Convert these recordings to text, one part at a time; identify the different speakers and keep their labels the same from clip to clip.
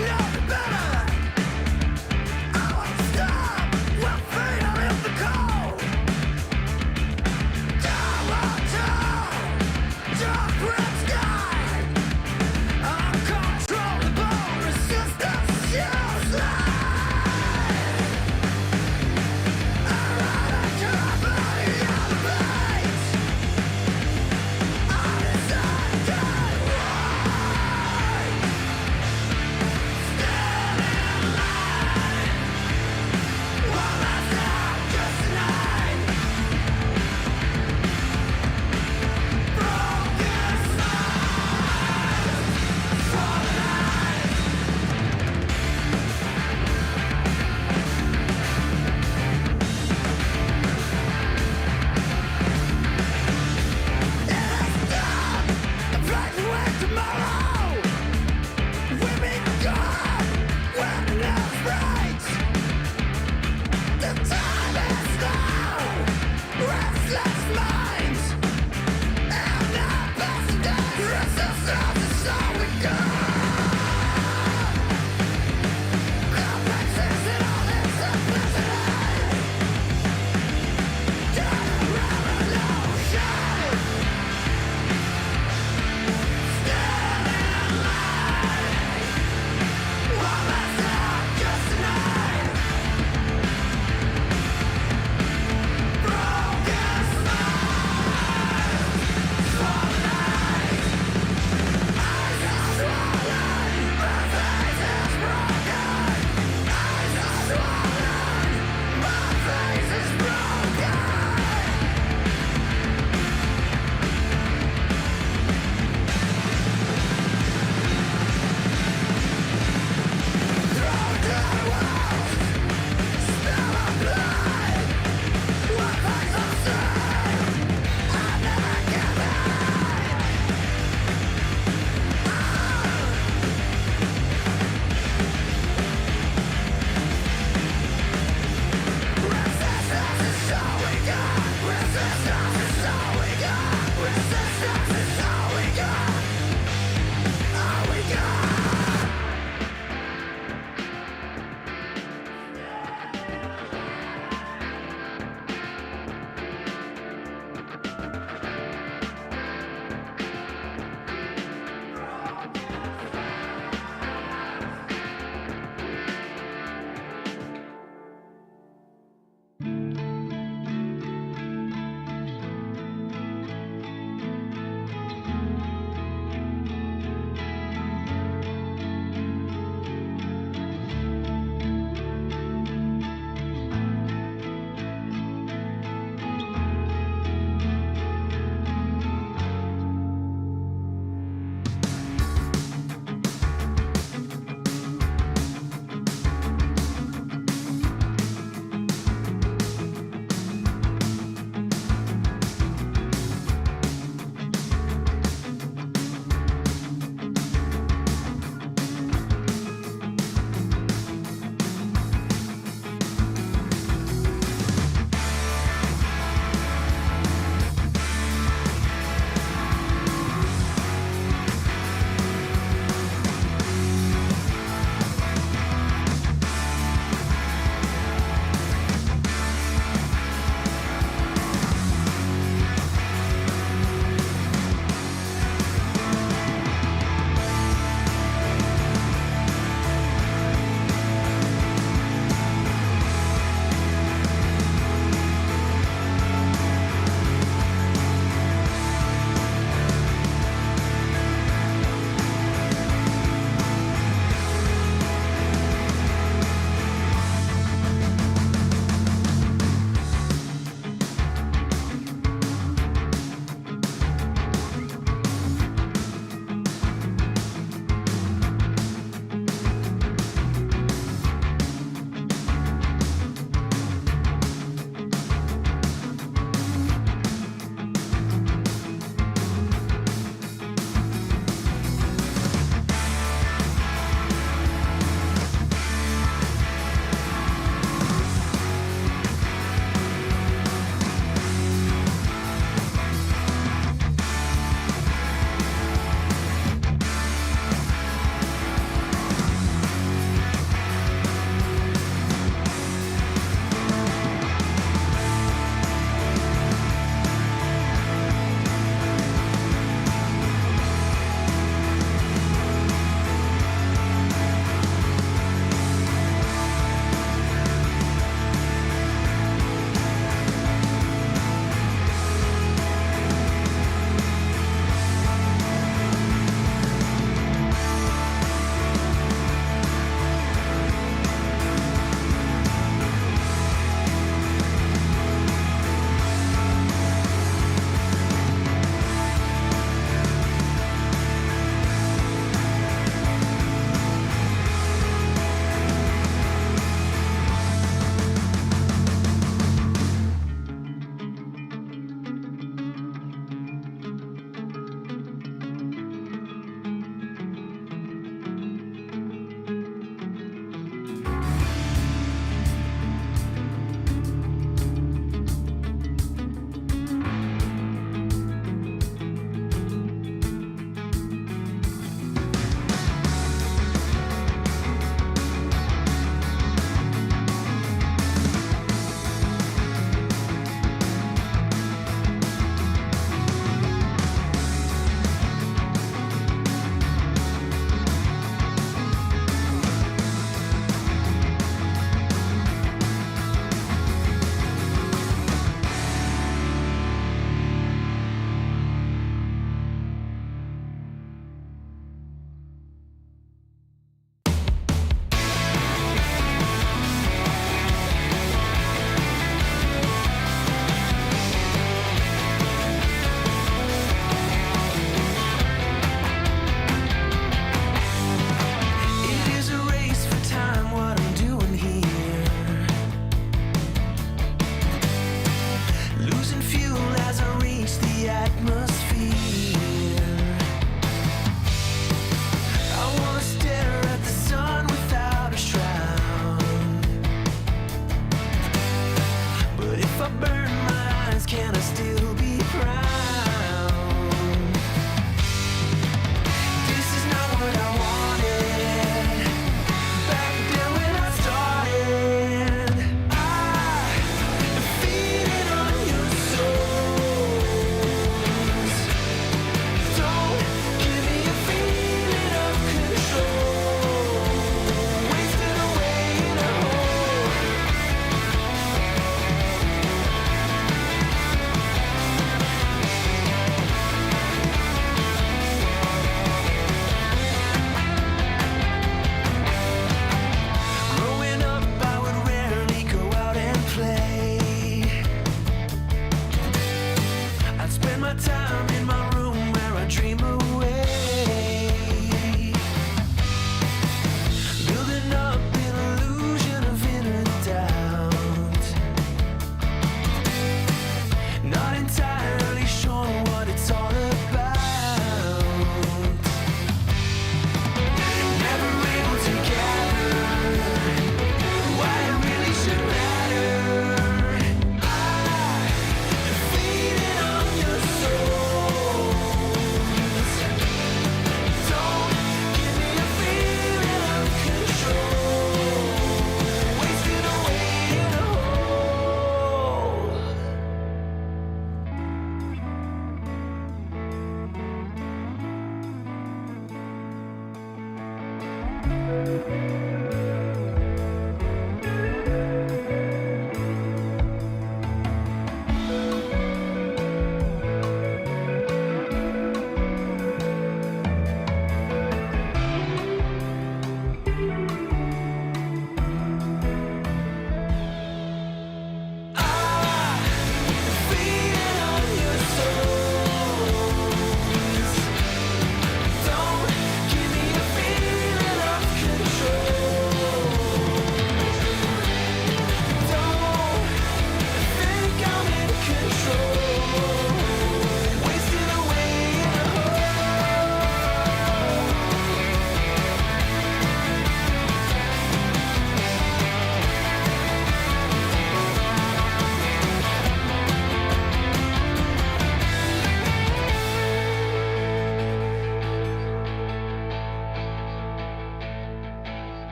Speaker 1: Stay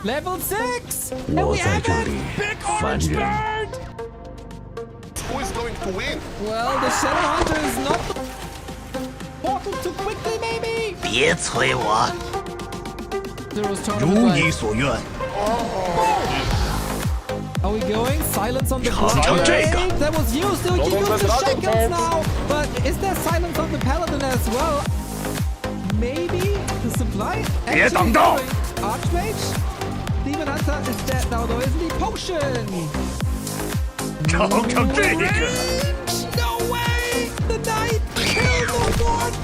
Speaker 1: Level 6! And we have it! Big orange bird!
Speaker 2: Who is going to win?
Speaker 1: Well, the Shadow Hunter is not the portal too quickly, maybe!
Speaker 3: 别催我，
Speaker 1: Zero's
Speaker 3: 如
Speaker 1: tournament
Speaker 3: 你
Speaker 1: right.
Speaker 3: 所愿。
Speaker 1: Are we going? Silence on the
Speaker 3: 尝尝这个。
Speaker 1: That was used! They can use the shackles now! But is there silence on the paladin as well? Maybe the supply?
Speaker 3: 别挡道。
Speaker 1: Archmage? Demon Hunter is dead now though, isn't he? Potion!
Speaker 3: 尝尝这个。
Speaker 1: No way! The knight killed the one!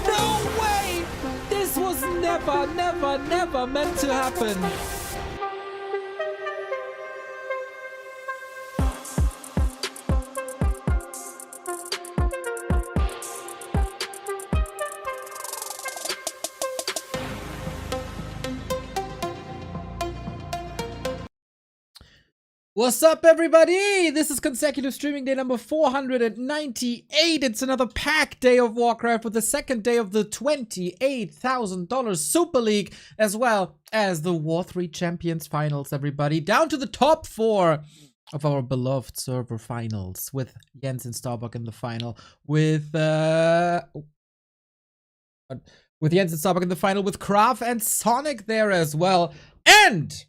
Speaker 1: No way! This was never meant to happen. What's up, everybody? This is consecutive streaming day number 498. It's another packed day of Warcraft with the second day of the $28,000 Super League, as well as the W3Champions finals, everybody. Down to the top 4 of our beloved server finals, with Jens and Starbuck in the final, with Jens and Starbuck in the final, with Krav and Sonic there as well. And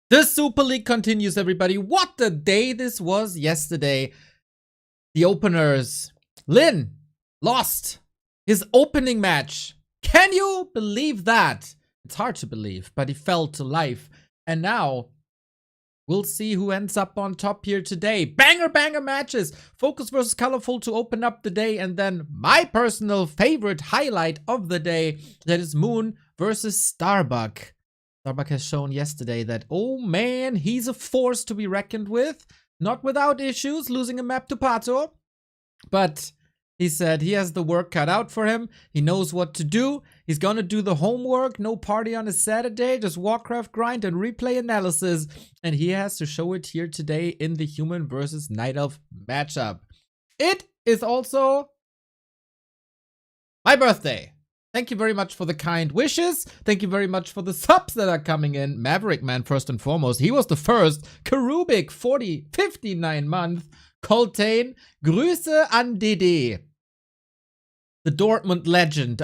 Speaker 1: the Super League continues, everybody. What a day this was yesterday. The openers. Lin lost his opening match. Can you believe that? It's hard to believe, but he fell to life. And now We'll see who ends up on top here today. Banger matches. Focus versus Colorful to open up the day. And then my personal favorite highlight of the day. That is Moon versus Starbuck. Starbuck has shown yesterday that, oh man, he's a force to be reckoned with. Not without issues, losing a map to Pato. But he said he has the work cut out for him. He knows what to do. He's gonna do the homework. No party on a Saturday. Just Warcraft grind and replay analysis. And he has to show it here today in the Human versus Night Elf matchup. It is also my birthday. Thank you very much for the kind wishes. Thank you very much for the subs that are coming in. Maverick Man, first and foremost. He was the first. Karubik, 59 month. Coltane, Grüße an DD. The Dortmund legend.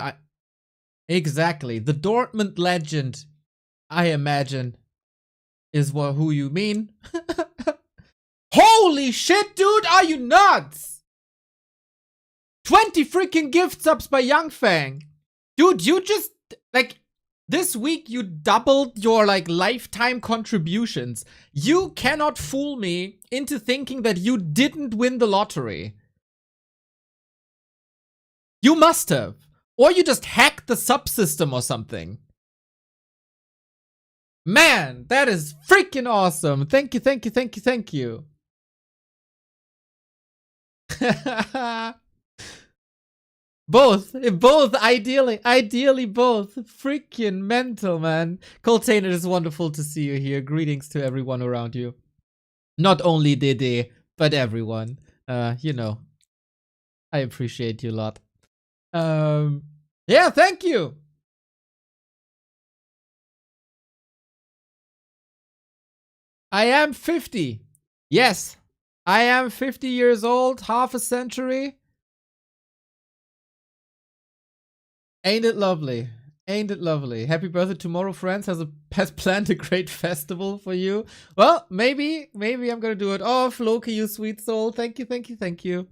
Speaker 1: Exactly. The Dortmund legend, I imagine, is who you mean. Holy shit, dude! Are you nuts? 20 freaking gift subs by Youngfang. Dude, you just, like, this week you doubled your, like, lifetime contributions. You cannot fool me into thinking that you didn't win the lottery. You must have. Or you just hacked the subsystem or something. Man, that is freaking awesome. Thank you, thank you, thank you, thank you. Both, ideally both. Freaking mental, man. Coltane, it is wonderful to see you here. Greetings to everyone around you. Not only Dede, but everyone. You know, I appreciate you a lot. Yeah, thank you. I am 50. Yes, I am 50 years old, half a century. Ain't it lovely? Ain't it lovely? Happy birthday tomorrow, friends. Has planned a great festival for you. Well, maybe I'm gonna do it. Oh, Floki, you sweet soul. Thank you, thank you, thank you.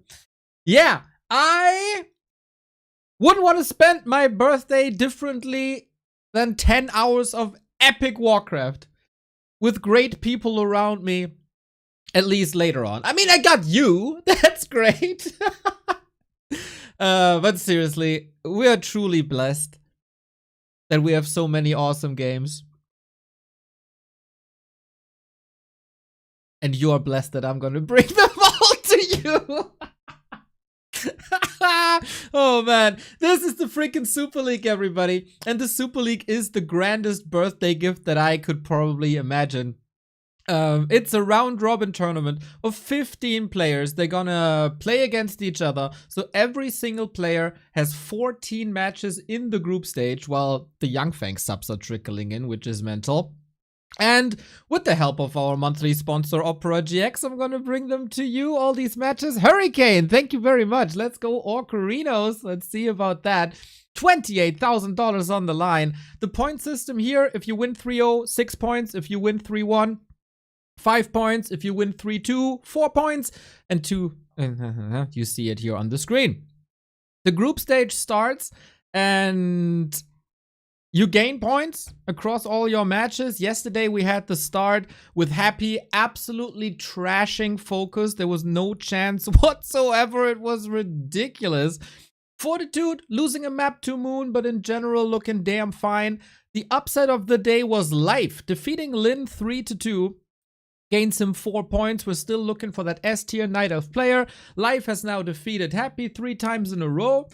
Speaker 1: Yeah, I wouldn't want to spend my birthday differently than 10 hours of epic Warcraft with great people around me, at least later on. I mean, I got you. That's great. But seriously, we are truly blessed that we have so many awesome games. And you are blessed that I'm gonna bring them all to you. Oh man, this is the freaking Super League, everybody. And the Super League is the grandest birthday gift that I could probably imagine. It's a round robin tournament of 15 players. They're gonna play against each other. So every single player has 14 matches in the group stage, while the Youngfang subs are trickling in, which is mental. And with the help of our monthly sponsor, OperaGX, I'm gonna bring them to you, all these matches. Hurricane, thank you very much. Let's go Ocarinos. Let's see about that. $28,000 on the line. The point system here, if you win 3-0, 6 points. If you win 3-1, 5 points. If you win 3-2, 4 points. And 2, you see it here on the screen. The group stage starts and you gain points across all your matches. Yesterday we had the start with Happy absolutely trashing Focus. There was no chance whatsoever. It was ridiculous. Fortitude losing a map to Moon, but in general looking damn fine. The upset of the day was Life, defeating Lin 3-2. Gains him 4 points. We're still looking for that S tier Night Elf player. Life has now defeated Happy 3 times in a row.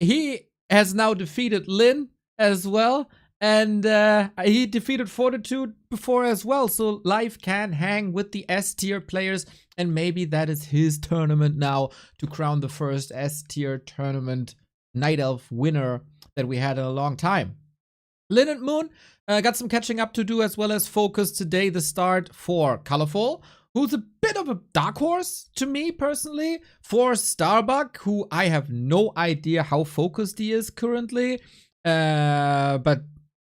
Speaker 1: He has now defeated Lin as well, and he defeated Fortitude before as well, so Life can hang with the S tier players, and maybe that is his tournament now to crown the first S tier tournament Night Elf winner that we had in a long time. Lin and Moon got some catching up to do, as well as Focus today. The start for Colorful, who's a bit of a dark horse to me personally, for Starbuck, who I have no idea how focused he is currently. But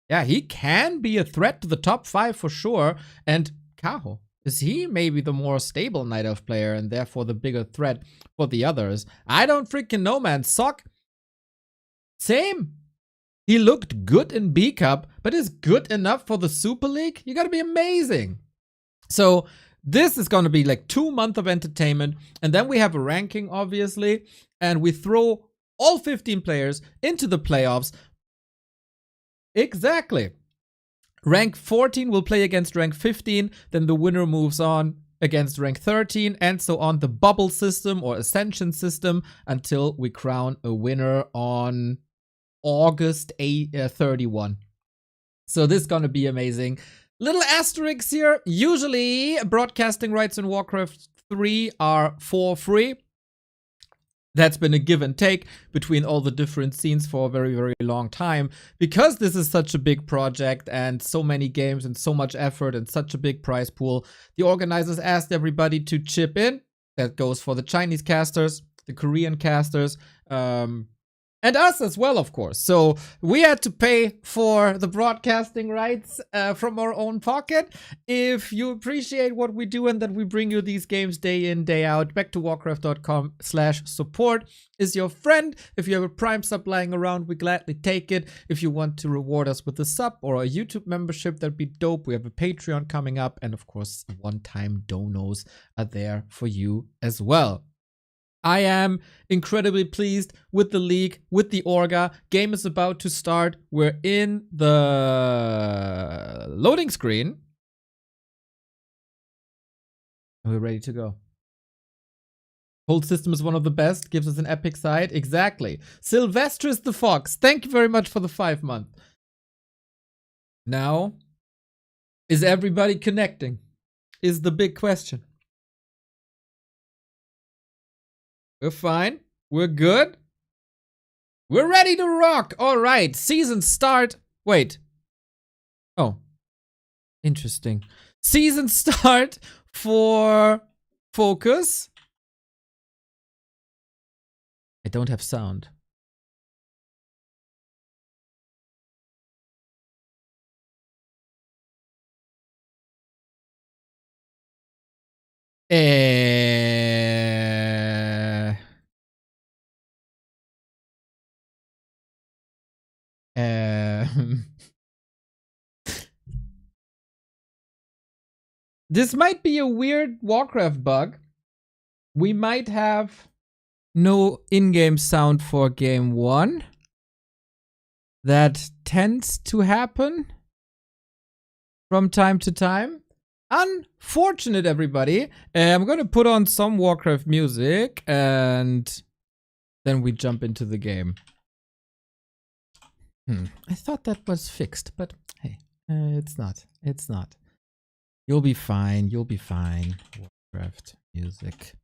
Speaker 1: yeah, he can be a threat to the top 5 for sure. And Kaho, is he maybe the more stable Night Elf player and therefore the bigger threat for the others? I don't freaking know, man. Sock, same. He looked good in B Cup, but is good enough for the Super League? You gotta be amazing. So this is going to be like 2 months of entertainment. And then we have a ranking, obviously. And we throw all 15 players into the playoffs. Exactly. Rank 14 will play against rank 15. Then the winner moves on against rank 13 and so on. The bubble system or ascension system until we crown a winner on August 31. So this is going to be amazing. Little asterisks here. Usually broadcasting rights in Warcraft 3 are for free. That's been a give and take between all the different scenes for a very, very long time. Because this is such a big project and so many games and so much effort and such a big prize pool, the organizers asked everybody to chip in. That goes for the Chinese casters, the Korean casters, and us as well, of course. So we had to pay for the broadcasting rights from our own pocket. If you appreciate what we do and that we bring you these games day in, day out, back to warcraft.com/support is your friend. If you have a Prime sub lying around, we gladly take it. If you want to reward us with a sub or a YouTube membership, that'd be dope. We have a Patreon coming up. And of course, one-time donos are there for you as well. I am incredibly pleased with the league, with the Orga. Game is about to start. We're in the loading screen. And we're ready to go. Whole system is one of the best. Gives us an epic side. Exactly. Sylvestris the Fox. Thank you very much for the 5 month. Now, is everybody connecting? Is the big question. We're fine. We're good. We're ready to rock. All right. Season start. Wait. Oh. Interesting. Season start for Focus. I don't have sound. This might be a weird Warcraft bug. We might have no in-game sound for game 1. That tends to happen from time to time. Unfortunate, everybody. I'm going to put on some Warcraft music and then we jump into the game. I thought that was fixed, but hey, it's not. It's not. You'll be fine. You'll be fine. Warcraft music.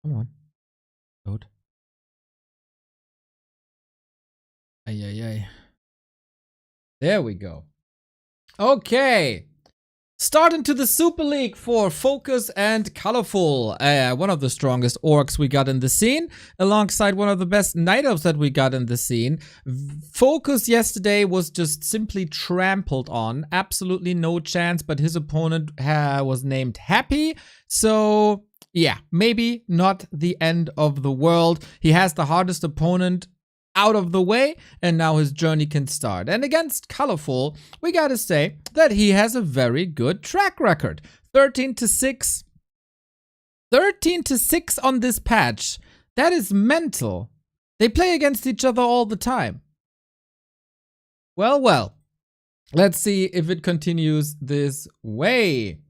Speaker 1: Come on. Load. Ay, ay, ay. There we go. Okay. Start into the Super League for Focus and Colorful. One of the strongest orcs we got in the scene, alongside one of the best night elves that we got in the scene. Focus yesterday was just simply trampled on. Absolutely no chance, but his opponent was named Happy. So, yeah, maybe not the end of the world. He has the hardest opponent out of the way, and now his journey can start. And against Colorful, we gotta say that he has a very good track record. 13-6. 13-6 on this patch. That is mental. They play against each other all the time. Well, well. Let's see if it continues this way.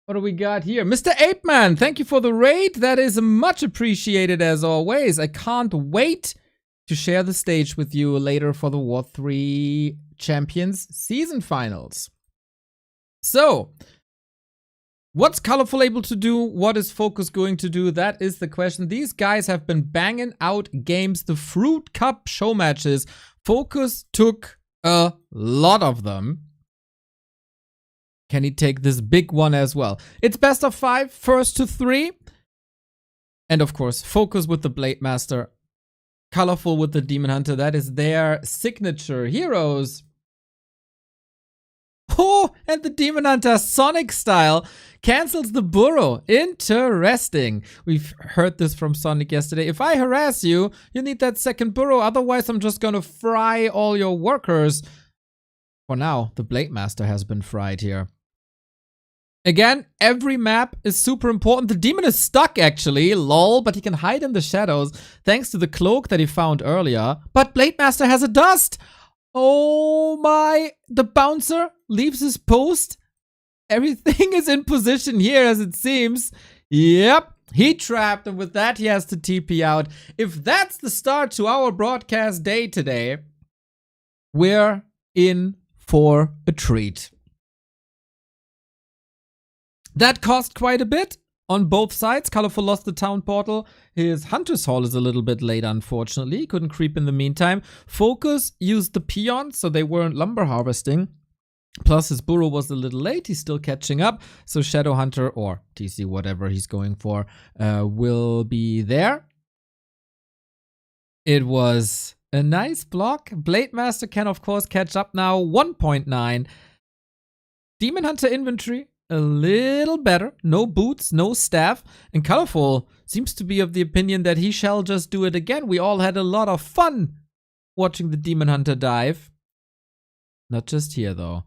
Speaker 1: What do we got here? Mr. Ape Man, thank you for the raid. That is much appreciated as always. I can't wait to share the stage with you later for the W3Champions season finals. So, what's Colorful able to do? What is Focus going to do? That is the question. These guys have been banging out games, the Fruit Cup show matches. Focus took a lot of them. Can he take this big one as well? It's best of 5, first to 3. And of course, Focus with the Blade Master. Colorful with the Demon Hunter. That is their signature heroes. Oh, And the Demon Hunter, Sonic style, cancels the burrow. Interesting. We've heard this from Sonic yesterday. If I harass you, you need that second burrow. Otherwise, I'm just gonna fry all your workers. For now, the Blade Master has been fried here. Again, every map is super important. The demon is stuck, actually, lol, but he can hide in the shadows thanks to the cloak that he found earlier. But Blade Master has a dust. Oh my, the bouncer leaves his post. Everything is in position here, as it seems. Yep, he trapped, and with that, he has to TP out. If that's the start to our broadcast day today, we're in for a treat. That cost quite a bit on both sides. Colorful lost the town portal. His Hunter's Hall is a little bit late, unfortunately. He couldn't creep in the meantime. Focus used the peons, so they weren't lumber harvesting. Plus, his burrow was a little late. He's still catching up. So Shadow Hunter, or TC, whatever he's going for, will be there. It was a nice block. Blade Master can, of course, catch up now. 1.9. Demon Hunter inventory, a little better. No boots, no staff. And Colorful seems to be of the opinion that he shall just do it again. We all had a lot of fun watching the Demon Hunter dive. Not just here, though.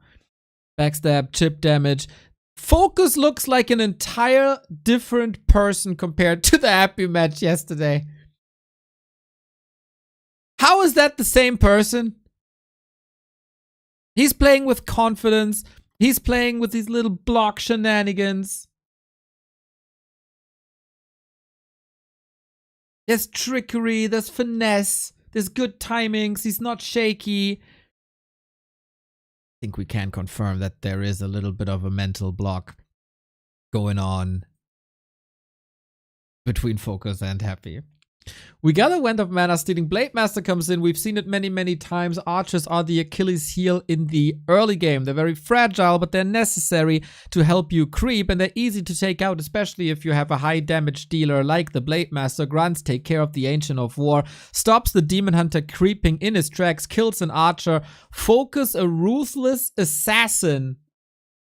Speaker 1: Backstab, chip damage. Focus looks like an entire different person compared to the happy match yesterday. How is that the same person? He's playing with confidence. He's playing with these little block shenanigans. There's trickery, there's finesse, there's good timings, he's not shaky. I think we can confirm that there is a little bit of a mental block going on between Focus and Happy. We got a Wind of Mana stealing. Blade Master comes in. We've seen it many, many times. Archers are the Achilles heel in the early game. They're very fragile, but they're necessary to help you creep, and they're easy to take out, especially if you have a high damage dealer like the Blade Master. Grunts take care of the Ancient of War, stops the Demon Hunter creeping in his tracks, kills an archer. Focus a ruthless assassin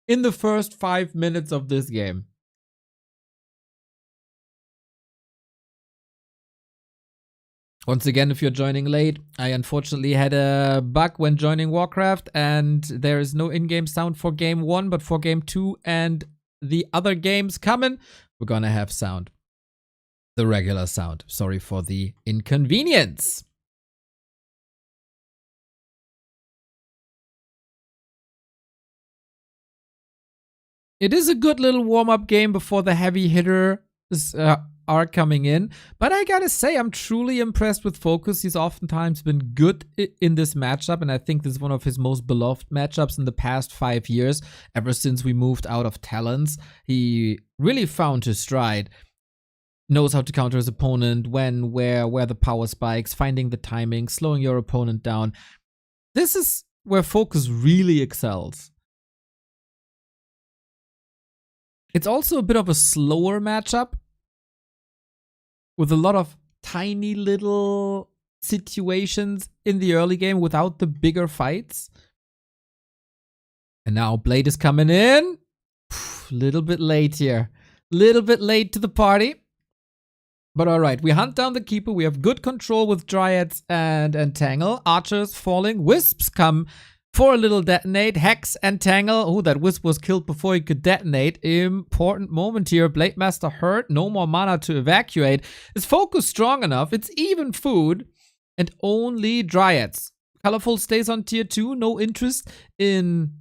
Speaker 1: in the first 5 minutes of this game. Once again, if you're joining late, I unfortunately had a bug when joining Warcraft, and there is no in-game sound for Game 1, but for Game 2 and the other games coming, we're gonna have sound. The regular sound. Sorry for the inconvenience. It is a good little warm-up game before the heavy hitters are coming in, but I gotta say, I'm truly impressed with Focus. He's oftentimes been good in this matchup, and I think this is one of his most beloved matchups in the past 5 years. Ever since we moved out of Talons, he really found his stride. Knows how to counter his opponent, when, where the power spikes, finding the timing, slowing your opponent down. This is where Focus really excels. It's also a bit of a slower matchup, with a lot of tiny little situations in the early game without the bigger fights. And now Blade is coming in. Little bit late here. Little bit late to the party. But alright, we hunt down the Keeper. We have good control with Dryads and Entangle. Archers falling. Wisps come for a little detonate. Hex and Tangle. Oh, that Wisp was killed before he could detonate. Important moment here. Blade Master hurt. No more mana to evacuate. Is Focus strong enough? It's even food. And only Dryads. Colorful stays on tier 2. No interest in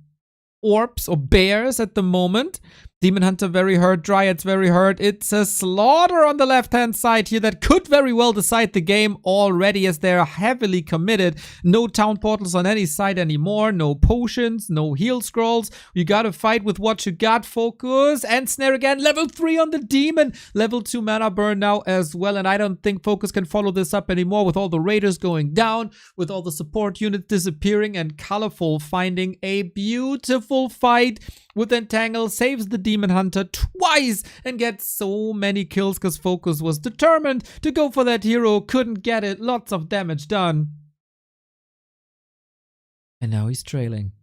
Speaker 1: orbs or bears at the moment. Demon Hunter very hurt, Dryads very hurt. It's a slaughter on the left-hand side here that could very well decide the game already, as they're heavily committed. No town portals on any side anymore, no potions, no heal scrolls. You gotta fight with what you got. Focus and snare again. Level 3 on the demon. Level 2 mana burn now as well, and I don't think Focus can follow this up anymore with all the raiders going down, with all the support units disappearing, and Colorful finding a beautiful fight with Entangle, saves the Demon Hunter twice and gets so many kills because Focus was determined to go for that hero, couldn't get it, lots of damage done. And now he's trailing.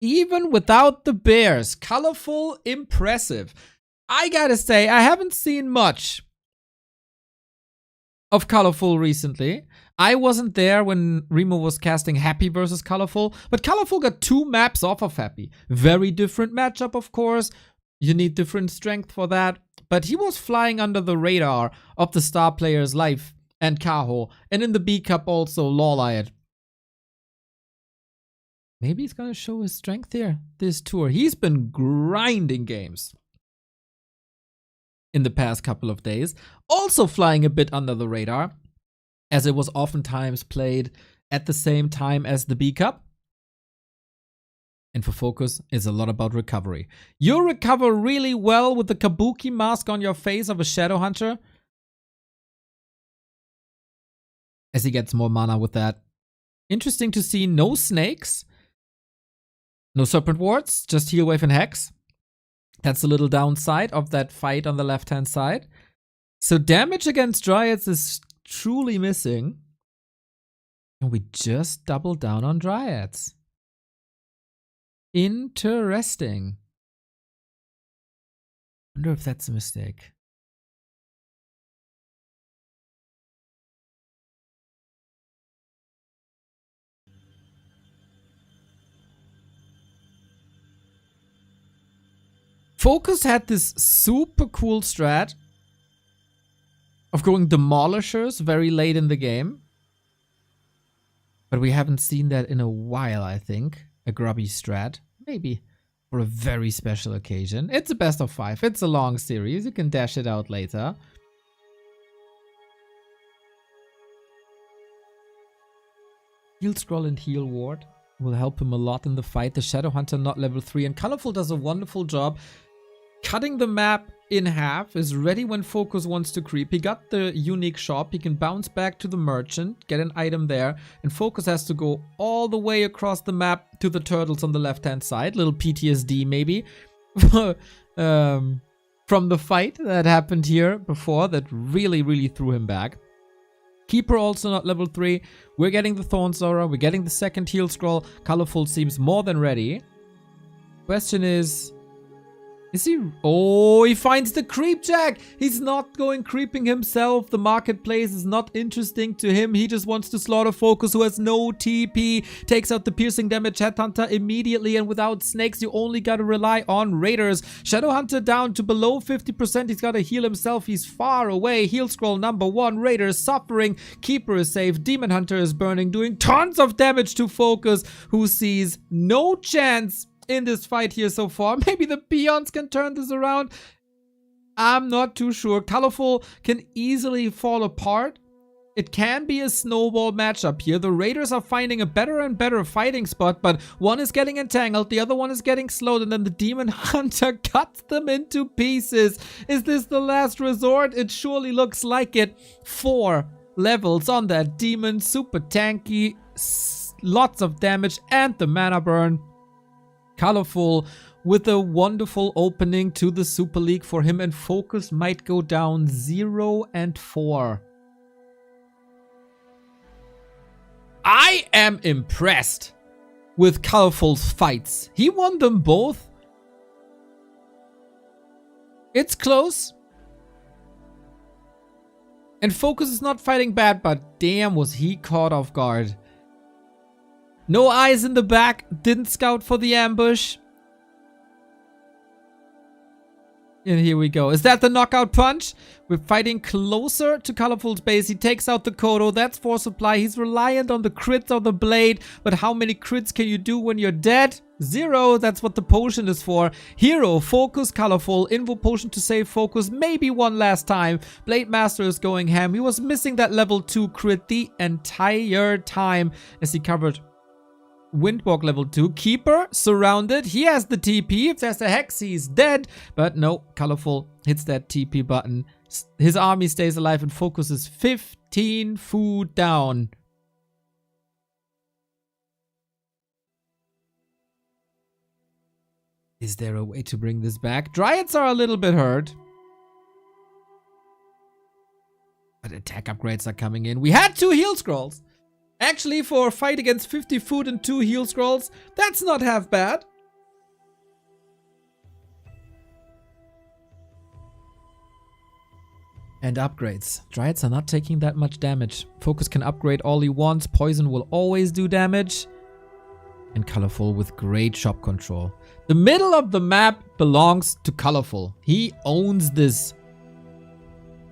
Speaker 1: Even without the bears. Colorful, impressive. I gotta say, I haven't seen much of Colorful recently. I wasn't there when Remo was casting Happy versus Colorful, but Colorful got 2 maps off of Happy. Very different matchup, of course. You need different strength for that. But he was flying under the radar of the star players Life and Kaho, and in the B Cup also Lawliot. Maybe he's gonna show his strength here this tour. He's been grinding games in the past couple of days. Also flying a bit under the radar, as it was oftentimes played at the same time as the B Cup. And for Focus, it's a lot about recovery. You recover really well with the Kabuki mask on your face of a Shadow Hunter, as he gets more mana with that. Interesting to see no snakes, no Serpent Wards, just Heal Wave and Hex. That's a little downside of that fight on the left-hand side. So damage against Dryads is truly missing. And we just double down on Dryads. Interesting. Wonder if that's a mistake. Focus had this super cool strat of going Demolishers very late in the game. But we haven't seen that in a while, I think. A grubby strat. Maybe for a very special occasion. It's a best of 5. It's a long series. You can dash it out later. Heal Scroll and Heal Ward will help him a lot in the fight. The Shadow Hunter not level 3. And Colorful does a wonderful job cutting the map in half, is ready when Focus wants to creep. He got the unique shop. He can bounce back to the merchant, get an item there, and Focus has to go all the way across the map to the turtles on the left-hand side. Little PTSD maybe from the fight that happened here before that really threw him back. Keeper also not level 3. We're getting the Thorn Zora. We're getting the second heal scroll. Colorful seems more than ready. Question is he... Oh, he finds the creep jack. He's not going creeping himself. The marketplace is not interesting to him. He just wants to slaughter Focus, who has no TP. Takes out the piercing damage Headhunter immediately, and without snakes, you only gotta rely on Raiders. Shadowhunter down to below 50%. He's gotta heal himself. He's far away. Heal scroll number 1. Raiders suffering. Keeper is safe. Demon Hunter is burning, doing tons of damage to Focus, who sees no chance in this fight here so far. Maybe the peons can turn this around. I'm not too sure. Colorful can easily fall apart. It can be a snowball matchup here. The Raiders are finding a better and better fighting spot, but one is getting entangled, the other one is getting slowed, and then the Demon Hunter cuts them into pieces. Is this the last resort? It surely looks like it. 4 levels on that Demon. Super tanky. Lots of damage and the mana burn. Colorful with a wonderful opening to the Super League for him, and Focus might go down 0-4. I am impressed with Colorful's fights. He won them both. It's close. And Focus is not fighting bad, but damn was he caught off guard. No eyes in the back, didn't scout for the ambush. And here we go. Is that the knockout punch? We're fighting closer to Colorful's base. He takes out the Kodo. That's 4 supply. He's reliant on the crits of the blade. But how many crits can you do when you're dead? 0. That's what the potion is for. Hero, Focus, Colorful. Invo potion to save Focus. Maybe one last time. Blade Master is going ham. He was missing that level 2 crit the entire time as he covered Windwalk level 2. Keeper surrounded. He has the TP. If there's a hex, he's dead. But no, Colorful hits that TP button. His army stays alive and Focus is 15 food down. Is there a way to bring this back? Dryads are a little bit hurt, but attack upgrades are coming in. We had 2 heal scrolls. Actually, for a fight against 50 food and 2 heal scrolls, that's not half bad. And upgrades. Dryads are not taking that much damage. Focus can upgrade all he wants. Poison will always do damage. And Colorful with great shop control. The middle of the map belongs to Colorful. He owns this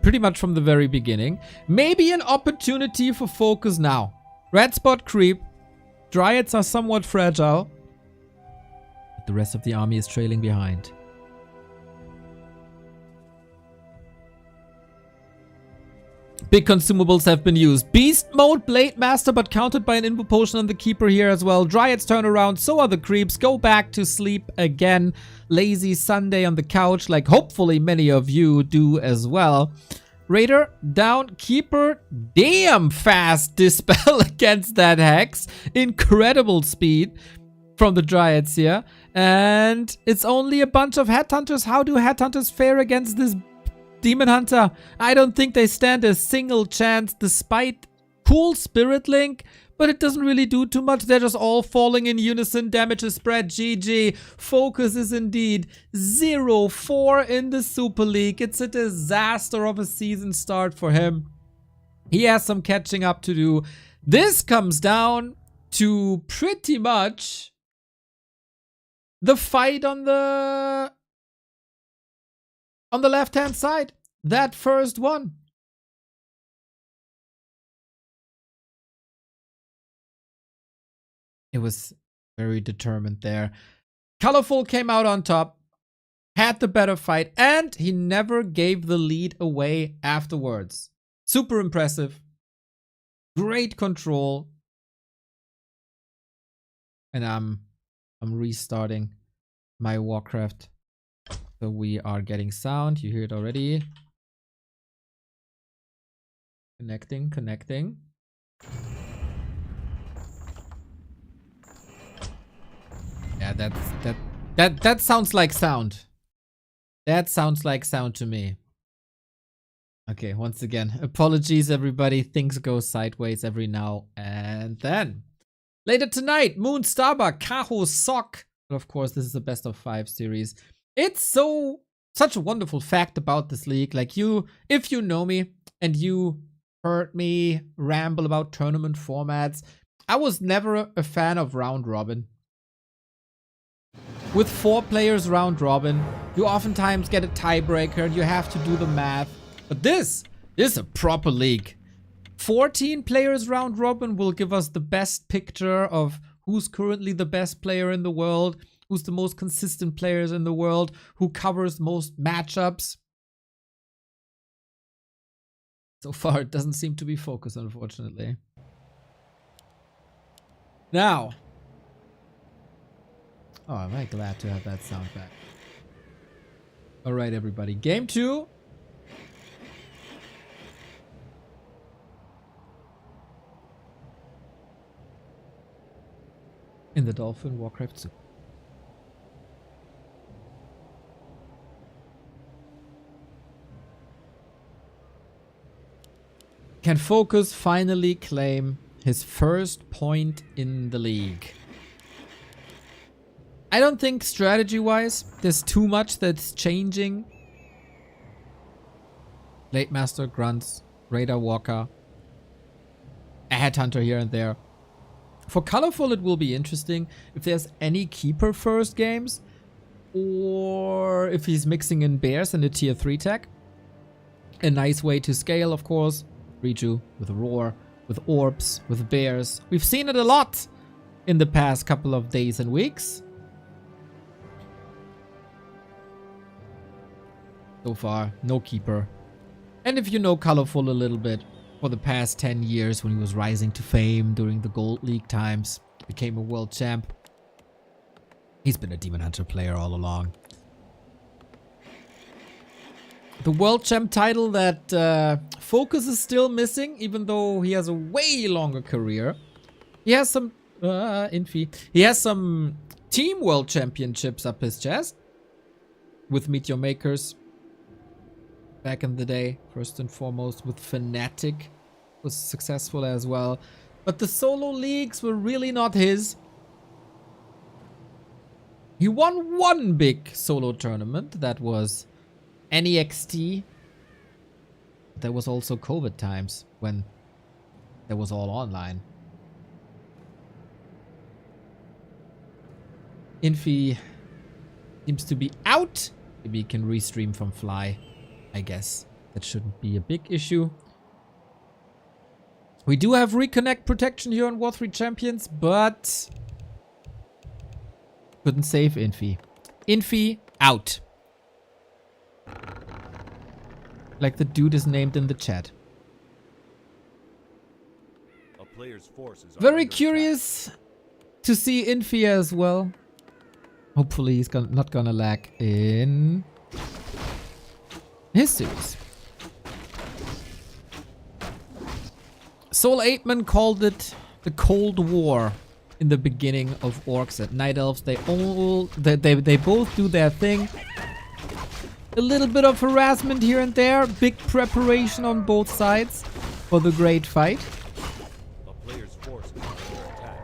Speaker 1: pretty much from the very beginning. Maybe an opportunity for Focus now. Red spot creep. Dryads are somewhat fragile. But the rest of the army is trailing behind. Big consumables have been used. Beast mode, Blade Master, but countered by an Invo Potion on the Keeper here as well. Dryads turn around, so are the creeps. Go back to sleep again. Lazy Sunday on the couch, like hopefully many of you do as well. Raider down, Keeper, damn fast dispel against that Hex. Incredible speed from the Dryads here. And it's only a bunch of Headhunters. How do Headhunters fare against this Demon Hunter? I don't think they stand a single chance despite cool Spirit Link, but it doesn't really do too much. They're just all falling in unison. Damage is spread. GG. Focus is indeed 0-4 in the Super League. It's a disaster of a season start for him. He has some catching up to do. This comes down to pretty much the fight on the left-hand side. That first one. It was very determined there. Colorful came out on top, had the better fight, and he never gave the lead away afterwards. Super impressive. Great control. And I'm restarting my Warcraft. So we are getting sound. You hear it already. Connecting. Yeah, that sounds like sound. That sounds like sound to me. Okay, once again, apologies everybody. Things go sideways every now and then. Later tonight, Moon, Starbuck, Kaho, Sock. But of course, this is the best of 5 series. It's such a wonderful fact about this league. Like if you know me and you heard me ramble about tournament formats, I was never a fan of round robin. With 4 players round robin, you oftentimes get a tiebreaker and you have to do the math. But this is a proper league. 14 players round robin will give us the best picture of who's currently the best player in the world, who's the most consistent players in the world, who covers most matchups. So far, it doesn't seem to be focused, unfortunately. Now. Oh, am I glad to have that sound back. All right, everybody. Game 2. In the Dolphin Warcraft Super. Can Focus finally claim his first point in the league? I don't think strategy-wise there's too much that's changing. Blade Master, Grunts, Raider, Walker, a Headhunter here and there. For Colorful, it will be interesting if there's any Keeper first games, or if he's mixing in Bears and a tier 3 tech. A nice way to scale, of course. Reju with Roar, with Orbs, with Bears. We've seen it a lot in the past couple of days and weeks. So far, no Keeper. And if you know Colorful a little bit, for the past 10 years when he was rising to fame during the Gold League times, became a world champ. He's been a Demon Hunter player all along. The world champ title that Focus is still missing, even though he has a way longer career. He has some He has some team world championships up his chest with Meteor Makers. Back in the day, first and foremost, with Fnatic was successful as well. But the solo leagues were really not his. He won one big solo tournament. That was NEXT. there was also COVID times when there was all online. Infi seems to be out. Maybe he can restream from Fly. I guess that shouldn't be a big issue. We do have reconnect protection here on W3Champions, but couldn't save Infi. Infi out. Like the dude is named in the chat.
Speaker 2: A player's forces are
Speaker 1: Very
Speaker 2: under
Speaker 1: curious to see Infi as well. Hopefully he's not gonna lag in his series. Soul Aitman called it the Cold War in the beginning of Orcs and Night Elves. They both do their thing. A little bit of harassment here and there. Big preparation on both sides for the great fight.
Speaker 2: A player's forces are under attack.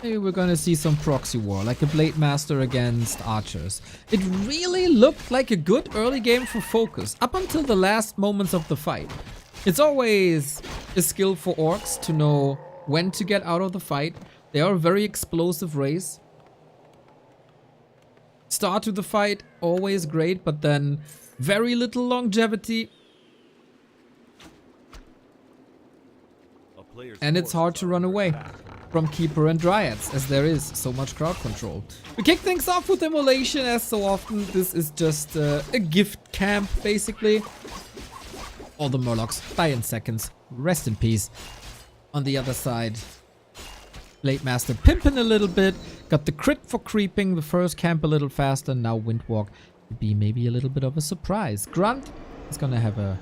Speaker 1: Maybe we're gonna see some proxy war, like a Blade Master against archers. It really looked like a good early game for Focus, up until the last moments of the fight. It's always a skill for Orcs to know when to get out of the fight. They are a very explosive race. Start to the fight, always great, but then very little longevity.
Speaker 2: A player's
Speaker 1: And it's hard
Speaker 2: forces
Speaker 1: to
Speaker 2: are
Speaker 1: run
Speaker 2: under
Speaker 1: away
Speaker 2: attack.
Speaker 1: from Keeper and Dryads, as there is so much crowd control. We kick things off with Immolation, as so often. This is just a gift camp, basically. All the Murlocs die in seconds. Rest in peace. On the other side, Blade Master pimping a little bit. Got the crit for creeping the first camp a little faster. Now Windwalk would be maybe a little bit of a surprise. Grunt is gonna have a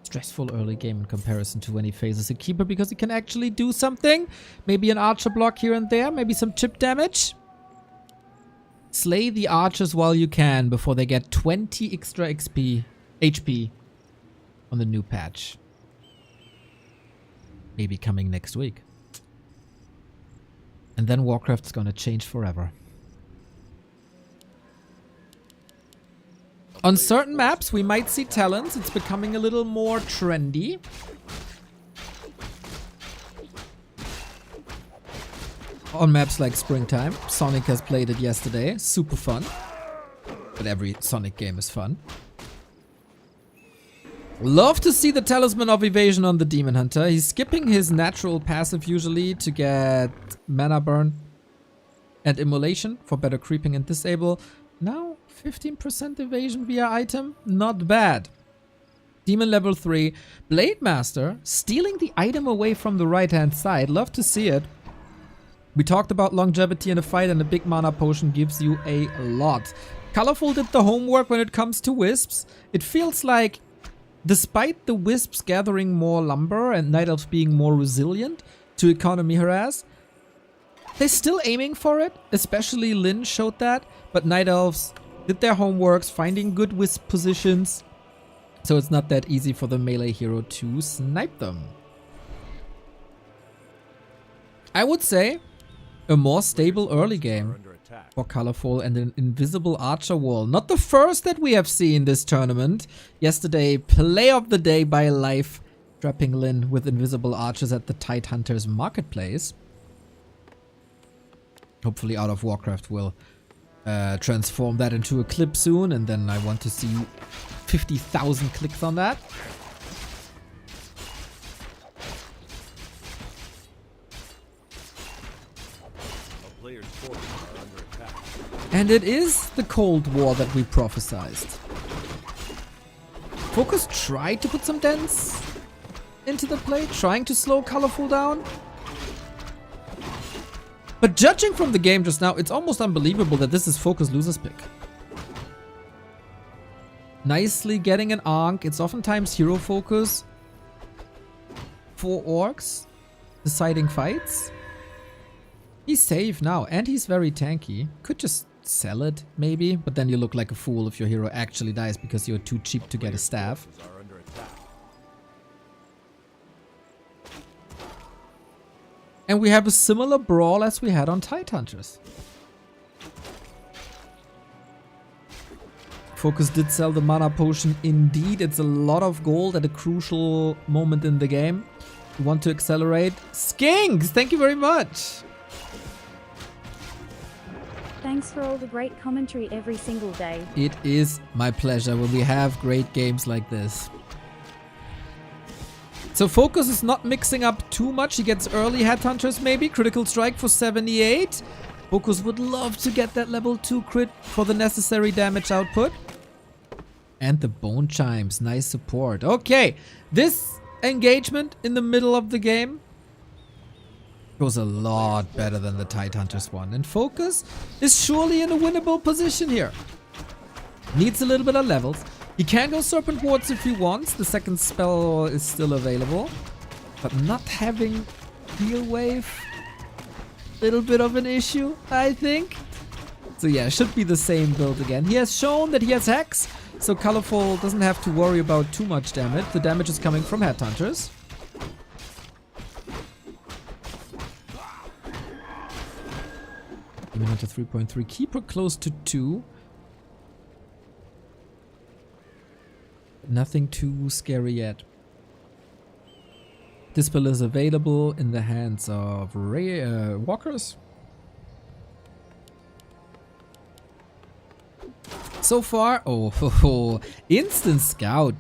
Speaker 1: stressful early game in comparison to when he faces a Keeper, because he can actually do something. Maybe an Archer block here and there. Maybe some chip damage. Slay the Archers while you can before they get 20 extra HP on the new patch. Maybe coming next week. And then Warcraft's gonna change forever. On certain maps, we might see talents. It's becoming a little more trendy. On maps like Springtime. Sonic has played it yesterday. Super fun. But every Sonic game is fun. Love to see the Talisman of Evasion on the Demon Hunter. He's skipping his natural passive usually to get Mana Burn and Immolation for better creeping and disable. Now 15% evasion via item. Not bad. Demon level 3. Blade Master stealing the item away from the right hand side. Love to see it. We talked about longevity in a fight, and a big mana potion gives you a lot. Colorful did the homework when it comes to Wisps. It feels like, despite the Wisps gathering more lumber and Night Elves being more resilient to economy harass, they're still aiming for it. Especially Lyn showed that. But Night Elves did their homeworks, finding good Wisp positions. So it's not that easy for the melee hero to snipe them. I would say a more stable early game
Speaker 2: Under attack.
Speaker 1: for Colorful and an invisible archer wall. Not the first that we have seen this tournament. Yesterday, play of the day by Life, trapping Lyn with invisible archers at the Tidehunters marketplace. Hopefully Out of Warcraft will transform that into a clip soon, and then I want to see 50,000 clicks on that.
Speaker 2: A player's forces are under attack.
Speaker 1: And it is the Cold War that we prophesized. Focus tried to put some dents into the play, trying to slow Colorful down. But judging from the game just now, it's almost unbelievable that this is Focus loser's pick. Nicely getting an Ankh. It's oftentimes hero focus for Orcs deciding fights. He's safe now, and he's very tanky. Could just sell it, maybe, but then you look like a fool if your hero actually dies because you're too cheap to get a staff.
Speaker 2: Forces are under attack.
Speaker 1: And we have a similar brawl as we had on Tidehunters. Focus did sell the mana potion indeed. It's a lot of gold at a crucial moment in the game. You want to accelerate. Skinks, thank you very much.
Speaker 4: Thanks for all the great commentary every single day.
Speaker 1: It is my pleasure when we have great games like this. So Focus is not mixing up too much. He gets early headhunters maybe. Critical strike for 78. Focus would love to get that level 2 crit for the necessary damage output. And the bone chimes. Nice support. Okay. This engagement in the middle of the game goes a lot better than the Tidehunters one. And Focus is surely in a winnable position here. Needs a little bit of levels. He can go Serpent Wards if he wants. The second spell is still available. But not having Heal Wave, little bit of an issue, I think. So yeah, should be the same build again. He has shown that he has Hex, so Colorful doesn't have to worry about too much damage. The damage is coming from Headhunters. Demon Hunter 3.3. Keeper close to 2. Nothing too scary yet. Dispel is available in the hands of walkers. So far, instant scout.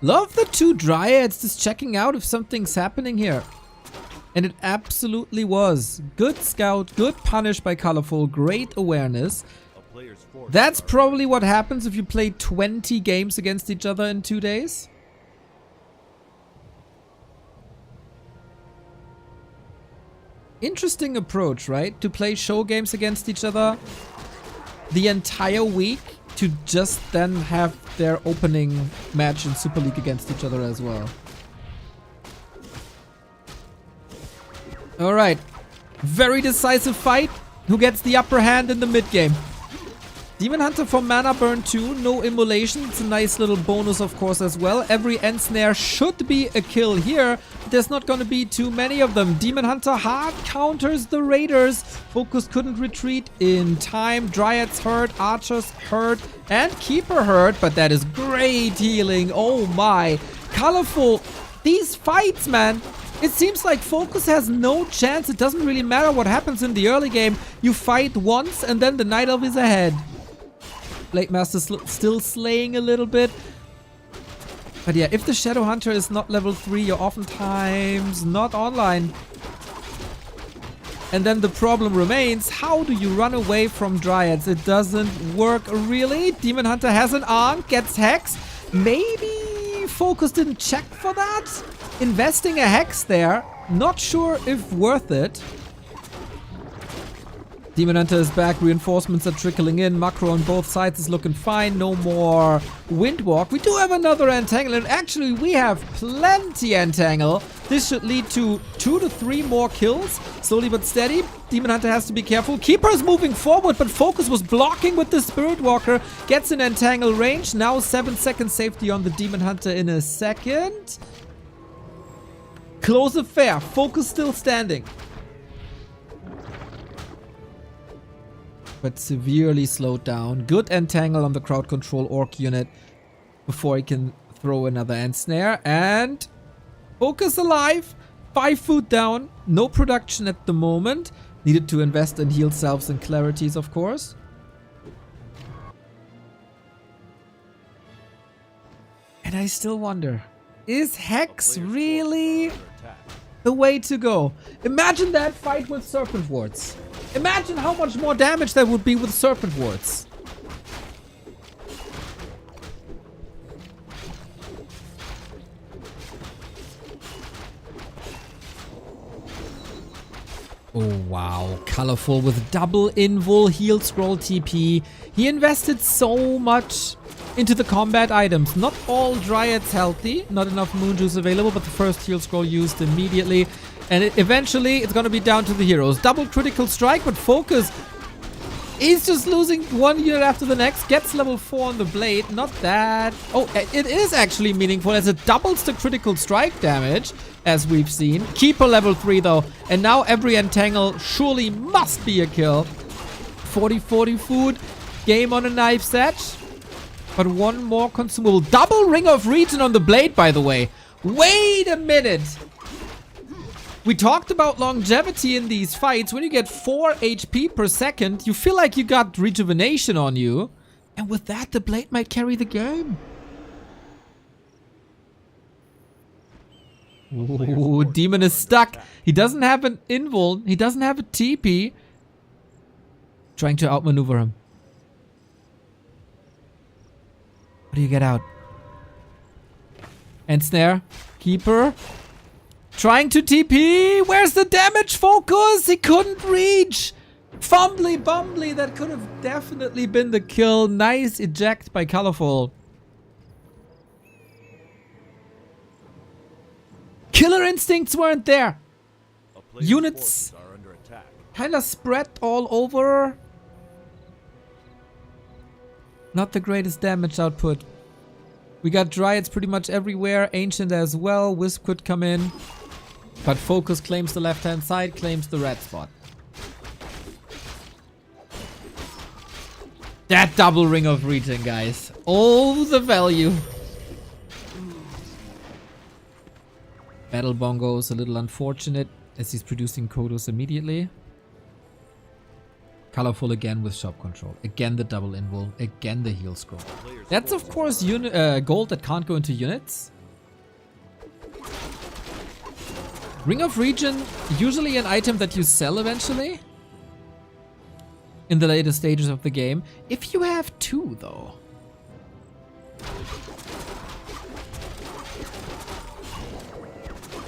Speaker 1: Love the 2 dryads just checking out if something's happening here. And it absolutely was. Good scout, good punish by Colorful, great awareness. That's probably what happens if you play 20 games against each other in 2 days. Interesting approach, right? To play show games against each other the entire week to just then have their opening match in Super League against each other as well. Alright. Very decisive fight. Who gets the upper hand in the mid game? Demon Hunter for mana burn 2, no immolation. It's a nice little bonus, of course, as well. Every end snare should be a kill here. There's not going to be too many of them. Demon Hunter hard counters the Raiders. Focus couldn't retreat in time. Dryads hurt, Archers hurt, and Keeper hurt. But that is great healing. Oh my. Colorful. These fights, man. It seems like Focus has no chance. It doesn't really matter what happens in the early game. You fight once and then the Night Elf is ahead. Blade Master still slaying a little bit. But yeah, if the Shadow Hunter is not level 3, you're oftentimes not online. And then the problem remains, how do you run away from Dryads? It doesn't work really. Demon Hunter has an Ankh, gets Hex. Maybe Focus didn't check for that? Investing a Hex there, not sure if worth it. Demon Hunter is back, reinforcements are trickling in, macro on both sides is looking fine, no more Windwalk. We do have another Entangle, and actually we have plenty Entangle. This should lead to 2 to 3 more kills, slowly but steady. Demon Hunter has to be careful. Keeper is moving forward, but Focus was blocking with the Spirit Walker. Gets an Entangle range, now 7 seconds safety on the Demon Hunter in a second. Close affair, Focus still standing. But severely slowed down. Good entangle on the crowd control orc unit before he can throw another end snare. And Focus alive. 5 food down. No production at the moment. Needed to invest in heal selves and clarities, of course. And I still wonder, is Hex really the way to go? Imagine that fight with Serpent Wards. Imagine how much more damage there would be with Serpent Wards. Oh wow, Colorful with double invul heal scroll TP. He invested so much into the combat items. Not all Dryads healthy, not enough moon juice available, but the first heal scroll used immediately. And eventually it's gonna be down to the heroes. Double critical strike, but Focus is just losing one unit after the next. Gets level 4 on the blade. Not that. Oh, it is actually meaningful as it doubles the critical strike damage, as we've seen. Keeper level 3 though. And now every entangle surely must be a kill. 40-40 food. Game on a knife's edge. But one more consumable. Double Ring of Regen on the blade, by the way. Wait a minute. We talked about longevity in these fights. When you get 4 HP per second, you feel like you got rejuvenation on you. And with that, the blade might carry the game. Ooh, Demon is stuck. He doesn't have an invul. He doesn't have a TP. Trying to outmaneuver him. How do you get out? And snare. Keeper. Trying to TP. Where's the damage focus? He couldn't reach. Fumbly bumbly. That could have definitely been the kill. Nice eject by Colorful. Killer instincts weren't there.
Speaker 2: A player's
Speaker 1: Units
Speaker 2: forces are under attack.
Speaker 1: kind of spread all over. Not the greatest damage output. We got Dryads pretty much everywhere. Ancient as well. Wisp could come in. But Focus claims the left-hand side, claims the red spot. That double Ring of Regen, guys. All the value. Battle Bongo is a little unfortunate as he's producing Kodos immediately. Colorful again with shop control. Again the double invul. Again the heal scroll. That's of course gold that can't go into units. Ring of Regen, usually an item that you sell eventually. In the later stages of the game. If you have 2 though.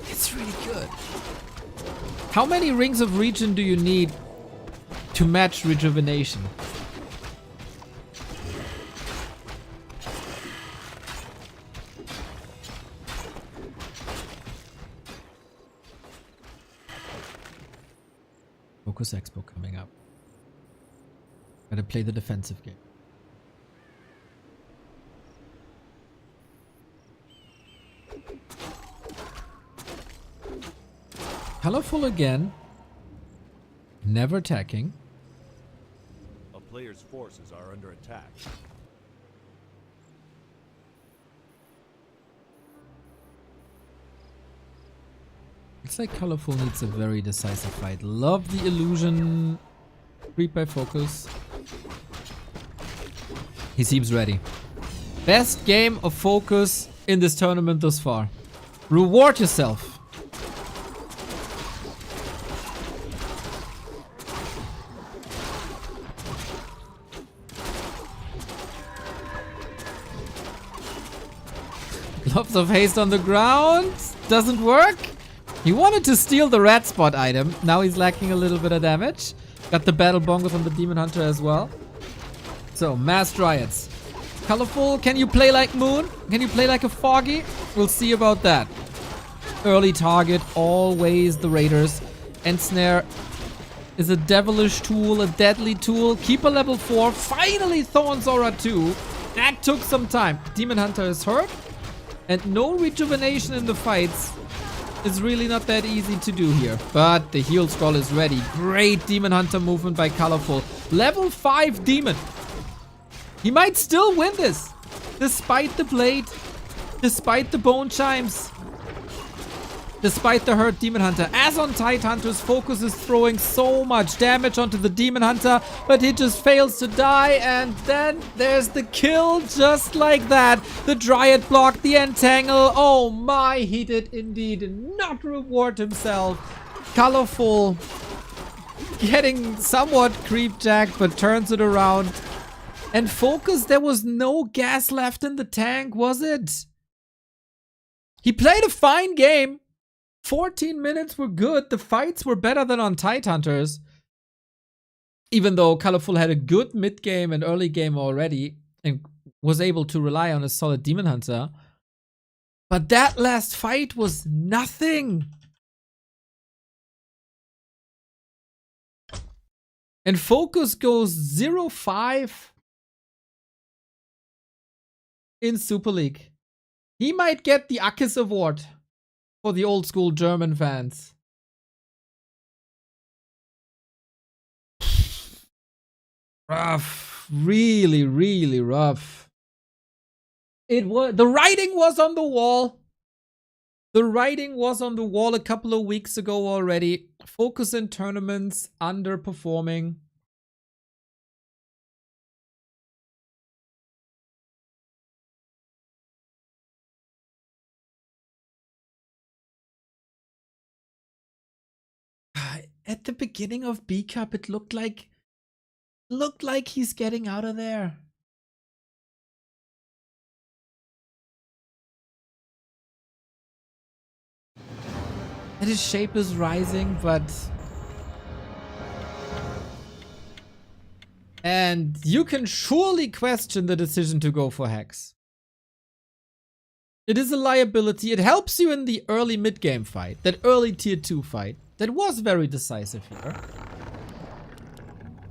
Speaker 1: It's really good. How many Rings of Regen do you need to match rejuvenation? Focus Expo coming up. Gotta play the defensive game. Colorful again. Never attacking.
Speaker 2: A player's forces are under attack.
Speaker 1: Looks like Colorful needs a very decisive fight. Love the illusion. Creep by Focus. He seems ready. Best game of Focus in this tournament thus far. Reward yourself. Lots of haste on the ground. Doesn't work. He wanted to steal the red spot item. Now he's lacking a little bit of damage. Got the battle bongos on the Demon Hunter as well. So, mass Dryads. Colorful, can you play like Moon? Can you play like a Foggy? We'll see about that. Early target, always the Raiders. And Snare is a devilish tool, a deadly tool. Keeper level 4. Finally Thorn's Aura 2. That took some time. Demon Hunter is hurt. And no rejuvenation in the fights is really not that easy to do here. But the heal scroll is ready. Great Demon Hunter movement by Colorful. Level 5 Demon. He might still win this. Despite the blade. Despite the bone chimes. Despite the hurt Demon Hunter. As on Tidehunters, Focus is throwing so much damage onto the Demon Hunter, but he just fails to die, and then there's the kill just like that. The Dryad blocked the Entangle. Oh my, he did indeed not reward himself. Colorful getting somewhat creepjacked, but turns it around. And Focus, there was no gas left in the tank, was it? He played a fine game. 14 minutes were good. The fights were better than on Tidehunters. Even though Colorful had a good mid game and early game already and was able to rely on a solid Demon Hunter. But that last fight was nothing. And Focus goes 0-5 in Super League. He might get the Akis Award. For the old school German fans. Rough. Really, really rough. The writing was on the wall. The writing was on the wall a couple of weeks ago already. Focus in tournaments, underperforming. At the beginning of B Cup, it looked like he's getting out of there. And his shape is rising, but... And you can surely question the decision to go for Hex. It is a liability. It helps you in the early mid-game fight, that early tier 2 fight. That was very decisive here.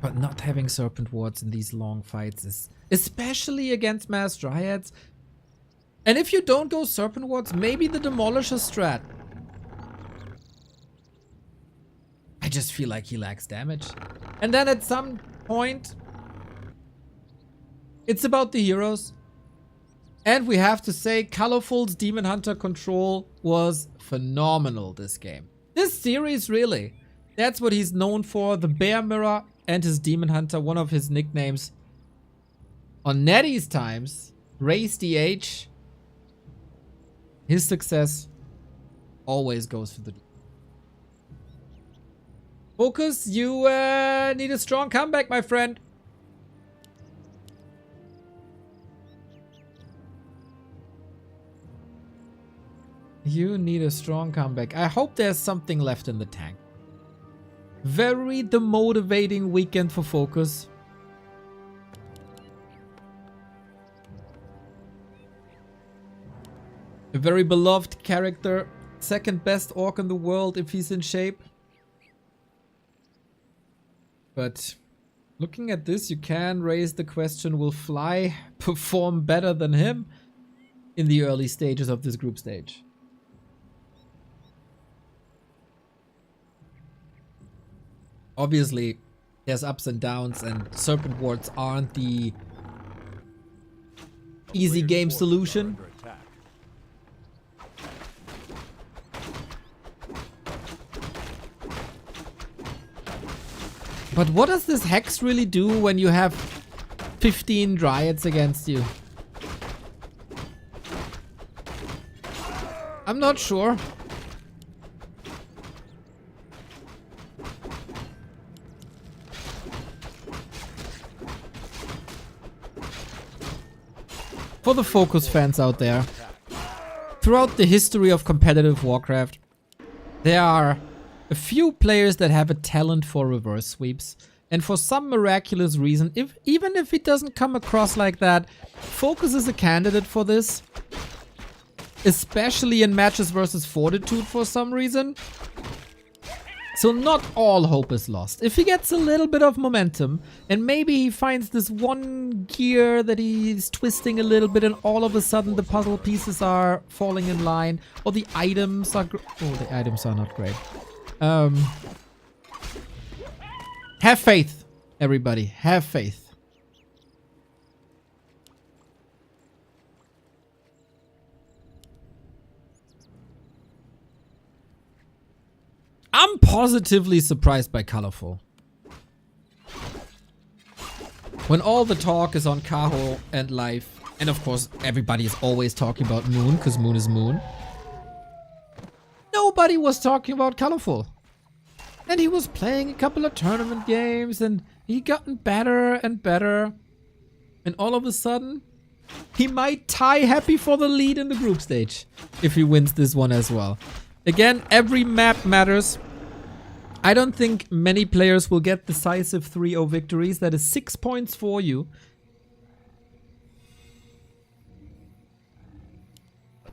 Speaker 1: But not having Serpent Wards in these long fights is... Especially against Mass Dryads. And if you don't go Serpent Wards, maybe the Demolisher strat. I just feel like he lacks damage. And then at some point... It's about the heroes. And we have to say, Colorful's Demon Hunter control was phenomenal this game. This series, really. That's what he's known for. The Bear Mirror and his Demon Hunter, one of his nicknames. On Nettie's times, Race DH, his success always goes for the... Focus, you need a strong comeback, my friend. You need a strong comeback. I hope there's something left in the tank. Very demotivating weekend for Focus. A very beloved character. Second best orc in the world if he's in shape. But looking at this, you can raise the question, will Fly perform better than him in the early stages of this group stage? Obviously, there's ups and downs, and Serpent Wards aren't the easy game solution. But what does this Hex really do when you have 15 Dryads against you? I'm not sure. For the Focus fans out there, throughout the history of competitive Warcraft, there are a few players that have a talent for reverse sweeps, and for some miraculous reason, even if it doesn't come across like that, Focus is a candidate for this, especially in matches versus Fortitude for some reason. So not all hope is lost. If he gets a little bit of momentum, and maybe he finds this one gear that he's twisting a little bit, and all of a sudden the puzzle pieces are falling in line, or the items are... Oh, the items are not great. Have faith, everybody. Have faith. I'm positively surprised by Colorful. When all the talk is on Kaho and Life, and of course everybody is always talking about Moon, because Moon is Moon, nobody was talking about Colorful. And he was playing a couple of tournament games, and he gotten better and better. And all of a sudden, he might tie Happy for the lead in the group stage, if he wins this one as well. Again, every map matters. I don't think many players will get decisive 3-0 victories. That is 6 points for you.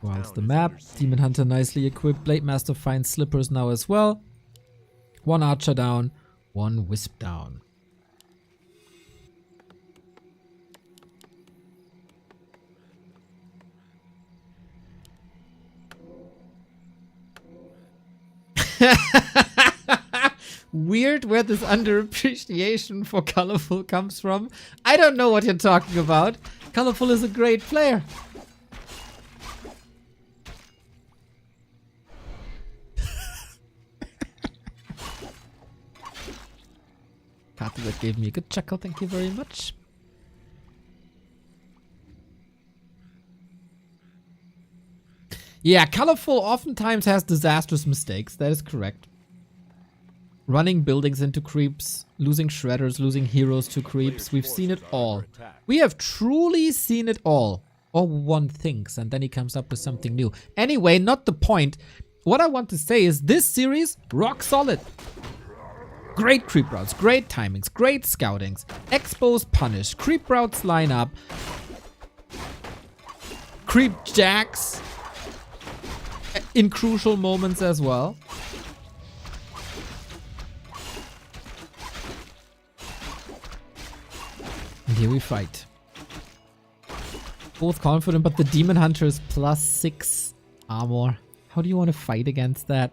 Speaker 1: Whilst the map, Demon Hunter nicely equipped. Blade Master finds slippers now as well. 1 archer down, 1 wisp down. Weird where this underappreciation for Colorful comes from. I don't know what you're talking about. Colorful is a great player. That gave me a good chuckle. Thank you very much. Yeah, Colorful oftentimes has disastrous mistakes. That is correct. Running buildings into creeps, losing shredders, losing heroes to creeps. We've seen it all. We have truly seen it all. Or one thinks, and then he comes up with something new. Anyway, not the point. What I want to say is this series, rock solid. Great creep routes, great timings, great scoutings. Expos punish, creep routes line up. Creep jacks in crucial moments as well. And here we fight. Both confident, but the Demon Hunter is +6 armor. How do you want to fight against that?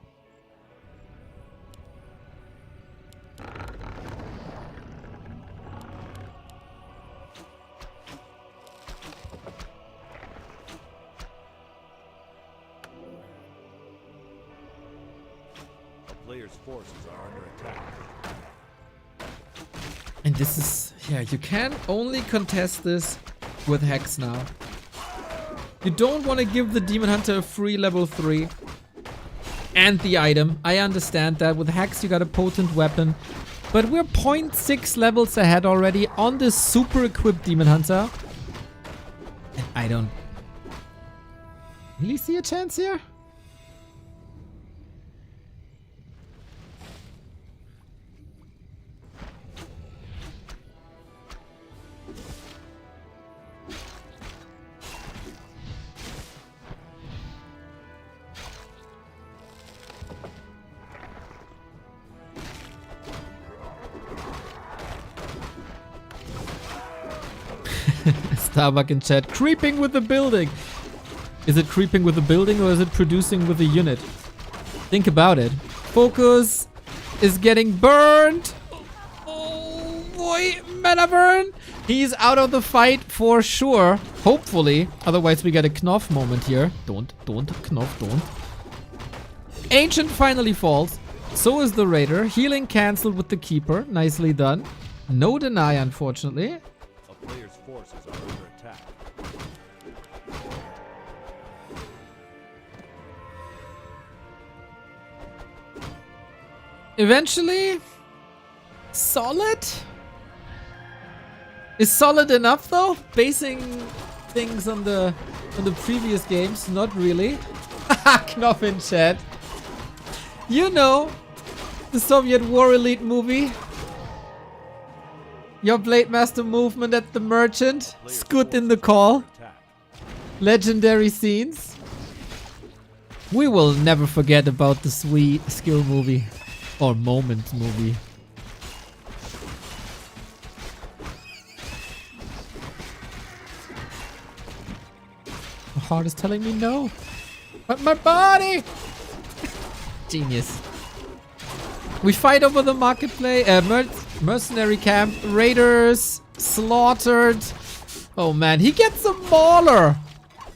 Speaker 2: Players' forces are under attack.
Speaker 1: And this is... yeah, you can only contest this with Hex now. You don't want to give the Demon Hunter a free level 3. And the item. I understand that. With Hex you got a potent weapon. But we're 0.6 levels ahead already on this super equipped Demon Hunter. And I don't really see a chance here. Starbuck in chat. Creeping with the building. Is it creeping with the building or is it producing with the unit? Think about it. Focus is getting burned. Oh boy, meta burn. He's out of the fight for sure. Hopefully. Otherwise we get a Knopf moment here. Don't. Knopf, don't. Ancient finally falls. So is the Raider. Healing cancelled with the Keeper. Nicely done. No deny, unfortunately.
Speaker 2: A player's forces are under attack.
Speaker 1: Eventually, solid? Is solid enough though? Basing things on the previous games, not really. Knopf in chat. You know, the Soviet War Elite movie. Your Blade Master movement at the Merchant. Scoot in the call. Legendary scenes. We will never forget about the sweet skill movie. Or moment movie. My heart is telling me no. But my body! Genius. We fight over the marketplace. Mercenary camp. Raiders. Slaughtered. Oh man, he gets a mauler.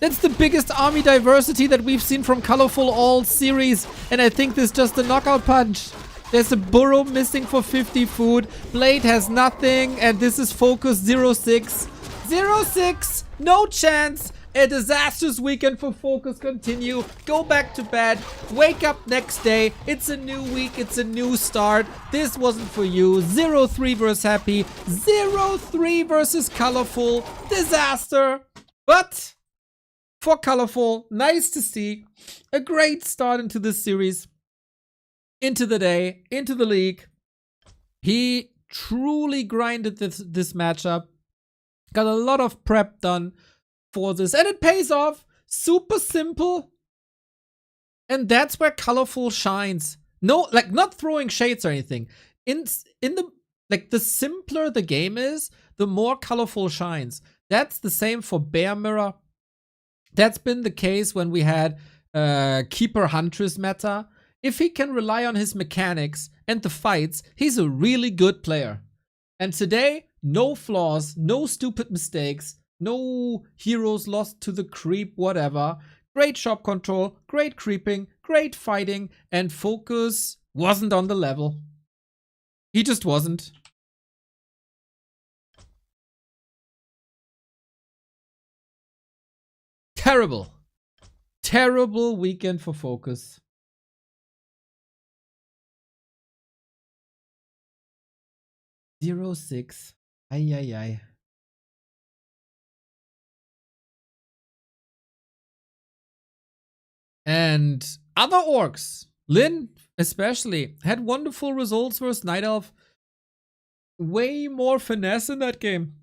Speaker 1: That's the biggest army diversity that we've seen from Colorful all series. And I think this is just a knockout punch. There's a burrow missing for 50 food. Blade has nothing. And this is focus 06. 06. No chance. A disastrous weekend for Focus continue. Go back to bed. Wake up next day. It's a new week. It's a new start. This wasn't for you. 0-3 versus Happy. 0-3 versus Colorful. Disaster. But for Colorful, nice to see. A great start into this series. Into the day. Into the league. He truly grinded this matchup. Got a lot of prep done for this, and it pays off. Super simple, and that's where Colorful shines. No, like, not throwing shades or anything. In the, like, the simpler the game is, the more Colorful shines. That's the same for Bear Mirror. That's been the case when we had Keeper Huntress meta. If he can rely on his mechanics and the fights, he's a really good player. And today, no flaws, no stupid mistakes. No heroes lost to the creep, whatever. Great shop control, great creeping, great fighting, and Focus wasn't on the level. He just wasn't. Terrible. Terrible weekend for Focus. (0-6). Ay, ay, ay. And other orcs, Lin especially, had wonderful results versus Night Elf. Way more finesse in that game.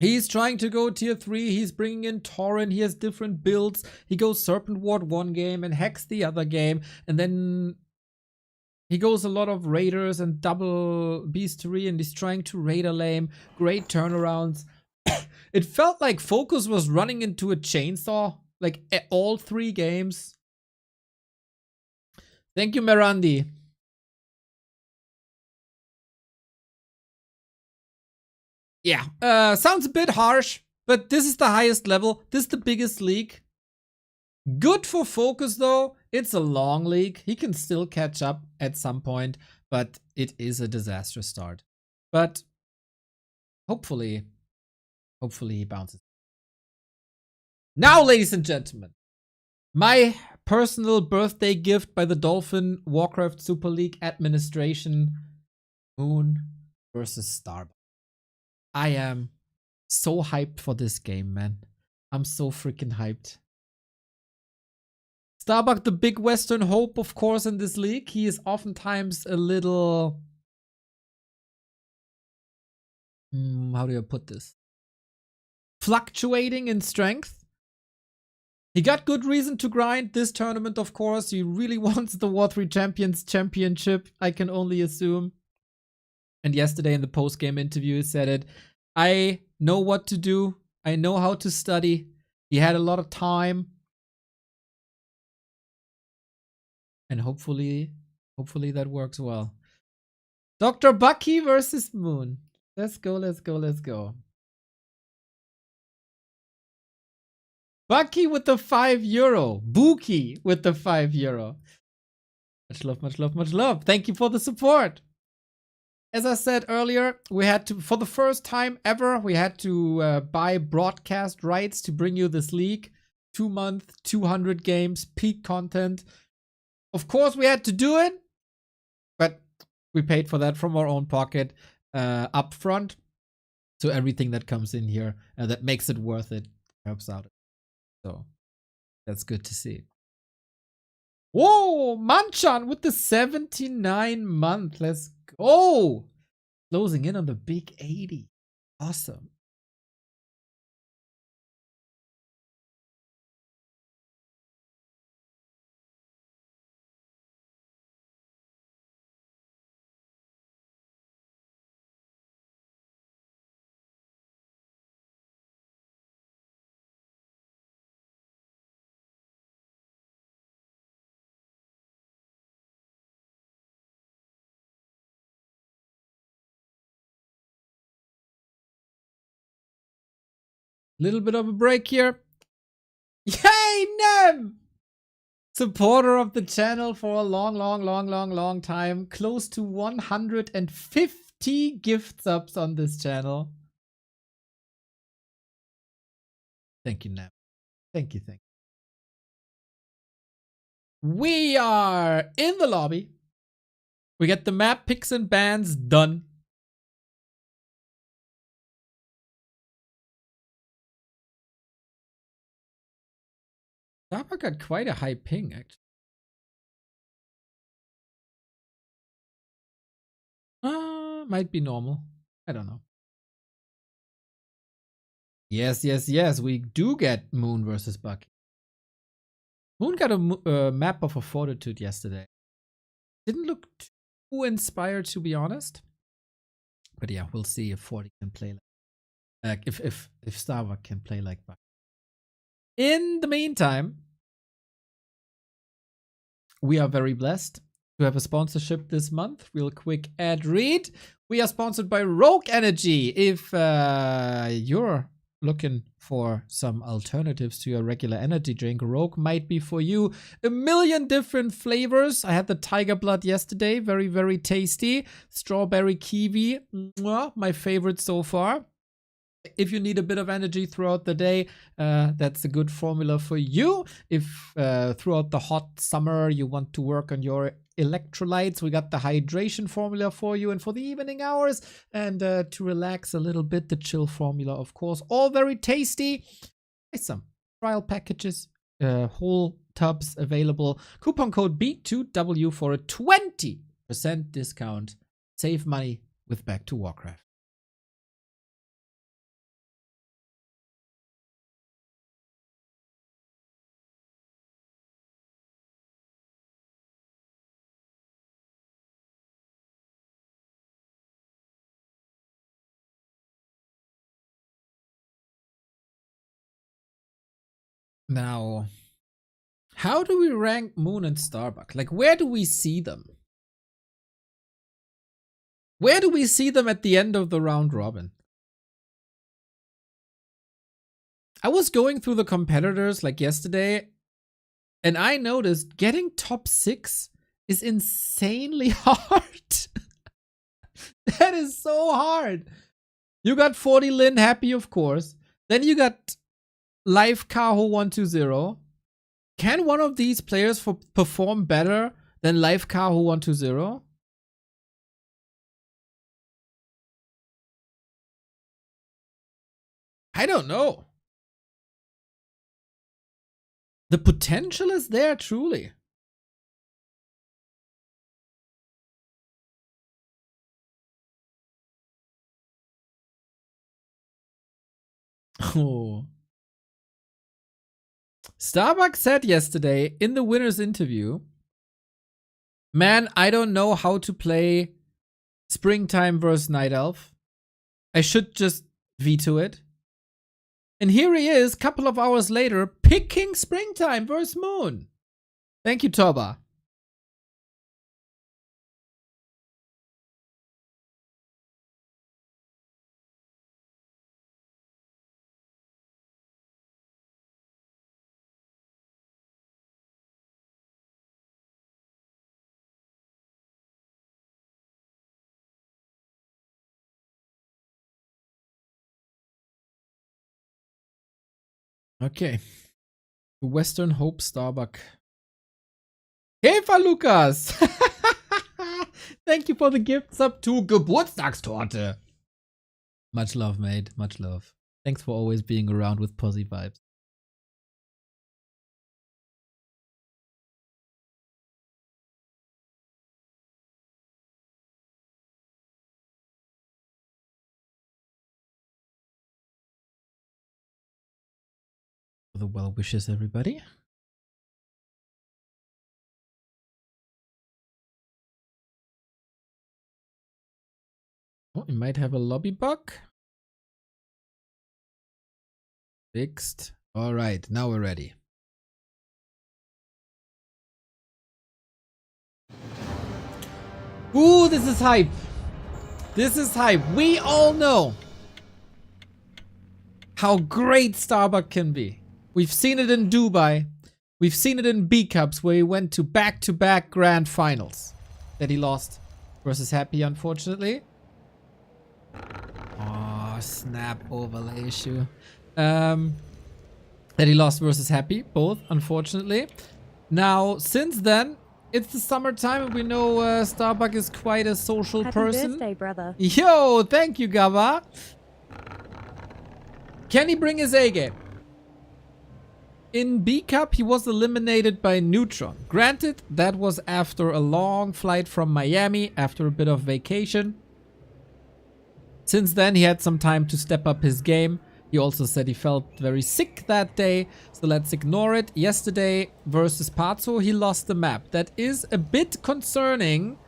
Speaker 1: He's trying to go tier 3. He's bringing in Tauren. He has different builds. He goes Serpent Ward one game and Hex the other game. And then he goes a lot of Raiders and double Beastery, and he's trying to Raider lame. Great turnarounds. It felt like Focus was running into a chainsaw, like all 3 games. Thank you, Merandi. Yeah, sounds a bit harsh, but this is the highest level. This is the biggest league. Good for Focus, though. It's a long league. He can still catch up at some point, but it is a disastrous start. But hopefully he bounces. Now, ladies and gentlemen, my personal birthday gift by the Dolphin Warcraft Super League administration, Moon versus Starbuck. I am so hyped for this game, man. I'm so freaking hyped. Starbuck, the big Western hope, of course, in this league. He is oftentimes a little... how do I put this? Fluctuating in strength. He got good reason to grind this tournament, of course. He really wants the W3Champions championship, I can only assume. And yesterday in the post-game interview, he said it. I know what to do. I know how to study. He had a lot of time. And hopefully that works well. Dr. Bucky versus Moon. Let's go, let's go, let's go. Bucky with the €5. Buki with the €5. Much love, much love, much love. Thank you for the support. As I said earlier, we had to, for the first time ever, we had to buy broadcast rights to bring you this league. 2 month, 200 games, peak content. Of course, we had to do it, but we paid for that from our own pocket up front. So everything that comes in here that makes it worth it helps out. So that's good to see. Whoa, Manchan with the 79 month. Let's go. Closing in on the big 80. Awesome. Little bit of a break here. Yay, Nem! Supporter of the channel for a long time. Close to 150 gift subs on this channel. Thank you, Nem. Thank you, thank you. We are in the lobby. We get the map picks and bans done. Starbuck got quite a high ping, actually. Might be normal. I don't know. Yes, yes, yes. We do get Moon versus Bucky. Moon got a map of a Fortitude yesterday. Didn't look too inspired, to be honest. But yeah, we'll see if 40 can play like if Starbuck can play like Bucky. In the meantime, we are very blessed to have a sponsorship this month. Real quick ad read. We are sponsored by Rogue Energy. If you're looking for some alternatives to your regular energy drink, Rogue might be for you. A million different flavors. I had the Tiger Blood yesterday. Very, very tasty. Strawberry kiwi. Mwah, my favorite so far. If you need a bit of energy throughout the day, that's a good formula for you. If throughout the hot summer you want to work on your electrolytes, we got the hydration formula for you. And for the evening hours and to relax a little bit, the chill formula, of course. All very tasty. Nice some trial packages, whole tubs available. Coupon code B2W for a 20% discount. Save money with Back to Warcraft. Now, how do we rank Moon and Starbuck? Like, where do we see them? Where do we see them at the end of the round robin? I was going through the competitors like yesterday, and I noticed getting top 6 is insanely hard. That is so hard. You got 40 Lin happy, of course. Then you got Live Kaho 120. Can one of these players perform better than Live Kaho 120? I don't know. The potential is there, truly. Oh. Starbuck said yesterday in the winner's interview, man, I don't know how to play Springtime versus Night Elf. I should just veto it. And here he is, couple of hours later, picking Springtime versus Moon. Thank you, Toba. Okay. Western Hope Starbuck. Eva Lukas! Thank you for the gift sub to Geburtstagstorte. Much love, mate. Much love. Thanks for always being around with Posy vibes. For the well wishes, everybody. Oh, we might have a lobby bug. Fixed. All right, now we're ready. Ooh, this is hype. This is hype. We all know how great Starbuck can be. We've seen it in Dubai. We've seen it in B-Cups where he went to back-to-back grand finals that he lost versus Happy, unfortunately. Oh, snap overlay issue. That he lost versus Happy, both, unfortunately. Now, since then, it's the summertime and we know Starbuck is quite a social person.
Speaker 4: Happy birthday, brother.
Speaker 1: Yo, thank you, Gaba. Can he bring his A game? In B-Cup, he was eliminated by Neutron. Granted, that was after a long flight from Miami, after a bit of vacation. Since then, he had some time to step up his game. He also said he felt very sick that day, so let's ignore it. Yesterday versus Pazzo, he lost the map. That is a bit concerning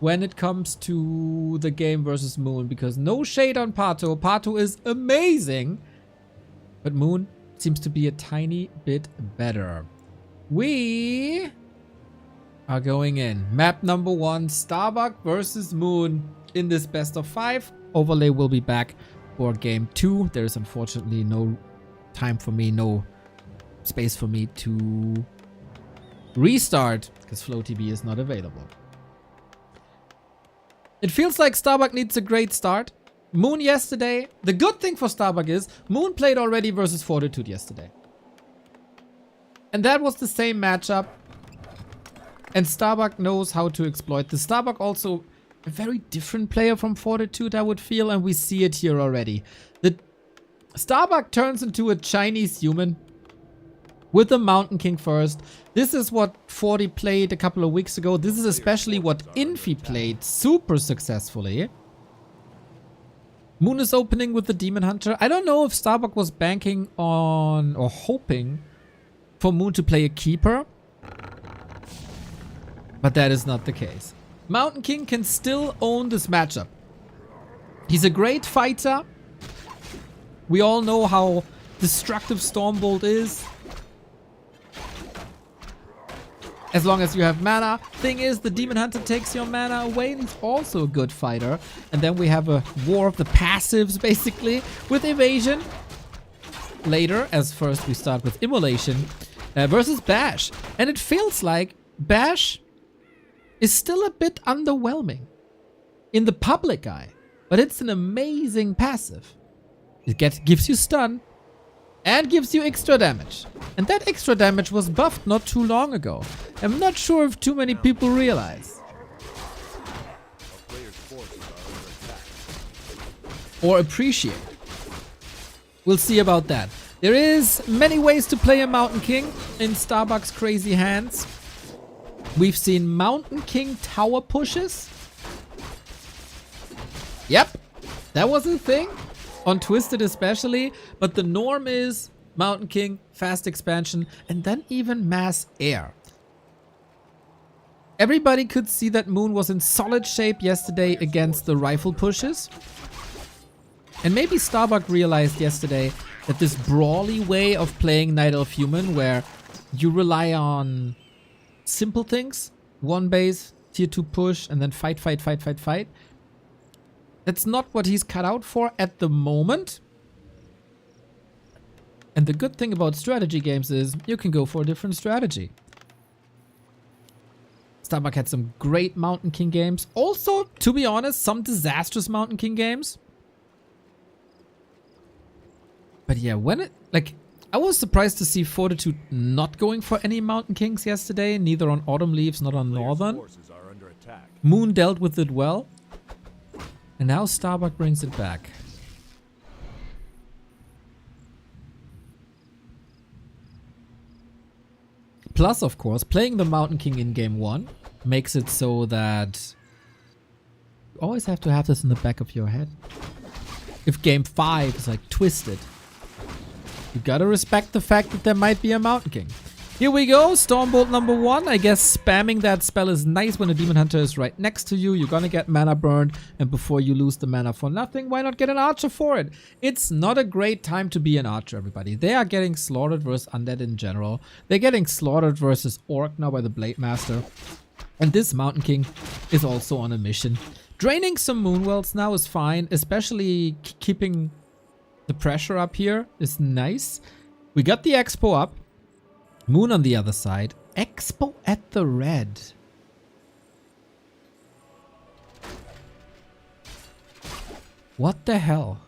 Speaker 1: when it comes to the game versus Moon, because no shade on Pato. Pato is amazing, but Moon seems to be a tiny bit better. We are going in. Map number 1, Starbuck versus Moon in this best of 5. Overlay will be back for game 2. There's unfortunately no time for me, no space for me to restart because Flow TV is not available. It feels like Starbuck needs a great start. Moon yesterday. The good thing for Starbuck is Moon played already versus Fortitude yesterday. And that was the same matchup. And Starbuck knows how to exploit this. Starbuck also a very different player from Fortitude, I would feel, and we see it here already. The Starbuck turns into a Chinese human with the Mountain King first. This is what 40 played a couple of weeks ago. This is especially what Infi played super successfully. Moon is opening with the Demon Hunter. I don't know if Starbuck was banking on or hoping for Moon to play a Keeper, but that is not the case. Mountain King can still own this matchup. He's a great fighter. We all know how destructive Stormbolt is. As long as you have mana. Thing is, the Demon Hunter takes your mana away and he's also a good fighter. And then we have a war of the passives, basically, with Evasion. Later, as first we start with Immolation versus Bash. And it feels like Bash is still a bit underwhelming in the public eye, but it's an amazing passive. It gives you stun and gives you extra damage. And that extra damage was buffed not too long ago. I'm not sure if too many people realize.
Speaker 2: A player's forces are under attack.
Speaker 1: Or appreciate. We'll see about that. There is many ways to play a Mountain King in Starbuck's crazy hands. We've seen Mountain King tower pushes. Yep, that was a thing. On Twisted especially. But the norm is Mountain King, fast expansion, and then even mass air. Everybody could see that Moon was in solid shape yesterday against the rifle pushes. And maybe Starbuck realized yesterday that this brawly way of playing Night Elf Human, where you rely on simple things, one base, tier 2 push, and then fight. That's not what he's cut out for at the moment. And the good thing about strategy games is you can go for a different strategy. Starbuck had some great Mountain King games. Also, to be honest, some disastrous Mountain King games. But yeah, I was surprised to see Fortitude not going for any Mountain Kings yesterday. Neither on Autumn Leaves, not on Northern.
Speaker 2: Forces are under attack.
Speaker 1: Moon dealt with it well. And now Starbuck brings it back. Plus, of course, playing the Mountain King in game 1 makes it so that you always have to have this in the back of your head. If game 5 is like Twisted, you gotta respect the fact that there might be a Mountain King. Here we go, Stormbolt number 1. I guess spamming that spell is nice when a Demon Hunter is right next to you. You're gonna get mana burned, and before you lose the mana for nothing, why not get an Archer for it? It's not a great time to be an Archer, everybody. They are getting slaughtered versus Undead in general. They're getting slaughtered versus Orc now by the Blade Master. And this Mountain King is also on a mission. Draining some Moonwells now is fine, especially keeping the pressure up here is nice. We got the Expo up. Moon on the other side. Expo at the red. What the hell?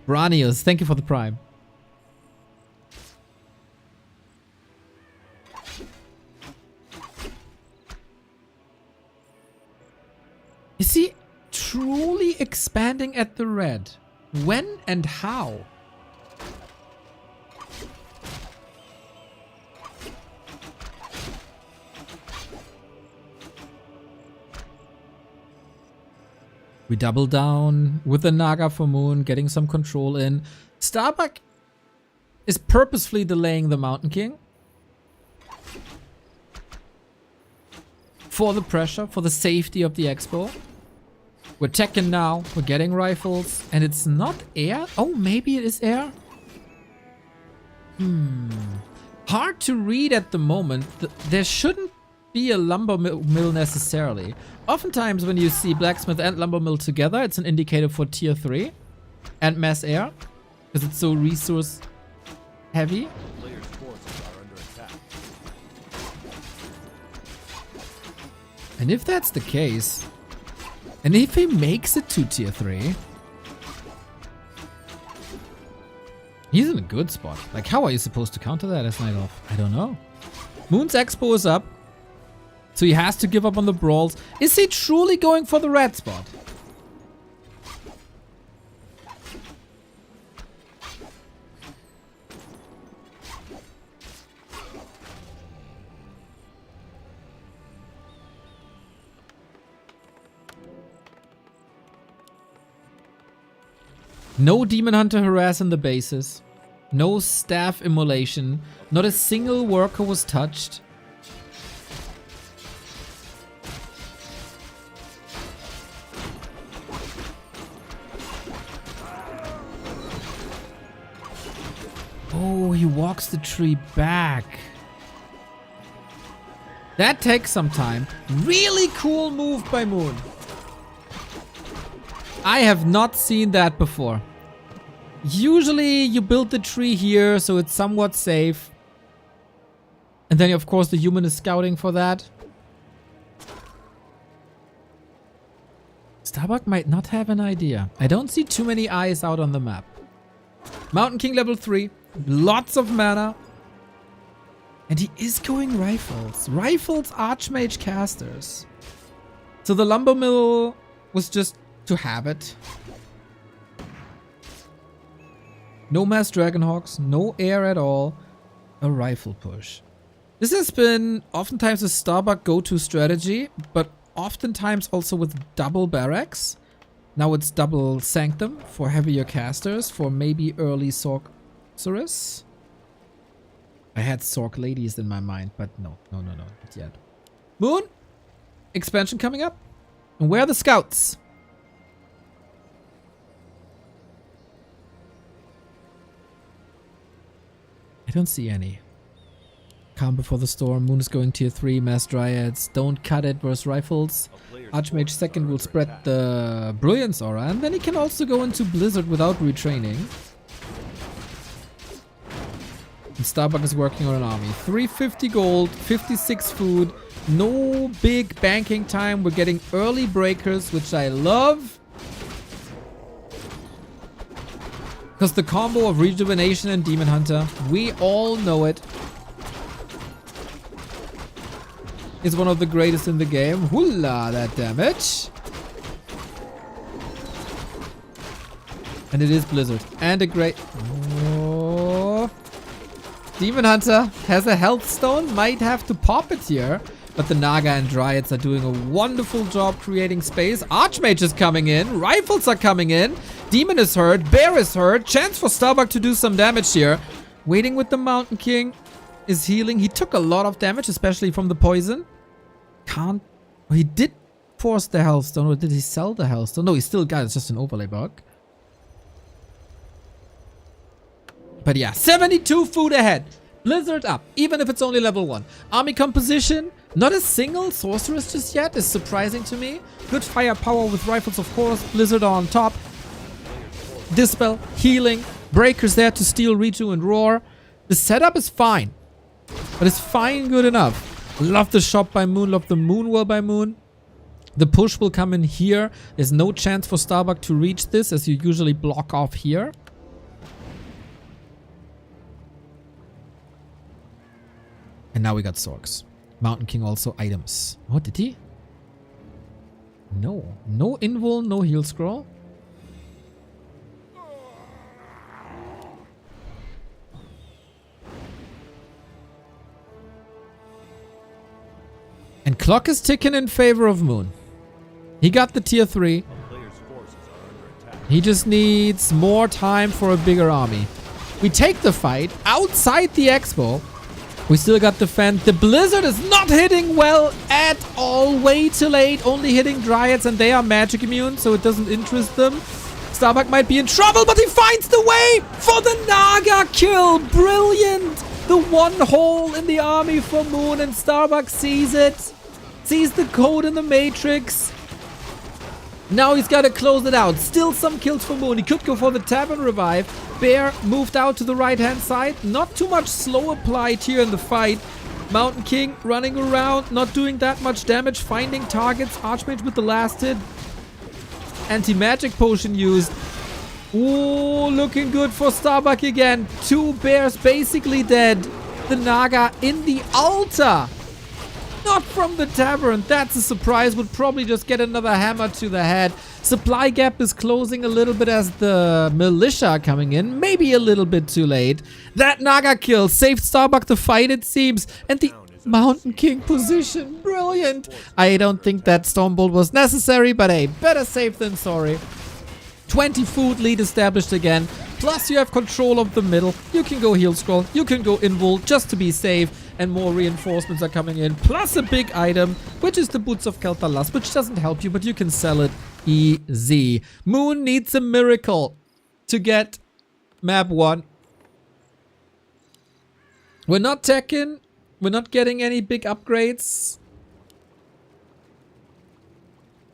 Speaker 1: Branius, thank you for the prime. Is he truly expanding at the red? When and how? We double down with the Naga for Moon, getting some control in. Starbuck is purposefully delaying the Mountain King. For the pressure, for the safety of the Expo. We're teching now, we're getting rifles, and it's not air? Oh, maybe it is air? Hard to read at the moment. There shouldn't be a lumber mill necessarily. Oftentimes when you see blacksmith and lumber mill together, it's an indicator for tier 3 and mass air, because it's so resource heavy.
Speaker 2: Players' forces are under attack.
Speaker 1: And if that's the case, and if he makes it to tier 3, He's in a good spot. Like, how are you supposed to counter that as Night Elf? I don't know. Moon's Expo is up. So he has to give up on the brawls. Is he truly going for the red spot? No Demon Hunter harass in the bases. No staff immolation. Not a single worker was touched. Oh, he walks the tree back. That takes some time. Really cool move by Moon. I have not seen that before. Usually you build the tree here so it's somewhat safe. And then of course the human is scouting for that. Starbuck might not have an idea. I don't see too many eyes out on the map. Mountain King level 3. Lots of mana. And he is going rifles. Rifles, Archmage casters. So the lumber mill was just to have it. No mass Dragonhawks, no air at all. A rifle push. This has been oftentimes a Starbuck go-to strategy, but oftentimes also with double barracks. Now it's double Sanctum for heavier casters, for maybe early Sorceress. I had Sorc Ladies in my mind, but no, not yet. Moon! Expansion coming up. And where are the scouts? I don't see any. Calm before the storm. Moon is going tier 3. Mass Dryads. Don't cut it versus rifles. Archmage second will spread the Brilliance Aura. And then he can also go into Blizzard without retraining. And Starbuck is working on an army. 350 gold. 56 food. No big banking time. We're getting early breakers, which I love. Because the combo of Rejuvenation and Demon Hunter, we all know it, is one of the greatest in the game. Hoola, that damage. And it is Blizzard. And a great... Oh. Demon Hunter has a health stone. Might have to pop it here. But the Naga and Dryads are doing a wonderful job creating space. Archmage is coming in. Rifles are coming in. Demon is hurt. Bear is hurt. Chance for Starbuck to do some damage here. Waiting with the Mountain King is healing. He took a lot of damage, especially from the poison. Can't... Oh, he did force the Hellstone, or did he sell the Hellstone? No, he still got it. It's just an overlay bug. But yeah, 72 food ahead. Blizzard up, even if it's only level 1. Army composition, not a single sorceress just yet, is surprising to me. Good firepower with rifles, of course. Blizzard on top. Dispel, healing, breakers there to steal, redo, and roar. The setup is fine, but it's fine good enough. Love the shop by Moon, love the Moonwell by Moon. The push will come in here. There's no chance for Starbuck to reach this, as you usually block off here. And now we got Sorks. Mountain King also items. Oh, did he? No. No invul, no heal scroll. And clock is ticking in favor of Moon. He got the tier 3. He just needs more time for a bigger army. We take the fight outside the expo. We still got defend. The Blizzard is not hitting well at all. Way too late. Only hitting Dryads, and they are magic immune, so it doesn't interest them. Starbuck might be in trouble, but he finds the way for the Naga kill. Brilliant. The one hole in the army for Moon, and Starbuck sees it. Sees the code in the matrix. Now he's got to close it out. Still some kills for Moon. He could go for the Tavern Revive. Bear moved out to the right-hand side. Not too much slow applied here in the fight. Mountain King running around, not doing that much damage. Finding targets. Archmage with the last hit. Anti-magic potion used. Oh, looking good for Starbuck again. 2 bears basically dead. The Naga in the altar. Not from the tavern. That's a surprise. Would probably just get another hammer to the head. Supply gap is closing a little bit as the militia are coming in. Maybe a little bit too late. That Naga kill saved Starbuck the fight, it seems. And the Mountain King position. Brilliant. I don't think that Stormbolt was necessary, but hey, better safe than sorry. 20 food lead established again. Plus you have control of the middle. You can go heal scroll. You can go invul just to be safe. And more reinforcements are coming in. Plus a big item, which is the Boots of Keltalas, which doesn't help you, but you can sell it easy. Moon needs a miracle to get map 1. We're not teching. We're not getting any big upgrades.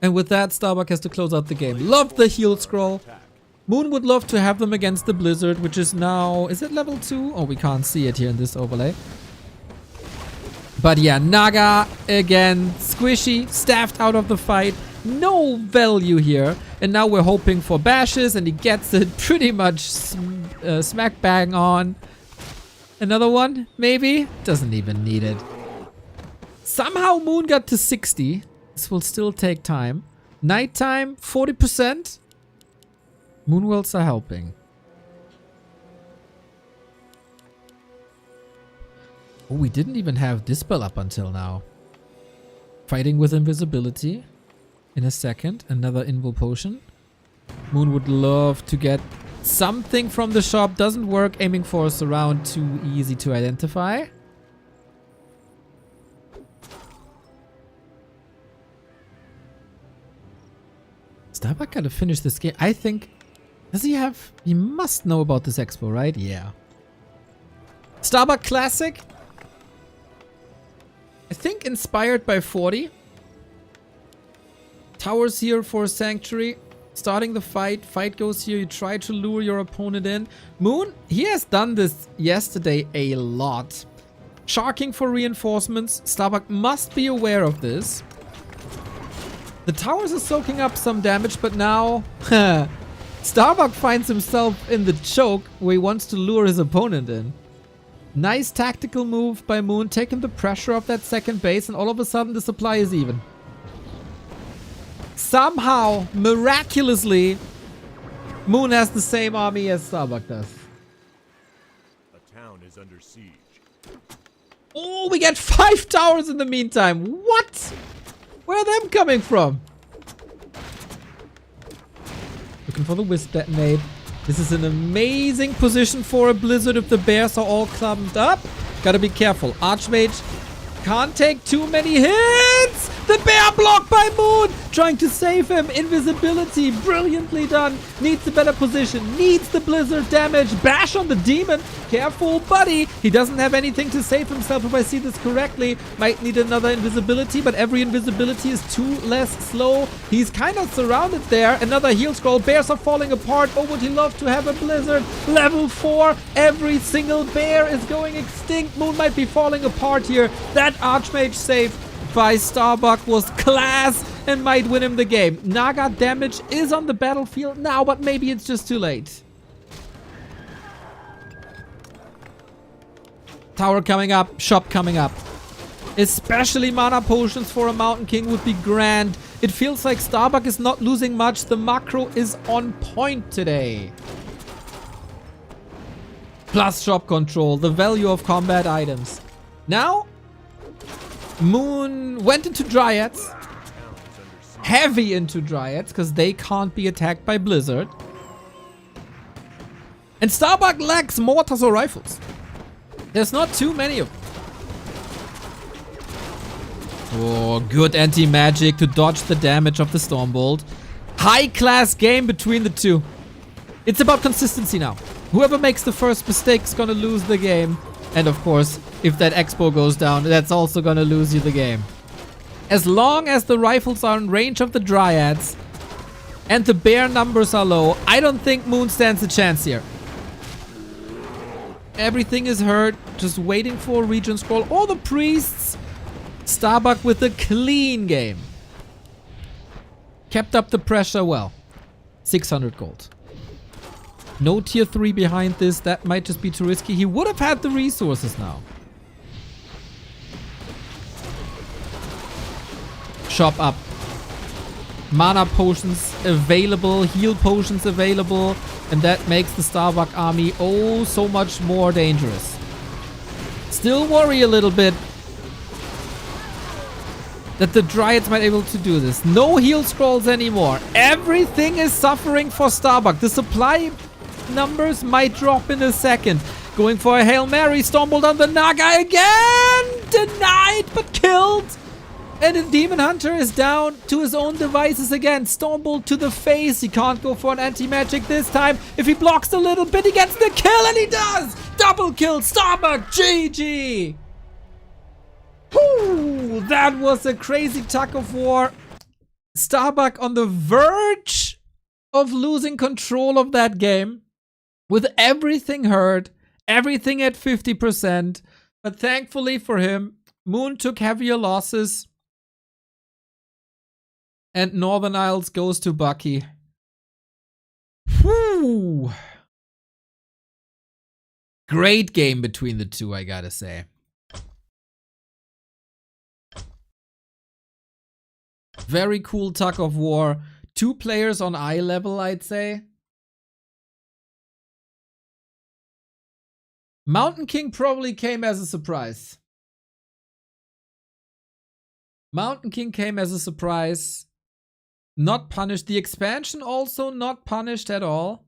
Speaker 1: And with that, Starbuck has to close out the game. Love the heal scroll. Moon would love to have them against the Blizzard, which is now... Is it level 2? Oh, we can't see it here in this overlay. But yeah, Naga again, squishy, staffed out of the fight. No value here. And now we're hoping for bashes, and he gets it pretty much smack bang on. Another one, maybe? Doesn't even need it. Somehow Moon got to 60. This will still take time. Nighttime, 40%. Moonwells are helping. Oh, we didn't even have Dispel up until now. Fighting with invisibility. In a second, another invul potion. Moon would love to get something from the shop. Doesn't work. Aiming for a surround, too easy to identify. Starbuck gotta finish this game. I think... Does he have... He must know about this expo, right? Yeah. Starbuck Classic. I think inspired by 40. Towers here for Sanctuary. Starting the fight. Fight goes here. You try to lure your opponent in. Moon, he has done this yesterday a lot. Sharking for reinforcements. Starbuck must be aware of this. The towers are soaking up some damage, but now... Starbuck finds himself in the choke where he wants to lure his opponent in. Nice tactical move by Moon, taking the pressure off that second base, and all of a sudden the supply is even. Somehow, miraculously, Moon has the same army as Starbuck does.
Speaker 2: A town is under siege.
Speaker 1: Oh, we get 5 towers in the meantime. What? Where are them coming from? Looking for the Wisp Detonate. This is an amazing position for a Blizzard if the bears are all clumped up. Gotta be careful. Archmage can't take too many hits. The bear blocked by Moon. Trying to save him. Invisibility. Brilliantly done. Needs a better position. Needs the Blizzard damage. Bash on the demon. Careful, buddy. He doesn't have anything to save himself if I see this correctly. Might need another invisibility, but every invisibility is 2 less slow. He's kind of surrounded there. Another heal scroll. Bears are falling apart. Oh, would he love to have a Blizzard? Level 4. Every single bear is going extinct. Moon might be falling apart here. That Archmage save by Starbuck was class and might win him the game. Naga damage is on the battlefield now, but maybe it's just too late. Tower coming up, shop coming up. Especially mana potions for a Mountain King would be grand. It feels like Starbuck is not losing much. The macro is on point today. Plus shop control, the value of combat items. Now, Moon went into Dryads. Heavy into Dryads, because they can't be attacked by Blizzard. And Starbuck lacks mortars or rifles. There's not too many of them. Oh, good anti-magic to dodge the damage of the Stormbolt. High-class game between the two. It's about consistency now. Whoever makes the first mistake is gonna lose the game. And of course, if that expo goes down, that's also gonna lose you the game. As long as the rifles are in range of the Dryads and the bear numbers are low, I don't think Moon stands a chance here. Everything is hurt, just waiting for a region scroll or the priests. Starbuck with a clean game. Kept up the pressure well. 600 gold. No tier 3 behind this. That might just be too risky. He would have had the resources now. Shop up. Mana potions available. Heal potions available. And that makes the Starbuck army oh so much more dangerous. Still worry a little bit that the Dryads might be able to do this. No heal scrolls anymore. Everything is suffering for Starbuck. The supply numbers might drop in a second. Going for a Hail Mary. Stumbled on the Naga again. Denied, but killed. And the Demon Hunter is down to his own devices again. Stumbled to the face. He can't go for an anti-magic this time. If he blocks a little bit, he gets the kill, and he does! Double kill, Starbuck, GG! Whew, that was a crazy tug of war. Starbuck on the verge of losing control of that game. With everything hurt, everything at 50%. But thankfully for him, Moon took heavier losses. And Northern Isles goes to Bucky. Whew. Great game between the two, I gotta say. Very cool tug of war. 2 players on eye level, I'd say. Mountain King probably came as a surprise. Mountain King came as a surprise. Not punished. The expansion also not punished at all.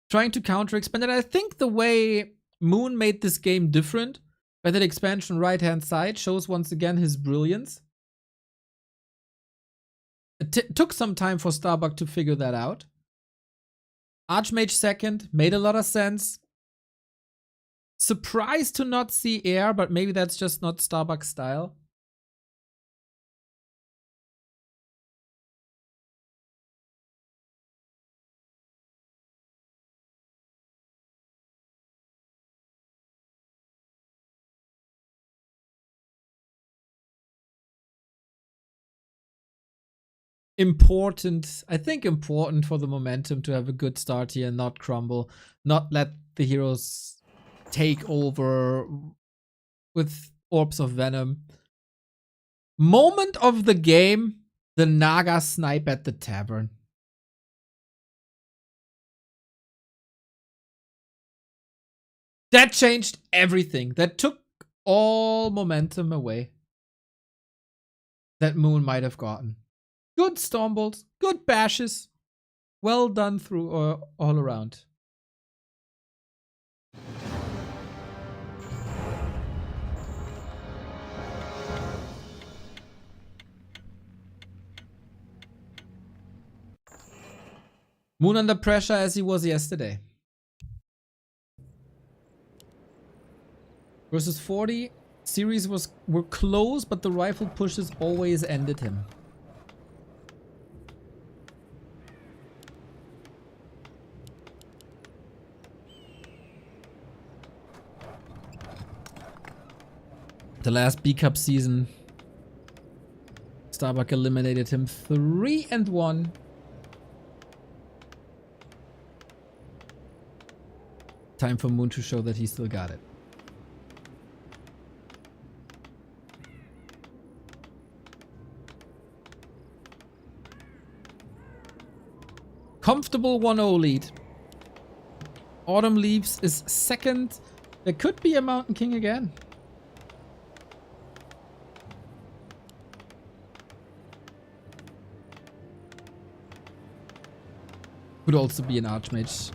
Speaker 1: Trying to counter expand. And I think the way Moon made this game different by that expansion right hand side shows once again his brilliance. It took some time for Starbuck to figure that out. Archmage second made a lot of sense. Surprised to not see air, but maybe that's just not Starbuck's style. Important, I think important for the momentum to have a good start here and not crumble. Not let the heroes take over with Orbs of Venom. Moment of the game, the Naga snipe at the tavern. That changed everything. That took all momentum away that Moon might have gotten. Good stumbles, good bashes. Well done through all around. Moon under pressure as he was yesterday. Versus 40, series were close, but the rifle pushes always ended him. The last B-Cup season, Starbuck eliminated him 3-1. Time for Moon to show that he still got it. Comfortable 1-0 lead. Autumn Leaves is second. There could be a Mountain King again. Could also be an Archmage.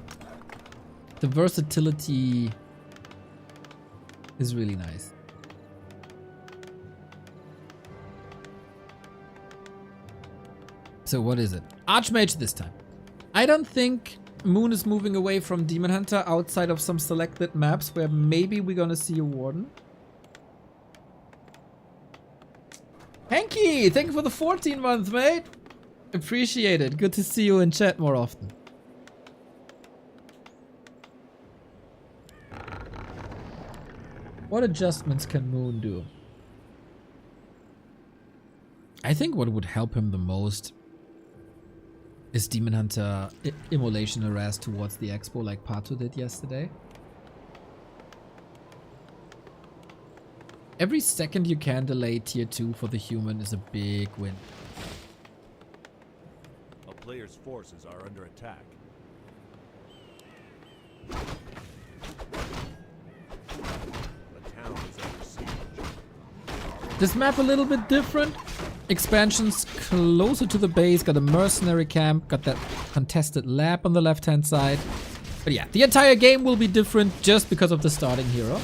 Speaker 1: The versatility is really nice. So what is it? Archmage this time. I don't think Moon is moving away from Demon Hunter outside of some selected maps where maybe we're gonna see a Warden. Hanky, thank you for the 14 months, mate. Appreciate it. Good to see you in chat more often. What adjustments can Moon do? I think what would help him the most Is Demon Hunter immolation harassed towards the expo like Pato did yesterday? Every second you can delay tier 2 for the human is a big win.
Speaker 2: A player's forces are under attack. The town is under siege.
Speaker 1: This map a little bit different. Expansions closer to the base, got a mercenary camp, got that contested lab on the left hand side. But yeah, the entire game will be different just because of the starting hero.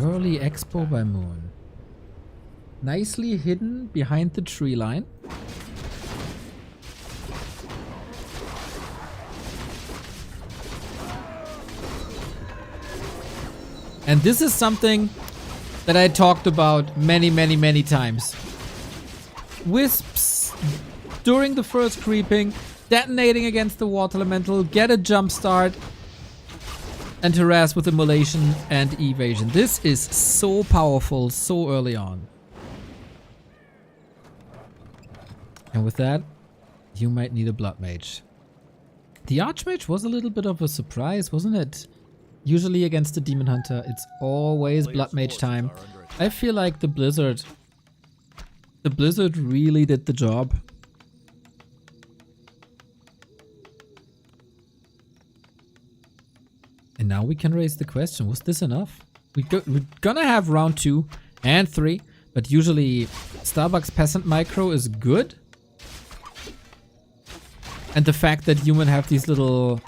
Speaker 1: Early expo by Moon. Nicely hidden behind the tree line. And this is something that I talked about many times. Wisps during the first creeping, detonating against the water elemental, get a jump start, and harass with immolation and evasion. This is so powerful so early on. And with that, you might need a blood mage. The archmage was a little bit of a surprise, wasn't it? Usually against the demon hunter, it's always blood mage time. I feel like the blizzard really did the job. And now we can raise the question, was this enough? We're gonna have round 2 and 3, but usually Starbuck's peasant micro is good. And the fact that human have these little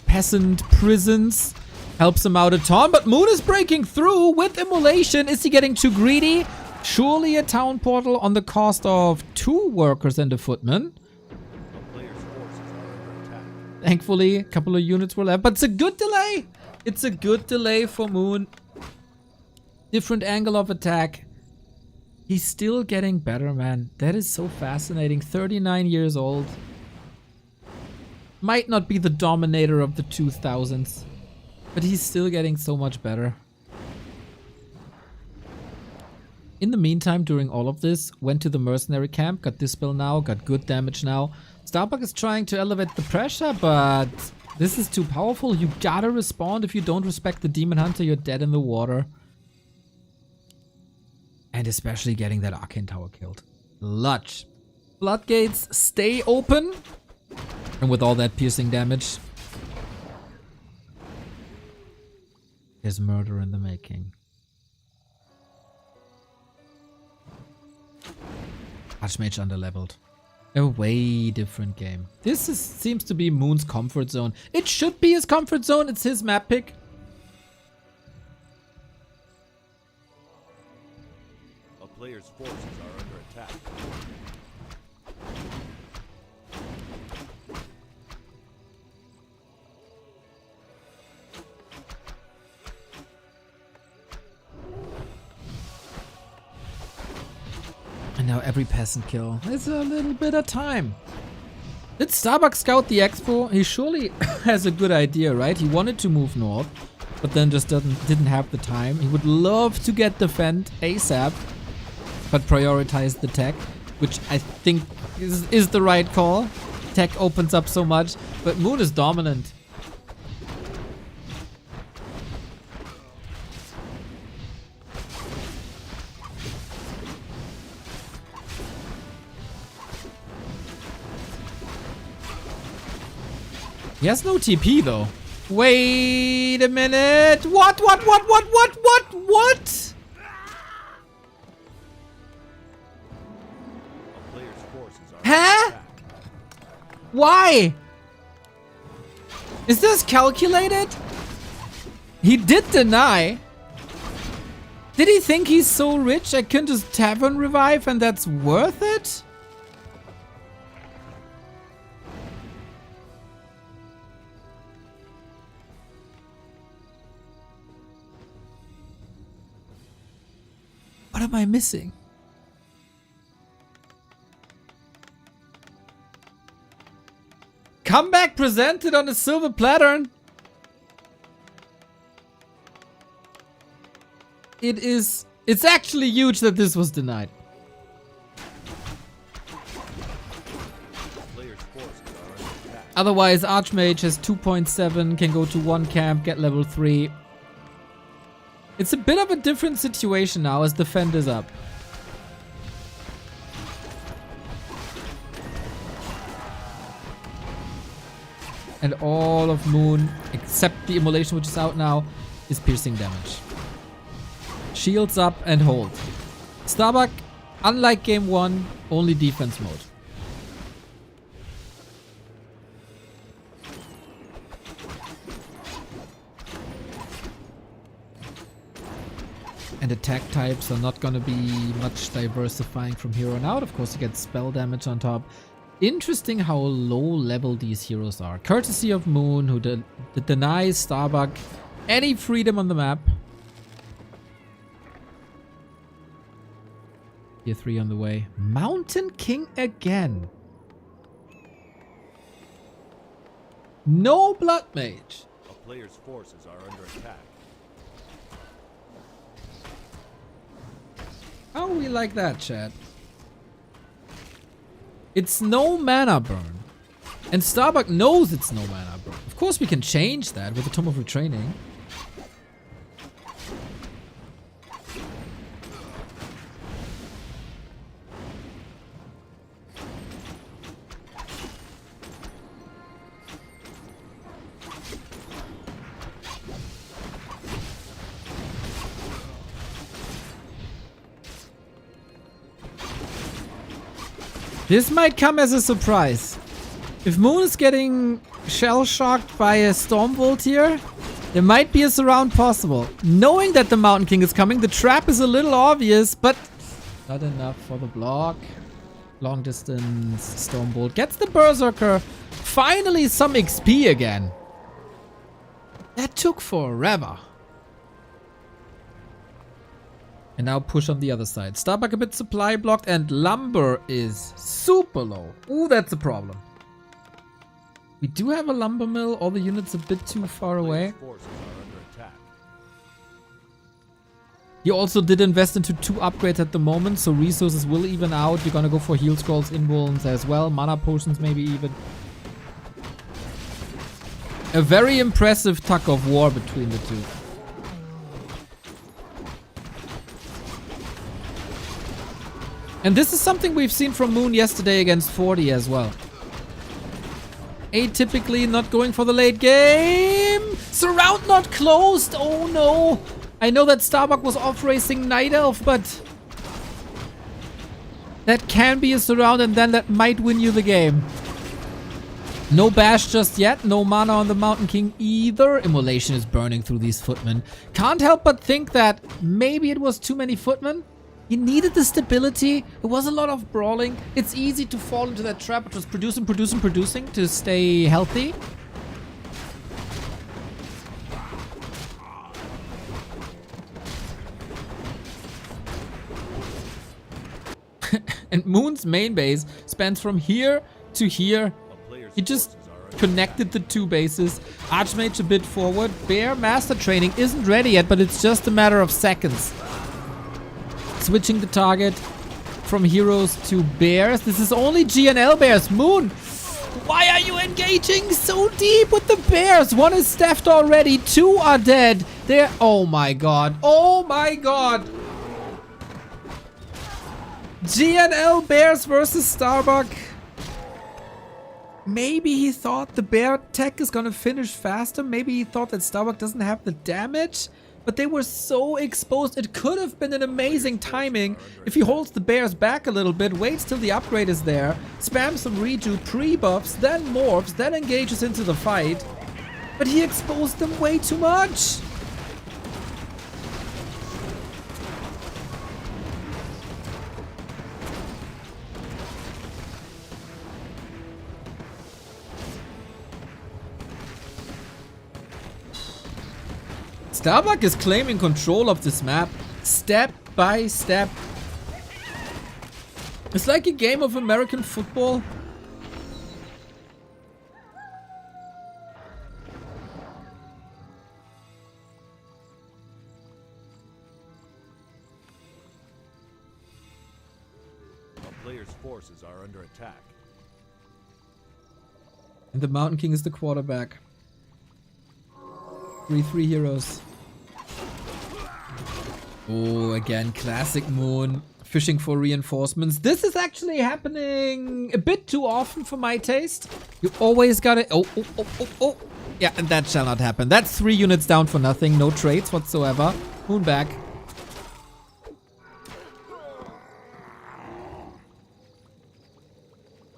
Speaker 1: peasant prisons helps him out a ton. But Moon is breaking through with immolation. Is he getting too greedy? Surely a town portal on the cost of 2 workers and a footman. Thankfully, a couple of units were left, but it's a good delay. It's a good delay for Moon. Different angle of attack. He's still getting better, man. That is so fascinating. 39 years old. Might not be the dominator of the 2000s, but he's still getting so much better. In the meantime, during all of this, went to the mercenary camp, got dispel now, got good damage now. Starbuck is trying to elevate the pressure, but this is too powerful. You gotta respond. If you don't respect the demon hunter, you're dead in the water. And especially getting that arcane tower killed. Clutch. Floodgates stay open. And with all that piercing damage, there's murder in the making. Archmage underleveled. A way different game. This seems to be Moon's comfort zone. It should be his comfort zone. It's his map pick.
Speaker 2: A player's forces are under attack.
Speaker 1: And now every peasant kill. It's a little bit of time. Did Starbuck scout the expo? He surely has a good idea, right? He wanted to move north, but then just didn't have the time. He would love to get defend ASAP, but prioritize the tech, which I think is the right call. Tech opens up so much, but Moon is dominant. He has no TP though. Wait a minute. What?
Speaker 2: A player's forces are
Speaker 1: Huh?
Speaker 2: under attack.
Speaker 1: Why? Is this calculated? He did deny. Did he think he's so rich I can just tavern revive and that's worth it? What am I missing? Comeback presented on a silver platter. It's actually huge that this was denied.
Speaker 2: Players' forces are under attack.
Speaker 1: Otherwise, Archmage has 2.7, can go to 1 camp, get level 3. It's a bit of a different situation now as Defend is up. And all of Moon, except the Immolation which is out now, is piercing damage. Shields up and hold. Starbuck, unlike game 1, only defense mode. And attack types are not gonna be much diversifying from here on out. Of course, you get spell damage on top. Interesting how low level these heroes are. Courtesy of Moon, who denies Starbuck any freedom on the map. Tier 3 on the way. Mountain King again. No Blood Mage.
Speaker 2: A player's forces are under attack.
Speaker 1: How we like that, chat? It's no mana burn. And Starbuck knows it's no mana burn. Of course we can change that with the Tome of Retraining. This might come as a surprise. If Moon is getting shell-shocked by a Stormbolt here, there might be a surround possible. Knowing that the Mountain King is coming, the trap is a little obvious, but not enough for the block. Long distance Stormbolt gets the Berserker. Finally some XP again. That took forever. And now push on the other side. Starbuck a bit supply blocked and lumber is super low. Ooh, that's a problem. We do have a lumber mill. All the units a bit too far away.
Speaker 2: Forces are under attack.
Speaker 1: He also did invest into 2 upgrades at the moment, so resources will even out. You're gonna go for heal scrolls, invulns as well. Mana potions maybe even. A very impressive tug of war between the two. And this is something we've seen from Moon yesterday against 40 as well. Atypically not going for the late game. Surround not closed. Oh no. I know that Starbuck was off racing Night Elf, but that can be a surround and then that might win you the game. No bash just yet. No mana on the Mountain King either. Immolation is burning through these footmen. Can't help but think that maybe it was too many footmen. He needed the stability. It was a lot of brawling. It's easy to fall into that trap, which was producing to stay healthy. And Moon's main base spans from here to here. He just connected the 2 bases. Archmage a bit forward. Bear Master Training isn't ready yet, but it's just a matter of seconds. Switching the target from heroes to bears. This is only GNL bears. Moon, why are you engaging so deep with the bears? 1 is staffed already. 2 are dead. They're... Oh my god. Oh my god. GNL bears versus Starbuck. Maybe he thought the bear tech is gonna finish faster. Maybe he thought that Starbuck doesn't have the damage. But they were so exposed. It could have been an amazing timing if he holds the bears back a little bit, waits till the upgrade is there, spams some redo, pre-buffs, then morphs, then engages into the fight. But he exposed them way too much. Starbuck is claiming control of this map, step by step. It's like a game of American football.
Speaker 2: player's forces are under attack.
Speaker 1: And the Mountain King is the quarterback. 3/3 heroes. Oh, again, classic Moon. Fishing for reinforcements. This is actually happening a bit too often for my taste. You always gotta... Oh. Yeah, and that shall not happen. That's 3 units down for nothing. No trades whatsoever. Moon back.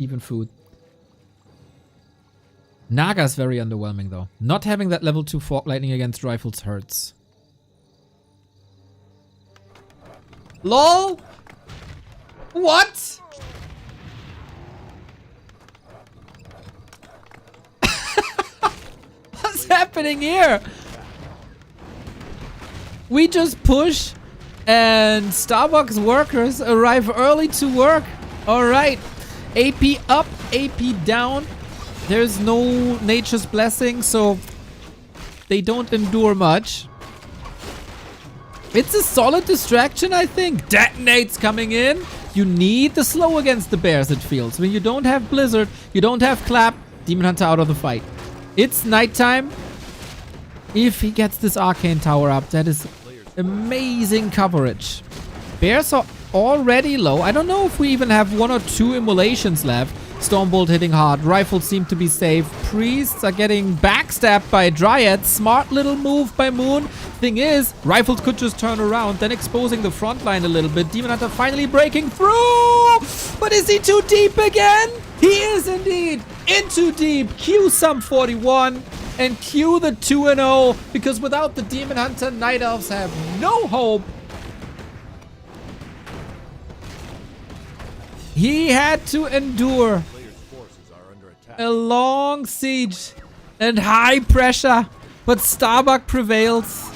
Speaker 1: Even food. Naga's very underwhelming though. Not having that level 2 Fork Lightning against rifles hurts. LOL! What? What's happening here? We just push and Starbucks workers arrive early to work. Alright. AP up, AP down. There's no nature's blessing, so they don't endure much. It's a solid distraction, I think. Detonates coming in. You need the slow against the bears, it feels. When you don't have Blizzard, you don't have Clap, Demon Hunter out of the fight. It's nighttime. If he gets this Arcane Tower up, that is amazing coverage. Bears are already low. I don't know if we even have 1 or 2 immolations left. Stormbolt hitting hard. Rifles seem to be safe. Priests are getting backstabbed by Dryads. Smart little move by Moon. Thing is, Rifles could just turn around, then exposing the front line a little bit. Demon Hunter finally breaking through! But is he too deep again? He is indeed in too deep. Q some 41 and Q the 2-0, because without the Demon Hunter, Night Elves have no hope. He had to endure a long siege and high pressure, but Starbuck prevails,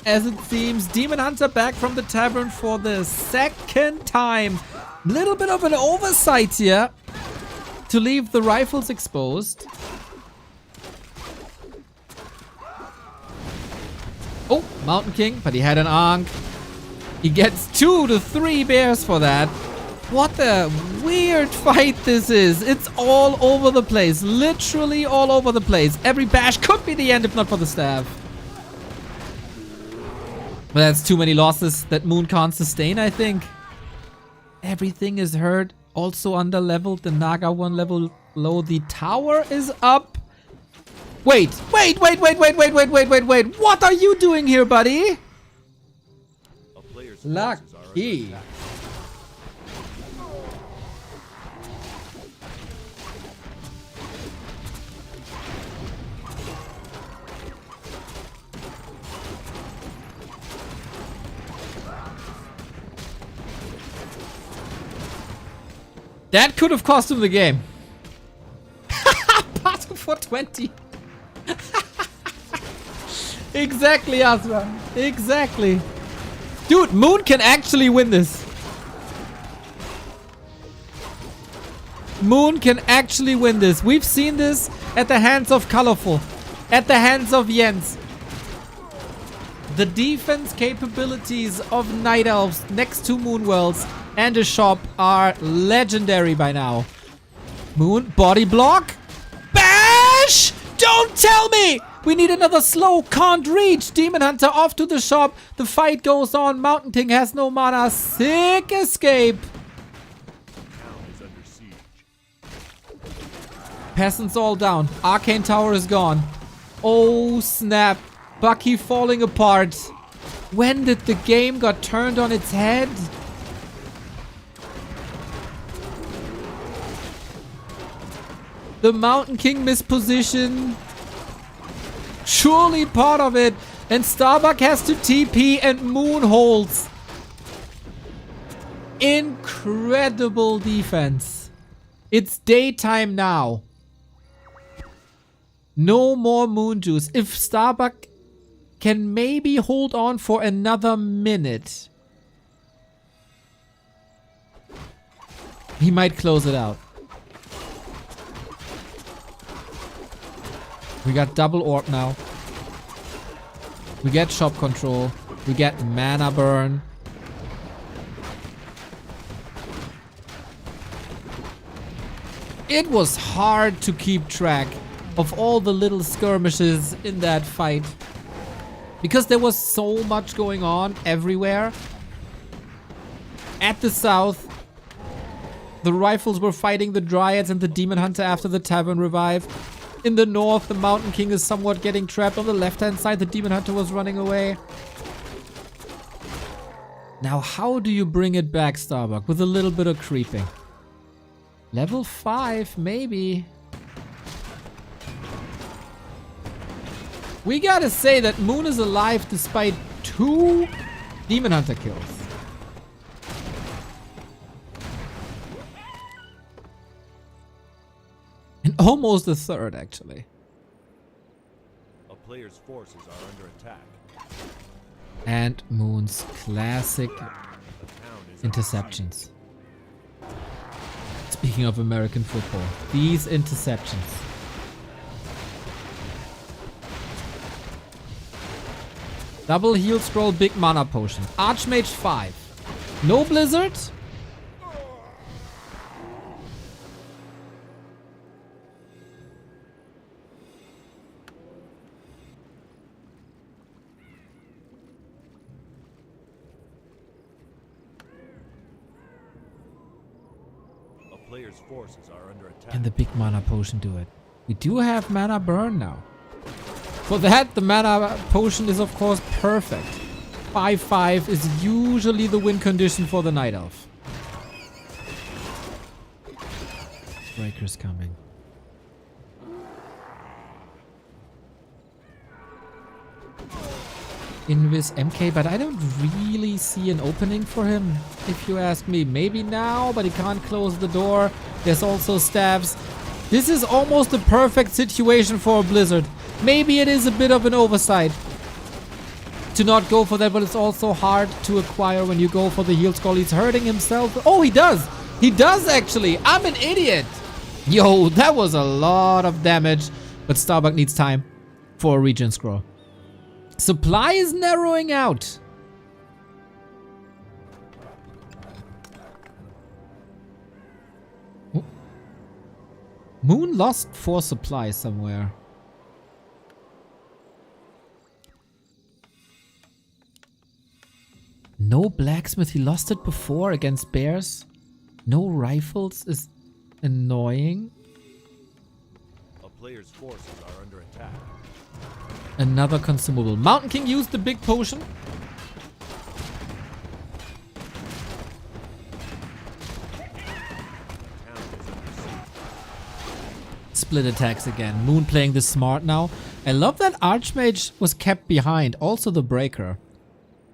Speaker 1: as it seems. Demon Hunter back from the tavern for the 2nd time. Little bit of an oversight here to leave the rifles exposed. Oh, Mountain King, but he had an Ankh. He gets 2 to 3 bears for that. What a weird fight this is. It's all over the place. Literally all over the place. Every bash could be the end if not for the staff. But that's too many losses that Moon can't sustain, I think. Everything is hurt. Also under-leveled. The Naga 1 level low. The tower is up. Wait. What are you doing here, buddy? Lucky. That could have cost him the game. Part for 20. Exactly, Asra. Exactly. Dude, Moon can actually win this. Moon can actually win this. We've seen this at the hands of Colorful. At the hands of Jens. The defense capabilities of Night Elves next to Moonwells and a shop are legendary by now. Moon, body block. Bash! Don't tell me! We need another slow. Can't reach. Demon Hunter off to the shop. The fight goes on. Mountain King has no mana. Sick escape. Peasants all down. Arcane Tower is gone. Oh, snap. Bucky falling apart. When did the game got turned on its head? The Mountain King misposition. Surely part of it. And Starbuck has to TP and Moon holds. Incredible defense. It's daytime now. No more Moon Juice. If Starbuck can maybe hold on for another minute, he might close it out. We got double orb now. We get shop control. We get mana burn. It was hard to keep track of all the little skirmishes in that fight. Because there was so much going on everywhere. At the south, the rifles were fighting the Dryads and the Demon Hunter after the Tavern revive. In the north, the Mountain King is somewhat getting trapped. On the left-hand side, the Demon Hunter was running away. Now, how do you bring it back, Starbuck? With a little bit of creeping. Level 5, maybe. We gotta say that Moon is alive despite 2 Demon Hunter kills. And almost a third, actually.
Speaker 2: A player's forces are under attack.
Speaker 1: And Moon's classic
Speaker 2: The town is
Speaker 1: interceptions. Speaking of American football, these interceptions. Double heal scroll, big mana potion. Archmage 5. No blizzard.
Speaker 2: A player's forces are under attack.
Speaker 1: Can the big mana potion do it? We do have mana burn now. For that, the mana potion is of course perfect. 5/5 is usually the win condition for the Night Elf. Breaker's coming. Invis MK, but I don't really see an opening for him, if you ask me. Maybe now, but he can't close the door. There's also staves. This is almost the perfect situation for a Blizzard. Maybe it is a bit of an oversight to not go for that, but it's also hard to acquire when you go for the heal scroll. He's hurting himself. Oh, he does! He does actually! I'm an idiot! Yo, that was a lot of damage. But Starbuck needs time for a regen scroll. Supply is narrowing out. Oh. Moon lost 4 supplies somewhere. No blacksmith. He lost it before against bears. No rifles is annoying.
Speaker 2: A player's forces are under attack.
Speaker 1: Another consumable. Mountain King used the big potion. Split attacks again. Moon playing this smart now. I love that Archmage was kept behind. Also the Breaker.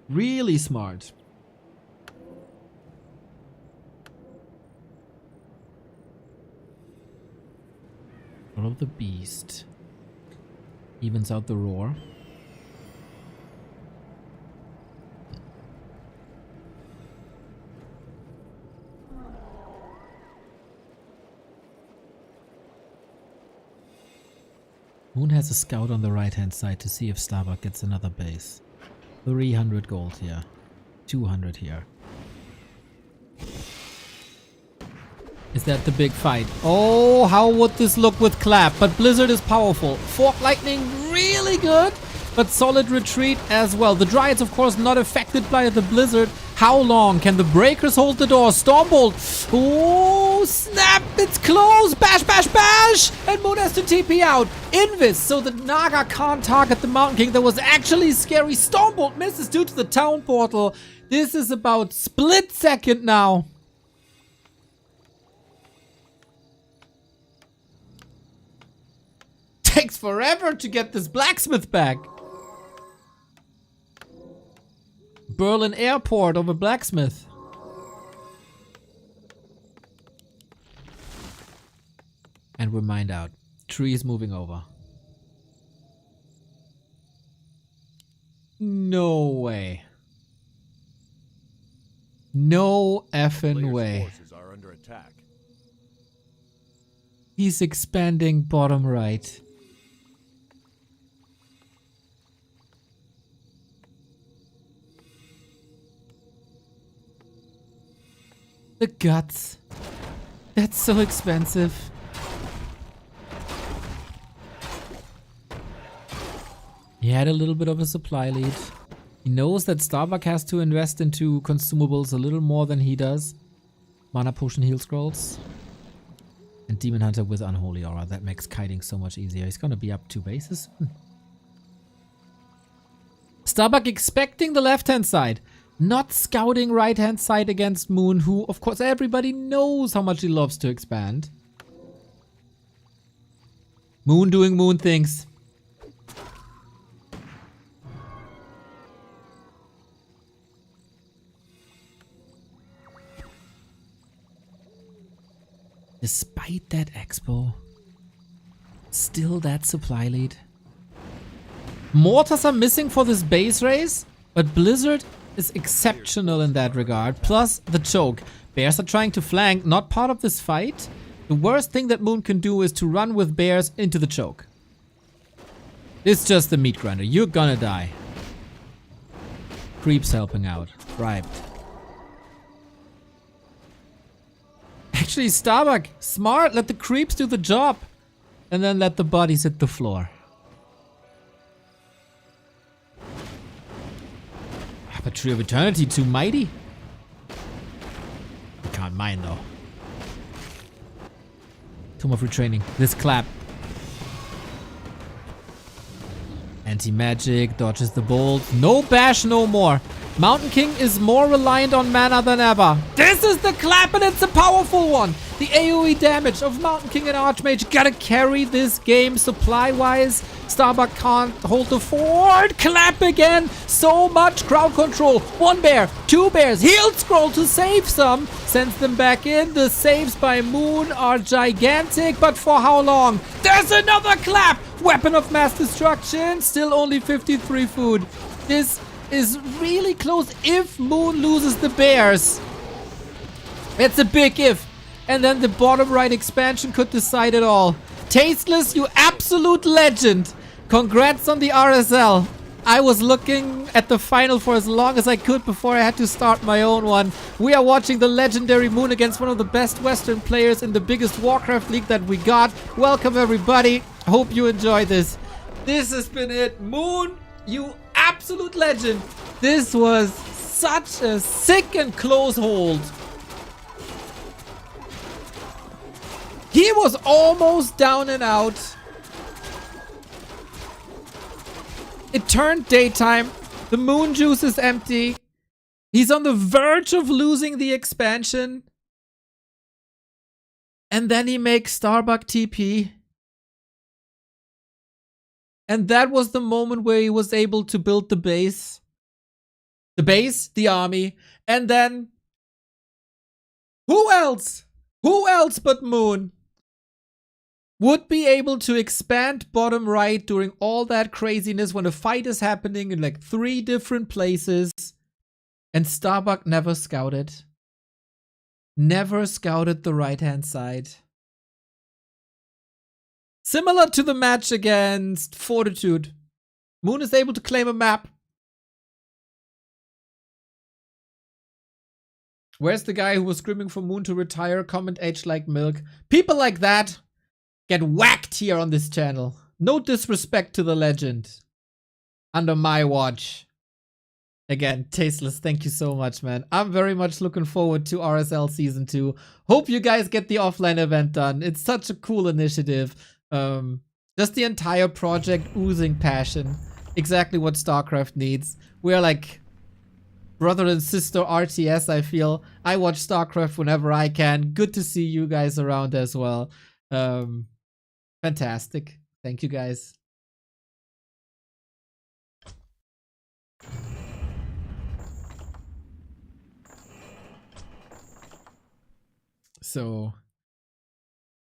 Speaker 1: Really smart. All of the Beast. Evens out the roar. Moon has a scout on the right hand side to see if Starbuck gets another base. 300 gold here. 200 here. Is that the big fight? Oh, how would this look with Clap? But Blizzard is powerful. Fork Lightning really good, but solid retreat as well. The Dryads, of course, not affected by the Blizzard. How long can the Breakers hold the door? Stormbolt. Oh, snap. It's close. Bash, bash, bash. And Moon has to TP out. Invis, so the Naga can't target the Mountain King. That was actually scary. Stormbolt misses due to the town portal. This is about split second now. Takes forever to get this blacksmith back. Berlin Airport over blacksmith. And we're mined out. Tree is moving over. No way. No effing way.
Speaker 2: Forces are under attack.
Speaker 1: He's expanding bottom right. The guts. That's so expensive. He had a little bit of a supply lead. He knows that Starbuck has to invest into consumables a little more than he does. Mana Potion, Heal Scrolls. And Demon Hunter with Unholy Aura. That makes kiting so much easier. He's gonna be up 2 bases. Starbuck expecting the left-hand side. Not scouting right-hand side against Moon, who, of course, everybody knows how much he loves to expand. Moon doing Moon things. Despite that expo, still that supply lead. Mortars are missing for this base race, but Blizzard is exceptional in that regard. Plus the choke. Bears are trying to flank, not part of this fight. The worst thing that Moon can do is to run with bears into the choke. It's just a meat grinder. You're gonna die. Creeps helping out. Bribed. Actually, Starbuck, smart. Let the creeps do the job. And then let the bodies hit the floor. But Tree of Eternity, too mighty. I can't mine though. Tomb of Retraining. This clap. Anti-magic, dodges the bolt. No bash no more. Mountain King is more reliant on mana than ever. This is the clap and it's a powerful one. The AoE damage of Mountain King and Archmage gotta carry this game supply-wise. Starbuck can't hold the fort. Clap again. So much crowd control. 1 bear, 2 bears. Heal scroll to save some. Sends them back in. The saves by Moon are gigantic, but for how long? There's another clap. Weapon of mass destruction. Still only 53 food. This is really close if Moon loses the bears. It's a big if. And then the bottom right expansion could decide it all. Tasteless, you absolute legend. Congrats on the RSL. I was looking at the final for as long as I could before I had to start my own one. We are watching the legendary Moon against one of the best Western players in the biggest Warcraft league that we got. Welcome everybody. Hope you enjoy this. This has been it. Moon, you absolute legend. This was such a sick and close hold. He was almost down and out. It turned daytime. The moon juice is empty. He's on the verge of losing the expansion. And then he makes Starbuck TP. And that was the moment where he was able to build the base. The base, the army. And then... who else? Who else but Moon would be able to expand bottom right during all that craziness when a fight is happening in like 3 different places, and Starbuck never scouted. Never scouted the right-hand side. Similar to the match against Fortitude. Moon is able to claim a map. Where's the guy who was screaming for Moon to retire? Comment H like milk. People like that get whacked here on this channel. No disrespect to the legend. Under my watch. Again, Tasteless, thank you so much, man. I'm very much looking forward to RSL Season 2. Hope you guys get the offline event done. It's such a cool initiative. Just the entire project oozing passion. Exactly what StarCraft needs. We're like brother and sister RTS, I feel. I watch StarCraft whenever I can. Good to see you guys around as well. Fantastic. Thank you guys. So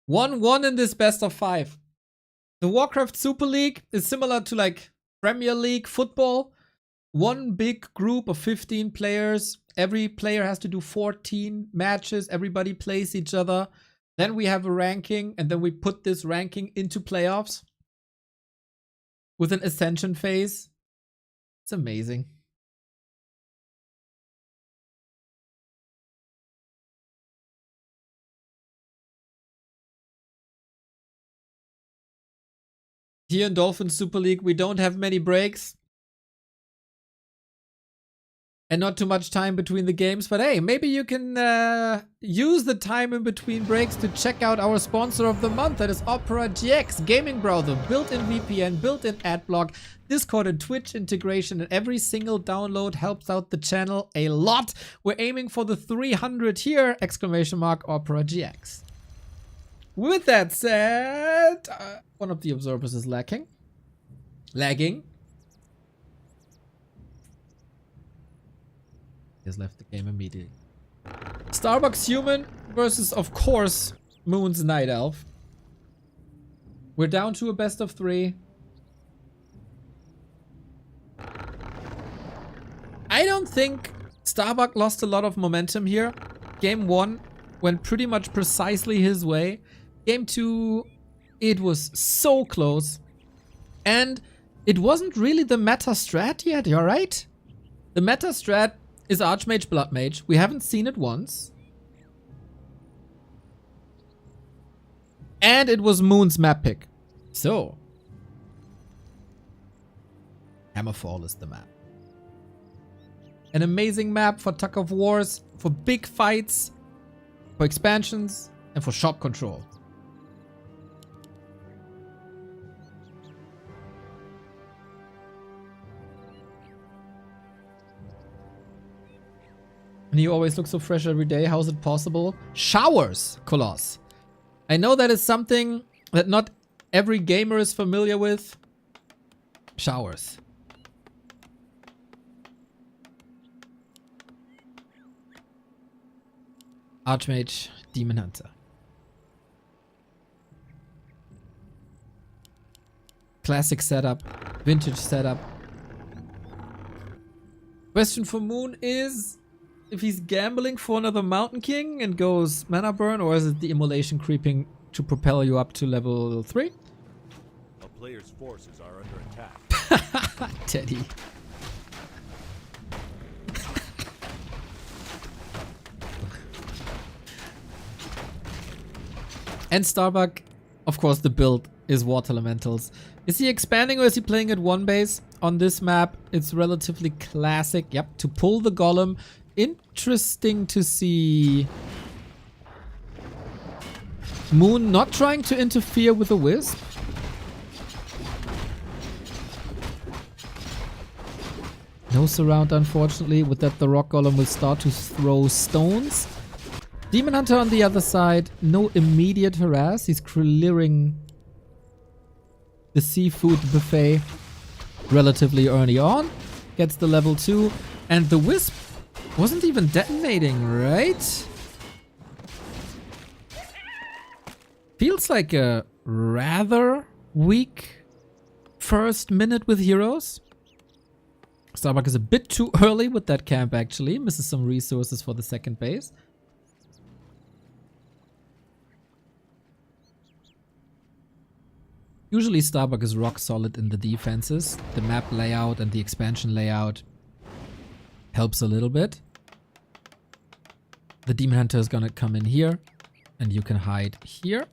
Speaker 1: 1-1 in this best of 5. The Warcraft Super League is similar to like Premier League football. One big group of 15 players. Every player has to do 14 matches. Everybody plays each other. Then we have a ranking, and then we put this ranking into playoffs with an ascension phase. It's amazing. Here in Dolphin Super League, we don't have many breaks. And not too much time between the games. But hey, maybe you can use the time in between breaks to check out our sponsor of the month. That is OperaGX, gaming browser, built-in VPN, built-in adblock, Discord and Twitch integration. And every single download helps out the channel a lot. We're aiming for the 300 here, exclamation mark OperaGX. With that said, one of the observers is lagging. He has left the game immediately. Starbuck's human versus, of course, Moon's Night Elf. We're down to a best of 3. I don't think Starbuck lost a lot of momentum here. Game 1 went pretty much precisely his way. Game 2, it was so close. And it wasn't really the meta strat yet, you're right? The meta strat is Archmage Blood Mage. We haven't seen it once. And it was Moon's map pick. So, Hammerfall is the map. An amazing map for Tug of Wars, for big fights, for expansions, and for shop control. And you always look so fresh every day. How is it possible? Showers, Coloss. I know that is something that not every gamer is familiar with. Showers. Archmage, Demon Hunter. Classic setup. Vintage setup. Question for Moon is if he's gambling for another Mountain King and goes Mana Burn, or is it the immolation creeping to propel you up to level 3?
Speaker 2: A player's forces are under attack.
Speaker 1: Teddy. And Starbuck, of course, the build is Water Elementals. Is he expanding or is he playing at 1 base? On this map, it's relatively classic. Yep, to pull the Golem. Interesting to see Moon not trying to interfere with the Wisp. No surround, unfortunately. With that, the Rock Golem will start to throw stones. Demon Hunter on the other side, no immediate harass. He's clearing the seafood buffet relatively early on. Gets the level 2. And the Wisp wasn't even detonating, right? Feels like a rather weak first minute with heroes. Starbuck is a bit too early with that camp, actually. Misses some resources for the second base. Usually Starbuck is rock solid in the defenses. The map layout and the expansion layout helps a little bit. The Demon Hunter is gonna come in here and you can hide here.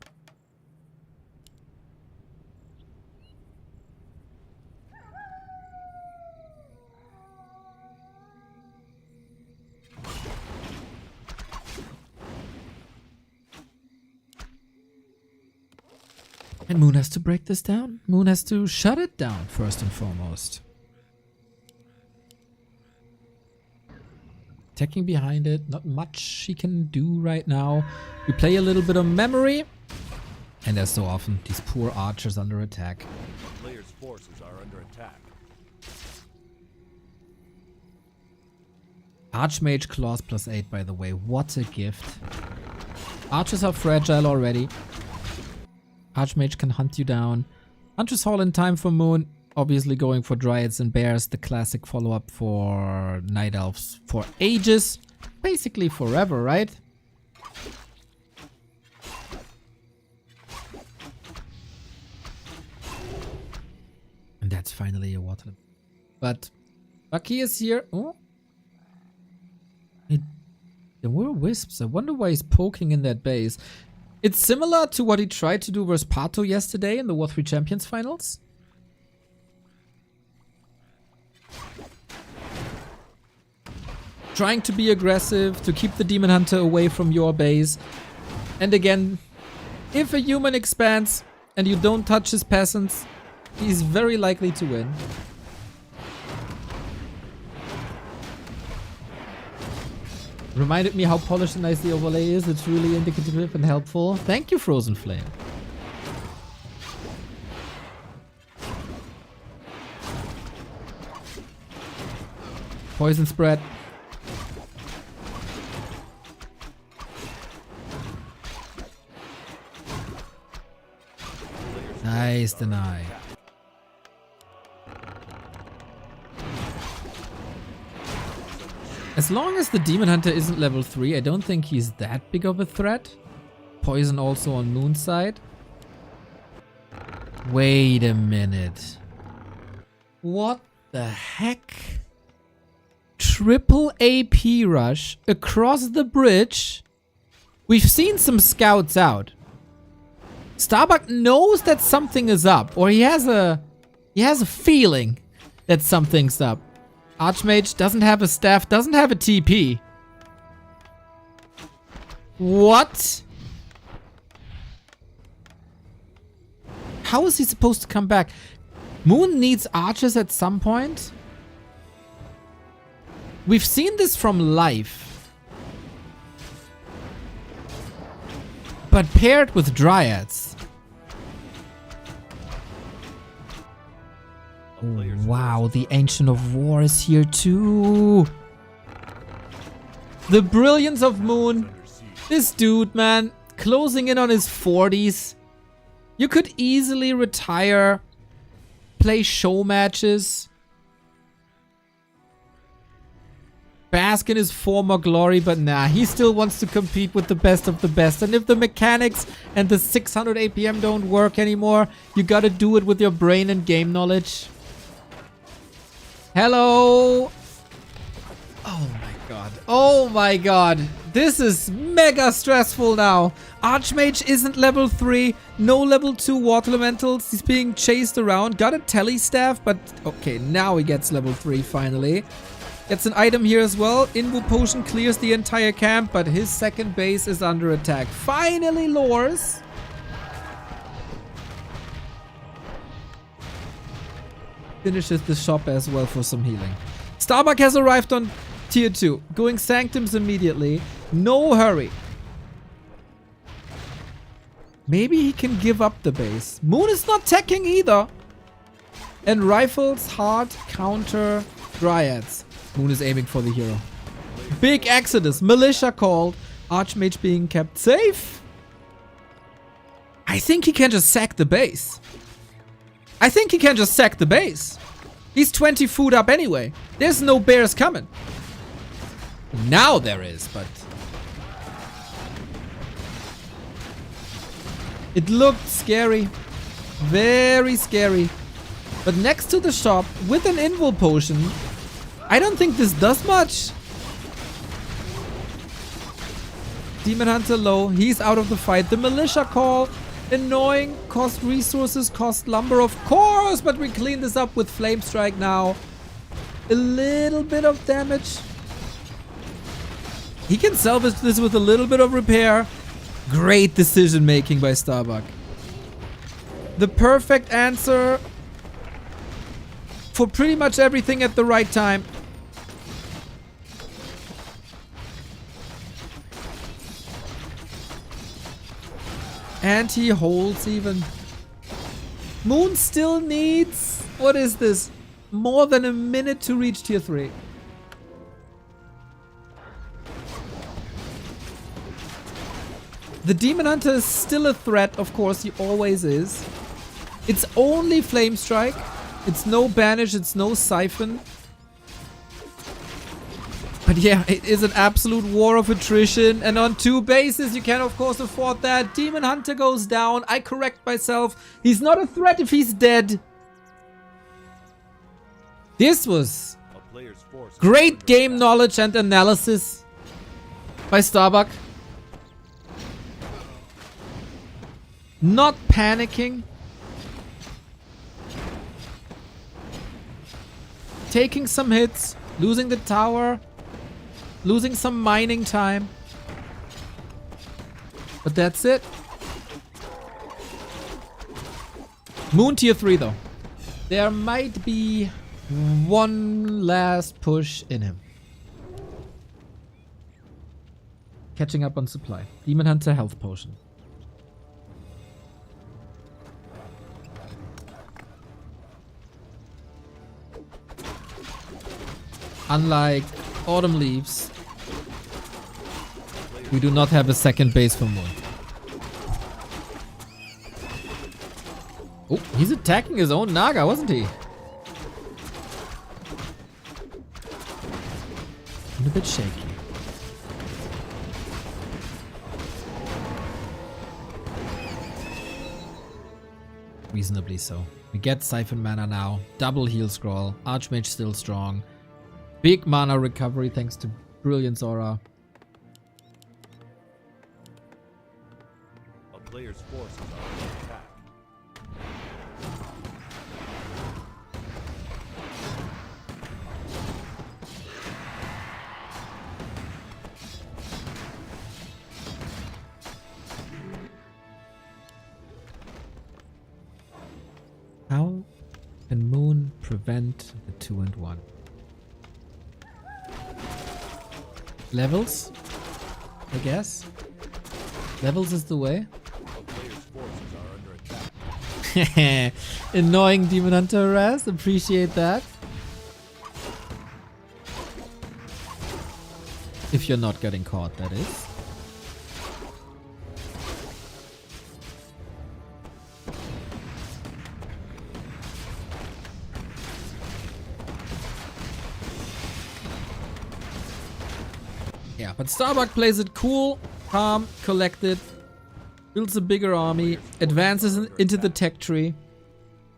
Speaker 1: And Moon has to break this down. Moon has to shut it down first and foremost. Attacking behind it, not much she can do right now. We play a little bit of memory. And as so often, these poor archers under attack.
Speaker 2: The player's forces are under attack.
Speaker 1: Archmage Claws +8, by the way. What a gift. Archers are fragile already. Archmage can hunt you down. Hunter's Hall in time for Moon. Obviously going for Dryads and Bears, the classic follow-up for Night Elves for ages. Basically forever, right? And that's finally a water. But Bucky is here. Oh. There were wisps. I wonder why he's poking in that base. It's similar to what he tried to do versus Pato yesterday in the W3Champions finals. trying to be aggressive, to keep the Demon Hunter away from your base. And again, if a human expands and you don't touch his peasants, he's very likely to win. Reminded me how polished and nice the overlay is. It's really indicative and helpful. Thank you, Frozen Flame. Poison spread. Nice deny. As long as the Demon Hunter isn't level 3, I don't think he's that big of a threat. Poison also on Moon's side. Wait a minute. What the heck? Triple AP rush across the bridge. We've seen some scouts out. Starbuck knows that something is up, or he has a feeling that something's up. Archmage doesn't have a staff, doesn't have a TP. What? How is he supposed to come back? Moon needs archers at some point. We've seen this from life. But paired with dryads. Wow, the Ancient of War is here too. The brilliance of Moon. This dude, man, closing in on his 40s. You could easily retire, play show matches, bask in his former glory, but nah, he still wants to compete with the best of the best. And if the mechanics and the 600 APM don't work anymore, you gotta do it with your brain and game knowledge. Hello. Oh my god. Oh my god. This is mega stressful now. Archmage isn't level 3. No level 2 water elementals. He's being chased around. Got a tele staff, but okay, now he gets level 3 finally. Gets an item here as well. Invo potion clears the entire camp, but his second base is under attack. Finally lures. Finishes the shop as well for some healing. Starbuck has arrived on tier 2. Going Sanctums immediately. No hurry. Maybe he can give up the base. Moon is not teching either. And rifles hard counter dryads. Moon is aiming for the hero. Big exodus. Militia called. Archmage being kept safe. I think he can just sack the base. I think he can just sack the base. He's 20 food up anyway. There's no bears coming. Now there is, but... it looked scary. Very scary. But next to the shop, with an invul potion, I don't think this does much. Demon Hunter low. He's out of the fight. The militia call. Annoying. Cost resources. Cost lumber, of course. But we clean this up with Flame Strike now. A little bit of damage. He can salvage this with a little bit of repair. Great decision making by Starbuck. The perfect answer for pretty much everything at the right time. And he holds even. Moon still needs... what is this? More than a minute to reach tier 3. The Demon Hunter is still a threat, of course, he always is. It's only Flame Strike. It's no Banish, it's no Siphon. But yeah, it is an absolute war of attrition. And on 2 bases, you can of course afford that. Demon Hunter goes down. I correct myself. He's not a threat if he's dead. This was great game knowledge and analysis by Starbuck. Not panicking. Taking some hits. Losing the tower. Losing some mining time. But that's it. Moon tier 3 though. There might be one last push in him. Catching up on supply. Demon Hunter health potion. Unlike Autumn Leaves, we do not have a second base for Moon. Oh, he's attacking his own Naga, wasn't he? And a bit shaky. Reasonably so. We get Siphon Mana now. Double heal scroll. Archmage still strong. Big mana recovery thanks to Brilliance Aura.
Speaker 2: A player's forces are under attack.
Speaker 1: How can Moon prevent the 2 and 1? Levels? I guess. Levels is the way.
Speaker 2: A player's forces are under attack.
Speaker 1: Annoying Demon Hunter harass. Appreciate that. If you're not getting caught, that is. Yeah, but Starbuck plays it cool, calm, collected, builds a bigger army, advances into the tech tree.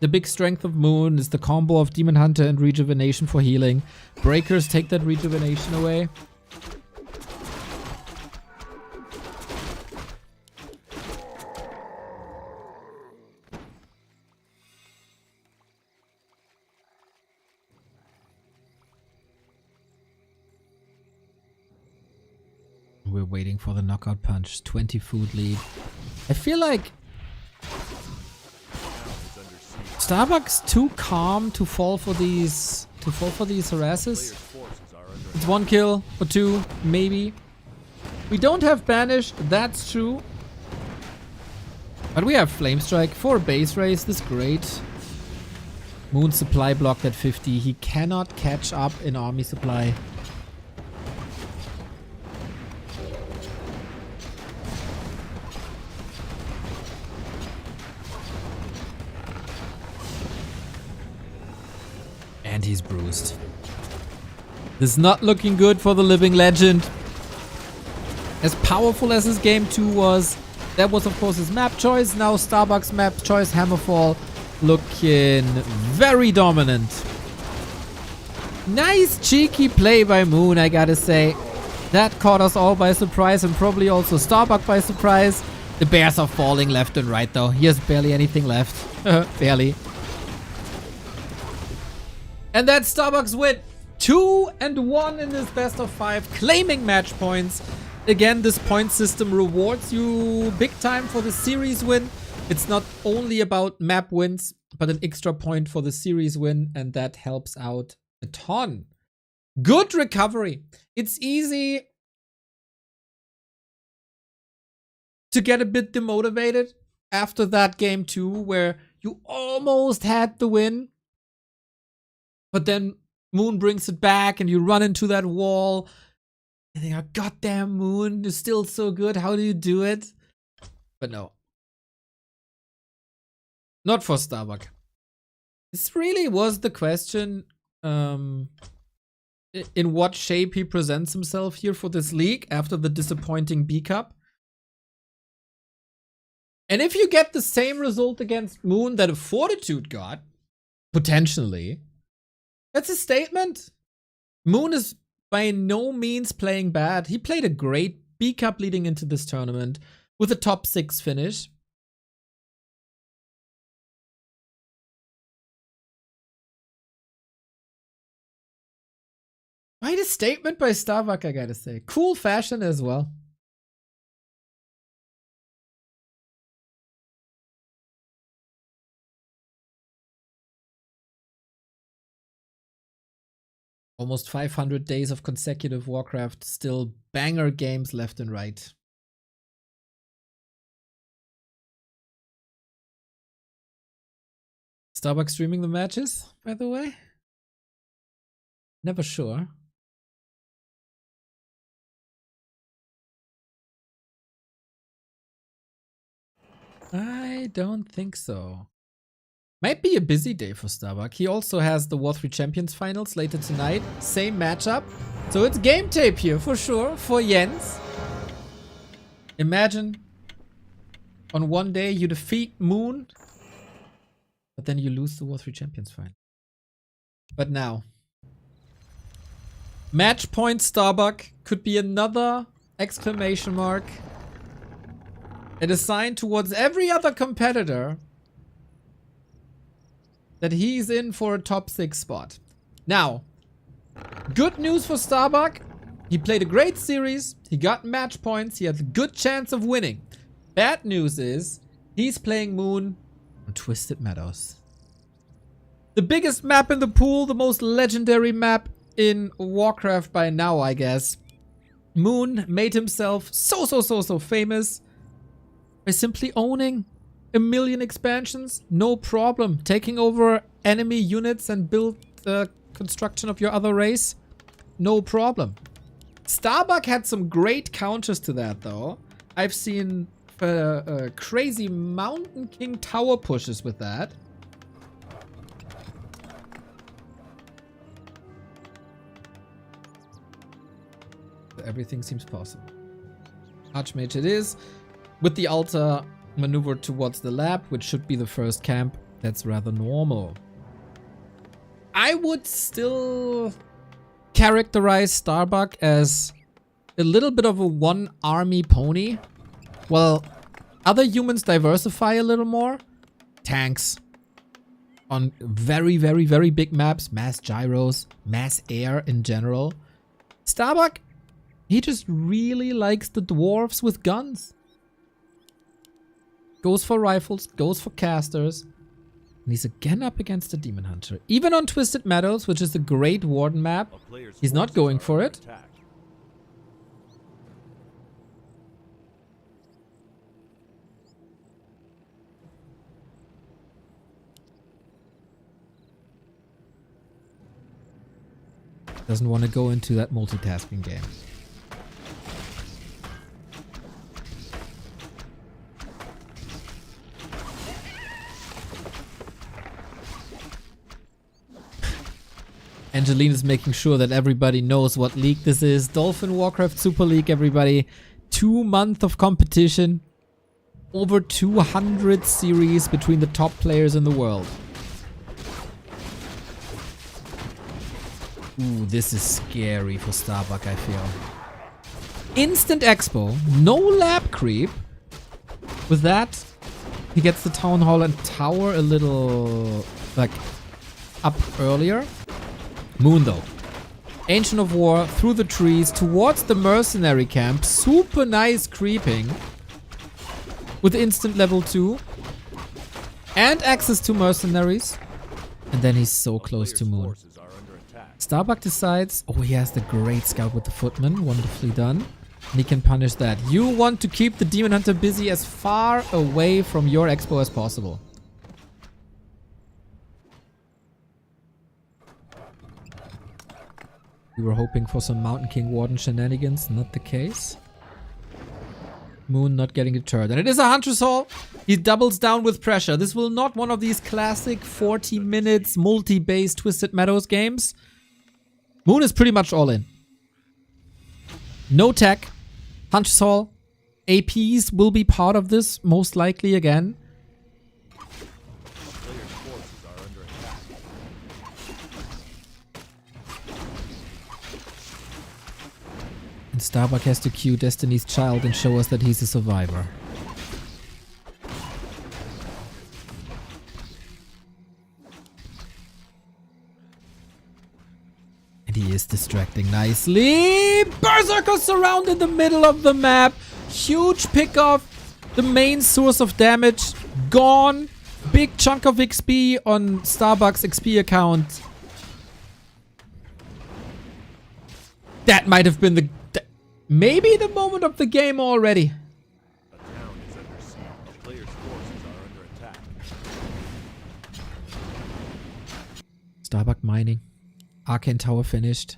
Speaker 1: The big strength of Moon is the combo of Demon Hunter and Rejuvenation for healing. Breakers take that Rejuvenation away. We're waiting for the knockout punch. 20 food lead. I feel like Starbuck's too calm to fall for these harasses. It's 1 kill or 2, maybe. We don't have Banish, that's true. But we have Flame Strike for a base race. This is great. Moon supply blocked at 50. He cannot catch up in army supply. And he's bruised. This is not looking good for the living legend. As powerful as his game 2 was, that was of course his map choice. Now Starbuck's map choice, Hammerfall, looking very dominant. Nice cheeky play by Moon, I gotta say. That caught us all by surprise and probably also Starbuck by surprise. The bears are falling left and right though. He has barely anything left. Barely. And that's Starbuck's win. 2 and 1 in this best of 5, claiming match points. Again, this point system rewards you big time for the series win. It's not only about map wins, but an extra point for the series win, and that helps out a ton. Good recovery. It's easy to get a bit demotivated after that game 2, where you almost had the win. But then Moon brings it back and you run into that wall. And they are, goddamn Moon, you're still so good. How do you do it? But no. Not for Starbuck. This really was the question. In what shape he presents himself here for this league after the disappointing B Cup. And if you get the same result against Moon that a Fortitude got, potentially, that's a statement. Moon is by no means playing bad. He played a great B Cup leading into this tournament with a top 6 finish. Quite a statement by Starbuck, I gotta say. Cool fashion as well. Almost 500 days of consecutive Warcraft, still banger games left and right. Starbuck streaming the matches, by the way? Never sure. I don't think so. Might be a busy day for Starbuck. He also has the W3Champions finals later tonight. Same matchup. So it's game tape here for sure for Jens. Imagine on one day you defeat Moon, but then you lose the W3Champions final. But now, match point Starbuck could be another exclamation mark. And a sign towards every other competitor that he's in for a top 6 spot. Now, good news for Starbuck. He played a great series. He got match points. He has a good chance of winning. Bad news is he's playing Moon on Twisted Meadows. The biggest map in the pool, the most legendary map in Warcraft by now, I guess. Moon made himself so famous by simply owning 1 million expansions, no problem. Taking over enemy units and build the construction of your other race, no problem. Starbuck had some great counters to that though. I've seen crazy Mountain King tower pushes with that. Everything seems possible. Archmage it is. With the altar maneuver towards the lab, which should be the first camp. That's rather normal. I would still characterize Starbuck as a little bit of a one-army pony. Well, other humans diversify a little more. Tanks on very big maps, mass gyros, mass air in general. Starbuck, he just really likes the dwarves with guns. Goes for rifles, goes for casters. And he's again up against the Demon Hunter. Even on Twisted Meadows, which is a great Warden map, he's not going for it. Doesn't want to go into that multitasking game. Angelina's making sure that everybody knows what league this is. Dolphin Warcraft Super League, everybody. 2 months of competition. Over 200 series between the top players in the world. Ooh, this is scary for Starbuck, I feel. Instant Expo. No lab creep. With that, he gets the Town Hall and Tower a little, like, up earlier. Moon though. Ancient of War through the trees towards the mercenary camp. Super nice creeping. With instant level 2. And access to mercenaries. And then he's so close to Moon. Starbuck decides, oh, he has the great scout with the footman. Wonderfully done. And he can punish that. You want to keep the Demon Hunter busy as far away from your expo as possible. We were hoping for some Mountain King Warden shenanigans. Not the case. Moon not getting deterred. And it is a Hunter's Hall. He doubles down with pressure. This will not one of these classic 40 minutes multi-base Twisted Meadows games. Moon is pretty much all in. No tech. Hunter's Hall. APs will be part of this, most likely again. And Starbuck has to cue Destiny's Child and show us that he's a survivor. And he is is distracting nicely. Berserker surround in the middle of the map. Huge pickoff. The main source of damage gone. Big chunk of XP on Starbuck's XP account. That might have been maybe the moment of the game already.
Speaker 2: A town is under siege. A player's forces are under attack.
Speaker 1: Starbuck mining. Arcane Tower finished.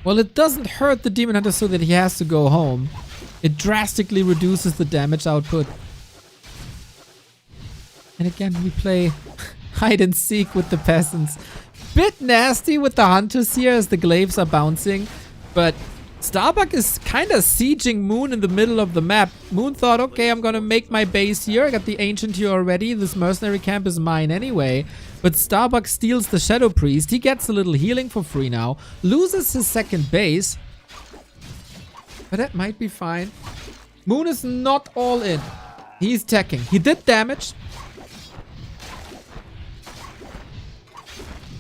Speaker 1: Well, it doesn't hurt the Demon Hunter so that he has to go home. It drastically reduces the damage output. And again, we play hide and seek with the peasants. Bit nasty with the hunters here as the glaives are bouncing. But Starbuck is kind of sieging Moon in the middle of the map. Moon thought, okay, I'm gonna make my base here. I got the Ancient here already. This mercenary camp is mine anyway. But Starbuck steals the Shadow Priest. He gets a little healing for free now. Loses his second base. But that might be fine. Moon is not all in. He's teching. He did damage.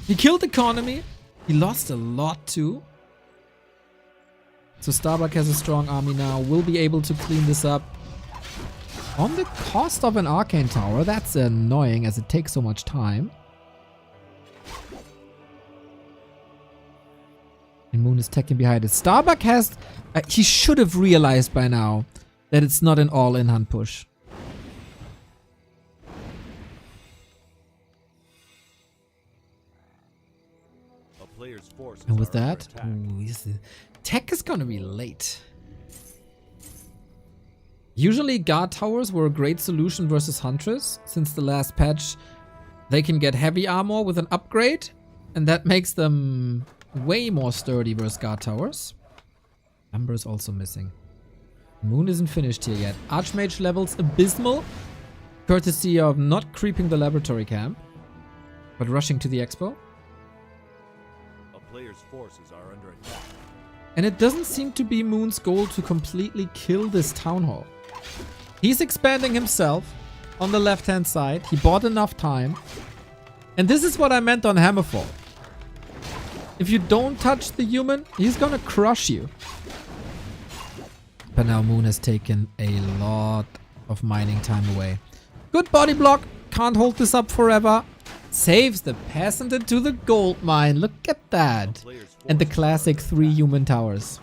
Speaker 1: He killed Economy. He lost a lot too. So Starbuck has a strong army now. Will be able to clean this up. On the cost of an Arcane Tower. That's annoying as it takes so much time. And Moon is teching behind it. Starbuck has... he should have realized by now that it's not an all-in hunt push.
Speaker 2: A player's forces
Speaker 1: And with
Speaker 2: are under
Speaker 1: that,
Speaker 2: attack.
Speaker 1: tech is gonna be late. Usually guard towers were a great solution versus Huntress. Since the last patch, they can get heavy armor with an upgrade. And that makes them way more sturdy versus guard towers. Umber is also missing. Moon isn't finished here yet. Archmage levels abysmal. Courtesy of not creeping the laboratory camp, but rushing to the expo.
Speaker 2: A player's forces are under attack.
Speaker 1: And it doesn't seem to be Moon's goal to completely kill this town hall. He's expanding himself on the left-hand side. He bought enough time. And this is what I meant on Hammerfall. If you don't touch the human, he's gonna crush you. But now Moon has taken a lot of mining time away. Good body block. Can't hold this up forever. Saves the peasant into the gold mine. Look at that. And the classic 3 human towers.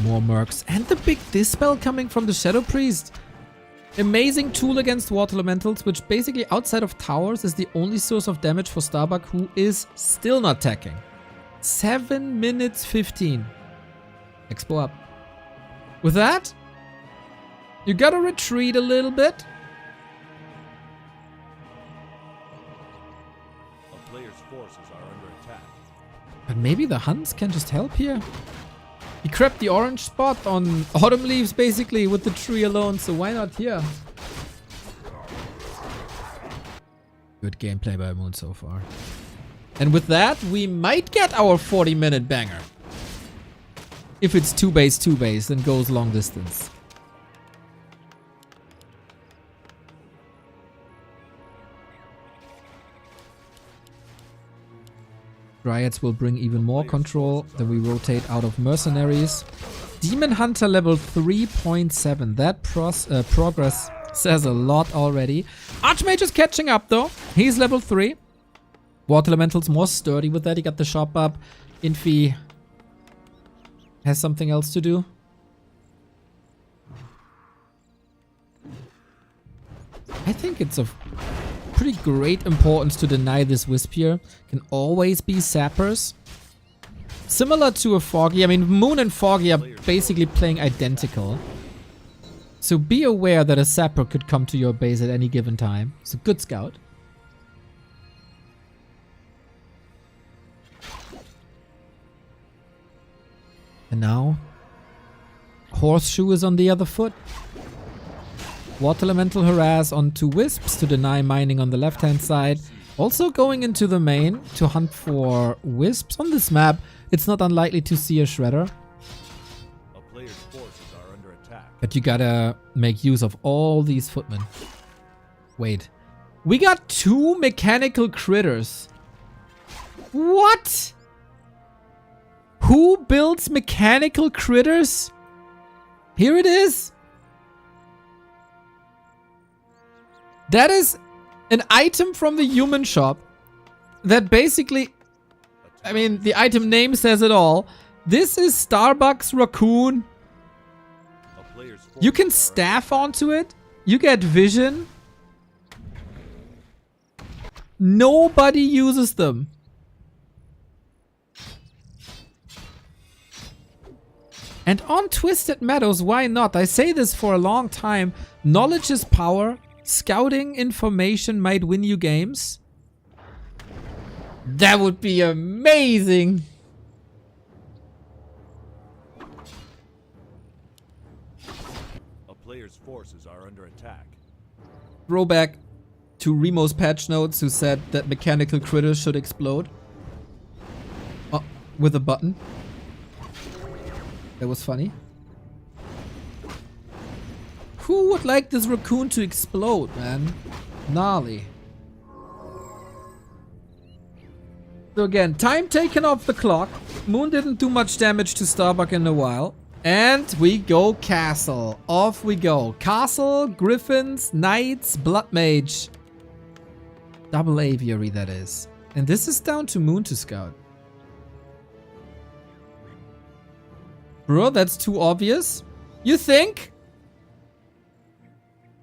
Speaker 1: More mercs. And the big dispel coming from the Shadow Priest. Amazing tool against water elementals, which basically outside of towers is the only source of damage for Starbuck, who is still not attacking. 7 minutes 15. Expo up. With that, you gotta retreat a little bit.
Speaker 2: A player's forces are under attack.
Speaker 1: But maybe the Huns can just help here. He crept the orange spot on autumn leaves basically with the tree alone, so why not here? Good gameplay by Moon so far. And with that, we might get our 40-minute banger. If it's 2-base and goes long distance. Dryads will bring even more control. Then we rotate out of mercenaries. Demon Hunter level 3.7. That progress says a lot already. Archmage is catching up though. He's level 3. Water Elemental's more sturdy with that. He got the shop up. Infi has something else to do. I think it's of pretty great importance to deny this Wisp here. Can always be sappers. Similar to a Foggy. I mean, Moon and Foggy are basically playing identical. So be aware that a sapper could come to your base at any given time. It's a good scout. And now, Horseshoe is on the other foot. Water Elemental harass onto Wisps to deny mining on the left-hand side. Also going into the main to hunt for Wisps. On this map, it's not unlikely to see a Shredder.
Speaker 2: A player's forces are under attack.
Speaker 1: But you gotta make use of all these footmen. Wait. We got 2 mechanical critters. What? Who builds mechanical critters? Here it is. That is an item from the human shop that basically, I mean, the item name says it all. This is Starbuck's raccoon. You can staff onto it. You get vision. Nobody uses them. And on Twisted Meadows, why not? I say this for a long time. Knowledge is power. Scouting information might win you games. That would be amazing.
Speaker 2: A player's forces are under attack.
Speaker 1: Throwback to Remo's patch notes who said that mechanical critters should explode. Oh, with a button. That was funny. Who would like this raccoon to explode, man? Gnarly. So again, time taken off the clock. Moon didn't do much damage to Starbuck in a while. And we go castle. Off we go. Castle, griffins, knights, blood mage. Double aviary, that is. And this is down to Moon to scout. Bro, that's too obvious. You think?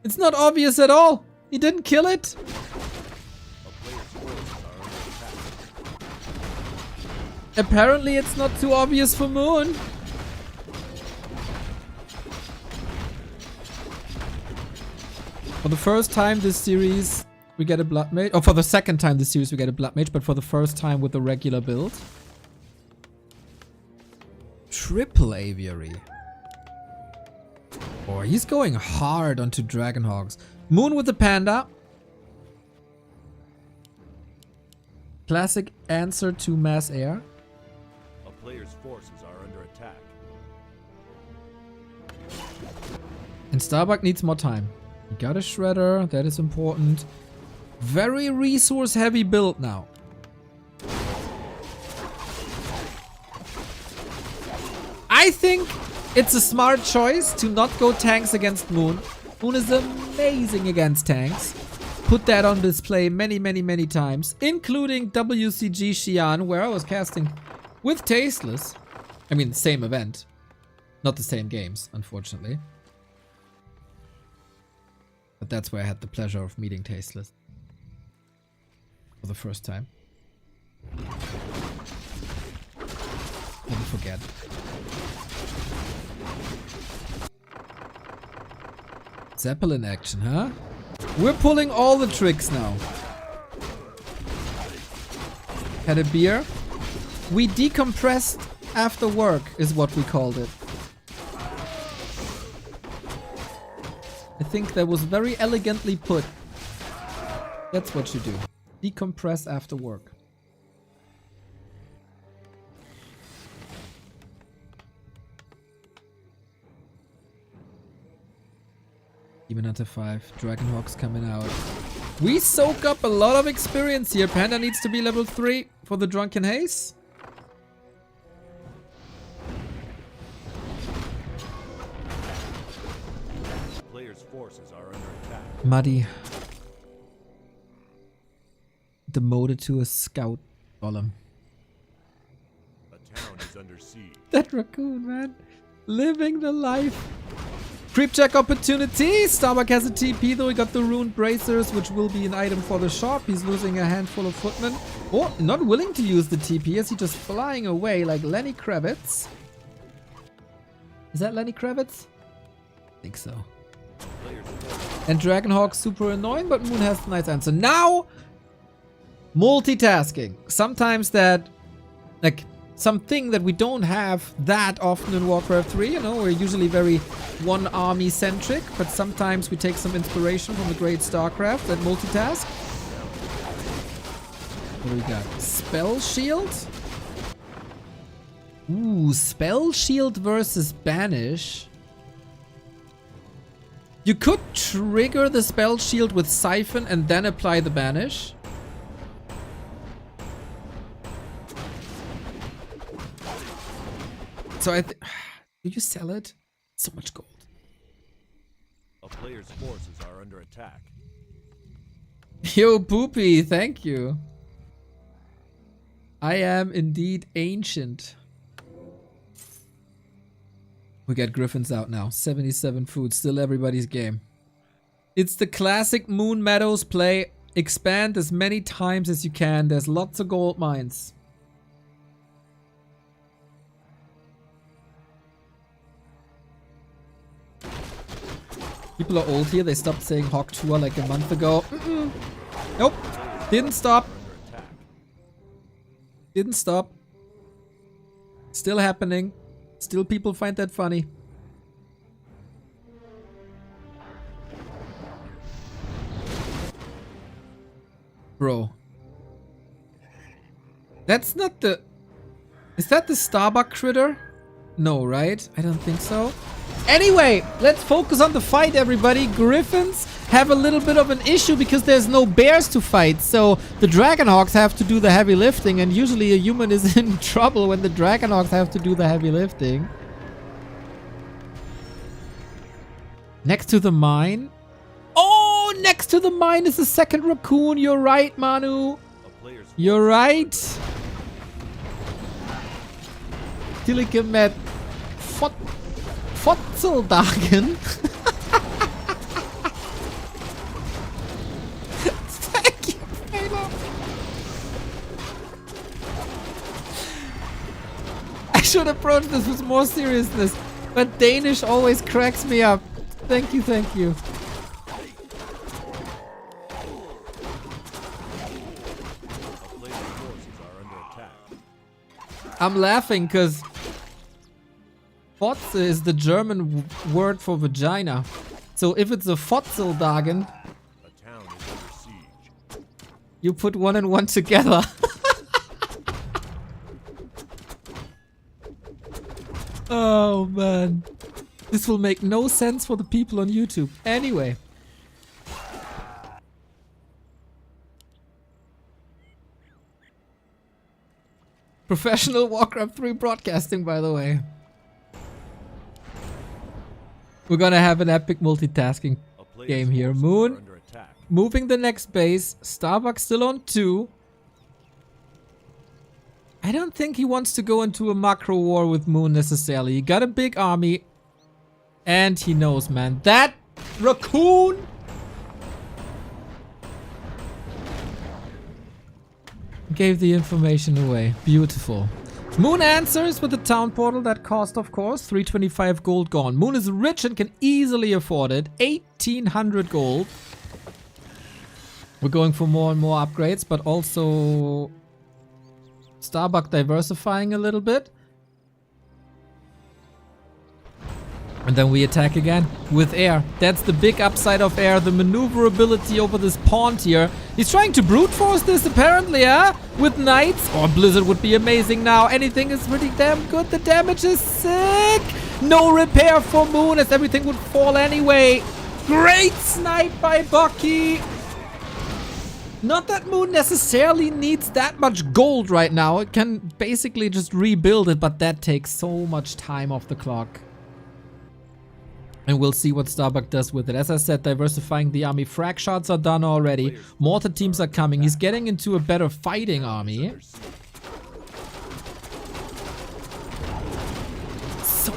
Speaker 1: It's not obvious at all. He didn't kill it. Apparently it's not too obvious for Moon. For the first time this series, we get a blood mage. Or for the second time this series, we get a blood mage. But for the first time with a regular build. Triple aviary. Oh, he's going hard onto Dragonhogs. Moon with the panda. Classic answer to mass air.
Speaker 2: A player's forces are under attack.
Speaker 1: And Starbuck needs more time. We got a shredder, that is important. Very resource heavy build now. I think it's a smart choice to not go tanks against Moon. Moon is amazing against tanks. Put that on display many, many, many times. Including WCG Xi'an, where I was casting with Tasteless. I mean, same event. Not the same games, unfortunately. But that's where I had the pleasure of meeting Tasteless. For the first time. Never forget. Zeppelin action, huh? We're pulling all the tricks now. Had a beer. We decompressed after work is what we called it. I think that was very elegantly put. That's what you do. Decompress after work. Demon Hunter 5, Dragonhawks coming out. We soak up a lot of experience here. Panda needs to be level 3 for the Drunken Haze.
Speaker 2: Players' forces are under attack.
Speaker 1: Muddy. Demoted to a scout golem.
Speaker 2: A town is under siege.
Speaker 1: That raccoon, man. Living the life. Creep check opportunity. Starbuck has a TP, though he got the Rune Bracers, which will be an item for the shop. He's losing a handful of footmen. Oh, not willing to use the TP. Is he just flying away like Lenny Kravitz? Is that Lenny Kravitz? I think so. And Dragonhawk super annoying, but Moon has a nice answer. Now, multitasking. Sometimes that, like, something that we don't have that often in Warcraft 3, you know, we're usually very one army centric, but sometimes we take some inspiration from the great StarCraft and multitask. What do we got? Spell Shield? Ooh, Spell Shield versus Banish. You could trigger the spell shield with Siphon and then apply the banish. So do you sell it? So much gold.
Speaker 2: A player's forces are under attack.
Speaker 1: Yo, Poopy, thank you. I am indeed ancient. We got Griffins out now. 77 food, still everybody's game. It's the classic Moon Meadows play. Expand as many times as you can. There's lots of gold mines. People are old here. They stopped saying Hawk Tour like a month ago. Nope. Didn't stop. Didn't stop. Still happening. Still people find that funny. Bro. That's not the... Is that the Starbuck critter? No, right? I don't think so. Anyway, let's focus on the fight, everybody. Griffins have a little bit of an issue because there's no bears to fight. So the Dragonhawks have to do the heavy lifting. And usually a human is in trouble when the Dragonhawks have to do the heavy lifting. Next to the mine. Oh, next to the mine is the second raccoon. You're right, Manu. You're right. Tilike met Fotzeldagen. Thank you, Taylor. I should approach this with more seriousness, but Danish always cracks me up. Thank you, thank you. I'm laughing because Fotze is the German word for vagina. So if it's a Fotzeldagen, you put one and one together. Oh man. This will make no sense for the people on YouTube. Anyway. Professional Warcraft 3 broadcasting, by the way. We're gonna have an epic multitasking game here. Moon moving the next base. Starbuck still on 2. I don't think he wants to go into a macro war with Moon necessarily. He got a big army. And he knows, man. That raccoon! Gave the information away. Beautiful. Moon answers with the town portal. That cost, of course, 325 gold gone. Moon is rich and can easily afford it. 1800 gold. We're going for more and more upgrades, but also Starbuck diversifying a little bit. And then we attack again with air. That's the big upside of air, the maneuverability over this pond here. He's trying to brute force this apparently, huh? With knights. Oh, Blizzard would be amazing now. Anything is pretty damn good. The damage is sick. No repair for Moon as everything would fall anyway. Great snipe by Bucky. Not that Moon necessarily needs that much gold right now. It can basically just rebuild it, but that takes so much time off the clock. And we'll see what Starbuck does with it. As I said, diversifying the army. Frag shots are done already. Mortar teams are coming. He's getting into a better fighting army. So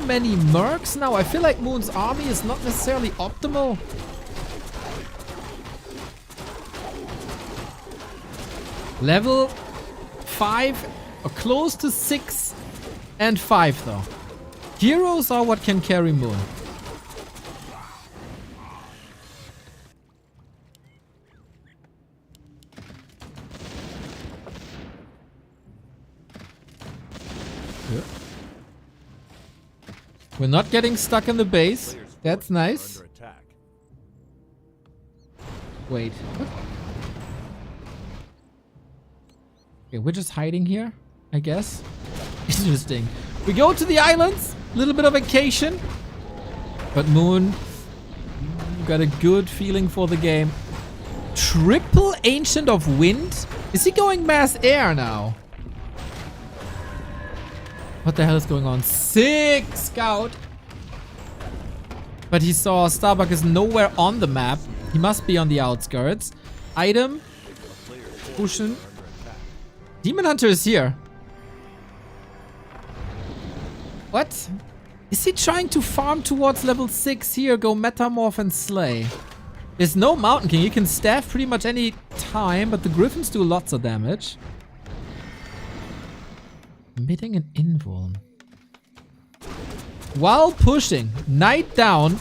Speaker 1: many mercs now. I feel like Moon's army is not necessarily optimal. Level 5, or close to 6 and 5 though. Heroes are what can carry Moon. We're not getting stuck in the base. That's nice. Wait. What? Okay, we're just hiding here, I guess. Interesting. We go to the islands. A little bit of vacation. But Moon Got a good feeling for the game. Triple Ancient of Wind? Is he going mass air now? What the hell is going on? Sick scout. But he saw Starbuck is nowhere on the map. He must be on the outskirts. Item. Ocean. Demon Hunter is here. What? Is he trying to farm towards level 6 here? Go Metamorph and Slay. There's no Mountain King. He can staff pretty much any time, but the Griffins do lots of damage. Emitting an invuln. While pushing. Knight down.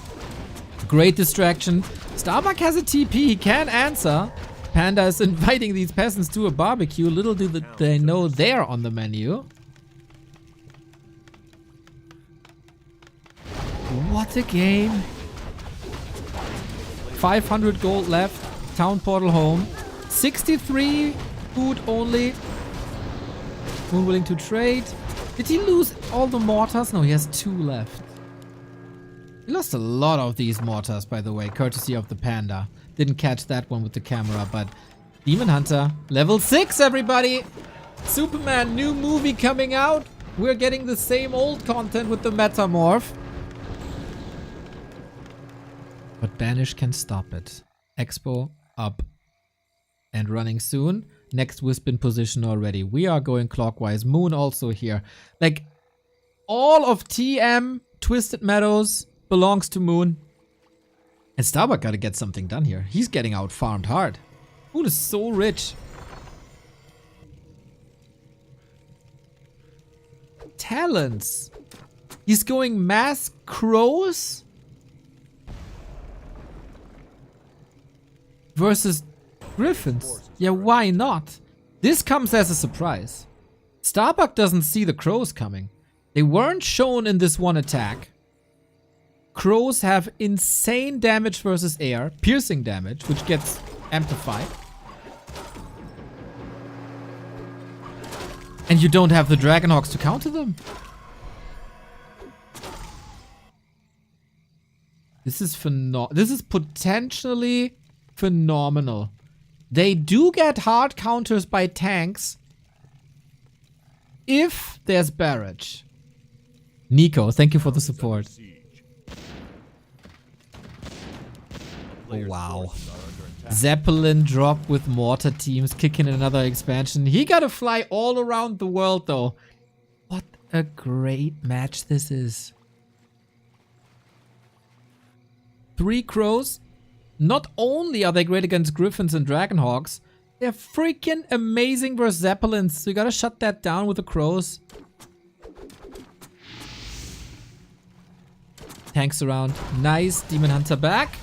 Speaker 1: Great distraction. Starbuck has a TP. He can answer. Panda is inviting these peasants to a barbecue. Little do they know they're on the menu. What a game. 500 gold left. Town portal home. 63 food only. Moon willing to trade. Did he lose all the mortars? No, he has 2 left. He lost a lot of these mortars, by the way, courtesy of the panda. Didn't catch that one with the camera, but Demon Hunter, level 6, everybody! Superman, new movie coming out. We're getting the same old content with the Metamorph. But Banish can stop it. Expo up and running soon. Next Wisp in position already. We are going clockwise. Moon also here. Like, all of TM Twisted Meadows belongs to Moon. And Starbuck gotta get something done here. He's getting out farmed hard. Moon is so rich. Talents. He's going mass crows versus Griffins. Yeah, why not? This comes as a surprise. Starbuck doesn't see the crows coming. They weren't shown in this one attack. Crows have insane damage versus air, piercing damage, which gets amplified. And you don't have the Dragonhawks to counter them. This is potentially phenomenal. They do get hard counters by tanks if there's barrage. Nico, thank you for the support. Oh, wow. Zeppelin drop with mortar teams kicking another expansion. He gotta fly all around the world though. What a great match this is. 3 crows. Not only are they great against Griffins and Dragonhawks, they're freaking amazing versus Zeppelins. So you gotta shut that down with the crows. Tanks around. Nice. Demon Hunter back.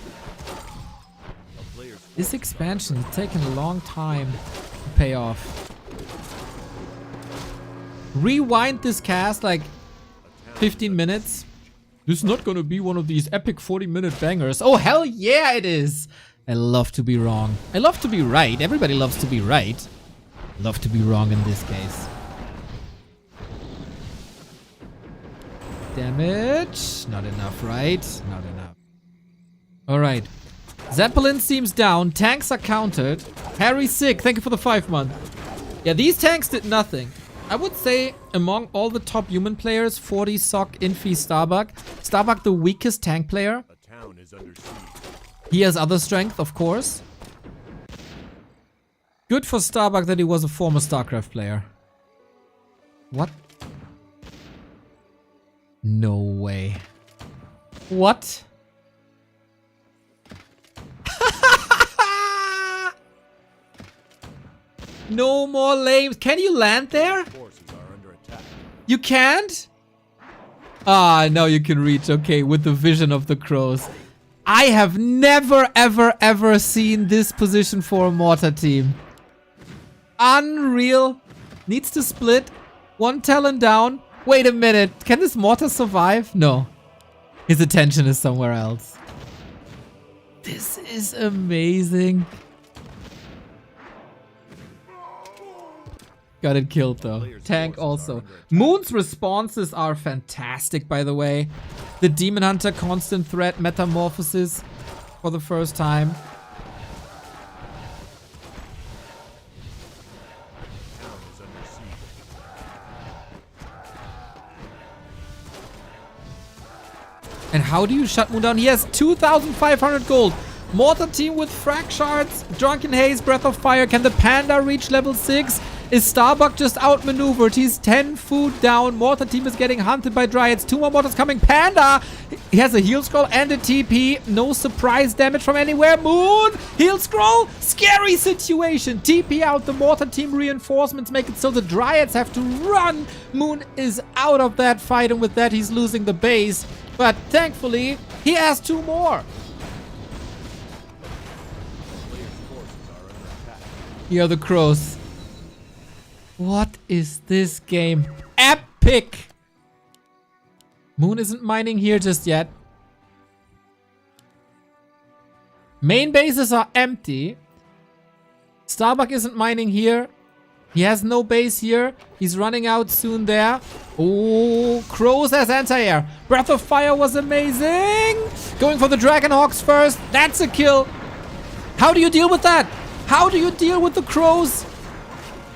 Speaker 1: This expansion is taking a long time to pay off. Rewind this cast like 15 minutes. This is not gonna be one of these epic 40-minute bangers. Oh, hell yeah, it is! I love to be wrong. I love to be right. Everybody loves to be right. Love to be wrong in this case. Damage. Not enough, right? Not enough. Alright. Zeppelin seems down. Tanks are countered. Harry sick. Thank you for the 5 month. Yeah, these tanks did nothing. I would say among all the top human players, 40, Sock, Infi, Starbuck. Starbuck the weakest tank player.
Speaker 2: A town is under siege.
Speaker 1: He has other strength, of course. Good for Starbuck that he was a former StarCraft player. What? No way. What? No more lames. Can you land there?
Speaker 2: Forces are under attack.
Speaker 1: You can't? Ah, now you can reach. Okay, with the vision of the crows. I have never, ever, ever seen this position for a mortar team. Unreal. Needs to split. 1 talon down. Wait a minute. Can this mortar survive? No. His attention is somewhere else. This is amazing. Got it killed though. Tank also. Moon's responses are fantastic, by the way. The Demon Hunter constant threat metamorphosis. for the first time.
Speaker 2: Town is under siege.
Speaker 1: And how do you shut Moon down? He has 2,500 gold. Mortar team with frag shards, Drunken Haze, Breath of Fire. Can the Panda reach level 6? Is Starbuck just outmaneuvered? He's 10 food down. Mortar team is getting hunted by Dryads. 2 more mortars coming. Panda! He has a heal scroll and a TP. No surprise damage from anywhere. Moon! Heal scroll! Scary situation. TP out. The Mortar team reinforcements make it so the Dryads have to run. Moon is out of that fight, and with that he's losing the base. But thankfully, he has 2 more.
Speaker 2: Players' forces are under attack.
Speaker 1: Here are the crows. What is this game? Epic! Moon isn't mining here just yet. Main bases are empty. Starbuck isn't mining here. He has no base here. He's running out soon there. Oh, crows as anti-air. Breath of Fire was amazing. Going for the Dragonhawks first. That's a kill. How do you deal with that? How do you deal with the crows?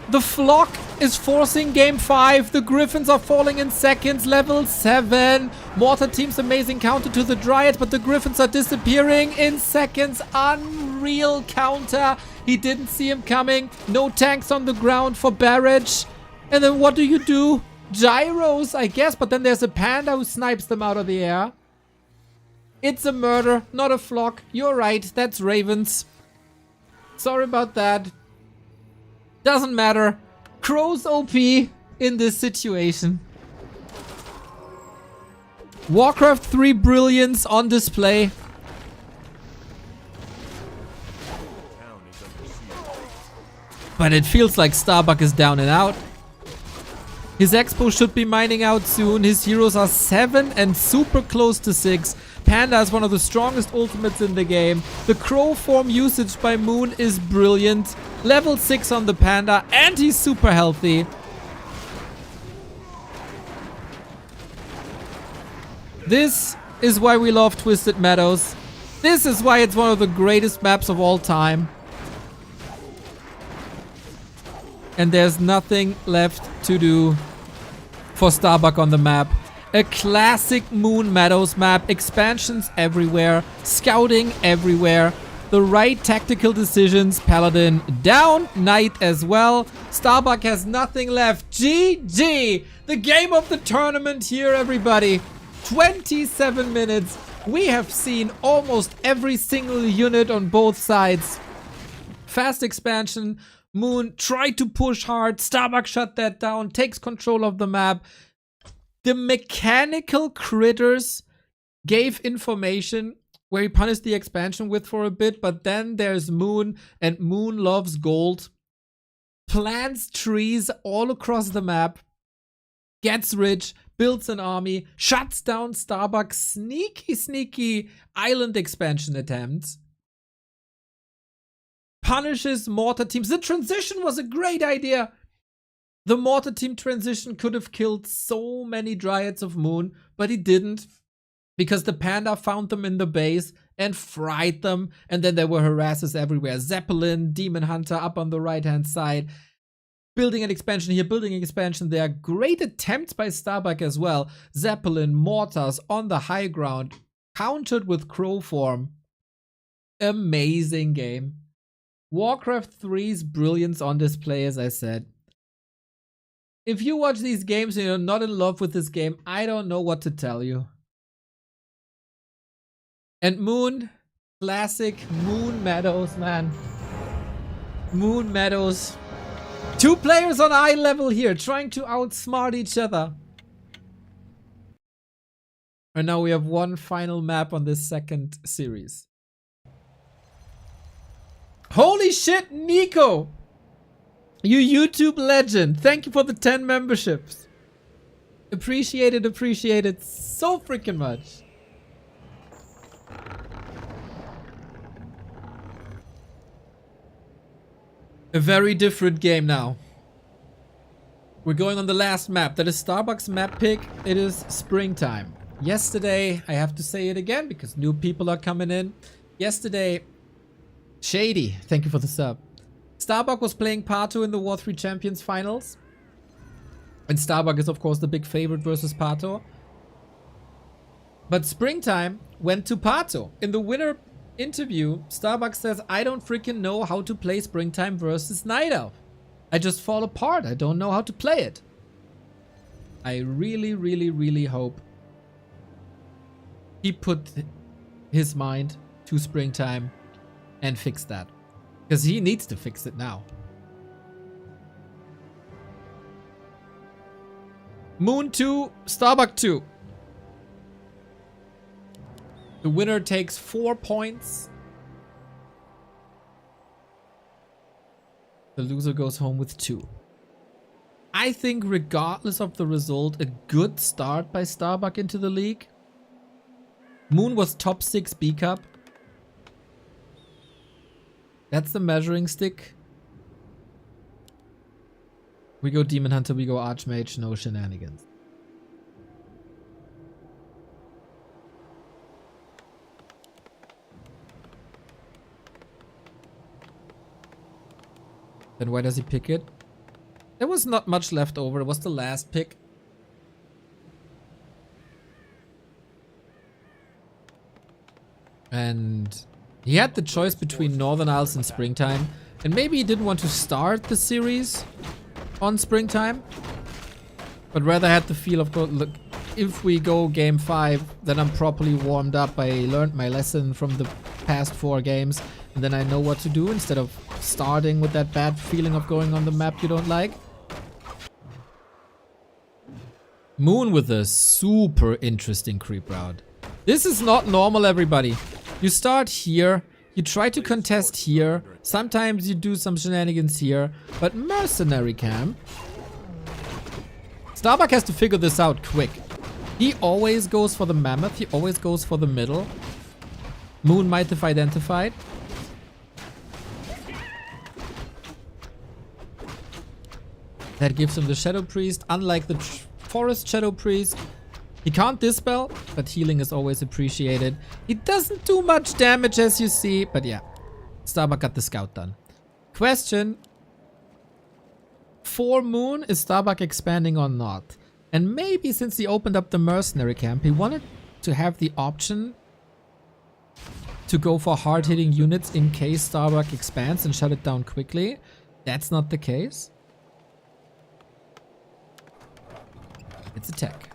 Speaker 1: The flock is forcing game 5. The Griffins are falling in seconds. Level 7. Mortar team's amazing counter to the Dryads, but the Griffins are disappearing in seconds. Unreal counter. He didn't see him coming. No tanks on the ground for Barrage. And then what do? Gyros, I guess, but then there's a Panda who snipes them out of the air. It's a murder, not a flock. You're right, that's Ravens. Sorry about that. Doesn't matter. Crows OP in this situation. Warcraft 3 brilliance on display.
Speaker 2: Town is under siege.
Speaker 1: But it feels like Starbuck is down and out. His Expo should be mining out soon. His heroes are 7 and super close to 6. Panda is one of the strongest ultimates in the game. The crow form usage by Moon is brilliant. Level 6 on the Panda, and he's super healthy. This is why we love Twisted Meadows. This is why it's one of the greatest maps of all time. And there's nothing left to do for Starbuck on the map. A classic Moon Meadows map. Expansions everywhere. Scouting everywhere. The right tactical decisions. Paladin down. Knight as well. Starbuck has nothing left. GG! The game of the tournament here, everybody. 27 minutes. We have seen almost every single unit on both sides. Fast expansion. Moon tried to push hard. Starbuck shut that down. Takes control of the map. The mechanical critters gave information where he punished the expansion with for a bit, but then there's Moon, and Moon loves gold. Plants trees all across the map. Gets rich, builds an army, shuts down Starbuck's sneaky island expansion attempts. Punishes Mortar teams. The transition was a great idea. The Mortar team transition could have killed so many Dryads of Moon, but he didn't, because the Panda found them in the base and fried them, and then there were harassers everywhere. Zeppelin, Demon Hunter up on the right-hand side. Building an expansion here, building an expansion there. Great attempts by Starbuck as well. Zeppelin, Mortars on the high ground, countered with Crow form. Amazing game. Warcraft 3's brilliance on display, as I said. If you watch these games and you're not in love with this game, I don't know what to tell you. And Moon, classic Moon Meadows, man. Moon Meadows. 2 players on eye level here, trying to outsmart each other. And now we have one final map on this second series. Holy shit, Nico! You YouTube legend. Thank you for the 10 memberships. Appreciate it so freaking much. A very different game now. We're going on the last map. That is Starbuck's map pick. It is springtime. Yesterday, I have to say it again because new people are coming in. Yesterday, Shady, thank you for the sub. Starbuck was playing Pato in the W3Champions finals. And Starbuck is, of course, the big favorite versus Pato. But Springtime went to Pato. In the winner interview, Starbuck says, I don't freaking know how to play Springtime versus Night Elf. I just fall apart. I don't know how to play it. I really, really, really hope he put his mind to Springtime and fix that. Because he needs to fix it now. Moon 2, Starbuck 2. The winner takes 4 points. The loser goes home with 2. I think regardless of the result, a good start by Starbuck into the league. Moon was top 6 B Cup. That's the measuring stick. We go Demon Hunter, we go Archmage, no shenanigans. Then why does he pick it? There was not much left over. It was the last pick. And he had the choice between Northern Isles and Springtime. And maybe he didn't want to start the series on Springtime. But rather had the feel of, look, if we go game 5, then I'm properly warmed up. I learned my lesson from the past 4 games. And then I know what to do instead of starting with that bad feeling of going on the map you don't like. Moon with a super interesting creep route. This is not normal, everybody. You start here, you try to contest here, sometimes you do some shenanigans here, but Mercenary Camp... Starbuck has to figure this out quick. He always goes for the Mammoth, he always goes for the middle. Moon might have identified. That gives him the Shadow Priest, unlike the Forest Shadow Priest. He can't dispel, but healing is always appreciated. He doesn't do much damage as you see, but yeah. Starbuck got the scout done. Question. For Moon, is Starbuck expanding or not? And maybe since he opened up the Mercenary Camp, he wanted to have the option to go for hard-hitting units in case Starbuck expands and shut it down quickly. That's not the case. It's a tech.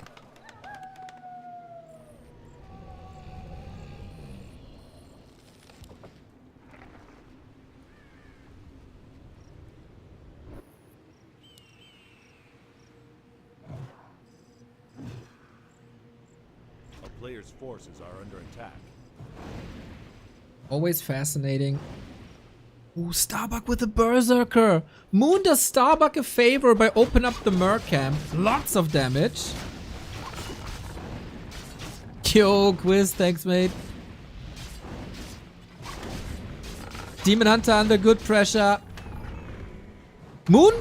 Speaker 2: A player's forces are under attack.
Speaker 1: Always fascinating. Ooh, Starbuck with a Berserker. Moon does Starbuck a favor by opening up the Mer Camp. Lots of damage. Yo, Quiz, thanks, mate. Demon Hunter under good pressure. Moon?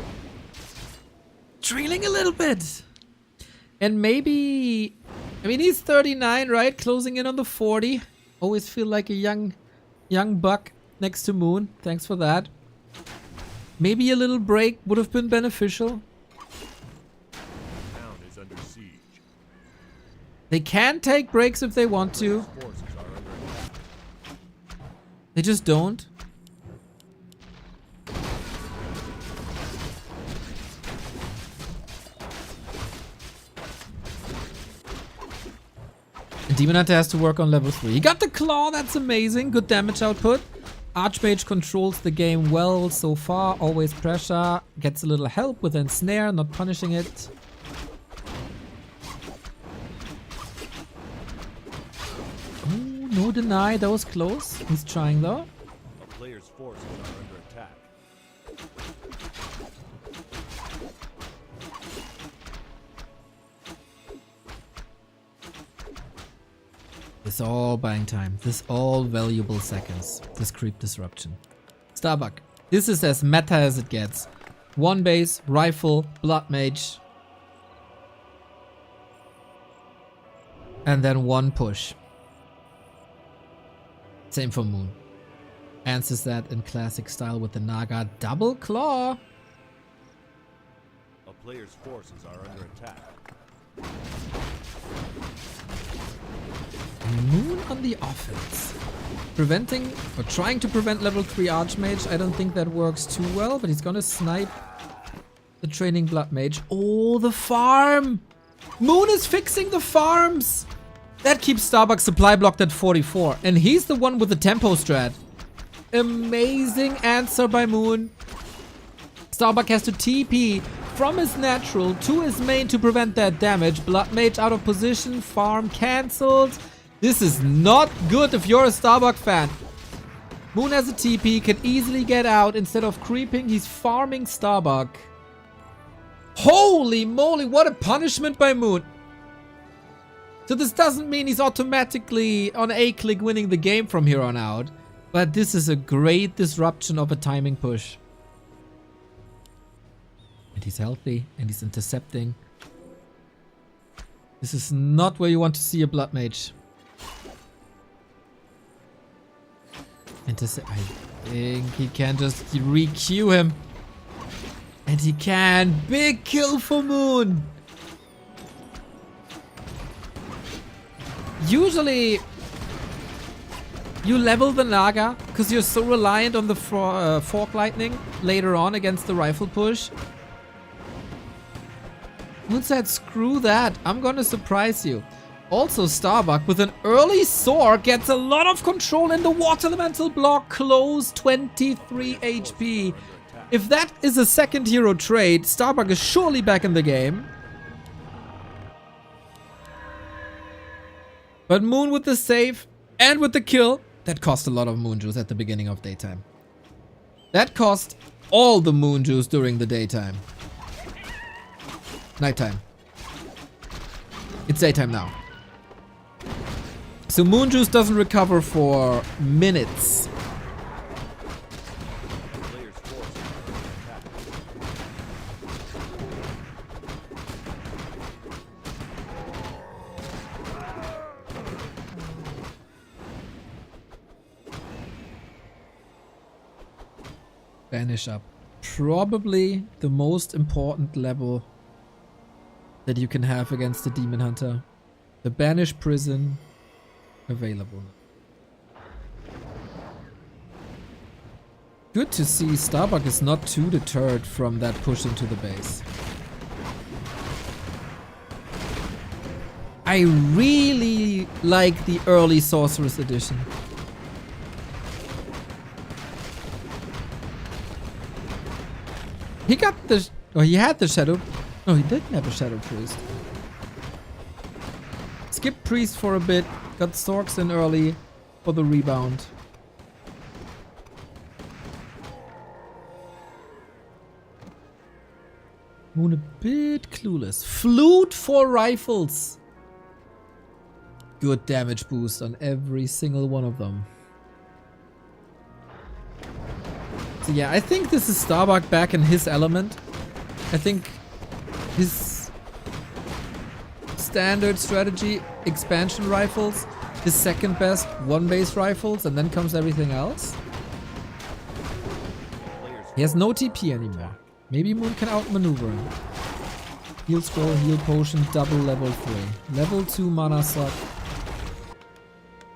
Speaker 1: Trailing a little bit. And maybe... I mean, he's 39, right? Closing in on the 40. Always feel like a young buck next to Moon. Thanks for that. Maybe a little break would have been beneficial.
Speaker 2: Town is under siege.
Speaker 1: They can take breaks if they want to.
Speaker 2: Forces are under attack.
Speaker 1: They just don't. And Demon Hunter has to work on level 3. He got the claw, that's amazing. Good damage output. Archmage controls the game well so far. Always pressure. Gets a little help with ensnare, not punishing it. Ooh, no deny, that was close. He's trying though.
Speaker 2: A player's forces are under attack.
Speaker 1: This all buying time. This all valuable seconds. This creep disruption. Starbuck. This is as meta as it gets. One base, rifle, blood mage. And then one push. Same for Moon. Answers that in classic style with the Naga double claw.
Speaker 2: A player's forces are under attack.
Speaker 1: Moon on the offense. Preventing or trying to prevent level 3 Archmage. I don't think that works too well, but he's gonna snipe the training Blood Mage. Oh, the farm! Moon is fixing the farms! That keeps Starbuck supply blocked at 44. And he's the one with the tempo strat. Amazing answer by Moon. Starbuck has to TP from his natural to his main to prevent that damage. Blood Mage out of position. Farm cancelled. This is not good if you're a Starbuck fan. Moon has a TP, can easily get out. Instead of creeping, he's farming Starbuck. Holy moly, what a punishment by Moon. So this doesn't mean he's automatically on A-click winning the game from here on out. But this is a great disruption of a timing push. And he's healthy, and he's intercepting. This is not where you want to see a Blood Mage. I think he can just re-queue him. And he can. Big kill for Moon. Usually, you level the Naga because you're so reliant on the Fork Lightning later on against the rifle push. Moon said, screw that. I'm gonna surprise you. Also, Starbuck with an early sword gets a lot of control in the water elemental block. Close 23 HP. If that is a second hero trait, Starbuck is surely back in the game. But Moon with the save and with the kill. That cost a lot of Moon Juice at the beginning of daytime. That cost all the Moon Juice during the daytime. Nighttime. It's daytime now. So Moon Juice doesn't recover for minutes.
Speaker 2: A player's forces are under attack.
Speaker 1: Banish up. Probably the most important level that you can have against the Demon Hunter. The Banish Prison available. Good to see Starbuck is not too deterred from that push into the base. I really like the early Sorceress Edition. He got the... Oh, he had the Shadow... No, he didn't have a Shadow Priest. Skip Priest for a bit. Got Storks in early for the rebound. Moon a bit clueless. Flute for rifles. Good damage boost on every single one of them. So yeah, I think this is Starbuck back in his element. I think his standard strategy, expansion rifles, his second best one base rifles, and then comes everything else. He has no TP anymore. Maybe Moon can outmaneuver him. Heal scroll, heal potion, double level 3. Level 2 mana slot.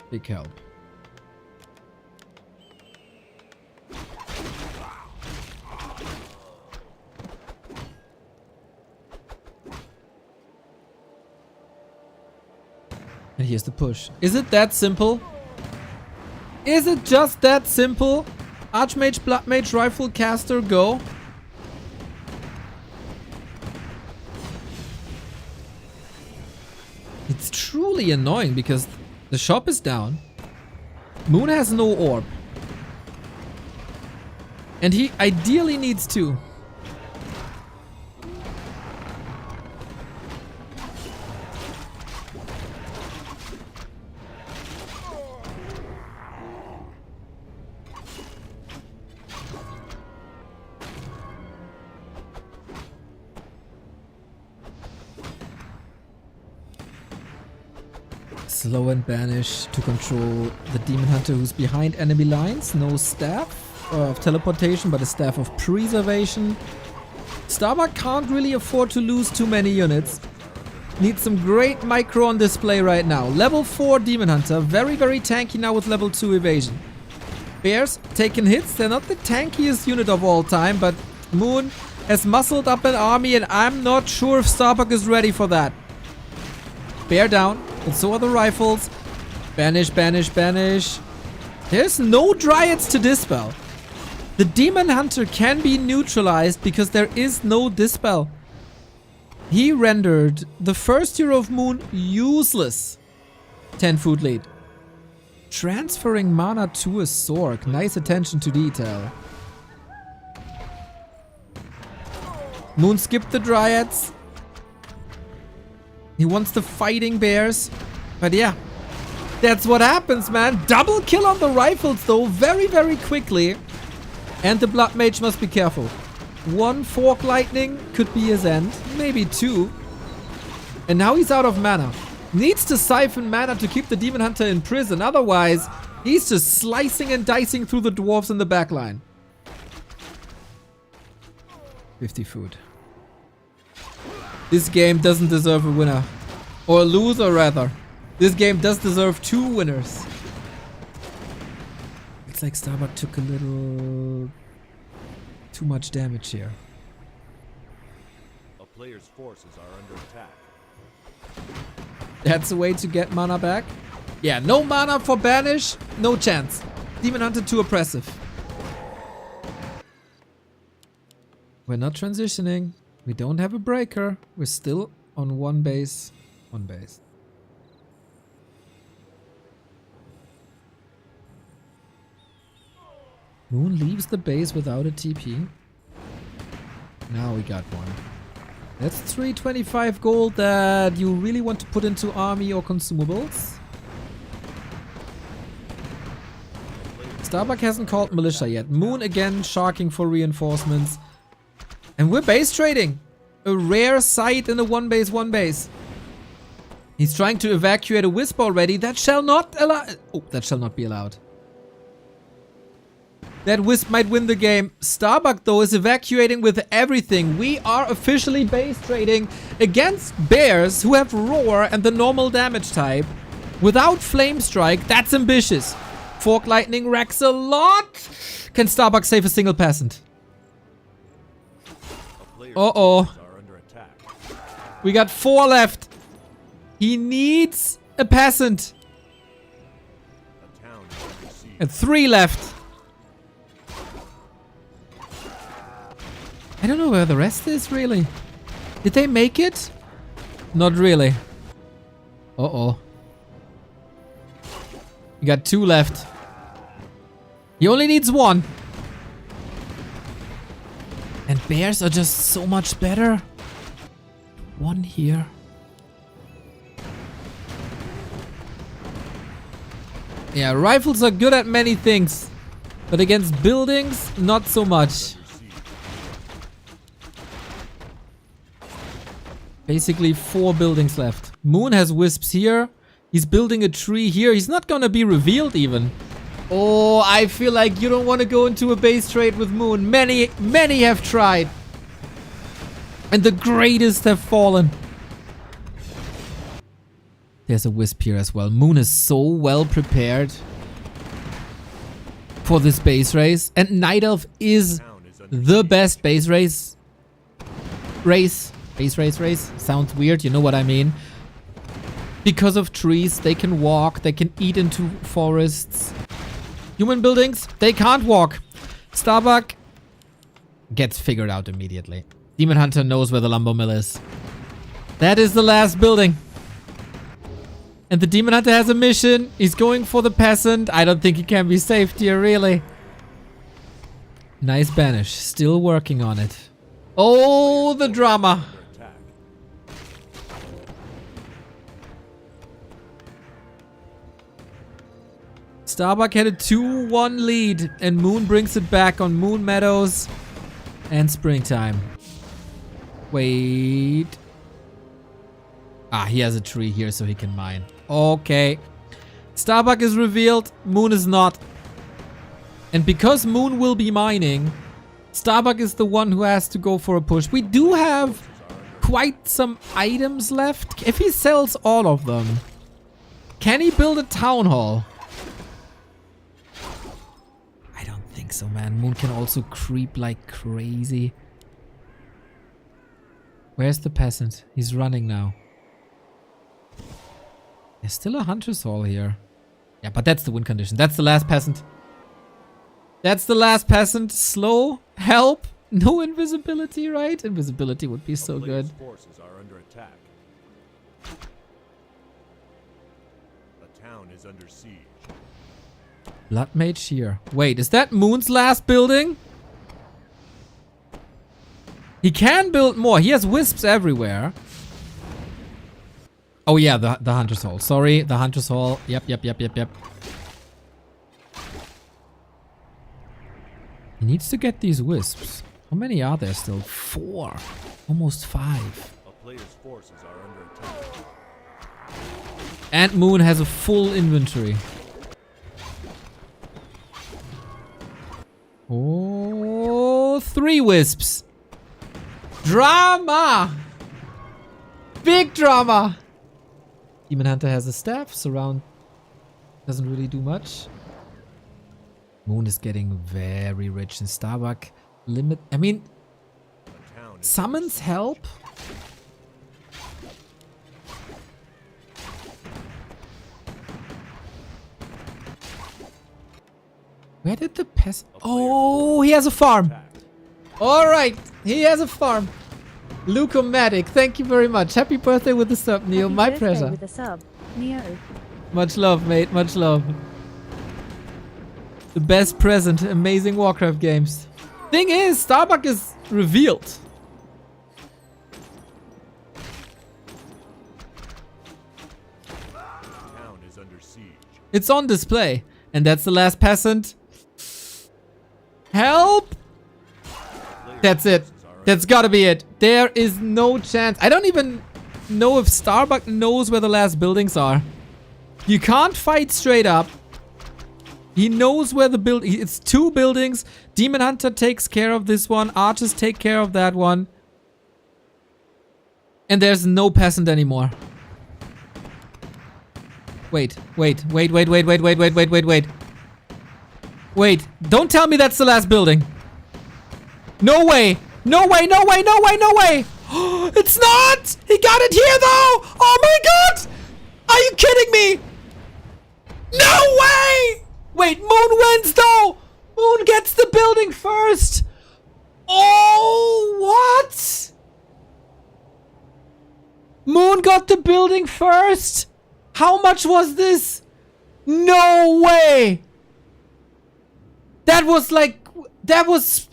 Speaker 1: Big help. And here's the push. Is it that simple? Is it just that simple? Archmage, Blood Mage, Rifle Caster, go. It's truly annoying because the shop is down. Moon has no orb. And he ideally needs two. Slow and banish to control the Demon Hunter who's behind enemy lines. No staff of teleportation, but a staff of preservation. Starbuck can't really afford to lose too many units. Needs some great micro on display right now. Level 4 Demon Hunter. Very, very tanky now with level 2 evasion. Bears taking hits. They're not the tankiest unit of all time, but Moon has muscled up an army and I'm not sure if Starbuck is ready for that. Bear down. And so are the rifles. Banish, banish, banish. There's no Dryads to dispel. The Demon Hunter can be neutralized because there is no dispel. He rendered the first hero of Moon useless. 10 food lead. Transferring mana to a Sork. Nice attention to detail. Moon skipped the Dryads. He wants the fighting bears. But yeah, that's what happens, man. Double kill on the rifles though, very, very quickly. And the Blood Mage must be careful. 1 Fork Lightning could be his end. Maybe 2. And now he's out of mana. Needs to siphon mana to keep the Demon Hunter in prison. Otherwise, he's just slicing and dicing through the dwarves in the backline. 50 food. This game doesn't deserve a winner. Or a loser, rather. This game does deserve 2 winners. It's like Starbuck took a little too much damage here.
Speaker 2: A player's forces are under attack.
Speaker 1: That's a way to get mana back. Yeah, no mana for banish. No chance. Demon Hunter too oppressive. We're not transitioning. We don't have a breaker. We're still on 1 base. 1 base. Moon leaves the base without a TP. Now we got one. That's 325 gold that you really want to put into army or consumables. Starbuck hasn't called militia yet. Moon again sharking for reinforcements. And we're base trading. A rare sight in a 1 base, 1 base. He's trying to evacuate a wisp already. That shall not allow. Oh, that shall not be allowed. That wisp might win the game. Starbuck, though, is evacuating with everything. We are officially base trading against bears who have roar and the normal damage type. Without flame strike, that's ambitious. Fork lightning wrecks a lot. Can Starbuck save a single peasant? Uh-oh. We got 4 left. He needs a peasant. And 3 left. I don't know where the rest is, really. Did they make it? Not really. Uh-oh. We got 2 left. He only needs 1. And bears are just so much better. 1 here. Yeah, rifles are good at many things. But against buildings, not so much. Basically 4 buildings left. Moon has wisps here. He's building a tree here. He's not gonna be revealed even. Oh, I feel like you don't want to go into a base trade with Moon. Many have tried. And the greatest have fallen. There's a wisp here as well. Moon is so well prepared for this base race. And Night Elf is the best base race. Base race. Sounds weird, you know what I mean. Because of trees, they can walk, they can eat into forests. Human buildings, they can't walk. Starbuck gets figured out immediately. Demon Hunter knows where the lumber mill is. That is the last building. And the Demon Hunter has a mission. He's going for the peasant. I don't think he can be saved here, really. Nice banish. Still working on it. Oh, the drama. Starbuck had a 2-1 lead, and Moon brings it back on Moon Meadows and Springtime. Wait. Ah, he has a tree here so he can mine. Okay. Starbuck is revealed. Moon is not. And because Moon will be mining, Starbuck is the one who has to go for a push. We do have quite some items left. If he sells all of them, can he build a town hall? I don't think so, man. Moon can also creep like crazy. Where's the peasant? He's running now. There's still a hunter's hall here. Yeah, but that's the win condition. That's the last peasant. That's the last peasant. Slow. Help. No invisibility, right? Invisibility would be so good.
Speaker 2: Forces are under attack. The town is under siege.
Speaker 1: Blood mage here. Wait, is that Moon's last building? He can build more. He has wisps everywhere. Oh yeah, the Hunter's Hall. Sorry, the Hunter's Hall. Yep. He needs to get these wisps. How many are there still? 4. Almost 5.
Speaker 2: A player's forces are under attack.
Speaker 1: And Moon has a full inventory. Oh, 3 wisps. Drama! Big drama! Demon Hunter has a staff. Surround doesn't really do much. Moon is getting very rich in Starbuck. Limit. I mean, summons help. Where did the peasant? Oh, he has a farm. All right, he has a farm. Lucomatic, thank you very much. Happy birthday with the sub, Neo.
Speaker 4: Happy
Speaker 1: My
Speaker 4: birthday
Speaker 1: pleasure.
Speaker 4: with a sub, Neo.
Speaker 1: Much love, mate. Much love. The best present. Amazing Warcraft games. Thing is, Starbuck is revealed.
Speaker 2: Town is under siege.
Speaker 1: It's on display. And that's the last peasant. Help! That's it. That's gotta be it. There is no chance. I don't even know if Starbuck knows where the last buildings are. You can't fight straight up. He knows where the building... It's 2 buildings. Demon Hunter takes care of this one. Archers take care of that one. And there's no peasant anymore. Wait. Wait, don't tell me that's the last building. No way. No way. It's not! He got it here though! Oh my god! Are you kidding me? No way! Wait, Moon wins though! Moon gets the building first! Oh, what? Moon got the building first? How much was this? No way! That was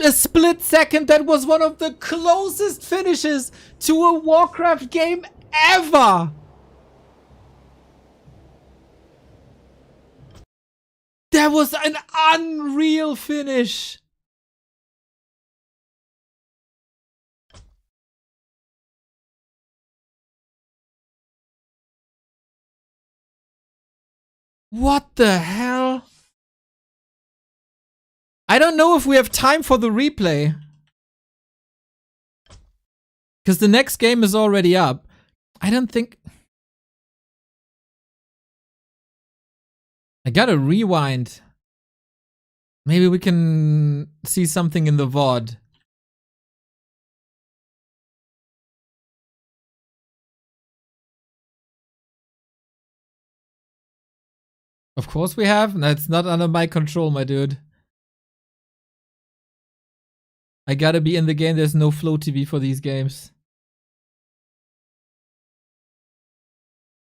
Speaker 1: a split second. That was one of the closest finishes to a Warcraft game ever. That was an unreal finish. What the hell? I don't know if we have time for the replay. Because the next game is already up. I don't think... I gotta rewind. Maybe we can see something in the VOD. Of course we have. That's not under my control, my dude. I gotta be in the game. There's no Flow TV for these games.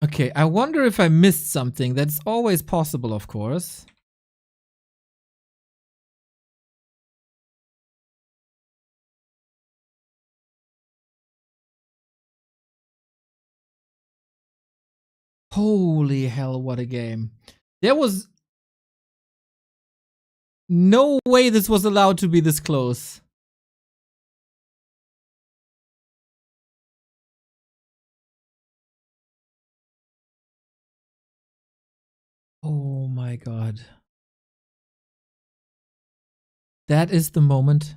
Speaker 1: Okay, I wonder if I missed something. That's always possible, of course. Holy hell, what a game. There was no way this was allowed to be this close. my god. That is the moment.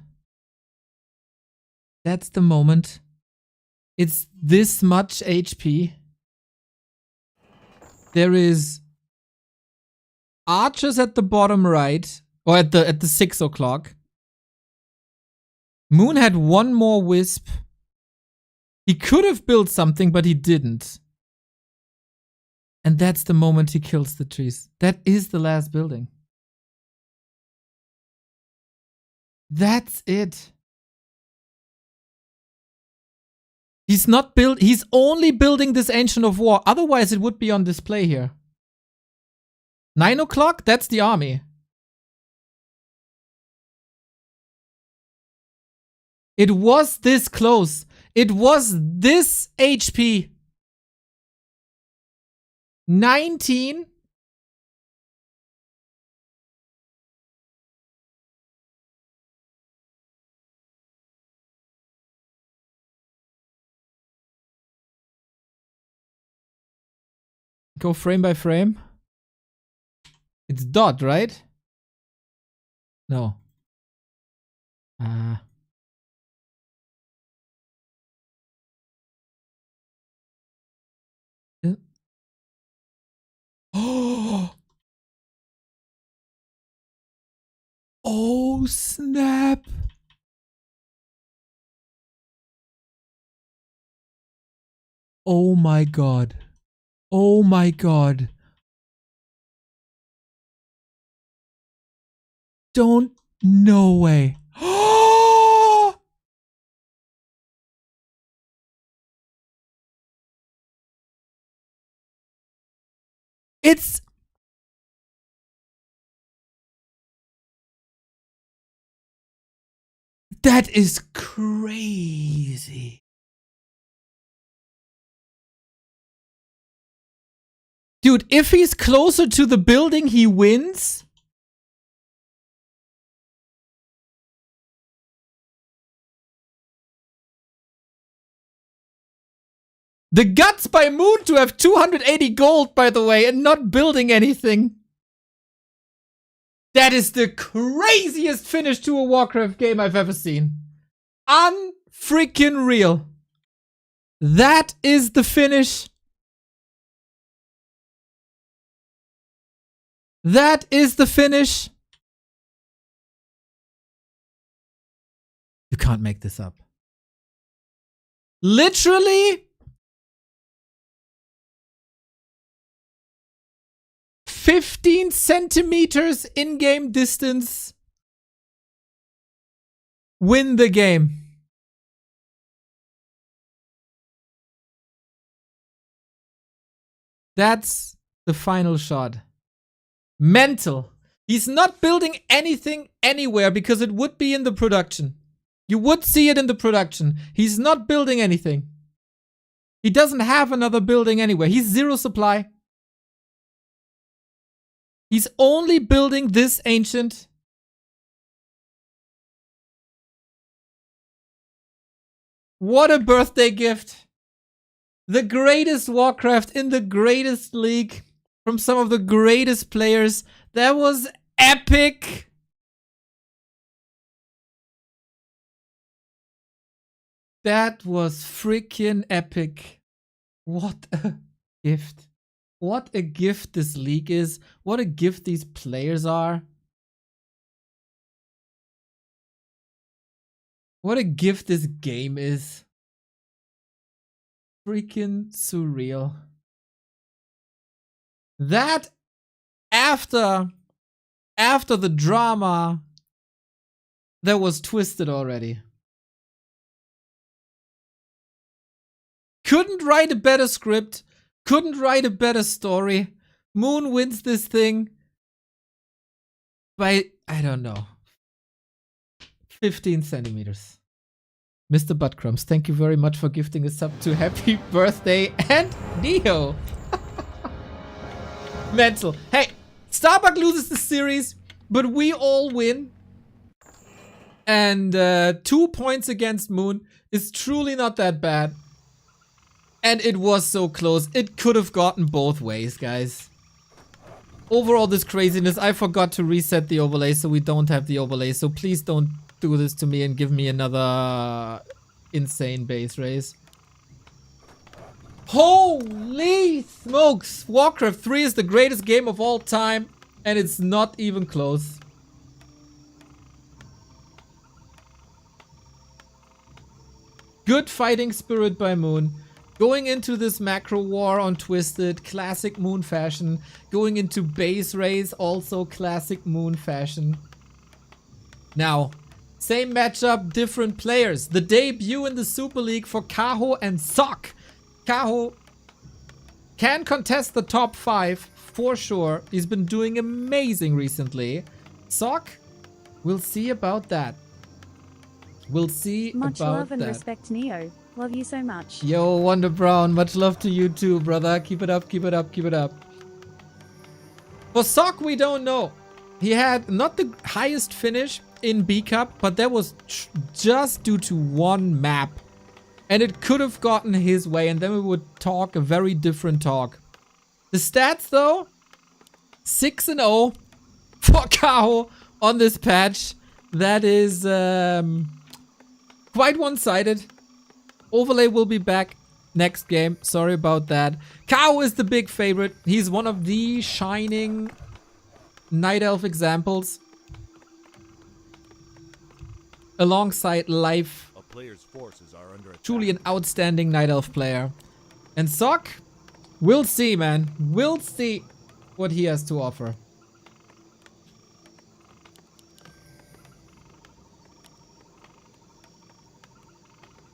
Speaker 1: That's the moment. It's this much HP. There is archers at the bottom right, or at the 6 o'clock. Moon had one more wisp. He could have built something, but he didn't. And that's the moment he kills the trees. That is the last building. That's it. He's only building this Ancient of War. Otherwise, it would be on display here. 9 o'clock? That's the army. It was this close. It was this HP. 19. Go frame by frame. It's dot, right? No. Oh! Oh, snap! Oh my god. Oh my god. No way. That is crazy. Dude, if he's closer to the building, he wins. The guts by Moon to have 280 gold, by the way, and not building anything. That is the craziest finish to a Warcraft game I've ever seen. Unfreaking real. That is the finish. That is the finish. You can't make this up. Literally 15 centimeters in-game distance. Win the game. That's the final shot. Mental. He's not building anything anywhere because it would be in the production. You would see it in the production. He's not building anything. He doesn't have another building anywhere. He's zero supply. He's only building this ancient. What a birthday gift. The greatest Warcraft in the greatest league from some of the greatest players. That was epic. That was freaking epic. What a gift. What a gift this league is. What a gift these players are. What a gift this game is. Freaking surreal. That after the drama that was twisted already. Couldn't write a better script. Couldn't write a better story. Moon wins this thing by, I don't know, 15 centimeters. Mr. Buttcrumbs, thank you very much for gifting a sub to Happy Birthday and Neo. Mental. Hey, Starbuck loses the series, but we all win. And 2 points against Moon is truly not that bad. And it was so close. It could have gotten both ways, guys. Overall, this craziness, I forgot to reset the overlay, so we don't have the overlay. So please don't do this to me and give me another insane base race. Holy smokes! Warcraft 3 is the greatest game of all time, and it's not even close. Good fighting spirit by Moon. Going into this macro war on Twisted, classic Moon fashion. Going into base race, also classic Moon fashion. Now, same matchup, different players. The debut in the Super League for Kaho and Sock. Kaho can contest the top 5 for sure. He's been doing amazing recently. Sock, we'll see about that. We'll see
Speaker 4: Much
Speaker 1: about
Speaker 4: love and
Speaker 1: that.
Speaker 4: respect, Neo. Love you so much.
Speaker 1: Yo, Wonder Brown, much love to you too, brother. Keep it up, keep it up, keep it up. For Sock, we don't know. He had not the highest finish in B Cup, but that was just due to one map. And it could have gotten his way, and then we would talk a very different talk. The stats, though, 6-0 for Kaho on this patch. That is quite one-sided. Overlay will be back next game. Sorry about that. Kaho is the big favorite. He's one of the shining Night Elf examples. Alongside Life.
Speaker 2: A player's forces are under attack.
Speaker 1: Truly an outstanding Night Elf player. And Sock, we'll see, man. We'll see what he has to offer.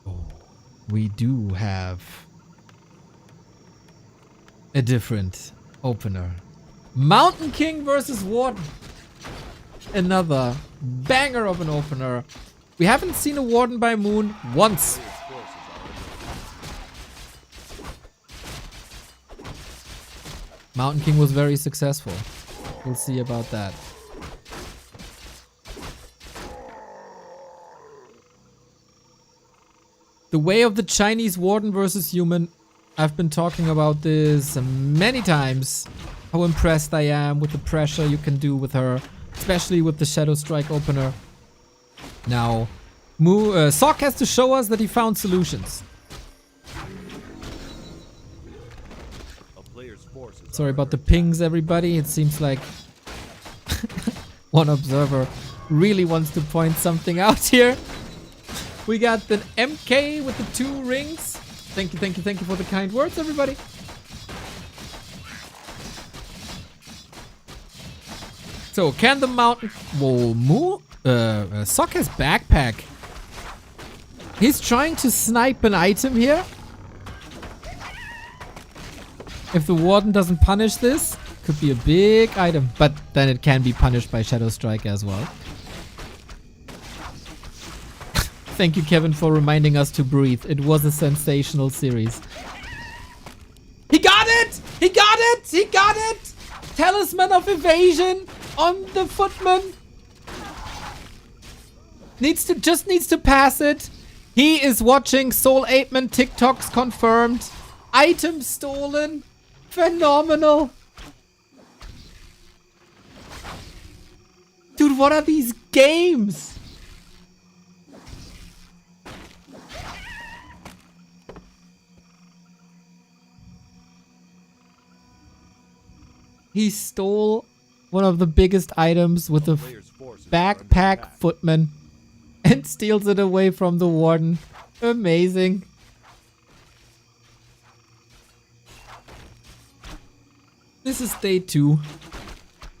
Speaker 1: Oh, we do have a different opener. Mountain King versus Warden. Another banger of an opener. We haven't seen a Warden by Moon once. Mountain King was very successful. We'll see about that. The way of the Chinese Warden versus human. I've been talking about this many times. How impressed I am with the pressure you can do with her. Especially with the Shadow Strike opener. Now, Sock has to show us that he found solutions. Sorry about the pings, everybody. It seems like one observer really wants to point something out here. We got the MK with the 2 rings. Thank you, thank you, thank you for the kind words, everybody. So, can the mountain... Whoa, Sock has backpack. He's trying to snipe an item here. If the Warden doesn't punish this, could be a big item. But then it can be punished by Shadow Strike as well. Thank you, Kevin, for reminding us to breathe. It was a sensational series. He got it! He got it! He got it! Talisman of Evasion on the Footman. Just needs to pass it. He is watching Soul 8man TikToks confirmed. Item stolen. Phenomenal. Dude, what are these games? He stole one of the biggest items with a backpack footman and steals it away from the Warden. Amazing. This is day 2.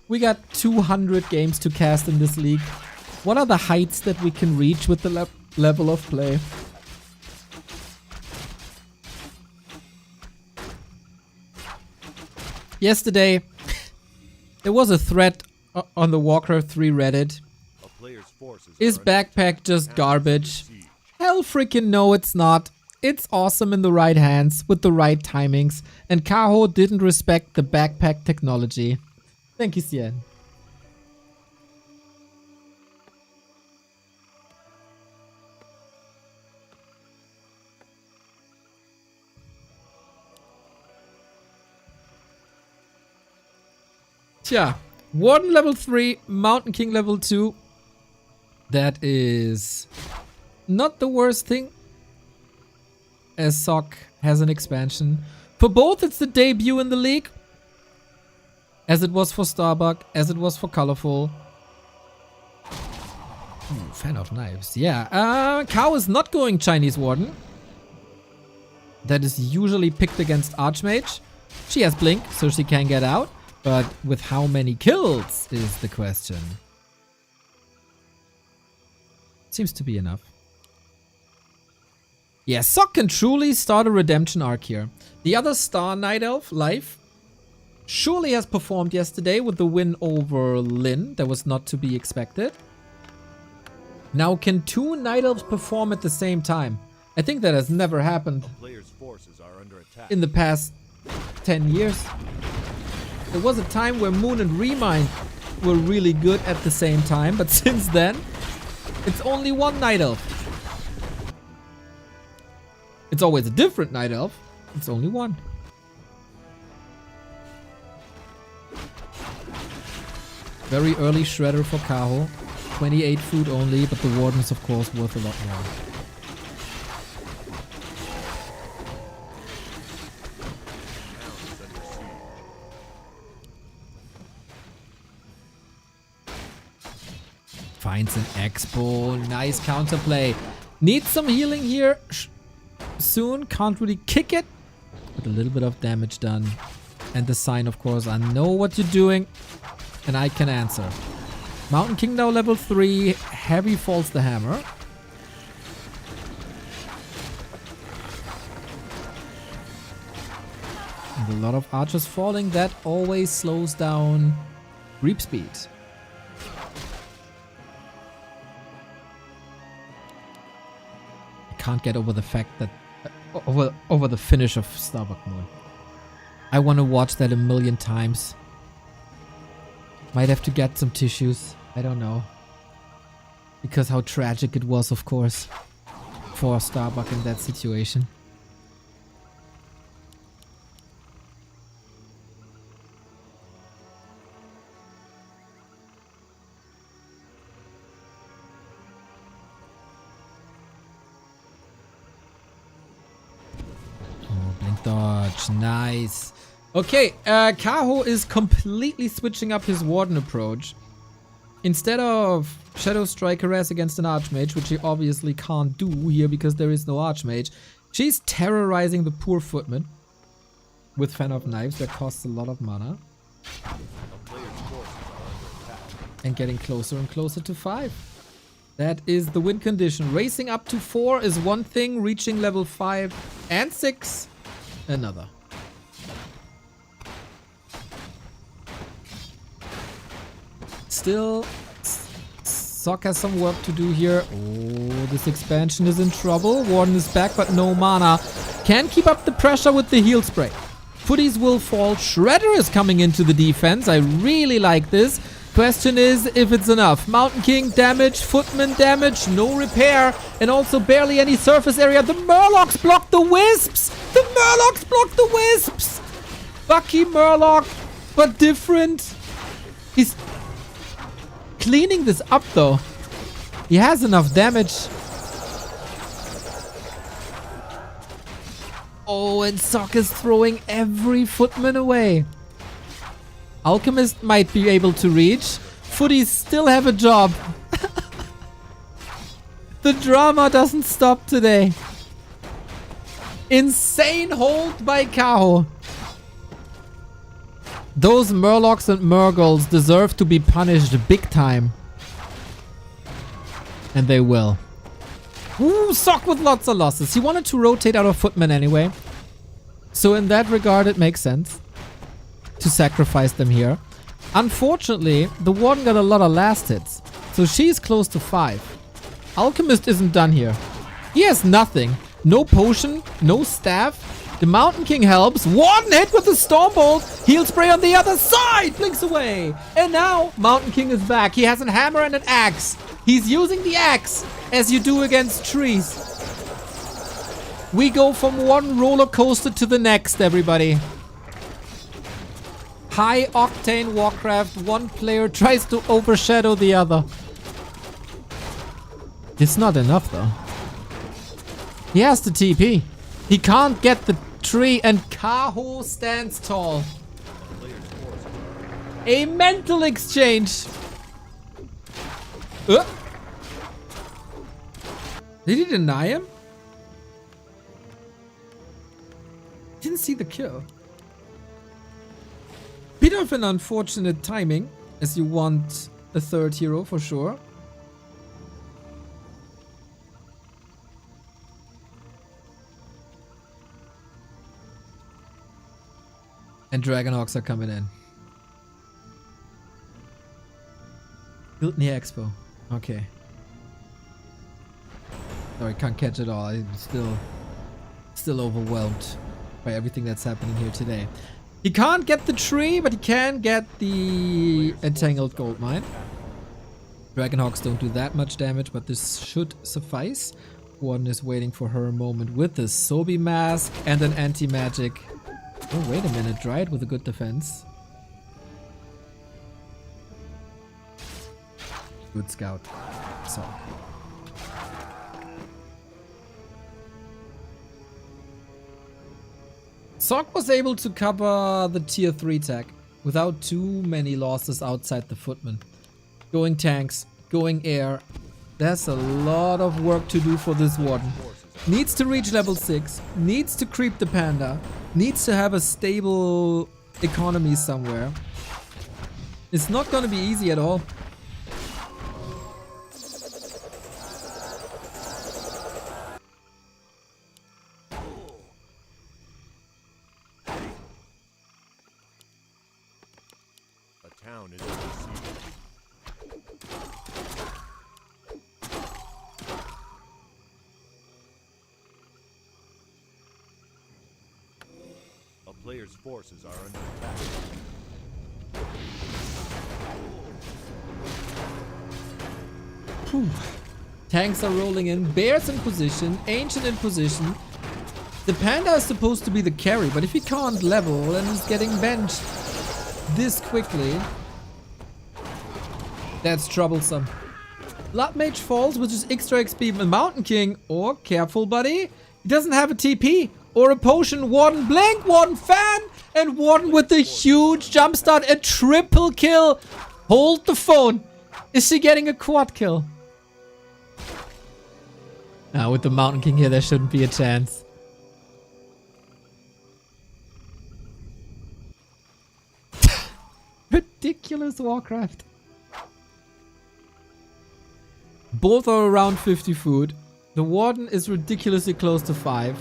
Speaker 1: We got 200 games to cast in this league. What are the heights that we can reach with the level of play? Yesterday, there was a thread on the Warcraft 3 Reddit. Is backpack just garbage? Hell freaking no, it's not. It's awesome in the right hands with the right timings, and Kaho didn't respect the backpack technology. Thank you, Cien. Tja. Warden level 3, Mountain King level 2. That is not the worst thing, as Sock has an expansion. For both, it's the debut in the league, as it was for Starbuck, as it was for Colorful. Ooh, fan of knives. Yeah, Kaho is not going Chinese Warden. That is usually picked against Archmage. She has Blink, so she can get out. But with how many kills is the question. Seems to be enough. Yeah, Sock can truly start a redemption arc here. The other star Night Elf, Life, surely has performed yesterday with the win over Lin. That was not to be expected. Now, can two Night Elves perform at the same time? I think that has never happened
Speaker 2: Players' forces are under attack.
Speaker 1: in the past 10 years. There was a time where Moon and Remind were really good at the same time, but since then, it's only one Night Elf. It's always a different Night Elf. It's only one. Very early Shredder for Kaho. 28 food only, but the Warden is of course worth a lot more. Finds an Expo. Nice counterplay. Needs some healing here soon. Can't really kick it. But a little bit of damage done. And the sign, of course, I know what you're doing. And I can answer. Mountain King now level 3. Heavy falls the hammer. And a lot of archers falling. That always slows down creep speed. Can't get over the fact that over the finish of Starbuck Moon. I want to watch that a million times. Might have to get some tissues. I don't know. Because how tragic it was, of course, for Starbuck in that situation. Dodge, nice. Okay, Kaho is completely switching up his Warden approach. Instead of Shadow Strike Harass against an Archmage, which he obviously can't do here because there is no Archmage, she's terrorizing the poor footman with Fan of Knives that costs a lot of mana. And getting closer and closer to 5. That is the win condition. Racing up to 4 is one thing, reaching level 5 and 6 another. Still, Sock has some work to do here. Oh, this expansion is in trouble. Warden is back, but no mana. Can keep up the pressure with the heal spray. Footies will fall. Shredder is coming into the defense. I really like this. Question is if it's enough. Mountain King damage, Footman damage, no repair, and also barely any surface area. The Murlocs block the Wisps! The Murlocs block the Wisps! Bucky Murloc, but different. He's cleaning this up though. He has enough damage. Oh, and Sock is throwing every Footman away. Alchemist might be able to reach. Footies still have a job. The drama doesn't stop today. Insane hold by Kaho. Those Murlocs and Murgles deserve to be punished big time. And they will. Ooh, Sock with lots of losses. He wanted to rotate out of Footman anyway. So in that regard, it makes sense to sacrifice them here. Unfortunately, the Warden got a lot of last hits, so she's close to 5. Alchemist isn't done here. He has nothing. No potion, no staff. The Mountain King helps. Warden hit with the Stormbolt. Heal spray on the other side. Blinks away. And now Mountain King is back. He has a hammer and an axe. He's using the axe as you do against trees. We go from one roller coaster to the next, everybody. High octane Warcraft. One player tries to overshadow the other. It's not enough though. He has the TP. He can't get the tree and Kaho stands tall. A mental exchange. Did he deny him? Didn't see the kill. Bit of an unfortunate timing, as you want a third hero for sure. And Dragonhawks are coming in. Built near Expo. Okay. Sorry, can't catch it all. I'm still overwhelmed by everything that's happening here today. He can't get the tree, but he can get the entangled gold mine. Dragonhawks don't do that much damage, but this should suffice. One is waiting for her moment with the Sobi mask and an anti-magic. Oh, wait a minute. Dryad with a good defense. Good scout. So. Sok was able to cover the tier 3 tag without too many losses outside the footman. Going tanks, going air. There's a lot of work to do for this warden. Needs to reach level 6, needs to creep the panda, needs to have a stable economy somewhere. It's not gonna be easy at all.
Speaker 2: A town is under siege. A player's forces are under attack.
Speaker 1: Whew. Tanks are rolling in, bears in position, ancient in position. The panda is supposed to be the carry, but if he can't level and he's getting benched this quickly, that's troublesome. Blood Mage falls, which is extra XP. The Mountain King, or careful buddy, he doesn't have a TP or a potion. Warden blink, Warden fan, and Warden with a huge jumpstart, a triple kill. Hold the phone. Is she getting a quad kill? Now with the Mountain King here, there shouldn't be a chance. Ridiculous Warcraft. Both are around 50 food. The Warden is ridiculously close to 5.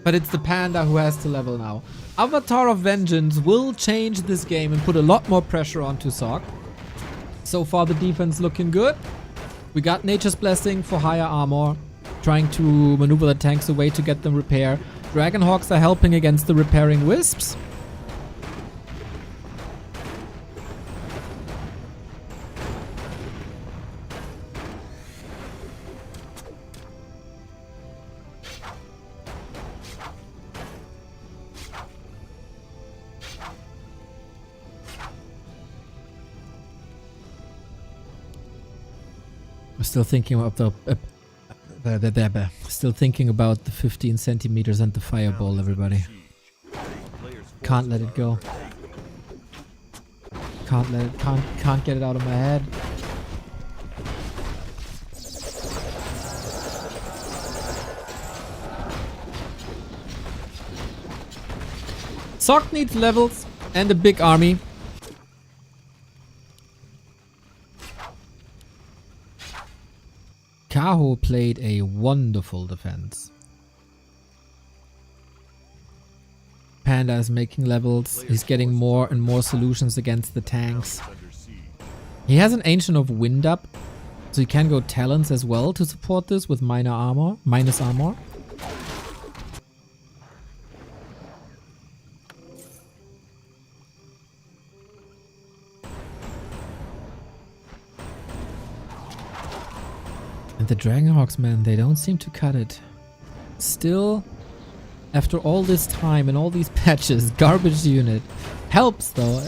Speaker 1: But it's the panda who has to level now. Avatar of Vengeance will change this game and put a lot more pressure onto Sok. So far the defense looking good. We got Nature's Blessing for higher armor. Trying to maneuver the tanks away to get them repair. Dragonhawks are helping against the repairing wisps. Still thinking about still thinking about the 15 centimeters and the fireball, everybody. Can't let it go. Can't get it out of my head. Sok needs levels and a big army. Kaho played a wonderful defense. Panda is making levels. He's getting more and more solutions against the tanks. He has an Ancient of Wind up, so he can go Talons as well to support this with minus armor. And the Dragonhawks, man, they don't seem to cut it. Still After all this time and all these patches, garbage unit helps though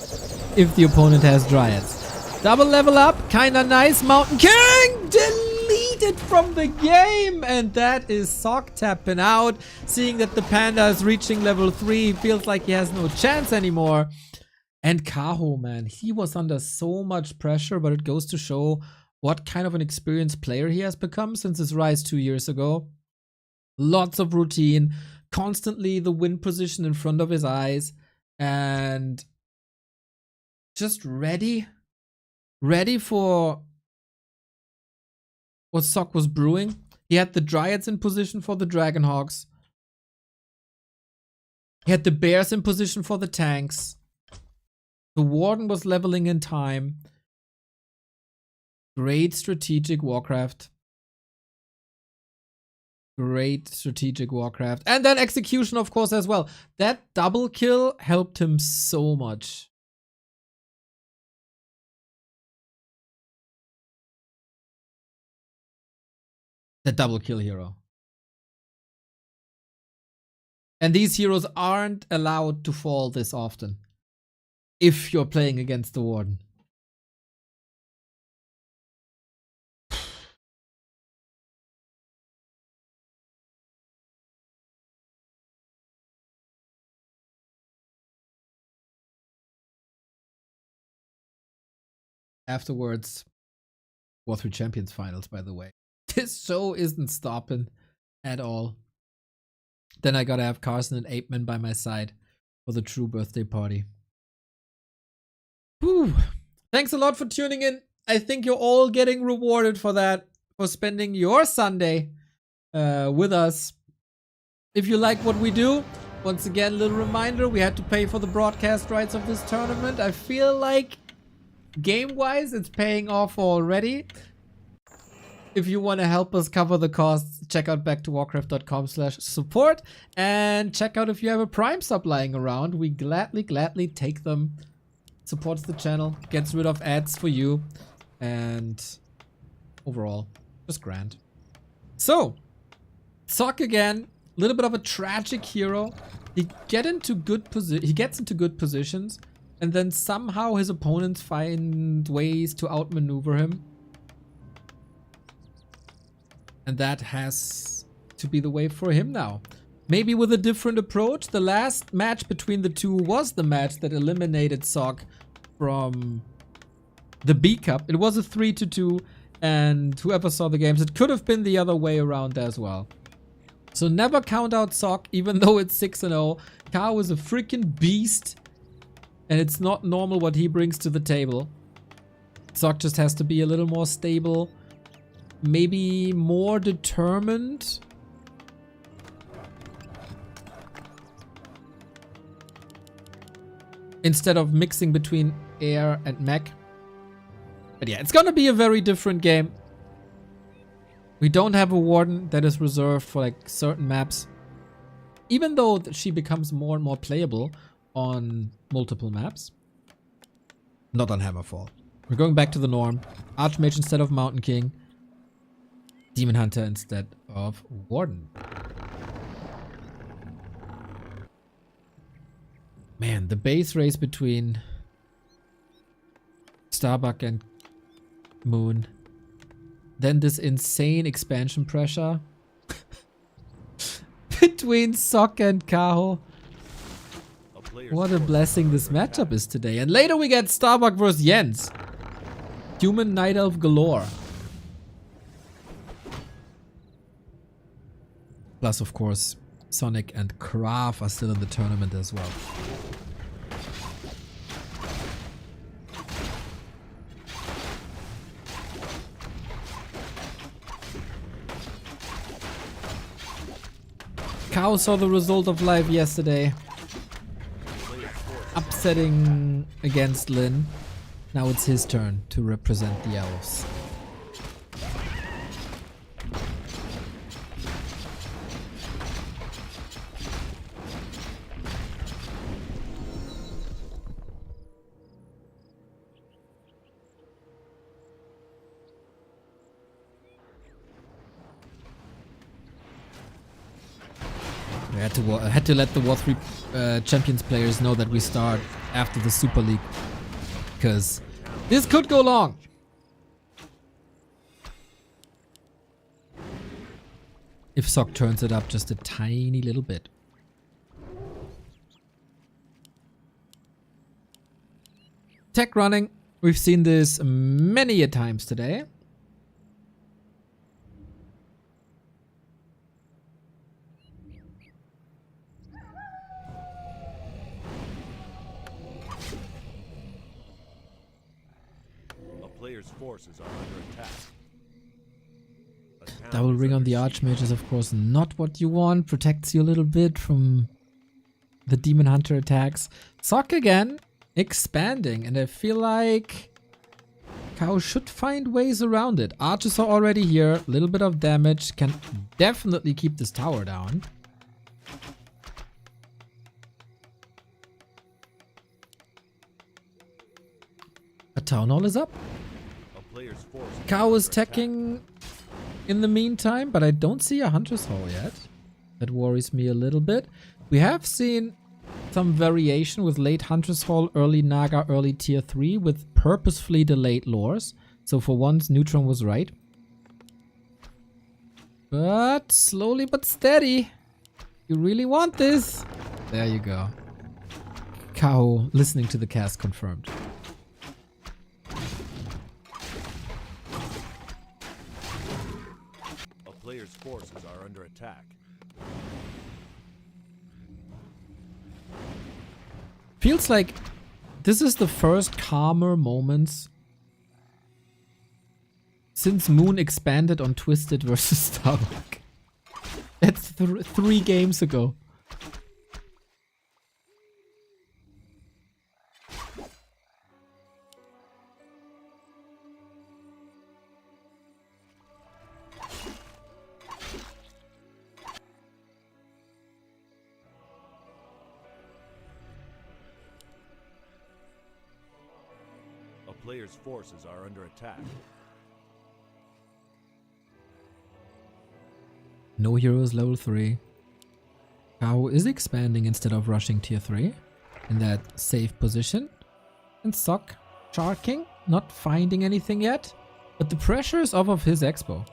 Speaker 1: if the opponent has Dryads. Double level up, kinda nice. Mountain King deleted from the game, and that is Sock tapping out. Seeing that the Panda is reaching level 3, feels like he has no chance anymore. And Kaho, man, he was under so much pressure, but it goes to show what kind of an experienced player he has become since his rise 2 years ago. Lots of routine, constantly the win position in front of his eyes, and just ready for what Sock was brewing. He had the Dryads in position for the Dragonhawks. He had the Bears in position for the tanks. The Warden was leveling in time. Great strategic Warcraft. Great strategic Warcraft. And then execution, of course, as well. That double kill helped him so much. The double kill hero. And these heroes aren't allowed to fall this often if you're playing against the Warden. Afterwards, W3Champions finals, by the way. This show isn't stopping at all. Then I gotta have Carson and Apeman by my side for the true birthday party. Whew. Thanks a lot for tuning in. I think you're all getting rewarded for that, for spending your Sunday with us. If you like what we do, once again, little reminder, we had to pay for the broadcast rights of this tournament. I feel like game-wise, it's paying off already. If you want to help us cover the costs, check out backtowarcraft.com/support and check out if you have a Prime sub lying around. We gladly take them. Supports the channel, gets rid of ads for you, and overall, just grand. So, Sock again, a little bit of a tragic hero. He gets into good positions, and then somehow his opponents find ways to outmaneuver him. And that has to be the way for him now. Maybe with a different approach. The last match between the two was the match that eliminated Sock from the B Cup. It was a 3-2, and whoever saw the games, it could have been the other way around as well. So never count out Sock, even though it's 6-0. Kaho is a freaking beast, and it's not normal what he brings to the table. Sock just has to be a little more stable, maybe more determined. Instead of mixing between air and mech. But yeah, it's gonna be a very different game. We don't have a Warden that is reserved for like certain maps. Even though she becomes more and more playable on multiple maps. Not on Hammerfall. We're going back to the norm. Archmage instead of Mountain King. Demon Hunter instead of Warden. Man, the base race between Starbuck and Moon. Then this insane expansion pressure between Sock and Kaho. What a blessing this matchup is today. And later we get Starbuck versus Jens. Human Night Elf galore. Plus, of course, Sonic and Krav are still in the tournament as well. Kaho saw the result of live yesterday. Upsetting against Lin. Now it's his turn to represent the elves. had to let the W3 Champions players know that we start after the Super League, because this could go long. If Sock turns it up just a tiny little bit. Tech running. We've seen this many a times today.
Speaker 2: A player's forces are under attack.
Speaker 1: Double ring on the Archmage is of course not what you want. Protects you a little bit from the Demon Hunter attacks. Sock again, expanding, and I feel like Kaho should find ways around it. Archers are already here, a little bit of damage, can definitely keep this tower down. A Town Hall is up. Kaho is teching in the meantime, but I don't see a Hunter's Hall yet. That worries me a little bit. We have seen some variation with late Hunter's Hall, early Naga, early tier 3 with purposefully delayed lures. So for once, Neutron was right. But slowly but steady. You really want this? There you go. Kaho listening to the cast confirmed.
Speaker 2: Players' forces are under attack.
Speaker 1: Feels like this is the first calmer moments since Moon expanded on Twisted versus Starbuck. That's 3 games ago.
Speaker 2: Players' forces are under attack.
Speaker 1: No heroes level 3. Kaho is expanding instead of rushing tier 3 in that safe position. And Sock sharking, not finding anything yet. But the pressure is off of his expo.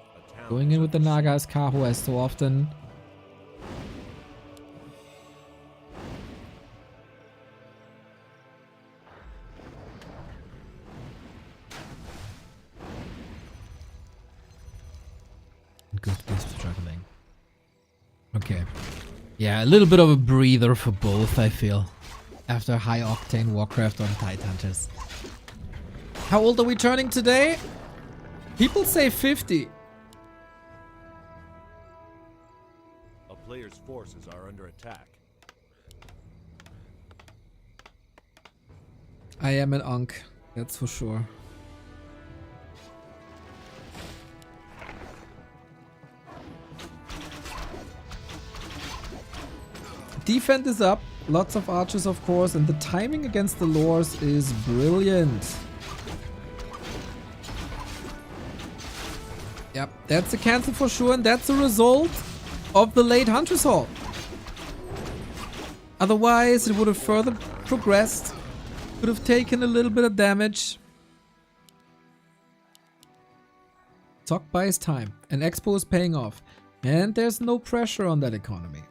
Speaker 1: Going in with the Naga as Kaho as so often. Good struggling. Okay. Yeah, a little bit of a breather for both, I feel. After high octane Warcraft on Tide Hunters. How old are we turning today? People say 50.
Speaker 2: A player's forces are under attack.
Speaker 1: I am an Ankh, that's for sure. Defend is up, lots of archers of course, and the timing against the lures is brilliant. Yep, that's a cancel for sure, and that's a result of the late Hunter's Hall. Otherwise, it would have further progressed, could have taken a little bit of damage. Sock buys time, and Expo is paying off, and there's no pressure on that economy.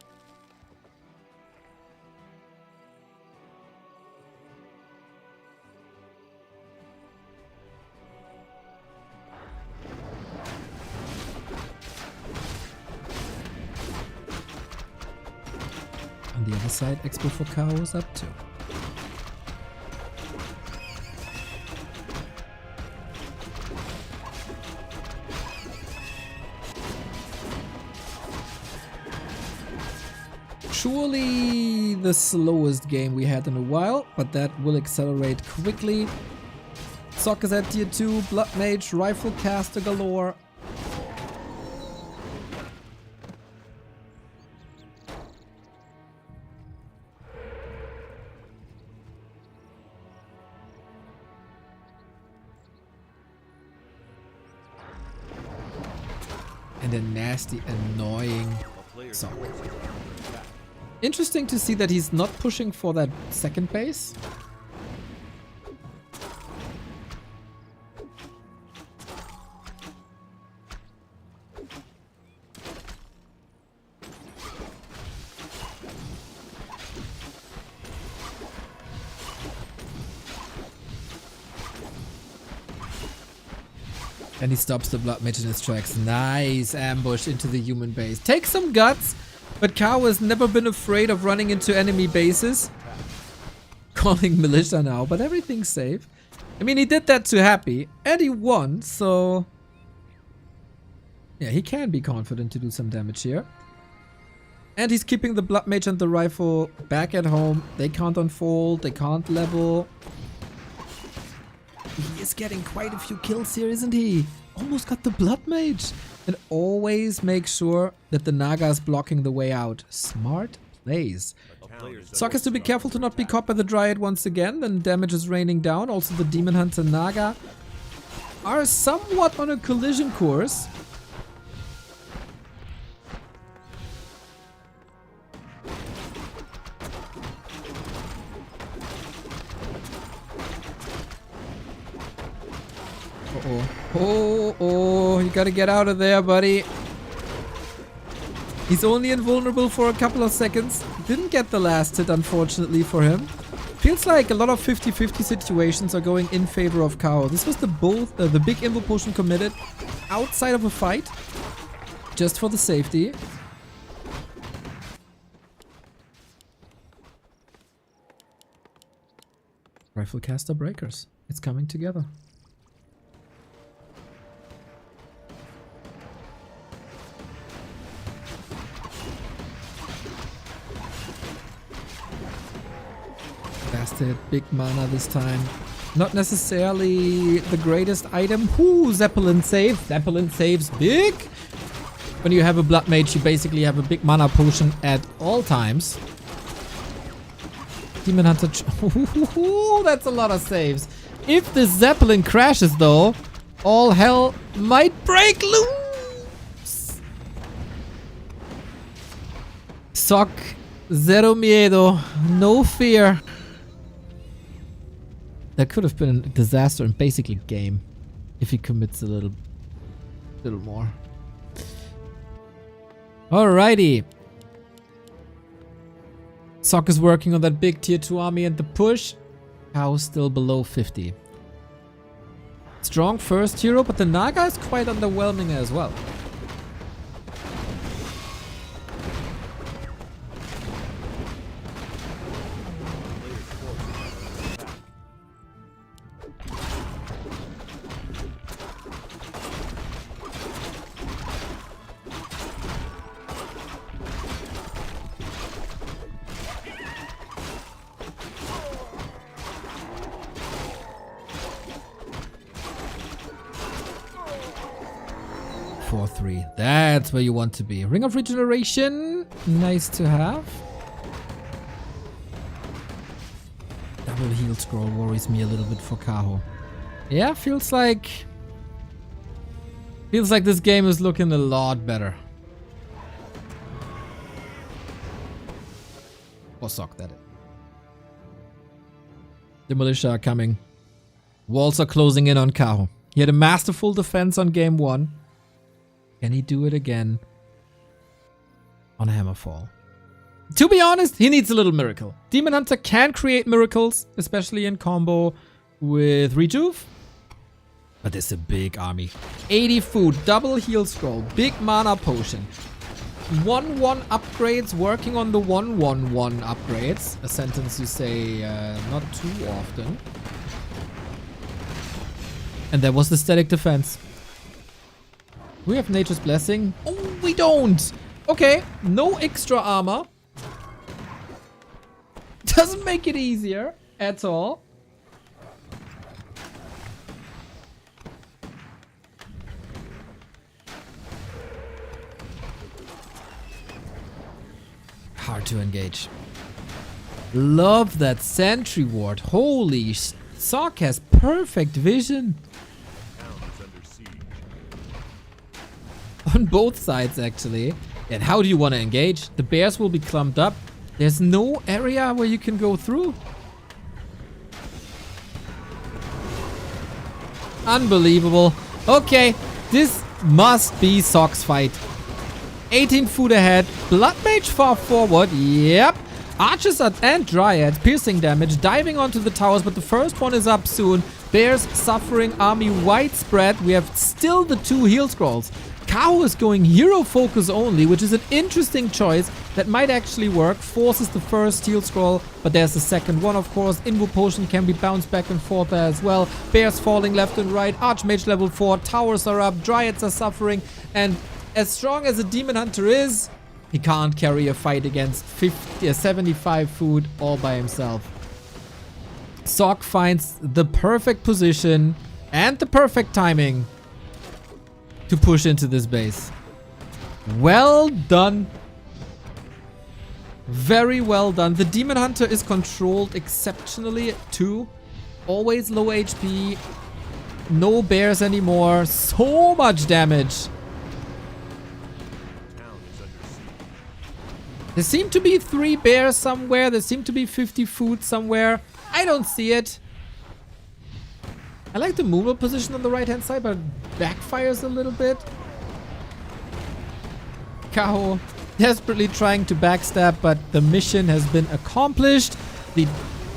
Speaker 1: On the other side, Expo for Kaho is up too. Surely the slowest game we had in a while, but that will accelerate quickly. Sock is at tier 2, Blood Mage, Rifle Caster galore. And a nasty, annoying Sock. Interesting to see that he's not pushing for that second base. And he stops the Blood Mage in his tracks. Nice ambush into the human base. Takes some guts, but Kaho has never been afraid of running into enemy bases. Calling militia now, but everything's safe. I mean, he did that to Happy, and he won, so... yeah, he can be confident to do some damage here. And he's keeping the Blood Mage and the Rifle back at home. They can't unfold, they can't level. He is getting quite a few kills here, isn't he? Almost got the Blood Mage. And always make sure that the Naga is blocking the way out. Smart plays. Sock has to be careful to not be caught by the Dryad once again. Then damage is raining down. Also the Demon Hunter Naga are somewhat on a collision course. Oh, you gotta get out of there, buddy. He's only invulnerable for a couple of seconds. Didn't get the last hit, unfortunately, for him. Feels like a lot of 50-50 situations are going in favor of Kaho. This was the big Invo Potion committed outside of a fight, just for the safety. Rifle caster breakers. It's coming together. Bastard, big mana this time. Not necessarily the greatest item. Ooh, Zeppelin save. Zeppelin saves big. When you have a Blood Mage, you basically have a big mana potion at all times. Demon Hunter. Ooh, that's a lot of saves. If the Zeppelin crashes, though, all hell might break loose. Sock, zero miedo, no fear. That could have been a disaster and basically game if he commits a little more. Alrighty. Sock is working on that big tier 2 army and the push. Kaho's still below 50. Strong first hero, but the Naga is quite underwhelming as well. That's where you want to be. Ring of Regeneration. Nice to have. Double heal scroll worries me a little bit for Kaho. Yeah, feels like this game is looking a lot better. Or Sock, that is. The militia are coming. Walls are closing in on Kaho. He had a masterful defense on game 1. Can he do it again on Hammerfall? To be honest, he needs a little miracle. Demon Hunter can create miracles, especially in combo with Rejuve. But there's a big army. 80 food, double heal scroll, big mana potion. 1-1 upgrades, working on the 1-1-1 upgrades. A sentence you say not too often. And there was the static defense. We have Nature's Blessing. Oh, we don't. Okay, no extra armor. Doesn't make it easier at all. Hard to engage. Love that sentry ward. Holy, Sock has perfect vision. On both sides, actually. And how do you want to engage? The bears will be clumped up. There's no area where you can go through. Unbelievable. Okay, this must be Sock's fight. 18 foot ahead. Blood Mage far forward. Yep. Archers and Dryads. Piercing damage. Diving onto the towers, but the first one is up soon. Bears suffering. Army widespread. We have still the 2 heal scrolls. Kaho is going hero focus only, which is an interesting choice that might actually work. Forces the first heal scroll, but there's the second one, of course. Invo potion can be bounced back and forth there as well. Bears falling left and right. Archmage level 4. Towers are up. Dryads are suffering. And as strong as a Demon Hunter is, he can't carry a fight against 75 food all by himself. Sock finds the perfect position and the perfect timing to push into this base. Well done. Very well done. The Demon Hunter is controlled exceptionally too. Always low HP. No bears anymore. So much damage. There seem to be 3 bears somewhere. There seem to be 50 food somewhere. I don't see it. I like the movable position on the right hand side, but it backfires a little bit. Kaho desperately trying to backstab, but the mission has been accomplished. The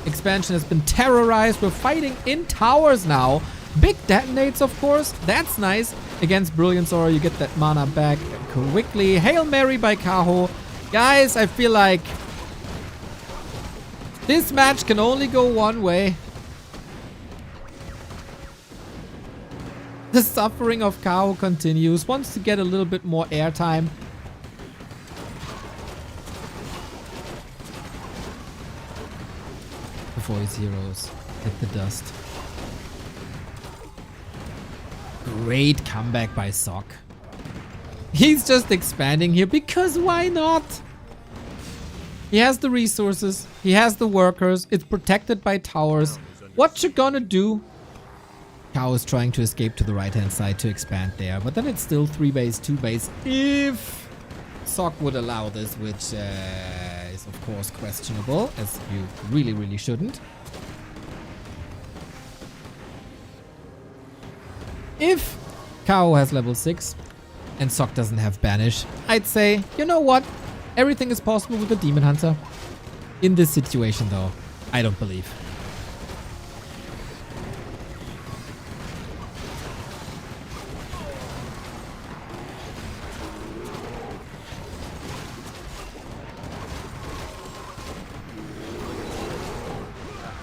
Speaker 1: expansion has been terrorized. We're fighting in towers now. Big detonates, of course. That's nice. Against Brilliance Aura, you get that mana back quickly. Hail Mary by Kaho. Guys, I feel like this match can only go one way. The suffering of Kaho continues. Wants to get a little bit more airtime. Before his heroes hit the dust. Great comeback by Sock. He's just expanding here because why not? He has the resources. He has the workers. It's protected by towers. What you gonna do? Kaho is trying to escape to the right hand side to expand there. But then it's still 3 base, 2 base. If Sock would allow this, which is of course questionable. As you really, really shouldn't. If Kaho has level 6 and Sock doesn't have Banish, I'd say, you know what? Everything is possible with the Demon Hunter. In this situation though, I don't believe.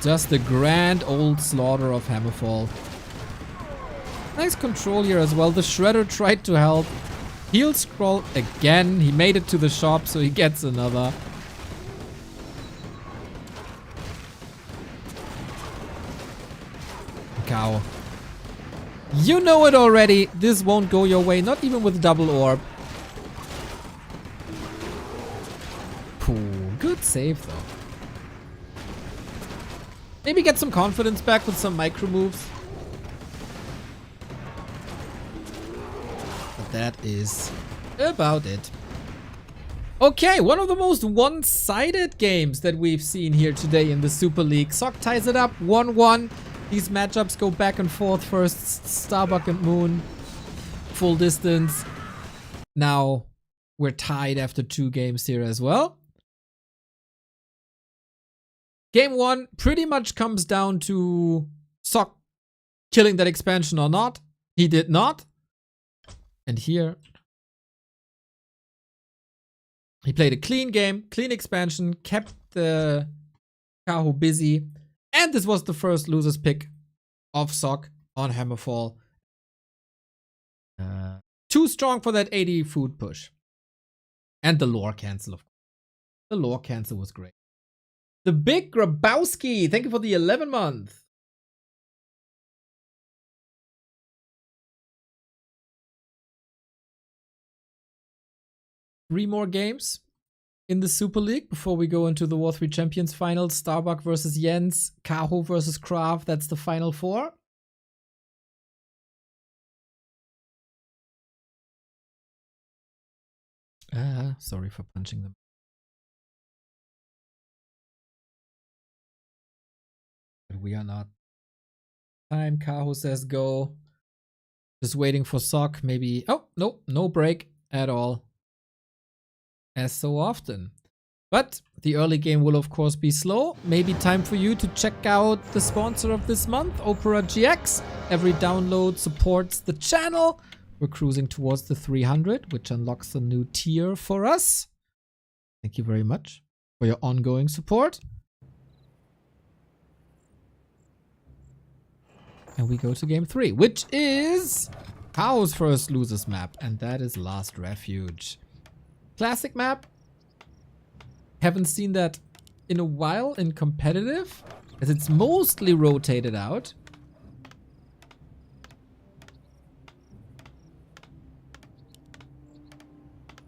Speaker 1: Just a grand old slaughter of Hammerfall. Nice control here as well. The Shredder tried to help. Heal scroll again. He made it to the shop, so he gets another. Cow. You know it already. This won't go your way. Not even with double orb. Cool. Good save though. Maybe get some confidence back with some micro moves. But that is about it. Okay, one of the most one-sided games that we've seen here today in the Super League. Sock ties it up 1-1. These matchups go back and forth. First Starbuck and Moon. Full distance. Now we're tied after 2 games here as well. Game 1 pretty much comes down to Sock killing that expansion or not. He did not. And here, he played a clean game, clean expansion, kept the Kaho busy. And this was the first loser's pick of Sock on Hammerfall. Too strong for that 80 food push. And the lore cancel, of course. The lore cancel was great. The Big Grabowski, thank you for the 11 month. Three more games in the Super League before we go into the W3Champions finals. Starbuck versus Jens, Kaho versus Kraft. That's the final 4. Sorry for punching them. we are not. Time, Kaho says go. Just waiting for Sock, maybe. Oh, no, no break at all. As so often. But the early game will of course be slow. Maybe time for you to check out the sponsor of this month, OperaGX. Every download supports the channel. We're cruising towards the 300, which unlocks a new tier for us. Thank you very much for your ongoing support. And we go to game 3, which is Kaho's first losers map, and that is Last Refuge. Classic map. Haven't seen that in a while in competitive, as it's mostly rotated out.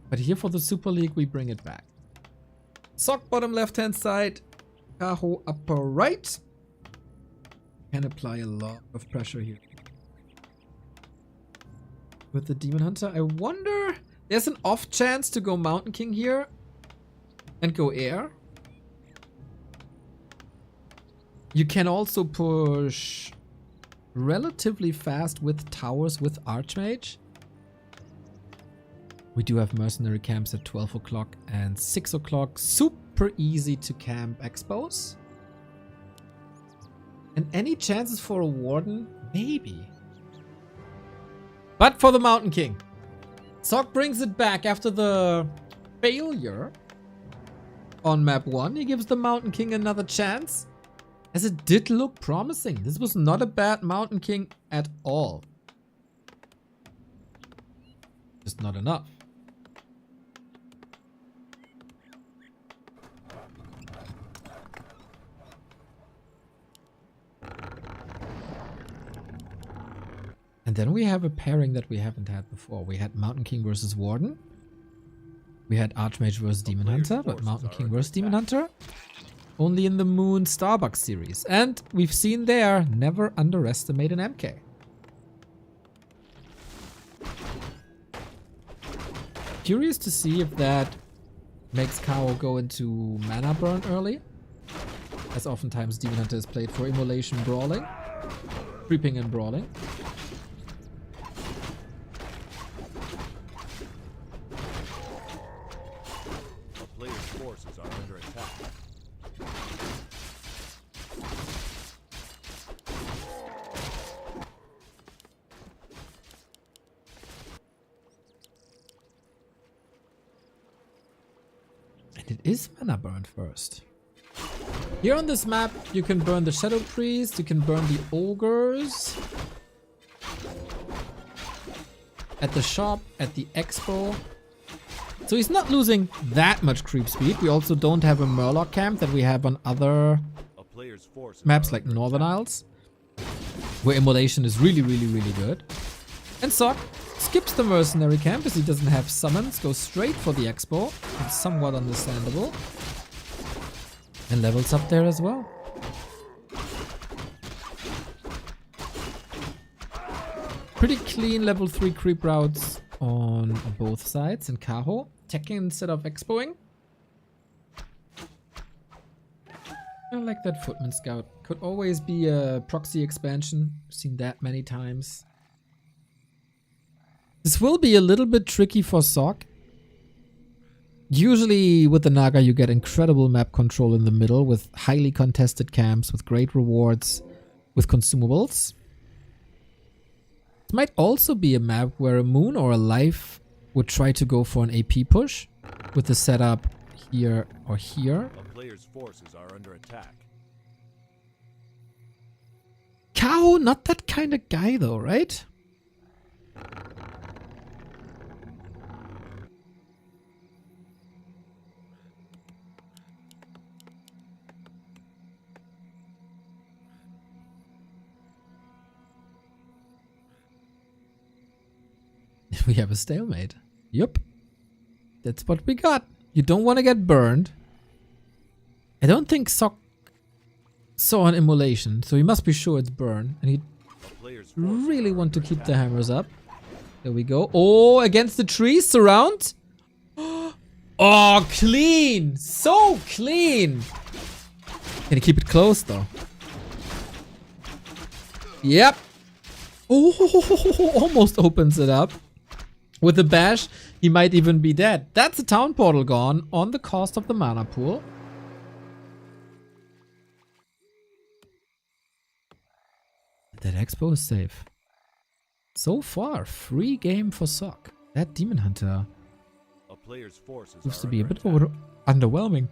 Speaker 1: But here for the Super League, we bring it back. Sock bottom left-hand side, Kaho upper right. Can apply a lot of pressure here. With the Demon Hunter, I wonder... There's an off chance to go Mountain King here and go air. You can also push relatively fast with towers with Archmage. We do have mercenary camps at 12 o'clock and 6 o'clock. Super easy to camp expos. And any chances for a Warden? Maybe. But for the Mountain King. Sock brings it back after the failure on map 1. He gives the Mountain King another chance. As it did look promising. This was not a bad Mountain King at all. Just not enough. And then we have a pairing that we haven't had before. We had Mountain King versus Warden. We had Archmage versus Demon Hunter, but Mountain King versus Demon Hunter only in the Moon Starbuck series. And we've seen there, never underestimate an MK. Curious to see if that makes Kaho go into mana burn early. As oftentimes Demon Hunter is played for immolation brawling. Creeping and brawling.
Speaker 2: Forces are under attack.
Speaker 1: And it is mana burn first. Here on this map, you can burn the Shadow Priest, you can burn the Ogres. At the shop, at the expo. So he's not losing that much creep speed. We also don't have a Murloc camp that we have on other maps like Northern Isles, where immolation is really, really, really good. And Sock skips the mercenary camp as he doesn't have summons, goes straight for the expo. It's somewhat understandable. And levels up there as well. Pretty clean level 3 creep routes on both sides. And Kaho teching instead of expoing. I like that Footman Scout. Could always be a proxy expansion. Seen that many times. This will be a little bit tricky for Sock. Usually with the Naga you get incredible map control in the middle with highly contested camps, with great rewards, with consumables. It might also be a map where a Moon or a Life would try to go for an AP push with the setup here or here.
Speaker 2: A player's forces are under attack.
Speaker 1: Kaho, not that kind of guy though, right? We have a stalemate. Yup. That's what we got. You don't want to get burned. I don't think Sock saw an immolation, so he must be sure it's burn. And he really want to keep the hammers up. There we go. Oh, against the trees, surround. Oh, clean. So clean. Can you keep it close though? Yep. Oh, almost opens it up. With the bash, he might even be dead. That's a town portal gone on the cost of the mana pool. That expo is safe. So far, free game for Sock. That Demon Hunter
Speaker 2: A player's forces
Speaker 1: seems to
Speaker 2: are
Speaker 1: be a
Speaker 2: under
Speaker 1: bit
Speaker 2: attack.
Speaker 1: underwhelming.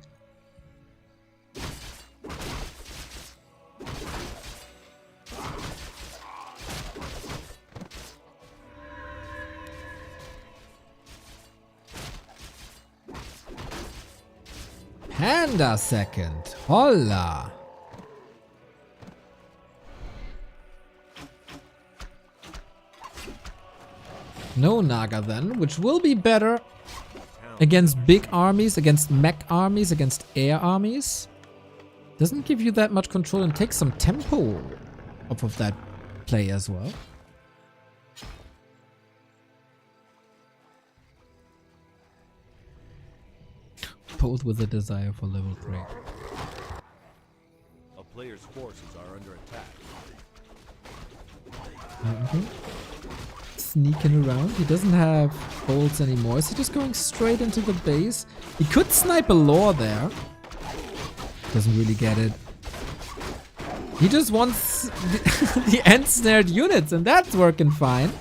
Speaker 1: Panda second. Holla. No Naga then, which will be better against big armies, against mech armies, against air armies. Doesn't give you that much control and takes some tempo off of that play as well. Both with a desire for level 3.
Speaker 2: A player's forces are under attack.
Speaker 1: Sneaking around. He doesn't have bolts anymore. Is he just going straight into the base? He could snipe a lore there. Doesn't really get it. He just wants the ensnared units, and that's working fine.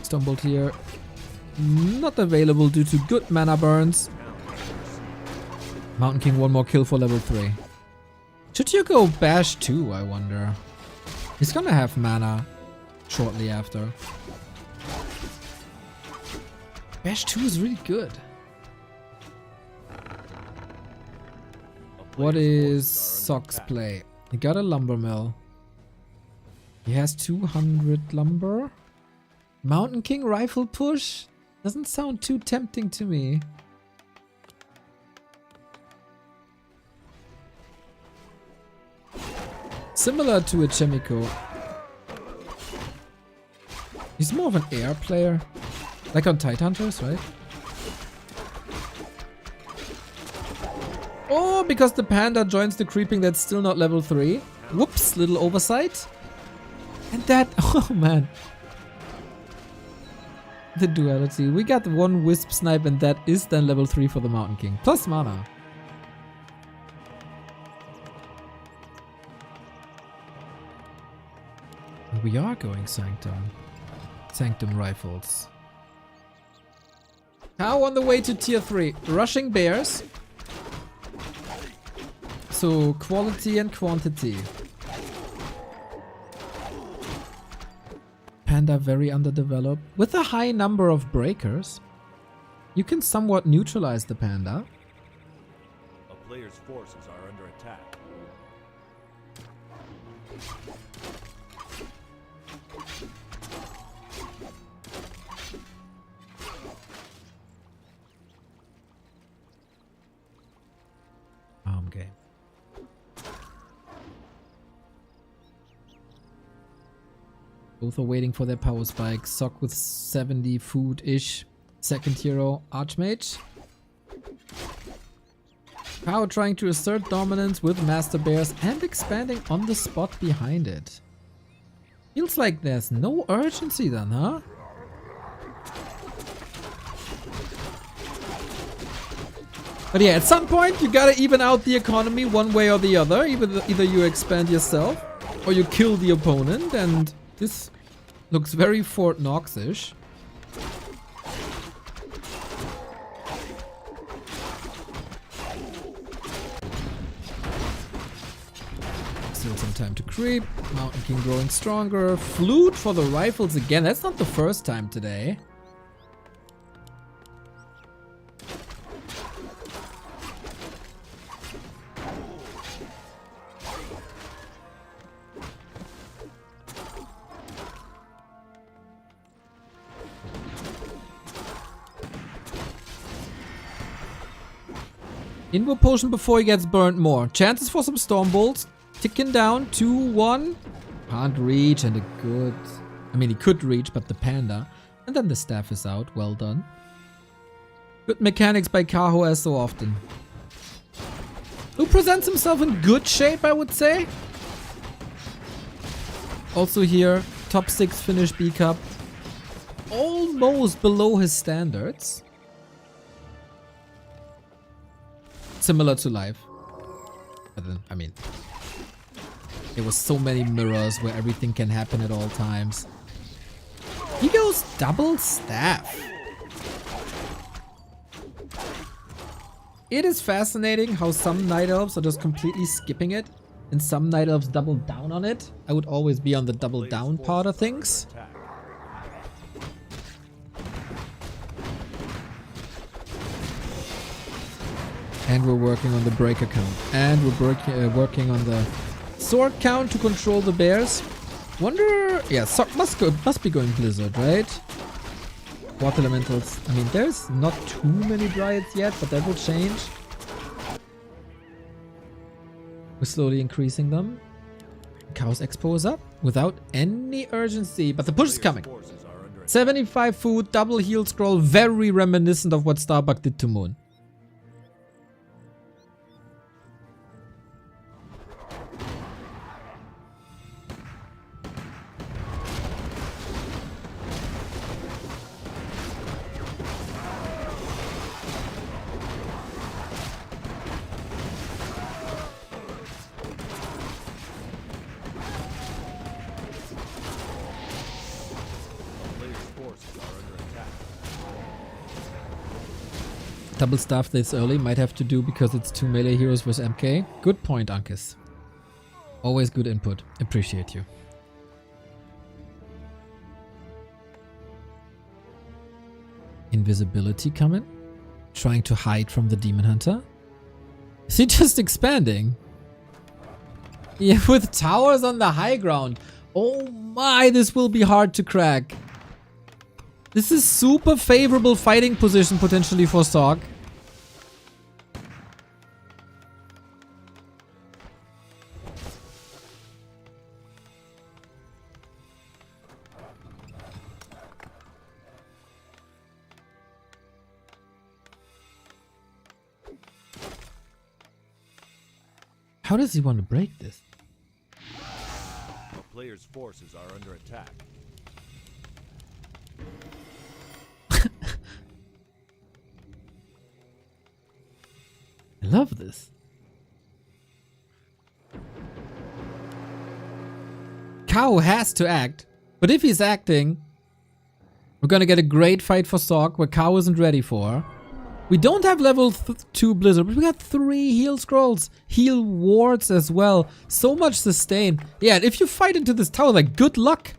Speaker 1: Stumbled here. Not available due to good mana burns. Mountain King, one more kill for level 3. Should you go bash 2, I wonder? He's gonna have mana shortly after. Bash 2 is really good. What is Sock's play? He got a lumber mill. He has 200 lumber. Mountain King rifle push? Doesn't sound too tempting to me. Similar to a Chemico. He's more of an air player. Like on Tidehunters, right? Oh, because the panda joins the creeping that's still not level 3. Whoops, little oversight. And that, oh man. The duality. We got one wisp snipe and that is then level 3 for the Mountain King. Plus mana. We are going Sanctum. Sanctum rifles. How on the way to tier 3? Rushing bears. So quality and quantity. Panda very underdeveloped. With a high number of breakers, you can somewhat neutralize the panda.
Speaker 2: A player's forces are under attack.
Speaker 1: Arm game. Both are waiting for their power spike. Sock with 70 food-ish. Second hero, Archmage. Kaho trying to assert dominance with Master Bears and expanding on the spot behind it. Feels like there's no urgency then, huh? But yeah, at some point you gotta even out the economy one way or the other. Either you expand yourself or you kill the opponent, and this looks very Fort Knox-ish. Still some time to creep. Mountain King growing stronger. Flute for the rifles again. That's not the first time today. Invo potion before he gets burnt more. Chances for some storm bolts. Ticking down. 2-1. Can't reach, and a good... I mean, he could reach, but the panda. And then the staff is out. Well done. Good mechanics by Kaho as so often. Who presents himself in good shape, I would say. Also here, top 6 finish B Cup. Almost below his standards. Similar to live. But then, I mean, there was so many mirrors where everything can happen at all times. He goes double staff. It is fascinating how some Night Elves are just completely skipping it and some Night Elves double down on it. I would always be on the double down part of things. And we're working on the breaker count. And we're working on the sword count to control the bears. Wonder... Yeah, must be going Blizzard, right? Water Elementals. I mean, there's not too many Dryads yet, but that will change. We're slowly increasing them. Chaos Expo is up without any urgency, but the push is coming. 75 food, double heal scroll, very reminiscent of what Starbuck did to Moon. Double staff this early might have to do because it's 2 melee heroes versus MK. Good point, Ankis. Always good input. Appreciate you. Invisibility coming. Trying to hide from the Demon Hunter. Is he just expanding? Yeah, with towers on the high ground. Oh my, this will be hard to crack. This is super favorable fighting position potentially for Sog. How does he want to break this?
Speaker 2: The player's forces are under attack.
Speaker 1: I love this. Kaho has to act, but if he's acting, we're gonna get a great fight for Sog where Kaho isn't ready for. We don't have level 2 Blizzard, but we got 3 heal scrolls, heal wards as well. So much sustain. Yeah, if you fight into this tower, like, good luck.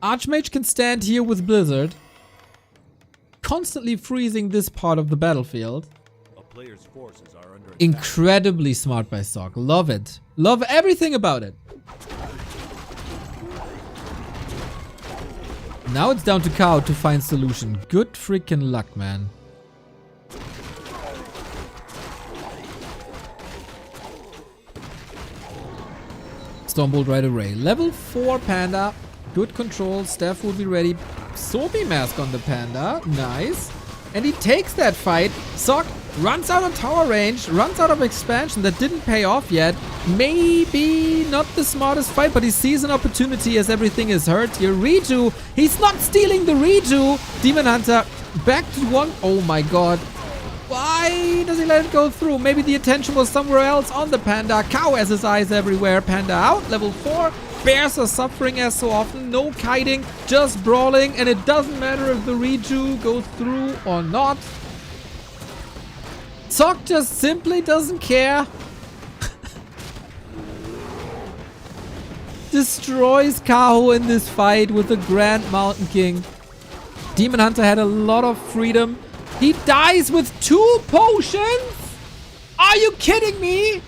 Speaker 1: Archmage can stand here with Blizzard, constantly freezing this part of the battlefield.
Speaker 2: Player's forces are under attack.
Speaker 1: Incredibly smart by Sog. Love it. Love everything about it. Now it's down to Kaho to find solution. Good freaking luck, man. Stormbolt right away. Level 4 Panda. Good control. Staff will be ready. Soapy Mask on the Panda. Nice. And he takes that fight. Sog runs out of tower range, runs out of expansion. That didn't pay off yet. Maybe not the smartest fight, but he sees an opportunity as everything is hurt here. Reju, he's not stealing the Reju. Demon Hunter back to 1. Oh my god. Why does he let it go through? Maybe the attention was somewhere else on the Panda. Kaho has his eyes everywhere. Panda out. Level 4. Bears are suffering as so often. No kiting, just brawling. And it doesn't matter if the Reju goes through or not. Sog just simply doesn't care. Destroys Kaho in this fight with the Grand Mountain King. Demon Hunter had a lot of freedom. He dies with 2 potions? Are you kidding me?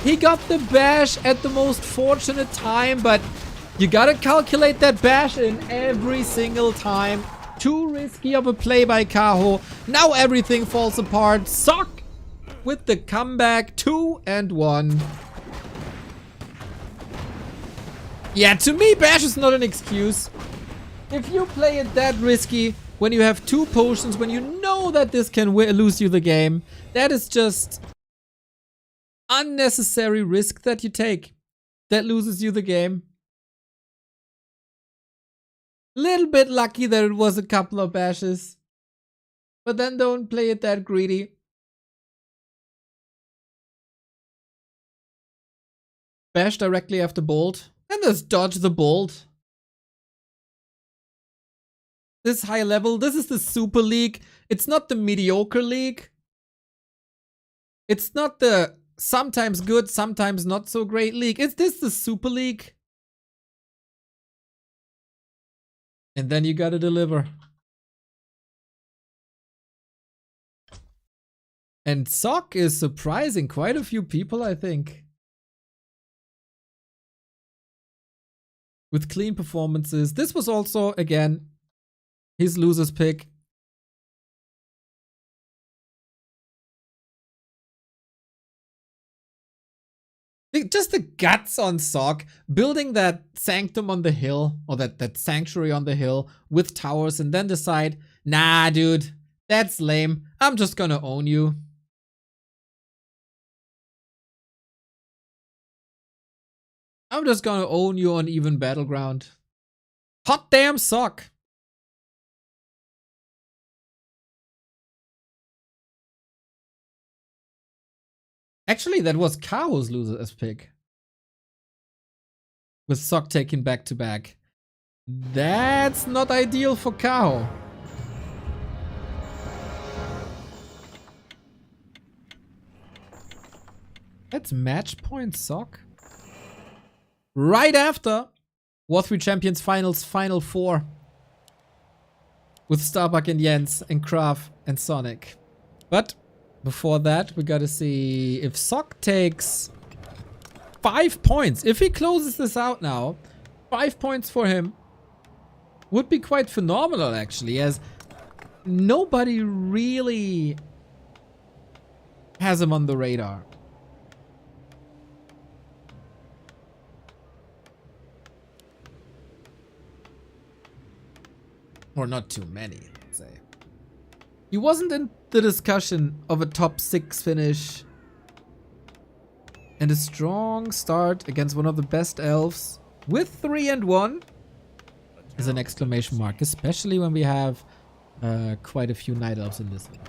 Speaker 1: He got the bash at the most fortunate time, but you gotta calculate that bash in every single time. Too risky of a play by Kaho. Now everything falls apart. Sog with the comeback. 2-1. Yeah, to me, bash is not an excuse. If you play it that risky, when you have 2 potions, when you know that this can lose you the game, that is just unnecessary risk that you take. that loses you the game. Little bit lucky that it was a couple of bashes. But then don't play it that greedy. Bash directly after bolt. And just dodge the bolt. This high level, this is the Super League. It's not the mediocre league. It's not the sometimes good, sometimes not so great league. It's this the Super League. And then you gotta deliver. And Sock is surprising quite a few people, I think. With clean performances. This was also, again, his loser's pick. Just the guts on Sock, building that sanctum on the hill, or that sanctuary on the hill with towers, and then decide, nah, dude, that's lame. I'm just gonna own you. I'm just gonna own you on even battleground. Hot damn Sock. Actually, that was Kaho's loser's pick. With Sock taking back to back. That's not ideal for Kaho. That's match point Sock. Right after W3Champions Finals Final 4. With Starbuck and Jens and Kraft and Sonic. But before that, we gotta see if Sock takes 5 points. If he closes this out now, 5 points for him would be quite phenomenal, actually, as nobody really has him on the radar. Or not too many, I'd say. He wasn't in the discussion of a top 6 finish. And a strong start against one of the best elves with 3-1 is an exclamation mark, especially when we have quite a few night elves in this league.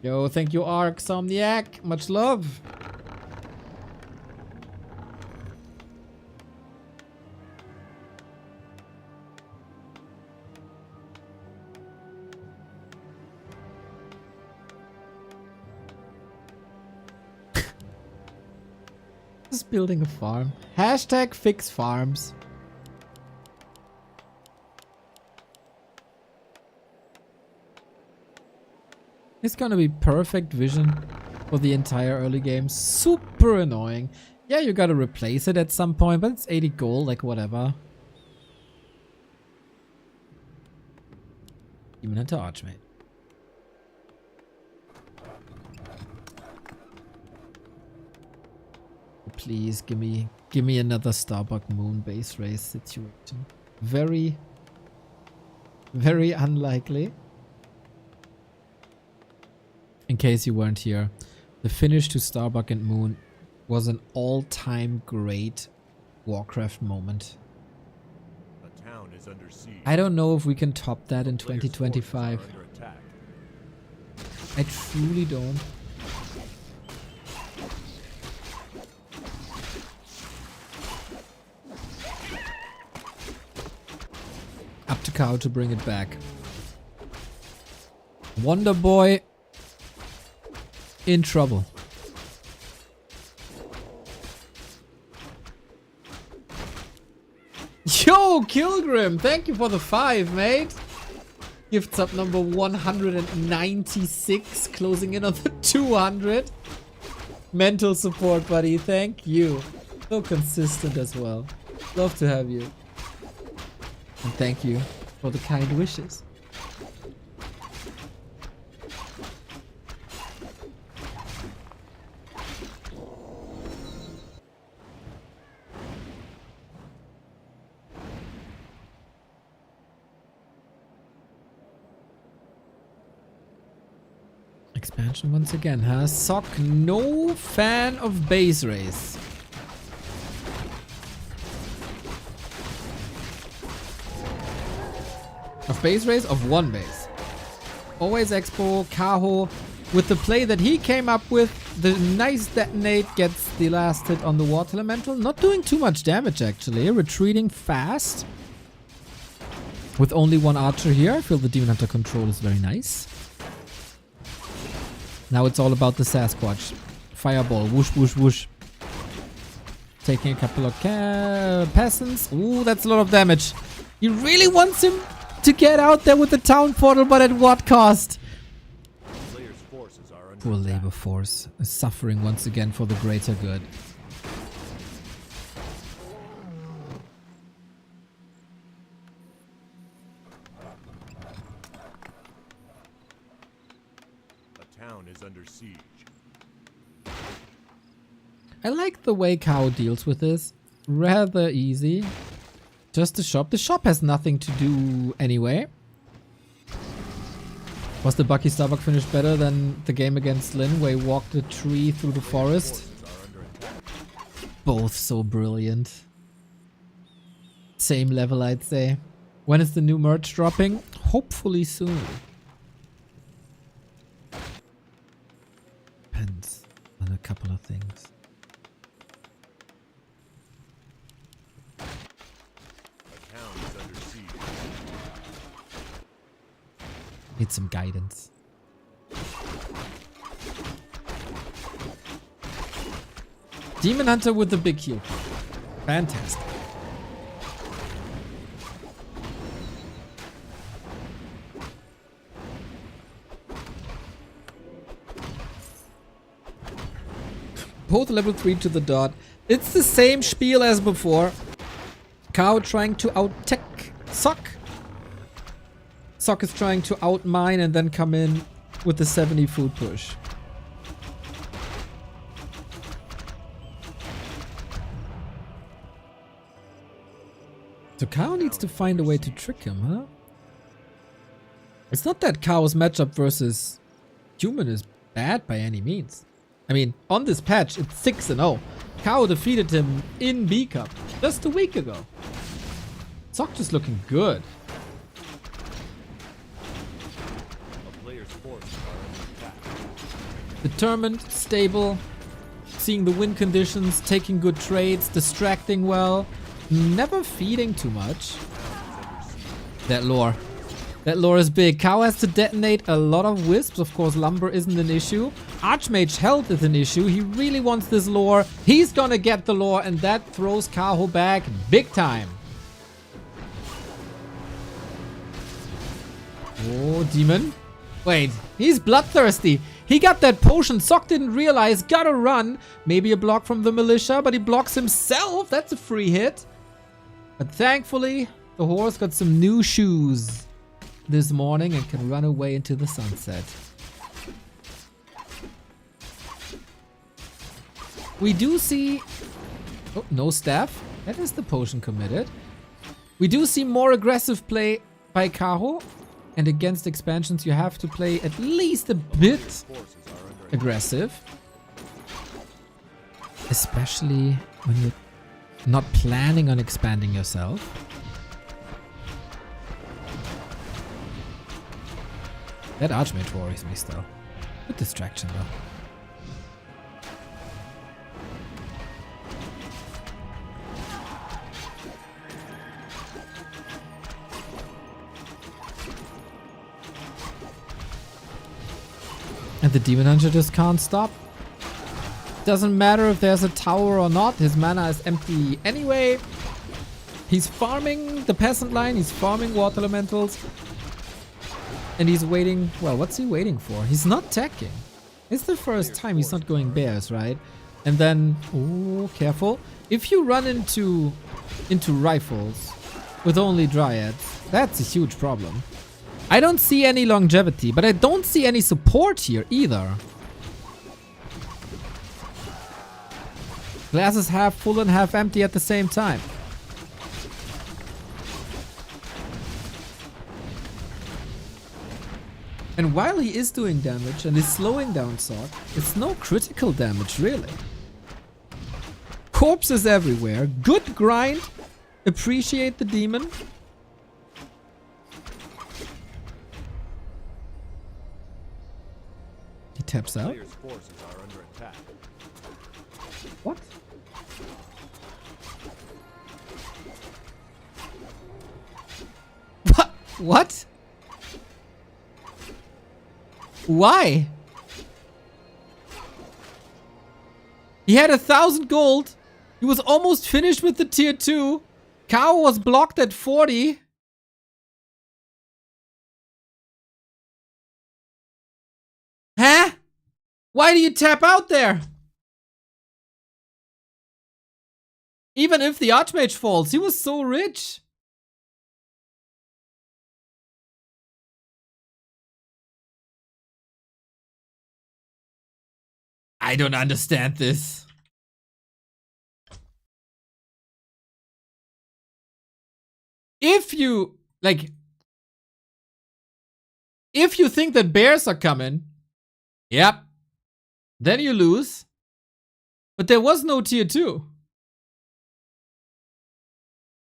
Speaker 1: Yo, thank you, Ark Somniac. Much love. Just building a farm. Hashtag fix farms. It's gonna be perfect vision for the entire early game. Super annoying. Yeah, you gotta replace it at some point, but it's 80 gold, like whatever. Demon Hunter Archmage. Please give me another Starbuck Moon base race situation. Very, very unlikely. In case you weren't here, the finish to Starbuck and Moon was an all-time great Warcraft moment.
Speaker 2: A town is under siege.
Speaker 1: I don't know if we can top that in
Speaker 2: Players' forces are
Speaker 1: 2025.
Speaker 2: under attack.
Speaker 1: I truly don't. Up to Kaho to bring it back. Wonder Boy in trouble. Yo, Kilgrim, thank you for the 5, mate. Gifts up number 196, closing in on the 200. Mental support, buddy, thank you. So consistent as well. Love to have you. And thank you for the kind wishes. Expansion once again, huh? Sock, no fan of base race. Of base race? Of one base. Always Expo, Kaho. With the play that he came up with, the nice detonate gets the last hit on the water elemental. Not doing too much damage actually. Retreating fast. With only one archer here, I feel the Demon Hunter control is very nice. Now it's all about the Sasquatch. Fireball, whoosh, whoosh, whoosh. Taking a couple of peasants. Ooh, that's a lot of damage. He really wants him to get out there with the town portal, but at what cost? Poor labor force is suffering once again for the greater good.
Speaker 2: A town is under siege.
Speaker 1: I like the way Kaho deals with this. Rather easy. Just a shop. The shop has nothing to do anyway. Was the Bucky Starbuck finish better than the game against Lin where he walked a tree through the forest? Both so brilliant. Same level, I'd say. When is the new merch dropping? Hopefully soon. Depends on a couple of things. Need some guidance. Demon Hunter with the big heal. Fantastic. Both level 3 to the dot. It's the same spiel as before. Kaho trying to out-tech Sock. Sock is trying to outmine and then come in with the 70 food push. So Kaho needs to find a way to trick him, huh? It's not that Kaho's matchup versus human is bad by any means. I mean, on this patch, it's 6-0. Kaho defeated him in B Cup just a week ago. Sock just looking good. Determined, stable, seeing the win conditions, taking good trades, distracting well, never feeding too much. That lore. That lore is big. Kaho has to detonate a lot of wisps. Of course, lumber isn't an issue. Archmage health is an issue. He really wants this lore. He's gonna get the lore, and that throws Kaho back big time. Oh, demon. Wait, he's bloodthirsty. He got that potion. Sock didn't realize. Gotta run. Maybe a block from the militia, but he blocks himself. That's a free hit. But thankfully, the horse got some new shoes this morning and can run away into the sunset. We do see... Oh, no staff. That is the potion committed. We do see more aggressive play by Kaho. And against expansions, you have to play at least a bit aggressive. Especially when you're not planning on expanding yourself. That Archmage worries me still. Good distraction though. And the Demon Hunter just can't stop. Doesn't matter if there's a tower or not. His mana is empty anyway. He's farming the peasant line. He's farming water elementals. And he's waiting. Well, what's he waiting for? He's not attacking. It's the first time he's not going bears, right? And then, oh, careful. If you run into rifles with only dryads, that's a huge problem. I don't see any longevity, but I don't see any support here either. Glass is half full and half empty at the same time. And while he is doing damage and is slowing down Sock, it's no critical damage, really. Corpses everywhere. Good grind. Appreciate the demon. He taps out.
Speaker 2: Players' forces are under attack.
Speaker 1: What? What? Why? He had 1,000 gold. He was almost finished with the tier 2. Kaho was blocked at 40. Huh? Why do you tap out there? Even if the Archmage falls, he was so rich. I don't understand this. If you, like, if you think that bears are coming, yep, then you lose. But there was no tier 2.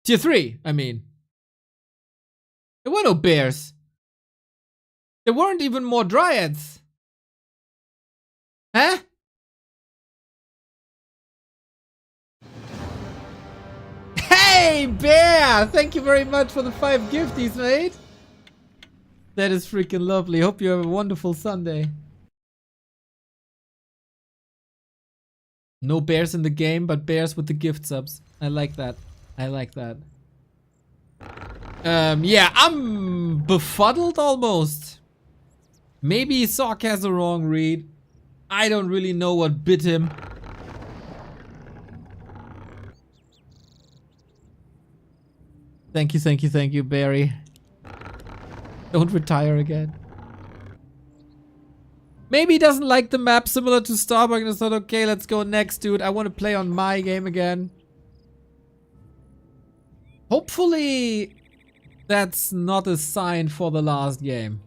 Speaker 1: Tier 3, I mean. There were no bears. There weren't even more dryads. Huh? Hey, Bear! Thank you very much for the 5 gifties, mate. That is freaking lovely. Hope you have a wonderful Sunday. No bears in the game, but bears with the gift subs. I like that. I like that. Yeah, I'm befuddled almost. Maybe Sock has a wrong read. I don't really know what bit him. Thank you, Barry. Don't retire again. Maybe he doesn't like the map similar to Starbuck and it's not okay, let's go next, dude. I want to play on my game again. Hopefully that's not a sign for the last game.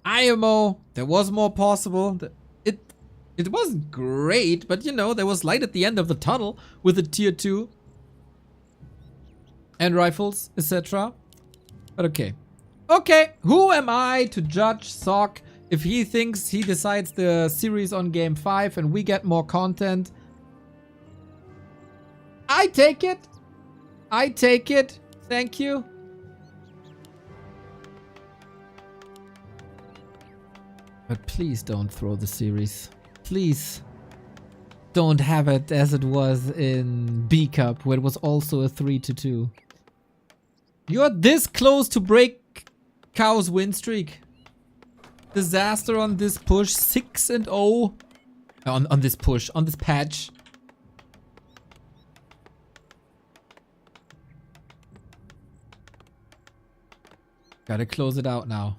Speaker 1: IMO, there was more possible. It wasn't great, but you know, there was light at the end of the tunnel with the tier 2. And rifles, etc. But okay. Okay, who am I to judge Sock if he thinks he decides the series on game 5 and we get more content? I take it. I take it. Thank you. But please don't throw the series. Please. Don't have it as it was in B Cup, where it was also a 3-2. You're this close to break Kaho's win streak. Disaster on this push. 6-0. On this push. On this patch. Gotta close it out now.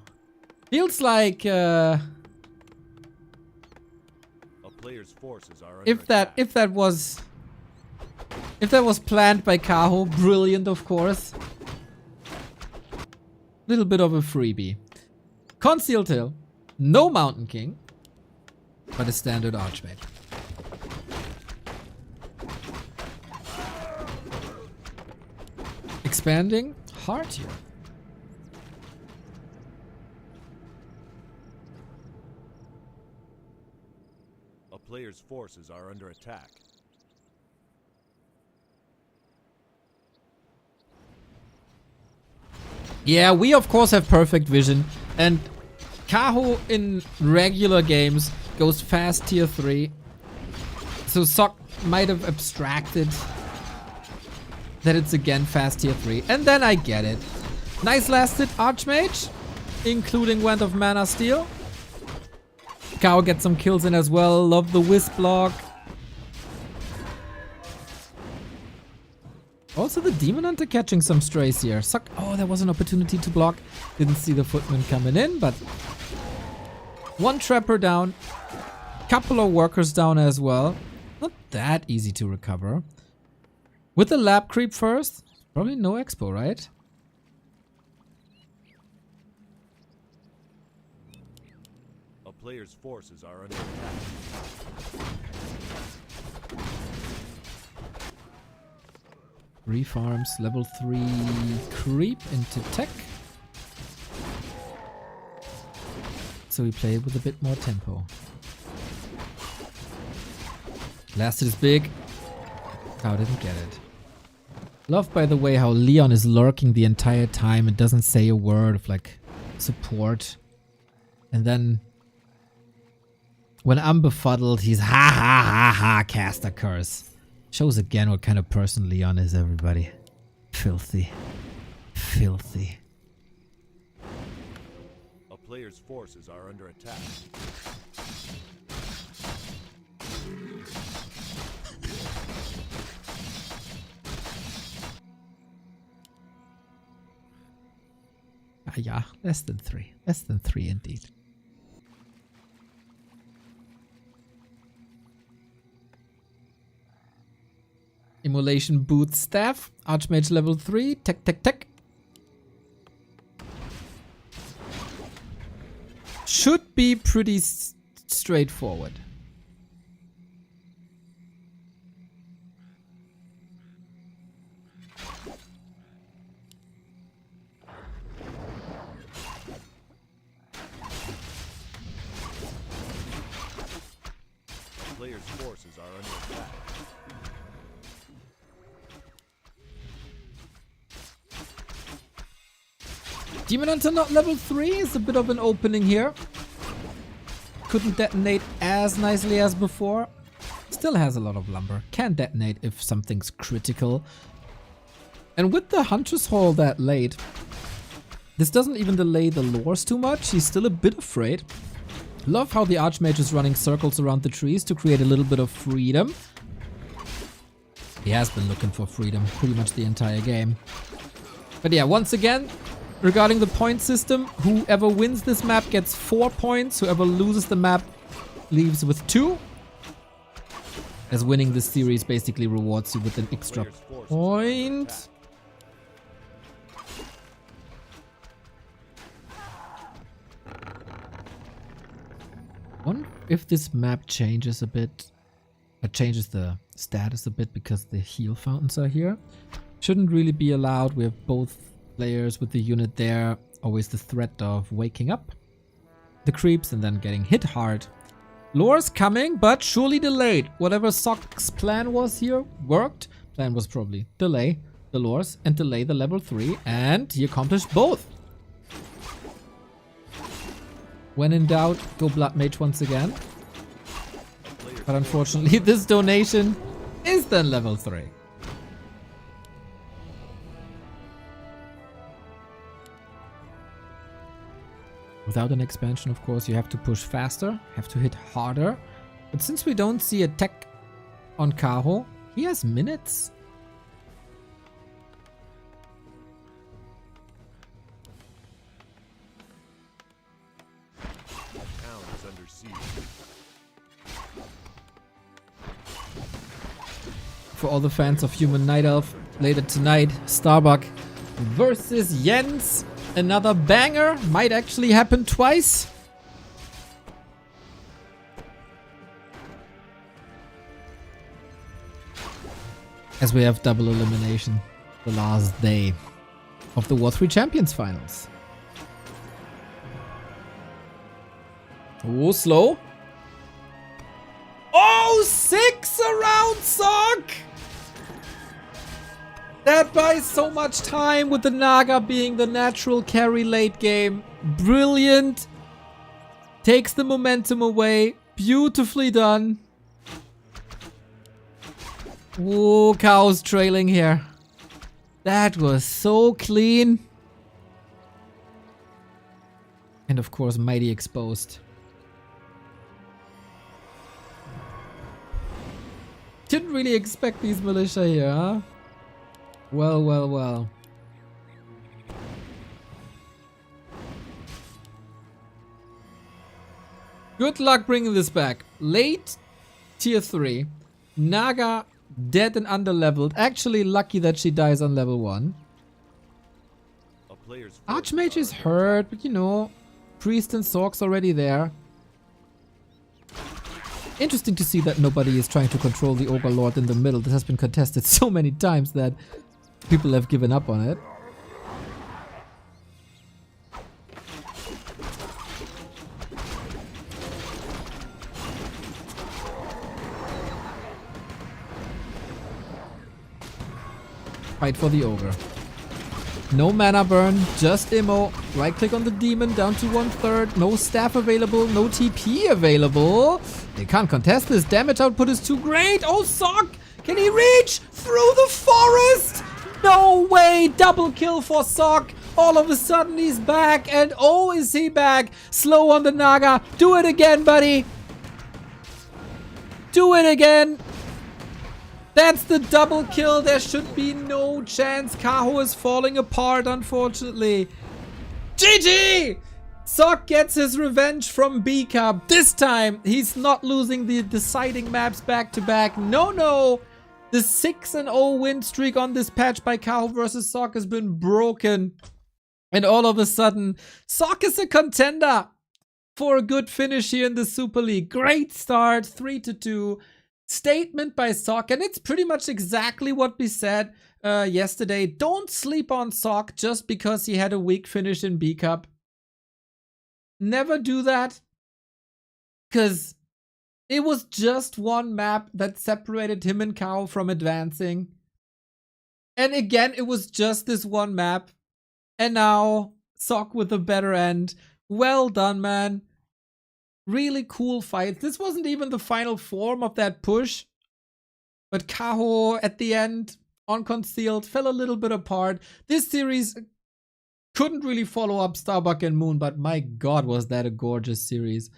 Speaker 1: Feels like
Speaker 2: A player's forces are under
Speaker 1: if that was planned by Kaho, brilliant of course. Little bit of a freebie. Concealed Hill, no Mountain King, but a standard Archmage. Expanding hard here.
Speaker 2: A player's forces are under attack.
Speaker 1: Yeah, we of course have perfect vision, and Kaho in regular games goes fast tier 3. So Sock might have abstracted that it's again fast tier 3. And then I get it. Nice last hit Archmage, including Wand of Mana Steel. Kaho gets some kills in as well. Love the Wisp block. Also the Demon Hunter catching some strays here. Suck. Oh, there was an opportunity to block. Didn't see the Footman coming in, but one Trapper down. Couple of Workers down as well. Not that easy to recover. With the Lab Creep first. Probably no Expo, right?
Speaker 2: player's forces are under attack.
Speaker 1: Refarms, level 3 creep into tech. So we play with a bit more tempo. Blasted is big. Kaho didn't get it. Love, by the way, how Leon is lurking the entire time and doesn't say a word of like support. And then when I'm befuddled, he's ha ha ha ha, cast a curse. Shows again what kind of person Leon is, everybody. Filthy. Filthy.
Speaker 2: A player's forces are under attack.
Speaker 1: Ah, yeah, less than 3. Less than 3 indeed. Immolation boot staff. Archmage level 3. Tech, tech, tech. Should be pretty straightforward.
Speaker 2: Player's forces are under attack.
Speaker 1: Demon Hunter not level 3 is a bit of an opening here. Couldn't detonate as nicely as before. Still has a lot of lumber. Can detonate if something's critical. And with the Huntress Hall that late, this doesn't even delay the lures too much. He's still a bit afraid. Love how the Archmage is running circles around the trees to create a little bit of freedom. He has been looking for freedom pretty much the entire game. But yeah, once again, regarding the point system, whoever wins this map gets 4 points. Whoever loses the map leaves with 2. As winning this series basically rewards you with an extra point. Wonder if this map changes a bit. Changes the status a bit because the heal fountains are here. Shouldn't really be allowed. We have both players with the unit there. Always the threat of waking up the creeps and then getting hit hard. Lore's coming, but surely delayed. Whatever Sock's plan was here worked. Plan was probably delay the lores and delay the level 3, and he accomplished both. When in doubt, go Blood Mage once again. But unfortunately, this donation is then level 3. Without an expansion, of course, you have to push faster, have to hit harder. But since we don't see a tech on Kaho, he has minutes.
Speaker 2: Town is under siege.
Speaker 1: For all the fans of Human Night Elf, later tonight, Starbuck versus Jens. Another banger. Might actually happen twice. As we have double elimination. The last day of the W3Champions finals. Oh, slow. Oh, 6 around Sock! That buys so much time with the Naga being the natural carry late game. Brilliant. Takes the momentum away. Beautifully done. Whoa, Kaho's trailing here. That was so clean. And of course, mighty exposed. Didn't really expect these militia here, huh? Well, well, well. Good luck bringing this back. Late tier 3. Naga dead and underleveled. Actually lucky that she dies on level 1.
Speaker 2: A player's
Speaker 1: Archmage is hurt, but you know, Priest and Sork's already there. Interesting to see that nobody is trying to control the Ogre Lord in the middle. This has been contested so many times that people have given up on it. Fight for the Ogre. No mana burn, just immo. Right click on the demon, down to 1/3. No staff available, no TP available. They can't contest this. Damage output is too great. Oh, Sock! Can he reach through the forest? No way! Double kill for Sock. All of a sudden he's back. And oh, is he back? Slow on the Naga. Do it again, buddy. Do it again. That's the double kill. There should be no chance. Kaho is falling apart, unfortunately. GG! Sock gets his revenge from B Cup. This time, he's not losing the deciding maps back to back. No, no. The 6-0 win streak on this patch by Kaho versus Sock has been broken. And all of a sudden, Sock is a contender for a good finish here in the Super League. Great start, 3-2. Statement by Sock, and it's pretty much exactly what we said yesterday. Don't sleep on Sock just because he had a weak finish in B Cup. Never do that, because it was just one map that separated him and Kaho from advancing. And again, it was just this one map. And now, Sock with a better end. Well done, man. Really cool fight. This wasn't even the final form of that push. But Kaho at the end, on Concealed, fell a little bit apart. This series couldn't really follow up Starbuck and Moon, but my god, was that a gorgeous series.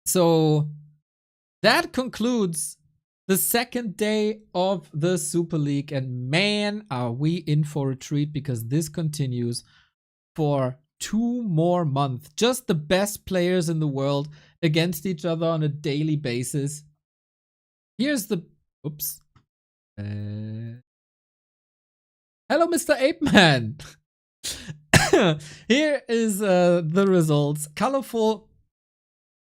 Speaker 1: So that concludes the second day of the Super League. And man, are we in for a treat, because this continues for 2 more months. Just the best players in the world against each other on a daily basis. Here's the... Oops. Hello, Mr. Ape Man. Here is the results. Colorful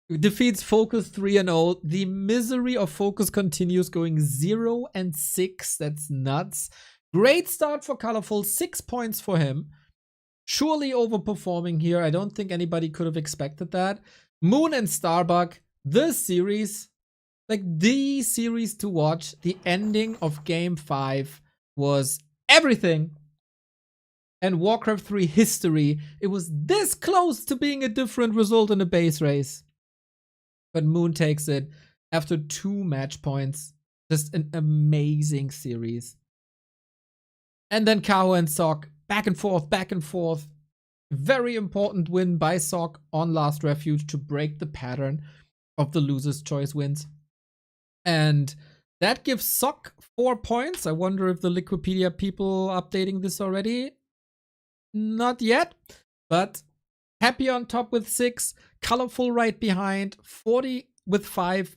Speaker 1: defeats Focus 3-0. The misery of Focus continues, going 0-6. That's nuts. Great start for Colorful. 6 points for him. Surely overperforming here. I don't think anybody could have expected that. Moon and Starbuck, the series, like the series to watch. The ending of Game 5 was everything. And Warcraft 3 history. It was this close to being a different result in a base race. But Moon takes it after 2 match points. Just an amazing series. And then Kaho and Sock. Back and forth, back and forth. Very important win by Sock on Last Refuge to break the pattern of the loser's choice wins. And that gives Sock 4 points. I wonder if the Liquipedia people updating this already. Not yet, but Happy on top with 6. Colorful right behind. 40 with 5.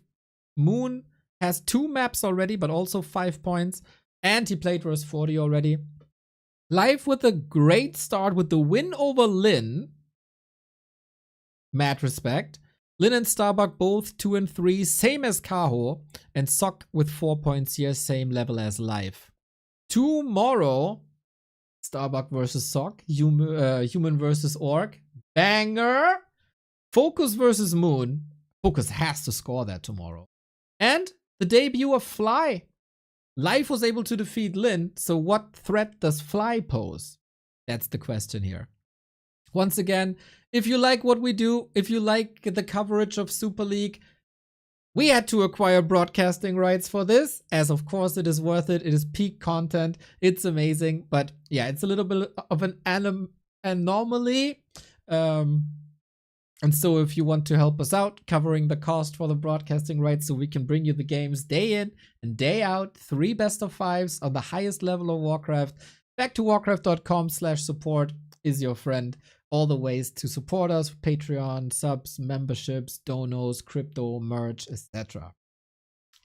Speaker 1: Moon has 2 maps already, but also 5 points. And he played versus 40 already. Live with a great start with the win over Lin. Mad respect. Lin and Starbuck both 2 and 3, same as Kaho. And Sock with 4 points here, same level as Live. Tomorrow, Starbuck versus Sock. Human versus Orc. Banger. Focus versus Moon. Focus has to score that tomorrow. And the debut of Fly. Life was able to defeat Lin, so what threat does Fly pose? That's the question here. Once again, if you like what we do, if you like the coverage of Super League, we had to acquire broadcasting rights for this, as of course it is worth it. It is peak content. It's amazing, but yeah, it's a little bit of an anomaly. And so if you want to help us out covering the cost for the broadcasting rights so we can bring you the games day in and day out, 3 best of 5s on the highest level of Warcraft, back to warcraft.com/support is your friend. All the ways to support us: Patreon, subs, memberships, donos, crypto, merch, etc.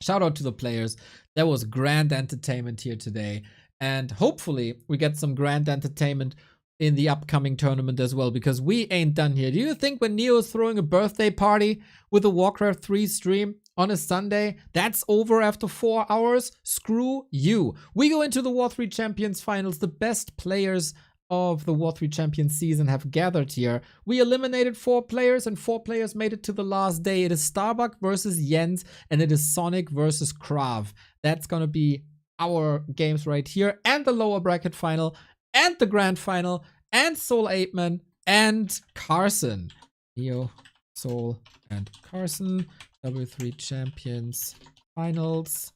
Speaker 1: Shout out to the players. There was grand entertainment here today. And hopefully we get some grand entertainment in the upcoming tournament as well, because we ain't done here. Do you think when Neo is throwing a birthday party with a Warcraft 3 stream on a Sunday, that's over after 4 hours? Screw you. We go into the W3Champions finals. The best players of the W3Champions season have gathered here. We eliminated 4 players, and 4 players made it to the last day. It is Starbuck versus Jens, and it is Sonic versus Krav. That's gonna be our games right here, and the lower bracket final, and the grand final, and Soul 8man, and Carson. Neo, Soul, and Carson. W3Champions finals.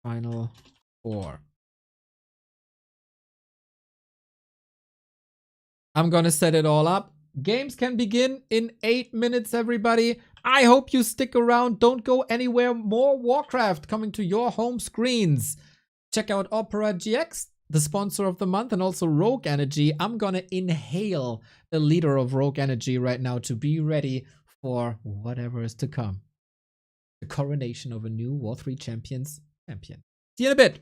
Speaker 1: Final 4. I'm gonna set it all up. Games can begin in 8 minutes, everybody. I hope you stick around. Don't go anywhere. More Warcraft coming to your home screens. Check out OperaGX, the sponsor of the month, and also Rogue Energy. I'm gonna inhale the leader of Rogue Energy right now to be ready for whatever is to come. The coronation of a new W3Champions champion. See you in a bit.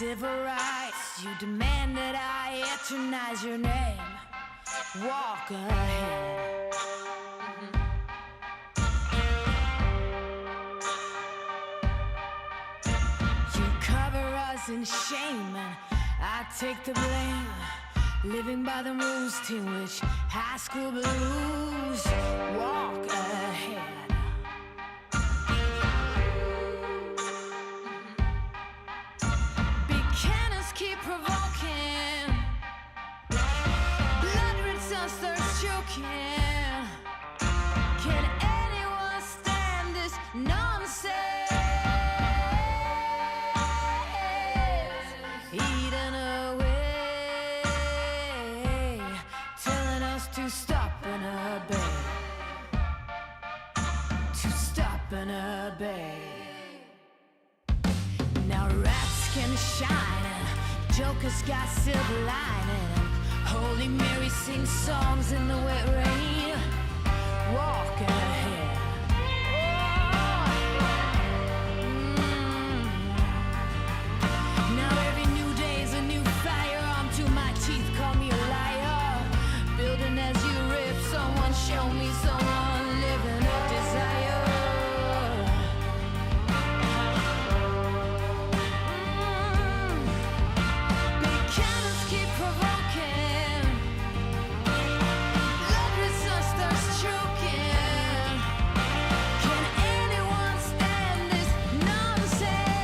Speaker 5: civil rights. You demand that I eternize your name. Walk ahead. You cover us in shame and I take the blame. Living by the rules to which high school blues. Walk ahead. Big cannons keep provoking. Blood-red suns thirst choking. Can anyone stand this nonsense? Eaten away, telling us to stop and obey. To stop and obey. Now rats can shine and jokers got silver lining. Holy Mary sings songs in the wet rain. Walk ahead. Now every new day's a new firearm to my teeth. Call me a liar. Building as you rip. Someone show me someone living a desire. Big cannons keep provoking. Blood-red suns thirst choking. Can anyone stand this nonsense?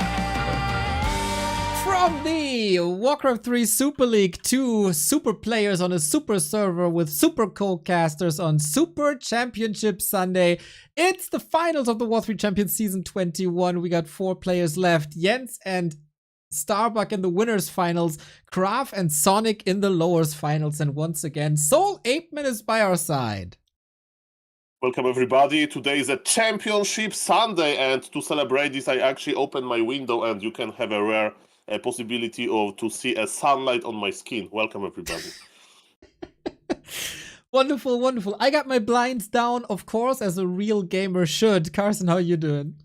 Speaker 1: From the Warcraft 3 Super League to super players on a super server with super co-casters on Super Championship Sunday. It's the finals of the W3Champions Season 21. We got 4 players left. Jens and Starbuck in the winners finals, Graf and Sonic in the lowers finals, and once again, Soul Apeman is by our side.
Speaker 6: Welcome everybody. Today is a championship Sunday, and to celebrate this I actually opened my window and you can have a rare possibility of to see a sunlight on my skin. Welcome everybody.
Speaker 1: Wonderful, wonderful. I got my blinds down, of course, as a real gamer should. Carson, how you doing?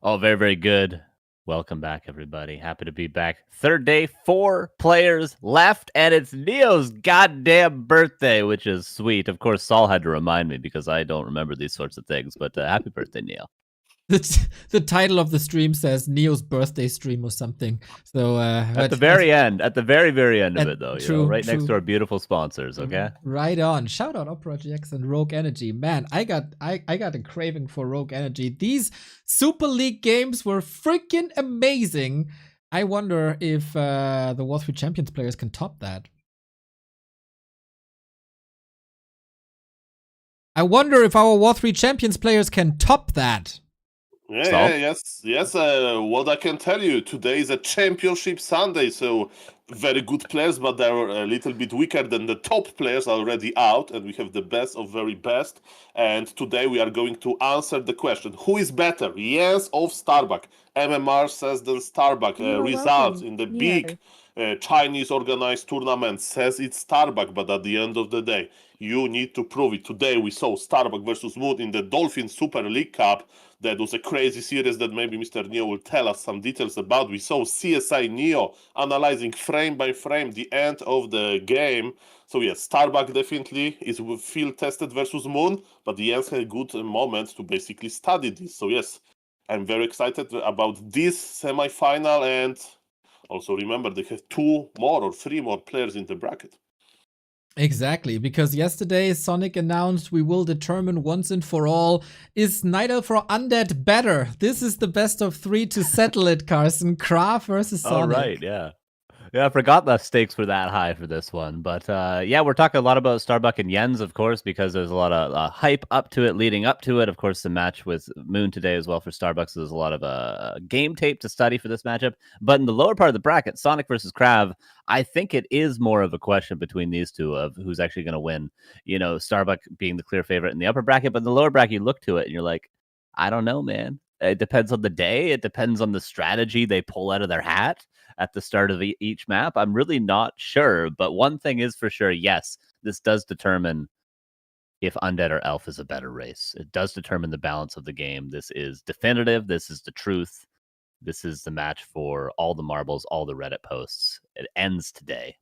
Speaker 7: Oh, very, very good. Welcome back, everybody. Happy to be back. Third day, 4 players left, and it's Neo's goddamn birthday, which is sweet. Of course, Saul had to remind me because I don't remember these sorts of things, but happy birthday, Neo.
Speaker 1: The title of the stream says Neo's birthday stream or something. So
Speaker 7: at the very end of it, though,
Speaker 1: true,
Speaker 7: right next to our beautiful sponsors. Okay,
Speaker 1: right on. Shout out OperaGX and Rogue Energy. Man, I got a craving for Rogue Energy. These Super League games were freaking amazing. I wonder if the W3Champions players can top that. I wonder if our W3Champions players can top that.
Speaker 6: Yes. What I can tell you, today is a championship Sunday, so very good players, but they're a little bit weaker than the top players already out, and we have the best of very best. And today we are going to answer the question: who is better, Jens or Starbuck? MMR says that Starbuck. Results in the big Chinese organized tournament says it's Starbuck, but at the end of the day, you need to prove it. Today we saw Starbuck versus Moon in the Dolphin Super League Cup. That was a crazy series that maybe Mr. Neo will tell us some details about. We saw CSI Neo analyzing frame by frame the end of the game. So yes, Starbuck definitely is field tested versus Moon, but Jens had good moments to basically study this. So yes, I'm very excited about this semi-final, and also remember they have 2 more or 3 more players in the bracket.
Speaker 1: Exactly, because yesterday Sonic announced we will determine once and for all, is Night Elf or Undead better? This is the best of 3 to settle it, Carson. Graf versus Sonic.
Speaker 7: All right, yeah. Yeah, I forgot the stakes were that high for this one. But yeah, we're talking a lot about Starbuck and Jens, of course, because there's a lot of hype up to it, leading up to it. Of course, the match with Moon today as well for Starbucks. So there's a lot of game tape to study for this matchup. But in the lower part of the bracket, Sonic versus Krav, I think it is more of a question between these two of who's actually going to win. You know, Starbuck being the clear favorite in the upper bracket, but in the lower bracket, you look to it and you're like, I don't know, man. It depends on the day. It depends on the strategy they pull out of their hat at the start of each map. I'm really not sure, but one thing is for sure, yes, this does determine if Undead or Elf is a better race. It does determine the balance of the game. This is definitive. This is the truth. this is the match for all the marbles, all the Reddit posts. It ends today.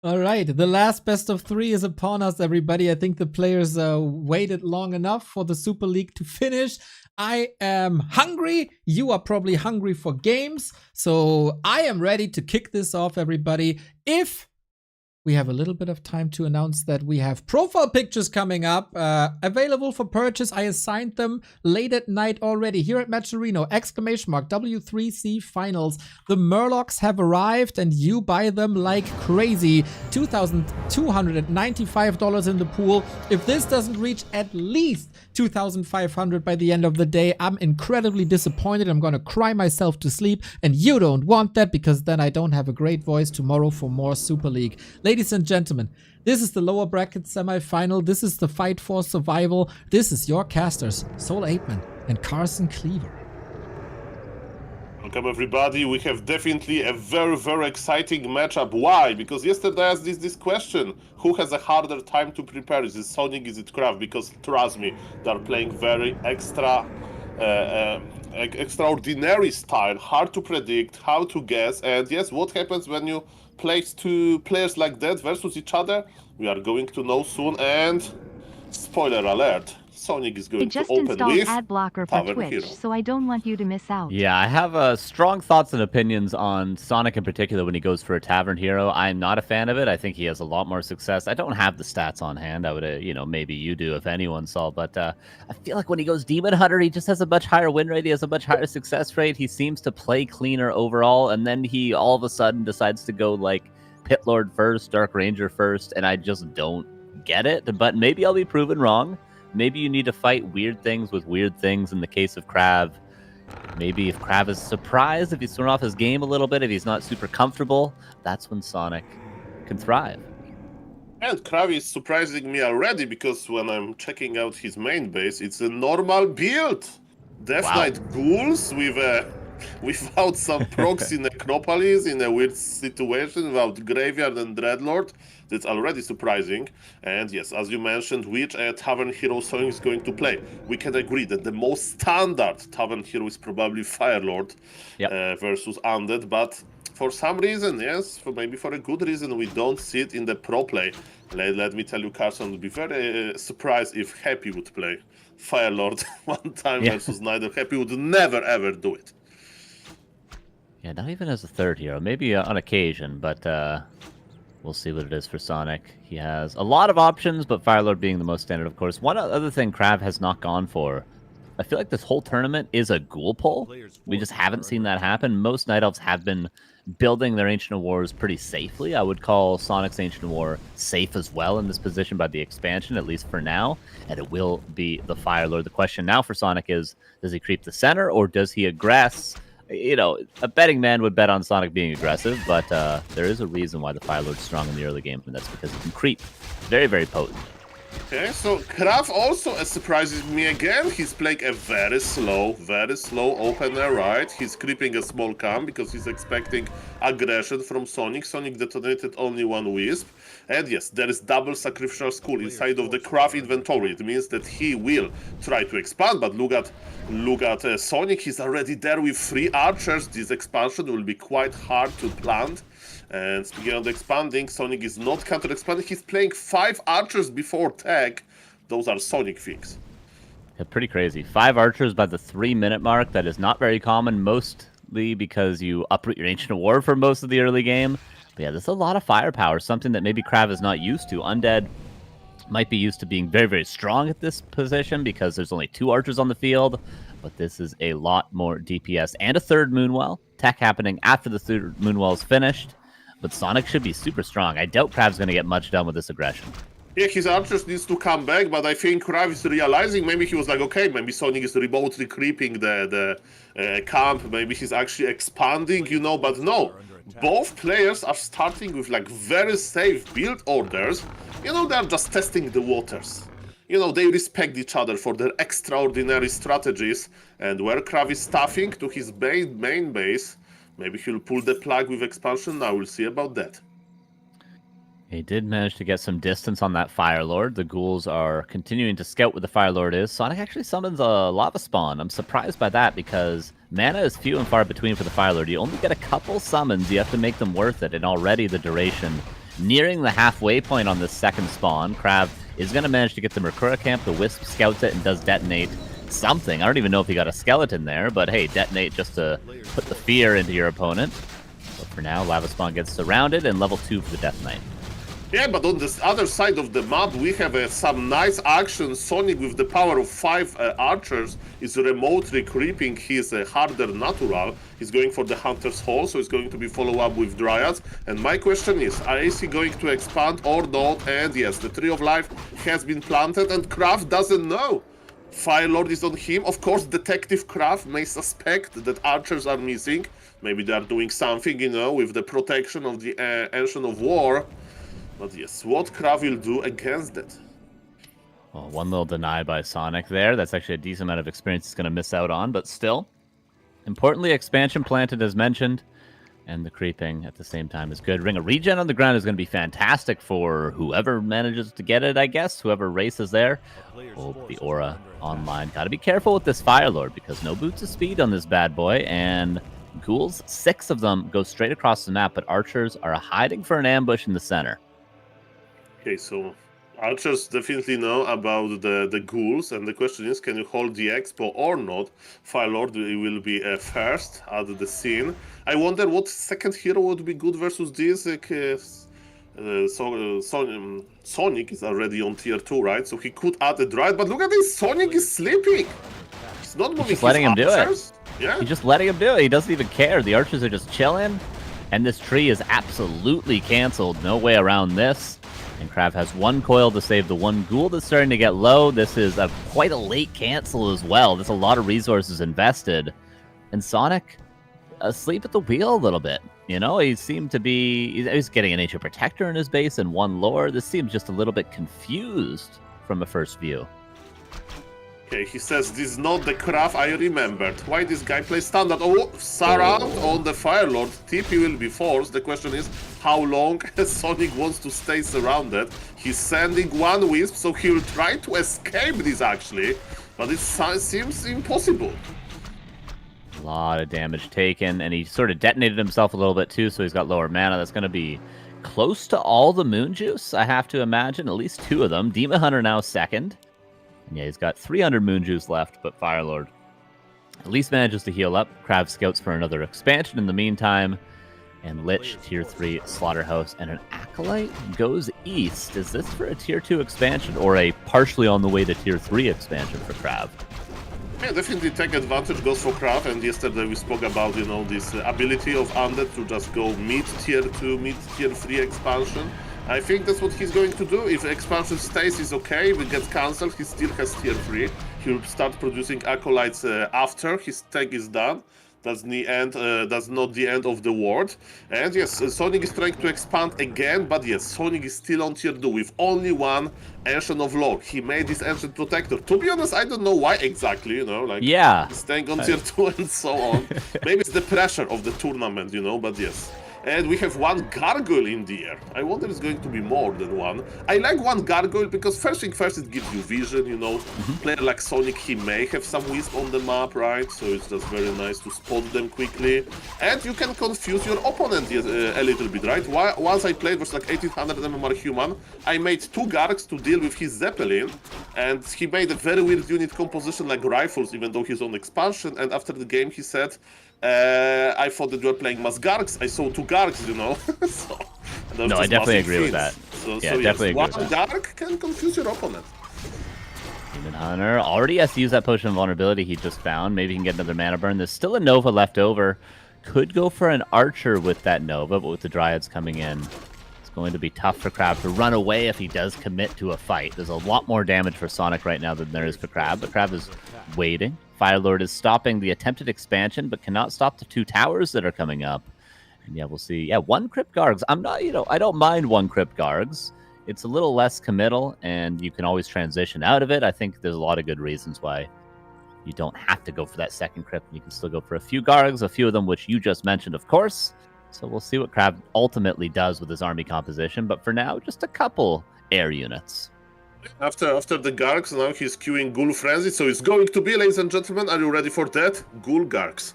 Speaker 1: All right, the last best of 3 is upon us, everybody. I think the players waited long enough for the Super League to finish. I am hungry. You are probably hungry for games. So I am ready to kick this off, everybody. If we have a little bit of time to announce that we have profile pictures coming up, available for purchase. I assigned them late at night already here at Matcherino, !W3cfinals. The Murlocs have arrived and you buy them like crazy. $2,295 in the pool. If this doesn't reach at least $2,500 by the end of the day, I'm incredibly disappointed. I'm gonna cry myself to sleep, and you don't want that, because then I don't have a great voice tomorrow for more Super League. Ladies and gentlemen, this is the lower bracket semi-final. This is the fight for survival. This is your casters, Soul Apeman and Carson Cleaver.
Speaker 6: Welcome everybody. We have definitely a very, very exciting matchup. Why? Because yesterday I asked this question: who has a harder time to prepare? Is it Sonic? Is it Krav? Because trust me, they're playing very extraordinary style, hard to predict, how to guess. And yes, what happens when you place 2 players like that versus each other? We are going to know soon. And spoiler alert, Sonic is
Speaker 4: I
Speaker 6: going to
Speaker 4: just
Speaker 6: open
Speaker 4: installed
Speaker 6: with
Speaker 4: ad blocker for
Speaker 6: Tavern
Speaker 4: Twitch,
Speaker 6: Hero.
Speaker 4: so I don't want you to miss out.
Speaker 7: Yeah, I have strong thoughts and opinions on Sonic in particular when he goes for a Tavern Hero. I'm not a fan of it. I think he has a lot more success. I don't have the stats on hand. I would, maybe you do if anyone saw. But I feel like when he goes Demon Hunter, he just has a much higher win rate. He has a much higher success rate. He seems to play cleaner overall. And then he all of a sudden decides to go like Pit Lord first, Dark Ranger first. And I just don't get it. But maybe I'll be proven wrong. Maybe you need to fight weird things with weird things in the case of Krav. Maybe if Krav is surprised, if he's thrown off his game a little bit, if he's not super comfortable, that's when Sonic can thrive.
Speaker 6: And Krav is surprising me already, because when I'm checking out his main base, it's a normal build. Death Knight Ghouls without some proxy necropolis in a weird situation, without Graveyard and Dreadlord. That's already surprising. And yes, as you mentioned, which Tavern Hero Sonic is going to play. We can agree that the most standard Tavern Hero is probably Firelord versus Undead, but for some reason, yes, maybe for a good reason, we don't see it in the pro play. Let me tell you, Carson would be very surprised if Happy would play Firelord one time versus Neither. Happy would never ever do it.
Speaker 7: Yeah, not even as a third hero. Maybe on occasion, but we'll see what it is for Sonic. He has a lot of options, but Firelord being the most standard, of course. One other thing Krav has not gone for, I feel like this whole tournament is a ghoul pull. We just haven't seen that happen. Most Night Elves have been building their Ancient of Wars pretty safely. I would call Sonic's Ancient of War safe as well in this position by the expansion, at least for now. And it will be the Firelord. The question now for Sonic is, does he creep the center or does he aggress? You know, a betting man would bet on Sonic being aggressive, but there is a reason why the Firelord's strong in the early game, and that's because he can creep. Very, very potent.
Speaker 6: Okay, so Krav also surprises me again. He's playing a very slow opener, right? He's creeping a small camp because he's expecting aggression from Sonic. Sonic detonated only one Wisp. And yes, there is double Sacrificial Skull inside of the Krav inventory. It means that he will try to expand, but look at Sonic. He's already there with 3 archers. This expansion will be quite hard to plant. And speaking of expanding, Sonic is not counter-expanding. He's playing 5 archers before tech. Those are Sonic things.
Speaker 7: Yeah, pretty crazy. 5 archers by the 3-minute mark. That is not very common, mostly because you uproot your Ancient of War for most of the early game. But yeah, there's a lot of firepower, something that maybe Krav is not used to. Undead might be used to being very, very strong at this position because there's only 2 archers on the field. But this is a lot more DPS and a 3rd Moonwell. Tech happening after the 3rd Moonwell is finished. But Sonic should be super strong. I doubt Krav's going to get much done with this aggression.
Speaker 6: Yeah, his archers needs to come back, but I think Krav is realizing, maybe he was like, okay, maybe Sonic is remotely creeping the camp, maybe he's actually expanding, you know, but no. Both players are starting with like very safe build orders. You know, they're just testing the waters. You know, they respect each other for their extraordinary strategies, and where Krav is staffing to his main base, maybe he'll pull the plug with expansion. Now we'll see about that.
Speaker 7: He did manage to get some distance on that Firelord. The ghouls are continuing to scout where the Firelord is. Sonic actually summons a lava spawn. I'm surprised by that because Mana is few and far between for the Fire Lord. You only get a couple summons. You have to make them worth it, and already the duration nearing the halfway point on this second spawn. Krav is going to manage to get the Mercura camp. The Wisp scouts it and does detonate something. I don't even know if he got a skeleton there, but hey, detonate just to put the fear into your opponent. But for now, Lava Spawn gets surrounded, and level 2 for the Death Knight.
Speaker 6: Yeah, but on this other side of the map, we have some nice action. Sonic, with the power of 5 archers, is remotely creeping his harder natural. He's going for the Hunter's Hall, so he's going to be follow-up with Dryads. And my question is he going to expand or not? And yes, the Tree of Life has been planted, and Kraft doesn't know. Fire Lord is on him. Of course, Detective Kraft may suspect that archers are missing. Maybe they are doing something, you know, with the protection of the Ancient of War. But yes, what Krav will do against it?
Speaker 7: Well, one little deny by Sonic there. That's actually a decent amount of experience he's going to miss out on, but still. Importantly, expansion planted as mentioned, and the creeping at the same time is good. Ring of Regen on the ground is going to be fantastic for whoever manages to get it, I guess. Whoever races there. Oh, the aura online. Got to be careful with this Fire Lord, because no boots of speed on this bad boy, and ghouls, 6 of them, go straight across the map, but archers are hiding for an ambush in the center.
Speaker 6: Okay, so archers definitely know about the ghouls, and the question is, can you hold the expo or not? Fire Lord will be first at the scene. I wonder what second hero would be good versus this. Sonic is already on tier 2, right? So he could add a Dryad, but look at this, Sonic is sleeping. He's not moving.
Speaker 7: He's just letting him do it.
Speaker 6: Yeah.
Speaker 7: He's just letting him do it. He doesn't even care. The archers are just chilling, and this tree is absolutely canceled. No way around this. And Krav has 1 coil to save the 1 ghoul that's starting to get low. This is quite a late cancel as well. There's a lot of resources invested. And Sonic asleep at the wheel a little bit. You know, he seemed to be... He's getting an Ancient Protector in his base and 1 lore. This seems just a little bit confused from a first view.
Speaker 6: Okay, he says, this is not the craft I remembered. Why this guy plays standard? Oh, surround on the Fire Lord. TP will be forced. The question is, how long Sonic wants to stay surrounded? He's sending 1 Wisp, so he will try to escape this, actually. But it seems impossible.
Speaker 7: A lot of damage taken, and he sort of detonated himself a little bit, too, so he's got lower mana. That's going to be close to all the Moon Juice, I have to imagine. At least 2 of them. Demon Hunter now second. Yeah, he's got 300 Moon Juice left, but Fire Lord at least manages to heal up. Krav scouts for another expansion in the meantime. And Lich, tier 3 Slaughterhouse, and an Acolyte goes east. Is this for a tier 2 expansion or a partially on the way to tier 3 expansion for Krav?
Speaker 6: Yeah, definitely take advantage, goes for Krav, and yesterday we spoke about, you know, this ability of Undead to just go mid-tier 2, mid-tier 3 expansion. I think that's what he's going to do. If expansion stays, is okay. If it gets cancelled, he still has tier 3. He'll start producing Acolytes after his tech is done. That's the end. That's not the end of the world. And yes, Sonic is trying to expand again, but yes, Sonic is still on tier 2 with only 1 Ancient of Lore. He made this Ancient Protector. To be honest, I don't know why exactly, you know, like,
Speaker 7: yeah,
Speaker 6: staying on tier 2 and so on. Maybe it's the pressure of the tournament, you know, but yes. And we have 1 Gargoyle in the air. I wonder if it's going to be more than 1. I like 1 Gargoyle because first thing first, it gives you vision, you know. Player like Sonic, he may have some wisp on the map, right? So it's just very nice to spot them quickly. And you can confuse your opponent a little bit, right? Once I played versus like 1800 MMR human, I made 2 Gargs to deal with his Zeppelin. And he made a very weird unit composition like rifles, even though he's on expansion. And after the game, he said, I thought that you were playing mass Gargs. I saw 2 Gargs, you know.
Speaker 7: No, I definitely agree with that.
Speaker 6: Yeah,
Speaker 7: definitely agree with
Speaker 6: that. 1 Garg can confuse your opponent.
Speaker 7: Demon Hunter already has to use that potion of vulnerability he just found. Maybe he can get another mana burn. There's still a Nova left over. Could go for an Archer with that Nova, but with the Dryads coming in, it's going to be tough for Crab to run away if he does commit to a fight. There's a lot more damage for Sonic right now than there is for Crab, but Crab is waiting. Fire Lord is stopping the attempted expansion, but cannot stop the 2 towers that are coming up. And yeah, we'll see. Yeah, 1 Crypt Gargs. I'm not, you know, I don't mind 1 Crypt Gargs. It's a little less committal, and you can always transition out of it. I think there's a lot of good reasons why you don't have to go for that second Crypt. You can still go for a few Gargs, a few of them which you just mentioned, of course. So we'll see what Crab ultimately does with his army composition. But for now, just a couple air units.
Speaker 6: After the Gargs, now he's queuing Ghoul Frenzy, so it's going to be, ladies and gentlemen, are you ready for that? Ghoul Gargs.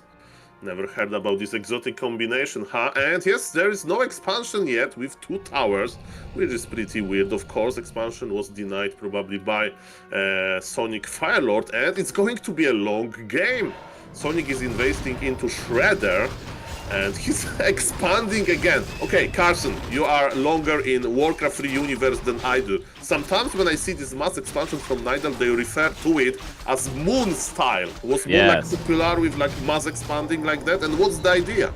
Speaker 6: Never heard about this exotic combination, huh? And yes, there is no expansion yet with 2 towers, which is pretty weird. Of course, expansion was denied probably by Sonic Firelord, and it's going to be a long game. Sonic is investing into Shredder, and he's expanding again. Okay, Carson, you are longer in Warcraft 3 universe than I do. Sometimes when I see these mass expansions from Nidal, they refer to it as Moon style. Was Moon like popular with like mass expanding like that? And what's the idea?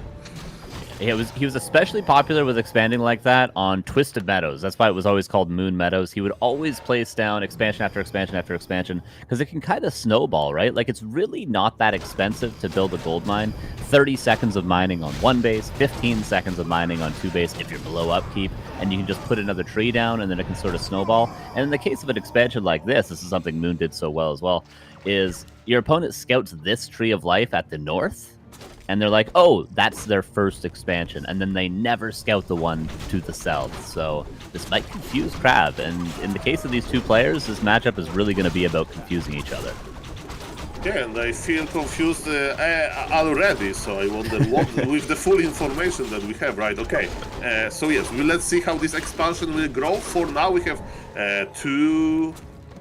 Speaker 7: He was especially popular with expanding like that on Twisted Meadows. That's why it was always called Moon Meadows. He would always place down expansion after expansion after expansion because it can kind of snowball, right? Like, it's really not that expensive to build a gold mine. 30 seconds of mining on one base, 15 seconds of mining on 2 base if you're below upkeep, and you can just put another tree down and then it can sort of snowball. And in the case of an expansion like this is something Moon did so well as well, is your opponent scouts this tree of life at the north, and they're like, oh, that's their first expansion. And then they never scout the one to the south. So this might confuse Crab. And in the case of these two players, this matchup is really going to be about confusing each other.
Speaker 6: Yeah, and I feel confused already. So I wonder what, with the full information that we have, right? Okay. So yes, let's see how this expansion will grow. For now, we have 2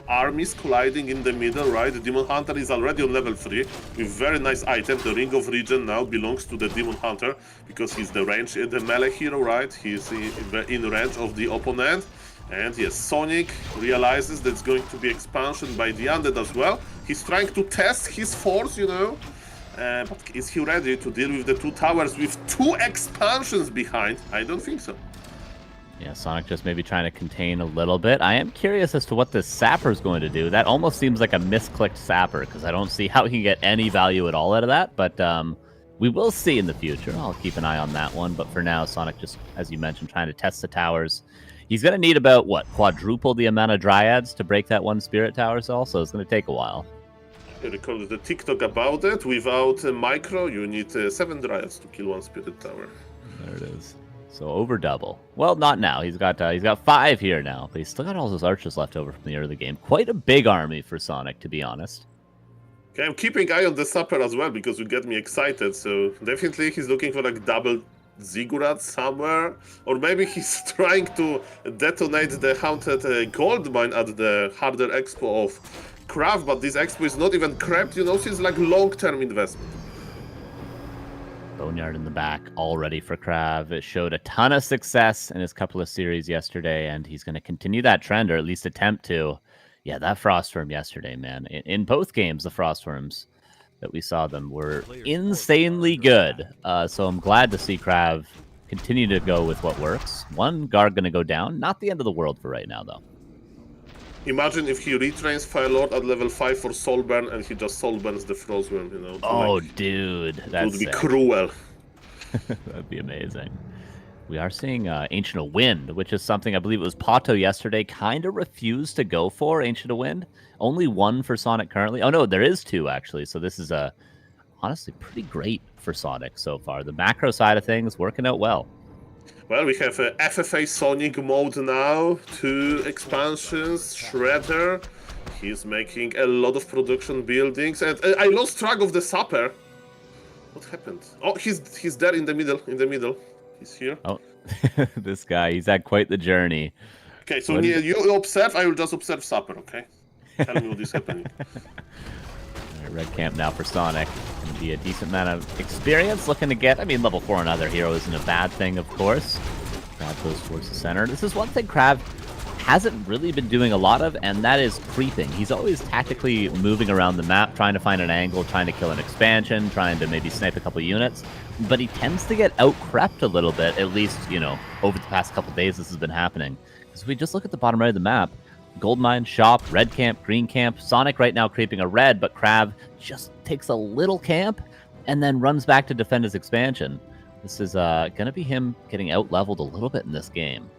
Speaker 6: armies colliding in the middle, right? The Demon Hunter is already on level 3 with very nice item. The Ring of Regen now belongs to the Demon Hunter because he's the melee hero, right? He's in range of the opponent. And yes, Sonic realizes that it's going to be expansion by the Undead as well. He's trying to test his force, you know. But is he ready to deal with the 2 towers with 2 expansions behind? I don't think so.
Speaker 7: Yeah, Sonic just maybe trying to contain a little bit. I am curious as to what this Sapper is going to do. That almost seems like a misclicked Sapper, because I don't see how he can get any value at all out of that. But we will see in the future. I'll keep an eye on that one. But for now, Sonic just, as you mentioned, trying to test the towers. He's going to need about, what, quadruple the amount of Dryads to break that 1 Spirit Tower cell, so it's going to take a while.
Speaker 6: I recorded the TikTok about it. Without a micro, you need 7 Dryads to kill 1 Spirit Tower.
Speaker 7: There it is. So over double. Well, not now. He's got 5 here now, but he's still got all those archers left over from the early game. Quite a big army for Sonic, to be honest.
Speaker 6: Okay, I'm keeping eye on the Sapper as well because you get me excited. So definitely he's looking for like double Ziggurat somewhere, or maybe he's trying to detonate the haunted gold mine at the harder expo of Craft. But this expo is not even cramped, you know. So it's like long-term investment.
Speaker 7: Boneyard in the back, all ready for Krav. It showed a ton of success in his couple of series yesterday, and he's going to continue that trend, or at least attempt to. Yeah, that Frostworm yesterday, man. In both games, the Frostworms that we saw them were insanely good. So I'm glad to see Krav continue to go with what works. 1 guard going to go down. Not the end of the world for right now, though.
Speaker 6: Imagine if he retrains Firelord at level 5 for Soulburn and he just Soulburns the Frostworm, you know.
Speaker 7: Oh,
Speaker 6: like,
Speaker 7: dude.
Speaker 6: That
Speaker 7: That
Speaker 6: would be cruel.
Speaker 7: That'd be amazing. We are seeing Ancient of Wind, which is something I believe it was Pato yesterday kind of refused to go for, Ancient of Wind. Only 1 for Sonic currently. Oh, no, there is 2, actually. So this is honestly pretty great for Sonic so far. The macro side of things working out well.
Speaker 6: Well, we have FFA Sonic mode now, 2 expansions, Shredder. He's making a lot of production buildings, and I lost track of the Sapper. What happened? Oh, he's there in the middle. He's here.
Speaker 7: Oh, this guy, he's had quite the journey.
Speaker 6: Okay, so you observe, I will just observe Sapper, okay? Tell me what is happening.
Speaker 7: Red camp now for Sonic. Going to be a decent amount of experience looking to get. I mean, level 4 on other hero isn't a bad thing, of course. Crab goes towards the center. This is one thing Crab hasn't really been doing a lot of, and that is creeping. He's always tactically moving around the map, trying to find an angle, trying to kill an expansion, trying to maybe snipe a couple units. But he tends to get out-crept a little bit, at least, you know, over the past couple days this has been happening. Because if we just look at the bottom right of the map, Gold Mine, Shop, Red Camp, Green Camp. Sonic right now creeping a red, but Crab just takes a little camp and then runs back to defend his expansion. This is going to be him getting out-leveled a little bit in this game.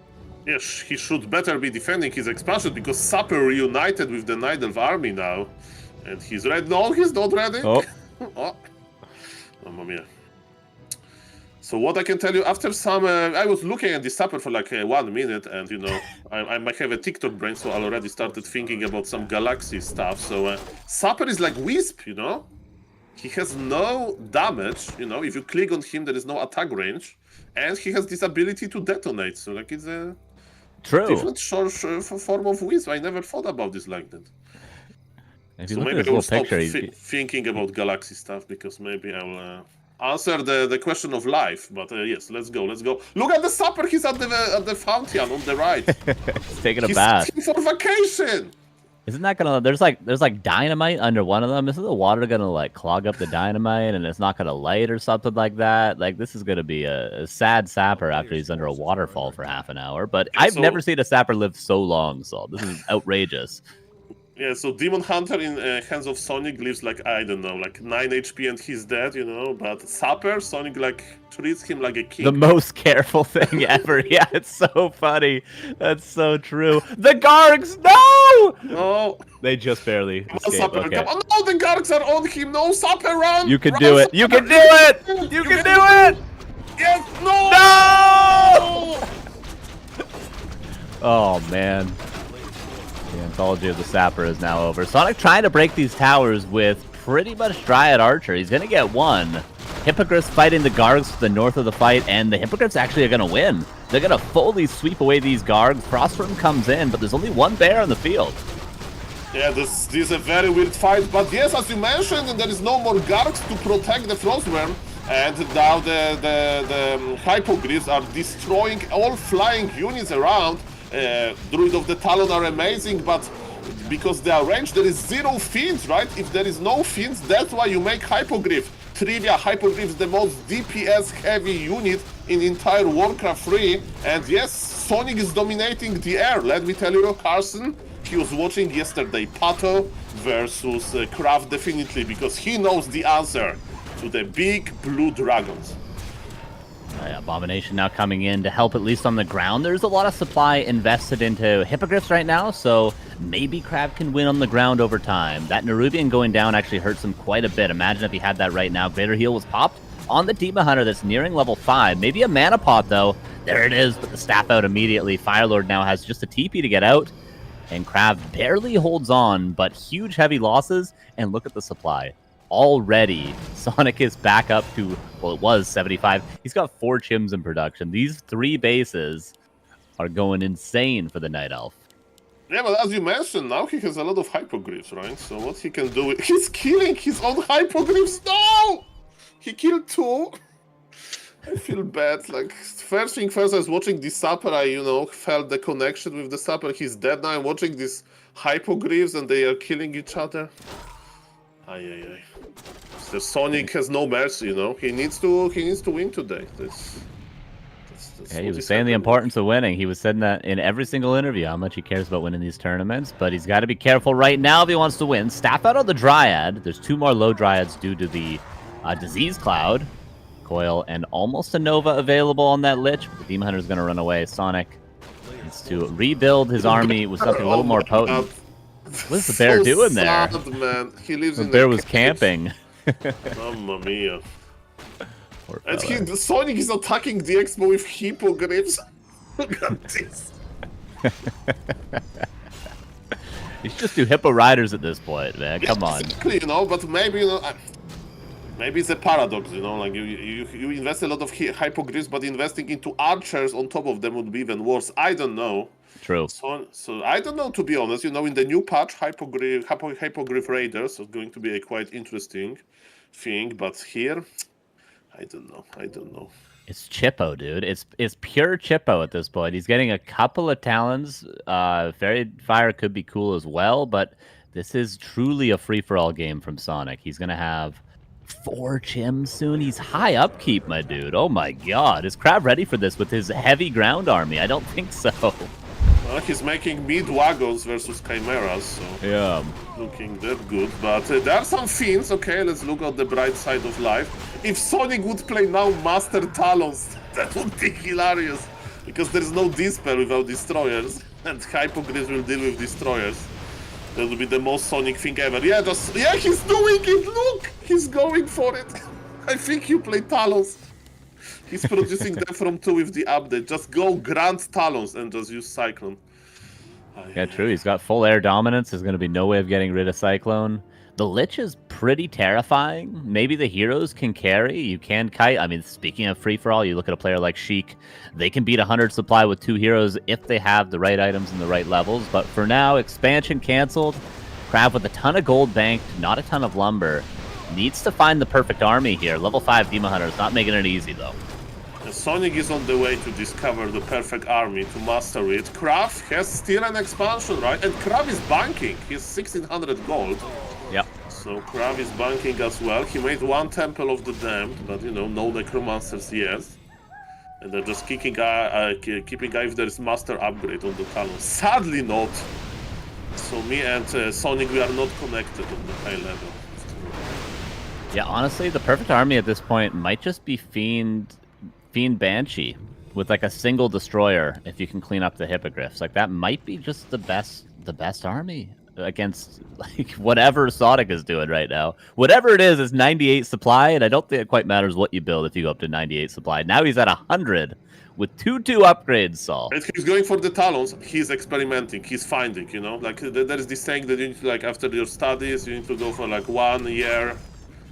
Speaker 6: Yes, he should better be defending his expansion because Sapper reunited with the Night Elf army now. And he's ready. No, he's not ready.
Speaker 7: Oh.
Speaker 6: Oh. Mamma mia. So what I can tell you, after some, I was looking at the Sapper for like 1 minute, and you know, I might have a TikTok brain, so I already started thinking about some Galaxy stuff. So Sapper is like Wisp, you know? He has no damage, you know, if you click on him, there is no attack range. And he has this ability to detonate, so like it's a different form of wisdom. I never thought about this like that.
Speaker 7: If you
Speaker 6: So
Speaker 7: look at
Speaker 6: maybe
Speaker 7: his
Speaker 6: I will
Speaker 7: little
Speaker 6: stop
Speaker 7: picture,
Speaker 6: thinking about Galaxy stuff, because maybe I will answer the question of life. But yes, let's go. Look at the supper, he's at the fountain on the right.
Speaker 7: he's taking a
Speaker 6: He's
Speaker 7: bath.
Speaker 6: sitting for vacation.
Speaker 7: Isn't that gonna? There's like dynamite under one of them. Isn't the water gonna like clog up the dynamite and it's not gonna light or something like that? Like this is gonna be a sad sapper after he's under a waterfall for half an hour. But I've never seen a sapper live so long, so this is outrageous.
Speaker 6: Yeah, so Demon Hunter in Hands of Sonic lives like, I don't know, like 9 HP and he's dead, you know, but Sapper, Sonic like treats him like a king.
Speaker 7: The most careful thing ever. Yeah, it's so funny. That's so true. The Gargs, no!
Speaker 6: No!
Speaker 7: They just barely escaped.
Speaker 6: Sapper,
Speaker 7: Okay.
Speaker 6: come on, no, the Gargs are on him, no, Sapper, run!
Speaker 7: You can
Speaker 6: run,
Speaker 7: do it.
Speaker 6: Sapper,
Speaker 7: You can do it! You can do it!
Speaker 6: Yes, no!
Speaker 7: No! Oh, man. The anthology of the Sapper is now over. Sonic trying to break these towers with pretty much Dryad Archer. He's going to get one. Hippogriffs fighting the Gargs to the north of the fight, and the Hippogriffs actually are going to win. They're going to fully sweep away these Gargs. Frostworm comes in, but there's only one bear on the field.
Speaker 6: Yeah, this is a very weird fight, but yes, as you mentioned, there is no more Gargs to protect the Frostworm, and now the Hypogriffs are destroying all flying units around. Druid of the Talon are amazing, but because they are ranged, there is 0 Fiends, right? If there is no Fiends, that's why you make Hypogriff. Trivia, Hypogriff is the most DPS heavy unit in entire Warcraft 3, and yes, Sonic is dominating the air. Let me tell you, Carson, he was watching yesterday Pato versus Kraft definitely, because he knows the answer to the big blue dragons.
Speaker 7: Abomination now coming in to help at least on the ground. There's a lot of supply invested into Hippogriffs right now, so maybe Crab can win on the ground over time. That Nerubian going down actually hurts him quite a bit. Imagine if he had that right now. Greater Heal was popped on the Demon Hunter that's nearing level 5. Maybe a Mana Pot, though. There it is, but the staff out immediately. Firelord now has just a TP to get out, and Crab barely holds on, but huge heavy losses, and look at the supply. Already, Sonic is back up to, well, it was 75. He's got 4 Chims in production. These 3 bases are going insane for the Night Elf.
Speaker 6: Yeah, but as you mentioned, now he has a lot of Hypogriffs, right? So what he can do, he's killing his own Hypogriffs. No! He killed 2. I feel bad. Like, first thing first, I was watching the Sapper, I, you know, felt the connection with the Sapper. He's dead now. I'm watching these Hypogriffs and they are killing each other. Ay. The Sonic has no mercy, you know. He needs to win today. That's
Speaker 7: yeah, he was saying the importance of winning. He was saying that in every single interview, how much he cares about winning these tournaments. But he's got to be careful right now if he wants to win. Staff out on the Dryad. There's 2 more low Dryads due to the Disease Cloud. Coil and almost a Nova available on that Lich. But the Demon Hunter's going to run away. Sonic needs to rebuild his army with something a little more potent. What's the bear doing there?
Speaker 6: Sad, man. He lives
Speaker 7: the
Speaker 6: in
Speaker 7: bear
Speaker 6: a
Speaker 7: was
Speaker 6: cave.
Speaker 7: camping.
Speaker 6: Mamma mia. And Sonic is attacking the Expo with Hippogriffs. Look at this.
Speaker 7: You should just do Hippo Riders at this point, man. Come on.
Speaker 6: Exactly, you know, but maybe, you know, maybe it's a paradox, you know, like you invest a lot of Hypogriffs, but investing into archers on top of them would be even worse. I don't know.
Speaker 7: True.
Speaker 6: So I don't know, to be honest. You know, in the new patch, Hypogriff Raiders are going to be a quite interesting thing, but here, I don't know.
Speaker 7: It's Chippo, dude. It's pure Chippo at this point. He's getting a couple of talons. Fairy Fire could be cool as well, but this is truly a free-for-all game from Sonic. He's going to have 4 Chims soon. He's high upkeep, my dude. Oh my god. Is Crab ready for this with his heavy ground army? I don't think so.
Speaker 6: He's making mid-wagons versus chimeras, so
Speaker 7: yeah,
Speaker 6: looking that good. But there are some fiends. Okay, let's look at the bright side of life. If Sonic would play now Master Talons, that would be hilarious, because there's no Dispel without Destroyers, and Hypogriffs will deal with Destroyers. That would be the most Sonic thing ever. Yeah, he's doing it. Look, he's going for it. I think you play Talons. He's producing them from 2 with the update. Just go Grand Talons and just use Cyclone.
Speaker 7: Yeah, true. He's got full air dominance. There's going to be no way of getting rid of Cyclone. The Lich is pretty terrifying. Maybe the heroes can carry. You can kite. I mean, speaking of free-for-all, you look at a player like Sheik. They can beat 100 supply with 2 heroes if they have the right items and the right levels. But for now, expansion canceled. Krav with a ton of gold banked, not a ton of lumber. Needs to find the perfect army here. Level 5 Demon Hunter is not making it easy, though.
Speaker 6: Sonic is on the way to discover the perfect army, to master it. Krav has still an expansion, right? And Krav is banking. He's 1600 gold.
Speaker 7: Yep.
Speaker 6: So Krav is banking as well. He made 1 Temple of the Damned, but you know, no Necromancers yet. And they're just keeping eye if there is Master upgrade on the Talon. Sadly not. So me and Sonic, we are not connected on the high level.
Speaker 7: Yeah, honestly, the perfect army at this point might just be Fiend Banshee with like a single destroyer if you can clean up the hippogriffs. Like that might be just the best army against like whatever Sonic is doing right now. Whatever it is 98 supply, and I don't think it quite matters what you build if you go up to 98 supply. Now he's at 100 with 2/2 upgrades, Saul.
Speaker 6: And he's going for the Talons. He's experimenting. He's finding, you know, like there is this saying that you need to, like, after your studies, you need to go for like 1 year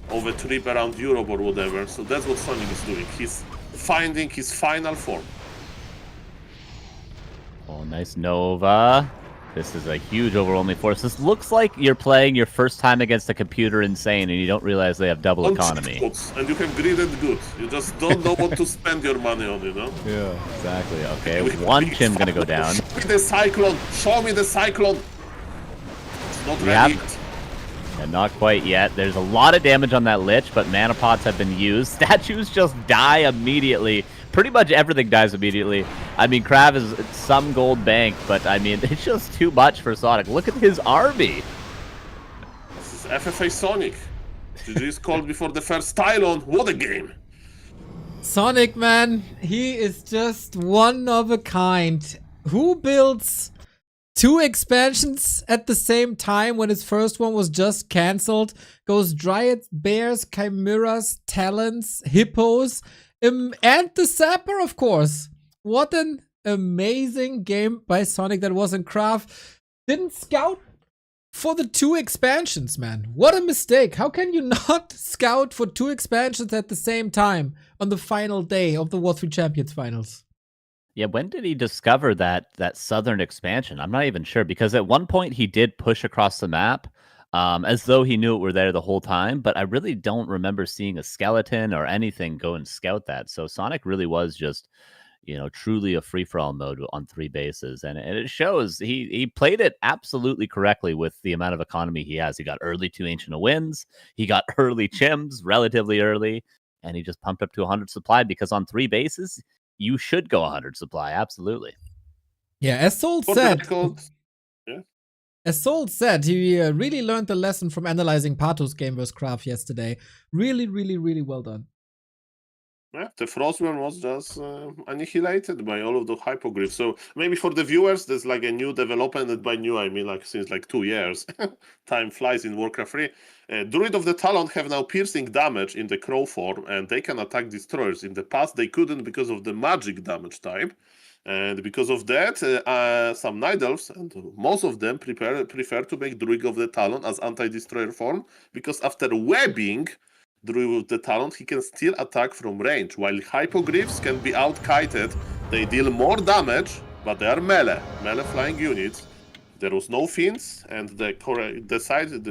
Speaker 6: of a trip around Europe or whatever. So that's what Sonic is doing. He's finding his final form.
Speaker 7: Oh, nice Nova. This is a huge over-only force. This looks like you're playing your first time against a computer insane and you don't realize they have double economy.
Speaker 6: And you have greed and good. You just don't know what to spend your money on, you know?
Speaker 7: Yeah, exactly. Okay, 1 Chim gonna go down.
Speaker 6: Show me the Cyclone! Show me the Cyclone! It's not ready.
Speaker 7: And not quite yet. There's a lot of damage on that Lich, but mana pots have been used. Statues just die immediately. Pretty much everything dies immediately. I mean, Krav is some gold bank, but I mean, it's just too much for Sonic. Look at his army.
Speaker 6: This is FFA Sonic. GG is called before the first Tylon. What a game!
Speaker 1: Sonic, man, he is just one of a kind. Who builds 2 expansions at the same time when his first one was just cancelled? Goes Dryads, Bears, Chimeras, Talons, Hippos, and the Sapper, of course. What an amazing game by Sonic that was in Krav. Didn't scout for the 2 expansions, man. What a mistake. How can you not scout for 2 expansions at the same time on the final day of the W3Champions finals?
Speaker 7: Yeah, when did he discover that southern expansion? I'm not even sure, because at one point he did push across the map as though he knew it were there the whole time, but I really don't remember seeing a skeleton or anything go and scout that. So Sonic really was just, you know, truly a free-for-all mode on 3 bases, and it shows he played it absolutely correctly with the amount of economy he has. He got early 2 Ancient of Winds, he got early Chims relatively early, and he just pumped up to 100 supply, because on 3 bases, you should go 100 supply, absolutely.
Speaker 1: Yeah, as Soul said, he really learned the lesson from analyzing Pato's game versus Krav yesterday. Really, really, really well done.
Speaker 6: Yeah, the Frostburn was just annihilated by all of the hypoglyphs. So maybe for the viewers, there's like a new development, and by new I mean like since like 2 years. Time flies in Warcraft 3. Druid of the Talon have now piercing damage in the crow form, and they can attack destroyers. In the past, they couldn't because of the magic damage type. And because of that, some Night Elves, and most of them, prefer to make Druid of the Talon as anti-destroyer form, because after webbing Druid of the Talon, he can still attack from range, while Hypogryphs can be out-kited. They deal more damage, but they are melee flying units. There was no Fiends, and the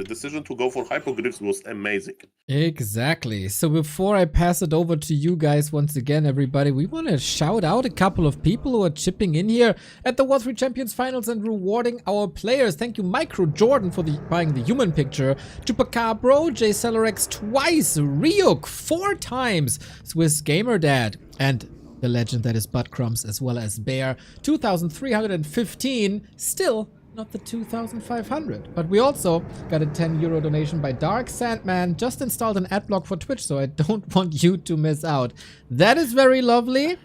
Speaker 6: decision to go for Hypogryphs was amazing.
Speaker 1: Exactly. So before I pass it over to you guys once again, everybody, we want to shout out a couple of people who are chipping in here at the W3Champions finals and rewarding our players. Thank you, Micro Jordan, for buying the human picture, Chupacabro, J Celerex twice, Ryuk 4 times, Swiss Gamer Dad, and the legend that is Buttcrumbs, as well as Bear, 2,315, still not the 2,500. But we also got a €10 donation by Dark Sandman. Just installed an adblock for Twitch, so I don't want you to miss out. That is very lovely.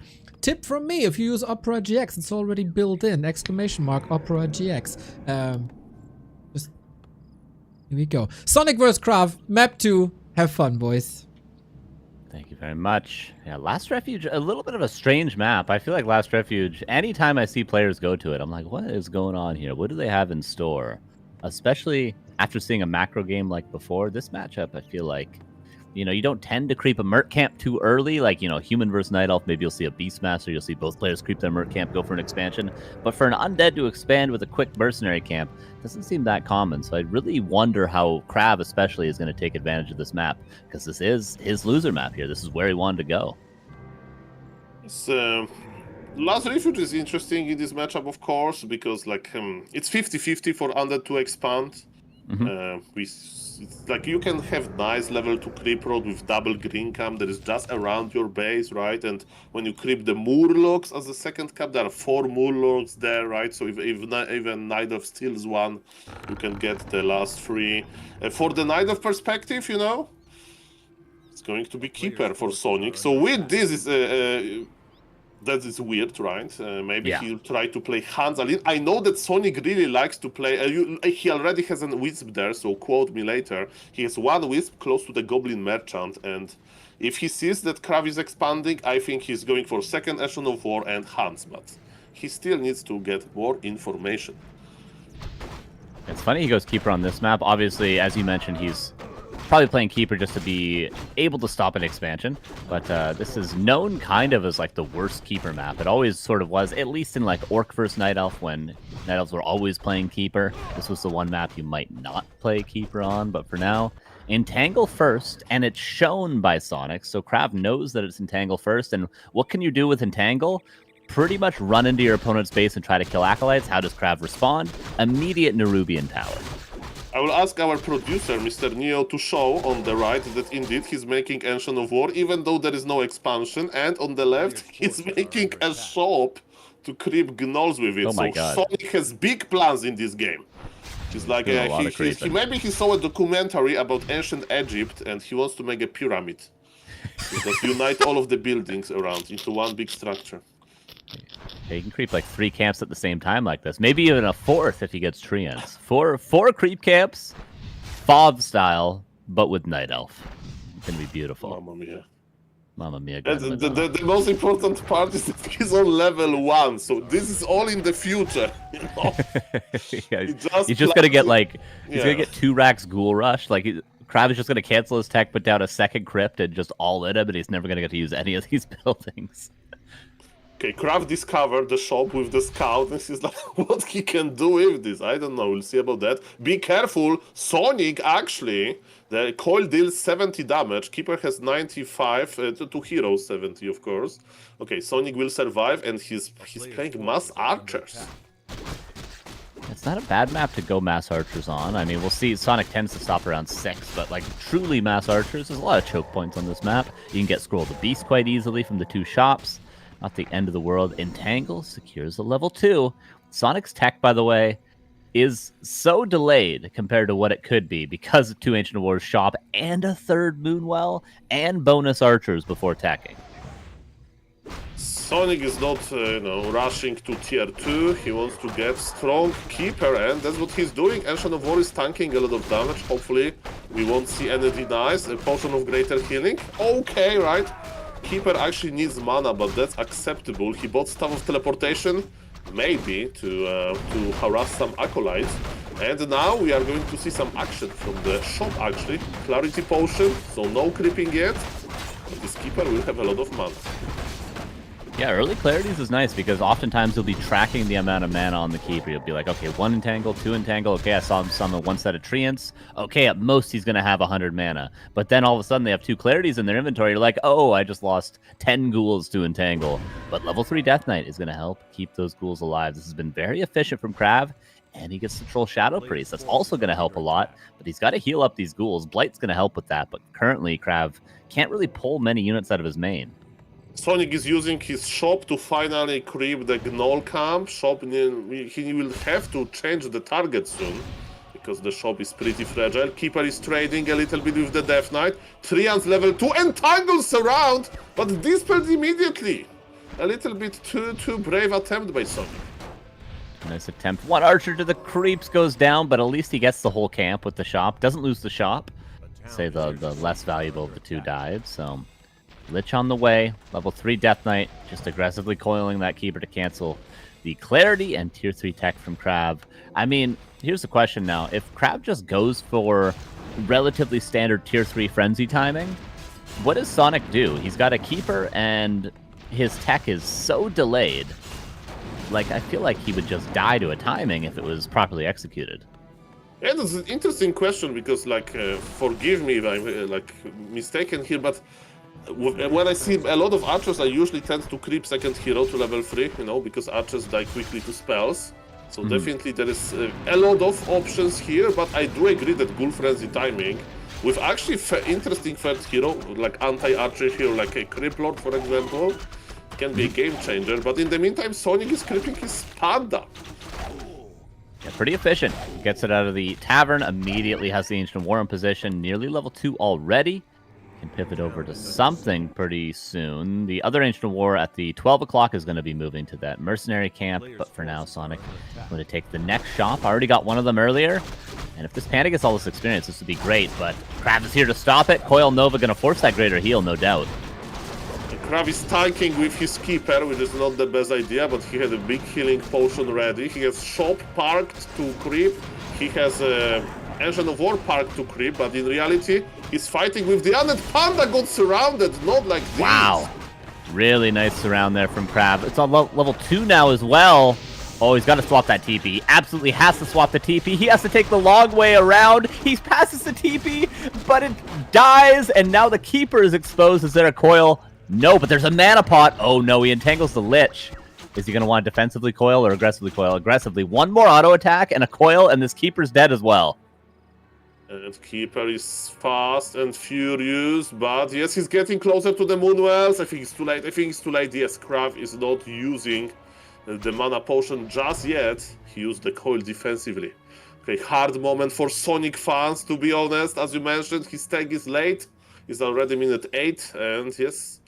Speaker 1: Tip from me, if you use OperaGX, it's already built in. ! OperaGX. Just here we go. Sonic vs. Krav, map 2. Have fun, boys.
Speaker 7: Thank you very much. Yeah, Last Refuge, a little bit of a strange map. I feel like Last Refuge, anytime I see players go to it, I'm like, what is going on here? What do they have in store? especially after seeing a macro game like before. This matchup, I feel like, you don't tend to creep a Merc camp too early. Like, Human versus Night Elf, maybe you'll see a Beastmaster, you'll see both players creep their Merc camp, go for an expansion. But for an Undead to expand with a quick Mercenary camp, doesn't seem that common. So I really wonder how Krav especially is going to take advantage of this map, because this is his loser map here. This is where he wanted to go.
Speaker 6: Last Refuge is interesting in this matchup, of course, because it's 50-50 for Undead to expand. It's like you can have nice level 2 creep road with double green camp that is just around your base, right? And when you creep the Murlocs as a second camp, there are 4 Murlocs there, right? So if even Night Elf steals one, you can get the last 3. For the Night Elf perspective, it's going to be Keeper for Sonic. So with this is that is weird, right? Maybe he'll try to play Hans Alin. I know that Sonic really likes to play. He already has a Wisp there, so quote me later. He has 1 Wisp close to the Goblin Merchant, and if he sees that Krav is expanding, I think he's going for second Echelon of War and Hans, but he still needs to get more information.
Speaker 7: It's funny he goes Keeper on this map. Obviously, as you mentioned, he's probably playing Keeper just to be able to stop an expansion, but this is known kind of as like the worst Keeper map. It always sort of was, at least in like Orc vs Night Elf, when Night Elves were always playing Keeper. This was the one map you might not play Keeper on, but for now, Entangle first, and it's shown by Sonic, so Krav knows that it's Entangle first, and what can you do with Entangle? Pretty much run into your opponent's base and try to kill Acolytes. How does Krav respond? Immediate Nerubian Tower.
Speaker 6: I will ask our producer, Mr. Neo, to show on the right that indeed he's making Ancient of War, even though there is no expansion, and on the left he's making a shop to creep gnolls with it.
Speaker 7: Oh my
Speaker 6: so
Speaker 7: God.
Speaker 6: Sonic has big plans in this game. He's like, maybe he saw a documentary about ancient Egypt and he wants to make a pyramid. Just unite all of the buildings around into one big structure.
Speaker 7: Yeah, you can creep like 3 camps at the same time like this. Maybe even a 4th if he gets Treants. 4 creep camps, FOB style, but with Night Elf. It's going to be beautiful.
Speaker 6: Mamma mia.
Speaker 7: Mamma mia.
Speaker 6: And the most important part is that he's on level 1, so this is all in the future.
Speaker 7: Yeah, he's just going to get like, he's going to get 2 racks Ghoul Rush. Like, Krav is just going to cancel his tech, put down a second crypt, and just all in him, and he's never going to get to use any of these buildings.
Speaker 6: Okay, Krav discovered the shop with the scout, and he's like, what he can do with this? I don't know, we'll see about that. Be careful, Sonic actually, the coil deals 70 damage, Keeper has 95, to heroes 70 of course. Okay, Sonic will survive, and he's playing mass archers.
Speaker 7: It's not a bad map to go mass archers on. I mean, we'll see. Sonic tends to stop around 6, but like truly mass archers, there's a lot of choke points on this map. You can get Scroll the Beast quite easily from the 2 shops. Not the end of the world. Entangle secures the level 2. Sonic's tech, by the way, is so delayed compared to what it could be because of 2 Ancient of War's shop and a 3rd Moonwell and bonus archers before teching.
Speaker 6: Sonic is not, rushing to tier 2. He wants to get strong Keeper, and that's what he's doing. Ancient of War is tanking a lot of damage. Hopefully, we won't see any denies. A potion of greater healing. Okay, right? Keeper actually needs mana, but that's acceptable. He bought Staff of Teleportation, maybe, to harass some Acolytes. And now we are going to see some action from the shop, actually. Clarity Potion, so no creeping yet. But this Keeper will have a lot of mana.
Speaker 7: Yeah, early clarities is nice because oftentimes you'll be tracking the amount of mana on the Keeper. You'll be like, okay, 1 Entangle, 2 Entangle. Okay, I saw him summon 1 set of Treants. Okay, at most he's going to have 100 mana. But then all of a sudden they have 2 clarities in their inventory. You're like, oh, I just lost 10 ghouls to Entangle. But level 3 Death Knight is going to help keep those ghouls alive. This has been very efficient from Krav. And he gets to troll Shadow Priest. That's also going to help a lot. But he's got to heal up these ghouls. Blight's going to help with that. But currently, Krav can't really pull many units out of his main.
Speaker 6: Sonic is using his shop to finally creep the Gnoll camp. He will have to change the target soon, because the shop is pretty fragile. Keeper is trading a little bit with the Death Knight. Treants level 2, entangles around, but dispelled immediately. A little bit too brave attempt by Sonic.
Speaker 7: Nice attempt. 1 archer to the creeps goes down, but at least he gets the whole camp with the shop. Doesn't lose the shop. Say the less valuable of the 2 died, so... Lich on the way, level 3 Death Knight, just aggressively coiling that Keeper to cancel the Clarity and tier 3 tech from Krav. I mean, here's the question now. If Crab just goes for relatively standard tier 3 frenzy timing, what does Sonic do? He's got a keeper and his tech is so delayed. Like, I feel like he would just die to a timing if it was properly executed.
Speaker 6: Yeah, that's an interesting question because, like, forgive me if I'm like mistaken here, but when I see a lot of archers, I usually tend to creep second hero to level 3, you know, because archers die quickly to spells. So definitely there is a lot of options here, but I do agree that Ghoul Frenzy timing, with actually interesting third hero, like anti-archer hero, like a Creep Lord, for example, can be a game changer. But in the meantime, Sonic is creeping his Panda.
Speaker 7: Yeah, pretty efficient. Gets it out of the tavern, immediately has the Ancient War in position, nearly level 2 already. Can pivot over to something pretty soon. The other Ancient War at the 12 o'clock is going to be moving to that mercenary camp, but for now, Sonic is going to take the next shop. I already got one of them earlier, and if this Panda gets all this experience, this would be great, but Crab is here to stop it. Coil Nova going to force that greater heal, no doubt.
Speaker 6: Crab is tanking with his keeper, which is not the best idea, but he had a big healing potion ready. He has shop parked to creep. He has Engine of War parked to creep, but in reality, he's fighting with the undead Panda got surrounded, not like this.
Speaker 7: Wow. Really nice surround there from Crab. It's on level 2 now as well. Oh, he's got to swap that TP. He absolutely has to swap the TP. He has to take the long way around. He passes the TP, but it dies, and now the Keeper is exposed. Is there a coil? No, but there's a mana pot. Oh no, he entangles the Lich. Is he going to want to defensively coil or aggressively coil? Aggressively. One more auto attack and a coil, and this Keeper's dead as well.
Speaker 6: And Keeper is fast and furious, but yes, he's getting closer to the Moonwells. I think it's too late. Yes, Krav is not using the mana potion just yet. He used the coil defensively. Okay, hard moment for Sonic fans, to be honest. As you mentioned, his tag is late. He's already minute 8, and yes,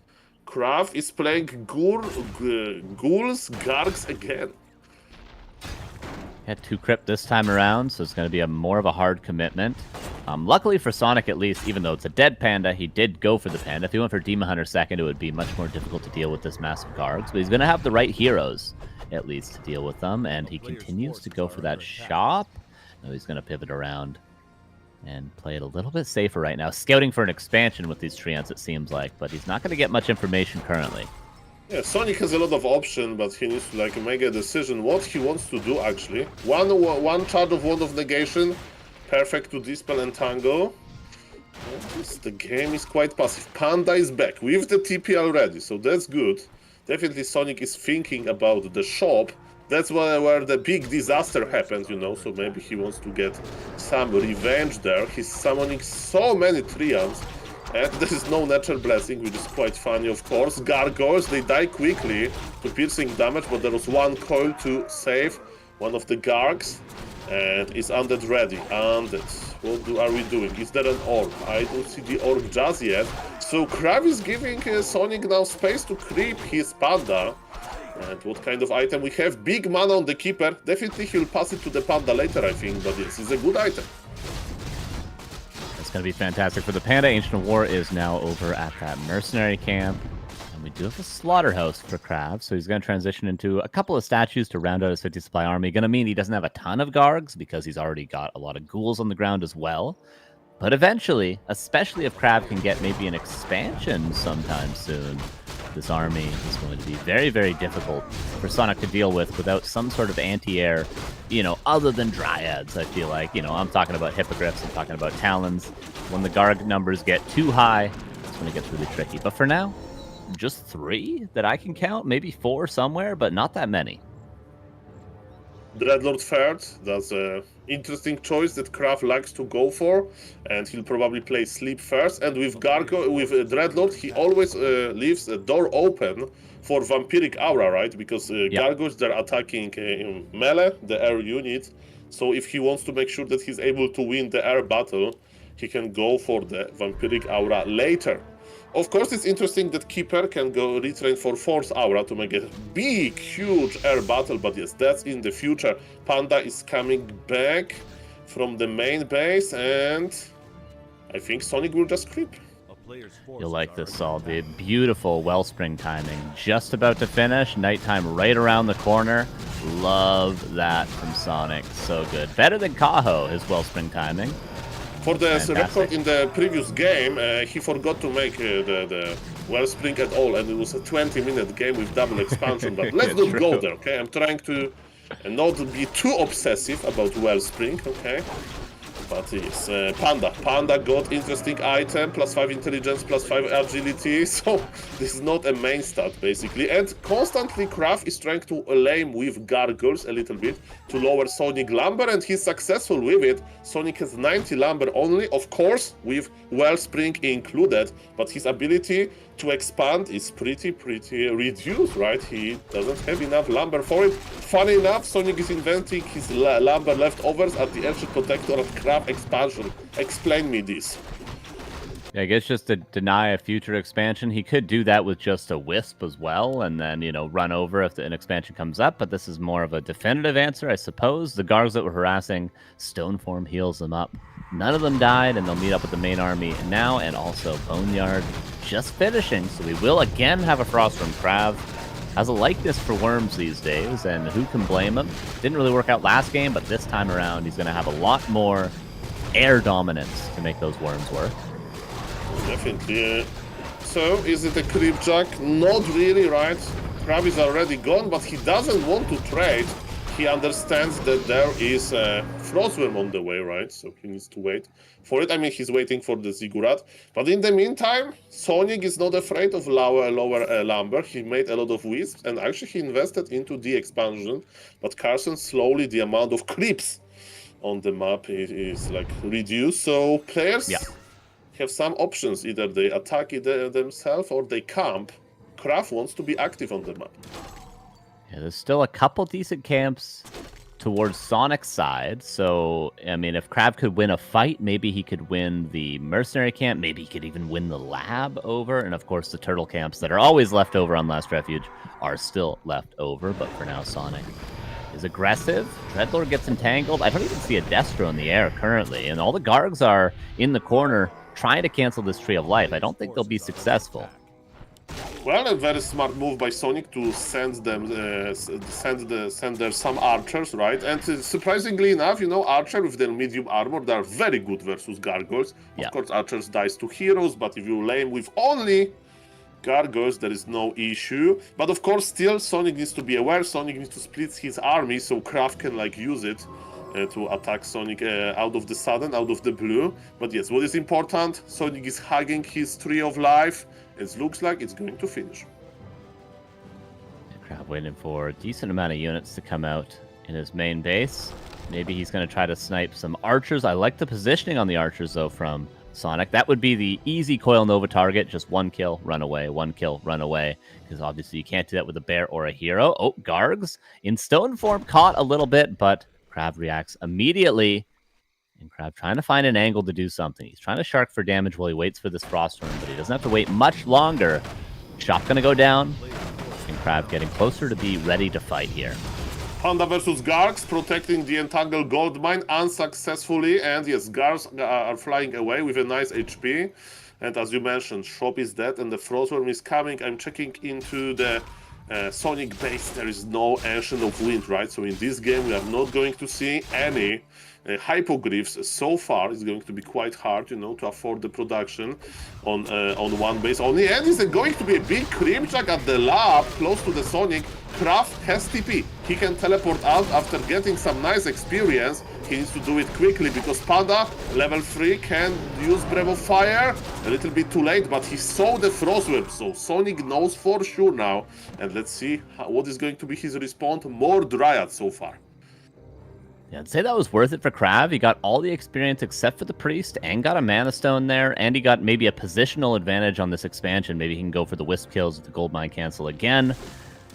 Speaker 6: Krav is playing Ghouls, Gargs again.
Speaker 7: Had 2 crypt this time around, so it's going to be more of a hard commitment. Luckily for Sonic, at least, even though it's a dead Panda, he did go for the Panda. If he went for Demon Hunter second, it would be much more difficult to deal with this massive Gargs. But he's going to have the right heroes, at least, to deal with them. And he continues to go for that shop. No, he's going to pivot around and play it a little bit safer right now. Scouting for an expansion with these treants, it seems like. But he's not going to get much information currently.
Speaker 6: Yeah, Sonic has a lot of options, but he needs to like make a decision what he wants to do actually. One charge of Wand of Negation, perfect to Dispel and Tango. The game is quite passive. Panda is back with the TP already, so that's good. Definitely Sonic is thinking about the shop. That's where the big disaster happened, you know, so maybe he wants to get some revenge there. He's summoning so many treants. And there is no natural blessing, which is quite funny, of course. Gargoyles, they die quickly to piercing damage, but there was one coil to save one of the Gargs. And it's undead ready. Undead. What are we doing? Is there an orb? I don't see the orb just yet. So Krav is giving Sonic now space to creep his Panda. And what kind of item we have? Big mana on the Keeper. Definitely he'll pass it to the Panda later, I think. But yes, it's a good item.
Speaker 7: Going to be fantastic for the Panda. Ancient of War is now over at that mercenary camp, and we do have a slaughterhouse for Krav, so he's going to transition into a couple of statues to round out his 50 supply army. Going to mean he doesn't have a ton of Gargs because he's already got a lot of ghouls on the ground as well, but eventually, especially if Krav can get maybe an expansion sometime soon, this army is going to be very, very difficult for Sonic to deal with without some sort of anti-air, you know, other than Dryads, I feel like. You know, I'm talking about Hippogriffs, I'm talking about Talons. When the Garg numbers get too high, that's when it gets really tricky. But for now, just 3 that I can count, maybe 4 somewhere, but not that many.
Speaker 6: Dreadlord third, that's an interesting choice that Krav likes to go for, and he'll probably play Sleep first. And with Dreadlord, he always leaves a door open for Vampiric Aura, right? Because Gargoyles, they're attacking in melee, the air unit. So if he wants to make sure that he's able to win the air battle, he can go for the Vampiric Aura later. Of course, it's interesting that Keeper can go retrain for Force Aura to make a big, huge air battle, but yes, that's in the future. Panda is coming back from the main base, and I think Sonic will just creep.
Speaker 2: player's forces
Speaker 7: You'll like
Speaker 2: are
Speaker 7: this,
Speaker 2: under
Speaker 7: Saul. The
Speaker 2: attack.
Speaker 7: beautiful wellspring timing. Just about to finish. Nighttime right around the corner. Love that from Sonic. So good. Better than Kaho, his wellspring timing.
Speaker 6: For the
Speaker 7: Fantastic.
Speaker 6: record in the previous game, he forgot to make the wellspring at all, and it was a 20-minute game with double expansion. But let's not go
Speaker 7: True.
Speaker 6: there, okay? I'm trying to not be too obsessive about wellspring, okay? But yes, Panda got interesting item, +5 intelligence, +5 agility, so this is not a main stat basically. And constantly Kraft is trying to aim with gargoyles a little bit to lower Sonic lumber, and he's successful with it. Sonic has 90 lumber only, of course with wellspring included, but his ability to expand is pretty reduced, right? He doesn't have enough lumber for it. Funny enough, Sonic is inventing his lumber leftovers at the airship protector of Kraft expansion. Explain me this.
Speaker 7: Yeah, I guess just to deny a future expansion, he could do that with just a wisp as well, and then, you know, run over if an expansion comes up, but this is more of a definitive answer, I suppose. The Gargs that were harassing, Stoneform heals them up. None of them died, and they'll meet up with the main army now, and also Boneyard just finishing, so we will again have a Frostworm. Krav has a likeness for worms these days, and who can blame him? Didn't really work out last game, but this time around, he's going to have a lot more air dominance to make those worms work.
Speaker 6: Definitely. So, is it a creepjack? Not really, right? Krav is already gone, but he doesn't want to trade. He understands that there is a Frostworm on the way, right? So he needs to wait for it. I mean, he's waiting for the Ziggurat. But in the meantime, Sonic is not afraid of lower lumber. He made a lot of wisps, and actually he invested into the expansion. But Carson, slowly the amount of creeps on the map is like reduced. So players have some options. Either they attack themselves or they camp. Kraft wants to be active on the map.
Speaker 7: Yeah, there's still a couple decent camps towards Sonic's side. So, I mean, if Krav could win a fight, maybe he could win the mercenary camp. Maybe he could even win the lab over. And of course, the turtle camps that are always left over on Last Refuge are still left over. But for now, Sonic is aggressive. Dreadlord gets entangled. I don't even see a Destro in the air currently. And all the Gargs are in the corner trying to cancel this Tree of Life. I don't think they'll be successful.
Speaker 6: Well, a very smart move by Sonic to send them, send there some archers, right? And surprisingly enough, you know, archer with their medium armor, they are very good versus gargoyles. Of course, archers dies to heroes, but if you lane with only gargoyles, there is no issue. But of course, still, Sonic needs to be aware. Sonic needs to split his army so Kraft can like use it to attack Sonic out of the sudden, out of the blue. But yes, what is important, Sonic is hugging his Tree of Life. It looks like it's going to finish.
Speaker 7: Krav waiting for a decent amount of units to come out in his main base. Maybe he's going to try to snipe some archers. I like the positioning on the archers, though, from Sonic. That would be the easy Coil Nova target. Just one kill, run away, one kill, run away. Because obviously you can't do that with a bear or a hero. Oh, Gargs in stone form caught a little bit, but Krav reacts immediately. And Krav trying to find an angle to do something. He's trying to shark for damage while he waits for this Froststorm, but he doesn't have to wait much longer. Shot gonna go down, and Krav getting closer to be ready to fight here.
Speaker 6: Panda versus Gargs, protecting the entangled gold mine unsuccessfully, and yes, Gargs are flying away with a nice HP. And as you mentioned, Shop is dead, and the Frostworm is coming. I'm checking into the Sonic base. There is no Ancient of Wind, right? So in this game, we are not going to see any hypoglyphs. So far it's going to be quite hard, you know, to afford the production on one base only. And is going to be a big creepjack at the lab close to the Sonic. Kraft has TP. He can teleport out after getting some nice experience. He needs to do it quickly because Panda, level 3, can use Breath of Fire. A little bit too late, but he saw the Frostworm, so Sonic knows for sure now. And let's see what is going to be his response. More Dryad so far.
Speaker 7: Yeah, I'd say that was worth it for Krav. He got all the experience except for the Priest and got a Mana Stone there, and he got maybe a positional advantage on this expansion. Maybe he can go for the Wisp kills with the Gold Mine cancel again.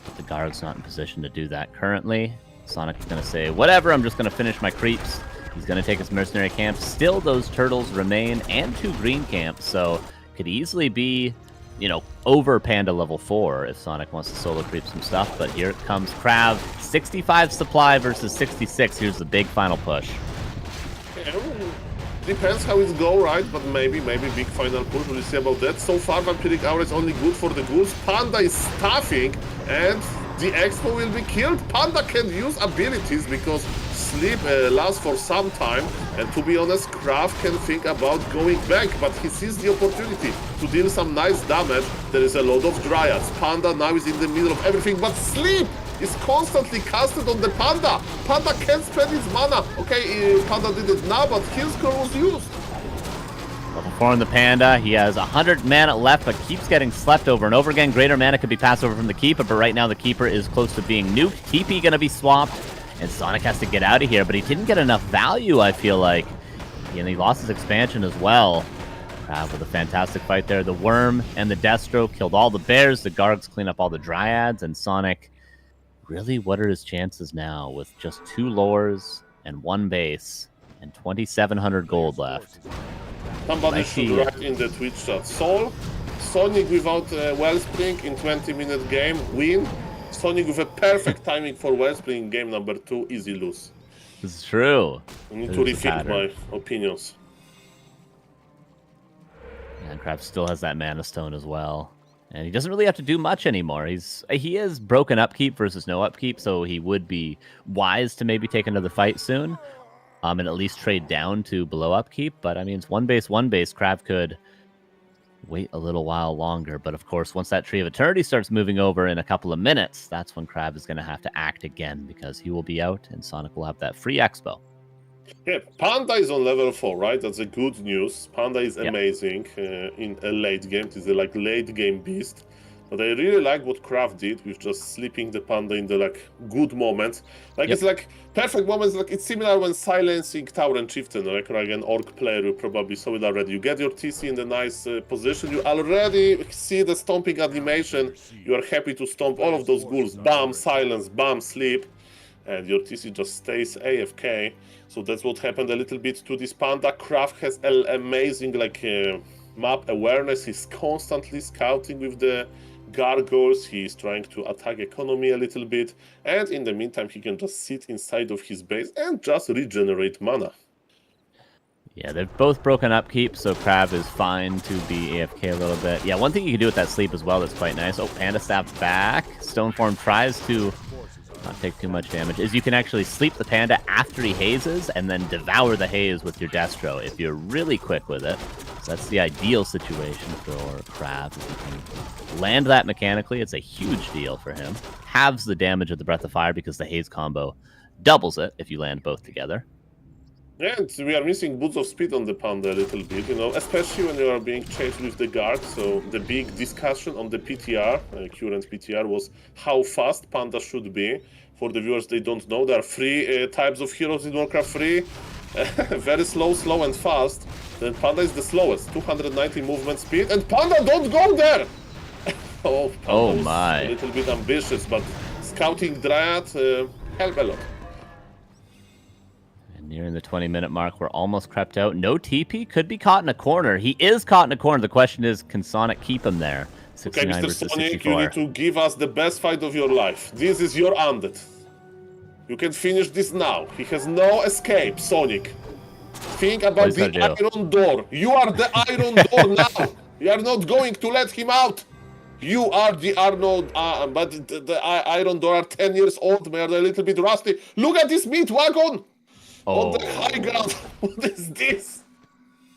Speaker 7: But the Guard's not in position to do that currently. Sonic is going to say, whatever, I'm just going to finish my creeps. He's going to take his mercenary camp. Still, those turtles remain, and 2 green camps, so could easily be, you know, over Panda level 4 if Sonic wants to solo creep some stuff. But here comes Krav. 65 supply versus 66. Here's the big final push.
Speaker 6: Depends how it go, right? But maybe big final push. We'll see about that. So far, Vampiric Aura is only good for the ghouls. Panda is stuffing, and the Expo will be killed. Panda can use abilities because sleep lasts for some time. And to be honest, Kraft can think about going back, but he sees the opportunity to deal some nice damage. There is a lot of Dryads. Panda now is in the middle of everything, but sleep is constantly casted on the Panda. Panda can't spend his mana. Okay, Panda did it now, but Kill Score was used.
Speaker 7: Level 4 on the Panda. He has 100 mana left, but keeps getting slept over and over again. Greater mana could be passed over from the Keeper, but right now the Keeper is close to being nuked. TP gonna be swapped, and Sonic has to get out of here, but he didn't get enough value, I feel like. And he lost his expansion as well. With a fantastic fight there. The Worm and the Destro killed all the bears. The Gargs clean up all the Dryads, and Sonic... Really, what are his chances now with just 2 lores and 1 base and 2,700 gold left?
Speaker 6: Somebody should write in the Twitch chat. Sonic without Wellspring in 20-minute game, win. Sonic with a perfect timing for Wellspring game number 2, easy lose.
Speaker 7: This is true.
Speaker 6: I need to rethink my opinions.
Speaker 7: Yeah, and Kraft still has that Mana Stone as well. And he doesn't really have to do much anymore. He is broken upkeep versus no upkeep, so he would be wise to maybe take another fight soon, and at least trade down to below upkeep. But I mean, it's 1 base, 1 base. Krav could wait a little while longer. But of course, once that Tree of Eternity starts moving over in a couple of minutes, that's when Krav is going to have to act again, because he will be out and Sonic will have that free expo.
Speaker 6: Yeah, Panda is on level 4, right? That's a good news. Panda is amazing in a late game. It is a late game beast. But I really like what Kraft did with just sleeping the Panda in the good moments. It's perfect moments. It's similar when silencing Tower and Chieftain, like an Orc player, you probably saw it already. You get your TC in the nice position. You already see the stomping animation. You are happy to stomp all of those ghouls. Bam, silence, bam, sleep. And your TC just stays AFK. So that's what happened a little bit to this Panda. Kraft has an amazing map awareness. He's constantly scouting with the gargoyles. He's trying to attack economy a little bit. And in the meantime, he can just sit inside of his base and just regenerate mana.
Speaker 7: Yeah, they've both broken upkeep, so Krav is fine to be AFK a little bit. Yeah, one thing you can do with that sleep as well that's quite nice. Oh, Panda stabs back. Stoneform tries to not take too much damage, is you can actually sleep the Panda after he hazes and then devour the haze with your Destro if you're really quick with it. So that's the ideal situation for Krav. If you can land that mechanically, it's a huge deal for him. Halves the damage of the Breath of Fire because the haze combo doubles it if you land both together.
Speaker 6: And we are missing Boots of Speed on the Panda a little bit, especially when you are being chased with the guard. So the big discussion on the PTR, current PTR, was how fast Panda should be. For the viewers, they don't know, there are 3 types of heroes in Warcraft 3. Very slow, slow, and fast. Then Panda is the slowest, 290 movement speed, and Panda, don't go there! Oh
Speaker 7: my.
Speaker 6: A little bit ambitious, but scouting Dryad help a lot.
Speaker 7: Nearing the 20-minute mark, we're almost crept out. No TP, could be caught in a corner. He is caught in a corner. The question is, can Sonic keep him there? 69
Speaker 6: okay, Mr.
Speaker 7: versus
Speaker 6: Sonic,
Speaker 7: 64.
Speaker 6: you need to give us the best fight of your life. This is your undead. You can finish this now. He has no escape, Sonic. Think about the iron door. You are the iron door now. You are not going to let him out. You are the Arnold, but the iron door are 10 years old. They are a little bit rusty. Look at this meat wagon. On the high ground. What is this?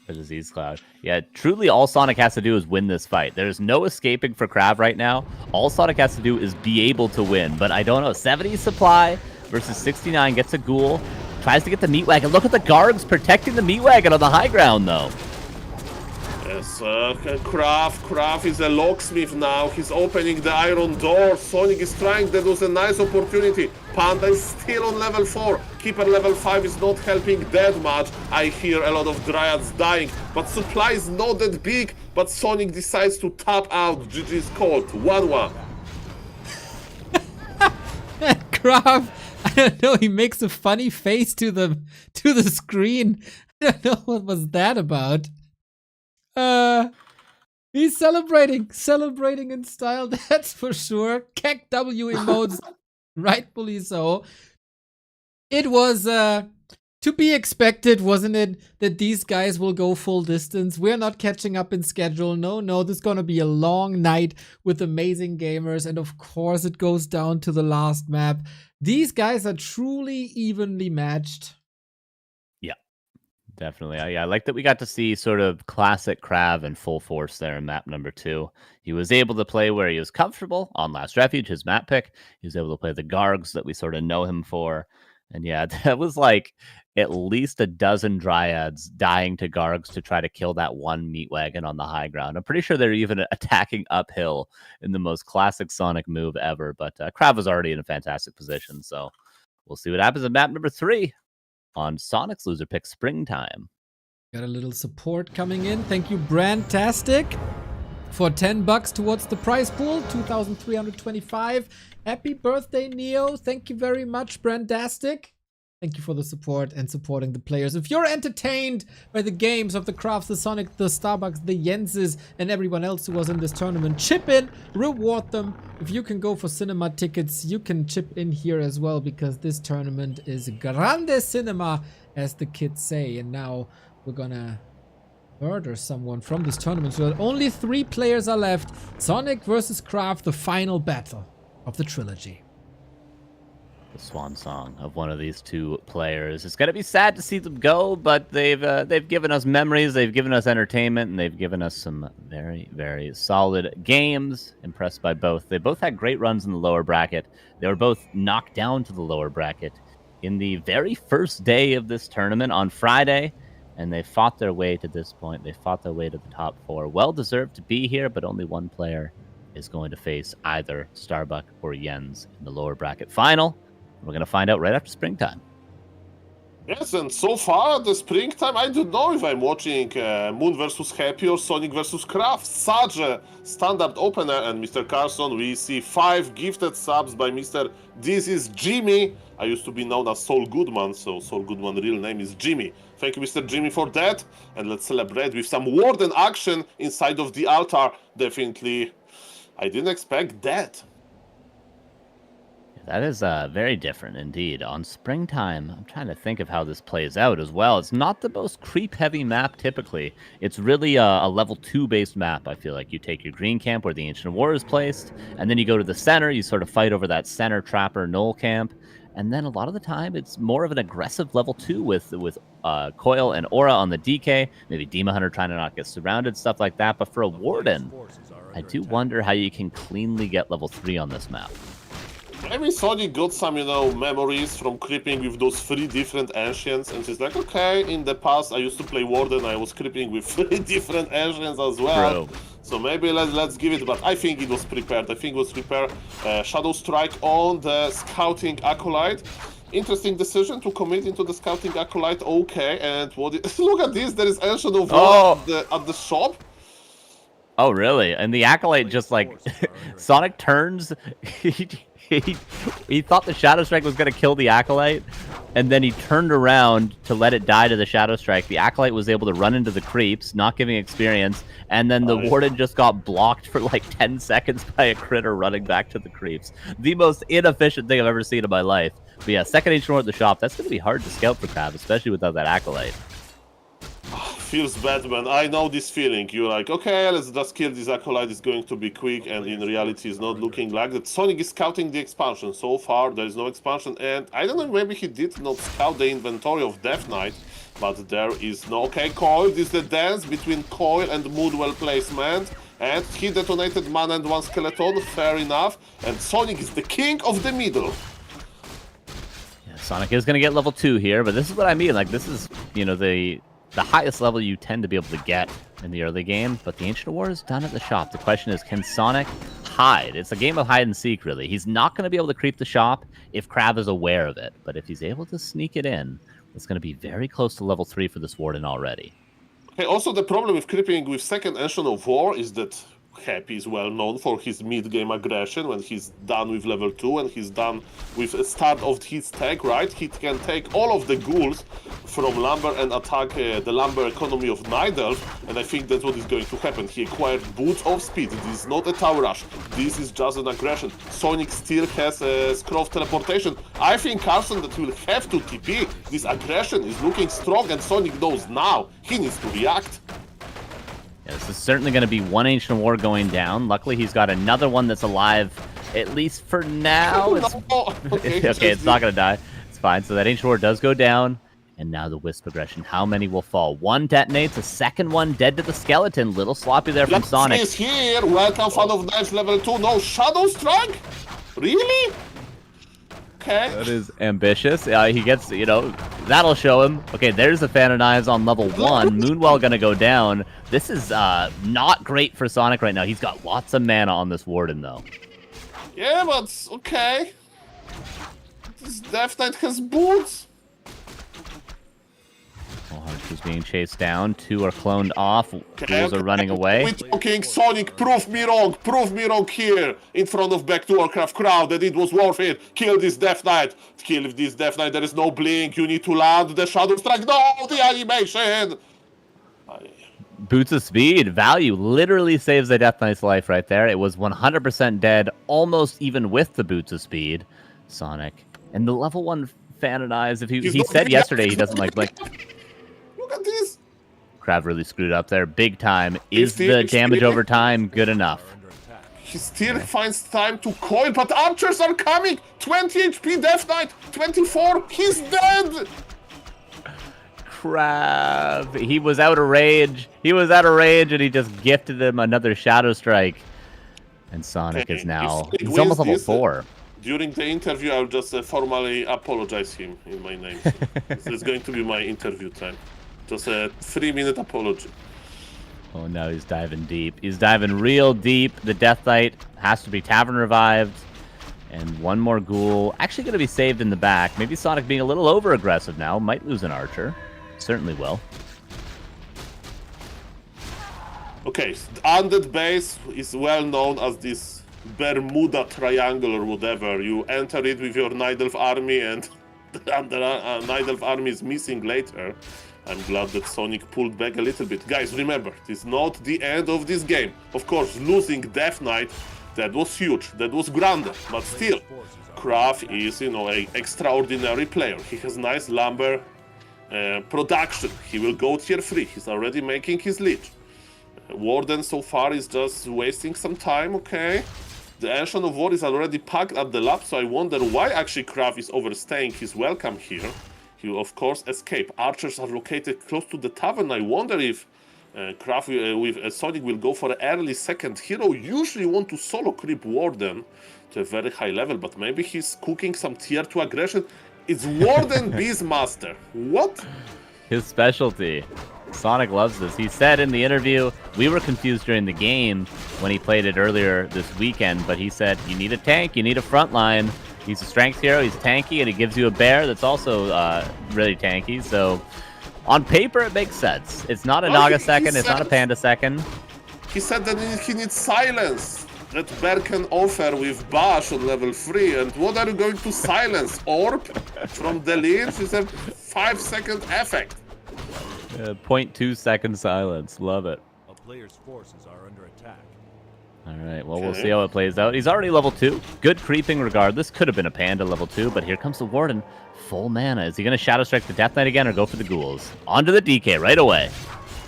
Speaker 7: The Disease Cloud. Yeah, truly all Sonic has to do is win this fight. There's no escaping for Krav right now. All Sonic has to do is be able to win. But I don't know. 70 supply versus 69 gets a ghoul. Tries to get the meat wagon. Look at the Gargs protecting the meat wagon on the high ground, though.
Speaker 6: Yes, Krav is a locksmith now. He's opening the iron door. Sonic is trying. That was a nice opportunity. Panda is still on level 4. Keeper level 5 is not helping that much. I hear a lot of Dryads dying. But supply is not that big. But Sonic decides to tap out. GG's called. 1-1.
Speaker 1: Krav, I don't know, he makes a funny face to the screen. I don't know what was that about. He's celebrating in style, that's for sure. Keck W emotes, rightfully so. It was To be expected, wasn't it, that these guys will go full distance? We're not catching up in schedule. No, this is gonna be a long night with amazing gamers, and of course it goes down to the last map. These guys are truly evenly matched.
Speaker 7: Yeah, definitely. I like that we got to see sort of classic Krav in full force there in map number 2. He was able to play where he was comfortable on Last Refuge, his map pick. He was able to play the Gargs that we sort of know him for. And yeah, that was like at least a dozen Dryads dying to Gargs to try to kill that one meat wagon on the high ground. I'm pretty sure they're even attacking uphill in the most classic Sonic move ever. But Krav was already in a fantastic position. So we'll see what happens in map number 3 on Sonic's loser pick Springtime.
Speaker 1: Got a little support coming in. Thank you, Brandtastic, for $10 towards the prize pool, 2,325. Happy birthday, Neo. Thank you very much, Brandtastic. Thank you for the support and supporting the players. If you're entertained by the games of the Crafts, the Sonic, the Starbucks, the Jenses, and everyone else who was in this tournament, chip in, reward them. If you can go for cinema tickets, you can chip in here as well, because this tournament is grande cinema, as the kids say. And now we're gonna murder someone from this tournament. So only 3 players are left. Sonic versus Kraft, the final battle of the trilogy.
Speaker 7: The swan song of one of these two players. It's gonna be sad to see them go, but they've given us memories, they've given us entertainment, and they've given us some very, very solid games. Impressed by both. They both had great runs in the lower bracket. They were both knocked down to the lower bracket in the very first day of this tournament on Friday, and they fought their way to this point. They fought their way to the top 4. Well deserved to be here, but only one player is going to face either Starbuck or Jens in the lower bracket final. We're going to find out right after Springtime.
Speaker 6: Yes, and so far the Springtime, I don't know if I'm watching Moon versus Happy or Sonic versus Kraft. Such a standard opener, and Mr. Carson, we see 5 gifted subs by Mr. This is Jimmy. I used to be known as Saul Goodman, so Saul Goodman real name is Jimmy. Thank you, Mr. Jimmy, for that. And let's celebrate with some Warden action inside of the altar. Definitely, I didn't expect that.
Speaker 7: That is very different indeed. On Springtime, I'm trying to think of how this plays out as well. It's not the most creep-heavy map typically. It's really a level 2 based map, I feel like. You take your green camp where the Ancient War is placed, and then you go to the center, you sort of fight over that center Trapper Knoll camp, and then a lot of the time it's more of an aggressive level 2 with Coil and Aura on the DK, maybe Demon Hunter trying to not get surrounded, stuff like that. But for a Warden, I do wonder how you can cleanly get level 3 on this map.
Speaker 6: Maybe Sonic got some, memories from creeping with those 3 different Ancients, and he's like, okay, in the past I used to play Warden, I was creeping with 3 different Ancients as well.
Speaker 7: True.
Speaker 6: So maybe let's give it, but I think it was prepared. I think it was prepared. Shadow Strike on the Scouting Acolyte. Interesting decision to commit into the Scouting Acolyte, okay, and look at this, there is Ancient of War at the shop.
Speaker 7: Oh, really? And the Acolyte just like, Sonic turns, he thought the Shadow Strike was going to kill the Acolyte, and then he turned around to let it die to the Shadow Strike. The Acolyte was able to run into the creeps, not giving experience, and then the Warden just got blocked for like 10 seconds by a critter running back to the creeps. The most inefficient thing I've ever seen in my life. But yeah, second Ancient War at the shop, that's going to be hard to scout for Crab, especially without that Acolyte.
Speaker 6: Feels bad, man. I know this feeling. You're like, okay, let's just kill this Acolyte. It's going to be quick, and in reality, it's not looking like that. Sonic is scouting the expansion. So far, there is no expansion, and I don't know, maybe he did not scout the inventory of Death Knight, but there is no... Okay, Coil, this is the dance between Coil and Moodwell placement, and he detonated Mana and 1 Skeleton, fair enough, and Sonic is the king of the middle.
Speaker 7: Yeah, Sonic is going to get level 2 here, but this is what I mean. Like, this is, the highest level you tend to be able to get in the early game, but the Ancient War is done at the shop. The question is, can Sonic hide? It's a game of hide and seek, really. He's not going to be able to creep the shop if Krav is aware of it, but if he's able to sneak it in, it's going to be very close to level 3 for this Warden already.
Speaker 6: Okay, also the problem with creeping with second Ancient of War is that Happy is well known for his mid-game aggression when he's done with level 2 and he's done with a start of his tech, right? He can take all of the ghouls from Lumber and attack the Lumber economy of Night Elf, and I think that's what is going to happen. He acquired Boots of Speed. This is not a tower rush. This is just an aggression. Sonic still has a Scroll of Teleportation. I think Carson that will have to TP. This aggression is looking strong and Sonic knows now. He needs to react.
Speaker 7: Yeah, this is certainly going to be one Ancient War going down. Luckily, he's got another one that's alive, at least for now. It's...
Speaker 6: Okay,
Speaker 7: it's not going to die. It's fine. So that Ancient War does go down. And now the Wisp aggression. How many will fall? One detonates, a second one dead to the skeleton. Little sloppy there from Sonic.
Speaker 6: is here. Welcome, fan of Knives level 2. No Shadow Strike? Really? Okay.
Speaker 7: That is ambitious. He gets, that'll show him. Okay, there's the Fan of Knives on level 1. Moonwell gonna go down. This is not great for Sonic right now. He's got lots of mana on this Warden, though.
Speaker 6: Yeah, but okay. This Death Knight has boots.
Speaker 7: Is being chased down. 2 are cloned off. Ghouls are running away.
Speaker 6: We're talking Sonic, prove me wrong here in front of Back to Warcraft crowd that it was worth it. Kill this Death Knight. Kill this Death Knight. There is no blink. You need to land the Shadow Strike. No, the animation.
Speaker 7: Boots of Speed. Value literally saves the Death Knight's life right there. It was 100% dead, almost even with the Boots of Speed. Sonic. And the level 1 Fan and Eyes, if he said yesterday he doesn't like Blink.
Speaker 6: Look at this.
Speaker 7: Krav really screwed up there big time. Is the damage over time good enough?
Speaker 6: He still finds time to coil, but archers are coming. 20 HP Death Knight, 24. He's dead.
Speaker 7: Krav. He was out of rage. And he just gifted him another Shadow Strike. And Sonic is now... He's almost level 4.
Speaker 6: During the interview, I'll just formally apologize him in my name. So this is going to be my interview time. Just a 3-minute apology.
Speaker 7: Oh, now he's diving deep. He's diving real deep. The Death Knight has to be Tavern revived. And one more Ghoul. Actually going to be saved in the back. Maybe Sonic being a little over-aggressive now. Might lose an Archer. Certainly will.
Speaker 6: Okay, Undead Base is well known as this Bermuda Triangle or whatever. You enter it with your Night Elf army and the Night Elf army is missing later. I'm glad that Sonic pulled back a little bit. Guys, remember, it is not the end of this game. Of course, losing Death Knight, that was huge, that was grand, but still, Krav is, an extraordinary player. He has nice lumber production. He will go tier 3. He's already making his lead. Warden so far is just wasting some time, okay? The Ancient of War is already packed at the lab, so I wonder why actually Krav is overstaying his welcome here. He will, of course, escape. Archers are located close to the tavern. I wonder if Krav with Sonic will go for an early second hero. Usually want to solo creep Warden to a very high level, but maybe he's cooking some tier 2 aggression. It's Warden Beastmaster. What?
Speaker 7: His specialty. Sonic loves this. He said in the interview, we were confused during the game when he played it earlier this weekend, but he said, you need a tank, you need a front line. He's a strength hero, he's tanky, and he gives you a bear that's also really tanky, so on paper it makes sense. It's not a Naga second, it's not a Panda second.
Speaker 6: He said that he needs silence that bear can offer with Bash on level 3, and what are you going to silence? Orb from the Lynch is a 5-second effect.
Speaker 7: 0.2 second silence, love it.
Speaker 2: A player's forces are under attack.
Speaker 7: All right, well, we'll see how it plays out. He's already level 2. Good creeping regardless. Could have been a Panda level 2, but here comes the Warden. Full mana. Is he going to Shadow Strike the Death Knight again or go for the Ghouls? Onto the DK right away.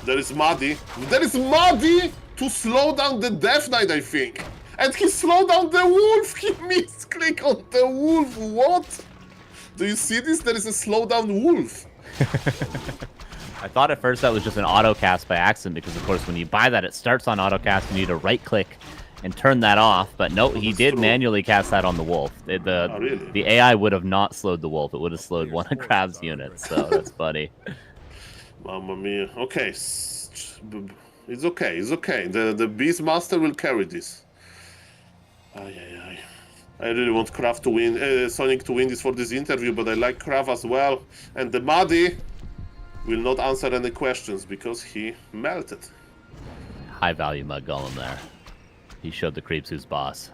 Speaker 6: There is Muddy. There is Muddy to slow down the Death Knight, I think. And he slowed down the Wolf. He misclicked on the Wolf. What? Do you see this? There is a slowdown Wolf.
Speaker 7: I thought at first that was just an auto cast by accident because, of course, when you buy that, it starts on auto cast. You need to right-click and turn that off. But no, he did manually cast that on the Wolf. The AI would have not slowed the Wolf. It would have slowed one of Krab's units. So that's funny.
Speaker 6: Mamma mia. Okay. It's okay. It's okay. The Beastmaster will carry this. I really want Krav to win, Sonic to win this for this interview, but I like Krav as well. And the Muddy will not answer any questions because he melted.
Speaker 7: High value Mud Golem there. He showed the creeps who's boss.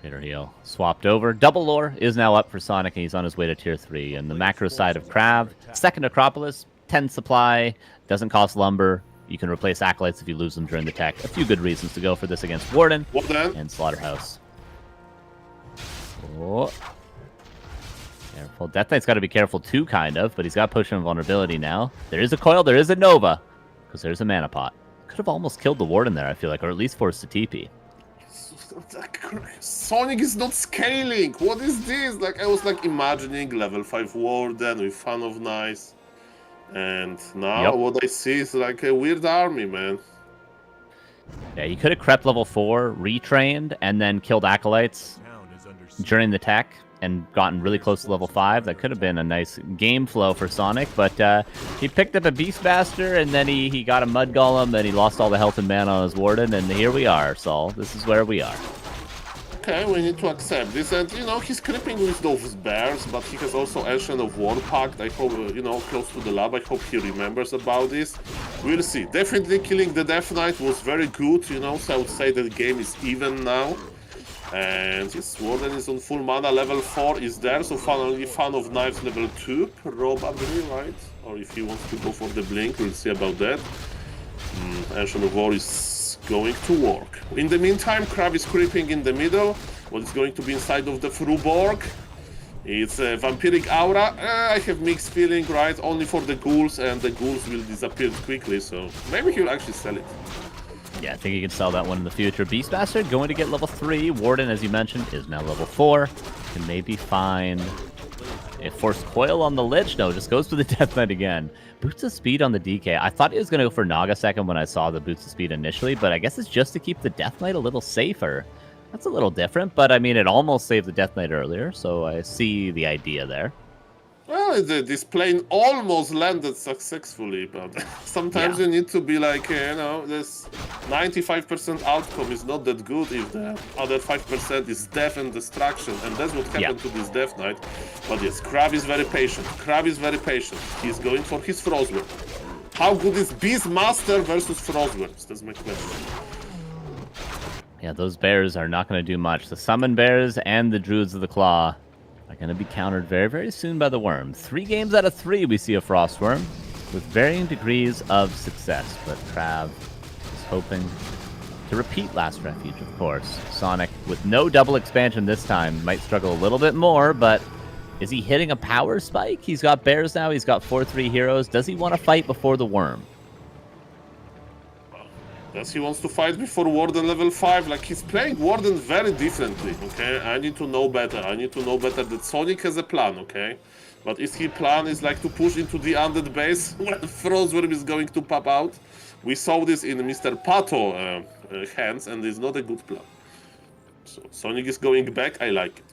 Speaker 7: Bitter heel swapped over. Double lore is now up for Sonic, and he's on his way to tier 3. And the macro side of Krav, second Acropolis, 10 supply, doesn't cost lumber. You can replace acolytes if you lose them during the tech. A few good reasons to go for this against Warden and Slaughterhouse. Oh. Careful. Death Knight's got to be careful too, kind of, but he's got Potion of Vulnerability now. There is a coil, there is a Nova, because there's a mana pot. Could have almost killed the Warden there, I feel like, or at least forced a TP.
Speaker 6: Sonic is not scaling. What is this? Like, I was like imagining level 5 Warden with Fan of Nice. And now what I see is like a weird army, man.
Speaker 7: Yeah, he could have crept level 4, retrained, and then killed Acolytes during the tech and gotten really close to level 5. That could have been a nice game flow for Sonic, but he picked up a Beastmaster, and then he got a Mud Golem, and he lost all the health and mana on his Warden, and here we are, Saul. This is where we are.
Speaker 6: Okay, we need to accept this, and you know, he's creeping with those bears, but he has also Ancient of War Pact. I hope, you know, close to the lab, I hope he remembers about this. We'll see. Definitely killing the Death Knight was very good, you know, so I would say that the game is even now. And his Warden is on full mana, level 4 is there, so finally Fan of Knives level 2, probably, right? Or if he wants to go for the Blink, we'll see about that. Ancient of War is going to work. In the meantime, Krav is creeping in the middle. What is going to be inside of the Fruborg? It's a Vampiric Aura. I have mixed feeling, right? Only for the ghouls, and the ghouls will disappear quickly, so maybe he'll actually sell it.
Speaker 7: Yeah, I think he can sell that one in the future. Beastmaster going to get level 3. Warden, as you mentioned, is now level 4. Can maybe find a Forced Coil on the Lich. No, just goes for the Death Knight again. Boots of Speed on the DK. I thought he was going to go for Naga second when I saw the Boots of Speed initially, but I guess it's just to keep the Death Knight a little safer. That's a little different, but I mean, it almost saved the Death Knight earlier, so I see the idea there.
Speaker 6: Well, this plane almost landed successfully, but sometimes you need to be like, you know, this 95% outcome is not that good if the other 5% is death and destruction, and that's what happened to this Death Knight. But yes, Krav is very patient. Krav is very patient. He's going for his Frostworm. How good is Beastmaster versus Frostworms? That's my question.
Speaker 7: Yeah, those bears are not going to do much. The Summon Bears and the Druids of the Claw are going to be countered very, very soon by the Worm. 3 games out of 3 we see a Frostworm with varying degrees of success, but Krav is hoping to repeat Last Refuge, of course. Sonic, with no double expansion this time, might struggle a little bit more, but is he hitting a power spike? He's got bears now, he's got 4-3 heroes. Does he want to fight before the Worm?
Speaker 6: Yes, he wants to fight before Warden level 5. Like, he's playing Warden very differently, okay? I need to know better. I need to know better that Sonic has a plan, okay? But his plan is like to push into the undead base when Frostworm is going to pop out. We saw this in Mr. Pato hands, and it's not a good plan. So Sonic is going back. I like it.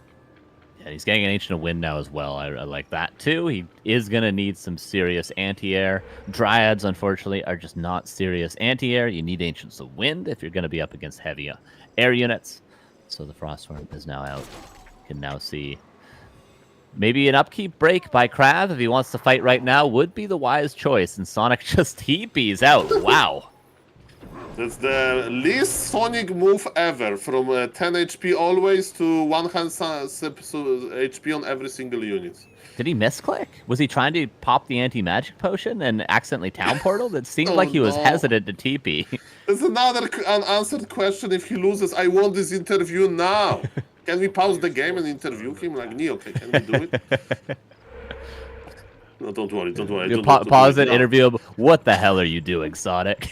Speaker 7: Yeah, he's getting an Ancient of Wind now as well. I like that too. He is going to need some serious anti-air. Dryads, unfortunately, are just not serious anti-air. You need Ancients of Wind if you're going to be up against heavy air units. So the Frostworm is now out. You can now see maybe an upkeep break by Krav if he wants to fight right now would be the wise choice. And Sonic just TPs out. Wow.
Speaker 6: That's the least Sonic move ever, from 10 HP always to 100 HP on every single unit.
Speaker 7: Did he misclick? Was he trying to pop the anti-magic potion and accidentally town portal? It seemed like he was hesitant to TP.
Speaker 6: There's another unanswered question. If he loses, I want this interview now. Can we pause the game and interview him? Like, Neo, okay, can we do it? No, don't worry, don't worry.
Speaker 7: Pause it, interview him. What the hell are you doing, Sonic?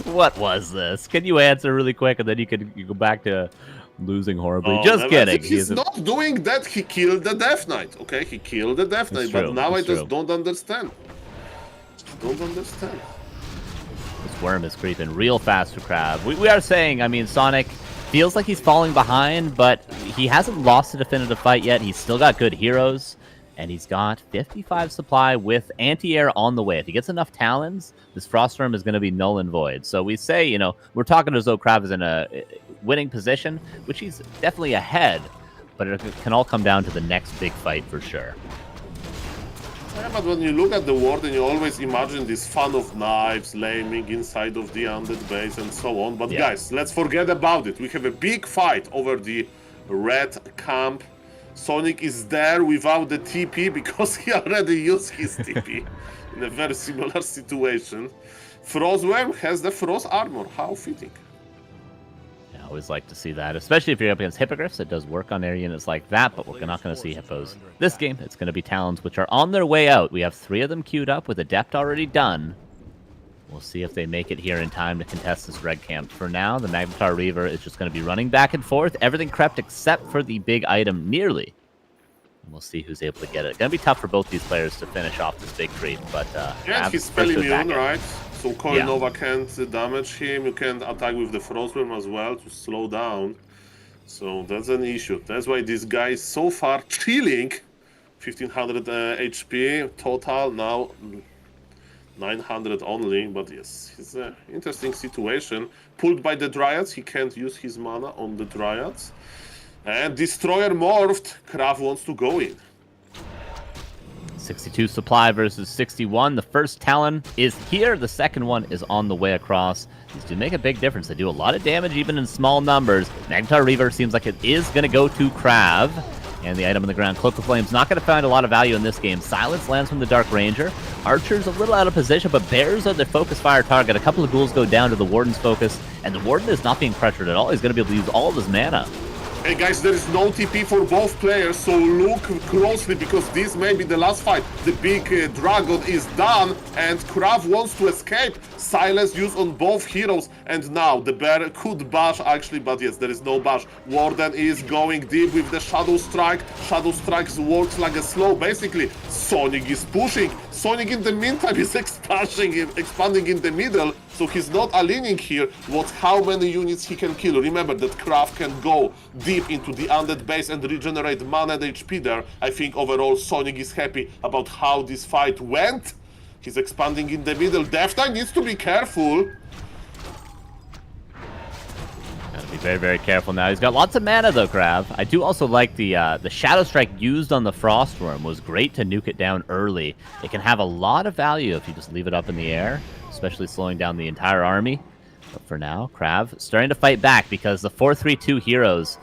Speaker 7: What was this? Can you answer really quick, and then you go back to losing horribly? Just kidding.
Speaker 6: He's not doing that. He killed the Death Knight, okay? He killed the Death Knight, but now I just don't understand. Don't understand.
Speaker 7: This Worm is creeping real fast to Krav. We are saying, I mean, Sonic feels like he's falling behind, but he hasn't lost a definitive fight yet. He's still got good heroes, and he's got 55 supply with anti-air on the way. If he gets enough Talons, this Frostworm is going to be null and void. So we say, you know, we're talking as though Krav is in a winning position, which he's definitely ahead, but it can all come down to the next big fight for sure.
Speaker 6: Yeah, but when you look at the Warden, you always imagine this fun of knives, laming inside of the undead base and so on. But guys, let's forget about it. We have a big fight over the red camp. Sonic is there without the TP because he already used his TP in a very similar situation. Frostworm has the frost armor. How fitting.
Speaker 7: I always like to see that, especially if you're up against Hippogriffs. It does work on area units like that, but we're not going to see Hippos. This game, it's going to be Talons, which are on their way out. We have 3 of them queued up with Adept already done. We'll see if they make it here in time to contest this red camp. For now, the Magnetar Reaver is just going to be running back and forth. Everything crept except for the big item nearly. And we'll see who's able to get it. It's going to be tough for both these players to finish off this big creep, but...
Speaker 6: yeah, he's spell immune, right? So Coil Nova can't damage him. You can attack with the Frostworm as well to slow down. So that's an issue. That's why this guy is so far chilling. 1500 HP total, now 900 only. But yes, it's an interesting situation. Pulled by the Dryads, he can't use his mana on the Dryads. And Destroyer morphed. Krav wants to go in.
Speaker 7: 62 supply versus 61. The first Talon is here. The second one is on the way across. These do make a big difference. They do a lot of damage even in small numbers. Magnetar Reaver seems like it is going to go to Krav. And the item on the ground, Cloak of Flames, not going to find a lot of value in this game. Silence lands from the Dark Ranger. Archer's a little out of position, but Bears are the focus fire target. A couple of ghouls go down to the Warden's focus, and the Warden is not being pressured at all. He's going to be able to use all of his mana.
Speaker 6: Hey guys, there is no TP for both players, so look closely because this may be the last fight. The big dragon is done and Krav wants to escape. Silence used on both heroes, and now the bear could bash actually, but yes, there is no bash. Warden is going deep with the Shadow Strike. Shadow Strike works like a slow. Basically, Sonic is pushing. Sonic in the meantime is expanding in the middle, so he's not aligning here how many units he can kill. Remember that Krav can go deep into the undead base and regenerate mana and HP there. I think overall Sonic is happy about how this fight went. He's expanding in the middle. Death needs to be careful.
Speaker 7: Gotta be very, very careful now. He's got lots of mana though, Krav. I do also like the Shadow Strike used on the Frostworm was great to nuke it down early. It can have a lot of value if you just leave it up in the air, especially slowing down the entire army. But for now, Krav starting to fight back because the 4-3-2 heroes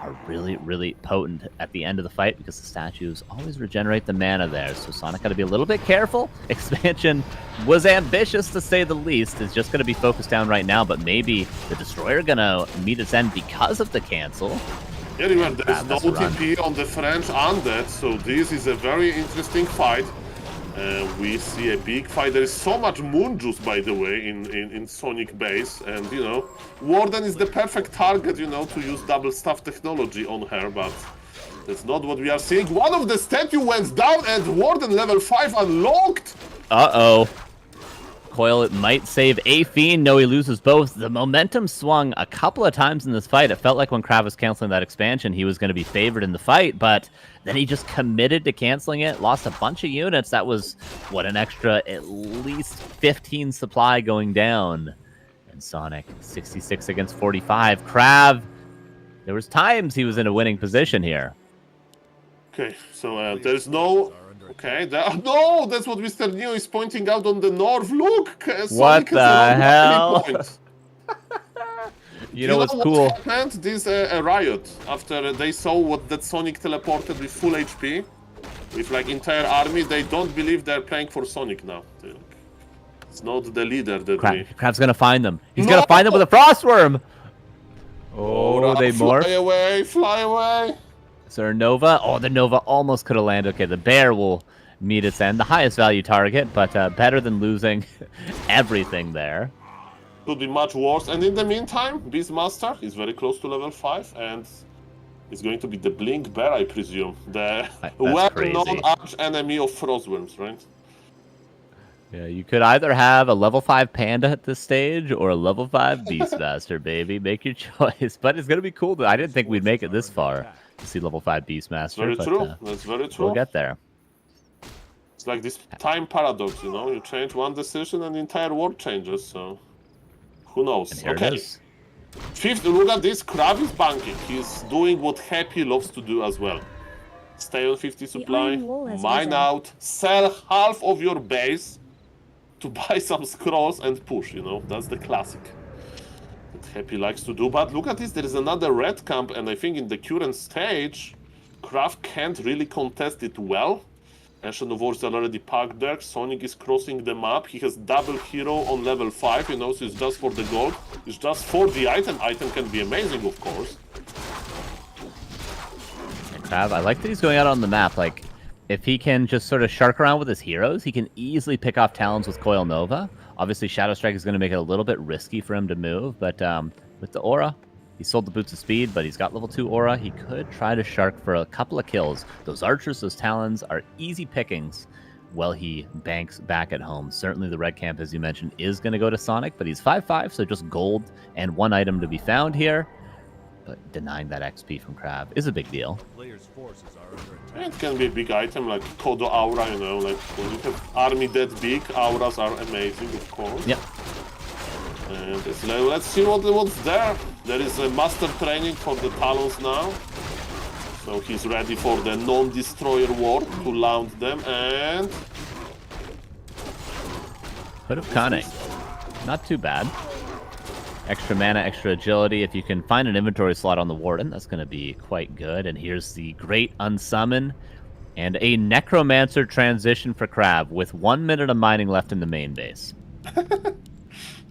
Speaker 7: are really, really potent at the end of the fight because the statues always regenerate the mana there. So Sonic got to be a little bit careful. Expansion was ambitious to say the least. It's just going to be focused down right now, but maybe the Destroyer going to meet its end because of the cancel.
Speaker 6: Yeah, remember, there is no TP on the French undead, so this is a very interesting fight. We see a big fight. There is so much moon juice, by the way, in Sonic base, and you know, Warden is the perfect target, you know, to use double staff technology on her, but that's not what we are seeing. One of the statue went down, and Warden level 5 unlocked.
Speaker 7: Uh-oh. Coil might save a Fiend. No, he loses both. The momentum swung a couple of times in this fight. It felt like when Krav was canceling that expansion, he was going to be favored in the fight, but then he just committed to canceling it, lost a bunch of units. That was, what, an extra at least 15 supply going down. And Sonic, 66 against 45. Krav, there was times he was in a winning position here.
Speaker 6: Okay, so there's no... Okay, no, that's what Mr. Neo is pointing out on the north. Look,
Speaker 7: what the hell? You know what's cool?
Speaker 6: What happened? This riot after they saw that Sonic teleported with full HP, with like entire army. They don't believe they're playing for Sonic now. It's not the leader that
Speaker 7: Krav's gonna find them. He's gonna find them with a Frostworm. Oh, they morph.
Speaker 6: Fly away! Fly away!
Speaker 7: Is there a Nova? Oh, the Nova almost could have landed. Okay, the bear will meet its end. The highest value target, but better than losing everything there.
Speaker 6: Could be much worse. And in the meantime, Beastmaster is very close to level 5, and it's going to be the Blink Bear, I presume. The well-known arch-enemy of Frostworms, right?
Speaker 7: Yeah, you could either have a level 5 Panda at this stage or a level 5 Beastmaster, baby. Make your choice. But it's going to be cool. I didn't think we'd make it this far to see level 5 Beastmaster.
Speaker 6: Very true. That's very true.
Speaker 7: We'll get there.
Speaker 6: It's like this time paradox, you know? You change one decision and the entire world changes, so... Who knows?
Speaker 7: And here it is.
Speaker 6: Fifth, look at this. Krav is banking. He's doing what Happy loves to do as well. Stay on 50 supply,
Speaker 4: iron wall has
Speaker 6: mine
Speaker 4: risen.
Speaker 6: out, sell half of your base to buy some scrolls and push, you know? That's the classic that Happy likes to do. But look at this, there is another red camp, and I think in the current stage, Kraft can't really contest it well. Ashen of War is already packed there. Sonic is crossing the map. He has double hero on level 5, you know, so it's just for the gold. It's just for the item. Item can be amazing, of course.
Speaker 7: Crab, I like that he's going out on the map. Like, if he can just sort of shark around with his heroes, he can easily pick off Talons with Coil Nova. Obviously, Shadow Strike is going to make it a little bit risky for him to move, but with the Aura, he sold the Boots of Speed, but he's got level 2 Aura. He could try to shark for a couple of kills. Those Archers, those Talons are easy pickings while he banks back at home. Certainly the red camp, as you mentioned, is going to go to Sonic, but he's 5-5, so just gold and one item to be found here. But denying that XP from Crab is a big deal.
Speaker 2: Players' forces are under attack.
Speaker 6: It can be a big item like Kodo Aura, you know, like when you have army that big, auras are amazing, of course.
Speaker 7: Yep.
Speaker 6: And let's see what's there. There is a master training for the Talons now. So he's ready for the non-destroyer war to launch them, and
Speaker 7: Hood of Cunning. Not too bad. Extra mana, extra agility. If you can find an inventory slot on the Warden, that's going to be quite good. And here's the Great Unsummon and a Necromancer transition for Crab with 1 minute of mining left in the main base.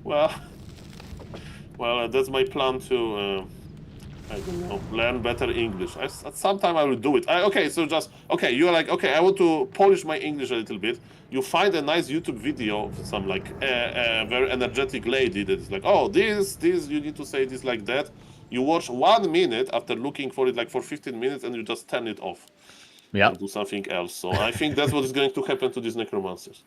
Speaker 6: well, that's my plan to, I don't know, learn better English. At some time I will do it. You're like, okay, I want to polish my English a little bit. You find a nice YouTube video of some like very energetic lady that is like, oh, this, you need to say this like that. You watch 1 minute after looking for it like for 15 minutes and you just turn it off.
Speaker 7: Yeah.
Speaker 6: And do something else. So I think that's what is going to happen to these Necromancers.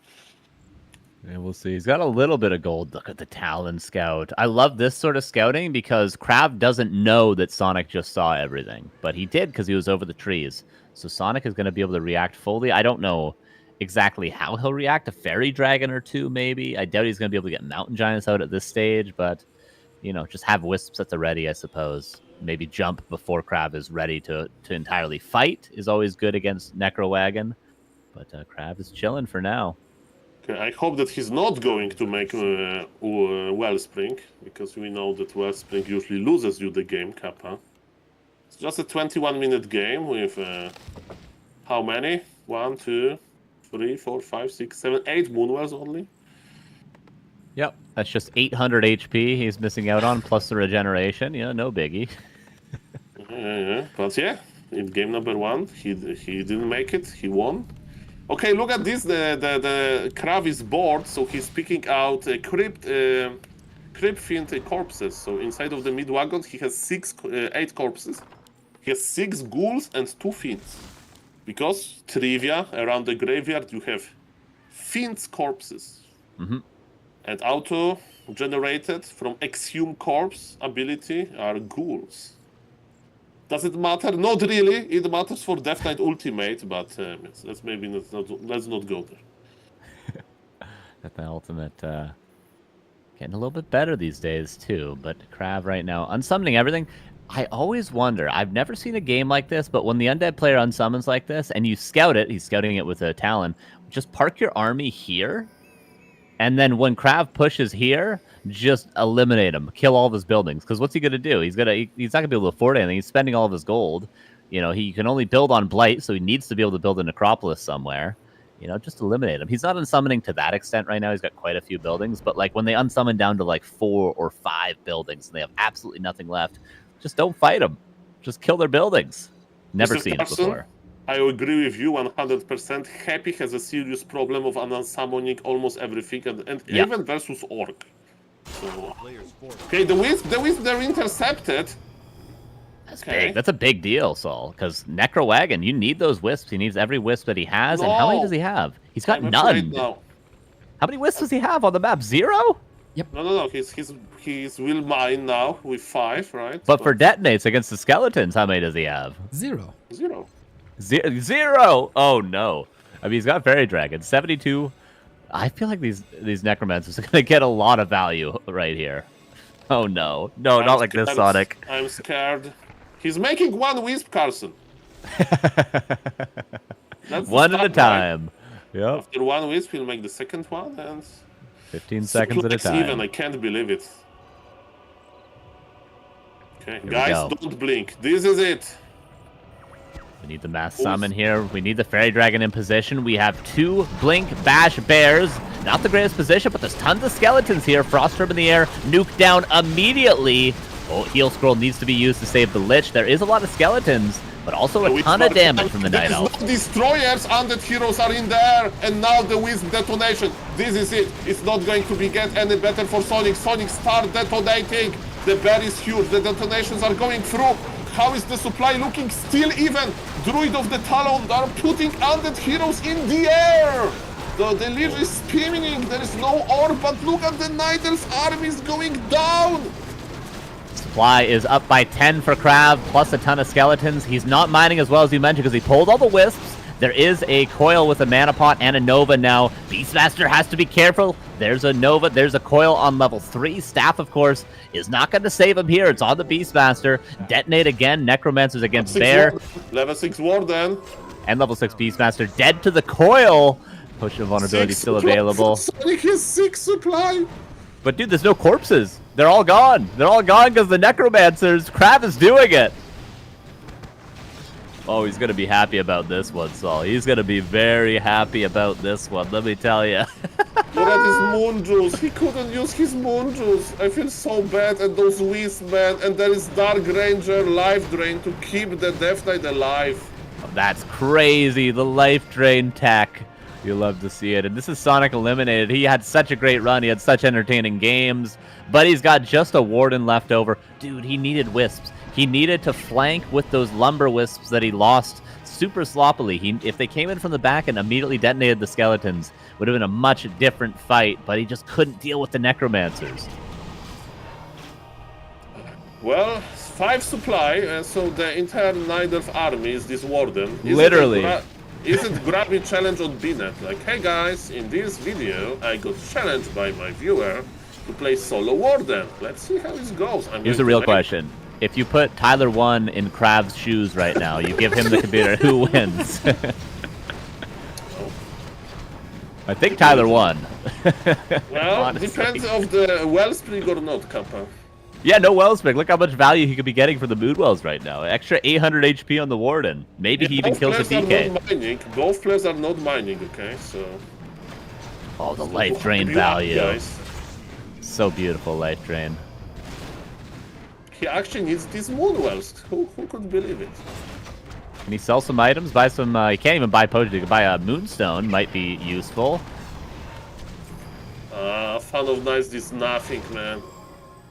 Speaker 7: Yeah, we'll see. He's got a little bit of gold. Look at the Talon Scout. I love this sort of scouting because Crab doesn't know that Sonic just saw everything. But he did because he was over the trees. So Sonic is going to be able to react fully. I don't know exactly how he'll react. A Fairy Dragon or two, maybe. I doubt he's going to be able to get Mountain Giants out at this stage. But, you know, just have Wisps at the ready, I suppose. Maybe jump before Crab is ready to entirely fight is always good against Necro Wagon. But Crab is chilling for now.
Speaker 6: Okay, I hope that he's not going to make Wellspring, because we know that Wellspring usually loses you the game, Kappa. It's just a 21-minute game with how many? 1, 2, 3, 4, 5, 6, 7, 8 Moonwells only.
Speaker 7: Yep, that's just 800 HP he's missing out on, plus the regeneration. Yeah, no biggie.
Speaker 6: Yeah. But yeah, in game number 1, he didn't make it. He won. Okay, look at this. The Krav is bored, so he's picking out Crypt Fiend corpses. So inside of the mid wagon, he has 8 corpses. He has 6 ghouls and 2 fiends. Because trivia, around the graveyard you have fiends corpses.
Speaker 7: Mm-hmm.
Speaker 6: And auto-generated from Exhume Corpse ability are ghouls. Does it matter? Not really. It matters for Death Knight Ultimate, but let's not go there.
Speaker 7: Got the ultimate getting a little bit better these days too. But Krav right now unsummoning everything. I always wonder. I've never seen a game like this, but when the undead player unsummons like this and you scout it, he's scouting it with a Talon. Just park your army here, and then when Krav pushes here, just eliminate him, kill all of his buildings. Because what's he gonna do? He's not gonna be able to afford anything. He's spending all of his gold. You know, he can only build on Blight, so he needs to be able to build a necropolis somewhere. You know, just eliminate him. He's not unsummoning to that extent right now. He's got quite a few buildings, but like when they unsummon down to like 4 or 5 buildings and they have absolutely nothing left, just don't fight them. Just kill their buildings. Never seen it before.
Speaker 6: I agree with you 100%. Happy has a serious problem of unsummoning almost everything, and even versus Orc. So, okay, the wisp, they're intercepted.
Speaker 7: That's big. That's a big deal, Saul. Because Necro Wagon, you need those wisps. He needs every wisp that he has. And how many does he have? He's got none.
Speaker 6: No.
Speaker 7: How many wisps does he have on the map? 0?
Speaker 6: Yep. No. He's will mine now with 5, right?
Speaker 7: But for detonates against the skeletons, how many does he have?
Speaker 1: 0.
Speaker 7: 0. Oh no. I mean, he's got Fairy Dragon. 72. I feel like these necromancers are going to get a lot of value right here. Oh no. No, not like this, Sonic.
Speaker 6: I'm scared. He's making 1 wisp, Carson. That's the
Speaker 7: One at a
Speaker 6: start, right?
Speaker 7: time. Yep.
Speaker 6: After one wisp, he'll make the second one, and
Speaker 7: 15 seconds at a
Speaker 6: suplex
Speaker 7: time.
Speaker 6: even. I can't believe it. Okay,
Speaker 7: we
Speaker 6: guys,
Speaker 7: go.
Speaker 6: don't blink. This is it.
Speaker 7: We need the mass summon here. We need the Fairy Dragon in position. We have 2 Blink Bash Bears. Not the greatest position, but there's tons of skeletons here. Frost Herb in the air. Nuke down immediately. Oh, Heal Scroll needs to be used to save the Lich. There is a lot of skeletons, but also a ton of damage from the Night Elf.
Speaker 6: Destroyers, undead heroes are in there, and now the Wisp detonation. This is it. It's not going to get any better for Sonic. Sonic start detonating. The bear is huge. The detonations are going through. How is the supply looking? Still even. Druid of the Talon are putting undead heroes in the air. The Lich is spinning. There is no orb, but look at the Night Elf army is going down.
Speaker 7: Supply is up by 10 for Krav, plus a ton of skeletons. He's not mining as well as you mentioned because he pulled all the wisps. There is a coil with a mana pot and a Nova now. Beastmaster has to be careful. There's a Nova. There's a coil on level 3. Staff, of course, is not going to save him here. It's on the Beastmaster. Detonate again. Necromancers against Bear.
Speaker 6: Level 6 Warden.
Speaker 7: And level 6 Beastmaster dead to the coil. Potion of Vulnerability still available.
Speaker 6: Sonic has 6 supply.
Speaker 7: But dude, there's no corpses. They're all gone. They're all gone because the Necromancers. Krav is doing it. Oh, he's going to be happy about this one, Saul. He's going to be very happy about this one, let me tell you.
Speaker 6: Look at his moon juice. He couldn't use his moon juice. I feel so bad at those Wisp, man. And there is Dark Ranger Life Drain to keep the Death Knight alive.
Speaker 7: That's crazy. The Life Drain tech. You love to see it. And this is Sonic Eliminated. He had such a great run. He had such entertaining games. But he's got just a Warden left over. Dude, he needed Wisps. He needed to flank with those Lumber Wisps that he lost super sloppily. If they came in from the back and immediately detonated the skeletons, would have been a much different fight. But he just couldn't deal with the Necromancers.
Speaker 6: Well, 5 supply, so the entire Night Elf army is this Warden.
Speaker 7: Literally.
Speaker 6: Is it grabbing challenge on BNet? Like, hey guys, in this video, I got challenged by my viewer to play solo Warden. Let's see how this goes.
Speaker 7: Here's a real question. If you put Tyler 1 in Krav's shoes right now, you give him the computer, who wins? I think Tyler won.
Speaker 6: Well, depends of the Wellspring or not, Kappa.
Speaker 7: Yeah, no Wellspring. Look how much value he could be getting for the Moonwells right now. Extra 800 HP on the Warden. Maybe he even kills the DK.
Speaker 6: Both players are not mining, okay? So.
Speaker 7: Oh, the Life Drain value. Guys. So beautiful, Life Drain.
Speaker 6: He actually needs these Moonwells. Who could believe it?
Speaker 7: Can he sell some items? Buy some, he can't even buy potions. He can buy a Moonstone. Might be useful.
Speaker 6: Fan of Nights is nothing, man.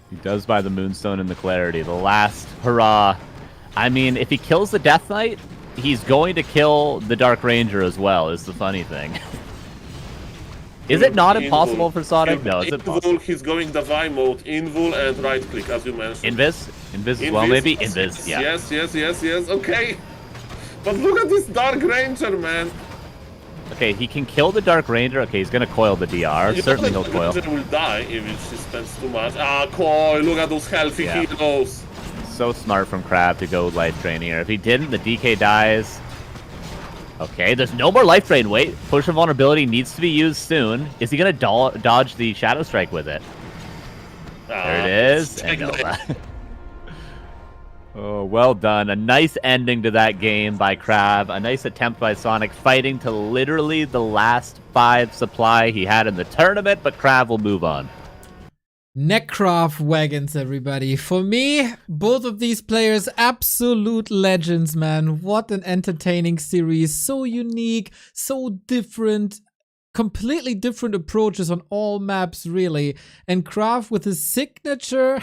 Speaker 7: He does buy the Moonstone and the Clarity. The last hurrah. I mean, if he kills the Death Knight, he's going to kill the Dark Ranger as well, is the funny thing. Is it not impossible for Sonic? No, it's impossible.
Speaker 6: He's going Divine mode, Invul and right click, as you mentioned.
Speaker 7: Invis as well, maybe? Invis, yeah.
Speaker 6: Yes, okay. But look at this Dark Ranger, man.
Speaker 7: Okay, he can kill the Dark Ranger. Okay, he's going to coil the DR. Certainly he'll coil.
Speaker 6: The Ranger will die if she spends too much. Coil, look at those healthy heroes.
Speaker 7: So smart from Krav to go Life Drain here. If he didn't, the DK dies. Okay, there's no more Life Drain. Wait, Push of Vulnerability needs to be used soon. Is he going to dodge the Shadow Strike with it? There it is. Oh, well done. A nice ending to that game by Krav. A nice attempt by Sonic, fighting to literally the last 5 supply he had in the tournament, but Krav will move on.
Speaker 1: Necrof wagons, everybody. For me, both of these players, absolute legends, man. What an entertaining series. So unique, so different. Completely different approaches on all maps, really. And Krav with his signature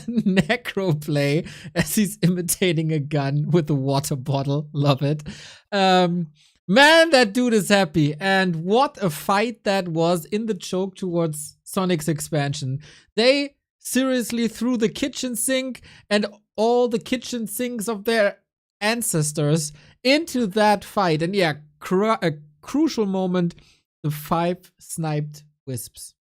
Speaker 1: necro play as he's imitating a gun with a water bottle. Love it. Man, that dude is happy. And what a fight that was in the choke towards Sonic's expansion. They seriously threw the kitchen sink and all the kitchen sinks of their ancestors into that fight. And yeah, a crucial moment. The 5 sniped wisps.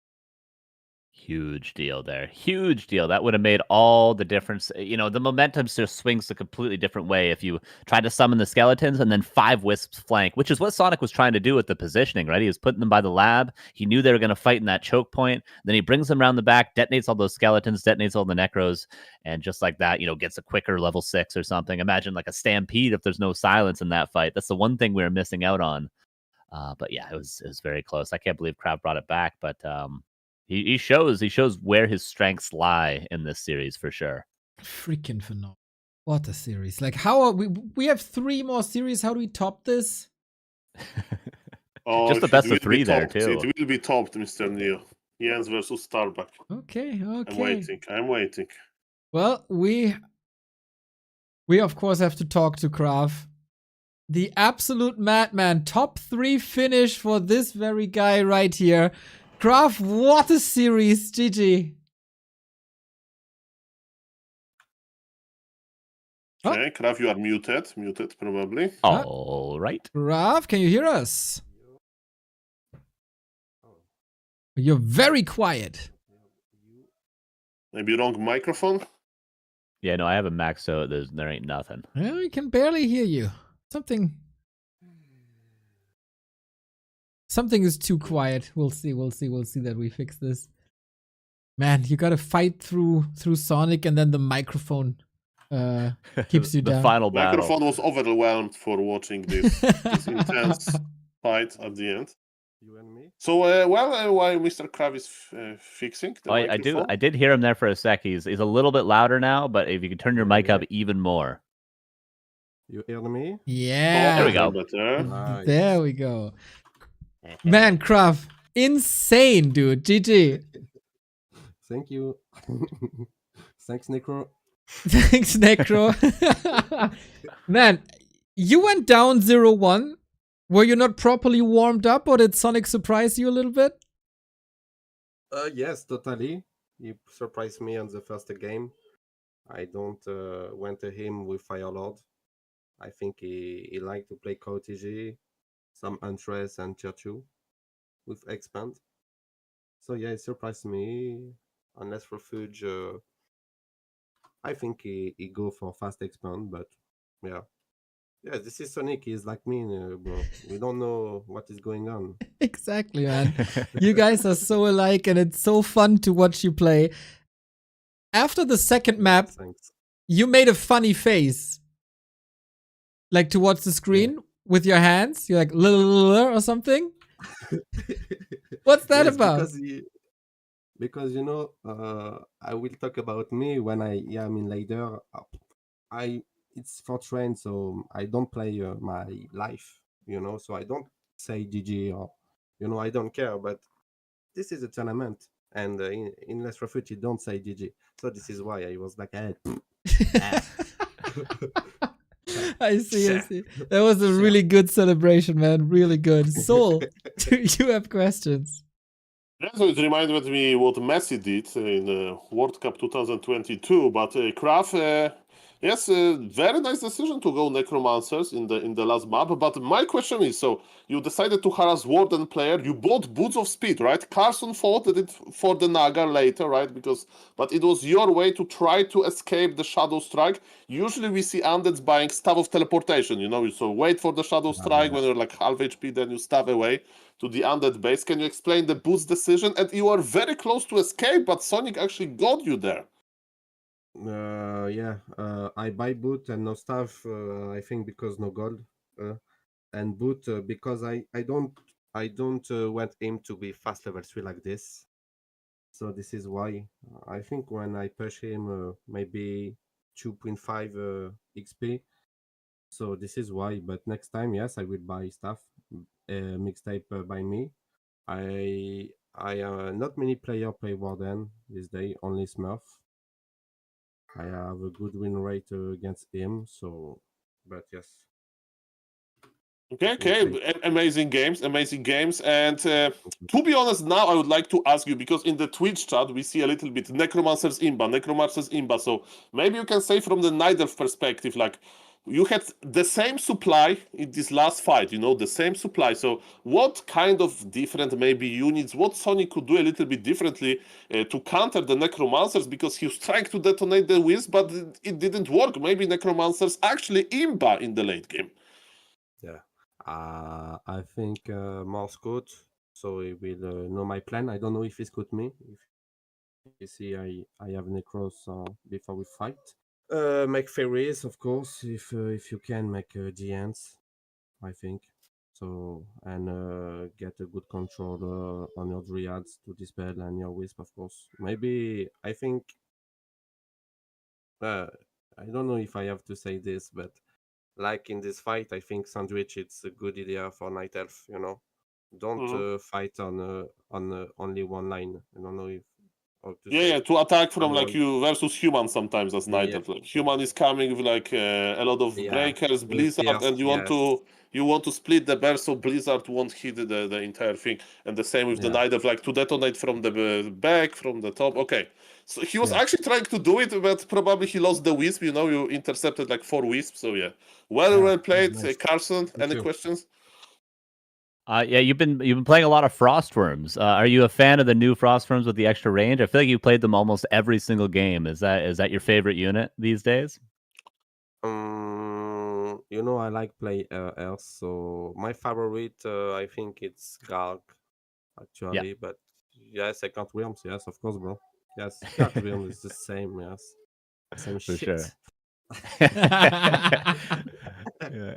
Speaker 7: Huge deal there. Huge deal. That would have made all the difference. You know, the momentum just swings a completely different way if you try to summon the skeletons and then 5 wisps flank, which is what Sonic was trying to do with the positioning, right? He was putting them by the lab. He knew they were going to fight in that choke point. Then he brings them around the back, detonates all those skeletons, detonates all the necros, and just like that, you know, gets a quicker level 6 or something. Imagine like a stampede if there's no silence in that fight. That's the one thing we were missing out on. But yeah, it was very close. I can't believe Krav brought it back, but he shows where his strengths lie in this series for sure.
Speaker 1: Freaking phenomenal. What a series. Like, how are we have 3 more series. How do we top this?
Speaker 7: Just the
Speaker 6: it
Speaker 7: best
Speaker 6: will
Speaker 7: of 3
Speaker 6: be
Speaker 7: there
Speaker 6: topped.
Speaker 7: too.
Speaker 6: It will be topped, Mr. Neo. Jens versus Starbuck.
Speaker 1: Okay.
Speaker 6: I'm waiting.
Speaker 1: Well, we of course have to talk to Krav. The absolute madman. Top 3 finish for this very guy right here. Krav, what a series. GG.
Speaker 6: Okay, Krav, you are muted. Muted, probably.
Speaker 7: All right.
Speaker 1: Krav, can you hear us? You're very quiet.
Speaker 6: Maybe wrong microphone?
Speaker 7: Yeah, no, I have a max, so there ain't nothing.
Speaker 1: Well, we can barely hear you. Something is too quiet. We'll see that we fix this. Man, you gotta fight through Sonic, and then the microphone keeps you
Speaker 7: the
Speaker 1: down.
Speaker 7: final battle.
Speaker 6: Microphone was overwhelmed for watching this intense fight at the end.
Speaker 8: You and me?
Speaker 6: So, while Mr. Krav is fixing the microphone...
Speaker 7: I did hear him there for a sec. He's a little bit louder now, but if you could turn your mic up even more.
Speaker 8: You hear me?
Speaker 1: Yeah.
Speaker 7: There we go.
Speaker 8: Nice.
Speaker 1: There we go. Man, Krav, insane, dude. GG.
Speaker 8: Thank you. Thanks, Necro.
Speaker 1: Thanks, Necro. Man, you went down 0-1. Were you not properly warmed up, or did Sonic surprise you a little bit?
Speaker 8: Yes, totally. He surprised me on the first game. I don't went to him with Firelord. I think he liked to play KOTG, some Huntress and Churchill with Expand. So yeah, it surprised me. Unless Refuge, I think he go for fast Expand, but yeah. Yeah, this is Sonic. He's like me, bro. We don't know what is going on.
Speaker 1: Exactly, man. You guys are so alike, and it's so fun to watch you play. After the second map,
Speaker 8: Thanks.
Speaker 1: you made a funny face. Like towards the screen with your hands. You're like, or something. What's that
Speaker 8: Yes,
Speaker 1: about?
Speaker 8: Because you know, I will talk about me when I'm in later. It's for train, so I don't play my life, you know. So I don't say GG or, you know, I don't care. But this is a tournament, and in Less Refuge, you don't say GG. So this is why I was like,
Speaker 1: I see. That was a really good celebration, man. Really good. Soul, do you have questions?
Speaker 6: Yeah, so it reminded me what Messi did in World Cup 2022. But Krav, yes, very nice decision to go Necromancers in the last map. But my question is, so you decided to harass Warden player. You bought Boots of Speed, right? Carson fought it for the Naga later, right? But it was your way to try to escape the Shadow Strike. Usually we see undeads buying Staff of Teleportation, you know, so wait for the Shadow Strike when you're like half HP, then you stab away to the undead base. Can you explain the Boots decision? And you are very close to escape, but Sonic actually got you there.
Speaker 8: I buy boot and no stuff. I think because no gold, and boot because I don't want him to be fast level 3 like this. So this is why I think when I push him maybe 2.5 XP. So this is why. But next time, yes, I will buy stuff. Mixtape by me. I not many player play Warden this day. Only Smurf. I have a good win rate against him, so, but yes.
Speaker 6: Okay. Amazing games. And to be honest, now I would like to ask you, because in the Twitch chat, we see a little bit Necromancer's Imba. So maybe you can say from the Nidelf perspective, like, you had the same supply in this last fight, the same supply. So what kind of different maybe units, what Sonic could do a little bit differently to counter the Necromancers, because he was trying to detonate the Wisp, but it didn't work. Maybe Necromancers actually imba in the late game.
Speaker 8: Yeah. I think Morse code, so he will know my plan. I don't know if he scout me. If you see, I have Necros before we fight. Make fairies, of course, if you can make giants, I think. So and get a good control on your dryads to dispel and your wisp, of course. Maybe I think I don't know if I have to say this, but like in this fight, I think sandwich it's a good idea for night elf. Don't fight on only one line. I don't know if how to say.
Speaker 6: Yeah, to attack from like
Speaker 8: One.
Speaker 6: you versus human sometimes as night elf. Like human is coming with like a lot of breakers, blizzard, and you want to split the burst so blizzard won't hit the entire thing. And the same with the night elf, like to detonate from the back, from the top. Okay, so he was actually trying to do it, but probably he lost the wisp. You intercepted like 4 wisps. So yeah, well played,
Speaker 8: nice.
Speaker 6: Carson. Any
Speaker 8: you.
Speaker 6: questions?
Speaker 7: Yeah, you've been playing a lot of Frostworms. Are you a fan of the new Frostworms with the extra range? I feel like you played them almost every single game. Is that your favorite unit these days?
Speaker 8: I like play else, so my favorite I think it's Garg actually, but yes, I can't Worms, yes, of course, bro. Yes, can't Worms is the same, yes. Same
Speaker 7: For
Speaker 8: shit.
Speaker 7: sure.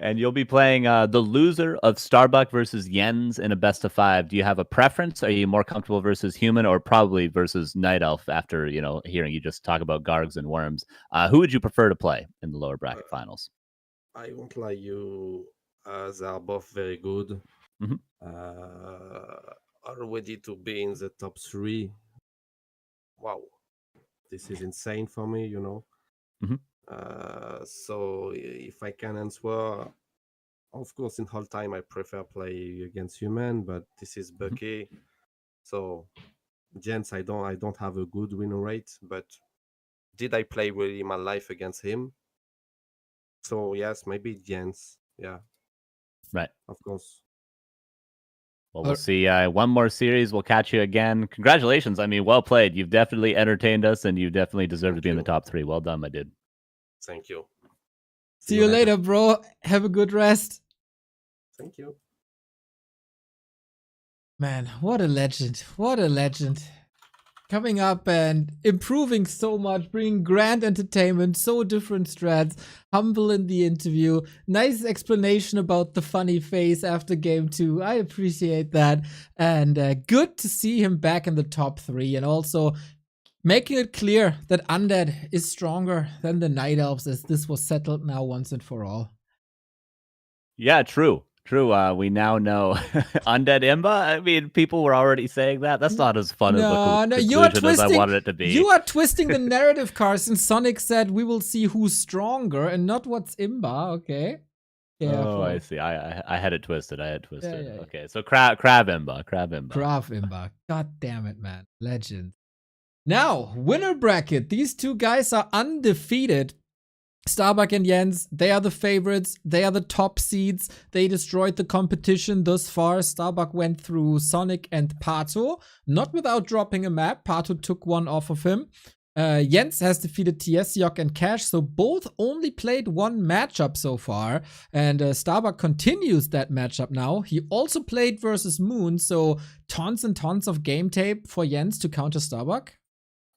Speaker 7: And you'll be playing the loser of Starbuck versus Jens in a best of 5. Do you have a preference? Are you more comfortable versus human or probably versus night elf after hearing you just talk about Gargs and Worms? Who would you prefer to play in the lower bracket finals?
Speaker 8: I won't lie, you they are both very good.
Speaker 7: Mhm.
Speaker 8: Are ready to be in the top 3. Wow, this is insane for me.
Speaker 7: Mhm.
Speaker 8: So if I can answer, of course, in whole time I prefer play against human, but this is Bucky. So Jens, I don't have a good win rate, but did I play really my life against him? So yes, maybe Jens. Yeah,
Speaker 7: Right.
Speaker 8: of course.
Speaker 7: Well, we'll see. One more series. We'll catch you again. Congratulations. I mean, well played. You've definitely entertained us, and you definitely deserve to be in the top 3. Well done, my dude.
Speaker 8: Thank you.
Speaker 1: See you later, bro. Have a good rest.
Speaker 8: Thank you.
Speaker 1: Man, what a legend. What a legend. Coming up and improving so much, bringing grand entertainment, so different strats, humble in the interview, nice explanation about the funny face after game 2. I appreciate that. And good to see him back in the top 3 and also making it clear that Undead is stronger than the Night Elves, as this was settled now once and for all.
Speaker 7: Yeah, true. We now know Undead Imba. I mean, people were already saying that. That's not as fun of a conclusion as I wanted it to be.
Speaker 1: You are twisting the narrative, Carson. Sonic said we will see who's stronger and not what's Imba. Okay.
Speaker 7: Oh, I see. I had it twisted.
Speaker 1: Yeah.
Speaker 7: Okay, so Crab Imba.
Speaker 1: Crab Imba. God damn it, man. Legend. Now, winner bracket. These two guys are undefeated. Starbuck and Jens, they are the favorites. They are the top seeds. They destroyed the competition thus far. Starbuck went through Sonic and Pato, not without dropping a map. Pato took one off of him. Jens has defeated TS, Yok, and Cash, so both only played one matchup so far. And Starbuck continues that matchup now. He also played versus Moon, so tons and tons of game tape for Jens to counter Starbuck.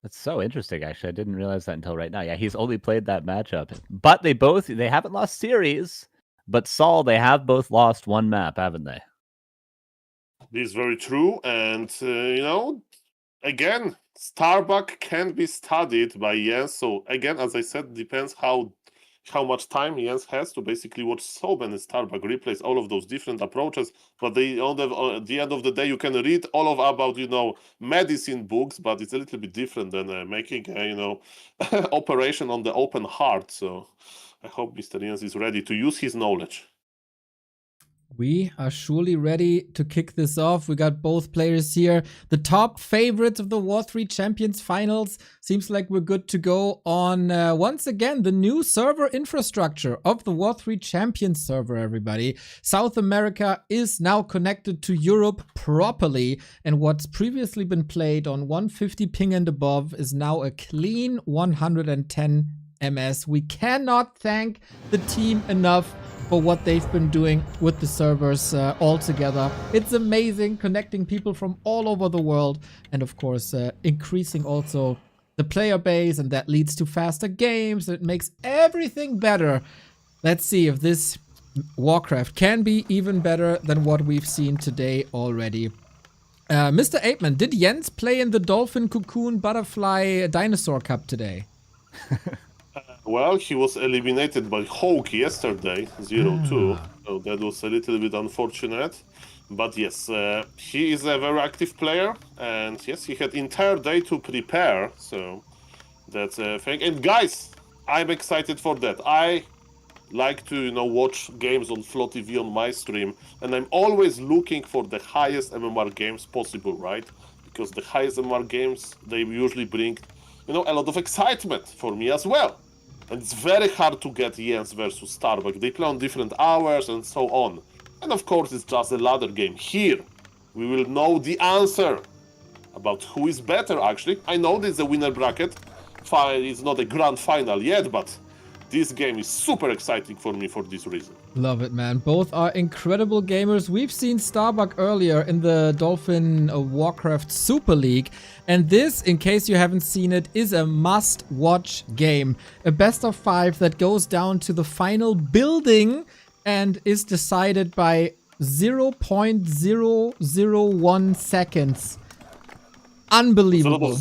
Speaker 7: That's so interesting, actually. I didn't realize that until right now. Yeah, he's only played that matchup. But they haven't lost series. But Saul, they have both lost one map, haven't they?
Speaker 6: This is very true. And, again, Starbuck can be studied by Jens. So, again, as I said, depends how much time Jens has to basically watch so many Starbuck replays, all of those different approaches. But at the end of the day, you can read all about medicine books, but it's a little bit different than making operation on the open heart. So I hope Mr. Jens is ready to use his knowledge.
Speaker 1: We are surely ready to kick this off. We got both players here. The top favorites of the W3Champions finals. Seems like we're good to go on, once again, the new server infrastructure of the W3Champions server, everybody. South America is now connected to Europe properly. And what's previously been played on 150 ping and above is now a clean 110 MS. We cannot thank the team enough for what they've been doing with the servers all together. It's amazing, connecting people from all over the world, and of course increasing also the player base, and that leads to faster games. It makes everything better. Let's see if this Warcraft can be even better than what we've seen today already. Mr. Apeman, did Jens play in the Dolphin Cocoon Butterfly Dinosaur Cup today?
Speaker 6: Well, he was eliminated by Hawk yesterday, 0-2, so that was a little bit unfortunate. But yes, he is a very active player, and yes, he had entire day to prepare, so that's a thing. And guys, I'm excited for that. I like to, watch games on Flow TV on my stream, and I'm always looking for the highest MMR games possible, right? Because the highest MMR games, they usually bring, a lot of excitement for me as well. And it's very hard to get Jens versus Starbuck. They play on different hours and so on. And of course, it's just a ladder game. Here, we will know the answer about who is better, actually. I know there's a winner bracket. It's not a grand final yet, but this game is super exciting for me for this reason.
Speaker 1: Love it, man. Both are incredible gamers. We've seen Starbuck earlier in the Dolphin Warcraft Super League. And this, in case you haven't seen it, is a must-watch game. A best of 5 that goes down to the final building and is decided by 0.001 seconds. Unbelievable.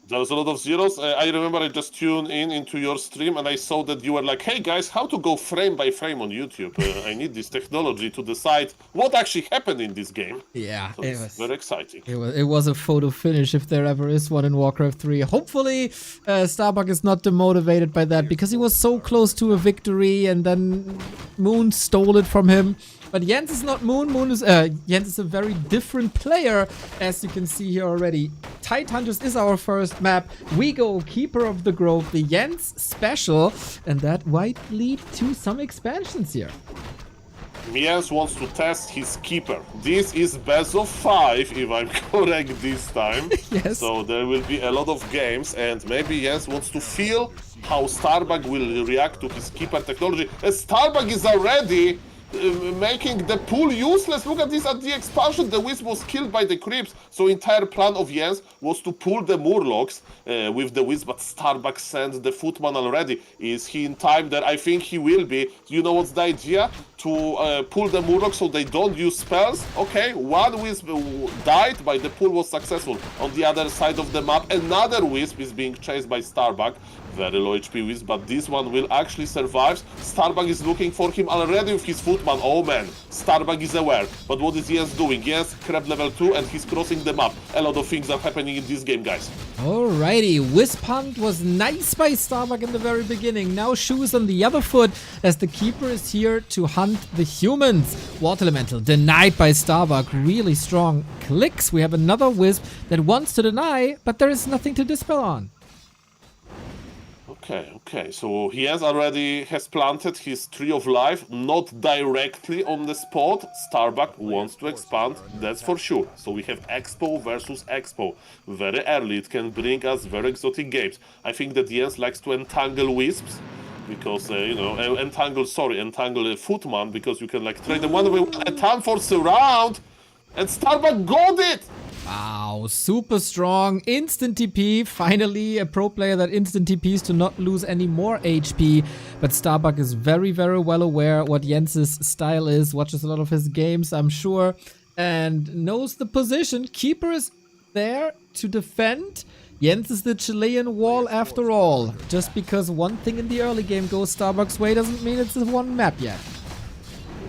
Speaker 6: There's a lot of zeros. I remember I just tuned into your stream and I saw that you were like, hey guys, how to go frame by frame on YouTube? I need this technology to decide what actually happened in this game.
Speaker 1: Yeah,
Speaker 6: so it was very exciting.
Speaker 1: It was a photo finish if there ever is one in Warcraft 3. Hopefully Starbuck is not demotivated by that because he was so close to a victory and then Moon stole it from him. But Jens is not Moon. Jens is a very different player, as you can see here already. Tidehunters is our first map. We go Keeper of the Grove, the Jens special, and that might lead to some expansions here.
Speaker 6: Jens wants to test his Keeper. This is best of 5, if I'm correct this time.
Speaker 1: Yes.
Speaker 6: So there will be a lot of games, and maybe Jens wants to feel how Starbuck will react to his Keeper technology. As Starbuck is already making the pool useless. Look at this at the expansion. The Wisp was killed by the creeps. So entire plan of Jens was to pull the Murlocs with the Wisp, but Starbuck sent the Footman already. Is he in time there? I think he will be. You know what's the idea? To pull the Murlocs so they don't use spells. Okay, one Wisp died, but the pull was successful. On the other side of the map, another Wisp is being chased by Starbuck. Very low HP Wisp, but this one will actually survive. Starbuck is looking for him already with his Footman. Oh man, Starbuck is aware. But what is Jens doing? Jens crept level 2 and he's crossing the map. A lot of things are happening in this game, guys.
Speaker 1: Alrighty, Wisp Hunt was nice by Starbuck in the very beginning. Now shoes on the other foot as the Keeper is here to hunt the humans. Water Elemental denied by Starbuck. Really strong clicks. We have another Wisp that wants to deny, but there is nothing to dispel on.
Speaker 6: Okay, so he has planted his Tree of Life, not directly on the spot. Starbuck wants to expand, that's for sure. So we have Expo versus Expo. Very early, it can bring us very exotic games. I think that Jens likes to entangle Wisps, because, entangle a Footman, because you can trade them one way at a time for surround, and Starbuck got it!
Speaker 1: Wow, super strong. Instant TP. Finally, a pro player that instant TPs to not lose any more HP. But Starbuck is very, very well aware what Jens's style is. Watches a lot of his games, I'm sure. And knows the position. Keeper is there to defend. Jens is the Chilean wall after all. Just because one thing in the early game goes Starbuck's way doesn't mean it's one map yet.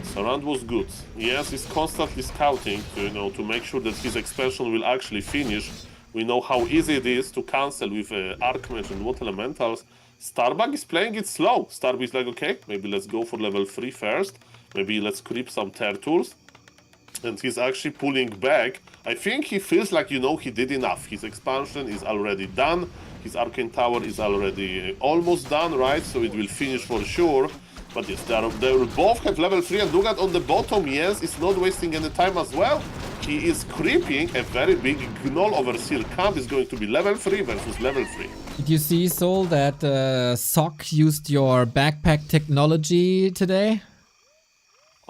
Speaker 6: Surround was good. Yes, he's constantly scouting to make sure that his expansion will actually finish. We know how easy it is to cancel with Archmage and Water Elementals. Starbuck is playing it slow. Starbuck is like, okay, maybe let's go for level 3 first. Maybe let's creep some turtles. And he's actually pulling back. I think he feels like, you know, he did enough. His expansion is already done. His Arcane Tower is already almost done, right? So it will finish for sure. But yes, they will both have level 3, and Dugat on the bottom, yes, is not wasting any time as well. He is creeping a very big Gnoll Overseer camp. Is going to be level 3 versus level 3.
Speaker 1: Did you see, Sol, that Sock used your backpack technology today?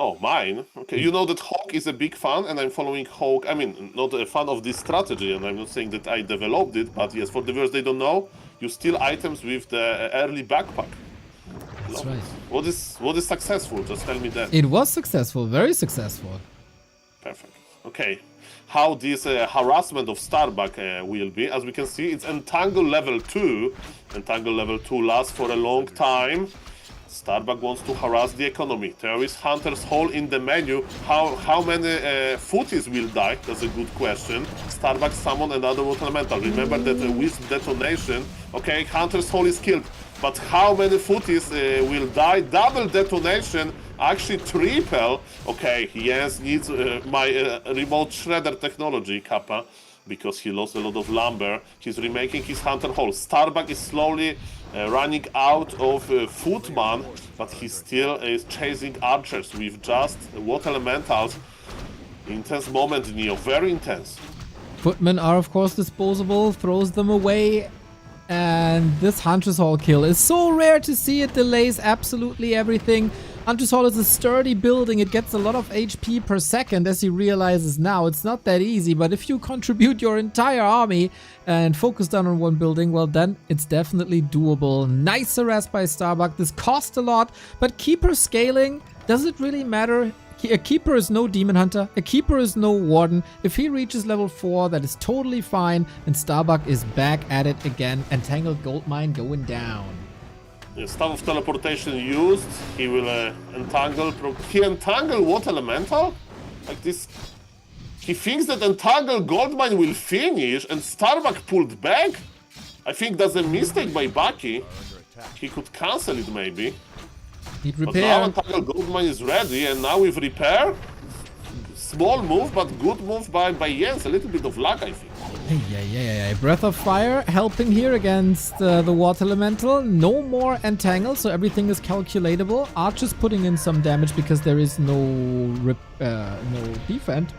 Speaker 6: Oh, mine? Okay, you know that Hawk is a big fan, and I'm following Hawk. I mean, not a fan of this strategy, and I'm not saying that I developed it, but yes, for the viewers they don't know, you steal items with the early backpack.
Speaker 1: That's right.
Speaker 6: What is successful? Just tell me that.
Speaker 1: It was successful, very successful.
Speaker 6: Perfect. Okay. How this harassment of Starbuck will be. As we can see, it's Entangle level 2. Entangle level 2 lasts for a long time. Starbuck wants to harass the economy. There is Hunter's Hole in the menu. How many footies will die? That's a good question. Starbuck summon another water elemental. Remember that with detonation, okay, Hunter's Hole is killed. But how many footies will die? Double detonation, actually triple. Okay, Jens needs my remote shredder technology, Kappa, because he lost a lot of lumber. He's remaking his Hunter Hole. Starbuck is slowly running out of footman, but he still is chasing archers with just water elementals. Intense moment, Neo, very intense.
Speaker 1: Footmen are of course disposable, throws them away, and this Hunter's Hall kill is so rare to see. It delays absolutely everything. Hunter's Hall is a sturdy building. It gets a lot of HP per second, as he realizes now. It's not that easy, but if you contribute your entire army and focus down on one building, well then it's definitely doable. Nice harass by Starbuck. This cost a lot, but Keeper scaling, does it really matter? A Keeper is no Demon Hunter, a Keeper is no Warden. If he reaches level 4, that is totally fine, and Starbuck is back at it again. Entangled Goldmine going down.
Speaker 6: The Staff of Teleportation used, he will entangle... He entangle what elemental? Like this... He thinks that Entangle Goldmine will finish and Starbuck pulled back? I think that's a mistake by Bucky. He could cancel it maybe.
Speaker 1: Need
Speaker 6: But
Speaker 1: repair.
Speaker 6: now Entangle Goldmine is ready, and now with repair, small move but good move by Jens. A little bit of luck, I think.
Speaker 1: Yeah. Breath of Fire helping here against the Water Elemental. No more Entangle, so everything is calculatable. Archer's putting in some damage because there is no defend.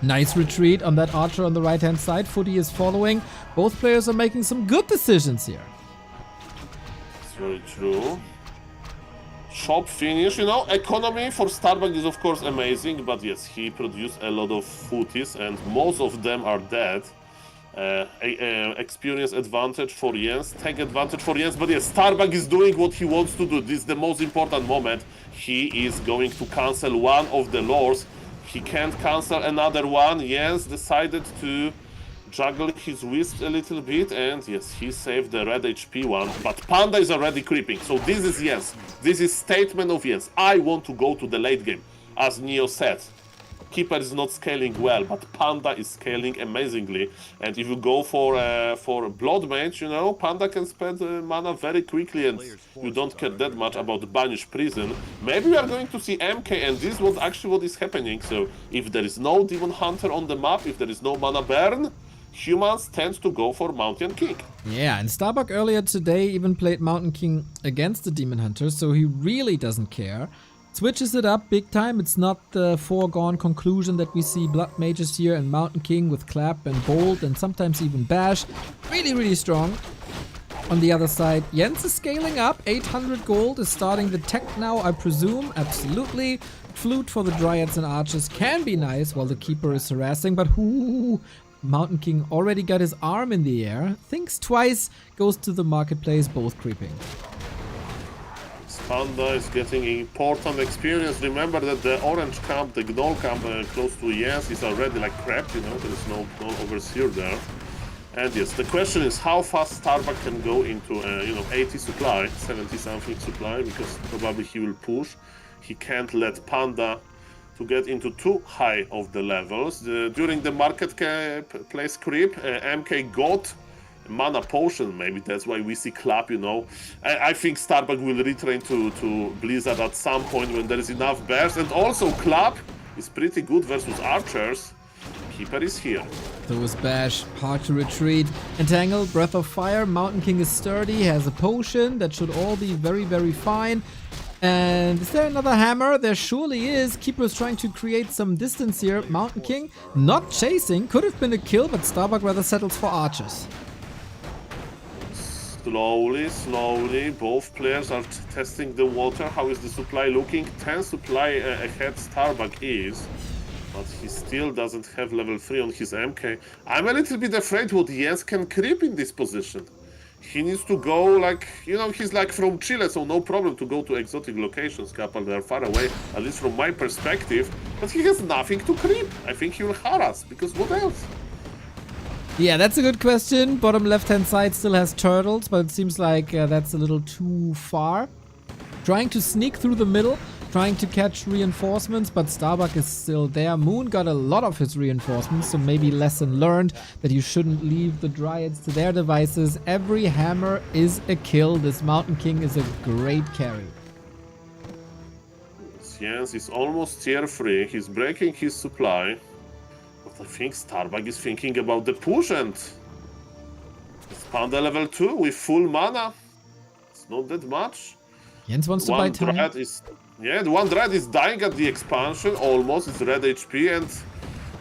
Speaker 1: Nice retreat on that Archer on the right-hand side. Footy is following. Both players are making some good decisions here.
Speaker 6: It's very true. Shop finish, you know, economy for Starbuck is of course amazing, but yes, he produced a lot of footies and most of them are dead. Experience advantage for Jens, take advantage for Jens, but yes, Starbuck is doing what he wants to do. This is the most important moment. He is going to cancel one of the lores. He can't cancel another one. Jens decided to juggle his wisps a little bit, and yes, he saved the red HP one, but Panda is already creeping, so this is Jens. This is statement of Jens. I want to go to the late game, as Neo said. Keeper is not scaling well, but Panda is scaling amazingly, and if you go for Blood Mage, you know, Panda can spend mana very quickly, and you don't care that much about Banished Prison. Maybe we are going to see MK, and this was actually what is happening, so if there is no Demon Hunter on the map, if there is no mana burn, humans tend to go for Mountain King.
Speaker 1: Yeah, and Starbuck earlier today even played Mountain King against the Demon Hunter, so he really doesn't care. Switches it up big time. It's not the foregone conclusion that we see Blood Mages here and Mountain King with Clap and Bolt and sometimes even Bash. Really strong. On the other side, Jens is scaling up. 800 gold is starting the tech now, I presume. Absolutely. Flute for the Dryads and Archers can be nice while the Keeper is harassing, but Mountain King already got his arm in the air, thinks twice, goes to the marketplace, both creeping.
Speaker 6: Panda is getting important experience. Remember that the orange camp, the Gnoll camp close to Jens is already like crap, you know, there is no Overseer there. And yes, the question is how fast Starbuck can go into, 80 supply, 70 something supply, because probably he will push. He can't let Panda to get into too high of the levels. During the marketplace creep, MK got mana potion. Maybe that's why we see Clap, you know. I think Starbuck will retrain to Blizzard at some point when there is enough bears. And also Clap is pretty good versus archers. Keeper is here.
Speaker 1: So is Bash, hard to retreat. Entangle, Breath of Fire, Mountain King is sturdy, has a potion. That should all be very, very fine. And is there another hammer? There surely is. Keeper is trying to create some distance here. Mountain King not chasing. Could have been a kill, but Starbuck rather settles for archers.
Speaker 6: Slowly, both players are testing the water. How is the supply looking? 10 supply ahead Starbuck is. But he still doesn't have level 3 on his MK. I'm a little bit afraid what Jens can creep in this position. He needs to go, like, you know, he's like from Chile, so no problem to go to exotic locations, couple, they're far away, at least from my perspective, but he has nothing to creep. I think he will harass, because what else?
Speaker 1: Yeah, that's a good question. Bottom left-hand side still has turtles, but it seems like that's a little too far. Trying to sneak through the middle, trying to catch reinforcements, but Starbuck is still there. Moon got a lot of his reinforcements, so maybe lesson learned that you shouldn't leave the Dryads to their devices. Every hammer is a kill. This Mountain King is a great carry.
Speaker 6: Jens is almost tier 3. He's breaking his supply. But I think Starbuck is thinking about the push, and it's Panda level 2 with full mana. It's not that much.
Speaker 1: Jens wants to buy time.
Speaker 6: The one Dread is dying at the expansion, almost. It's red HP, and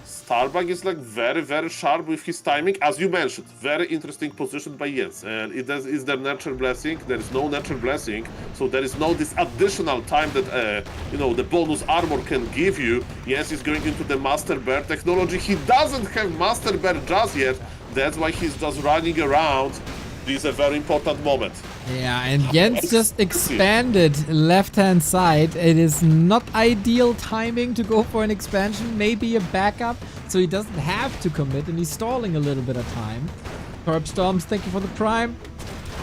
Speaker 6: Starbuck is like very, very sharp with his timing. As you mentioned, very interesting position by Jens. And is there Natural Blessing? There is no Natural Blessing, so there is no this additional time that, you know, the bonus armor can give you. Jens is going into the Master Bear technology. He doesn't have Master Bear just yet. That's why he's just running around. This is a very important moment.
Speaker 1: Yeah, and Jens just expanded left-hand side. It is not ideal timing to go for an expansion, maybe a backup, so he doesn't have to commit, and he's stalling a little bit of time. Curb Storms, thank you for the prime.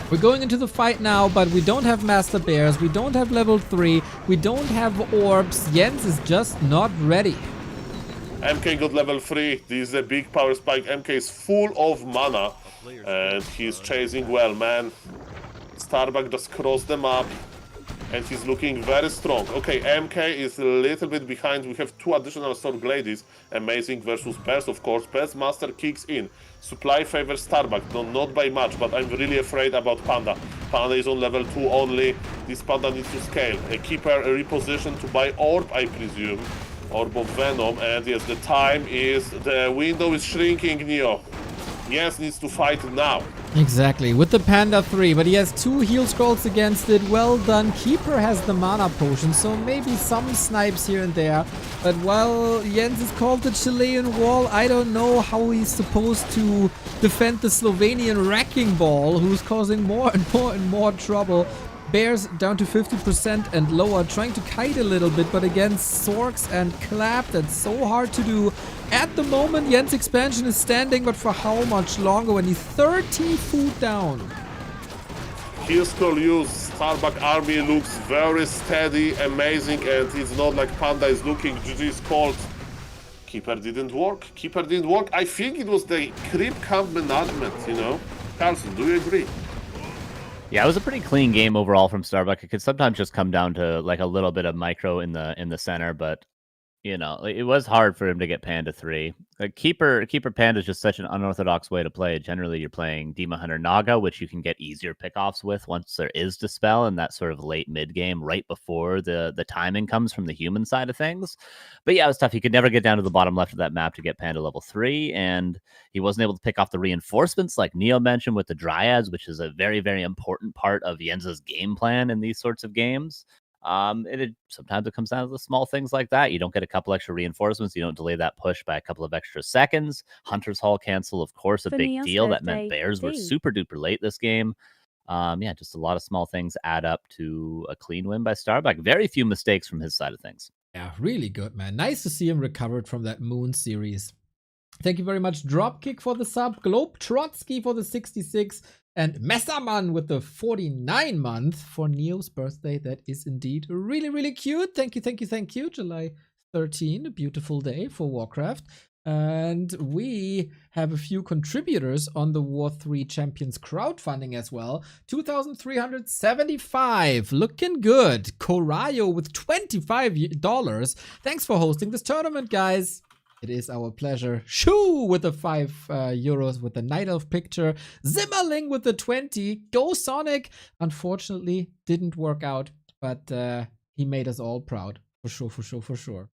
Speaker 1: We're going into the fight now, but we don't have Master Bears, we don't have level 3, we don't have orbs. Jens is just not ready.
Speaker 6: MK got level 3. This is a big power spike. MK is full of mana, and he's chasing well, man. Starbuck just crossed them up, and he's looking very strong. Okay, MK is a little bit behind. We have 2 additional Sword Gladies. Amazing versus Bears, of course. Bears Master kicks in. Supply favors Starbuck. No, not by much, but I'm really afraid about Panda. Panda is on level 2 only. This Panda needs to scale. A Keeper reposition to buy Orb, I presume. Orb of Venom, and yes, the window is shrinking, Neo. Jens needs to fight now.
Speaker 1: Exactly, with the Panda 3, but he has 2 heal scrolls against it. Well done. Keeper has the mana potion, so maybe some snipes here and there. But while Jens is called the Chilean wall, I don't know how he's supposed to defend the Slovenian wrecking ball, who's causing more and more trouble. Bears down to 50% and lower, trying to kite a little bit, but against Sorks and Clap, that's so hard to do. At the moment, Jens' expansion is standing, but for how much longer when he's 30 food down?
Speaker 6: Heal scroll use. Starbuck army looks very steady, amazing, and it's not like Panda is looking. GG is called. Keeper didn't work. I think it was the creep camp management, you know? Carlson, do you agree?
Speaker 7: Yeah, it was a pretty clean game overall from Starbuck. It could sometimes just come down to like a little bit of micro in the center, but you know, it was hard for him to get Panda 3. Keeper Panda is just such an unorthodox way to play. Generally, you're playing Demon Hunter Naga, which you can get easier pickoffs with once there is Dispel in that sort of late mid game, right before the timing comes from the human side of things. But yeah, it was tough. He could never get down to the bottom left of that map to get Panda level 3, and he wasn't able to pick off the reinforcements like Neo mentioned with the Dryads, which is a very, very important part of Jens's game plan in these sorts of games. Sometimes it comes down to the small things like that. You don't get a couple extra reinforcements. You don't delay that push by a couple of extra seconds. Hunter's Hall cancel, of course, a big deal. That meant Bears were super duper late this game. Yeah, just a lot of small things add up to a clean win by Starbuck. Very few mistakes from his side of things.
Speaker 1: Yeah, really good, man. Nice to see him recovered from that Moon series. Thank you very much, Dropkick, for the sub, Globe Trotsky for the 66, and Messerman with the 49 month for Neo's birthday. That is indeed really, really cute. Thank you. July 13, a beautiful day for Warcraft. And we have a few contributors on the W3Champions crowdfunding as well. 2,375. Looking good. Corayo with $25. Thanks for hosting this tournament, guys. It is our pleasure. Shoo with the 5 euros with the Night Elf picture. Zimmerling with the 20. Go Sonic. Unfortunately, didn't work out, but he made us all proud. For sure, for sure, for sure.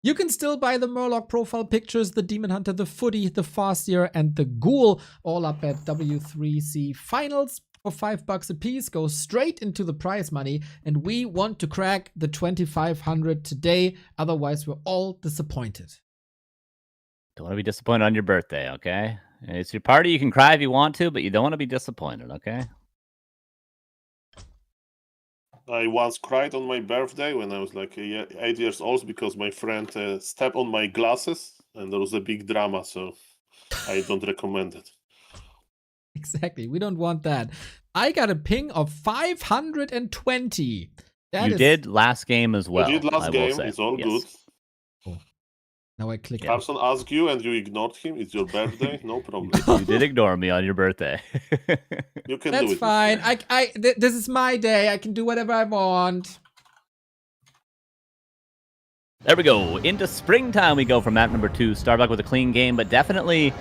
Speaker 1: You can still buy the Murloc profile pictures, the Demon Hunter, the Footy, the Farseer, and the Ghoul, all up at W3cfinals for $5 a piece. Go straight into the prize money, and we want to crack the 2,500 today. Otherwise, we're all disappointed.
Speaker 7: Don't want to be disappointed on your birthday, okay? It's your party. You can cry if you want to, but you don't want to be disappointed, okay?
Speaker 6: I once cried on my birthday when I was like 8 years old because my friend stepped on my glasses and there was a big drama, so I don't recommend it.
Speaker 1: Exactly. We don't want that. I got a ping of 520.
Speaker 7: You did last game as well.
Speaker 6: You did last game.
Speaker 7: Say.
Speaker 6: It's all good.
Speaker 1: Oh. Now I click.
Speaker 6: Carson asked you and you ignored him. It's your birthday. No problem.
Speaker 7: You did ignore me on your birthday.
Speaker 6: You can
Speaker 1: That's
Speaker 6: do it.
Speaker 1: fine. This is my day. I can do whatever I want.
Speaker 7: There we go. Into springtime we go for map number 2. Starbuck with a clean game, but definitely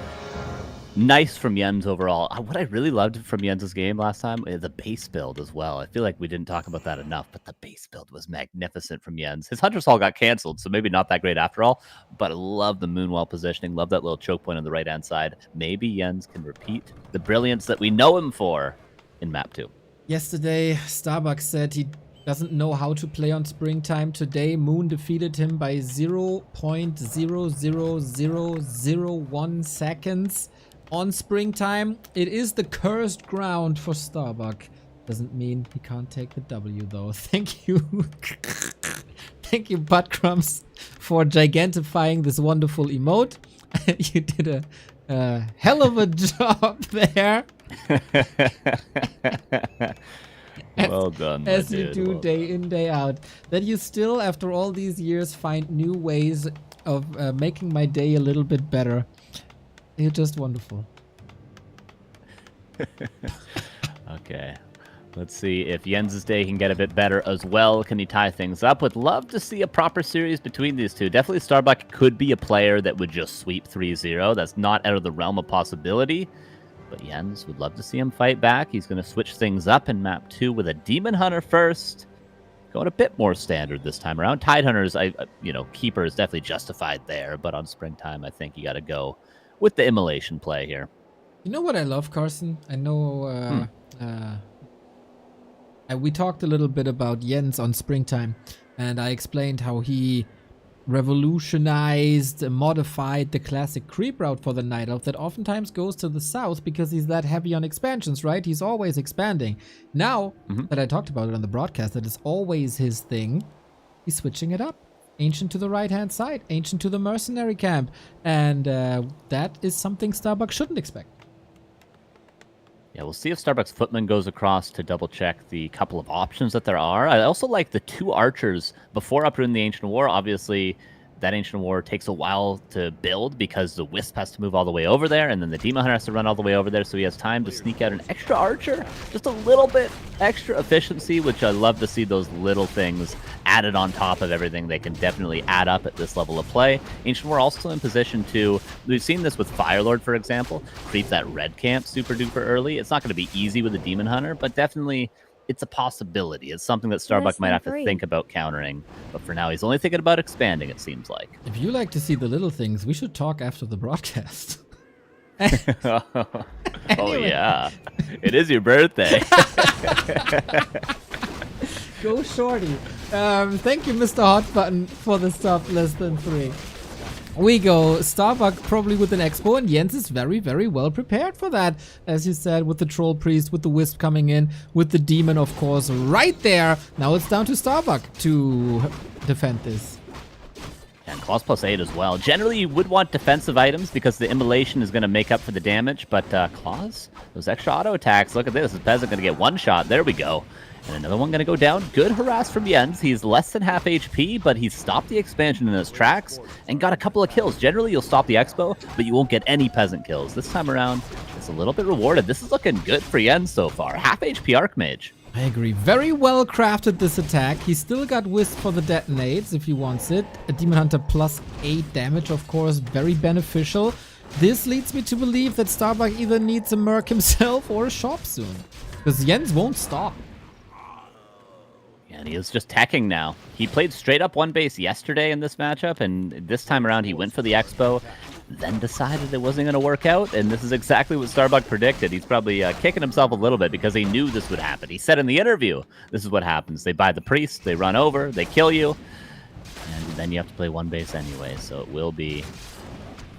Speaker 7: nice from Jens overall. What I really loved from Jens' game last time is the base build as well. I feel like we didn't talk about that enough, but the base build was magnificent from Jens. His Hunter's Hall got canceled, so maybe not that great after all, but I love the Moonwell positioning, love that little choke point on the right-hand side. Maybe Jens can repeat the brilliance that we know him for in map 2.
Speaker 1: Yesterday, Starbuck said he doesn't know how to play on springtime. Today, Moon defeated him by 0.00001 seconds. On springtime, it is the cursed ground for Starbuck. Doesn't mean he can't take the W though. Thank you. Thank you, Buttcrumbs, for gigantifying this wonderful emote. You did a hell of a job there.
Speaker 7: Well done.
Speaker 1: As you do day in, day out. That you still, after all these years, find new ways of making my day a little bit better. You're just wonderful.
Speaker 7: Okay. Let's see if Jens' day can get a bit better as well. Can he tie things up? Would love to see a proper series between these two. Definitely Starbuck could be a player that would just sweep 3-0. That's not out of the realm of possibility. But Jens would love to see him fight back. He's going to switch things up in map 2 with a Demon Hunter first. Going a bit more standard this time around. Tidehunters, Keeper is definitely justified there. But on springtime, I think you got to go with the immolation play here.
Speaker 1: You know what I love, Carson? I know we talked a little bit about Jens on springtime, and I explained how he revolutionized, modified the classic creep route for the Night Elf that oftentimes goes to the south because he's that heavy on expansions, right? He's always expanding. Now that I talked about it on the broadcast, that is always his thing, he's switching it up. Ancient to the right-hand side, Ancient to the mercenary camp. And that is something Starbuck shouldn't expect.
Speaker 7: Yeah, we'll see if Starbuck's Footman goes across to double-check the couple of options that there are. I also like the 2 archers before uprooting the Ancient War. Obviously, that Ancient War takes a while to build because the Wisp has to move all the way over there, and then the Demon Hunter has to run all the way over there, so he has time to sneak out an extra archer. Just a little bit extra efficiency, which I love to see those little things added on top of everything. They can definitely add up at this level of play. Ancient War also in position to, we've seen this with Firelord, for example, creep that red camp super duper early. It's not going to be easy with the Demon Hunter, but definitely it's a possibility. It's something that Starbuck might have to think about countering. But for now, he's only thinking about expanding, it seems like.
Speaker 1: If you like to see the little things, we should talk after the broadcast.
Speaker 7: Oh, yeah. It is your birthday.
Speaker 1: Go shorty. Thank you, Mr. Hot Button, for the stop less than 3. We go Starbuck probably with an Expo, and Jens is very, very well prepared for that. As you said, with the Troll Priest, with the Wisp coming in, with the Demon, of course, right there. Now it's down to Starbuck to defend this.
Speaker 7: And Claws +8 as well. Generally, you would want defensive items because the immolation is going to make up for the damage, but Claws, those extra auto attacks, look at this. Is Peasant going to get one shot? There we go. And another one going to go down. Good harass from Jens. He's less than half HP, but he's stopped the expansion in his tracks and got a couple of kills. Generally, you'll stop the expo, but you won't get any peasant kills. This time around, it's a little bit rewarded. This is looking good for Jens so far. Half HP Archmage.
Speaker 1: I agree. Very well crafted, this attack. He's still got Wisp for the detonates if he wants it. A Demon Hunter plus 8 damage, of course, very beneficial. This leads me to believe that Starbuck either needs a Merc himself or a shop soon. Because Jens won't stop.
Speaker 7: And he is just teching now. He played straight up one base yesterday in this matchup, and this time around he went for the expo, then decided it wasn't going to work out, and this is exactly what Starbuck predicted. He's probably kicking himself a little bit because he knew this would happen. He said in the interview, this is what happens. They buy the priest, they run over, they kill you, and then you have to play one base anyway, so it will be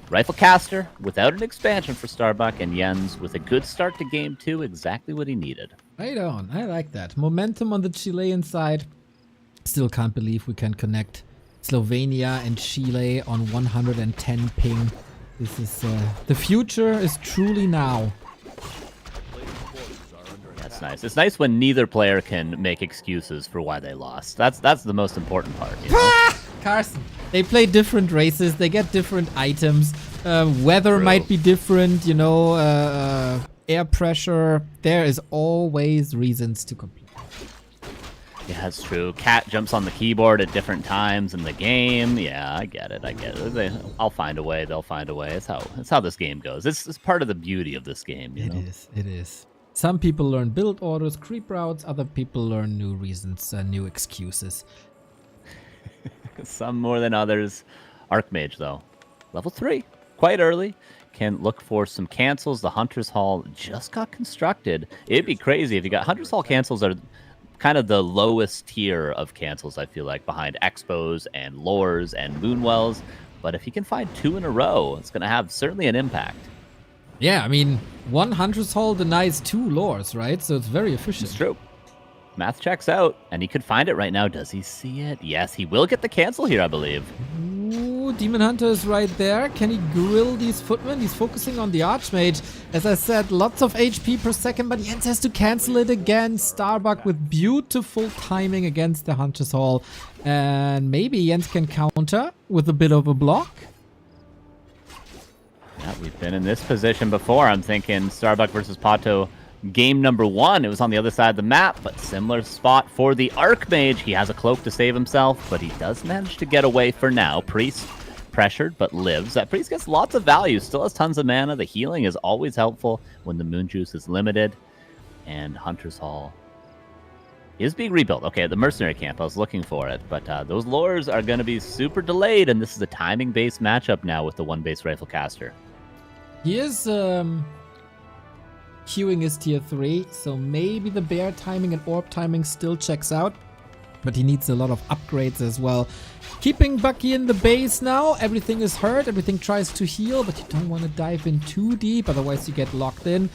Speaker 7: Rifle Caster without an expansion for Starbuck, and Jens with a good start to game 2, exactly what he needed.
Speaker 1: Right on. I like that. Momentum on the Chilean side. Still can't believe we can connect Slovenia and Chile on 110 ping. This is the future is truly now.
Speaker 7: That's nice. It's nice when neither player can make excuses for why they lost. That's the most important part. You know?
Speaker 1: Carson. They play different races. They get different items. Weather might be different. You know, air pressure. There is always reasons to complain.
Speaker 7: Yeah, that's true. Cat jumps on the keyboard at different times in the game. Yeah, I get it. I'll find a way. They'll find a way. It's how this game goes. It's part of the beauty of this game. You know?
Speaker 1: It is. Some people learn build orders, creep routes. Other people learn new reasons, new excuses.
Speaker 7: Some more than others. Archmage, though. Level 3. Quite early. Can look for some cancels. The Hunter's Hall just got constructed. It'd be crazy if you got... Hunter's Hall cancels are kind of the lowest tier of cancels, I feel like, behind Expos and Lores and Moonwells. But if you can find 2 in a row, it's going to have certainly an impact.
Speaker 1: Yeah, I mean, 1 Hunter's Hall denies 2 Lores, right? So it's very efficient.
Speaker 7: It's true. Math checks out, and he could find it right now. Does he see it? Yes, he will get the cancel here, I believe.
Speaker 1: Ooh, Demon Hunter is right there. Can he grill these footmen? He's focusing on the Archmage. As I said, lots of HP per second, but Jens has to cancel it again. Starbuck with beautiful timing against the Hunter's Hall. And maybe Jens can counter with a bit of a block.
Speaker 7: Yeah, we've been in this position before. I'm thinking Starbuck versus Pato. Game number 1, it was on the other side of the map, but similar spot for the Archmage. He has a cloak to save himself, but he does manage to get away for now. Priest pressured, but lives. That Priest gets lots of value, still has tons of mana. The healing is always helpful when the Moon Juice is limited. And Hunter's Hall is being rebuilt. Okay, the Mercenary Camp, I was looking for it, but those lures are going to be super delayed, and this is a timing-based matchup now with the 1-base Rifle Caster.
Speaker 1: He is queuing his tier 3, so maybe the bear timing and orb timing still checks out, but he needs a lot of upgrades as well. Keeping Bucky in the base now, everything is hurt, everything tries to heal, but you don't want to dive in too deep, otherwise you get locked in.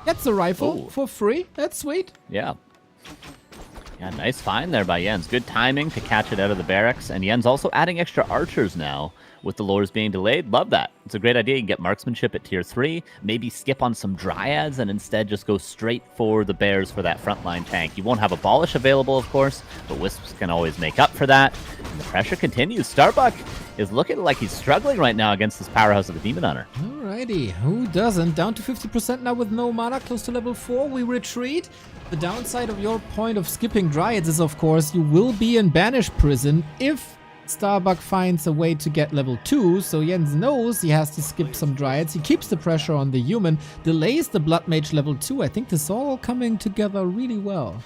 Speaker 1: Gets a rifle for free, that's sweet.
Speaker 7: Yeah, nice find there by Jens. Good timing to catch it out of the barracks, and Jens also adding extra archers now. With the lures being delayed, love that. It's a great idea. You can get marksmanship at tier 3, maybe skip on some dryads and instead just go straight for the bears for that frontline tank. You won't have Abolish available, of course, but Wisps can always make up for that. And the pressure continues. Starbuck is looking like he's struggling right now against this powerhouse of a Demon Hunter.
Speaker 1: Alrighty, who doesn't? Down to 50% now with no mana, close to level 4, we retreat. The downside of your point of skipping dryads is, of course, you will be in banished prison if Starbuck finds a way to get level 2, so Jens knows he has to skip some dryads. He keeps the pressure on the human, delays the Blood Mage level 2. I think this is all coming together really well.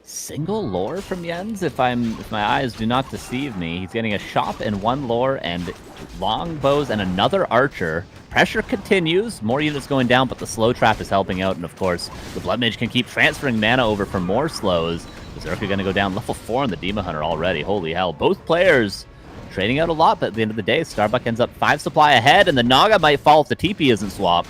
Speaker 7: Single lore from Jens, if my eyes do not deceive me. He's getting a shop and 1 lore and long bows and another archer. Pressure continues, more units going down, but the slow trap is helping out, and of course, the Blood Mage can keep transferring mana over for more slows. Berserker going to go down level 4 on the Demon Hunter already. Holy hell. Both players trading out a lot, but at the end of the day, Starbuck ends up 5 supply ahead, and the Naga might fall if the TP isn't swapped.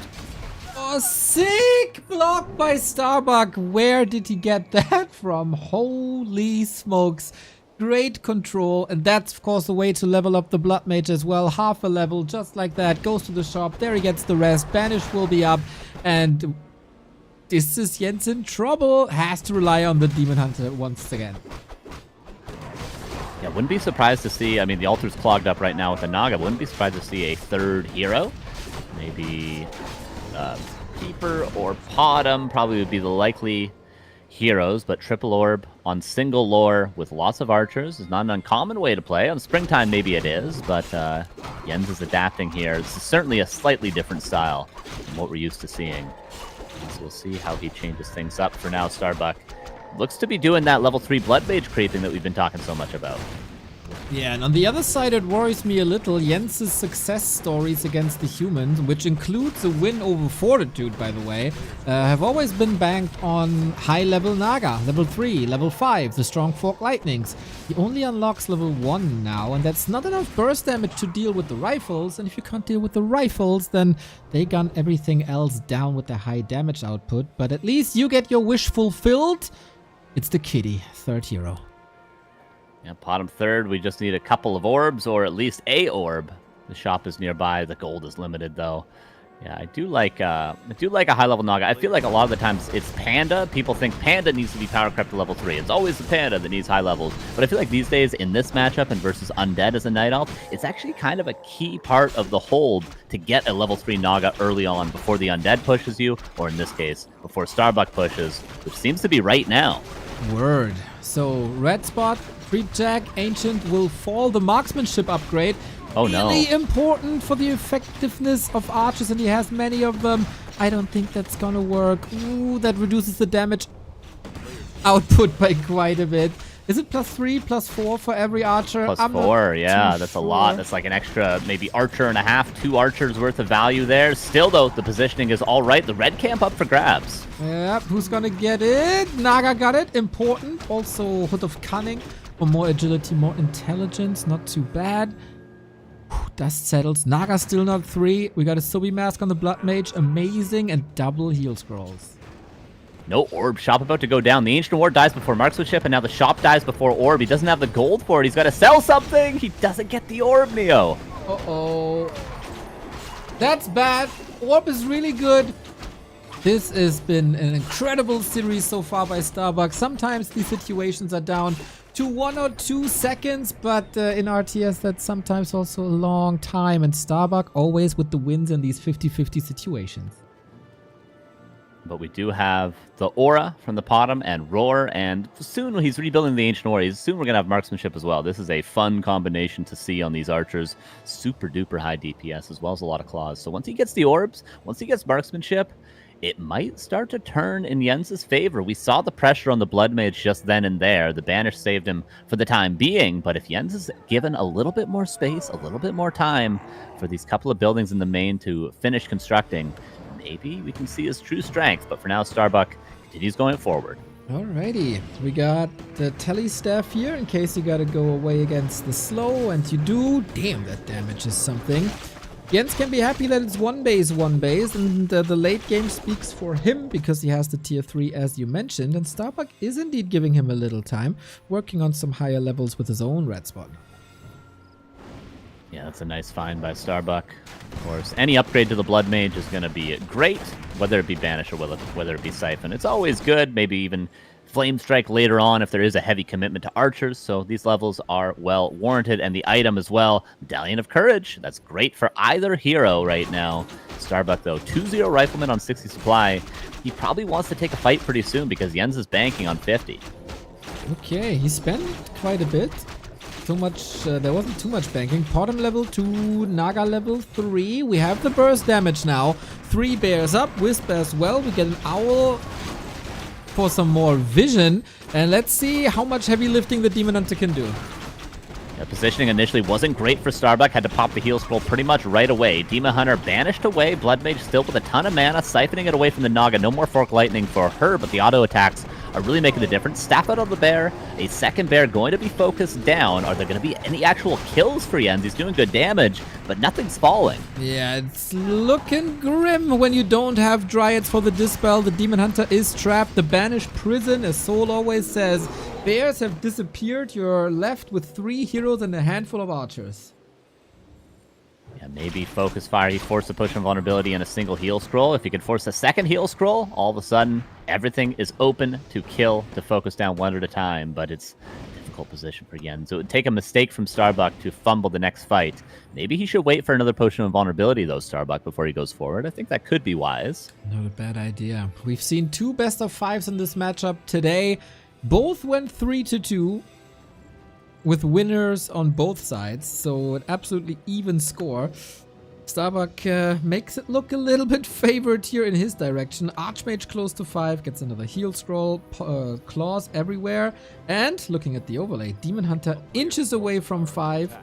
Speaker 1: Oh, sick block by Starbuck. Where did he get that from? Holy smokes. Great control, and that's of course the way to level up the Blood Mage as well. Half a level, just like that. Goes to the shop. There he gets the rest. Banish will be up, and this is Jens in trouble. Has to rely on the Demon Hunter once again.
Speaker 7: Yeah, wouldn't be surprised to see, I mean, the altar's clogged up right now with the Naga. Wouldn't be surprised to see a third hero. Maybe Keeper or Potom probably would be the likely heroes, but triple orb on single lore with lots of archers is not an uncommon way to play. On springtime, maybe it is, but Jens is adapting here. This is certainly a slightly different style than what we're used to seeing. So we'll see how he changes things up. For now, Starbuck looks to be doing that level 3 Blood Mage creeping that we've been talking so much about.
Speaker 1: Yeah, and on the other side, it worries me a little. Jens's success stories against the humans, which includes a win over Fortitude, by the way, have always been banked on high-level Naga, level 3, level 5, the Strong Fork Lightnings. He only unlocks level 1 now, and that's not enough burst damage to deal with the rifles, and if you can't deal with the rifles, then they gun everything else down with their high damage output, but at least you get your wish fulfilled. It's the kitty, third hero.
Speaker 7: Yeah, Potom third, we just need a couple of orbs, or at least a orb. The shop is nearby, the gold is limited though. Yeah, I do like a high-level Naga. I feel like a lot of the times it's Panda. People think Panda needs to be power crept to level 3. It's always the Panda that needs high levels. But I feel like these days, in this matchup and versus Undead as a Night Elf, it's actually kind of a key part of the hold to get a level 3 Naga early on before the Undead pushes you, or in this case, before Starbuck pushes, which seems to be right now.
Speaker 1: Word. So, red spot, Creep Jack, Ancient will fall. The marksmanship upgrade.
Speaker 7: Oh no.
Speaker 1: Really important for the effectiveness of archers, and he has many of them. I don't think that's gonna work. Ooh, that reduces the damage output by quite a bit. Is it +3, +4 for every archer?
Speaker 7: +4, yeah, that's a lot. That's like an extra maybe archer and a half, 2 archers worth of value there. Still though, the positioning is all right. The red camp up for grabs.
Speaker 1: Yep, who's gonna get it? Naga got it, important. Also, Hood of Cunning for more agility, more intelligence, not too bad. Dust settles. Naga still not 3. We got a Sobi Mask on the Blood Mage, amazing, and double heal scrolls.
Speaker 7: No orb. Shop about to go down. The Ancient Ward dies before marksmanship, and now the shop dies before orb. He doesn't have the gold for it. He's got to sell something. He doesn't get the orb, Neo.
Speaker 1: Uh-oh. That's bad. Orb is really good. This has been an incredible series so far by Starbuck. Sometimes these situations are down to 1 or 2 seconds, but in RTS that's sometimes also a long time, and Starbuck always with the wins in these 50-50 situations.
Speaker 7: But we do have the Aura from the Potom and Roar, and soon when he's rebuilding the Ancient Aura, soon we're going to have Marksmanship as well. This is a fun combination to see on these archers. Super duper high DPS as well as a lot of claws. So once he gets the orbs, once he gets Marksmanship, it might start to turn in Jens's favor. We saw the pressure on the Blood Mage just then and there. The Banish saved him for the time being, but if Jens is given a little bit more space, a little bit more time for these couple of buildings in the main to finish constructing, maybe we can see his true strength. But for now, Starbuck continues going forward.
Speaker 1: Alrighty, we got the Telly staff here in case you gotta go away against the slow, and you do. Damn, that damage is something. Jens can be happy that it's one base, and the late game speaks for him because he has the tier 3 as you mentioned, and Starbuck is indeed giving him a little time, working on some higher levels with his own red spot.
Speaker 7: Yeah, that's a nice find by Starbuck. Of course, any upgrade to the Blood Mage is going to be great, whether it be Banish or whether it be Siphon. It's always good, maybe even Flame Strike later on if there is a heavy commitment to archers, so these levels are well warranted. And the item as well, Medallion of Courage. That's great for either hero right now. Starbuck, though, 2-0 Rifleman on 60 supply. He probably wants to take a fight pretty soon because Jens is banking on 50.
Speaker 1: Okay, he spent quite a bit. Too much, there wasn't too much banking. Potom level 2, Naga level 3. We have the burst damage now. 3 bears up, Wisp as well. We get an owl for some more vision. And let's see how much heavy lifting the Demon Hunter can do.
Speaker 7: Yeah, positioning initially wasn't great for Starbuck. Had to pop the heal scroll pretty much right away. Demon Hunter banished away. Blood Mage still with a ton of mana, siphoning it away from the Naga. No more Fork Lightning for her, but the auto attacks are really making a difference. Staff out of the bear. A second bear going to be focused down. Are there going to be any actual kills for Jens? He's doing good damage, but nothing's falling.
Speaker 1: Yeah, it's looking grim when you don't have Dryads for the Dispel. The Demon Hunter is trapped. The Banished Prison, as Soul always says. Bears have disappeared. You're left with 3 heroes and a handful of archers.
Speaker 7: Yeah, Maybe focus fire. He forced a push and vulnerability in a single heal scroll. If he could force a second heal scroll, all of a sudden, everything is open to kill, to focus down one at a time. But it's a difficult position for Yen. So it would take a mistake from Starbuck to fumble the next fight. Maybe he should wait for another potion of vulnerability, though, Starbuck, before he goes forward. I think that could be wise.
Speaker 1: Not a bad idea. We've seen 2 best of 5s in this matchup today. Both went 3-2. With winners on both sides, so an absolutely even score. Starbuck makes it look a little bit favored here in his direction. Archmage close to 5, gets another heal scroll, claws everywhere. And looking at the overlay, Demon Hunter inches away from 5.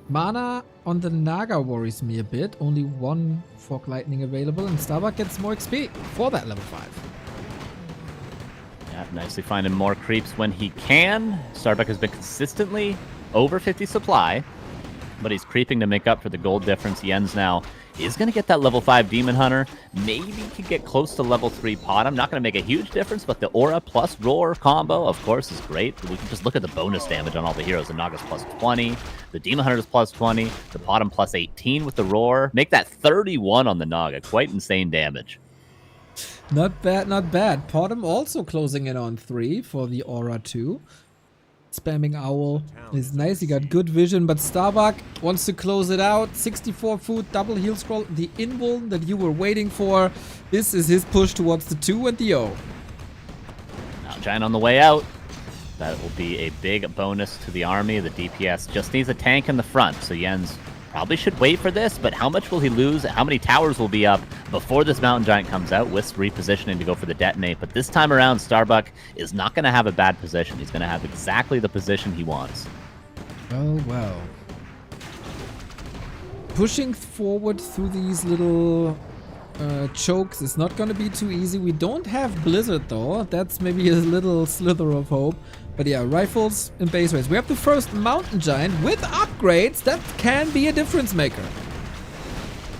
Speaker 1: Mana on the Naga worries me a bit. Only 1 Fog Lightning available, and Starbuck gets more XP for that level 5.
Speaker 7: Yeah, nicely finding more creeps when he can. Starbuck has been consistently over 50 supply, but he's creeping to make up for the gold difference. Yen's now is going to get that level 5 Demon Hunter. Maybe he could get close to level 3 Potom. Not going to make a huge difference, but the Aura plus Roar combo, of course, is great. We can just look at the bonus damage on all the heroes. The Naga's plus 20, the Demon Hunter's plus 20, the Potom plus 18 with the Roar. Make that 31 on the Naga. Quite insane damage.
Speaker 1: Not bad, not bad. Potom also closing in on 3 for the Aura 2. Spamming Owl is nice. He got good vision, but Starbuck wants to close it out. 64 food, double heal scroll. The invuln that you were waiting for. This is his push towards the 2 and the O.
Speaker 7: Now Giant on the way out. That will be a big bonus to the army. The DPS just needs a tank in the front, so Yen's probably should wait for this, but how much will he lose? How many towers will be up before this Mountain Giant comes out? Wisp repositioning to go for the detonate, but this time around, Starbuck is not going to have a bad position. He's going to have exactly the position he wants.
Speaker 1: Oh, well. Pushing forward through these little chokes is not going to be too easy. We don't have Blizzard, though. That's maybe a little slither of hope. But yeah, rifles and base rates. We have the first Mountain Giant with upgrades. That can be a difference maker.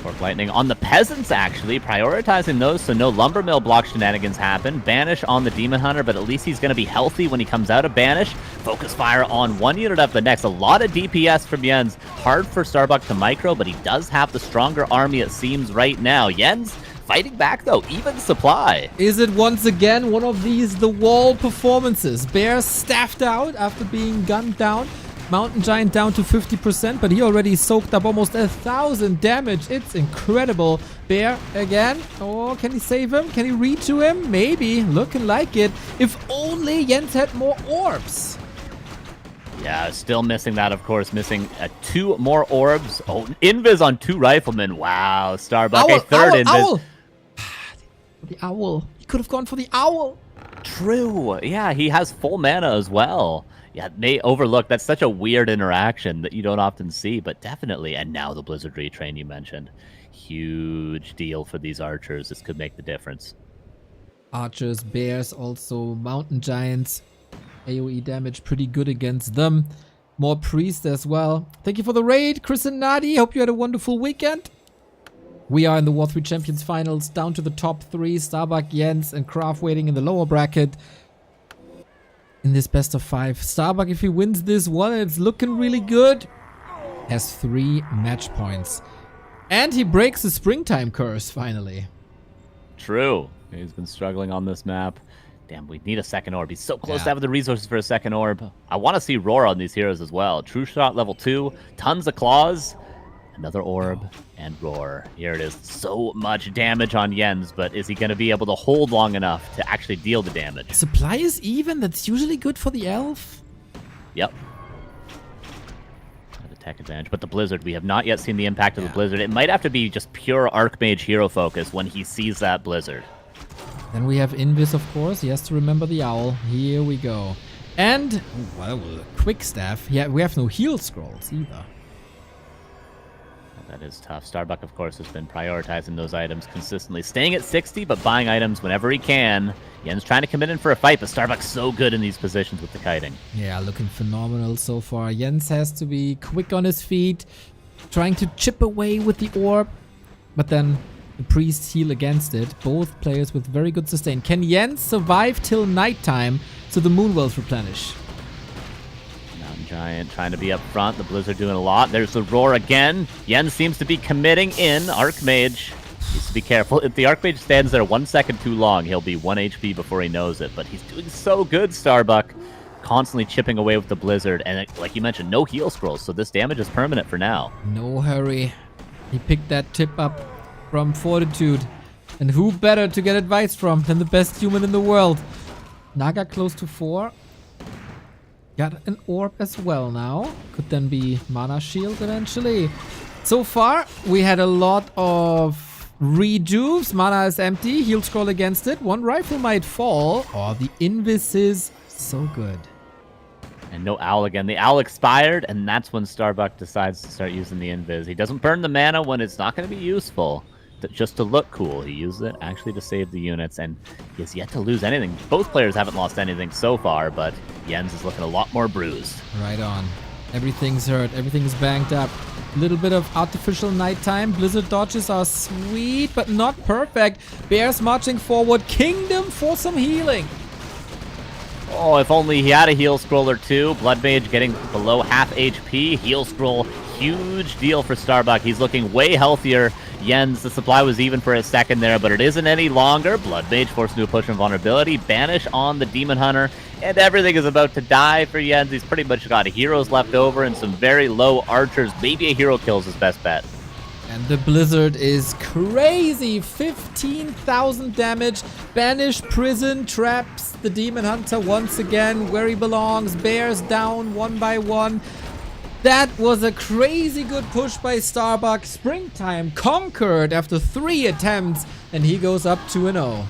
Speaker 7: Fork Lightning on the Peasants, actually. Prioritizing those so no Lumber Mill block shenanigans happen. Banish on the Demon Hunter, but at least he's going to be healthy when he comes out of Banish. Focus Fire on one unit of the next. A lot of DPS from Yen's. Hard for Starbuck to micro, but he does have the stronger army, it seems, right now. Yen's fighting back, though. Even supply.
Speaker 1: Is it once again one of these The Wall performances? Bear staffed out after being gunned down. Mountain Giant down to 50%, but he already soaked up almost 1,000 damage. It's incredible. Bear again. Oh, can he save him? Can he reach to him? Maybe. Looking like it. If only Jens had more orbs.
Speaker 7: Yeah, still missing that, of course. Missing 2 more orbs. Oh, Invis on 2 riflemen. Wow, Starbuck a third Invis.
Speaker 1: Owl. The owl. He could have gone for the owl.
Speaker 7: True. Yeah, he has full mana as well. Yeah, they overlook. That's such a weird interaction that you don't often see, but definitely. And now the Blizzard retrain you mentioned. Huge deal for these archers. This could make the difference.
Speaker 1: Archers, bears, also Mountain Giants. AoE damage pretty good against them. More priest as well. Thank you for the raid, Chris and Nadi. Hope you had a wonderful weekend. We are in the W3Champions finals, down to the top 3. Starbuck, Jens, and Kraft waiting in the lower bracket. In this best of 5. Starbuck, if he wins this one, it's looking really good. Has 3 match points. And he breaks the springtime curse, finally.
Speaker 7: True. He's been struggling on this map. Damn, we need a second orb. He's so close to having the resources for a second orb. I want to see Roar on these heroes as well. True Shot level 2. Tons of claws. Another orb and Roar. Here it is. So much damage on Jens, but is he going to be able to hold long enough to actually deal the damage?
Speaker 1: Supply is even. That's usually good for the elf.
Speaker 7: Yep. The tech advantage. But the Blizzard, we have not yet seen the impact of the Blizzard. It might have to be just pure Archmage hero focus when he sees that Blizzard.
Speaker 1: Then we have Invis, of course. He has to remember the owl. Here we go. And, well, quick staff. Yeah, we have no heal scrolls either.
Speaker 7: That is tough. Starbuck, of course, has been prioritizing those items consistently. Staying at 60, but buying items whenever he can. Yen's trying to commit in for a fight, but Starbuck's so good in these positions with the kiting.
Speaker 1: Yeah, looking phenomenal so far. Jens has to be quick on his feet, trying to chip away with the orb, but then the priest heal against it. Both players with very good sustain. Can Jens survive till nighttime so the moon wells replenish?
Speaker 7: Giant trying to be up front. The Blizzard doing a lot. There's the Roar again. Jens seems to be committing in. Archmage needs to be careful. If the Archmage stands there 1 second too long, he'll be 1 HP before he knows it. But he's doing so good, Starbuck. Constantly chipping away with the Blizzard. And like you mentioned, no heal scrolls, so this damage is permanent for now.
Speaker 1: No hurry. He picked that tip up from Fortitude. And who better to get advice from than the best human in the world? Naga close to 4. Got an orb as well now. Could then be mana shield eventually. So far, we had a lot of redos. Mana is empty. Heal scroll against it. One rifle might fall. Oh, the invis is so good.
Speaker 7: And no owl again. The owl expired, and that's when Starbuck decides to start using the invis. He doesn't burn the mana when it's not going to be useful. Just to look cool. He uses it actually to save the units, and he has yet to lose anything. Both players haven't lost anything so far, but Jens is looking a lot more bruised.
Speaker 1: Right on. Everything's hurt. Everything's banged up. A little bit of artificial nighttime. Blizzard dodges are sweet, but not perfect. Bears marching forward. Kingdom for some healing.
Speaker 7: Oh, if only he had a heal scroll or two. Blood Mage getting below half HP. Heal scroll, huge deal for Starbuck. He's looking way healthier. Jens, the supply was even for a second there, but it isn't any longer. Blood Mage forced into a push from vulnerability. Banish on the Demon Hunter, and everything is about to die for Jens. He's pretty much got heroes left over and some very low archers. Maybe a hero kills his best bet.
Speaker 1: And the Blizzard is crazy. 15,000 damage. Banish, prison, traps the Demon Hunter once again where he belongs. Bears down one by one. That was a crazy good push by Starbuck. Springtime conquered after 3 attempts, and he goes up 2-0.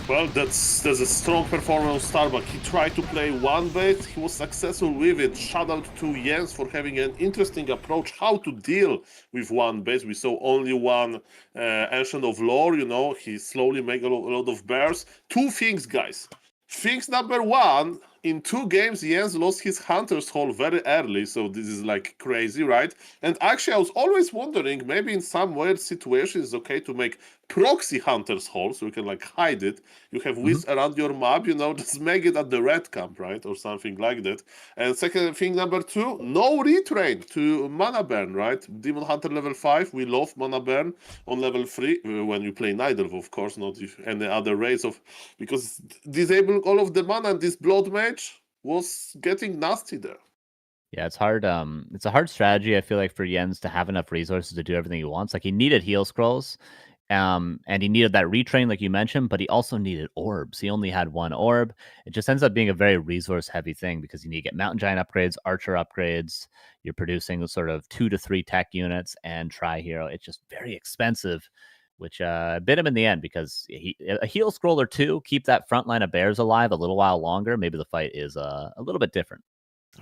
Speaker 6: Well, that's a strong performance of Starbuck. He tried to play one base, he was successful with it. Shout out to Jens for having an interesting approach how to deal with one base. We saw only one Ancient of Lore, you know, he slowly made a lot of bears. 2 things, guys. Things number 1, in 2 games, Jens lost his Hunter's Hall very early, so this is like crazy, right? And actually, I was always wondering, maybe in some weird situations, it's okay to make proxy Hunter's Hall, so you can like hide it. You have wisps around your map, you know, just make it at the red camp, right? Or something like that. And second thing number 2, no retrain to mana burn, right? Demon Hunter level 5, we love mana burn on level 3, when you play Nidelf, of course, not if any other race of, because disabling all of the mana and this Blood Mage was getting nasty there.
Speaker 7: Yeah, it's hard. It's a hard strategy, I feel like, for Jens to have enough resources to do everything he wants. Like, he needed heal scrolls, and he needed that retrain, like you mentioned, but he also needed orbs. He only had 1 orb. It just ends up being a very resource-heavy thing because you need to get Mountain Giant upgrades, Archer upgrades. You're producing sort of 2 to 3 tech units and Tri-Hero. It's just very expensive, which bit him in the end because a heal scroll or 2, keep that front line of bears alive a little while longer. Maybe the fight is a little bit different.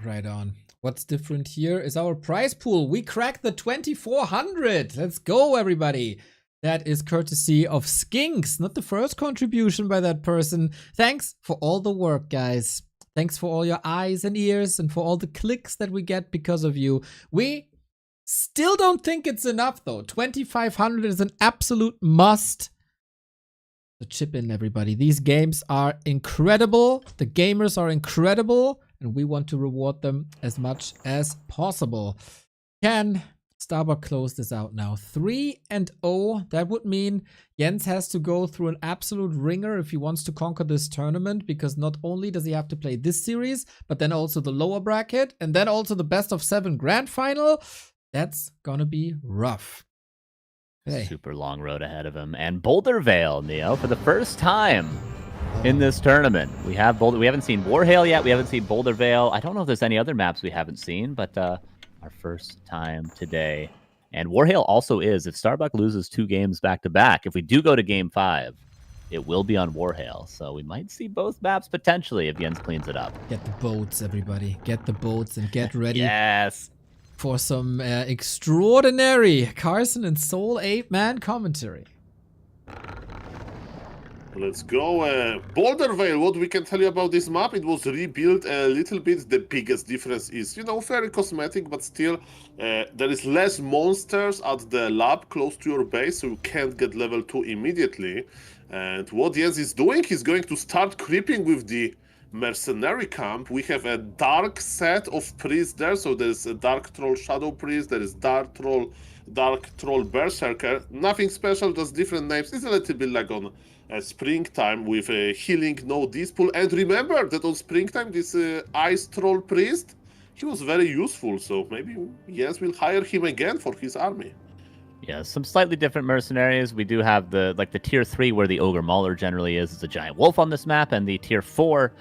Speaker 1: Right on. What's different here is our prize pool. We cracked the 2,400. Let's go, everybody. That is courtesy of Skinks, not the first contribution by that person. Thanks for all the work, guys. Thanks for all your eyes and ears and for all the clicks that we get because of you. We still don't think it's enough, though. 2,500 is an absolute must. So chip in, everybody. These games are incredible. The gamers are incredible, and we want to reward them as much as possible. Can Starbuck close this out now? 3-0. That would mean Jens has to go through an absolute ringer if he wants to conquer this tournament, because not only does he have to play this series, but then also the lower bracket, and then also the best of 7 grand final. That's gonna be rough. Okay.
Speaker 7: Super long road ahead of him. And Boulder Vale, Neo, for the first time in this tournament. We haven't seen Warhail yet. We haven't seen Boulder Vale. I don't know if there's any other maps we haven't seen, but our first time today. And Warhail also is, if Starbuck loses 2 games back-to-back, if we do go to Game 5, it will be on Warhail. So we might see both maps potentially if Jens cleans it up.
Speaker 1: Get the boats, everybody. Get the boats and get ready.
Speaker 7: Yes.
Speaker 1: For some extraordinary Carson and Soul 8-man commentary.
Speaker 6: Let's go. Boulder Vale, what we can tell you about this map, it was rebuilt a little bit. The biggest difference is, you know, very cosmetic, but still there is less monsters at the lab close to your base, so you can't get level 2 immediately. And what Jens is doing, he's going to start creeping with the mercenary camp, we have a dark set of priests there. So there's a dark troll shadow priest, there is dark troll berserker. Nothing special, just different names. It's a little bit like on springtime with a healing no dispel. And remember that on springtime, this ice troll priest, he was very useful. So maybe Jens will hire him again for his army.
Speaker 7: Yeah, some slightly different mercenaries. We do have the tier 3 where the ogre mauler generally is a giant wolf on this map, and the tier 4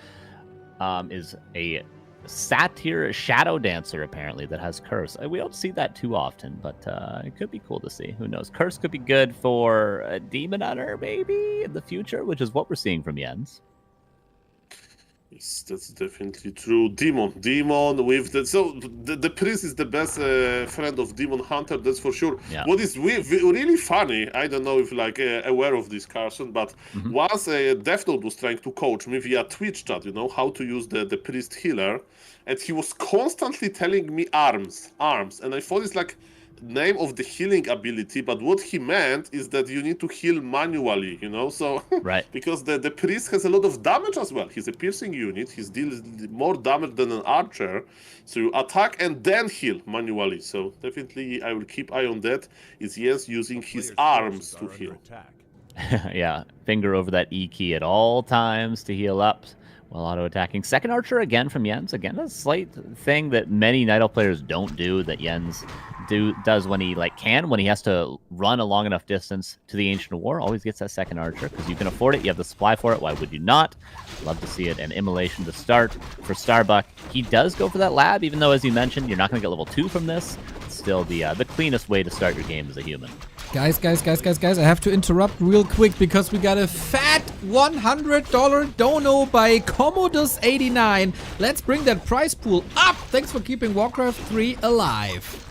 Speaker 7: is a satyr shadow dancer apparently that has curse. We don't see that too often, but it could be cool to see. Who knows? Curse could be good for a demon hunter maybe in the future, which is what we're seeing from Jens.
Speaker 6: Yes, that's definitely true. Demon with the priest is the best friend of demon hunter, that's for sure.
Speaker 7: Yeah.
Speaker 6: What is really funny, I don't know if aware of this, Carson, but once Death Note was trying to coach me via Twitch chat, how to use the priest healer, and he was constantly telling me arms, and I thought it's like name of the healing ability, but what he meant is that you need to heal manually, so
Speaker 7: right,
Speaker 6: because the priest has a lot of damage as well. He's a piercing unit, he deals more damage than an archer, so you attack and then heal manually. So definitely I will keep eye on that. Is Jens using his arms to heal?
Speaker 7: yeah, finger over that E key at all times to heal up while auto-attacking. Second archer again from Jens. Again, a slight thing that many Night Elf players don't do that Jens does when he when he has to run a long enough distance to the Ancient War. Always gets that second archer because you can afford it. You have the supply for it. Why would you not? Love to see it. And immolation to start for Starbuck. He does go for that lab, even though, as you mentioned, you're not going to get level 2 from this. It's still the cleanest way to start your game as a human.
Speaker 1: Guys, I have to interrupt real quick because we got a fat $100 dono by Commodus89. Let's bring that prize pool up. Thanks for keeping Warcraft 3 alive.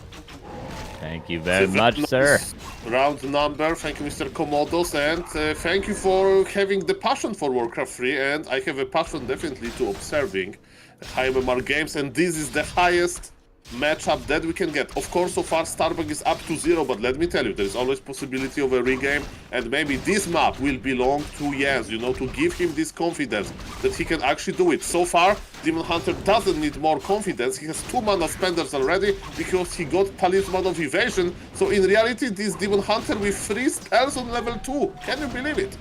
Speaker 7: Thank you very much, sir.
Speaker 6: Round number. Thank you, Mr. Komodos, and thank you for having the passion for Warcraft 3, and I have a passion definitely to observing high MMR games, and this is the highest matchup that we can get. Of course, so far Starbuck is up to 0, but let me tell you, there is always possibility of a regame, and maybe this map will belong to Jens, to give him this confidence that he can actually do it. So far, Demon Hunter doesn't need more confidence. He has 2 mana spenders already because he got Talisman of Evasion. So in reality, this Demon Hunter with 3 spells on level 2. Can you believe it?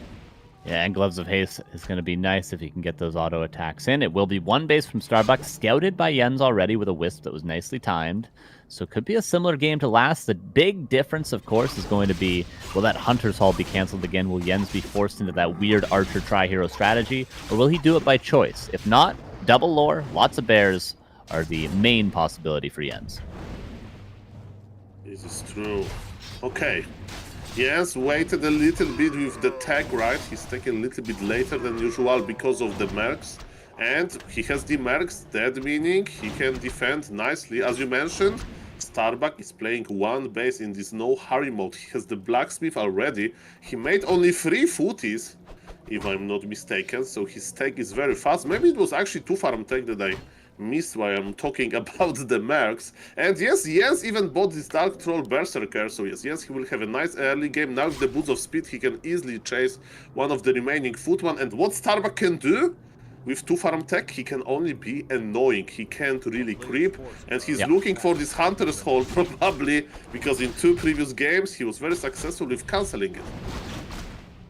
Speaker 7: Yeah, and Gloves of Haste is going to be nice if he can get those auto attacks in. It will be 1 base from Starbuck, scouted by Jens already with a Wisp that was nicely timed. So it could be a similar game to last. The big difference, of course, is going to be, will that Hunter's Hall be canceled again? Will Jens be forced into that weird Archer Tri-Hero strategy? Or will he do it by choice? If not, double lore, lots of bears are the main possibility for Jens.
Speaker 6: This is true. Okay. Yes, waited a little bit with the tag, right? He's taken a little bit later than usual because of the mercs. And he has the mercs, that meaning he can defend nicely. As you mentioned, Starbuck is playing 1 base in this no hurry mode. He has the blacksmith already. He made only 3 footies, if I'm not mistaken, so his tag is very fast. Maybe it was actually 2 farm tag that I missed while I'm talking about the mercs. And yes, Jens even bought this Dark Troll Berserker, so yes, he will have a nice early game. Now with the Boots of Speed, he can easily chase one of the remaining footman. And what Starbuck can do with 2 farm tech, he can only be annoying. He can't really creep, and he's looking for this Hunter's Hall probably because in 2 previous games he was very successful with cancelling it.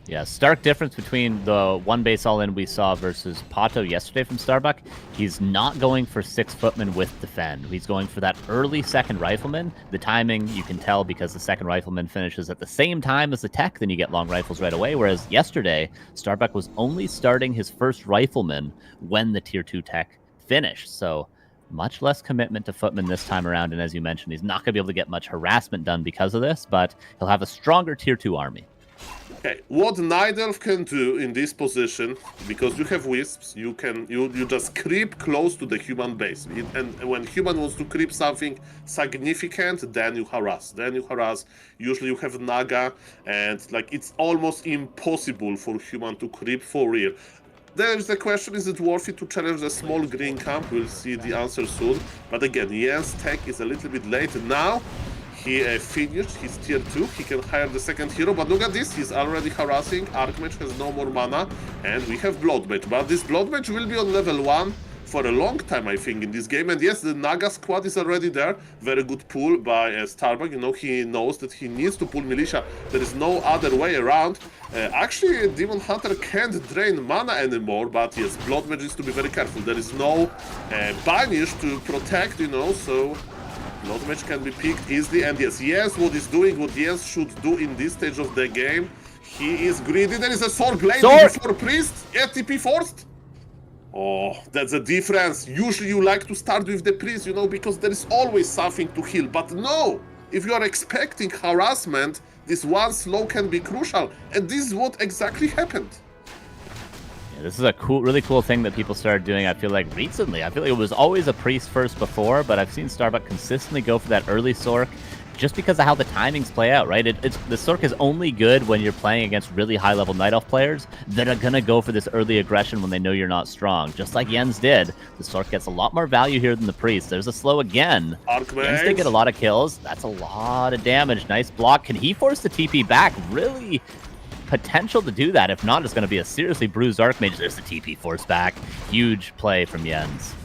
Speaker 7: Yeah, stark difference between the 1 base all-in we saw versus Pato yesterday from Starbuck. He's not going for 6 footmen with defend. He's going for that early second rifleman. The timing, you can tell because the second rifleman finishes at the same time as the tech, then you get long rifles right away. Whereas yesterday, Starbuck was only starting his first rifleman when the tier 2 tech finished. So much less commitment to footmen this time around. And as you mentioned, he's not going to be able to get much harassment done because of this, but he'll have a stronger tier 2 army.
Speaker 6: Okay, what Night Elf can do in this position, because you have wisps, you just creep close to the human base. And when human wants to creep something significant, then you harass. Usually you have Naga, and it's almost impossible for human to creep for real. There's the question, is it worth it to challenge the small green camp? We'll see the answer soon. But again, Jens' tech is a little bit late. Now, He finished his tier 2, he can hire the second hero, but look at this, he's already harassing, Archmage has no more mana, and we have Blood Mage. But this Blood Mage will be on level 1 for a long time, I think, in this game. And yes, the Naga squad is already there. Very good pull by Starbuck. You know, he knows that he needs to pull Militia. There is no other way around. Actually, Demon Hunter can't drain mana anymore, but yes, Blood Mage is to be very careful. There is no banish to protect, you know, so Blood Mage can be picked easily. And yes, what he's doing, what Jens should do in this stage of the game, he is greedy. There is a sword blade before Priest. Yeah, TP forced. Oh, that's a difference. Usually you like to start with the Priest, you know, because there is always something to heal. But no, if you are expecting harassment, this one slow can be crucial. And this is what exactly happened.
Speaker 7: Yeah, this is a really cool thing that people started doing, I feel like, recently. I feel like it was always a Priest first before, but I've seen Starbuck consistently go for that early Sork just because of how the timings play out, right? The Sork is only good when you're playing against really high-level Night Elf players that are going to go for this early aggression when they know you're not strong. Just like Jens did, the Sork gets a lot more value here than the Priest. There's a slow again. Jens did get a lot of kills. That's a lot of damage. Nice block. Can he force the TP back? Really potential to do that. If not, it's going to be a seriously bruised Archmage. There's the TP force back. Huge play from Jens.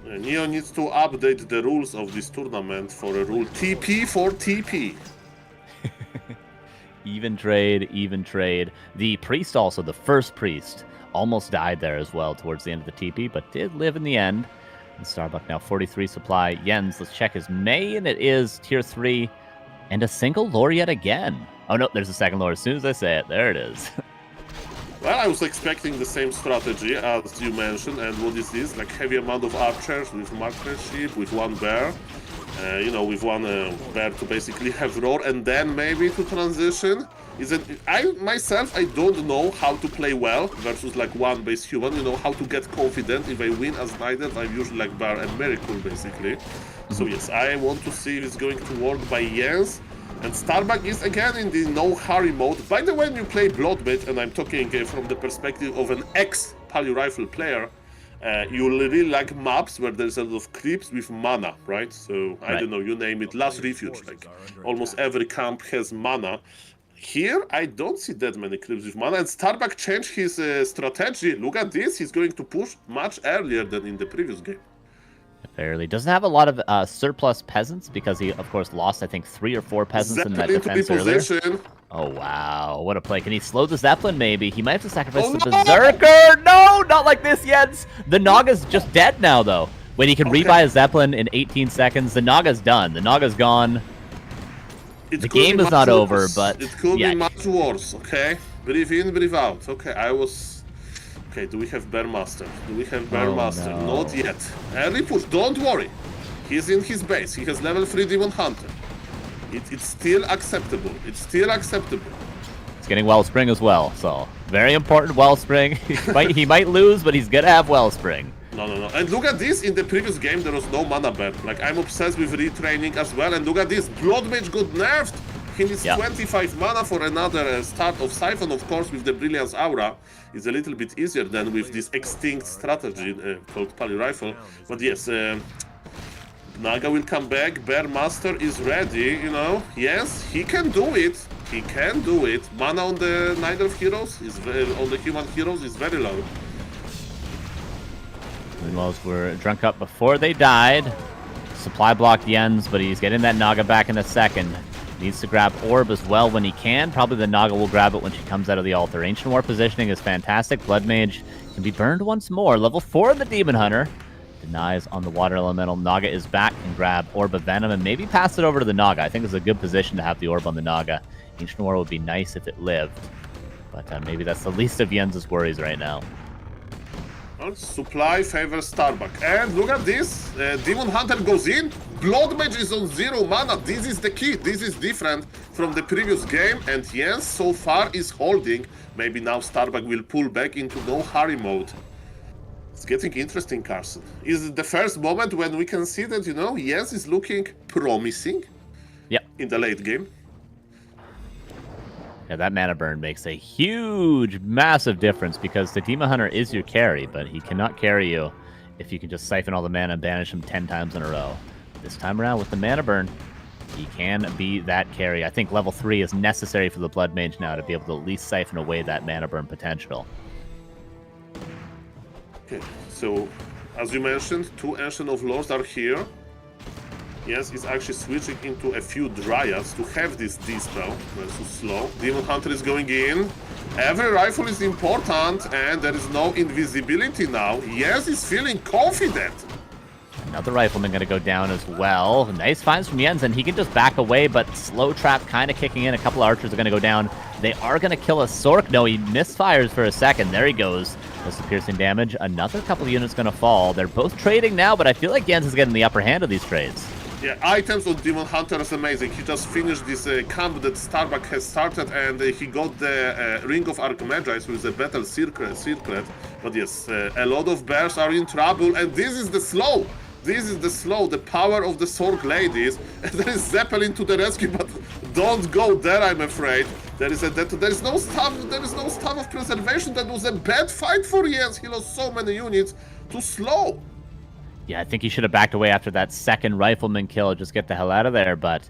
Speaker 6: Neo needs to update the rules of this tournament for a rule TP for TP.
Speaker 7: Even trade, even trade. The Priest also, the first Priest, almost died there as well towards the end of the TP, but did live in the end. And Starbuck now 43 supply. Jens, let's check his main. It is tier 3 and a single lore yet again. Oh no, there's a second lore as soon as I say it. There it is.
Speaker 6: Well, I was expecting the same strategy as you mentioned, and what is this? Like heavy amount of archers with marksmanship, with one bear, you know, with one bear to basically have roar, and then maybe to transition. I don't know how to play well versus like one base human, you know, how to get confident. If I win as neither, I'm usually like bear and miracle basically. So yes, I want to see if it's going to work by Jens. And Starbuck is again in the no hurry mode. By the way, when you play Blood Mage, and I'm talking from the perspective of an ex-Pally Rifle player, you really like maps where there's a lot of creeps with mana, right? So, I don't know, you name it, Last Refuge, like almost every camp has mana. Here, I don't see that many creeps with mana, and Starbuck changed his strategy. Look at this, he's going to push much earlier than in the previous game.
Speaker 7: Barely. Doesn't have a lot of surplus peasants because he, of course, lost, I think, 3 or 4 peasants in that defense earlier. Oh, wow. What a play. Can he slow the Zeppelin, maybe? He might have to sacrifice the Berserker. No, not like this, Jens. The Naga's just dead now, though. Wait, he can rebuy a Zeppelin in 18 seconds. The Naga's done. The Naga's gone. The game is not over, but...
Speaker 6: It could be much worse, okay? Breathe in, breathe out. Okay, Okay, do we have Bear Master? Do we have Bear Master? No. Not yet. Early push, don't worry. He's in his base. He has level 3 Demon Hunter. It's still acceptable. It's still acceptable.
Speaker 7: He's getting Wellspring as well, so very important Wellspring. he might lose, but he's gonna have Wellspring.
Speaker 6: No. And look at this. In the previous game, there was no mana bear. Like, I'm obsessed with retraining as well. And look at this. Blood Mage got nerfed. He needs 25 mana for another start of Siphon, of course, with the Brilliance Aura. It's a little bit easier than with this extinct strategy called Pally Rifle. But yes, Naga will come back. Bear Master is ready, you know. Yes, he can do it. He can do it. Mana on the Night Elf heroes, on the human heroes, is very low.
Speaker 7: Moonwells were drunk up before they died. Supply blocked Jens, but he's getting that Naga back in a second. Needs to grab Orb as well when he can. Probably the Naga will grab it when she comes out of the altar. Ancient War positioning is fantastic. Blood Mage can be burned once more. Level 4 in the Demon Hunter. Denies on the Water Elemental. Naga is back. Can grab Orb of Venom and maybe pass it over to the Naga. I think it's a good position to have the Orb on the Naga. Ancient War would be nice if it lived. But maybe that's the least of Jens' worries right now.
Speaker 6: Well, supply favors Starbuck. And look at this. Demon Hunter goes in. Blood Mage is on 0 mana. This is the key. This is different from the previous game. And Jens so far is holding. Maybe now Starbuck will pull back into no hurry mode. It's getting interesting, Carson. Is it the first moment when we can see that, you know, Jens is looking promising in the late game?
Speaker 7: Yeah, that mana burn makes a huge, massive difference because the Demon Hunter is your carry, but he cannot carry you if you can just siphon all the mana and banish him 10 times in a row. This time around with the mana burn, He can be that carry. I think level 3 is necessary for the Blood Mage now to be able to at least siphon away that mana burn potential.
Speaker 6: Okay, so as you mentioned, 2 Ancient of Lords are here. Yes, it's actually switching into a few Dryads to have this Dispel versus slow. Demon Hunter is going in. Every rifle is important, and there is no invisibility now. Yes, he's feeling confident.
Speaker 7: Another Rifleman going to go down as well. Nice finds from Jens, and he can just back away, but Slow Trap kind of kicking in. A couple of archers are going to go down. They are going to kill a Sork. No, he misfires for a second. There he goes. Does the piercing damage. Another couple of units going to fall. They're both trading now, but I feel like Jens is getting the upper hand of these trades.
Speaker 6: Yeah, items on Demon Hunter is amazing. He just finished this camp that Starbuck has started, and he got the Ring of Archmagi with the battle circlet. But yes, a lot of bears are in trouble, and this is the slow. This is the slow, the power of the Sork ladies. And there is Zeppelin to the rescue, but don't go there, I'm afraid. There is no staff of preservation. That was a bad fight for Jens. He lost so many units to slow.
Speaker 7: Yeah, I think he should have backed away after that second Rifleman kill. Just get the hell out of there, but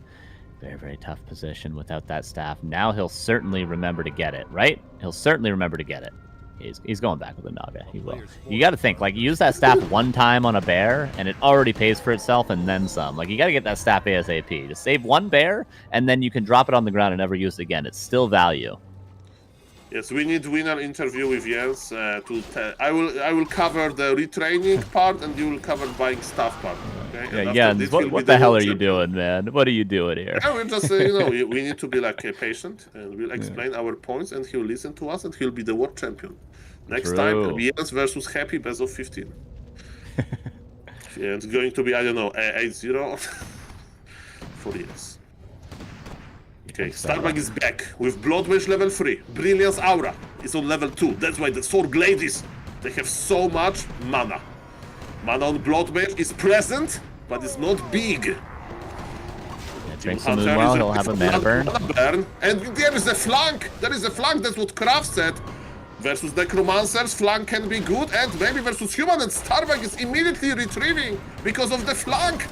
Speaker 7: very, very tough position without that staff. Now he'll certainly remember to get it, right? He'll certainly remember to get it. He's going back with a Naga. He will. You got to think, like, use that staff one time on a bear, and it already pays for itself and then some. Like, you got to get that staff ASAP. Just save one bear, and then you can drop it on the ground and never use it again. It's still value.
Speaker 6: Yes, we need winner interview with Jens. I will cover the retraining part, and you will cover buying stuff part. Okay?
Speaker 7: Yeah, Jens, what the hell are you doing, man? What are you doing here?
Speaker 6: Yeah, we're just, we need to be like patient, and we'll explain our points, and he'll listen to us, and he'll be the world champion. Next time, Jens versus Happy, best of 15. Yeah, it's going to be, I don't know, 8-0 for Jens. Okay, Starbuck is back with Blood Mage level 3. Brilliance Aura is on level 2. That's why the Sork ladies, they have so much mana. Mana on Blood Mage is present, but it's not big.
Speaker 7: Drink some Moonwell, he'll have a mana burn.
Speaker 6: And there is a flank. There is a flank. That's what Kraft said. Versus Necromancers, flank can be good, and maybe versus human, and Starbuck is immediately retrieving because of the flank.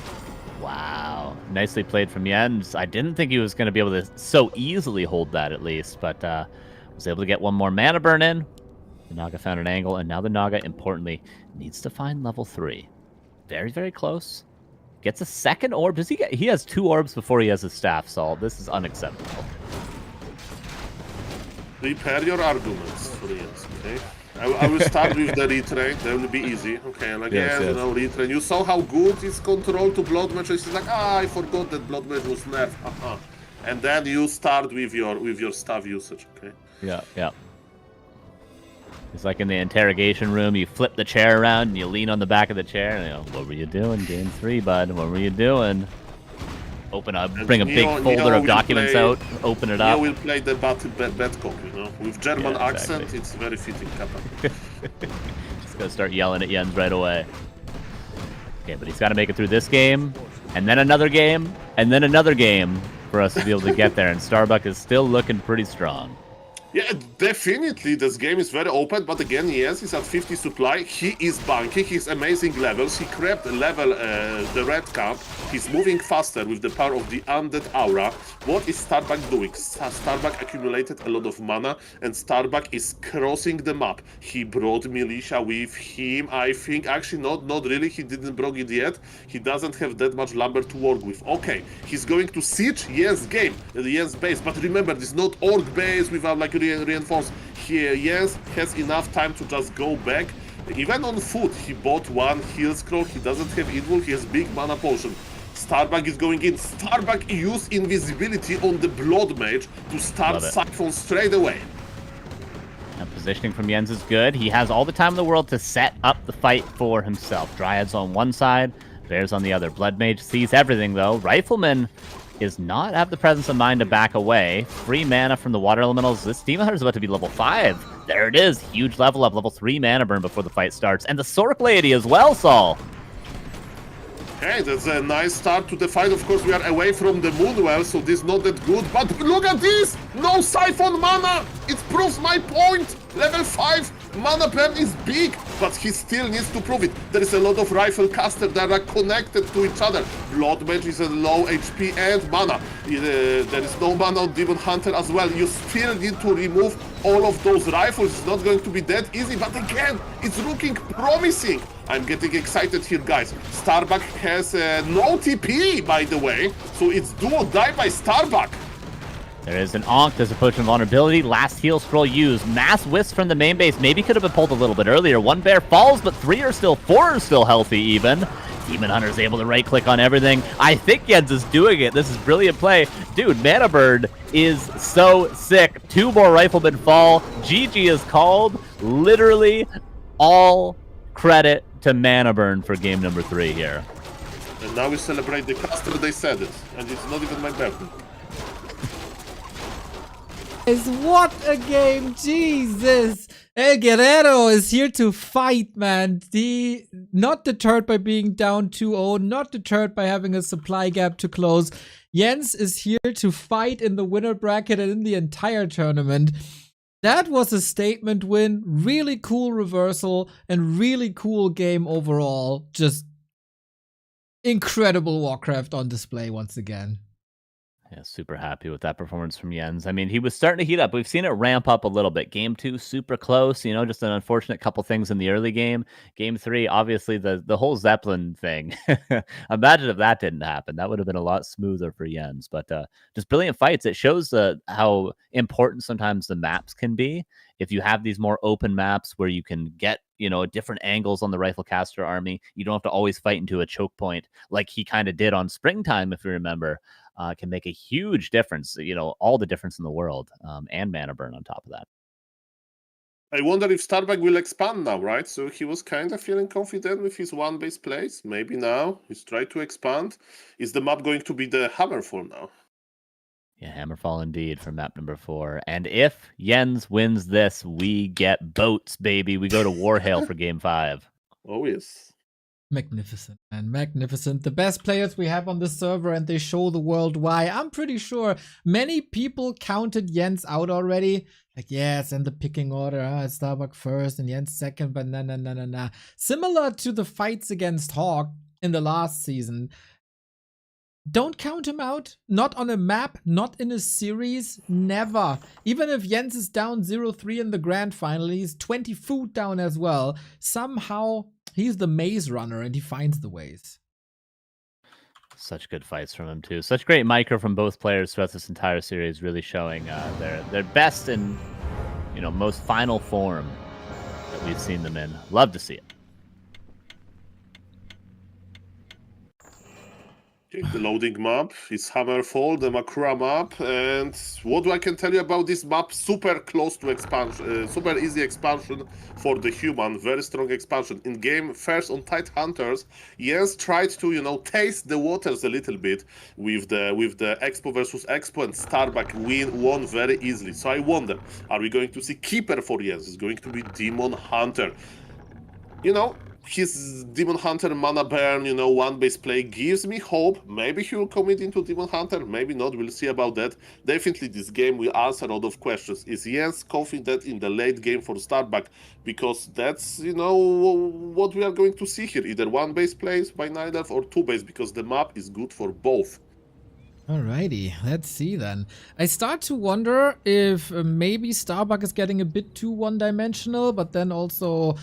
Speaker 7: Wow. Nicely played from Jens. I didn't think he was going to be able to so easily hold that, at least, but was able to get one more mana burn in. The Naga found an angle, and now the Naga, importantly, needs to find level 3. Very, very close. Gets a second orb. Does he get? He has 2 orbs before he has his staff, Saul. This is unacceptable.
Speaker 6: Prepare your arguments for Jens, okay? I will start with the retrain. That will be easy. Okay, like, yes. You know, retrain. You saw how good his control to Blood Mage is. Like, I forgot that Blood Mage was nerfed. And then you start with your staff usage, okay?
Speaker 7: Yeah. It's like in the interrogation room, you flip the chair around and you lean on the back of the chair and you go, what were you doing? Game 3, bud. What were you doing? Open up, bring a big folder of documents out, open it up.
Speaker 6: Yeah, we'll play the bad cop, you know, with German accent. It's very fitting.
Speaker 7: Just gonna start yelling at Jens right away. Okay, but he's got to make it through this game, and then another game, and then another game for us to be able to get there. And Starbuck is still looking pretty strong.
Speaker 6: Yeah, definitely, this game is very open, but again, yes, he's at 50 supply, he is banking, he's amazing levels, he grabbed level the red camp, he's moving faster with the power of the Undead Aura. What is Starbuck doing? Starbuck accumulated a lot of mana, and Starbuck is crossing the map. He brought Militia with him, I think, actually not really, he didn't bring it yet, he doesn't have that much lumber to work with. Okay, he's going to siege Jens game, Jens base, but remember, this is not orc base without like reinforce. Here, Jens has enough time to just go back. Even on foot, he bought 1 heal scroll. He doesn't have invul. He has big mana potion. Starbuck is going in. Starbuck used invisibility on the Blood Mage to start siphon straight away.
Speaker 7: And positioning from Jens is good. He has all the time in the world to set up the fight for himself. Dryads on one side, Bears on the other. Blood Mage sees everything, though. Rifleman is not have the presence of mind to back away. Free mana from the water elementals. This Demon Hunter is about to be level 5. There it is. Huge level up. Level 3 mana burn before the fight starts. And the Sork Lady as well, Saul.
Speaker 6: Okay, that's a nice start to the fight. Of course, we are away from the Moonwell, so this is not that good. But look at this! No Siphon mana! It proves my point! Level 5 Mana burn is big, but he still needs to prove it. There is a lot of rifle casters that are connected to each other. Blood Mage is a low HP and mana. There is no mana on Demon Hunter as well. You still need to remove all of those rifles. It's not going to be that easy, but again, it's looking promising. I'm getting excited here, guys. Starbuck has no TP, by the way, so it's do or die by Starbuck.
Speaker 7: There is an Onk, there's a Potion of Vulnerability, last heal scroll used. Mass Wisp from the main base, maybe could have been pulled a little bit earlier. One bear falls, but 4 are still healthy even. Demon Hunter is able to right-click on everything. I think Jens is doing it. This is brilliant play. Dude, Mana Bird is so sick. 2 more Riflemen fall. GG is called. Literally all credit to Mana Burn for game number 3 here.
Speaker 6: And now we celebrate the caster, they said it. And it's not even my birthday.
Speaker 1: What a game, Jesus! El Guerrero is here to fight, man. Not deterred by being down 2-0, not deterred by having a supply gap to close. Jens is here to fight in the winner bracket and in the entire tournament. That was a statement win, really cool reversal, and really cool game overall. Just incredible Warcraft on display once again.
Speaker 7: Yeah, super happy with that performance from Jens. I mean, he was starting to heat up. We've seen it ramp up a little bit. Game 2, super close, you know, just an unfortunate couple things in the early game. Game 3, obviously, the whole Zeppelin thing. Imagine if that didn't happen. That would have been a lot smoother for Jens. But just brilliant fights. It shows how important sometimes the maps can be. If you have these more open maps where you can get, you know, different angles on the rifle caster army, you don't have to always fight into a choke point like he kind of did on Springtime, if you remember. Can make a huge difference, you know, all the difference in the world, and Mana Burn on top of that.
Speaker 6: I wonder if Starbuck will expand now, right? So he was kind of feeling confident with his one base plays. Maybe now he's trying to expand. Is the map going to be the Hammerfall now?
Speaker 7: Yeah, Hammerfall indeed for map number 4. And if Jens wins this, we get boats, baby. We go to Warhail for game 5.
Speaker 6: Oh, yes.
Speaker 1: Magnificent, man. Magnificent. The best players we have on the server, and they show the world why. I'm pretty sure many people counted Jens out already. Like, yeah, it's in the picking order. Starbuck first and Jens second, but nah. Similar to the fights against Hawk in the last season. Don't count him out. Not on a map, not in a series, never. Even if Jens is down 0-3 in the grand final, he's 20 food down as well. Somehow he's the maze runner and he finds the ways.
Speaker 7: Such good fights from him too. Such great micro from both players throughout this entire series, really showing their best and, you know, most final form that we've seen them in. Love to see it.
Speaker 6: The loading map is Hammerfall, the Makura map, and what I can tell you about this map, super close to expansion, super easy expansion for the human, very strong expansion. In game first on Tide Hunters, Jens tried to, you know, taste the waters a little bit with the Expo versus Expo, and Starbuck won very easily. So I wonder, are we going to see Keeper for Jens? It's going to be Demon Hunter. You know, his Demon Hunter Mana Burn, you know, one base play gives me hope. Maybe he will commit into Demon Hunter, maybe not. We'll see about that. Definitely this game will answer a lot of questions. Is Jens confident in the late game for Starbuck? Because that's, you know, what we are going to see here. Either one base plays by Nidalf or two base, because the map is good for both.
Speaker 1: Alrighty, let's see then. I start to wonder if maybe Starbuck is getting a bit too one-dimensional, but then also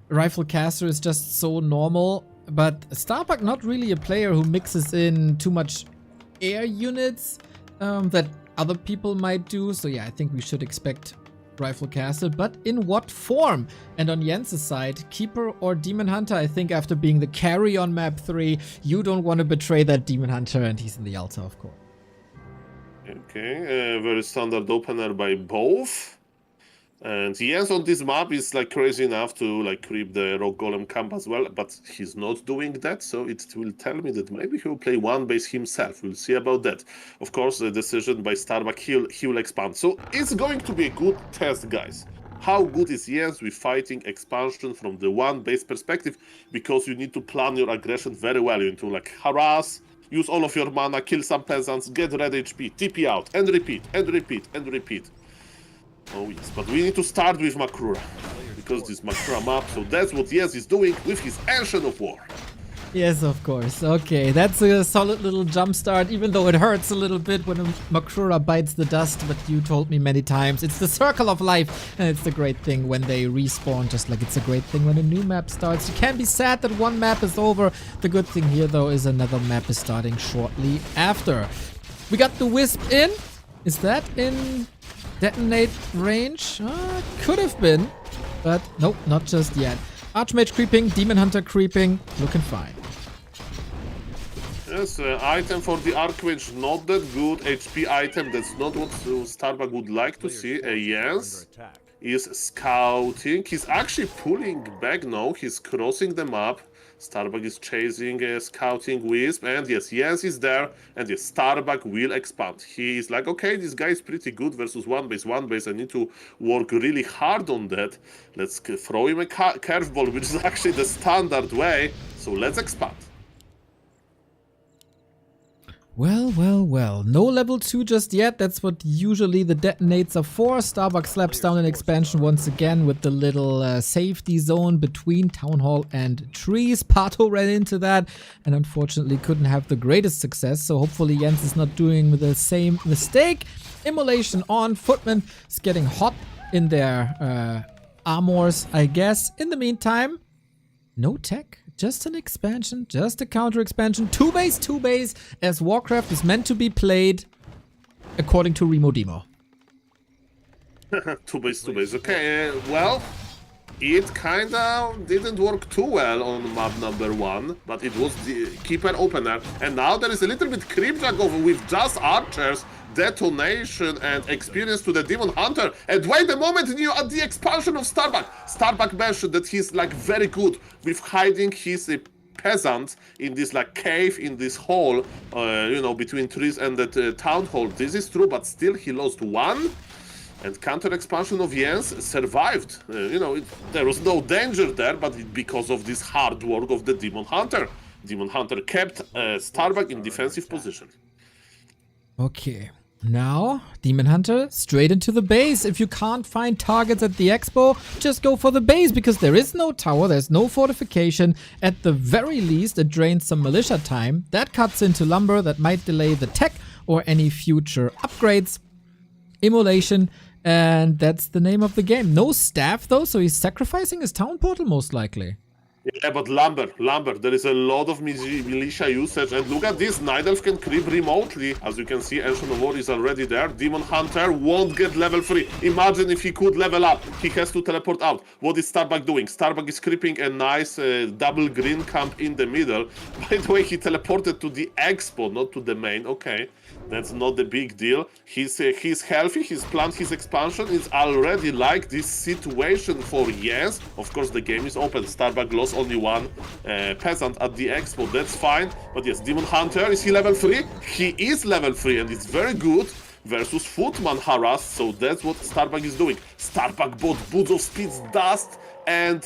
Speaker 1: Rifle Caster is just so normal. But Starbuck not really a player who mixes in too much air units that other people might do. So yeah, I think we should expect Rifle Caster, but in what form? And on Jens' side, Keeper or Demon Hunter? I think after being the carry on map 3, you don't want to betray that Demon Hunter, and he's in the altar, of course.
Speaker 6: Okay, very standard opener by both. And Jens on this map is like crazy enough to like creep the Rock Golem camp as well, but he's not doing that, so it will tell me that maybe he will play one base himself. We'll see about that. Of course, the decision by Starbuck, he will expand. So it's going to be a good test, guys. How good is Jens with fighting expansion from the one base perspective? Because you need to plan your aggression very well. You need to like harass, use all of your mana, kill some peasants, get red HP, TP out, and repeat, and repeat, and repeat. Oh yes, but we need to start with Makura. because this Makura map. So that's what Jens is doing with his Ancient of War.
Speaker 1: Yes, of course. Okay, that's a solid little jump start, even though it hurts a little bit when a Makura bites the dust, but you told me many times, it's the circle of life, and it's the great thing when they respawn, just like it's a great thing when a new map starts. You can't be sad that one map is over. The good thing here, though, is another map is starting shortly after. We got the Wisp in. Is that in detonate range? Could have been, but nope, not just yet. Archmage creeping, Demon Hunter creeping, looking fine.
Speaker 6: Yes, item for the Archmage, not that good. HP item, that's not what Starbuck would like to see. Jens is scouting. He's actually pulling back now. He's crossing the map. Starbuck is chasing a scouting Wisp, and yes, Jens is there, and yes, Starbuck will expand. He is like, okay, this guy is pretty good versus one base. I need to work really hard on that. Let's throw him a curveball, which is actually the standard way, so let's expand.
Speaker 1: Well, well, well. No level 2 just yet. That's what usually the detonates are for. Starbuck slaps down an expansion once again with the little safety zone between Town Hall and trees. Pato ran into that and unfortunately couldn't have the greatest success. So hopefully Jens is not doing the same mistake. Immolation on. Footman is getting hot in their armors, I guess. In the meantime, no tech. Just an expansion, just a counter expansion. 2 base, as Warcraft is meant to be played according to Remo Demo.
Speaker 6: 2 base. Okay, well, it kinda didn't work too well on map number 1, but it was the keeper opener. And now there is a little bit creepjack over with just archers, detonation, and experience to the Demon Hunter. And wait a moment, Neo, at the expansion of Starbuck. Starbuck mentioned that he's like very good with hiding his peasants in this like cave, in this hole, you know, between trees and the town hall. This is true, but still he lost 1. And counter expansion of Jens survived. You know, there was no danger there, but because of this hard work of the Demon Hunter. Demon Hunter kept Starbuck in defensive position.
Speaker 1: Okay. Now, Demon Hunter, straight into the base. If you can't find targets at the expo, just go for the base, because there is no tower, there's no fortification. At the very least, it drains some militia time. That cuts into lumber, that might delay the tech or any future upgrades. Immolation, and that's the name of the game. No staff, though, so he's sacrificing his town portal, most likely.
Speaker 6: Yeah, but lumber, there is a lot of militia usage, and look at this, Night Elf can creep remotely. As you can see, Ancient of War is already there. Demon Hunter won't get level 3. Imagine if he could level up. He has to teleport out. What is Starbuck doing? Starbuck is creeping a nice double green camp in the middle. By the way, he teleported to the expo, not to the main. Okay, that's not the big deal. He's healthy, he's planned his expansion. It's already like this situation for Jens. Of course, the game is open. Starbuck lost only 1 peasant at the expo, that's fine. But yes, Demon Hunter, is he level 3? He is level 3, and it's very good versus Footman harassed, so that's what Starbuck is doing. Starbuck bought Boots of Speed's Dust and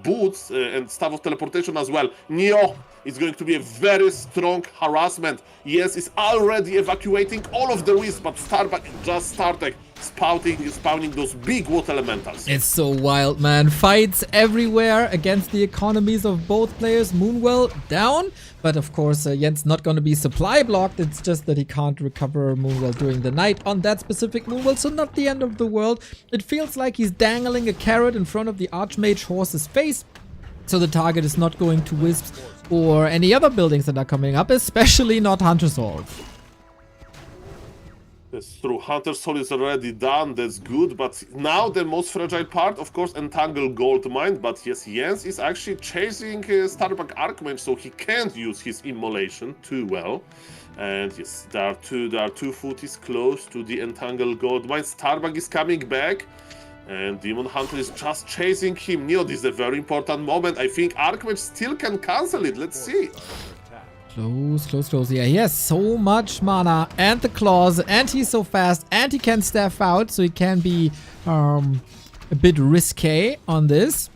Speaker 6: Boots and Staff of Teleportation as well. Neo, it's going to be a very strong harassment. Yes, is already evacuating all of the Wisp, but Starbuck just started spawning those big water elementals.
Speaker 1: It's so wild, man. Fights everywhere against the economies of both players. Moonwell down, but of course Jens not going to be supply blocked. It's just that he can't recover Moonwell during the night on that specific Moonwell, so not the end of the world. It feels like he's dangling a carrot in front of the Archmage horse's face, so the target is not going to Wisps or any other buildings that are coming up, especially not Hunter's Hall.
Speaker 6: That's true. Hunter's Soul is already done, that's good, but now the most fragile part, of course, Entangled Gold Mine, but yes, Jens is actually chasing Starbuck Archmage, so he can't use his Immolation too well. And yes, there are two footies close to the Entangled Gold Mine. Starbuck is coming back, and Demon Hunter is just chasing him. Neo, this is a very important moment. I think Archmage still can cancel it, let's see.
Speaker 1: Close. Yeah, he has so much mana and the claws, and he's so fast, and he can staff out, so he can be a bit risque on this.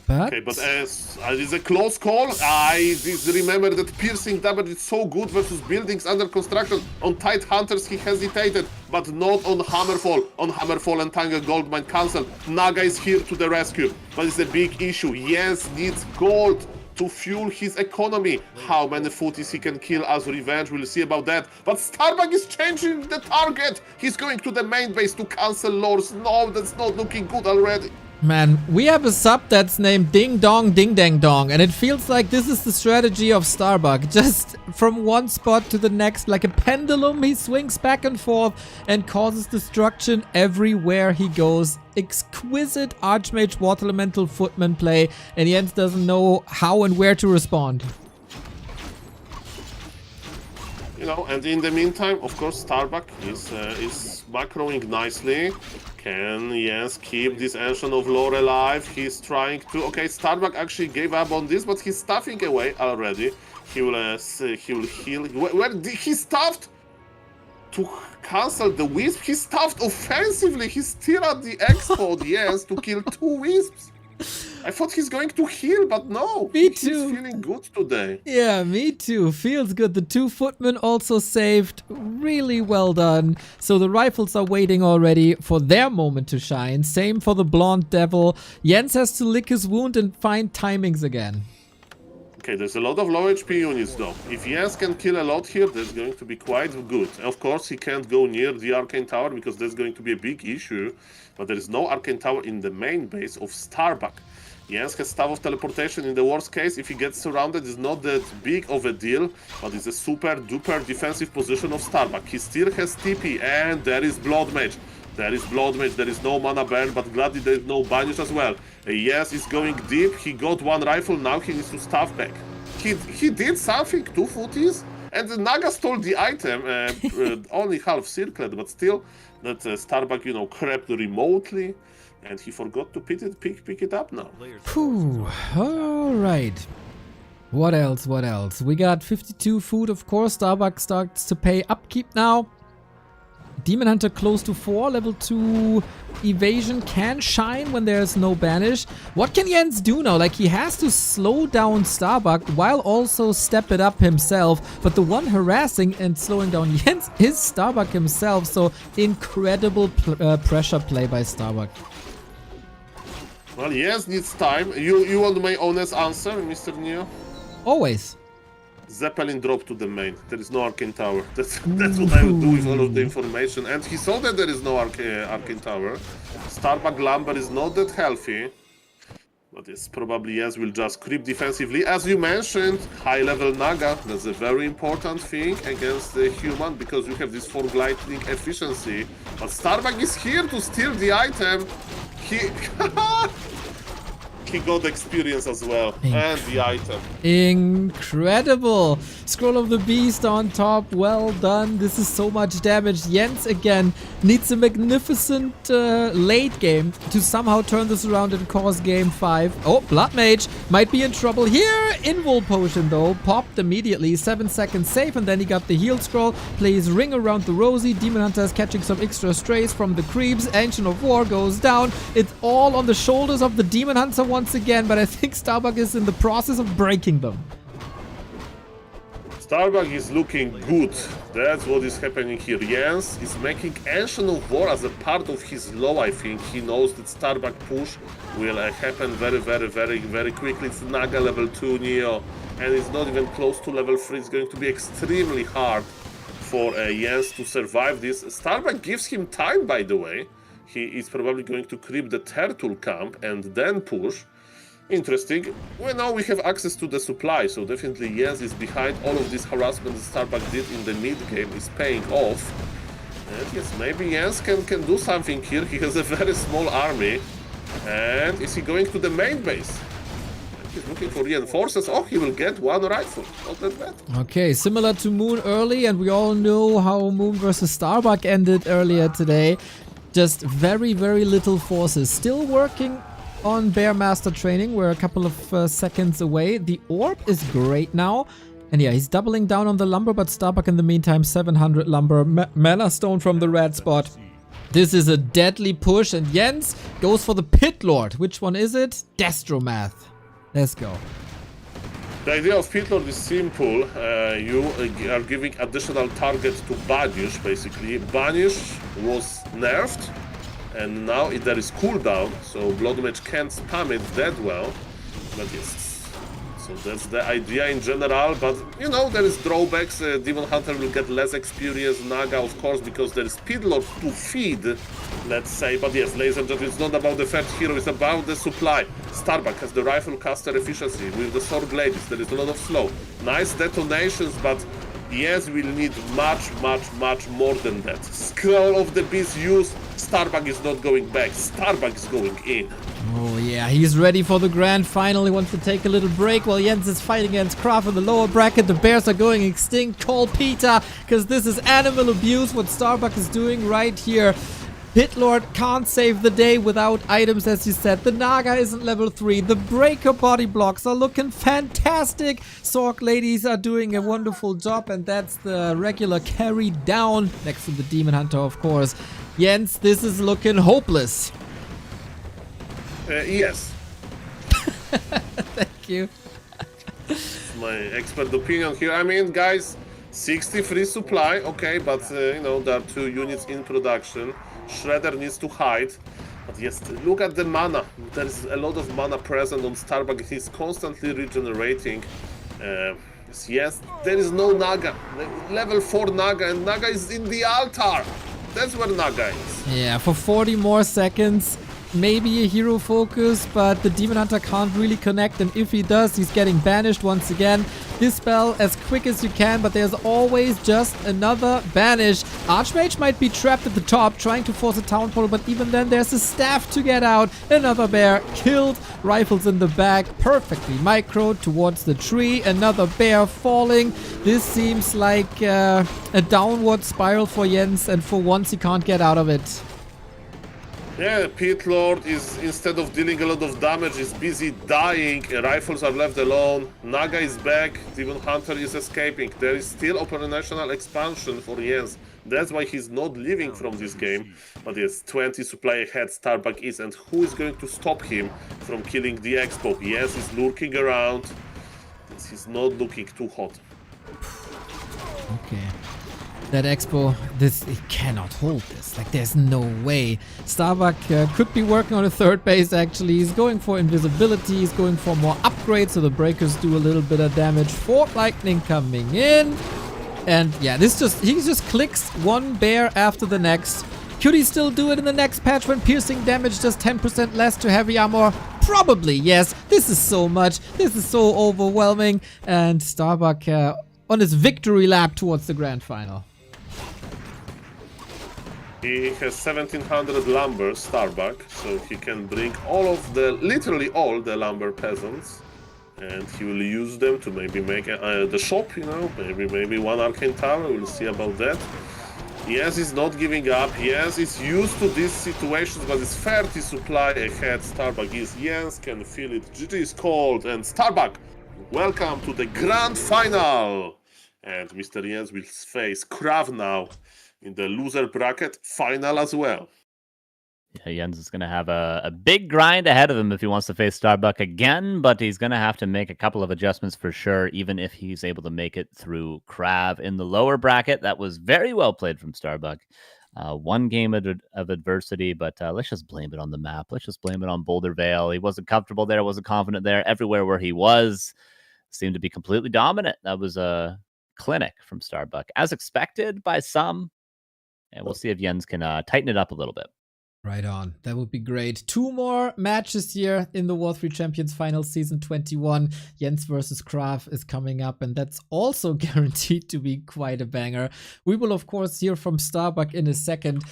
Speaker 1: But...
Speaker 6: Okay, but it's a close call. I remember that piercing damage is so good versus buildings under construction. On tight hunters, he hesitated, but not on Hammerfall. On Hammerfall and Tangle Goldmine cancelled. Naga is here to the rescue, but it's a big issue. Jens needs gold to fuel his economy. How many footies he can kill as revenge, we'll see about that. But Starbuck is changing the target. He's going to the main base to cancel lores. No, that's not looking good already.
Speaker 1: Man, we have a sub that's named Ding Dong Ding Dang Dong, and it feels like this is the strategy of Starbuck. Just from one spot to the next, like a pendulum, he swings back and forth and causes destruction everywhere he goes. Exquisite Archmage Water Elemental Footman play, and Jens doesn't know how and where to respond.
Speaker 6: You know, and in the meantime, of course, Starbuck is macroing nicely. Can Jens keep this Ancient of Lore alive? He's trying to... Okay, Starbuck actually gave up on this, but he's stuffing away already. He will heal. Where did he stuffed to cancel the Wisp? He stuffed offensively. He's still at the expo, Jens, to kill 2 Wisps. I thought he's going to heal, but no.
Speaker 1: Me too.
Speaker 6: He's feeling good today.
Speaker 1: Yeah, me too. Feels good. The 2 footmen also saved. Really well done. So the rifles are waiting already for their moment to shine. Same for the Blonde Devil. Jens has to lick his wound and find timings again.
Speaker 6: Okay, there's a lot of low HP units though. If Jens can kill a lot here, that's going to be quite good. Of course, he can't go near the Arcane Tower because that's going to be a big issue. But there is no Arcane Tower in the main base of Starbuck. Jens has Staff of Teleportation in the worst case. If he gets surrounded, it's not that big of a deal. But it's a super duper defensive position of Starbuck. He still has TP and there is Blood Mage. There is Blood Mage, there is no mana burn, but gladly there is no banish as well. Yes, he's going deep, he got 1 rifle, now he needs to staff back. He did something, 2 footies, and the Naga stole the item, only half circled, but still, that Starbuck, you know, crept remotely, and he forgot to pick it up now.
Speaker 1: Whew, alright. What else? We got 52 food, of course. Starbuck starts to pay upkeep now. Demon Hunter close to 4, level 2 evasion can shine when there's no banish. What can Jens do now? Like, he has to slow down Starbuck while also step it up himself. But the one harassing and slowing down Jens is Starbuck himself. So incredible pressure play by Starbuck.
Speaker 6: Well, Jens needs time. You want my honest answer, Mr. Neo?
Speaker 1: Always.
Speaker 6: Zeppelin drop to the main. There is no Arcane Tower. That's what I would do with all of the information. And he saw that there is no Arcane Tower. Starbuck Lumber is not that healthy. But yes, probably yes, will just creep defensively. As you mentioned, high level Naga. That's a very important thing against the human because you have this 4 lightning efficiency. But Starbuck is here to steal the item. He got experience as well, and the item.
Speaker 1: Incredible! Scroll of the Beast on top, well done. This is so much damage. Jens again needs a magnificent late game to somehow turn this around and cause game 5. Oh, Blood Mage might be in trouble here. Invul Potion though, popped immediately. 7 seconds safe, and then he got the heal scroll. Plays Ring around the Rosie. Demon Hunter is catching some extra strays from the creeps. Ancient of War goes down. It's all on the shoulders of the Demon Hunter once again, but I think Starbuck is in the process of breaking them.
Speaker 6: Starbuck is looking good. That's what is happening here. Jens is making Ancient of War as a part of his low, I think. He knows that Starbuck push will happen very quickly. It's Naga level 2 Neo, and it's not even close to level 3. It's going to be extremely hard for Jens to survive this. Starbuck gives him time, by the way. He is probably going to creep the turtle camp and then push. Interesting. Well, now we have access to the supply, so definitely Jens is behind. All of this harassment that Starbuck did in the mid-game is paying off. And yes, maybe Jens can do something here. He has a very small army. And is he going to the main base? He's looking for reinforcements. Oh, he will get 1 rifle. Not that bad.
Speaker 1: Okay, similar to Moon early, and we all know how Moon versus Starbuck ended earlier today. Just very little forces. Still working on Bear Master training. We're a couple of seconds away. The orb is great now. And yeah, he's doubling down on the lumber, but Starbuck in the meantime, 700 lumber. Mana Stone from the red spot. This is a deadly push, and Jens goes for the Pit Lord. Which one is it? Destromath. Let's go.
Speaker 6: The idea of Pit Lord is simple. You are giving additional target to Banish, basically. Banish was nerfed, and now there is cooldown, so Blood Mage can't spam it that well. But yes, so that's the idea in general, but you know, there is drawbacks. Demon Hunter will get less experience, Naga of course, because there is Pit Lord to feed, let's say. But yes, ladies and gentlemen, it's not about the third hero, it's about the supply. Starbuck has the rifle caster efficiency with the sword blades, there is a lot of slow. Nice detonations, but yes, we'll need much more than that. Scroll of the Beast use, Starbuck is not going back, Starbuck is going in.
Speaker 1: Oh yeah, he's ready for the grand final. He wants to take a little break while Jens is fighting against Kraft in the lower bracket. The bears are going extinct. Call Peter, because this is animal abuse what Starbuck is doing right here. Pit Lord can't save the day without items, as you said. The Naga isn't level 3. The Breaker body blocks are looking fantastic. Sork ladies are doing a wonderful job, and that's the regular carry down next to the Demon Hunter, of course. Jens, this is looking hopeless.
Speaker 6: Yes.
Speaker 1: Thank you.
Speaker 6: My expert opinion here. I mean, guys, 63 supply, okay, but you know, there are 2 units in production. Shredder needs to hide. But yes, look at the mana. There is a lot of mana present on Starbuck. He's constantly regenerating. Yes, there is no Naga. Level 4 Naga, and Naga is in the altar. That's where Naga is.
Speaker 1: Yeah, for 40 more seconds. Maybe a hero focus, but the Demon Hunter can't really connect, and if he does, he's getting banished once again. Dispel as quick as you can, but there's always just another banish. Archmage might be trapped at the top, trying to force a town portal, but even then there's a staff to get out. Another bear killed, rifles in the back, perfectly microed towards the tree. Another bear falling. This seems like a downward spiral for Jens, and for once he can't get out of it.
Speaker 6: Yeah, Pit Lord is, instead of dealing a lot of damage, is busy dying. Rifles are left alone. Naga is back. Demon Hunter is escaping. There is still operational expansion for Jens. That's why he's not leaving from this game. But yes, 20 supply ahead Starbuck is. And who is going to stop him from killing the Expo? Yes, he's lurking around. He's not looking too hot.
Speaker 1: Okay. That Expo, he cannot hold this. Like, there's no way. Starbuck could be working on a third base, actually. He's going for invisibility. He's going for more upgrades, so the breakers do a little bit of damage. Fork Lightning coming in. And yeah, he just clicks one bear after the next. Could he still do it in the next patch when piercing damage does 10% less to heavy armor? Probably, yes. This is so much. This is so overwhelming. And Starbuck on his victory lap towards the grand final.
Speaker 6: He has 1700 lumber, Starbuck, so he can bring literally all the lumber peasants, and he will use them to maybe make the shop, you know, maybe one arcane tower. We'll see about that. Yes, he's not giving up. Yes, he's used to these situations, but it's 30 supply ahead. Starbuck is. Jens can feel it. GG is called, and Starbuck, welcome to the grand final. And Mr. Jens will face Krav now in the loser bracket final as well.
Speaker 7: Yeah, Jens is going to have a big grind ahead of him if he wants to face Starbuck again, but he's going to have to make a couple of adjustments for sure, even if he's able to make it through Krav in the lower bracket. That was very well played from Starbuck. One game of adversity, but let's just blame it on the map. Let's just blame it on Boulder Vale. He wasn't comfortable there, wasn't confident there. Everywhere where he was seemed to be completely dominant. That was a clinic from Starbuck, as expected by some. And we'll see if Jens can tighten it up a little bit.
Speaker 1: Right on. That would be great. 2 more matches here in the W3Champions Finals Season 21. Jens versus Krav is coming up, and that's also guaranteed to be quite a banger. We will, of course, hear from Starbuck in a second.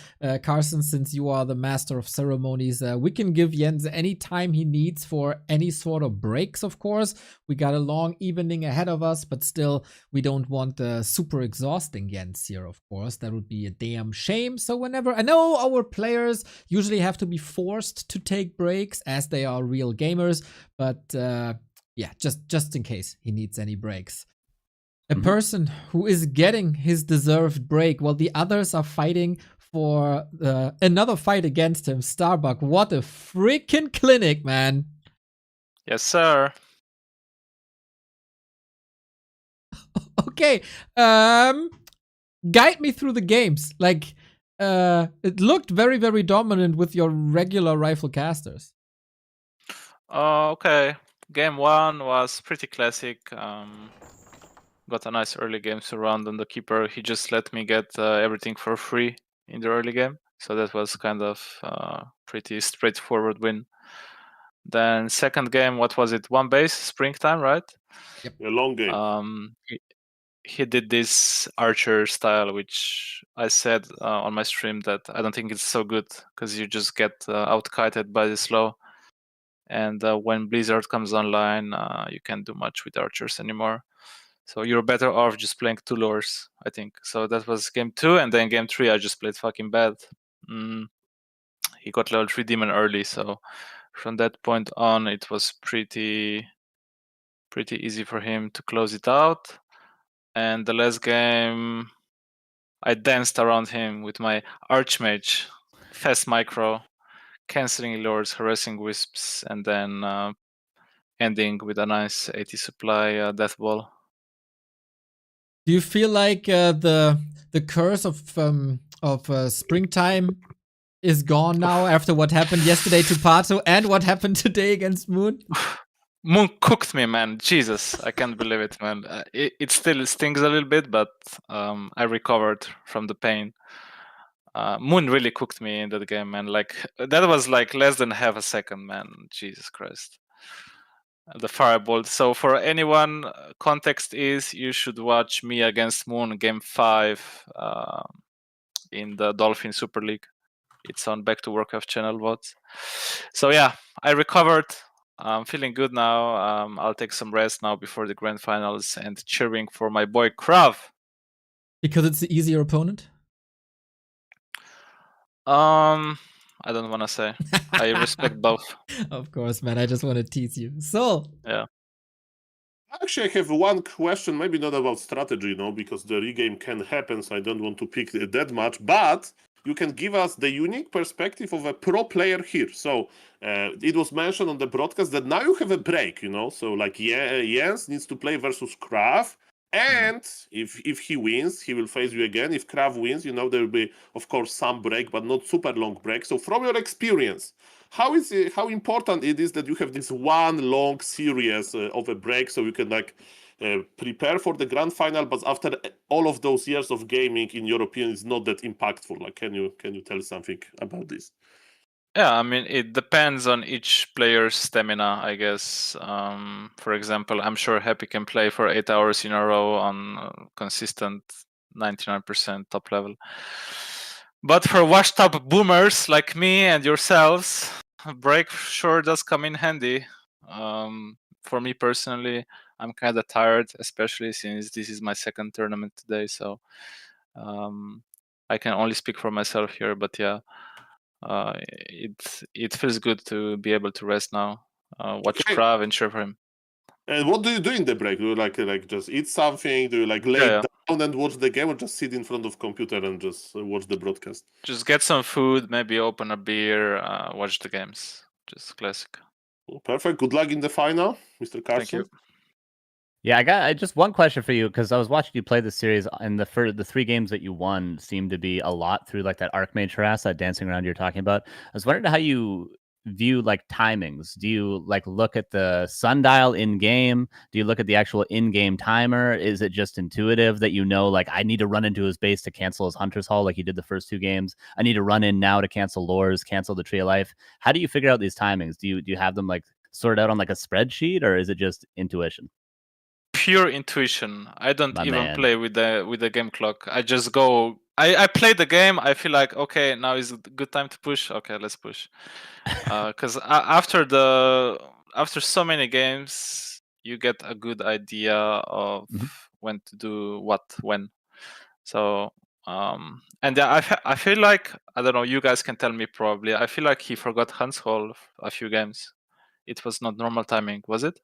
Speaker 1: Carson, since you are the master of ceremonies, we can give Jens any time he needs for any sort of breaks, of course. We got a long evening ahead of us, but still, we don't want super exhausting Jens here, of course. That would be a damn shame. So whenever, I know our players usually have to be forced to take breaks as they are real gamers, but yeah, just in case he needs any breaks. A person who is getting his deserved break while the others are fighting for another fight against him. Starbuck, what a freaking clinic, man.
Speaker 9: Yes, sir.
Speaker 1: Okay, guide me through the games. Like, it looked very, very dominant with your regular rifle casters.
Speaker 9: Okay. Game 1 was pretty classic. Got a nice early game surround on the keeper. He just let me get everything for free in the early game. So that was kind of pretty straightforward win. Then second game, what was it? One base, springtime, right?
Speaker 6: A long game.
Speaker 9: He did this archer style, which I said on my stream that I don't think it's so good because you just get out-kited by the slow. And when Blizzard comes online, you can't do much with archers anymore. So you're better off just playing 2 lures, I think. So that was game 2, and then game 3 I just played fucking bad. He got level 3 demon early, so from that point on it was pretty easy for him to close it out. And the last game I danced around him with my Archmage, fast micro, canceling lures, harassing wisps, and then ending with a nice 80 supply death ball.
Speaker 1: Do you feel like the curse of springtime is gone now after what happened yesterday to Pato and what happened today against Moon?
Speaker 9: Moon cooked me, man. Jesus, I can't believe it, man. It still stings a little bit, but I recovered from the pain. Moon really cooked me in that game, man. Like that was like less than half a second, man. Jesus Christ. The firebolt. So for anyone, context is you should watch me against Moon game 5 in the Dolphin Super League. It's on Back to Warcraft channel bots. So yeah, I recovered. I'm feeling good now. I'll take some rest now before the grand finals and cheering for my boy Krav.
Speaker 1: Because it's the easier opponent?
Speaker 9: I don't want to say. I respect both.
Speaker 1: Of course, man. I just want to tease you. So,
Speaker 9: yeah.
Speaker 6: Actually, I have one question, maybe not about strategy, because the regame can happen, so I don't want to pick that much, but you can give us the unique perspective of a pro player here. So it was mentioned on the broadcast that now you have a break, so like Jens needs to play versus Krav, and if he wins, he will face you again. If Krav wins, there will be, of course, some break, but not super long break. So from your experience, how important it is that you have this one long series of a break, so you can prepare for the grand final, but after all of those years of gaming, in your opinion, it's not that impactful. Like, can you tell something about this?
Speaker 9: Yeah, I mean, it depends on each player's stamina, I guess. For example, I'm sure Happy can play for 8 hours in a row on consistent 99% top level. But for washed up boomers like me and yourselves, a break sure does come in handy. For me personally, I'm kind of tired, especially since this is my second tournament today. So I can only speak for myself here, but yeah. It feels good to be able to rest now. Watch Krav and cheer for him.
Speaker 6: And what do you do in the break? Do you like just eat something? Do you lay down and watch the game, or just sit in front of computer and just watch the broadcast?
Speaker 9: Just get some food, maybe open a beer, watch the games. Just classic.
Speaker 6: Oh, perfect. Good luck in the final, Mr. Carson.
Speaker 9: Thank you.
Speaker 7: Yeah, I got just one question for you, because I was watching you play the series, and the 3 games that you won seemed to be a lot through like that Archmage harass, that dancing around you're talking about. I was wondering how you view like timings. Do you look at the sundial in game? Do you look at the actual in-game timer? Is it just intuitive that I need to run into his base to cancel his Hunter's Hall like you did the first 2 games? I need to run in now to cancel lures, cancel the Tree of Life. How do you figure out these timings? Do you have them sorted out on a spreadsheet, or is it just intuition?
Speaker 9: Pure intuition. I don't play with the game clock. I just go. I play the game. I feel like, okay, now is a good time to push. Okay, let's push. Because after so many games, you get a good idea of when to do what when. So and yeah, I feel like, I don't know. You guys can tell me probably. I feel like he forgot Hans Hall a few games. It was not normal timing, was it?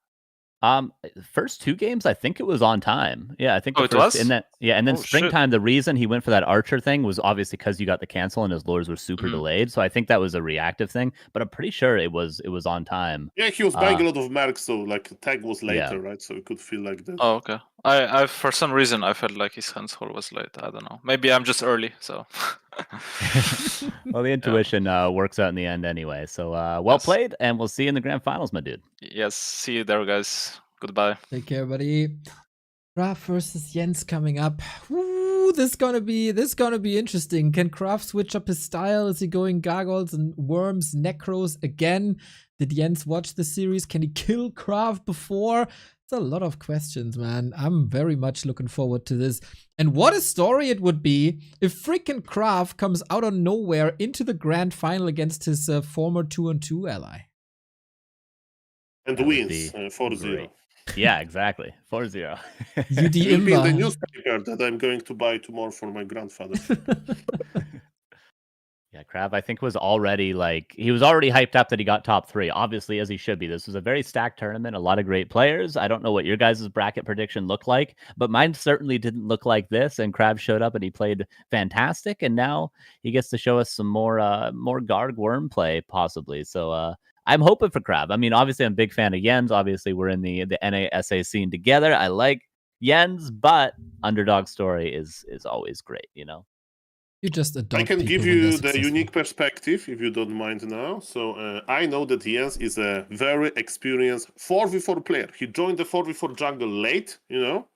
Speaker 7: First 2 games, I think it was on time. Yeah, I think
Speaker 9: Oh,
Speaker 7: the
Speaker 9: it
Speaker 7: first
Speaker 9: was?
Speaker 7: and then and then
Speaker 9: Oh, shit.
Speaker 7: springtime. The reason he went for that Archer thing was obviously because you got the cancel and his lures were super
Speaker 9: Mhm.
Speaker 7: delayed. So I think that was a reactive thing. But I'm pretty sure it was on time.
Speaker 6: Yeah, he was buying a lot of mercs, so like tag was later, right? So it could feel like that.
Speaker 9: Oh, okay. I for some reason I felt like his hand score was late. I don't know. Maybe I'm just early. So.
Speaker 7: Well, the intuition works out in the end anyway. So well
Speaker 9: Yes.
Speaker 7: played, and we'll see you in the grand finals, my dude.
Speaker 9: Yes. See you there, guys. Goodbye.
Speaker 1: Take care, buddy. Kraft versus Jens coming up. Woo, this gonna be interesting. Can Kraft switch up his style? Is he going gargoyles and worms, necros again? Did Jens watch the series? Can he kill Kraft before? It's a lot of questions, man. I'm very much looking forward to this. And what a story it would be if freaking Kraft comes out of nowhere into the grand final against his former 2-on-2 ally.
Speaker 6: And
Speaker 7: That would
Speaker 6: wins
Speaker 7: be
Speaker 6: 4-0.
Speaker 7: great. Yeah, exactly. 4-0.
Speaker 1: UD
Speaker 6: It will be in the
Speaker 1: Imba.
Speaker 6: newspaper that I'm going to buy tomorrow for my grandfather.
Speaker 7: Yeah, Krav, I think was already he was already hyped up that he got top 3, obviously, as he should be. This was a very stacked tournament, a lot of great players. I don't know what your guys' bracket prediction looked like, but mine certainly didn't look like this. And Krav showed up and he played fantastic. And now he gets to show us some more Garg Worm play, possibly. So I'm hoping for Krav. I mean, obviously, I'm a big fan of Jens. Obviously, we're in the NASA scene together. I like Jens, but underdog story is always great, you know?
Speaker 1: You just adopt
Speaker 6: I can give
Speaker 1: people when they're
Speaker 6: you the
Speaker 1: successful.
Speaker 6: unique perspective, if you don't mind now. So I know that Jens is a very experienced 4v4 player. He joined the 4v4 jungle late, you know?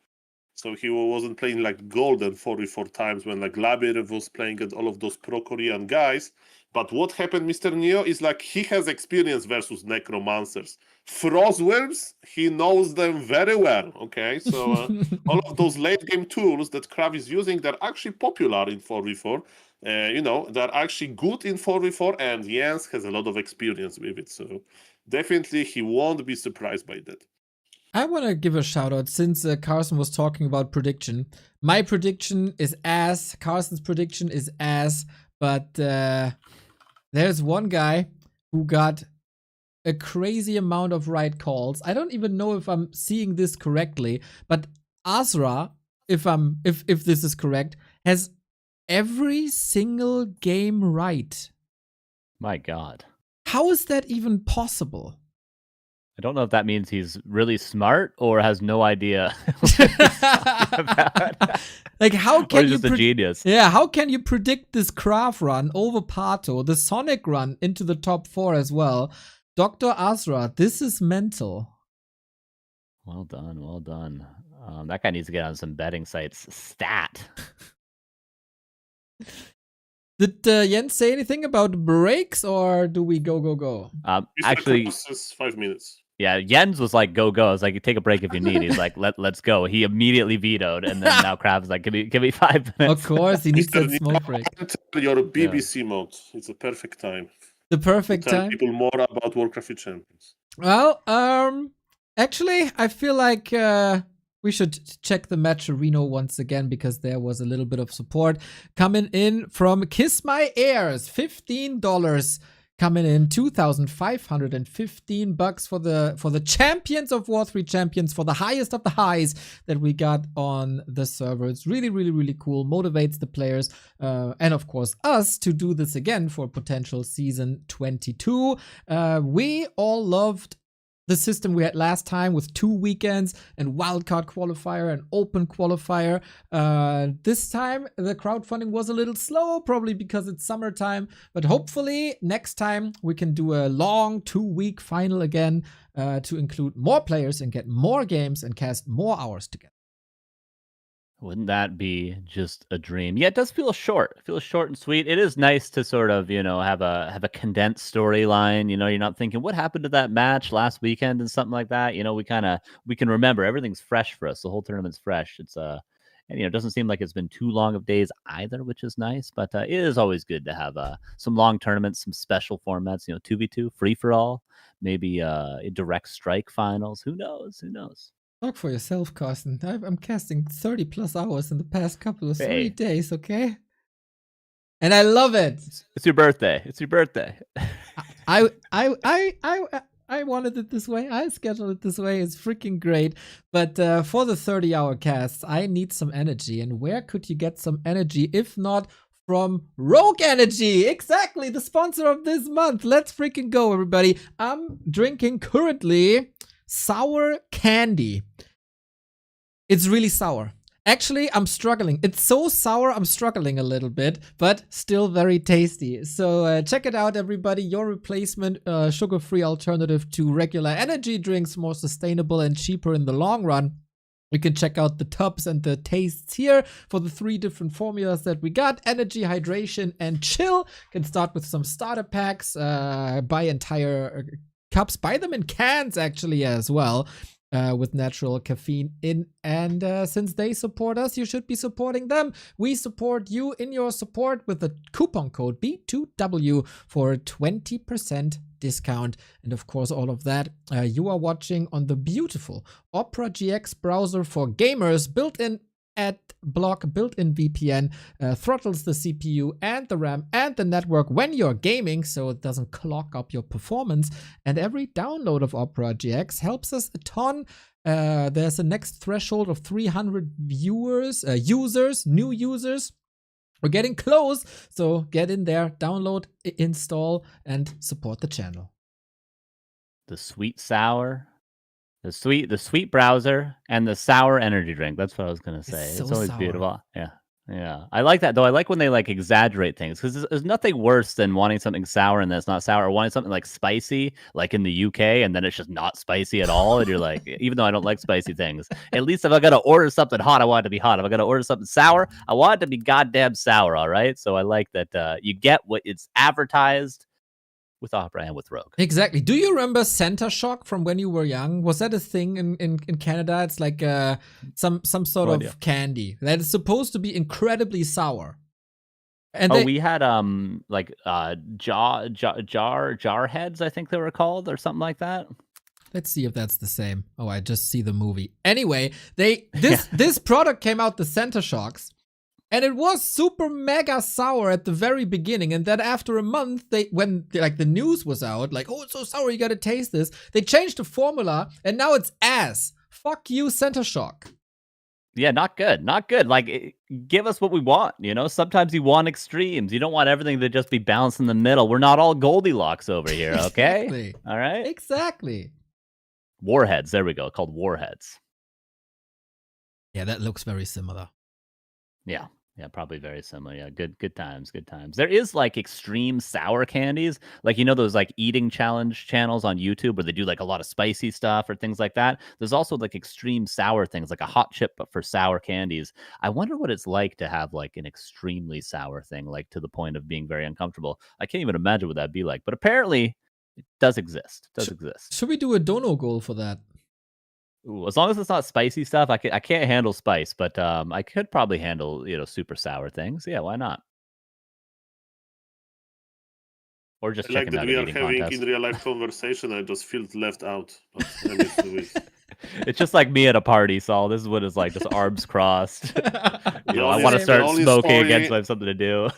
Speaker 6: So he wasn't playing like golden 4v4 times when like Labyrinth was playing and all of those pro-Korean guys. But what happened, Mr. Neo, is like he has experience versus necromancers. Frostworms, he knows them very well, okay? So all of those late game tools that Krav is using, they're actually popular in 4v4. You know, they're actually good in 4v4, and Jens has a lot of experience with it. So definitely he won't be surprised by that.
Speaker 1: I want to give a shout out since Carson was talking about prediction. My prediction is ass. Carson's prediction is ass. But there's one guy who got a crazy amount of right calls. I don't even know if I'm seeing this correctly, but Azra, if this is correct, has every single game right.
Speaker 7: My God.
Speaker 1: How is that even possible?
Speaker 7: I don't know if that means he's really smart or has no idea.
Speaker 1: Like, how can
Speaker 7: or
Speaker 1: you
Speaker 7: just a genius?
Speaker 1: Yeah, how can you predict this Krav run over Pato, the Sonic run into the top 4 as well? Dr. Azra, this is mental.
Speaker 7: Well done, well done. That guy needs to get on some betting sites. Stat.
Speaker 1: Did Jens say anything about breaks, or do we go?
Speaker 6: Actually, 5 minutes.
Speaker 7: Yeah, Jens was like, go. I was like, take a break if you need. He's like, let's go. He immediately vetoed, and then now Krav's like, give me 5 minutes.
Speaker 1: Of course, he needs that smoke break.
Speaker 6: Your BBC mode. It's a perfect time.
Speaker 1: The perfect
Speaker 6: Tell
Speaker 1: time.
Speaker 6: people more about Warcraft Champions.
Speaker 1: Well, actually, I feel like we should check the match Reno once again, because there was a little bit of support coming in from Kiss My Ears. $15 coming in, $2,515 for the champions of W3Champions, for the highest of the highs that we got on the server. It's really, really, really cool. Motivates the players and of course us to do this again for potential season 22. We all loved the system we had last time with 2 weekends and wildcard qualifier and open qualifier. This time the crowdfunding was a little slow, probably because it's summertime, but hopefully next time we can do a long 2-week final again to include more players and get more games and cast more hours together.
Speaker 7: Wouldn't that be just a dream? Yeah, it does feel short. It feels short and sweet. It is nice to sort of, have a condensed storyline. You're not thinking what happened to that match last weekend and something like that. We can remember everything's fresh for us. The whole tournament's fresh. It's and it doesn't seem like it's been too long of days either, which is nice. But it is always good to have some long tournaments, some special formats. 2v2, free for all, maybe a direct strike finals. Who knows?
Speaker 1: Talk for yourself, Carson. I'm casting 30 plus hours in the past couple of 3 days, okay? And I love it.
Speaker 7: It's your birthday.
Speaker 1: I wanted it this way. I scheduled it this way. It's freaking great. But for the 30-hour casts, I need some energy. And where could you get some energy if not from Rogue Energy? Exactly, the sponsor of this month. Let's freaking go, everybody. I'm drinking currently sour candy. It's really sour. Actually, I'm struggling. It's so sour, I'm struggling a little bit, but still very tasty. So check it out, everybody. Your replacement sugar-free alternative to regular energy drinks, more sustainable and cheaper in the long run. You can check out the tubs and the tastes here for the 3 different formulas that we got: energy, hydration, and chill. You can start with some starter packs, buy entire cups, buy them in cans actually as well. With natural caffeine in, and since they support us, you should be supporting them. We support you in your support with the coupon code B2W for a 20% discount. And of course, all of that you are watching on the beautiful OperaGX browser for gamers, built-in ad block, built-in VPN, throttles the CPU and the RAM and the network when you're gaming, so it doesn't clog up your performance. And every download of OperaGX helps us a ton. There's a next threshold of 300 users, new users. We're getting close, so get in there, download, install, and support the channel.
Speaker 7: The sweet sour. The sweet browser and the sour energy drink. That's what I was gonna say.
Speaker 1: It's so
Speaker 7: always
Speaker 1: sour.
Speaker 7: beautiful. Yeah. I like that though. I like when they like exaggerate things, because there's nothing worse than wanting something sour and that's not sour, or wanting something like spicy, like in the UK, and then it's just not spicy at all. And you're like, even though I don't like spicy things, at least if I gotta order something hot, I want it to be hot. If I gotta order something sour, I want it to be goddamn sour. All right. So I like that you get what it's advertised with Opera and with Rogue.
Speaker 1: Exactly. Do you remember Center Shock from when you were young? Was that a thing in Canada? It's like some sort of candy that is supposed to be incredibly sour. And
Speaker 7: we had like jar heads, I think they were called, or something like that.
Speaker 1: Let's see if that's the same. Oh, I just see the movie. Anyway, this product came out, the Center Shocks. And it was super mega sour at the very beginning, and then after a month, when the news was out, like, oh, it's so sour, you gotta taste this. They changed the formula, and now it's ass. Fuck you, Center Shock.
Speaker 7: Yeah, not good, not good. Like, give us what we want, you know? Sometimes you want extremes. You don't want everything to just be balanced in the middle. We're not all Goldilocks over here, okay?
Speaker 1: Exactly.
Speaker 7: All right?
Speaker 1: Exactly.
Speaker 7: Warheads, there we go, called Warheads.
Speaker 1: Yeah, that looks very similar.
Speaker 7: Yeah, probably very similar. Yeah, good times. There is like extreme sour candies, like, you know, those like eating challenge channels on YouTube where they do like a lot of spicy stuff or things like that. There's also like extreme sour things, like a hot chip but for sour candies. I wonder what it's like to have like an extremely sour thing, like to the point of being very uncomfortable. I can't even imagine what that'd be like, but apparently it does exist.
Speaker 1: Should we do a dono goal for that?
Speaker 7: Ooh, as long as it's not spicy stuff, I can't handle spice, but I could probably handle, you know, super sour things. Yeah, why not? Or just
Speaker 6: I like
Speaker 7: checking
Speaker 6: that
Speaker 7: out
Speaker 6: we
Speaker 7: an
Speaker 6: are
Speaker 7: eating
Speaker 6: having
Speaker 7: contest.
Speaker 6: in real life conversation. I just feel left out. But
Speaker 7: It's just like me at a party, Saul. This is what it's like, just arms crossed. You know, I want to
Speaker 6: the
Speaker 7: start
Speaker 6: only
Speaker 7: smoking
Speaker 6: story-
Speaker 7: again, so I have something to do.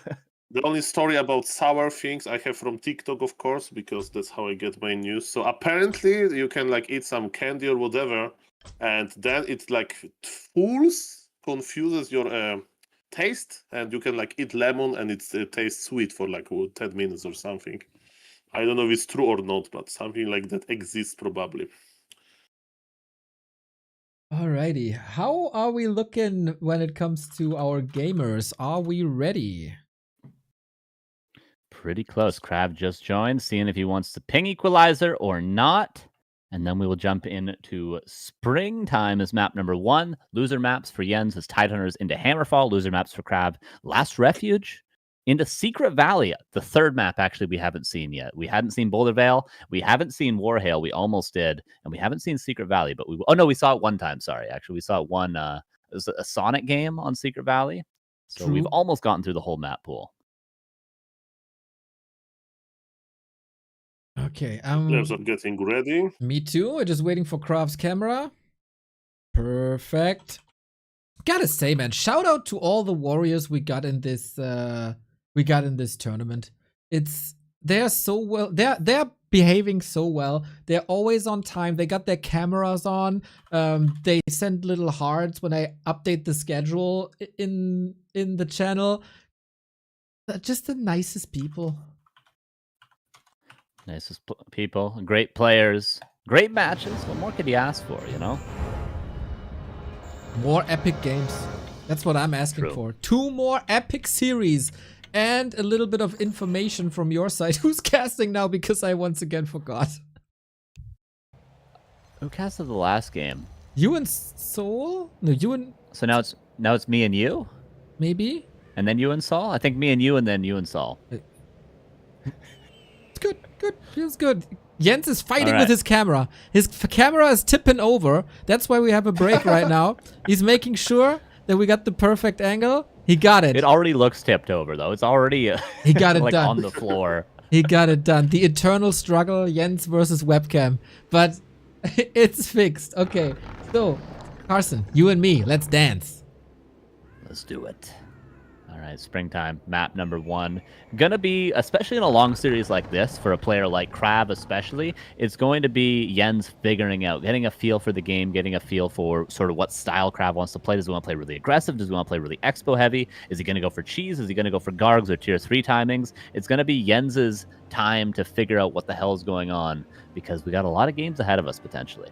Speaker 6: The only story about sour things I have from TikTok, of course, because that's how I get my news. So apparently you can like eat some candy or whatever, and then it like confuses your taste, and you can like eat lemon and it tastes sweet for like 10 minutes or something. I don't know if it's true or not, but something like that exists probably.
Speaker 1: Alrighty, how are we looking when it comes to our gamers? Are we ready?
Speaker 7: Pretty close. Crab just joined, seeing if he wants to ping equalizer or not. And then we will jump into springtime as map number 1. Loser maps for Jens as Tidehunters into Hammerfall. Loser maps for Crab, Last Refuge into Secret Valley. The third map, actually, we haven't seen yet. We hadn't seen Boulder Vale. We haven't seen Warhail. We almost did. And we haven't seen Secret Valley. But we saw it one time. Sorry. Actually, we saw it one. It was a Sonic game on Secret Valley. So we've almost gotten through the whole map pool.
Speaker 1: Okay,
Speaker 6: Players are getting ready.
Speaker 1: Me too. We're just waiting for Kraft's camera. Perfect. Gotta say, man, shout out to all the warriors we got in this tournament. They're so well. They're behaving so well. They're always on time. They got their cameras on. They send little hearts when I update the schedule in the channel. They're just the nicest people.
Speaker 7: Nicest people, great players, great matches. What more could you ask for, you know?
Speaker 1: More epic games. That's what I'm asking
Speaker 7: True.
Speaker 1: for. 2 more epic series. And a little bit of information from your side. Who's casting now? Because I once again forgot.
Speaker 7: Who casted the last game?
Speaker 1: You and Soul? No, you and...
Speaker 7: So now it's me and you?
Speaker 1: Maybe?
Speaker 7: And then you and Saul? I think me and you and then you and Saul.
Speaker 1: It's good, good. Feels good. Jens is fighting
Speaker 7: All
Speaker 1: with
Speaker 7: right.
Speaker 1: his camera. His camera is tipping over. That's why we have a break right now. He's making sure that we got the perfect angle. He got it.
Speaker 7: It already looks tipped over, though. It's already
Speaker 1: He got it
Speaker 7: like
Speaker 1: done.
Speaker 7: on the floor.
Speaker 1: He got it done. The eternal struggle, Jens versus webcam. But it's fixed. Okay, so Carson, you and me, let's dance.
Speaker 7: Let's do it. All right, springtime, map number 1. Gonna be, especially in a long series like this, for a player like Krav especially, it's going to be Jens figuring out, getting a feel for the game, getting a feel for sort of what style Krav wants to play. Does he want to play really aggressive? Does he want to play really expo heavy? Is he going to go for cheese? Is he going to go for Gargs or tier 3 timings? It's going to be Jens's time to figure out what the hell is going on, because we got a lot of games ahead of us potentially.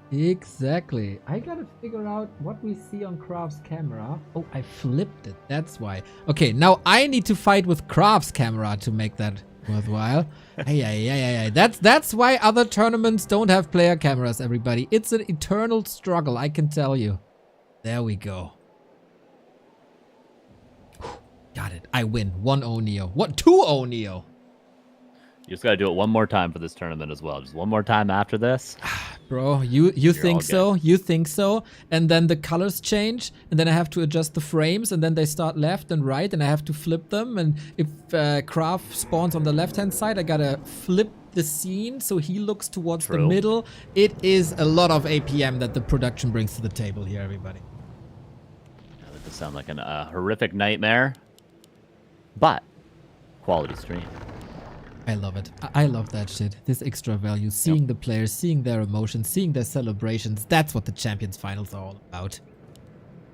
Speaker 1: Exactly. I gotta figure out what we see on Krav's camera. Oh, I flipped it. That's why. Okay, now I need to fight with Krav's camera to make that worthwhile. Ay. That's why other tournaments don't have player cameras, everybody. It's an eternal struggle, I can tell you. There we go. Got it. I win. 1-0 Neo. What? 2-0 Neo.
Speaker 7: You just got to do it one more time for this tournament as well. Just one more time after this.
Speaker 1: Bro, you think
Speaker 7: all
Speaker 1: so? You think so? And then the colors change, and then I have to adjust the frames, and then they start left and right, and I have to flip them. And if Krav spawns on the left-hand side, I gotta flip the scene so he looks towards the
Speaker 7: True.
Speaker 1: middle. It is a lot of APM that the production brings to the table here, everybody.
Speaker 7: That does sound like a horrific nightmare, but quality stream.
Speaker 1: I love it. I love that shit. This extra value, seeing the players, seeing their emotions, seeing their celebrations. That's what the Champions Finals are all about.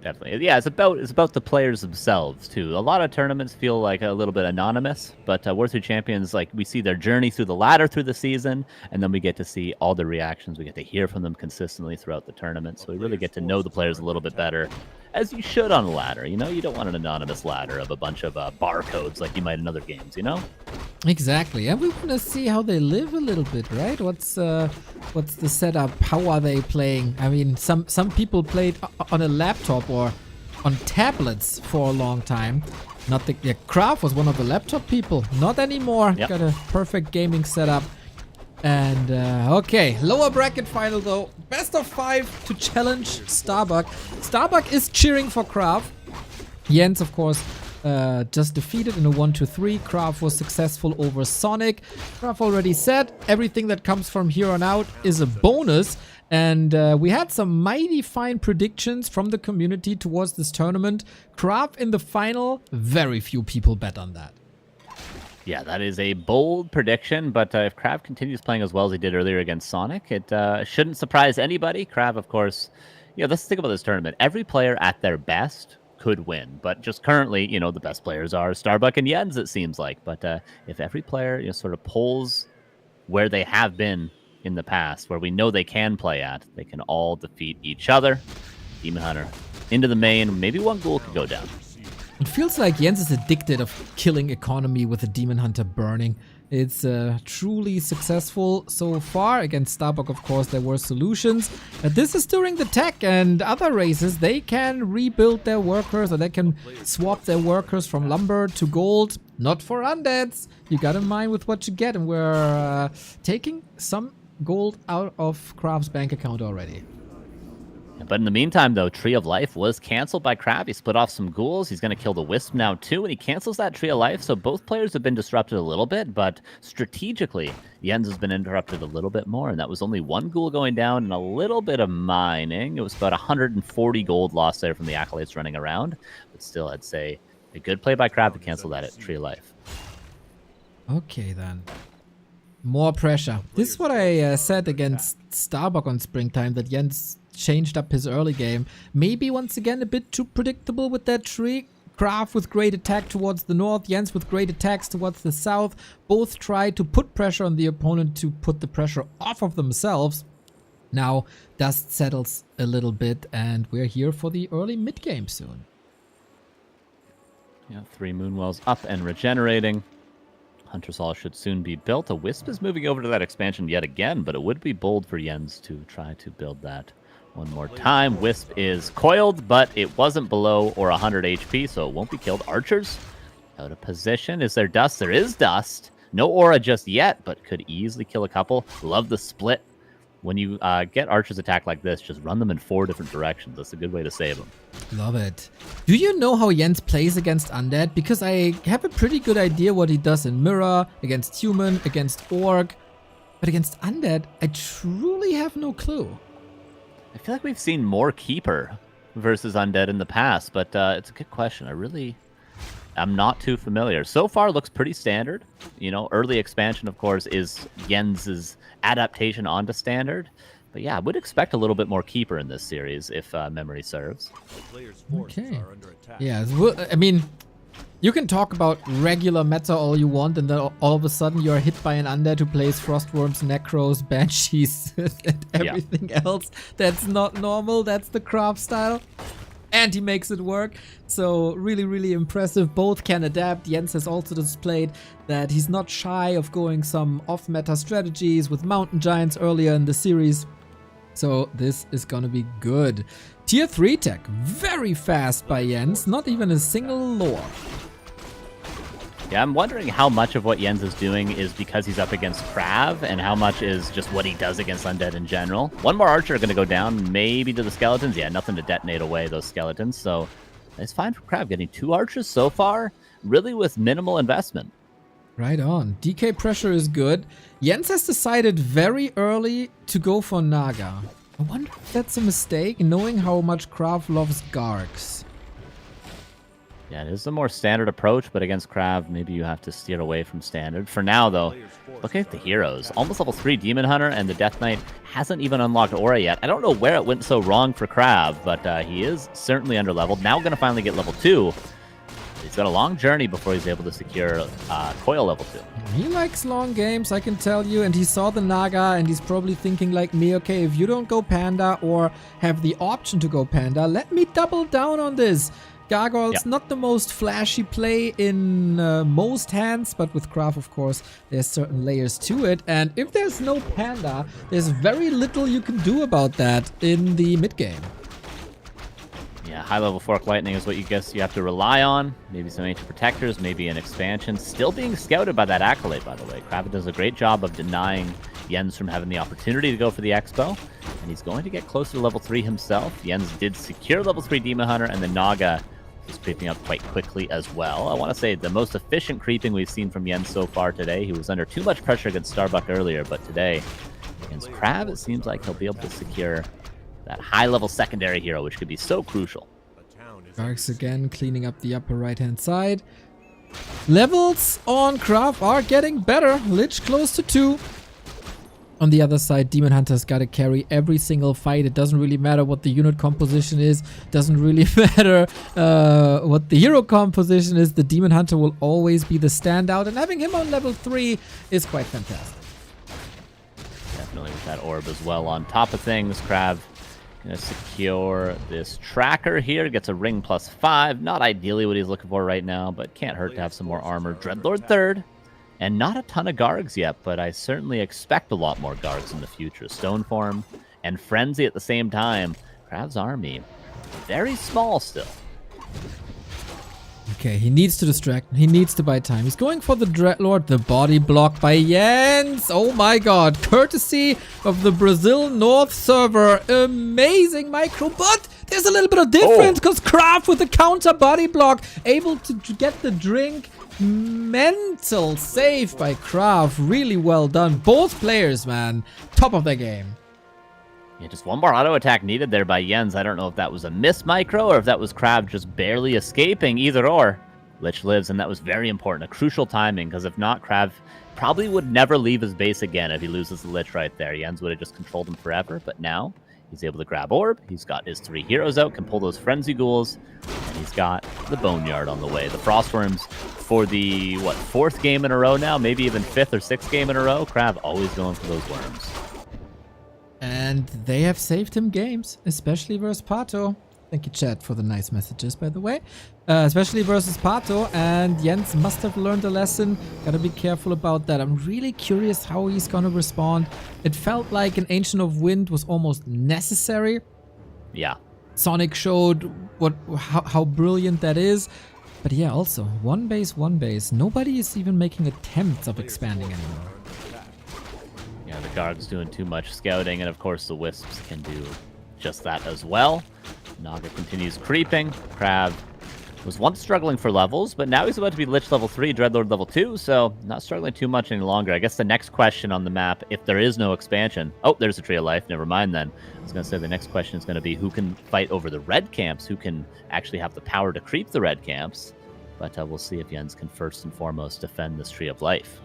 Speaker 7: Definitely. Yeah, it's about the players themselves, too. A lot of tournaments feel like a little bit anonymous, but W3Champions, like, we see their journey through the ladder through the season, and then we get to see all the reactions. We get to hear from them consistently throughout the tournament, so we really get to know the players a little bit better, as you should on a ladder. You know, you don't want an anonymous ladder of a bunch of barcodes like you might in other games, you know?
Speaker 1: Exactly, and we want to see how they live a little bit, right? What's the setup? How are they playing? I mean, some people played on a laptop or on tablets for a long time. Not the Krav was one of the laptop people. Not anymore.
Speaker 7: Yep.
Speaker 1: Got a perfect gaming setup. And okay, lower bracket final though. Best of 5 to challenge Starbuck. Starbuck is cheering for Krav. Jens, of course, just defeated in a 1-3. Krav was successful over Sonic. Krav already said everything that comes from here on out is a bonus. And we had some mighty fine predictions from the community towards this tournament. Krav in the final, very few people bet on that.
Speaker 7: Yeah, that is a bold prediction, but if Krav continues playing as well as he did earlier against Sonic, it shouldn't surprise anybody. Krav, of course, let's think about this tournament. Every player at their best could win, but just currently, the best players are Starbuck and Jens, it seems like. But if every player sort of pulls where they have been in the past, where we know they can play at, they can all defeat each other. Demon Hunter into the main, maybe one ghoul could go down.
Speaker 1: It feels like Jens is addicted of killing economy with the Demon Hunter burning. It's truly successful so far. Against Starbuck, of course, there were solutions. But this is during the tech and other races. They can rebuild their workers, or they can swap their workers from lumber to gold. Not for undeads. You gotta mind with what you get. And we're taking some gold out of Krav's bank account already.
Speaker 7: But in the meantime, though, Tree of Life was canceled by Krav. He split off some ghouls. He's going to kill the Wisp now, too, and he cancels that Tree of Life. So both players have been disrupted a little bit, but strategically, Jens has been interrupted a little bit more, and that was only one ghoul going down and a little bit of mining. It was about 140 gold lost there from the Acolytes running around, but still, I'd say a good play by Krav to cancel that at Tree of Life.
Speaker 1: Okay, then. More pressure. This is what I said against Starbuck on Springtime, that Jens changed up his early game. Maybe once again a bit too predictable with that tree. Krav with great attack towards the north, Jens with great attacks towards the south. Both try to put pressure on the opponent to put the pressure off of themselves. Now dust settles a little bit and we're here for the early mid game soon.
Speaker 7: Yeah, 3 Moonwells up and regenerating. Hunter's Hall should soon be built. A Wisp is moving over to that expansion yet again, but it would be bold for Jens to try to build that one more time. Wisp is coiled, but it wasn't below or 100 HP, so it won't be killed. Archers out of position. Is there dust? There is dust. No aura just yet, but could easily kill a couple. Love the split. When you get archers attack like this, just run them in 4 different directions. That's a good way to save them.
Speaker 1: Love it. Do you know how Jens plays against Undead? Because I have a pretty good idea what he does in Mirror, against Human, against Orc. But against Undead, I truly have no clue.
Speaker 7: I feel like we've seen more Keeper versus Undead in the past, but it's a good question. I'm not too familiar. So far, looks pretty standard. You know, early expansion, of course, is Jens's adaptation onto standard. But yeah, I would expect a little bit more Keeper in this series, if memory serves.
Speaker 1: Okay. Yeah, I mean, you can talk about regular meta all you want, and then all of a sudden you are hit by an Undead who plays Frostworms, Necros, Banshees, and everything else that's not normal. That's the craft style. And he makes it work. So really, really impressive. Both can adapt. Jens has also displayed that he's not shy of going some off-meta strategies with Mountain Giants earlier in the series. So this is gonna be good. Tier 3 tech. Very fast by Jens. Not even a single lore.
Speaker 7: Yeah, I'm wondering how much of what Jens is doing is because he's up against Krav, and how much is just what he does against Undead in general. One more Archer going to go down, maybe to the Skeletons. Yeah, nothing to detonate away those Skeletons, so it's fine for Krav. Getting 2 Archers so far, really with minimal investment.
Speaker 1: Right on. DK pressure is good. Jens has decided very early to go for Naga. I wonder if that's a mistake, knowing how much Krav loves Gargs.
Speaker 7: Yeah, it is a more standard approach, but against Krav, maybe you have to steer away from standard. For now, though, looking at the heroes. Almost level 3 Demon Hunter, and the Death Knight hasn't even unlocked Aura yet. I don't know where it went so wrong for Krav, but he is certainly under-leveled. Now going to finally get level 2. He's got a long journey before he's able to secure Coil level 2.
Speaker 1: He likes long games, I can tell you, and he saw the Naga, and he's probably thinking like me, okay, if you don't go Panda or have the option to go Panda, let me double down on this. Gargoyles, not the most flashy play in most hands, but with Krav, of course, there's certain layers to it. And if there's no Panda, there's very little you can do about that in the mid-game.
Speaker 7: Yeah, high-level Fork Lightning is what you guess you have to rely on. Maybe some Ancient Protectors, maybe an expansion. Still being scouted by that Acolyte, by the way. Krav does a great job of denying Jens from having the opportunity to go for the Expo. And he's going to get closer to level 3 himself. Jens did secure level 3 Demon Hunter, and the Naga is creeping up quite quickly as well. I want to say the most efficient creeping we've seen from Jens so far today. He was under too much pressure against Starbuck earlier, but today against Krav, it seems like he'll be able to secure that high-level secondary hero, which could be so crucial.
Speaker 1: Gargs again cleaning up the upper right-hand side. Levels on Krav are getting better. Lich close to 2. On the other side, Demon Hunter's got to carry every single fight. It doesn't really matter what the unit composition is. Doesn't really matter what the hero composition is. The Demon Hunter will always be the standout. And having him on level 3 is quite fantastic.
Speaker 7: Definitely with that orb as well. On top of things, Krav going to secure this tracker here. Gets a ring +5. Not ideally what he's looking for right now, but can't hurt to have some more armor. Dreadlord 3rd. And not a ton of Gargs yet, but I certainly expect a lot more Gargs in the future. Stoneform and Frenzy at the same time. Krav's army, very small still.
Speaker 1: Okay, he needs to distract. He needs to buy time. He's going for the Dreadlord. The body block by Jens. Oh my god. Courtesy of the Brazil North server. Amazing micro, but there's a little bit of difference because Krav with the counter body block able to get the drink. Mental save by Krav. Really well done. Both players, man. Top of their game.
Speaker 7: Yeah, just one more auto attack needed there by Jens. I don't know if that was a miss micro or if that was Krav just barely escaping. Either or. Lich lives, and that was very important. A crucial timing, because if not, Krav probably would never leave his base again if he loses the Lich right there. Jens would have just controlled him forever, but now he's able to grab Orb. He's got his 3 heroes out, can pull those Frenzy Ghouls, and he's got the Boneyard on the way. The Frostworms for the, 4th game in a row now, maybe even 5th or 6th game in a row. Krav always going for those worms.
Speaker 1: And they have saved him games, especially versus Pato. Thank you, chat, for the nice messages, by the way. Especially versus Pato, and Jens must have learned a lesson. Gotta be careful about that. I'm really curious how he's gonna respond. It felt like an Ancient of Wind was almost necessary.
Speaker 7: Yeah.
Speaker 1: Sonic showed how brilliant that is. But yeah, also, one base. Nobody is even making attempts of expanding anymore.
Speaker 7: Yeah, the Garg's doing too much scouting, and of course the Wisps can do just that as well. Naga continues creeping. Krav was once struggling for levels, but now he's about to be Lich level 3, Dreadlord level 2, so not struggling too much any longer. I guess the next question on the map, if there is no expansion... Oh, there's a Tree of Life. Never mind then. I was going to say the next question is going to be who can fight over the red camps, who can actually have the power to creep the red camps. But we'll see if Jens can first and foremost defend this Tree of Life.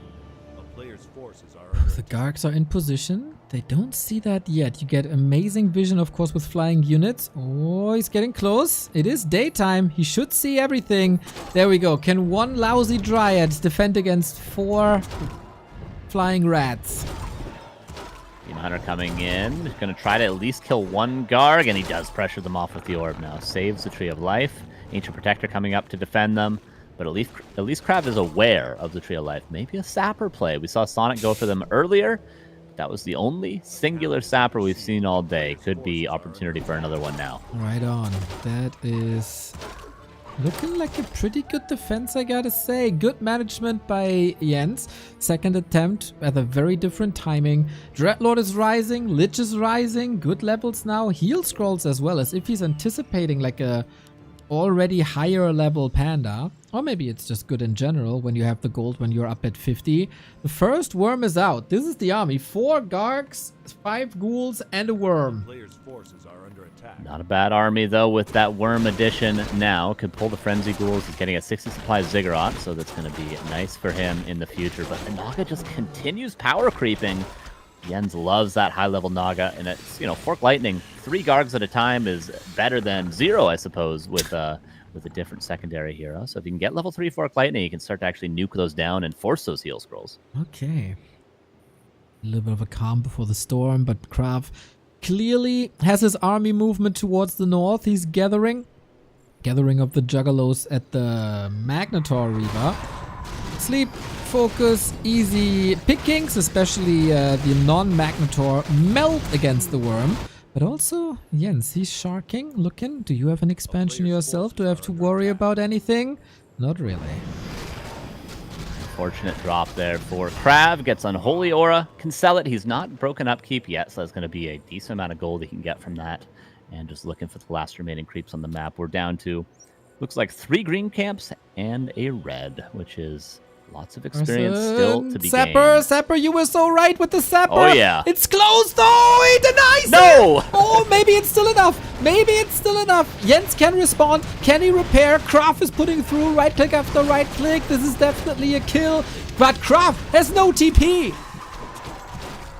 Speaker 2: Players' forces are under
Speaker 1: The Gargs are in position. They don't see that yet. You get amazing vision, of course, with flying units. Oh, he's getting close. It is daytime. He should see everything. There we go. Can one lousy Dryad defend against 4 flying rats?
Speaker 7: Demon Hunter coming in. Going to try to at least kill 1 Garg, and he does pressure them off with the Orb now. Saves the Tree of Life. Ancient Protector coming up to defend them. But at least Krav is aware of the Tree of Life. Maybe a Sapper play. We saw Sonic go for them earlier. That was the only singular Sapper we've seen all day. Could be opportunity for another one now.
Speaker 1: Right on. That is looking like a pretty good defense, I gotta say. Good management by Jens. Second attempt at a very different timing. Dreadlord is rising. Lich is rising. Good levels now. Heal scrolls as well, as if he's anticipating like a already higher level Panda. Or maybe it's just good in general when you have the gold when you're up at 50. The first worm is out. This is the army. 4 Gargs, 5 Ghouls, and a worm.
Speaker 2: players' forces are under attack.
Speaker 7: Not a bad army, though, with that worm addition now. Could pull the Frenzy Ghouls. He's getting a 60 supply Ziggurat, so that's going to be nice for him in the future. But the Naga just continues power creeping. Jens loves that high-level Naga, and it's, Fork Lightning, 3 Gargs at a time is better than 0, I suppose, with a different secondary hero. So if you can get level 3 Fork Lightning, you can start to actually nuke those down and force those heal scrolls.
Speaker 1: Okay. A little bit of a calm before the storm, but Krav clearly has his army movement towards the north. He's gathering of the Juggalos at the Magnetor Reaver. Sleep, focus, easy pickings, especially the non-Magnetor melt against the worm. But also, Jens, he's sharking, looking. Do you have an expansion yourself? Do I have to worry about anything? Not really.
Speaker 7: Fortunate drop there for Krav. Gets Unholy Aura. Can sell it. He's not broken upkeep yet, so that's going to be a decent amount of gold he can get from that. And just looking for the last remaining creeps on the map. We're down to, looks like 3 green camps and a red, which is lots of experience still to be gained.
Speaker 1: Sapper, you were so right with the Sapper.
Speaker 7: Oh, yeah.
Speaker 1: It's closed. Oh, he denies
Speaker 7: No!
Speaker 1: it. Oh, maybe it's still enough. Maybe it's still enough. Jens can respond. Can he repair? Krav is putting through right click after right click. This is definitely a kill. But Krav has no TP.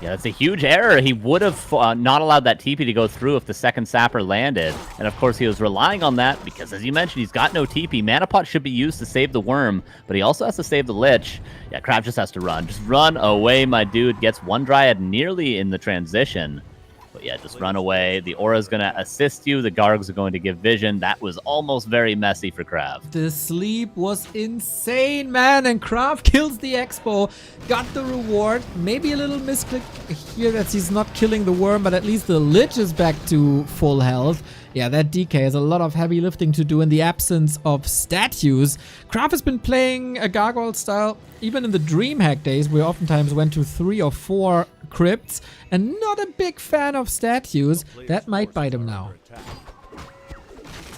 Speaker 7: Yeah, that's a huge error. He would have not allowed that TP to go through if the second Sapper landed. And of course, he was relying on that because, as you mentioned, he's got no TP. Mana Pot should be used to save the worm, but he also has to save the Lich. Yeah, Krav just has to run. Just run away, my dude. Gets 1 Dryad nearly in the transition. But yeah, just run away. The Aura's going to assist you. The Gargs are going to give vision. That was almost very messy for Krav.
Speaker 1: The sleep was insane, man. And Krav kills the Expo. Got the reward. Maybe a little misclick here that he's not killing the worm, but at least the Lich is back to full health. Yeah, that DK has a lot of heavy lifting to do in the absence of statues. Krav has been playing a gargoyle style even in the DreamHack days, where oftentimes went to 3 or 4 crypts, and not a big fan of statues. That might bite him now.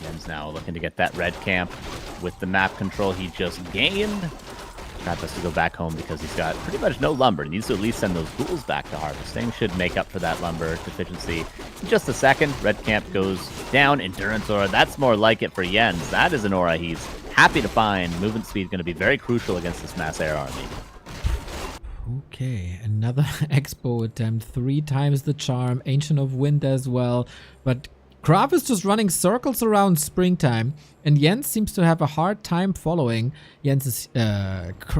Speaker 7: Jens now looking to get that red camp with the map control he just gained. Krav has to go back home because he's got pretty much no lumber. He needs to at least send those ghouls back to harvesting. Should make up for that lumber deficiency in just a second. Red camp goes down. Endurance Aura, that's more like it for Jens. That is an aura he's happy to find movement speed going to be very crucial against this mass air army.
Speaker 1: Okay, another expo attempt. 3 times the charm. Ancient of Wind as well. But Graf is just running circles around springtime. And Jens seems to have a hard time following. Jens is,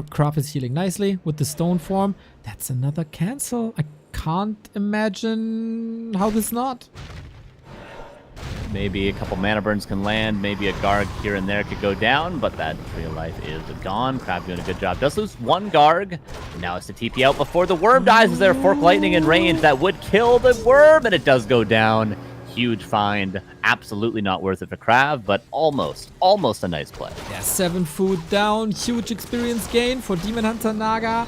Speaker 1: Graf is healing nicely with the stone form. That's another cancel. I can't imagine how this not.
Speaker 7: Maybe a couple mana burns can land. Maybe a Garg here and there could go down, but that Tree of Life is gone. Crab doing a good job. Does lose 1 Garg. Now it's to TP out before the worm dies. Is there Fork Lightning in range? That would kill the worm, and it does go down. Huge find. Absolutely not worth it for Krav, but almost a nice play.
Speaker 1: Yeah, 7 food down. Huge experience gain for Demon Hunter Naga.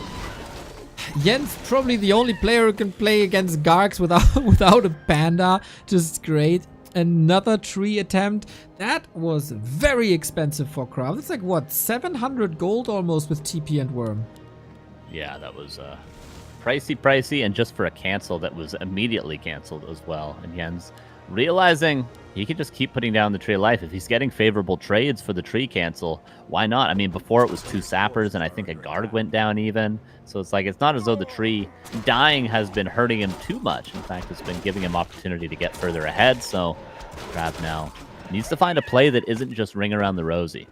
Speaker 1: Jens probably the only player who can play against Gargs without a panda. Just great. Another tree attempt. That was very expensive for Krav. It's like, what, 700 gold almost with TP and Worm.
Speaker 7: Yeah, that was pricey, and just for a cancel that was immediately canceled as well. And Jens realizing he can just keep putting down the Tree of Life. If he's getting favorable trades for the tree cancel, why not? I mean, before it was 2 sappers, and I think a guard went down even. So it's like, it's not as though the tree dying has been hurting him too much. In fact, it's been giving him opportunity to get further ahead. So Crab now needs to find a play that isn't just ring around the rosy.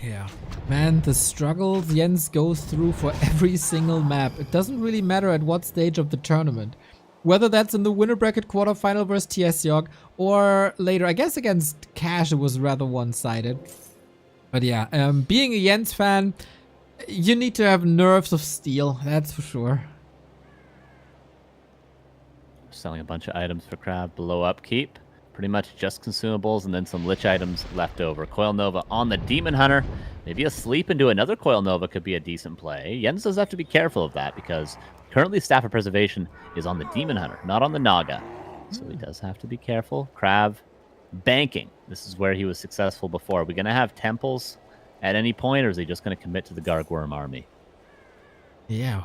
Speaker 1: Yeah. Man, the struggles Jens goes through for every single map. It doesn't really matter at what stage of the tournament. Whether that's in the winner bracket quarterfinal versus TSYOG or later, I guess against Cash it was rather one-sided. But yeah, being a Jens fan, you need to have nerves of steel, that's for sure.
Speaker 7: Selling a bunch of items for Crab below upkeep. Pretty much just consumables and then some Lich items left over. Coil Nova on the Demon Hunter. Maybe a sleep into another Coil Nova could be a decent play. Jens does have to be careful of that because currently Staff of Preservation is on the Demon Hunter, not on the Naga. So he does have to be careful. Krav banking. This is where he was successful before. Are we going to have temples at any point, or is he just going to commit to the Gargworm army?
Speaker 1: Yeah,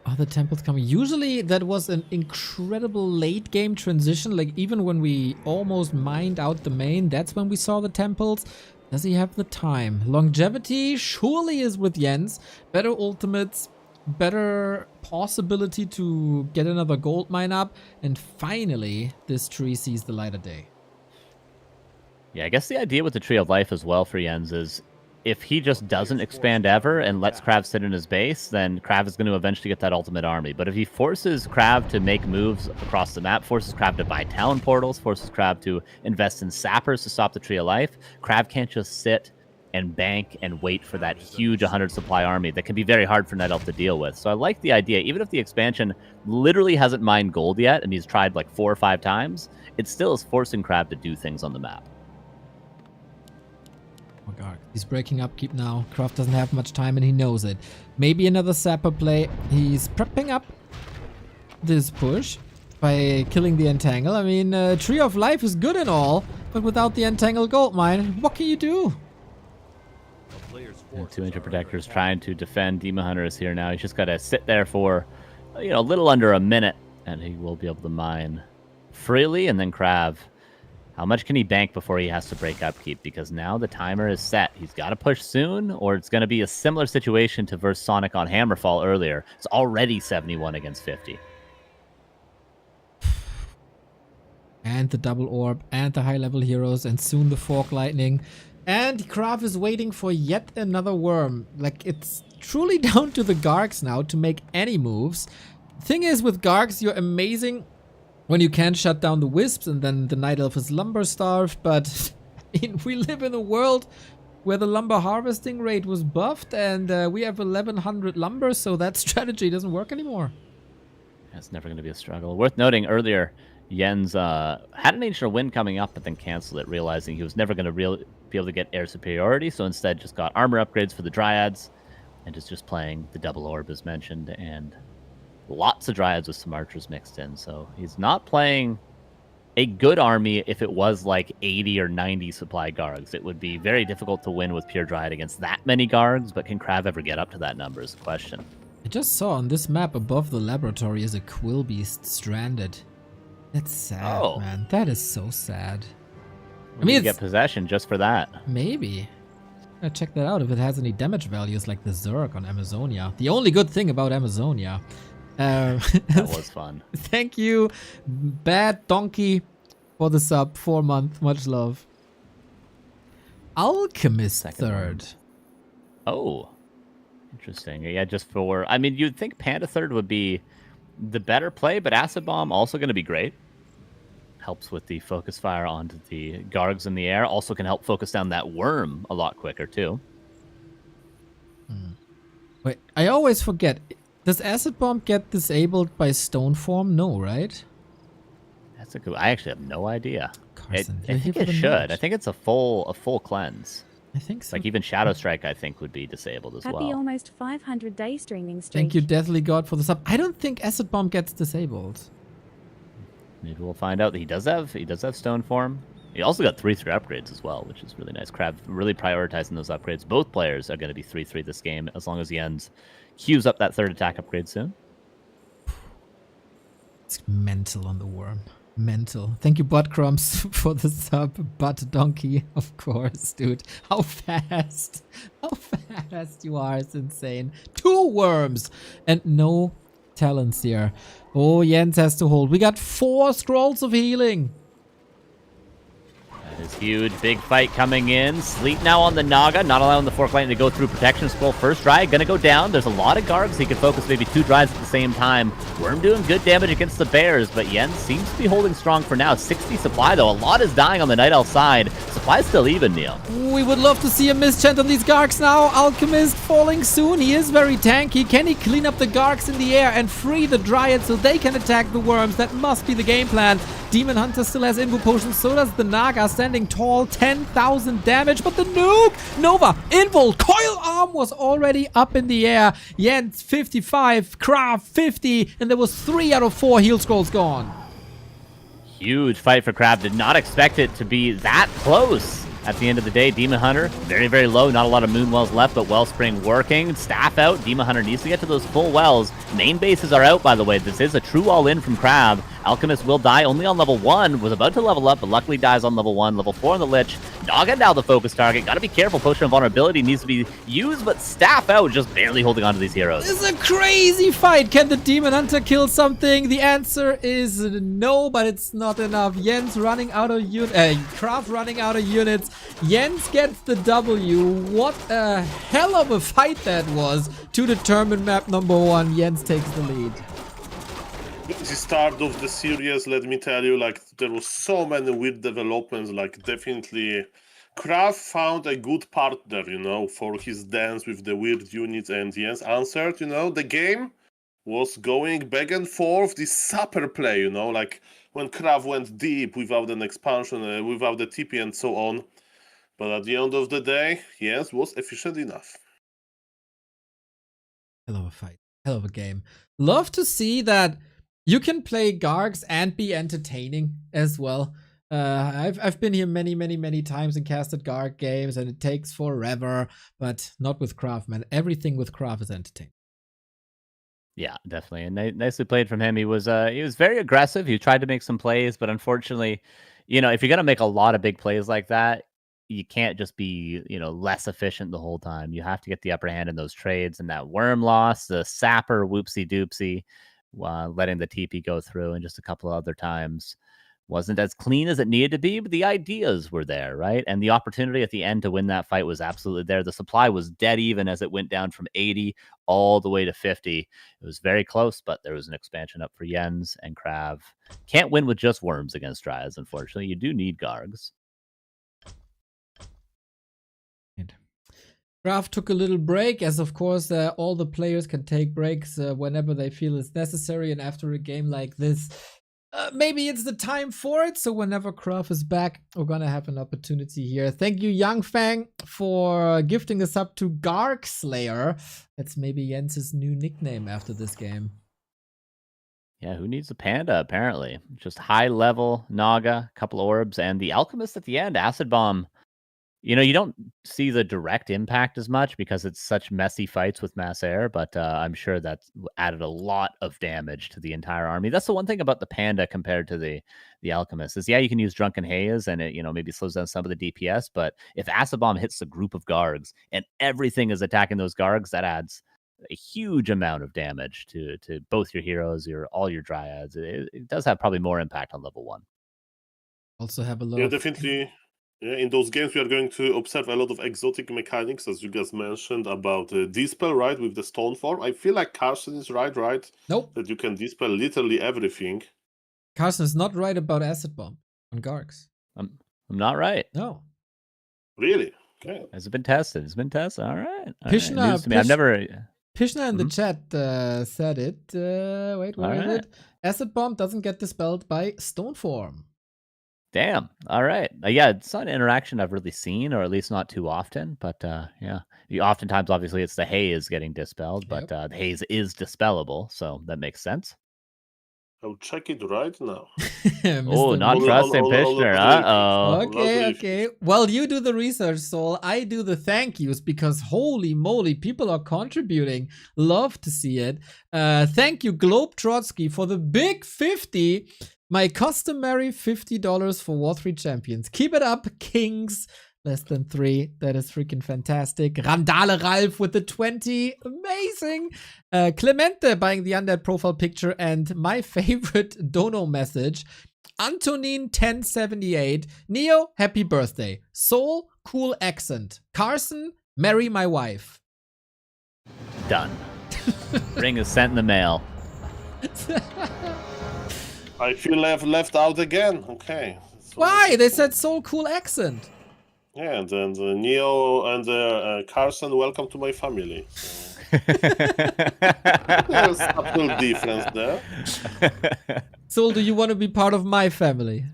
Speaker 1: are the temples coming? Usually that was an incredible late game transition. Like even when we almost mined out the main, that's when we saw the temples. Does he have the time? Longevity surely is with Jens. Better ultimates, better possibility to get another gold mine up. And finally, this tree sees the light of day.
Speaker 7: Yeah, I guess the idea with the Tree of Life as well for Jens is if he just doesn't expand ever and lets Krav sit in his base, then Krav is going to eventually get that ultimate army. But if he forces Krav to make moves across the map, forces Krav to buy town portals, forces Krav to invest in sappers to stop the Tree of Life, Krav can't just sit and bank and wait for that huge 100 supply army that can be very hard for Night Elf to deal with. So I like the idea, even if the expansion literally hasn't mined gold yet and he's tried like 4 or 5 times, it still is forcing Krav to do things on the map.
Speaker 1: Oh my god, he's breaking upkeep now. Kraft doesn't have much time and he knows it. Maybe another sapper play. He's prepping up this push by killing the Entangle. I mean, Tree of Life is good and all, but without the Entangle gold mine, what can you do?
Speaker 7: And 2 Ancient Protectors trying to defend. Demon Hunter is here now. He's just got to sit there for, a little under a minute, and he will be able to mine freely. And then Krav, how much can he bank before he has to break upkeep? Because now the timer is set. He's got to push soon, or it's going to be a similar situation to versus Sonic on Hammerfall earlier. It's already 71 against 50.
Speaker 1: And the double orb, and the high-level heroes, and soon the Fork Lightning. And Krav is waiting for yet another worm. Like, it's truly down to the Gargs now to make any moves. Thing is, with Gargs, you're amazing when you can shut down the Wisps, and then the Night Elf is lumber starved, but we live in a world where the lumber harvesting rate was buffed, and we have 1100 lumber, so that strategy doesn't work anymore.
Speaker 7: It's never going to be a struggle. Worth noting earlier, Jens had an Ancient Wind coming up, but then canceled it, realizing he was never going to be able to get air superiority, so instead just got armor upgrades for the Dryads, and is just playing the double orb as mentioned, and lots of Dryads with some archers mixed in. So he's not playing a good army. If it was like 80 or 90 supply Gargs, it would be very difficult to win with pure Dryad against that many Gargs, but can Krav ever get up to that number is the question.
Speaker 1: I just saw on this map above the laboratory is a Quill Beast stranded. That's sad, man. That is so sad.
Speaker 7: I mean,
Speaker 1: it's
Speaker 7: get possession just for that.
Speaker 1: maybe. I'll check that out if it has any damage values like the Zerg on Amazonia. The only good thing about Amazonia.
Speaker 7: That was fun.
Speaker 1: Thank you, Bad Donkey, for the sub. 4 month. Much love. Alchemist
Speaker 7: Second
Speaker 1: third.
Speaker 7: one. Oh, interesting. Yeah, just for... I mean, you'd think Panda third would be the better play, but Acid Bomb also going to be great. Helps with the focus fire onto the Gargs in the air. Also can help focus down that worm a lot quicker, too.
Speaker 1: Wait, I always forget. Does Acid Bomb get disabled by Stone Form? No, right?
Speaker 7: That's a good... I actually have no idea.
Speaker 1: Carson,
Speaker 7: I
Speaker 1: you're here
Speaker 7: think
Speaker 1: for
Speaker 7: it
Speaker 1: the
Speaker 7: should.
Speaker 1: knowledge.
Speaker 7: I think it's a full cleanse.
Speaker 1: I think so.
Speaker 7: Like even Shadow Strike, I think, would be disabled as
Speaker 4: Happy
Speaker 7: well.
Speaker 4: almost 500 day streaming streak.
Speaker 1: Thank you, Deathly God, for the sub. I don't think Acid Bomb gets disabled.
Speaker 7: Maybe we'll find out that he does have Stone Form. He also got 3/3 upgrades as well, which is really nice. Crab really prioritizing those upgrades. Both players are going to be 3/3 this game as long as Jens queues up that third attack upgrade soon.
Speaker 1: It's mental on the worm. Mental. Thank you, Butt Crumbs, for the sub. Butt Donkey, of course, dude. How fast? How fast you are. It's insane. 2 worms and no talents here. Oh, Jens has to hold. We got 4 scrolls of healing.
Speaker 7: That is huge. Big fight coming in. Sleep now on the Naga, not allowing the Fork Lightning to go through protection scroll. First dry, gonna go down. There's a lot of Gargs. He can focus maybe 2 drives at the same time. Worm doing good damage against the Bears, but Jens seems to be holding strong for now. 60 supply, though. A lot is dying on the Night Owl side. Supply's still even, Neil.
Speaker 1: We would love to see a mischant on these Gargs now. Alchemist falling soon. He is very tanky. Can he clean up the Gargs in the air and free the Dryad so they can attack the worms? That must be the game plan. Demon Hunter still has Invo Potion. So does the Naga, standing tall. 10,000 damage. But the nuke! Nova, Invul, Coil Arm was already up in the air. Jens 55, Kraft 50. And there was 3 out of 4 heal scrolls gone.
Speaker 7: Huge fight for Crab. Did not expect it to be that close. At the end of the day, Demon Hunter, very, very low. Not a lot of Moon Wells left, but Wellspring working. Staff out. Demon Hunter needs to get to those full wells. Main bases are out, by the way. This is a true all-in from Crab. Alchemist will die only on level 1. Was about to level up, but luckily dies on level 1. Level 4 on the Lich. Naga now the focus target. Gotta be careful. Potion of Vulnerability needs to be used, but Staff out, just barely holding on to these heroes.
Speaker 1: This is a crazy fight. Can the Demon Hunter kill something? The answer is no, but it's not enough. Jens running out of Kraft running out of units. Jens gets the W. What a hell of a fight that was to determine map number 1. Jens takes the lead.
Speaker 6: The start of the series, let me tell you, like there was so many weird developments. Like definitely, Kraft found a good partner, you know, for his dance with the weird units, and Jens answered. You know, the game was going back and forth. This supper play, you know, like when Kraft went deep without an expansion, without the TP and so on. But at the end of the day, Jens was efficient enough.
Speaker 1: Hell of a fight. Hell of a game. Love to see that you can play Gargs and be entertaining as well. I've been here many times and casted Garg games, and it takes forever, but not with Kraft, man. Everything with Kraft is entertaining.
Speaker 7: Yeah, definitely. And nicely played from him. He was very aggressive. He tried to make some plays, but unfortunately, you know, if you're going to make a lot of big plays like that, you can't just be, you know, less efficient the whole time. You have to get the upper hand in those trades, and that worm loss, the sapper whoopsie doopsie, letting the TP go through, and just a couple of other times wasn't as clean as it needed to be, but the ideas were there, right? And the opportunity at the end to win that fight was absolutely there. The supply was dead even as it went down from 80 all the way to 50. It was very close, but there was an expansion up for Jens, and Krav can't win with just worms against Dryads, unfortunately. You do need Gargs.
Speaker 1: Kraft took a little break, as of course all the players can take breaks whenever they feel it's necessary, and after a game like this, maybe it's the time for it. So whenever Kraft is back, we're gonna have an opportunity here. Thank you, Young Fang, for gifting us up to Garg Slayer. That's maybe Jens's new nickname after this game.
Speaker 7: Yeah, who needs a panda, apparently? Just high level Naga, couple orbs, and the Alchemist at the end, Acid Bomb. You know, you don't see the direct impact as much because it's such messy fights with mass air, but I'm sure that's added a lot of damage to the entire army. That's the one thing about the Panda compared to the Alchemist is, yeah, you can use Drunken Haze and it, maybe slows down some of the DPS, but if Acid Bomb hits the group of Gargs and everything is attacking those Gargs, that adds a huge amount of damage to both your heroes, all your Dryads. It does have probably more impact on level 1.
Speaker 1: Also have a lot
Speaker 6: Yeah,
Speaker 1: of...
Speaker 6: definitely. Yeah, in those games, we are going to observe a lot of exotic mechanics, as you guys mentioned, about Dispel, right, with the stone form. I feel like Carson is right?
Speaker 1: Nope.
Speaker 6: That you can Dispel literally everything.
Speaker 1: Carson is not right about Acid Bomb on Gargs.
Speaker 7: I'm not right.
Speaker 1: No.
Speaker 6: Really? Okay.
Speaker 7: Has it been tested? It's been tested. All right.
Speaker 1: Pishna,
Speaker 7: News to me. I've never...
Speaker 1: Pishna in the chat said it. Wait, where is it? Acid Bomb doesn't get dispelled by Stone Form.
Speaker 7: Damn. All right. Yeah, it's not an interaction I've really seen, or at least not too often. But yeah, oftentimes, obviously, it's the haze getting dispelled, but the haze is dispellable, so that makes sense.
Speaker 6: I'll check it right now.
Speaker 7: Oh, not trusting Pishner. Uh-oh.
Speaker 1: Okay. Well, you do the research, Soul. I do the thank yous because holy moly, people are contributing. Love to see it. Thank you, Globe Trotsky, for the big 50. My customary $50 for W3Champions. Keep it up, Kings. Less than 3. That is freaking fantastic. Randale Ralph with the 20. Amazing. Clemente buying the Undead profile picture. And my favorite dono message. Antonin 1078. Neo, happy birthday. Soul, cool accent. Carson, marry my wife.
Speaker 7: Done. Ring is sent in the mail.
Speaker 6: I feel left out again. Okay.
Speaker 1: Why? They said Soul, cool accent.
Speaker 6: Yeah, and then Neo and Carson, welcome to my family. So. There's a subtle difference there.
Speaker 1: Soul, do you want to be part of my family?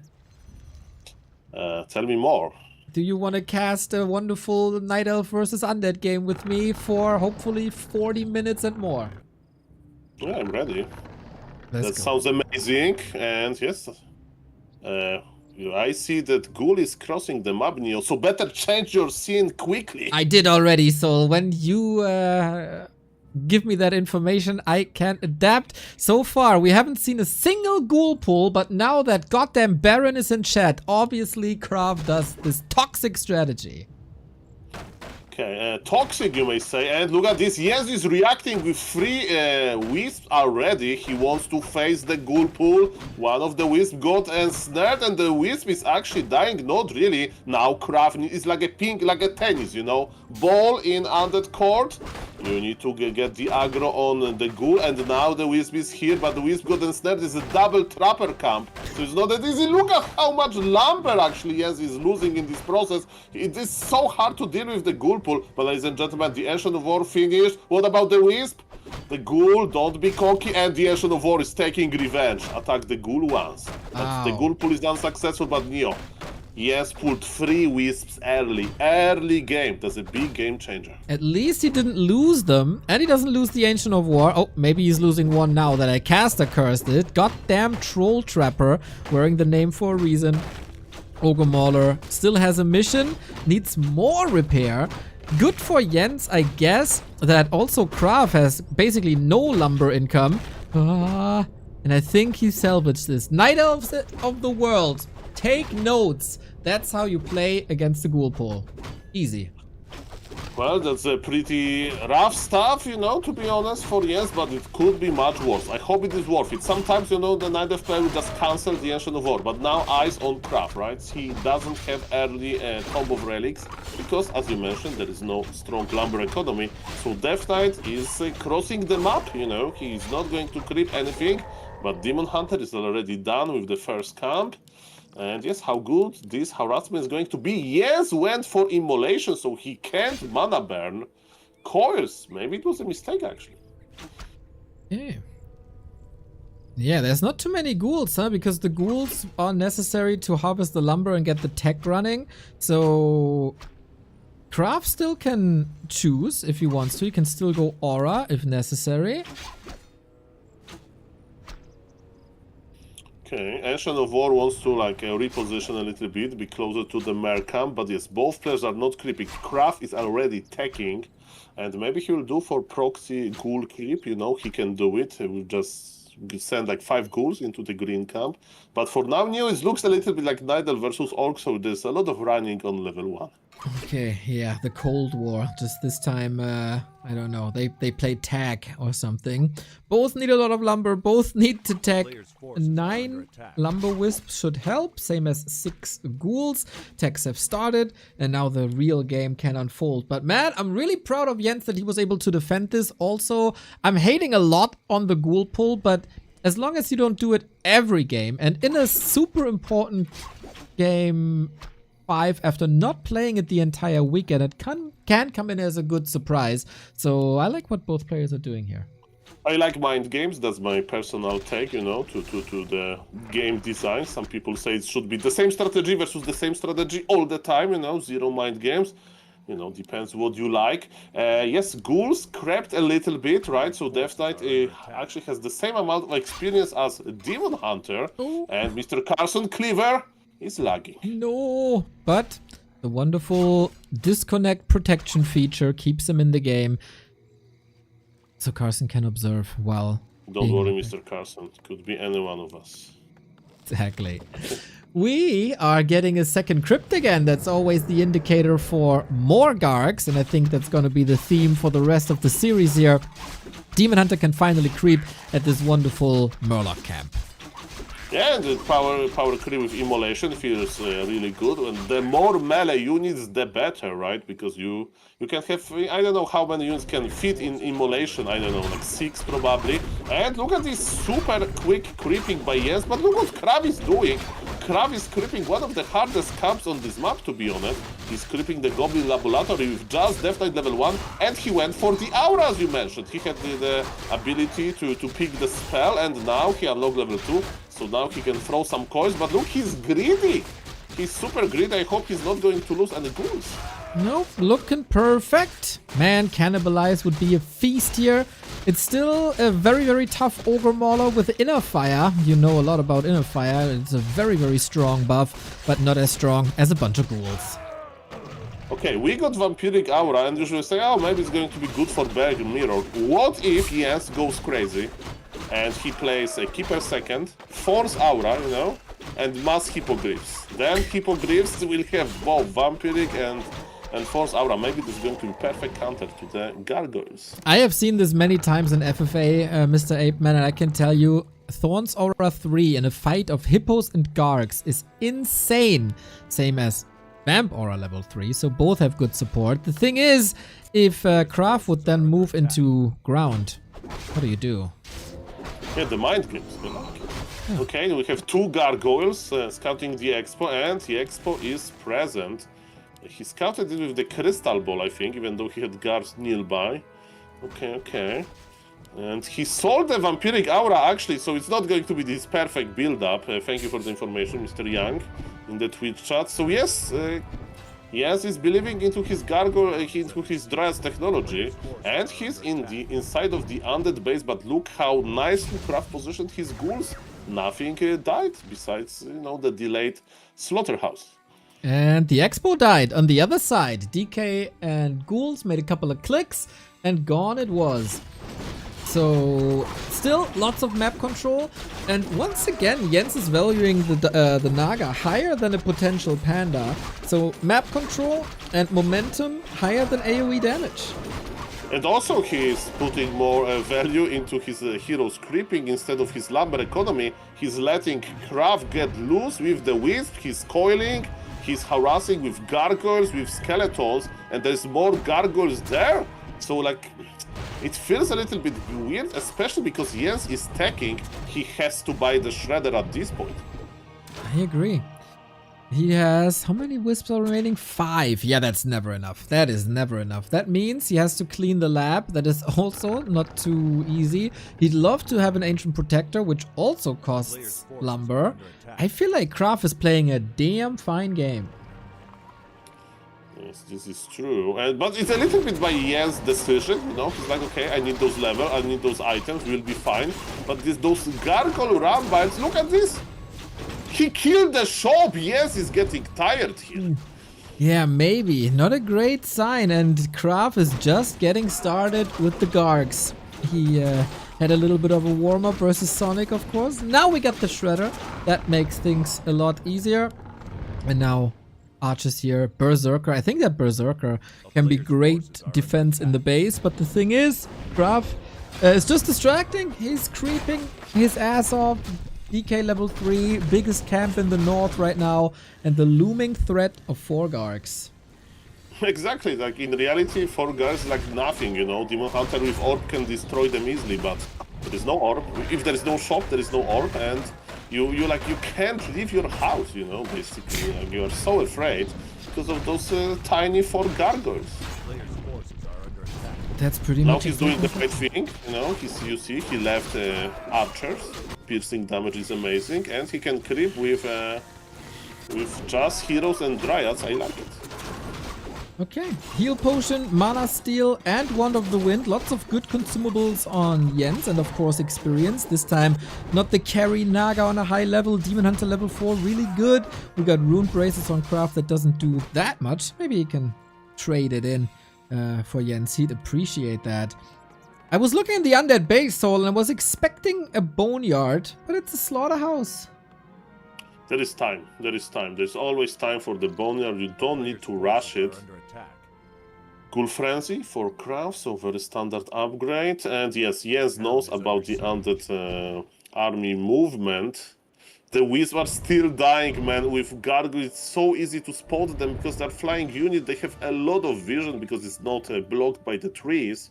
Speaker 6: Tell me more.
Speaker 1: Do you want to cast a wonderful Night Elf versus Undead game with me for hopefully 40 minutes and more?
Speaker 6: Yeah, I'm ready.
Speaker 1: Let's
Speaker 6: That
Speaker 1: go.
Speaker 6: sounds amazing, and yes, I see that Ghoul is crossing the map, Neo, so better change your scene quickly.
Speaker 1: I did already, Soul. When you give me that information, I can adapt. So far, we haven't seen a single Ghoul pull, but now that goddamn Baron is in chat, obviously Krav does this toxic strategy.
Speaker 6: Okay, toxic, you may say, and look at this. Jens is reacting with 3 wisps already. He wants to face the Ghoul pool. One of the wisps got ensnared, and the wisp is actually dying. Not really. Now Krav is like a tennis, ball in undead court. You need to get the aggro on the Ghoul, and now the wisp is here, but the wisp got ensnared. It's a double trapper camp, so it's not that easy. Look at how much lumber actually Jens is losing in this process. It is so hard to deal with the Ghoul pool. But ladies and gentlemen, the Ancient of War finished. What about the Wisp? The Ghoul, don't be cocky, and the Ancient of War is taking revenge. Attack the Ghoul once. But the Ghoul pull is unsuccessful, but Neo. Yes, pulled 3 Wisps early game. That's a big game changer.
Speaker 1: At least he didn't lose them, and he doesn't lose the Ancient of War. Oh, maybe he's losing one now that I cast a cursed it. Goddamn Troll Trapper, wearing the name for a reason. Ogre Mauler still has a mission, needs more repair. Good for Jens, I guess, that also Krav has basically no lumber income. And I think he salvaged this. Night Elves of the world, take notes. That's how you play against the Ghoul pool. Easy.
Speaker 6: Well, that's a pretty rough stuff, to be honest, for Jens, but it could be much worse. I hope it is worth it. Sometimes, the Night Elf player will just cancel the Ancient of War, but now eyes on Krav, right? He doesn't have early combo of relics, because, as you mentioned, there is no strong lumber economy. So Death Knight is crossing the map, he is not going to creep anything, but Demon Hunter is already done with the first camp. And yes, how good this harassment is going to be. Yes, went for immolation, so he can't mana burn coils. Maybe it was a mistake, actually.
Speaker 1: Yeah, there's not too many ghouls, because the ghouls are necessary to harvest the lumber and get the tech running. So Krav still can choose if he wants to. He can still go Aura if necessary.
Speaker 6: Okay, Ancient of War wants to like reposition a little bit, be closer to the Mer camp, but yes, both players are not creeping. Kraft is already teching, and maybe he will do for proxy ghoul creep, you know, he can do it. He will just send like 5 ghouls into the green camp. But for now, it looks a little bit like Nidal versus Orc, so there's a lot of running on level 1.
Speaker 1: Okay, yeah, the Cold War. Just this time, I don't know. They played tag or something. Both need a lot of lumber. Both need to tag. 9 lumber wisps should help. Same as 6 ghouls. Tags have started, and now the real game can unfold. But man, I'm really proud of Jens that he was able to defend this. Also, I'm hating a lot on the ghoul pull, but as long as you don't do it every game, and in a super important game 5 after not playing it the entire weekend, it can come in as a good surprise. So I like what both players are doing here.
Speaker 6: I like mind games. That's my personal take, you know, to the game design. Some people say it should be the same strategy versus the same strategy all the time, you know, 0 mind games. You know, depends what you like. Yes, ghouls crept a little bit, right? So Death Knight actually has the same amount of experience as Demon Hunter.
Speaker 1: Oh.
Speaker 6: And Mr. Carson Cleaver is lagging.
Speaker 1: No, but the wonderful disconnect protection feature keeps him in the game. So Carson can observe while...
Speaker 6: Don't worry, Mr. Carson. It could be any one of us.
Speaker 1: Exactly. We are getting a second crypt again. That's always the indicator for more Gargs, and I think that's going to be the theme for the rest of the series here. Demon Hunter can finally creep at this wonderful Murloc camp.
Speaker 6: Yeah, the power creep with immolation feels really good, and the more melee units, the better, right? Because you can have, I don't know how many units can fit in immolation, I don't know, like 6 probably. And look at this super quick creeping by Jens, but look what Krav is doing. Krav is creeping one of the hardest camps on this map, to be honest. He's creeping the Goblin Laboratory with just Death Knight level 1, and he went for the aura, as you mentioned. He had the ability to pick the spell, and now he unlocked level 2. So now he can throw some coins, but look, he's greedy. He's super greedy. I hope he's not going to lose any ghouls.
Speaker 1: Nope, looking perfect. Man, Cannibalize would be a feast here. It's still a very, very tough Ogre Mauler with Inner Fire. You know a lot about Inner Fire. It's a very, very strong buff, but not as strong as a bunch of ghouls.
Speaker 6: Okay, we got Vampiric Aura, and usually say, oh, maybe it's going to be good for Berg Mirror. What if Jens goes crazy? And he plays a Keeper second, Force Aura, you know, and Mass Hippogriffs. Then Hippogriffs will have both Vampiric and Force Aura. Maybe this is going to be perfect counter to the Gargoyles.
Speaker 1: I have seen this many times in FFA, Mr. Apeman, and I can tell you, Thorns Aura 3 in a fight of Hippos and Gargs is insane. Same as Vamp Aura level 3, so both have good support. The thing is, if Kraft would then move into ground, what do?
Speaker 6: Yeah, the mind games. Okay, we have 2 Gargoyles scouting the Expo, and the Expo is present. He scouted it with the Crystal Ball, I think, even though he had guards nearby. Okay. And he sold the Vampiric Aura, actually, so it's not going to be this perfect build-up. Thank you for the information, Mr. Young, in the Twitch chat. So yes, Jens is believing into his Gargoyle, into his Dryas technology, and he's in the inside of the Undead base, but look how nicely Kraft positioned his ghouls. Nothing died, besides, you know, the delayed Slaughterhouse.
Speaker 1: And the Expo died on the other side. DK and ghouls made a couple of clicks, and gone it was. So, still lots of map control, and once again, Jens is valuing the Naga higher than a potential Panda. So, map control and momentum higher than AoE damage.
Speaker 6: And also he is putting more value into his heroes creeping instead of his lumber economy. He's letting Kraft get loose with the Wisp, he's coiling, he's harassing with Gargoyles, with Skeletons, and there's more Gargoyles there. So, like, it feels a little bit weird, especially because Jens is teching. He has to buy the Shredder at this point.
Speaker 1: I agree. He has... how many Wisps are remaining? 5. Yeah, that's never enough. That is never enough. That means he has to clean the lab. That is also not too easy. He'd love to have an Ancient Protector, which also costs lumber. I feel like Kraft is playing a damn fine game.
Speaker 6: Yes, this is true. But it's a little bit by Jens' decision, you know? He's like, okay, I need those levels, I need those items, we'll be fine. But those Gargoyle Rambites, look at this! he killed the shop. Yes, he's getting tired here.
Speaker 1: Yeah, maybe. Not a great sign, and Kraft is just getting started with the Gargs. He had a little bit of a warm-up versus Sonic, of course. Now we got the Shredder. That makes things a lot easier. And now Archer's here. Berserker. I think that Berserker can be great defense in the base, but the thing is, Kraft is just distracting. He's creeping his ass off. DK level 3, biggest camp in the north right now, and the looming threat of 4 Gargs.
Speaker 6: Exactly, like in reality, 4 Gargs like nothing, you know. Demon Hunter with orb can destroy them easily, but there is no orb. If there is no shop, there is no orb, and you can't leave your house, you know, basically. Like, you are so afraid because of those tiny 4 gargoyles.
Speaker 1: That's pretty
Speaker 6: Now
Speaker 1: much
Speaker 6: he's doing the right thing, you know. You see, he left archers. Piercing damage is amazing, and he can creep with just heroes and dryads. I like it.
Speaker 1: Okay, heal potion, mana steal, and wand of the wind. Lots of good consumables on Jens, and of course experience. This time, not the carry Naga on a high level. Demon Hunter level 4, really good. We got rune braces on Kraft that doesn't do that much. Maybe he can trade it in for Jens. He'd appreciate that. I was looking at the undead base soul and I was expecting a boneyard, but it's a slaughterhouse.
Speaker 6: There is time. There is time. There's always time for the boneyard. You don't need to rush it. Cool Frenzy for Kraft, so very standard upgrade. And yes, Jens knows about the undead army movement. The Wiz are still dying, man. With Gargoyle, it's so easy to spot them because they're flying unit. They have a lot of vision because it's not blocked by the trees.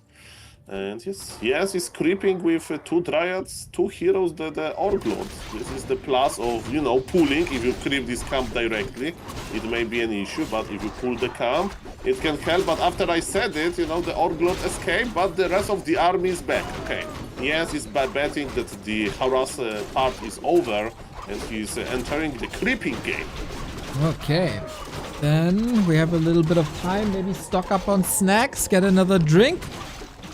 Speaker 6: And yes, he's creeping with 2 dryads, 2 heroes, the Orc Lord. This is the plus of, you know, pulling. If you creep this camp directly, it may be an issue, but if you pull the camp, it can help. But after I said it, you know, the Orc Lord escaped, but the rest of the army is back. Okay, yes, he's betting that the harass part is over, and he's entering the creeping game.
Speaker 1: Okay, then we have a little bit of time, maybe stock up on snacks, get another drink.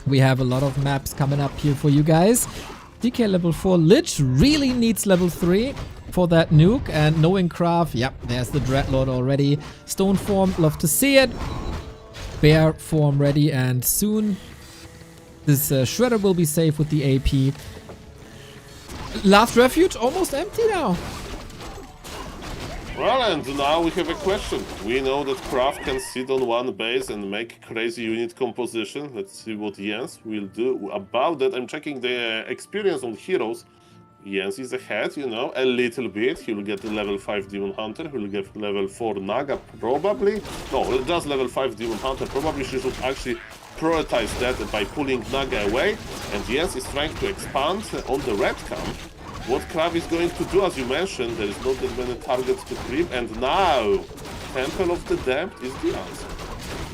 Speaker 1: We have a lot of maps coming up here for you guys. DK level 4 Lich really needs level 3 for that nuke. And knowing Kraft, yep, there's the Dreadlord already. Stone form, love to see it. Bear form ready, and soon this Shredder will be safe with the AP. Last refuge almost empty now.
Speaker 6: Well, and now we have a question. We know that Kraft can sit on one base and make crazy unit composition. Let's see what Jens will do about that. I'm checking the experience on heroes. Jens is ahead, you know, a little bit. He will get the level 5 Demon Hunter. He will get level 4 Naga, probably. No, just level 5 Demon Hunter. Probably she should actually prioritize that by pulling Naga away. And Jens is trying to expand on the red camp. What Kraft is going to do, as you mentioned, there is not that many targets to creep, and now Temple of the Damned is the answer.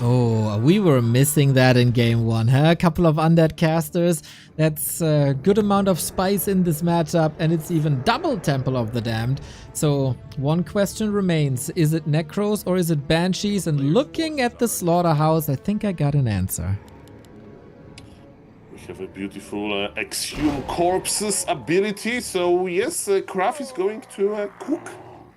Speaker 1: Oh, we were missing that in game 1, huh? A couple of undead casters. That's a good amount of spice in this matchup, and it's even double Temple of the Damned. So one question remains. Is it Necros or is it Banshees? And looking at the slaughterhouse, I think I got an answer.
Speaker 6: Have a beautiful exhume corpses ability, so yes, Kraft is going to cook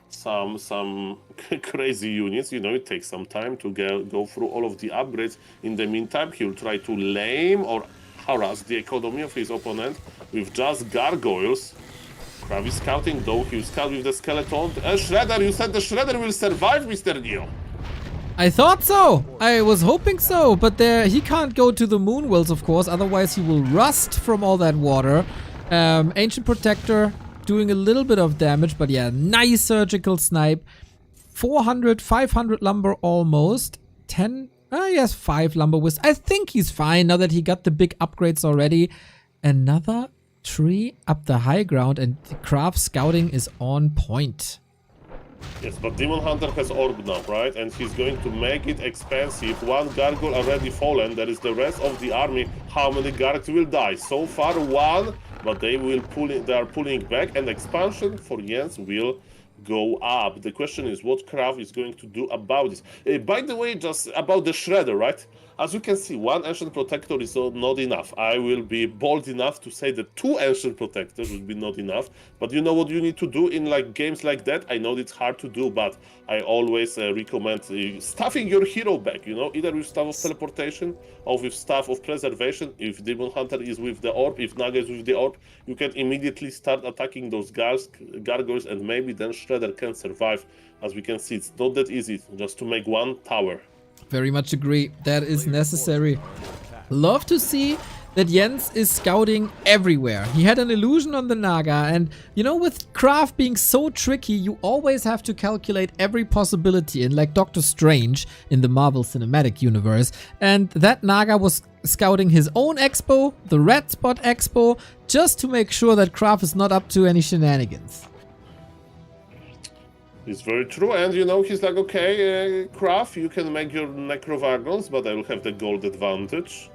Speaker 6: some crazy units. You know, it takes some time to go through all of the upgrades. In the meantime, he'll try to lame or harass the economy of his opponent with just gargoyles. Kraft is scouting though. He'll scout with the skeleton. Shredder, you said the Shredder will survive, Mr. Neo.
Speaker 1: I thought so! I was hoping so, but he can't go to the moon wells, of course, otherwise he will rust from all that water. Ancient Protector doing a little bit of damage, but yeah, nice surgical snipe. 400, 500 lumber almost. 10, yes, 5 lumber wisp. I think he's fine now that he got the big upgrades already. Another tree up the high ground, and Kraft scouting is on point.
Speaker 6: Yes, but Demon Hunter has orb now, right? And he's going to make it expensive. One gargoyle already fallen. There is the rest of the army. How many gargs will die? So far, 1, but they are pulling back, and expansion for Jens will go up. The question is what Kraft is going to do about this. By the way, just about the Shredder, right? as you can see, one Ancient Protector is not enough. I will be bold enough to say that 2 Ancient Protectors would be not enough. But you know what you need to do in like games like that? I know it's hard to do, but I always recommend stuffing your hero back, you know, either with Staff of Teleportation or with Staff of Preservation. If Demon Hunter is with the Orb, if Naga is with the Orb, you can immediately start attacking those gargoyles, and maybe then Shredder can survive. As we can see, it's not that easy just to make one tower.
Speaker 1: Very much agree. That is necessary. Love to see that Jens is scouting everywhere. He had an illusion on the Naga, and you know, with craft being so tricky, you always have to calculate every possibility, and like Doctor Strange in the Marvel Cinematic Universe. And that Naga was scouting his own expo, the Red Spot expo, just to make sure that craft is not up to any shenanigans.
Speaker 6: It's very true, and you know, he's like, okay, Kraft, you can make your Necro Wagons, but I will have the gold advantage.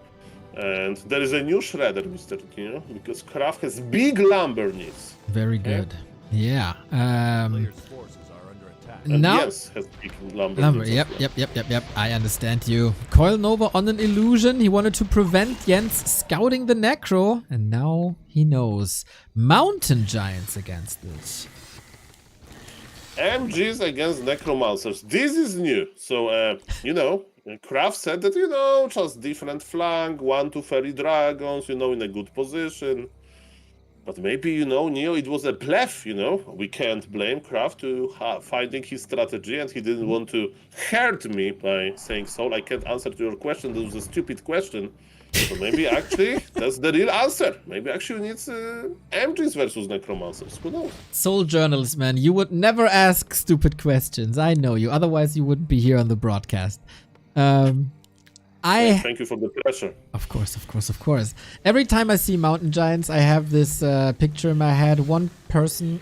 Speaker 6: And there is a new Shredder, Mr. Neo, because Kraft has big lumber needs.
Speaker 1: Very good. Yeah.
Speaker 2: Players' forces are under attack.
Speaker 6: And
Speaker 1: Now,
Speaker 6: Jens has big lumber needs.
Speaker 1: Yep. I understand you. Coil Nova on an illusion. He wanted to prevent Jens scouting the Necro, and now he knows. Mountain Giants against this.
Speaker 6: MGs against Necromancers. This is new. So, you know, Kraft said that, you know, just different flank, 1-2 Fairy Dragons, you know, in a good position. But maybe, you know, Neo, it was a bluff, you know. We can't blame Kraft to finding his strategy, and he didn't want to hurt me by saying so. I can't answer to your question. That was a stupid question. So maybe actually that's the real answer. Maybe actually needs MGs versus Necromancers. Who knows?
Speaker 1: Soul journalist, man. You would never ask stupid questions. I know you. Otherwise, you wouldn't be here on the broadcast.
Speaker 6: Thank you for the pressure.
Speaker 1: Of course. Every time I see Mountain Giants, I have this picture in my head. One person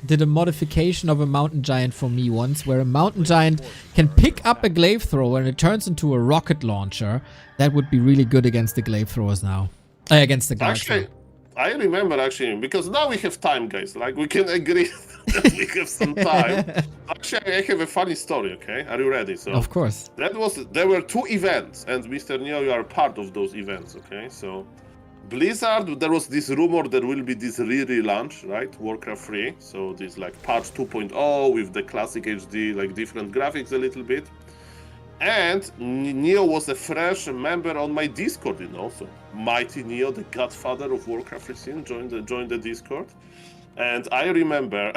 Speaker 1: did a modification of a Mountain Giant for me once, where a Mountain Giant can pick up a glaive thrower and it turns into a rocket launcher. That would be really good against the glaive throwers now. Against the guards.
Speaker 6: Actually, I remember actually, because now we have time, guys. Like, we can agree that we have some time. Actually, I have a funny story, okay? Are you ready? So
Speaker 1: of course.
Speaker 6: There were 2 events, and Mr. Neo, you are part of those events, okay? So Blizzard, there was this rumor there will be this relaunch, right? Warcraft 3. So this like patch 2.0 with the classic HD, like different graphics a little bit. And Neo was a fresh member on my Discord, you know. So Mighty Neo, the godfather of Warcraft 3 scene, joined the Discord. And I remember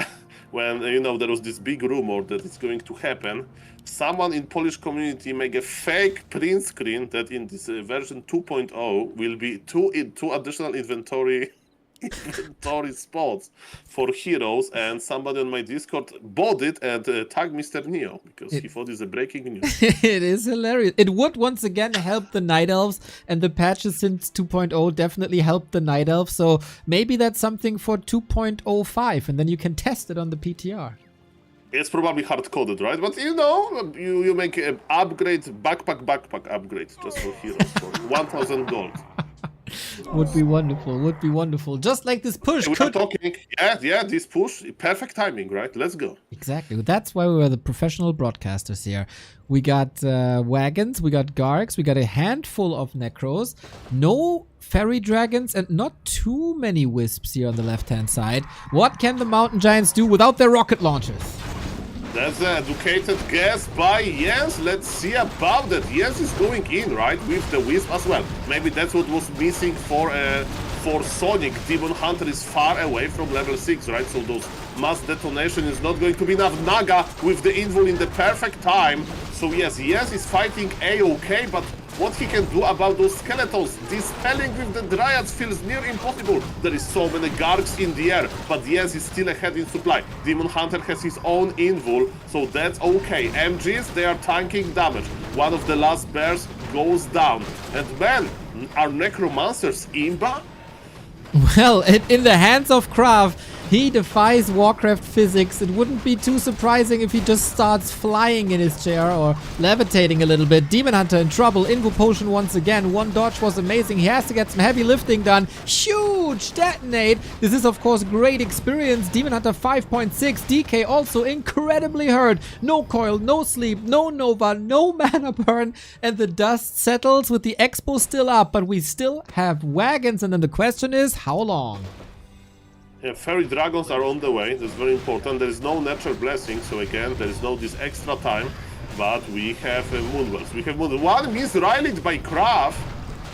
Speaker 6: when, you know, there was this big rumor that it's going to happen. Someone in Polish community make a fake print screen that in this version 2.0 will be two additional inventory spots for heroes, and somebody on my Discord bought it and tagged Mr. Neo because he thought it's a breaking news.
Speaker 1: It is hilarious. It would once again help the Night Elves, and the patches since 2.0 definitely helped the Night Elves. So maybe that's something for 2.05, and then you can test it on the PTR.
Speaker 6: It's probably hard-coded, right? But you know, you make an upgrade, backpack upgrade just for heroes for 1,000 gold.
Speaker 1: Would be wonderful. Just like this push.
Speaker 6: We are talking, yeah, this push, perfect timing, right? Let's go.
Speaker 1: Exactly. That's why we are the professional broadcasters here. We got wagons, we got Gargs, we got a handful of Necros, no Fairy Dragons, and not too many Wisps here on the left-hand side. What can the Mountain Giants do without their rocket launchers?
Speaker 6: That's an educated guess by Jens. Let's see about that. Jens is going in, right, with the Wisp as well. Maybe that's what was missing for Sonic. Demon Hunter is far away from level 6, right? So those mass detonation is not going to be enough. Naga with the invul in the perfect time. So yes, Jens is fighting A-OK, but what he can do about those skeletons, dispelling with the Dryads feels near impossible. There is so many Gargs in the air, but Jens is still ahead in supply. Demon Hunter has his own invul, so that's okay. MGs, they are tanking damage. One of the last bears goes down. And man, are Necromancers imba?
Speaker 1: Well, in the hands of Krav, He defies Warcraft physics. It wouldn't be too surprising if he just starts flying in his chair or levitating a little bit. Demon Hunter in trouble. Invo Potion once again. One dodge was amazing. He has to get some heavy lifting done. Huge detonate. This is, of course, great experience. Demon Hunter 5.6. DK also incredibly hurt. No coil, no sleep, no Nova, no mana burn. And the dust settles with the Expo still up. But we still have wagons. And then the question is, how long?
Speaker 6: Yeah, fairy dragons are on the way. That's very important. There is no natural blessing, so again, there is no this extra time. But we have Moonwells. We have Moonwells. One is rallied by Krav.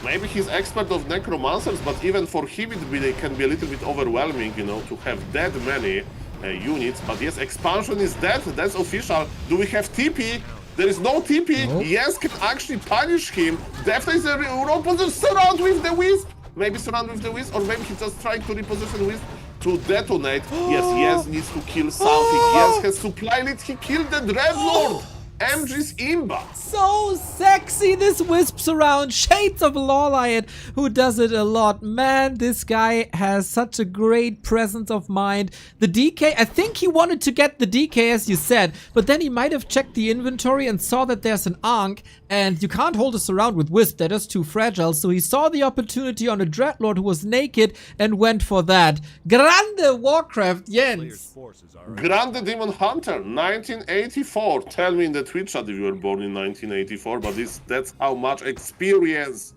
Speaker 6: Maybe he's expert of necromancers, but even for him it can be a little bit overwhelming, you know, to have that many units. But yes, expansion is dead. That's official. Do we have TP? There is no TP.
Speaker 1: Nope.
Speaker 6: Yes, can actually punish him. Definitely is a reposition. Surround with the Wisp. Maybe surround with the Wisp, or maybe he's just trying to reposition Wisp to detonate. Yes, needs to kill something. Yes, has supply lead. He killed the Dreadlord. MG's Imba.
Speaker 1: So sexy, this Wisps around. Shades of Lawlion, who does it a lot. Man, this guy has such a great presence of mind. The DK, I think he wanted to get the DK, as you said, but then he might have checked the inventory and saw that there's an Ankh, and you can't hold us around with Wisp. They're just too fragile. So he saw the opportunity on a Dreadlord who was naked and went for that. Grande Warcraft,
Speaker 2: Players'
Speaker 1: Jens.
Speaker 2: forces are
Speaker 6: Grande Demon Hunter, 1984. Tell me in the Twitch chat if you were born in 1984, but that's how much experience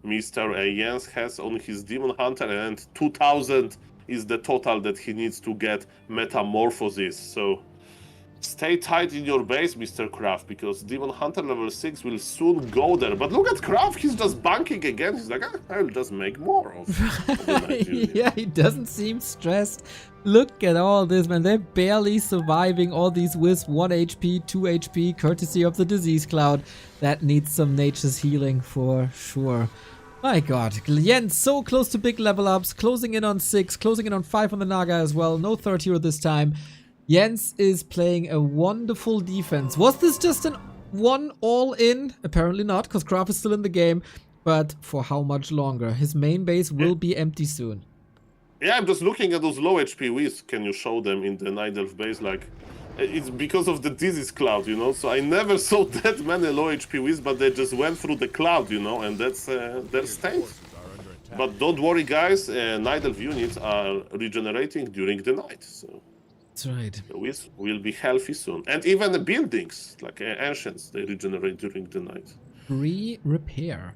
Speaker 6: Mr. Jens has on his Demon Hunter, and 2000 is the total that he needs to get Metamorphosis. So stay tight in your base, Mr. Kraft, because Demon Hunter level 6 will soon go there. But look at Kraft, he's just banking again. He's like, I'll just make more of the 19 units.
Speaker 1: Yeah, he doesn't seem stressed. Look at all this, man. They're barely surviving all these Wisps. 1 HP, 2 HP, courtesy of the Disease Cloud. That needs some nature's healing for sure. My god. Jens so close to big level ups. Closing in on 6, closing in on 5 on the Naga as well. No third hero this time. Jens is playing a wonderful defense. Was this just an one all-in? Apparently not, because Kraft is still in the game. But for how much longer? His main base will be empty soon.
Speaker 6: Yeah, I'm just looking at those low HP Wisps. Can you show them in the Night Elf base? Like, it's because of the Disease Cloud, you know? So I never saw that many low HP Wisps, but they just went through the cloud, you know? And that's their state.
Speaker 2: forces are under attack.
Speaker 6: But don't worry, guys. Night Elf units are regenerating during the night. So
Speaker 1: That's right.
Speaker 6: the Wisps will be healthy soon. And even the buildings, like Ancients, they regenerate during the night.
Speaker 1: Free repair.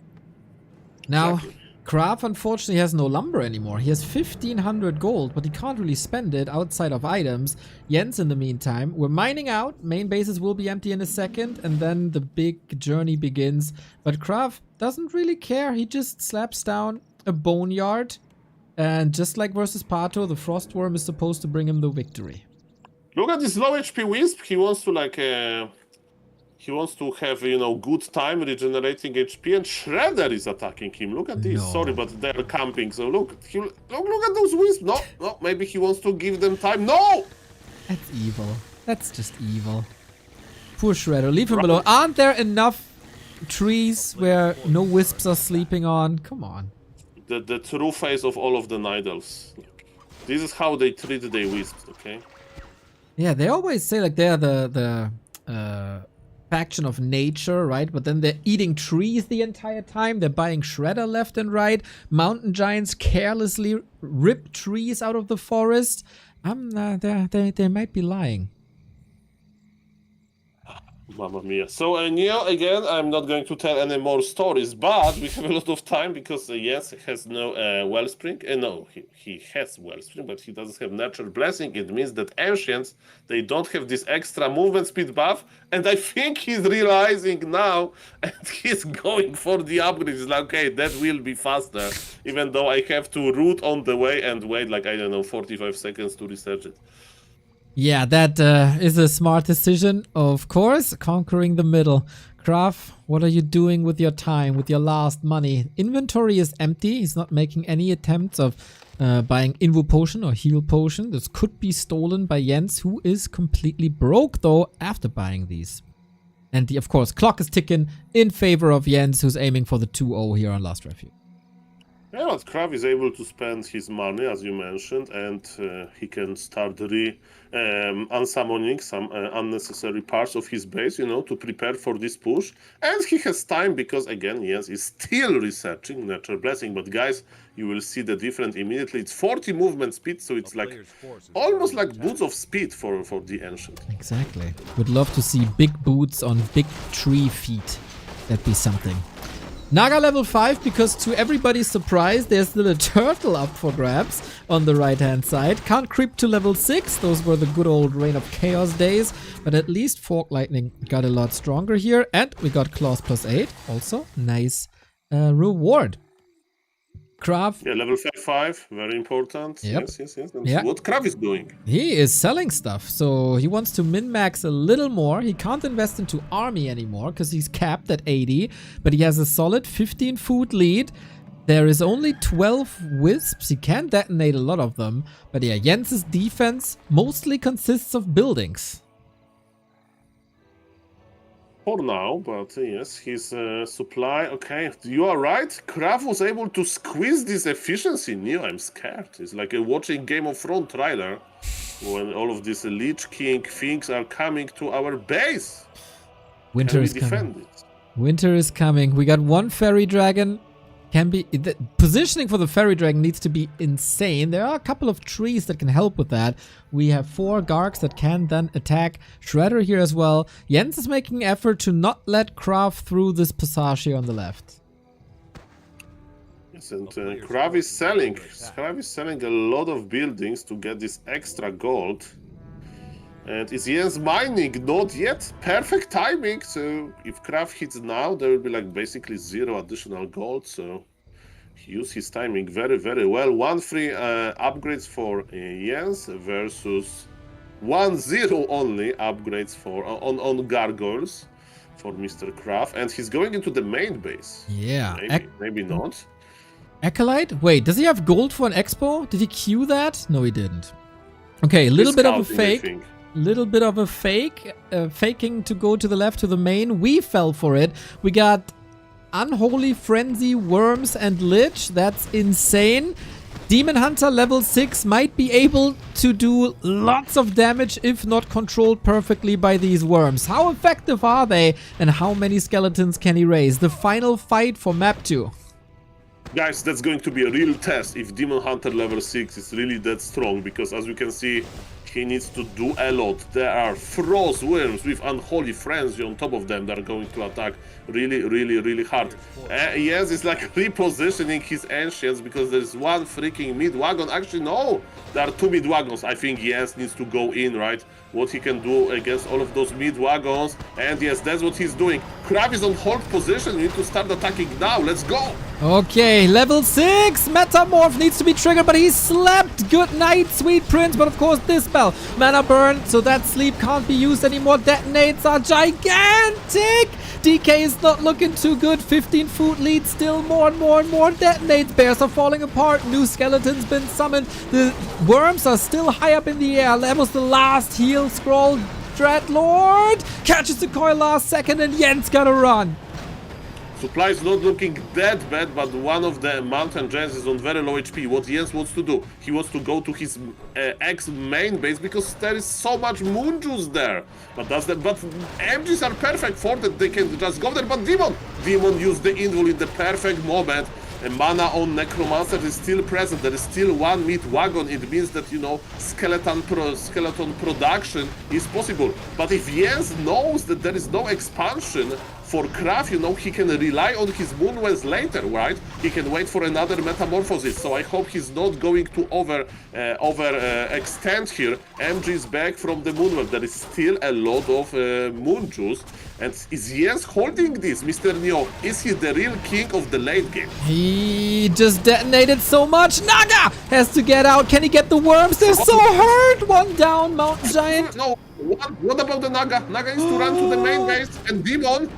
Speaker 1: Now,
Speaker 6: Exactly.
Speaker 1: Kraft unfortunately has no lumber anymore. He has 1500 gold, but he can't really spend it outside of items. Jens, in the meantime, we're mining out. Main bases will be empty in a second, and then the big journey begins. But Kraft doesn't really care. He just slaps down a boneyard. And just like versus Pato, the Frostworm is supposed to bring him the victory.
Speaker 6: Look at this low HP Wisp. He wants to like he wants to have, you know, good time regenerating HP, and Shredder is attacking him. Look at this.
Speaker 1: No.
Speaker 6: Sorry, but they're camping. So look at those Wisps. No, maybe he wants to give them time. No.
Speaker 1: That's evil. That's just evil. Poor Shredder. Leave him alone. Aren't there enough trees where no Wisps are sleeping on? Come on.
Speaker 6: The true face of all of the Night Elves. This is how they treat their Wisps. Okay.
Speaker 1: Yeah, they always say like they're the faction of nature, right? But then they're eating trees the entire time. They're buying Shredder left and right. Mountain giants carelessly rip trees out of the forest. They might be lying.
Speaker 6: Mamma mia. So, Neo, again, I'm not going to tell any more stories, but we have a lot of time because, yes, he has no Wellspring. No, he has Wellspring, but he doesn't have Natural Blessing. It means that Ancients, they don't have this extra movement speed buff, and I think he's realizing now, and he's going for the upgrade. He's like, okay, that will be faster, even though I have to root on the way and wait, like, I don't know, 45 seconds to research it.
Speaker 1: Yeah, that is a smart decision, of course. Conquering the middle. Kraft, what are you doing with your time, with your last money? Inventory is empty. He's not making any attempts of buying Invo Potion or Heal Potion. This could be stolen by Jens, who is completely broke, though, after buying these. And, of course, clock is ticking in favor of Jens, who's aiming for the 2-0 here on Last Refuge.
Speaker 6: Yeah, but Krav is able to spend his money, as you mentioned, and he can start unsummoning some unnecessary parts of his base, to prepare for this push. And he has time because, again, yes, he's still researching Natural Blessing. But guys, you will see the difference immediately. It's 40 movement speed, so it's like almost like boots of speed for the Ancient.
Speaker 1: Exactly. Would love to see big boots on big tree feet. That'd be something. Naga level 5, because to everybody's surprise, there's still a turtle up for grabs on the right-hand side. Can't creep to level 6. Those were the good old Reign of Chaos days. But at least Fork Lightning got a lot stronger here. And we got Claws +8. Also, nice reward. Krav.
Speaker 6: Yeah, level 5, very important.
Speaker 1: Yep.
Speaker 6: Yes. And what Krav is doing?
Speaker 1: He is selling stuff, so he wants to min-max a little more. He can't invest into army anymore because he's capped at 80, but he has a solid 15 food lead. There is only 12 wisps. He can detonate a lot of them, but yeah, Jens's defense mostly consists of buildings.
Speaker 6: For now, but yes, his supply, okay, you are right. Krav was able to squeeze this efficiency. Neo, I'm scared. It's like watching Game of Thrones trailer when all of these Lich King things are coming to our base.
Speaker 1: Winter is coming. Winter is coming. We got one fairy dragon. The positioning for the fairy dragon needs to be insane. There are a couple of trees that can help with that. We have 4 Garks that can then attack Shredder here as well. Jens is making effort to not let Krav through this passage here on the left.
Speaker 6: Yes, and Krav is selling. Krav is selling a lot of buildings to get this extra gold. And is Jens mining? Not yet. Perfect timing. So if Krav hits now, there will be like basically 0 additional gold. So he used his timing very, very well. 1 free upgrades for Jens versus 1-0 only upgrades for on gargoyles for Mr. Krav. And he's going into the main base.
Speaker 1: Yeah.
Speaker 6: Maybe not.
Speaker 1: Acolyte? Wait, does he have gold for an expo? Did he queue that? No, he didn't. Okay, a little bit of a fake. Little bit of a fake, faking to go to the left to the main. We fell for it. We got Unholy Frenzy, Worms, and Lich. That's insane. Demon Hunter level 6 might be able to do lots of damage if not controlled perfectly by these worms. How effective are they and how many skeletons can he raise? The final fight for map 2.
Speaker 6: Guys, that's going to be a real test if Demon Hunter level 6 is really that strong, because as you can see, he needs to do a lot. There are Frost Worms with Unholy Frenzy on top of them that are going to attack really, really, really hard. Yes, it's like repositioning his Ancients because there's one freaking mid-wagon. Actually, no, there are 2 mid-wagons. I think Jens needs to go in, right? What he can do against all of those mid-wagons. And yes, that's what he's doing. Krav is on hold position. We need to start attacking now. Let's go.
Speaker 1: Okay, level 6. Metamorph needs to be triggered, but he slept. Good night, sweet prince. But of course, this spell. Mana burn, so that sleep can't be used anymore. Detonates are gigantic. DK is not looking too good. 15 food lead, still more and more detonates. Bears are falling apart. New skeletons been summoned. The worms are still high up in the air. That was the last heal scroll. Dreadlord catches the coil last second, and Jens gotta run.
Speaker 6: Supply is not looking that bad, but one of the mountain giants is on very low HP. What Jens wants to do, he wants to go to his ex-main base because there is so much moon juice there. But MGs are perfect for that. They can just go there. But Demon used the invul in the perfect moment. And mana on Necromancer is still present. There is still 1 mid-wagon. It means that, skeleton production is possible. But if Jens knows that there is no expansion for Krav, he can rely on his Moonwells later, right? He can wait for another metamorphosis. So I hope he's not going to extend here. MG is back from the Moonwell. There is still a lot of moon juice. And is Jens holding this, Mr. Neo? Is he the real king of the late game?
Speaker 1: He just detonated so much. Naga has to get out. Can he get the worms? They're so hurt. 1 down, Mountain Giant.
Speaker 6: No, what about the Naga? Naga is to run to the main base, and Demon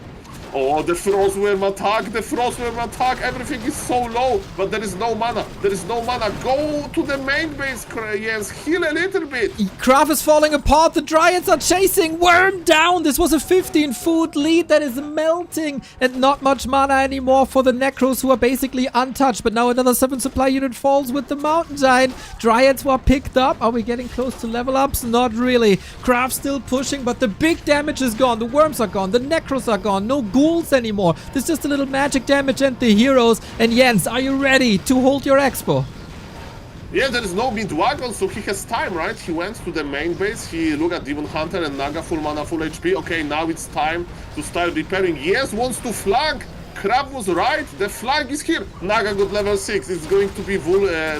Speaker 6: Oh, the Frostworm attack, the Frostworm attack. Everything is so low, but there is no mana. There is no mana. Go to the main base, Jens. Heal a little bit.
Speaker 1: Craft is falling apart. The Dryads are chasing. Worm down. This was a 15-food lead that is melting. And not much mana anymore for the Necros, who are basically untouched. But now another 7 supply unit falls with the Mountain Giant. Dryads were picked up. Are we getting close to level ups? Not really. Craft still pushing, but the big damage is gone. The worms are gone. The Necros are gone. No ghouls anymore. There's just a little magic damage and the heroes. And Jens, are you ready to hold your expo?
Speaker 6: Yeah, there is no mid-wagon, so he has time, right? He went to the main base, he looked at Demon Hunter and Naga, full mana, full HP. Okay, now it's time to start repairing. Yes, wants to flank. Crab was right, the flank is here. Naga got level 6, it's going to be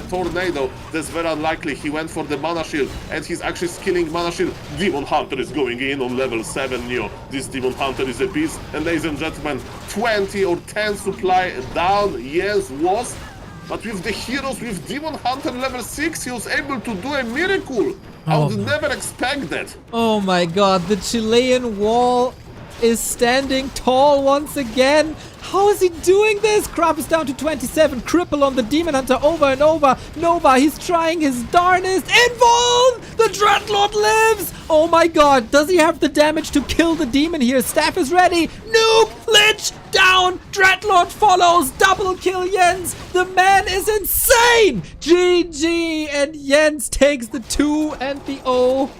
Speaker 6: Tornado. That's very unlikely. He went for the mana shield, and he's actually skilling mana shield. Demon Hunter is going in on level 7, Neo. This Demon Hunter is a beast. And ladies and gentlemen, 20 or 10 supply down, yes, was. But with the heroes, with Demon Hunter level 6, he was able to do a miracle. I would never expect that.
Speaker 1: Oh my god, the Chilean wall is standing tall once again. How is he doing this? Crop is down to 27. Cripple on the Demon Hunter over and over. Nova, he's trying his darnest. Invuln! The Dreadlord lives! Oh my god, does he have the damage to kill the demon here? Staff is ready. Nuke! Lich! Down! Dreadlord follows! Double kill Jens! The man is insane! GG! And Jens takes the 2 and the O.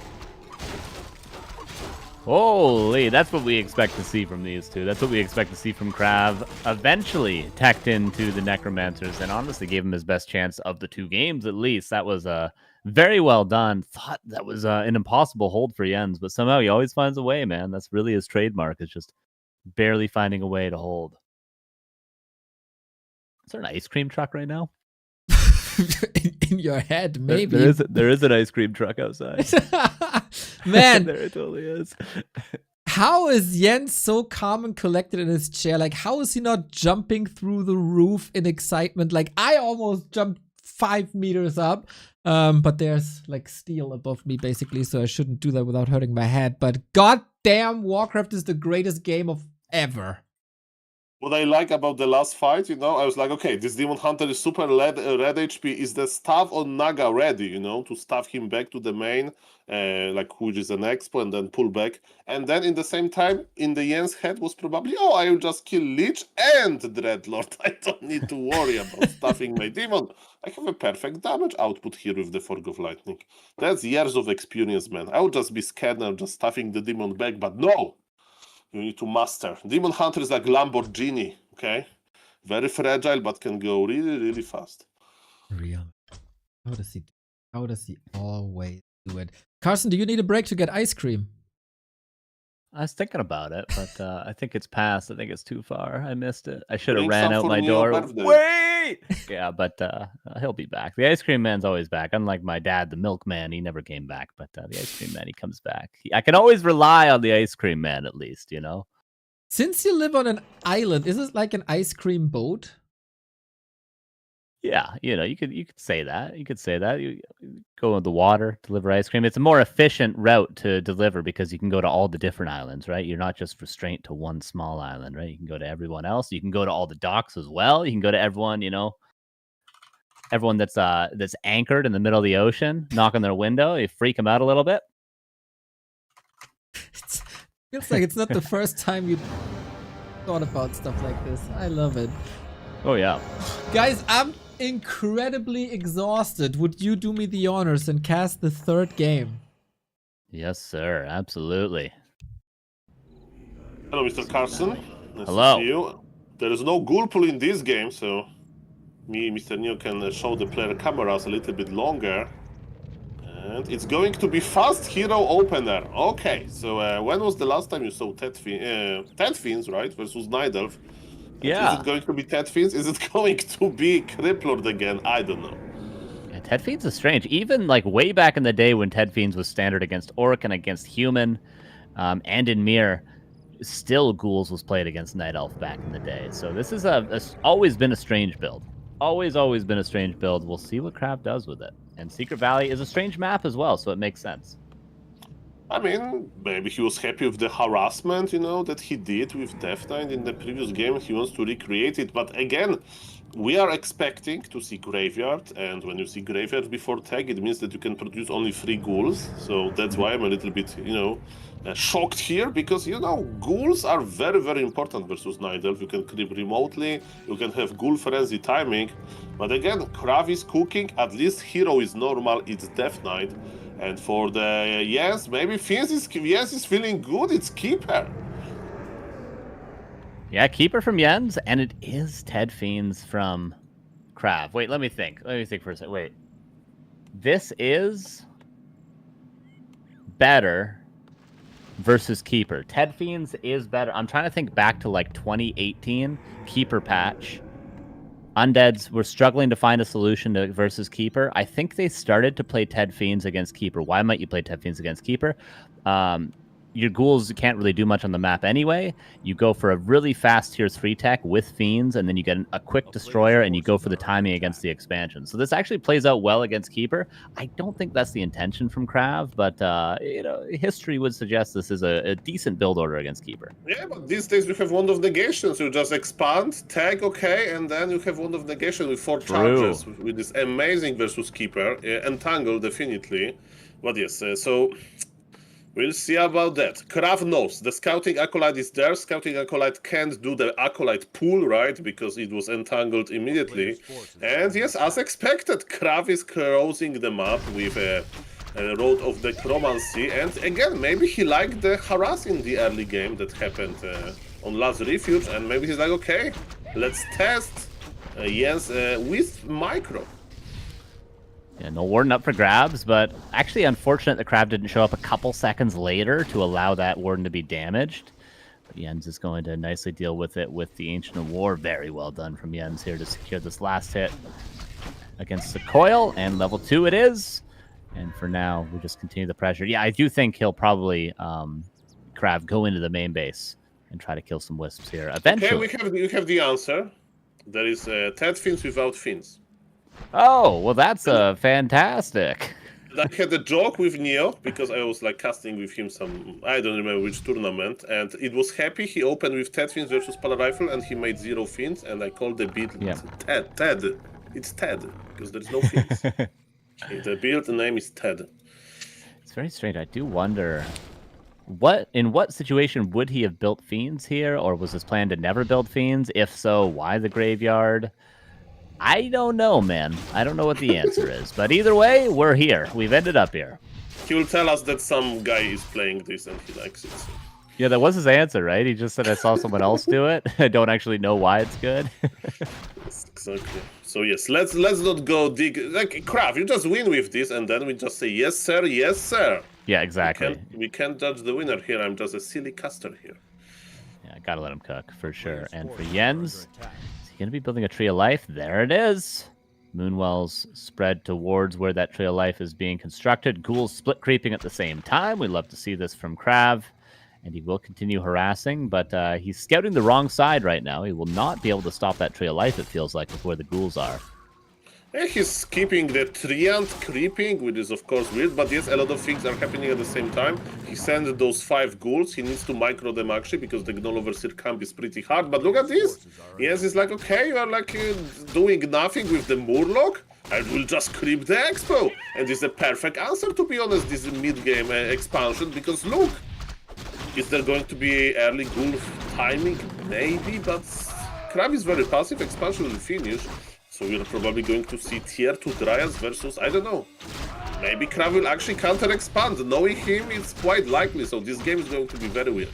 Speaker 7: Holy, that's what we expect to see from these two. That's what we expect to see from Krav. Eventually teched into the Necromancers and honestly gave him his best chance of the 2 games at least. That was very well done. Thought that was an impossible hold for Jens, but somehow he always finds a way, man. That's really his trademark. It's just barely finding a way to hold. Is there an ice cream truck right now?
Speaker 1: In your head, maybe.
Speaker 7: There is an ice cream truck outside.
Speaker 1: Man,
Speaker 7: there it totally is.
Speaker 1: How is Jens so calm and collected in his chair? Like, how is he not jumping through the roof in excitement? Like, I almost jumped 5 meters up, but there's like steel above me basically, so I shouldn't do that without hurting my head. But goddamn, Warcraft is the greatest game of ever.
Speaker 6: What I like about the last fight, you know, I was like, okay, this Demon Hunter is super red HP. Is the staff on Naga ready, you know, to staff him back to the main, like, which is an expo, and then pull back. And then in the same time, in the Jens head was probably, oh, I will just kill Lich and Dreadlord. I don't need to worry about staffing my demon. I have a perfect damage output here with the Fork of Lightning. That's years of experience, man. I would just be scared now, just staffing the demon back, but no! You need to master. Demon Hunter is like Lamborghini, okay? Very fragile, but can go really, really fast.
Speaker 1: Real. How does he always do it? Carson, do you need a break to get ice cream?
Speaker 7: I was thinking about it, but I think it's past. I think it's too far. I missed it. I should have
Speaker 6: Bring
Speaker 7: ran
Speaker 6: some
Speaker 7: out
Speaker 6: for
Speaker 7: my
Speaker 6: me
Speaker 7: door.
Speaker 6: on birthday.
Speaker 7: Wait! Yeah, but he'll be back. The ice cream man's always back. Unlike my dad, the milkman, he never came back. But the ice cream man, he comes back. I can always rely on the ice cream man, at least, you know?
Speaker 1: Since you live on an island, is it like an ice cream boat?
Speaker 7: Yeah, you know, you could say that. You could say that. You go in the water, deliver ice cream. It's a more efficient route to deliver because you can go to all the different islands, right? You're not just restrained to one small island, right? You can go to everyone else. You can go to all the docks as well. You can go to everyone, you know, everyone that's anchored in the middle of the ocean, knock on their window. You freak them out a little bit.
Speaker 1: It feels like it's not the first time you thought about stuff like this. I love it.
Speaker 7: Oh, yeah.
Speaker 1: Guys, I'm incredibly exhausted. Would you do me the honors and cast the 3rd game?
Speaker 7: Yes, sir. Absolutely.
Speaker 6: Hello, Mr. Carson. Nice
Speaker 7: Hello.
Speaker 6: to see you. There is no ghoul pool in this game, so me, Mr. Neo, can show the player cameras a little bit longer. And it's going to be fast hero opener. Okay, so when was the last time you saw Ted Fiends, right, versus Nidalf?
Speaker 7: Yeah.
Speaker 6: Is it going to be Ted Fiends? Is it going to be Cripplord again? I don't know.
Speaker 7: Yeah, Ted Fiends is strange. Even like way back in the day when Ted Fiends was standard against Orc and against Human, and in Mir, still Ghouls was played against Night Elf back in the day. So this is always been a strange build. Always been a strange build. We'll see what Krav does with it. And Secret Valley is a strange map as well, so it makes sense.
Speaker 6: I mean, maybe he was happy with the harassment, that he did with Death Knight in the previous game. He wants to recreate it. But again, we are expecting to see Graveyard. And when you see Graveyard before tag, it means that you can produce only 3 ghouls. So that's why I'm a little bit, shocked here. Because, ghouls are very, very important versus Night Elf. You can creep remotely. You can have ghoul frenzy timing. But again, Krav is cooking. At least Hero is normal. It's Death Knight. And for the Jens, maybe Jens is feeling good. It's Keeper.
Speaker 7: Yeah, Keeper from Jens, and it is Ted Fiends from Krav. Wait, let me think. Let me think for a second. Wait. This is better versus Keeper. Ted Fiends is better. I'm trying to think back to like 2018 Keeper patch. Undeads were struggling to find a solution to versus Keeper. I think they started to play Ted Fiends against Keeper. Why might you play Ted Fiends against Keeper? Your ghouls can't really do much on the map anyway. You go for a really fast tier 3 tech with Fiends, and then you get a quick destroyer, and you go for the timing against the expansion. So this actually plays out well against Keeper. I don't think that's the intention from Krav, but history would suggest this is a decent build order against Keeper.
Speaker 6: Yeah, but these days we have Wand of Negation, so you just expand, tag, okay, and then you have Wand of Negation with 4 charges with this amazing versus Keeper. Entangle, definitely. But yes, so we'll see about that. Krav knows the Scouting Acolyte is there. Scouting Acolyte can't do the Acolyte pull, right? Because it was entangled immediately. And yes, as expected, Krav is closing the map with a Road of the Chromancy. And again, maybe he liked the harass in the early game that happened on Last Refuge. And maybe he's like, okay, let's test Jens with Micro.
Speaker 7: Yeah, no Warden up for grabs, but actually unfortunate the Crab didn't show up a couple seconds later to allow that Warden to be damaged. But Jens is going to nicely deal with it with the Ancient of War. Very well done from Jens here to secure this last hit against the Coil, and level 2 it is. And for now, we just continue the pressure. Yeah, I do think he'll probably, Krav, go into the main base and try to kill some Wisps here eventually.
Speaker 6: Okay, we have the answer. There is Ted Fiends without Fiends.
Speaker 7: Oh, well, that's fantastic.
Speaker 6: I had a joke with Neo because I was like casting with him some, I don't remember which tournament, and it was happy. He opened with Ted Fiends versus Pala Rifle, and he made 0 Fiends, and I called the build Ted. It's Ted because there's no Fiends. The build name is Ted.
Speaker 7: It's very strange. I do wonder in what situation would he have built Fiends here, or was his plan to never build Fiends? If so, why the Graveyard? I don't know, man. I don't know what the answer is. But either way, we're here. We've ended up here.
Speaker 6: He will tell us that some guy is playing this and he likes it. So.
Speaker 7: Yeah, that was his answer, right? He just said, I saw someone else do it. I don't actually know why it's good.
Speaker 6: Yes, exactly. So yes, let's not go dig. Like, Krav, you just win with this and then we just say, yes, sir, yes, sir.
Speaker 7: Yeah, exactly.
Speaker 6: We can't judge the winner here. I'm just a silly caster here.
Speaker 7: Yeah, gotta let him cook, for sure. And for Jens, going to be building a Tree of Life. There it is. Moonwells spread towards where that Tree of Life is being constructed. Ghouls split creeping at the same time. We love to see this from Krav. And he will continue harassing, but he's scouting the wrong side right now. He will not be able to stop that Tree of Life, it feels like, with where the ghouls are.
Speaker 6: Yeah, he's keeping the Treant creeping, which is of course weird, but yes, a lot of things are happening at the same time. He sends those 5 ghouls. He needs to micro them actually, because the Gnoll Overseer camp is pretty hard. But look at this! Yes, it's like, okay, you are like doing nothing with the Murloc. I will just creep the Expo! And it's a perfect answer, to be honest, this mid-game expansion, because look! Is there going to be early ghoul timing? Maybe, but Krav is very passive. Expansion will finish. So we're probably going to see tier 2 Dryads versus, I don't know. Maybe Krav will actually counter-expand. Knowing him, it's quite likely. So this game is going to be very weird.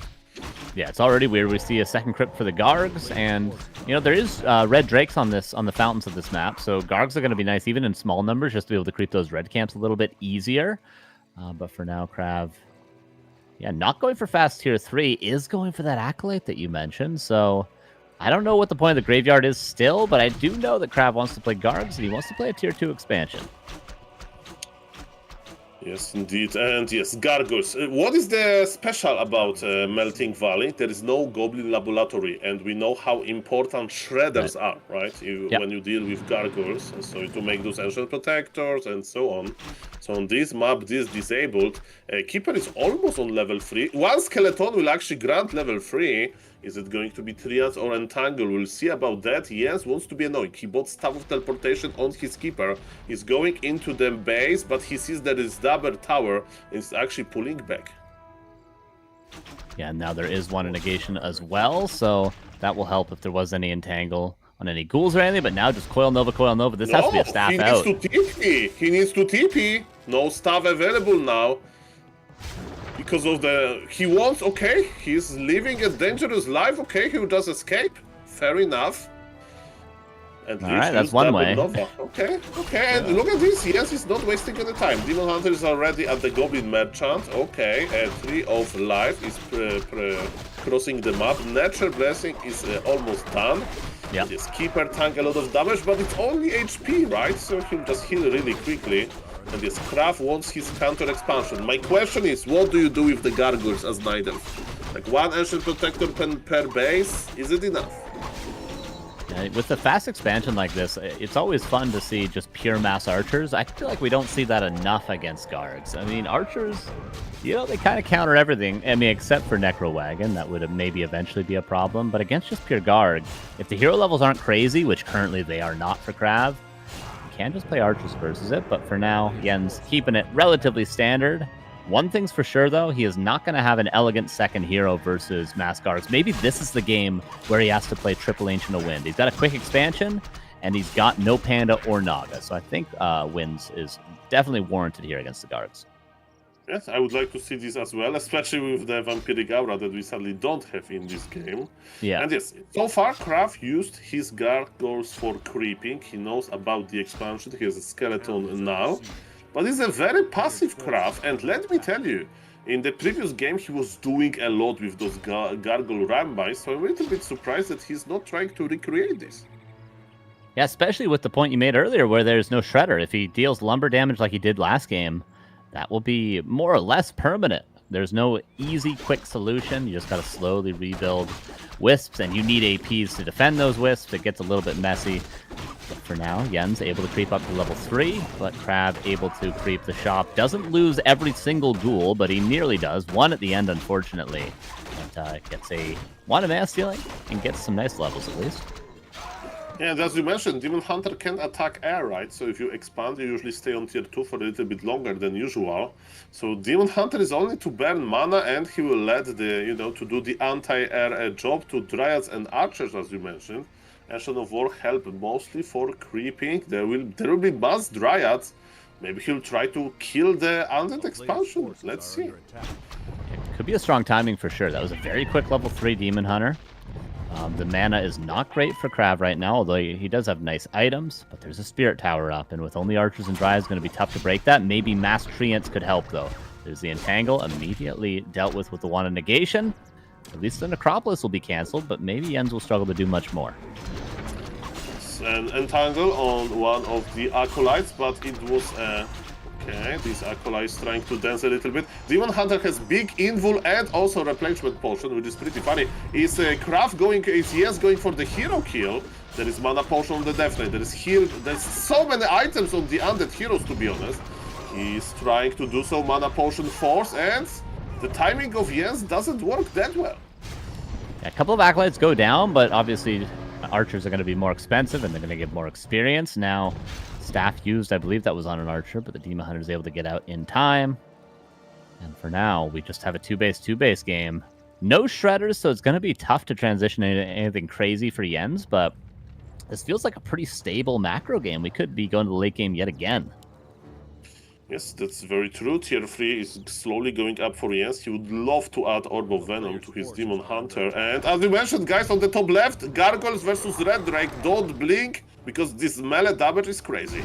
Speaker 7: Yeah, it's already weird. We see a second crypt for the Gargs, and there is red drakes on the fountains of this map. So Gargs are going to be nice, even in small numbers, just to be able to creep those red camps a little bit easier. But for now, Krav, not going for fast tier 3, is going for that Acolyte that you mentioned. So I don't know what the point of the Graveyard is still, but I do know that Krav wants to play Gargs, and he wants to play a tier 2 expansion.
Speaker 6: Yes, indeed. And yes, Gargoyles. What is the special about Melting Valley? There is no Goblin Laboratory, and we know how important Shredders are, right? When you deal with Gargoyles, and so to make those Ancient Protectors and so on. So on this map, this disabled. Keeper is almost on level 3. One Skeleton will actually grant level 3. Is it going to be Triads or Entangle? We'll see about that. Jens wants to be annoying. He bought Staff of Teleportation on his Keeper. He's going into the base, but he sees there is double tower and is actually pulling back.
Speaker 7: Yeah, now there is one in negation as well, so that will help if there was any Entangle on any ghouls or anything, but now just Coil Nova, Coil Nova. This has to be a staff out.
Speaker 6: He needs to TP. He needs to TP. No staff available now. Because of the... He wants... Okay, he's living a dangerous life. Okay, he will just escape. Fair enough. And
Speaker 7: alright, that's one way.
Speaker 6: Okay, and look at this. Yes, he's not wasting any time. Demon Hunter is already at the Goblin Merchant. Okay, 3 of life is crossing the map. Natural Blessing is almost done.
Speaker 7: Yeah.
Speaker 6: This Keeper tank a lot of damage, but it's only HP, right? So he'll just heal really quickly. And this Kraft wants his counter expansion. My question is, what do you do with the Gargoyles as Night Elf? Like 1 Ancient Protector per base, is it enough?
Speaker 7: Yeah, with the fast expansion like this, it's always fun to see just pure mass archers. I feel like we don't see that enough against guards. I mean, archers, you know, they kind of counter everything. I mean, except for Necro Wagon, that would maybe eventually be a problem. But against just pure guard, if the hero levels aren't crazy, which currently they are not for Krav, can just play archers versus it, but for now, Jens keeping it relatively standard. One thing's for sure, though, he is not going to have an elegant second hero versus Mass Guards. Maybe this is the game where he has to play Triple Ancient of Wind. He's got a quick expansion, and he's got no Panda or Naga, so I think wins is definitely warranted here against the Guards.
Speaker 6: Yes, I would like to see this as well, especially with the Vampiric Aura that we sadly don't have in this game.
Speaker 7: Yeah.
Speaker 6: And yes, so far Kraft used his Gargoyles for creeping. He knows about the expansion. He has a skeleton now. But he's a very passive Kraft, and let me tell you, in the previous game he was doing a lot with those Gargoyle Rambis, so I'm a little bit surprised that he's not trying to recreate this.
Speaker 7: Yeah, especially with the point you made earlier where there's no Shredder. If he deals lumber damage like he did last game, that will be more or less permanent. There's no easy, quick solution. You just got to slowly rebuild Wisps, and you need APs to defend those Wisps. It gets a little bit messy. But for now, Jens able to creep up to level 3, but Crab able to creep the shop. Doesn't lose every single ghoul, but he nearly does. One at the end, unfortunately. But gets a 1 mana stealing and gets some nice levels at least.
Speaker 6: Yeah, and as you mentioned, Demon Hunter can attack air, right? So if you expand, you usually stay on tier 2 for a little bit longer than usual. So Demon Hunter is only to burn mana, and he will let the, you know, to do the anti-air job to Dryads and Archers, as you mentioned. Ancient of War help mostly for creeping. There will be mass Dryads. Maybe he'll try to kill the Undead expansion. Let's see.
Speaker 7: It could be a strong timing for sure. That was a very quick level 3 Demon Hunter. The mana is not great for Krav right now, although he does have nice items, but there's a Spirit Tower up, and with only Archers and Dryads, it's going to be tough to break that. Maybe Mass Treants could help, though. There's the Entangle, immediately dealt with the Wand of Negation. At least the Necropolis will be cancelled, but maybe Jens will struggle to do much more.
Speaker 6: An Entangle on one of the Acolytes, but it was... Okay, this Acolyte is trying to dance a little bit. Demon Hunter has big invul and also replenishment potion, which is pretty funny. Is Kraft going? Is Jens going for the hero kill? There is mana potion on the Death Knight. There is heal. There's so many items on the undead heroes, to be honest. He's trying to do so. Mana potion force, and the timing of Jens doesn't work that well.
Speaker 7: Yeah, a couple of Acolytes go down, but obviously Archers are going to be more expensive, and they're going to get more experience now. Staff used, I believe that was on an Archer, but the Demon Hunter is able to get out in time. And for now, we just have a 2-base game. No Shredders, so it's going to be tough to transition into anything crazy for Jens, but this feels like a pretty stable macro game. We could be going to the late game yet again.
Speaker 6: Yes, that's very true. Tier 3 is slowly going up for Jens. He would love to add Orb of Venom to his Demon Hunter. And as we mentioned, guys, on the top left, Gargoyles versus Red Drake. Don't blink, because this melee damage is crazy.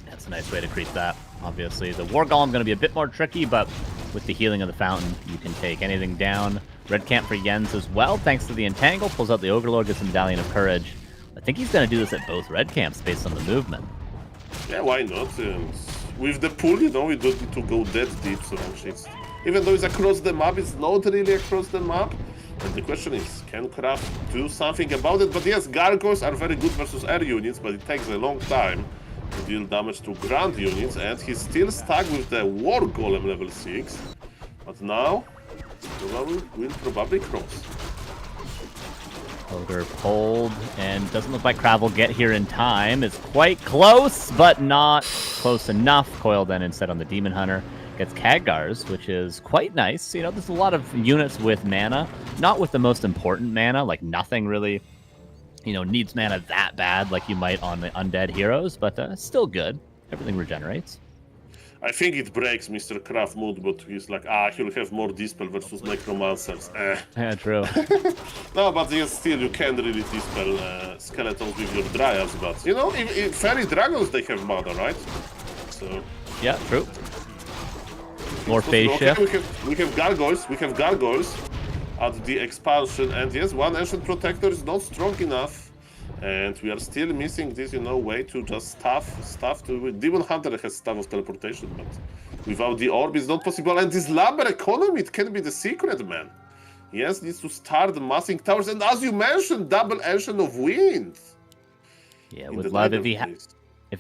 Speaker 7: That's a nice way to creep that, obviously. The War Golem going to be a bit more tricky, but with the healing of the Fountain, you can take anything down. Red Camp for Jens as well, thanks to the Entangle. Pulls out the Ogre Lord, gets the Medallion of Courage. I think he's going to do this at both Red Camps based on the movement.
Speaker 6: Yeah, why not? with the pool, you know, we don't need to go that deep, so it's, even though it's across the map, it's not really across the map. And the question is, can Kraft do something about it? But yes, Gargoyles are very good versus air units, but it takes a long time to deal damage to ground units, and he's still stuck with the War Golem level 6. But now, will probably cross.
Speaker 7: Ogre pulled, and doesn't look like Krav will get here in time. It's quite close, but not close enough. Coil then instead on the Demon Hunter. Gets Khadgars, which is quite nice. You know, there's a lot of units with mana. Not with the most important mana, like nothing really, you know, needs mana that bad like you might on the undead heroes, but still good. Everything regenerates.
Speaker 6: I think it breaks Mr. Kraft mood, but he's like, he'll have more Dispel versus Necromancers.
Speaker 7: Yeah, true.
Speaker 6: No, but yes, still, you can't really Dispel Skeletons with your Dryads, but, you know, in Fairy Dragons, they have mana, right? So...
Speaker 7: Yeah, true. More phase shift.
Speaker 6: We have Gargoyles at the expansion, and yes, one Ancient Protector is not strong enough. And we are still missing this, you know, way to just stuff to... Demon Hunter has Staff of Teleportation, but without the orb it's not possible. And this Lumber Economy, it can be the secret, man. Yes, needs to start massing towers, and as you mentioned, double Ancient of Wind.
Speaker 7: Yeah, would love if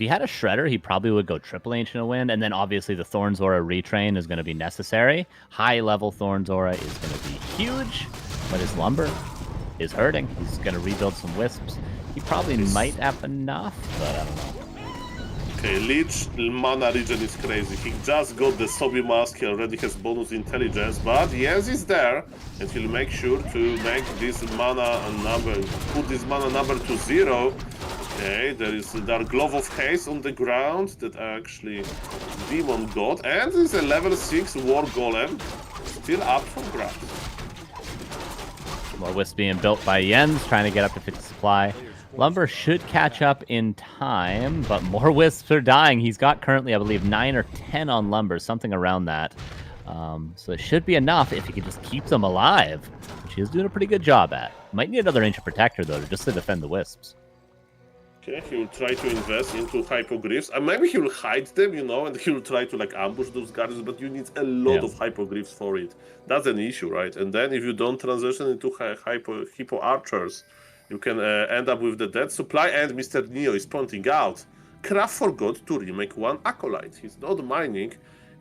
Speaker 7: he had a Shredder, he probably would go triple Ancient of Wind, and then obviously the Thorns Aura retrain is going to be necessary. High level Thorns Aura is going to be huge, but his Lumber is hurting. He's going to rebuild some Wisps. He probably might have enough, but I don't know.
Speaker 6: Okay, Lich mana regen is crazy. He just got the Sobi Mask, he already has bonus intelligence, but yes, he's there, and he'll make sure to make this mana number, put this mana number to 0. Okay, there is the Glove of Haste on the ground that actually Demon got, and there's a level 6 War Golem still up for grabs.
Speaker 7: More Wisps being built by Jens, trying to get up to 50 supply. Lumber should catch up in time, but more Wisps are dying. He's got currently, I believe, 9 or 10 on Lumber, something around that. So it should be enough if he can just keep them alive, which he is doing a pretty good job at. Might need another Ancient Protector, though, just to defend the Wisps.
Speaker 6: Okay, he will try to invest into Hypogryphs. And maybe he will hide them, you know, and he will try to, like, ambush those guards, but you need a lot of Hypogryphs for it. That's an issue, right? And then if you don't transition into Hippo Archers, you can end up with the dead supply, and Mr. Neo is pointing out, Kraft forgot to remake one Acolyte. He's not mining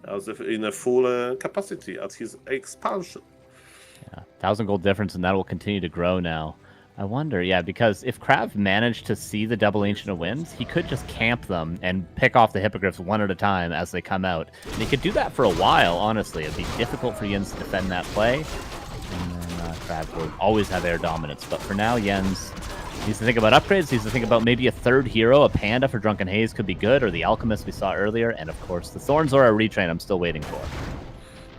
Speaker 6: in a full capacity at his expansion.
Speaker 7: Yeah, 1,000 gold difference, and that will continue to grow now. I wonder, yeah, because if Krav managed to see the double Ancient of Winds, he could just camp them and pick off the Hippogriffs one at a time as they come out. And he could do that for a while, honestly. It'd be difficult for Jens to defend that play. And then Krav will always have air dominance. But for now, Jens needs to think about upgrades. Needs to think about maybe a third hero. A Panda for Drunken Haze could be good, or the Alchemist we saw earlier. And of course, the Thorns Aura retrain I'm still waiting for.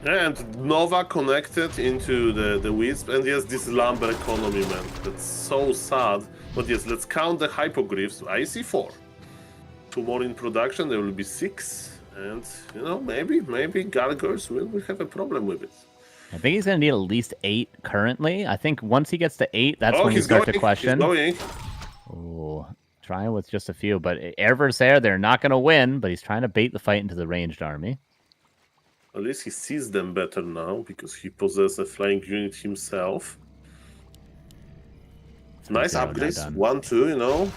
Speaker 6: And Nova connected into the Wisp, and yes, this Lumber Economy, man, that's so sad. But yes, let's count the Hypogryphs. I see 4. 2 more in production, there will be 6. And, you know, maybe Gargoyles will have a problem with it.
Speaker 7: I think he's going to need at least 8 currently. I think once he gets to 8, that's when we start to question. Oh, trying with just a few. But Air vs. Air, they're not going to win, but he's trying to bait the fight into the ranged army.
Speaker 6: At least he sees them better now, because he possesses a flying unit himself. Nice upgrades, 1, 2, you know.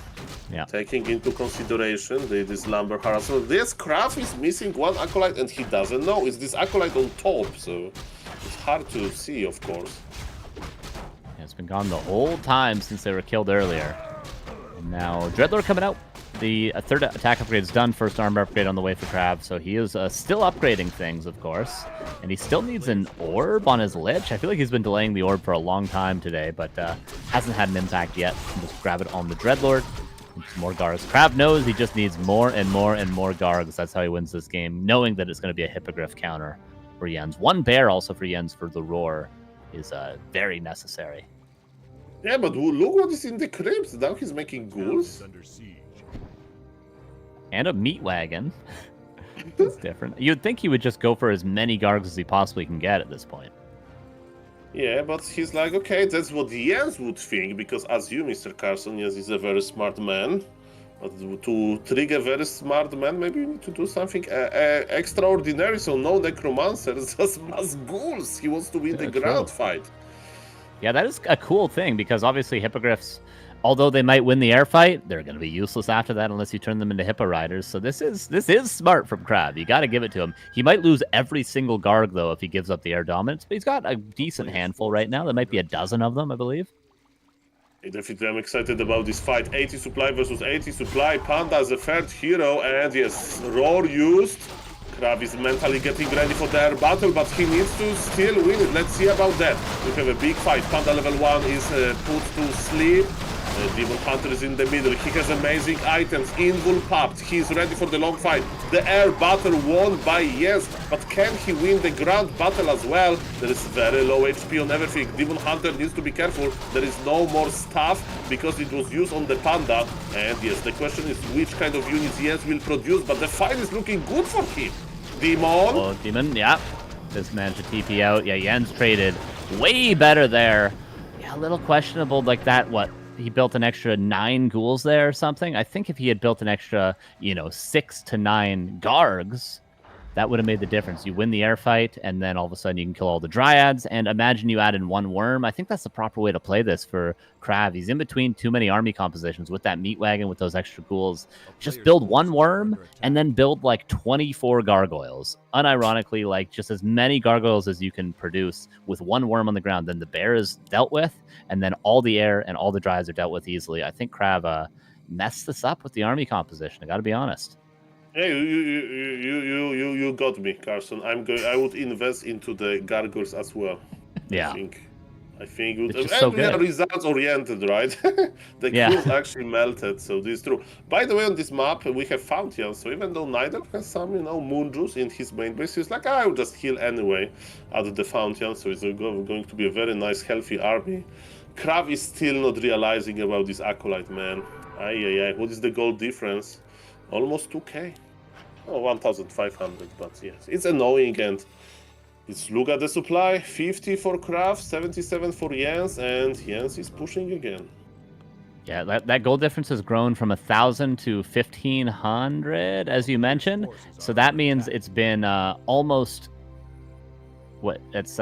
Speaker 7: Yeah.
Speaker 6: Taking into consideration this Lumber harassment. This Kraft is missing 1 Acolyte, and he doesn't know. It's this Acolyte on top, so it's hard to see, of course.
Speaker 7: Yeah, it's been gone the whole time since they were killed earlier. And now Dreadlord coming out. The third attack upgrade is done. First armor upgrade on the way for Krav, so he is still upgrading things, of course. And he still needs an orb on his Lich. I feel like he's been delaying the orb for a long time today, but hasn't had an impact yet. Just grab it on the Dreadlord. Some more Gargs. Krav knows he just needs more and more and more Gargs. That's how he wins this game, knowing that it's going to be a Hippogriff counter for Jens. 1 bear also for Jens for the Roar is very necessary.
Speaker 6: Yeah, but look what is in the crypts. Now he's making ghouls.
Speaker 7: And a meat wagon. It's different. You'd think he would just go for as many Gargs as he possibly can get at this point.
Speaker 6: Yeah, but he's like, okay, that's what Jens would think, because as you, Mr. Carson, yes, he's a very smart man. But to trigger a very smart man, maybe you need to do something extraordinary. So no necromancers, just mass ghouls. He wants to win the ground fight.
Speaker 7: Yeah, that is a cool thing because obviously hippogriffs, although they might win the air fight, they're going to be useless after that unless you turn them into hippo riders. So this is smart from Crab. You got to give it to him. He might lose every single Garg though if he gives up the air dominance, but he's got a decent handful right now. There might be a dozen of them, I believe.
Speaker 6: Definitely, I'm excited about this fight. 80 supply versus 80 supply. Panda is the third hero, and yes, Roar used. Crab is mentally getting ready for their battle, but he needs to still win it. Let's see about that. We have a big fight. Panda level 1 is put to sleep. Demon Hunter is in the middle. He has amazing items. Invul popped. He's ready for the long fight. The air battle won by Yes, but can he win the ground battle as well? There is very low HP on everything. Demon Hunter needs to be careful. There is no more stuff because it was used on the Panda. And yes, the question is which kind of units Yes will produce, but the fight is looking good for him. Demon.
Speaker 7: Oh, Demon, yeah. Just managed to TP out. Yeah, Yen's traded way better there. Yeah, a little questionable like that. What? He built an extra 9 ghouls there or something. I think if he had built an extra, 6 to 9 Gargs, that would have made the difference. You win the air fight, and then all of a sudden you can kill all the Dryads, and imagine you add in 1 Worm. I think that's the proper way to play this for Krav. He's in between too many army compositions with that meat wagon, with those extra ghouls. Just build 1 Worm, and then build like 24 Gargoyles. Unironically, like just as many Gargoyles as you can produce with 1 Worm on the ground. Then the bear is dealt with, and then all the air and all the Dryads are dealt with easily. I think Krav messed this up with the army composition. I got to be honest.
Speaker 6: Hey, you got me, Carson. I would invest into the Gargoyles as well.
Speaker 7: Yeah.
Speaker 6: I think it would.
Speaker 7: It's just so
Speaker 6: we are
Speaker 7: good.
Speaker 6: results oriented, right? The kills actually melted, so this is true. By the way, on this map we have Fountain, so even though Nidal has some, moon juice in his main base, he's like, I will just heal anyway at the Fountain, so it's going to be a very nice, healthy army. Krav is still not realizing about this Acolyte, man. What is the gold difference? Almost 2k. Oh, 1,500, but yes, it's annoying. And let's look at the supply. 50 for Kraft, 77 for Jens, and Jens is pushing again.
Speaker 7: Yeah, that gold difference has grown from 1,000 to 1,500, as you mentioned. So that means it's been almost, it's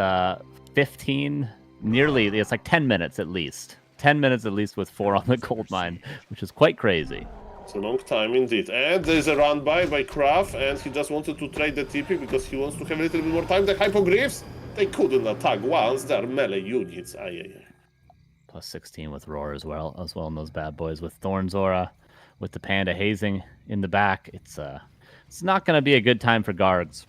Speaker 7: 15, nearly, it's like 10 minutes at least. 10 minutes at least with 4 on the gold mine, which is quite crazy.
Speaker 6: It's a long time indeed. And there's a run by Kraft, and he just wanted to trade the TP because he wants to have a little bit more time. The Hypogryphs, they couldn't attack once. They're melee units.
Speaker 7: Plus 16 with Roar as well in those bad boys with Thorn's Aura, with the Panda hazing in the back. It's not going to be a good time for Gargs.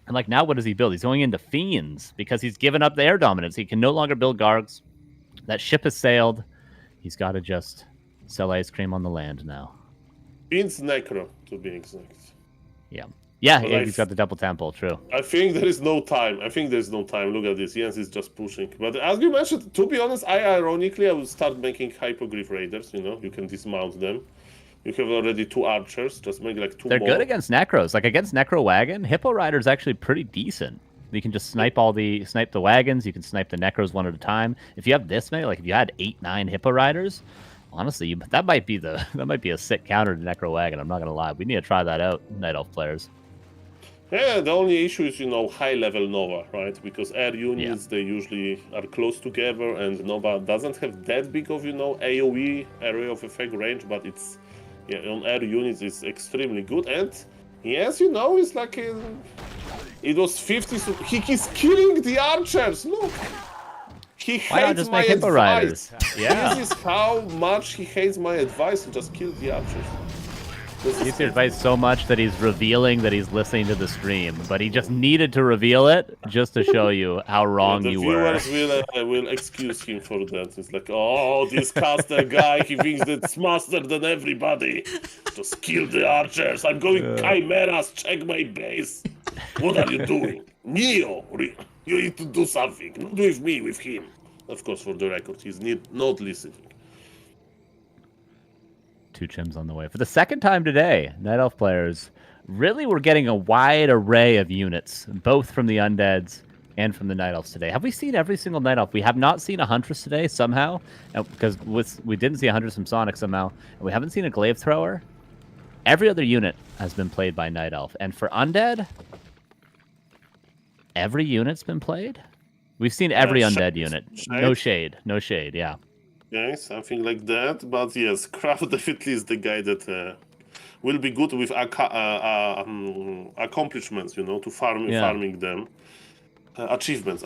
Speaker 7: And like now, what does he build? He's going into Fiends because he's given up the air dominance. He can no longer build Gargs. That ship has sailed. He's got to just sell ice cream on the land now.
Speaker 6: Fiends Necro, to be exact.
Speaker 7: Yeah, he's got the double temple, true.
Speaker 6: I think there is no time. Look at this. Jens is just pushing. But as you mentioned, to be honest, I would start making Hypogryph Raiders. You can dismount them. You have already 2 archers. Just make like 2
Speaker 7: They're
Speaker 6: more.
Speaker 7: good against Necros. Like against Necro Wagon, Hippo Rider's actually pretty decent. You can just snipe the wagons. You can snipe the Necros one at a time. If you have this many, like if you had 8-9 Hippo Riders, honestly, that might be a sick counter to Necro Wagon. I'm not gonna lie. We need to try that out, Night Elf players.
Speaker 6: Yeah, the only issue is, high level Nova, right? Because air units, they usually are close together, and Nova doesn't have that big of, AoE, area of effect range, but it's, on air units, it's extremely good. And yes, it's like, it was 50, so he is killing the archers, look! He hates my advice.
Speaker 7: Yeah.
Speaker 6: This is how much he hates my advice to just kill the archers.
Speaker 7: He hates your advice so much that he's revealing that he's listening to the stream, but he just needed to reveal it just to show you how wrong you were.
Speaker 6: The viewers will excuse him for that. It's like, oh, this caster guy, he thinks that's smarter than everybody. Just kill the archers. I'm going Chimeras, check my base. What are you doing? Neo, you need to do something. Not with me, with him. Of course, for the record, he's not listening.
Speaker 7: 2 chims on the way. For the second time today, Night Elf players really were getting a wide array of units, both from the Undeads and from the Night Elves today. Have we seen every single Night Elf? We have not seen a Huntress today somehow, because we didn't see a Huntress from Sonic somehow, and we haven't seen a Glaive Thrower. Every other unit has been played by Night Elf. And for Undead, every unit's been played? We've seen every Undead unit. No shade. No shade, yeah.
Speaker 6: Yeah, something like that. But yes, Kraft definitely is the guy that will be good with accomplishments, you know, to farming them. Achievements,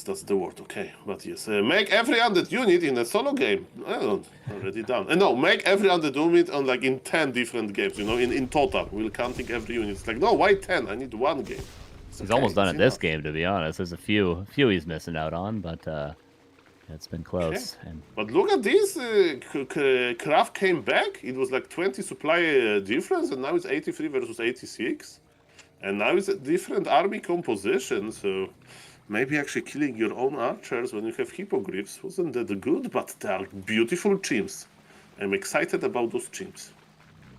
Speaker 6: that's the word, okay. But yes, make every undead unit in a solo game. Already done. No, make every undead unit on like in 10 different games, you know, in total. We're counting every unit. It's like, no, why 10? I need one game.
Speaker 7: He's almost done it this game, to be honest. There's a few he's missing out on, but it's been close.
Speaker 6: Okay. But look at this. Kraft came back. It was like 20 supply difference, and now it's 83 versus 86. And now it's a different army composition, so maybe actually killing your own archers when you have hippogriffs wasn't that good, but they are beautiful chimps. I'm excited about those chimps.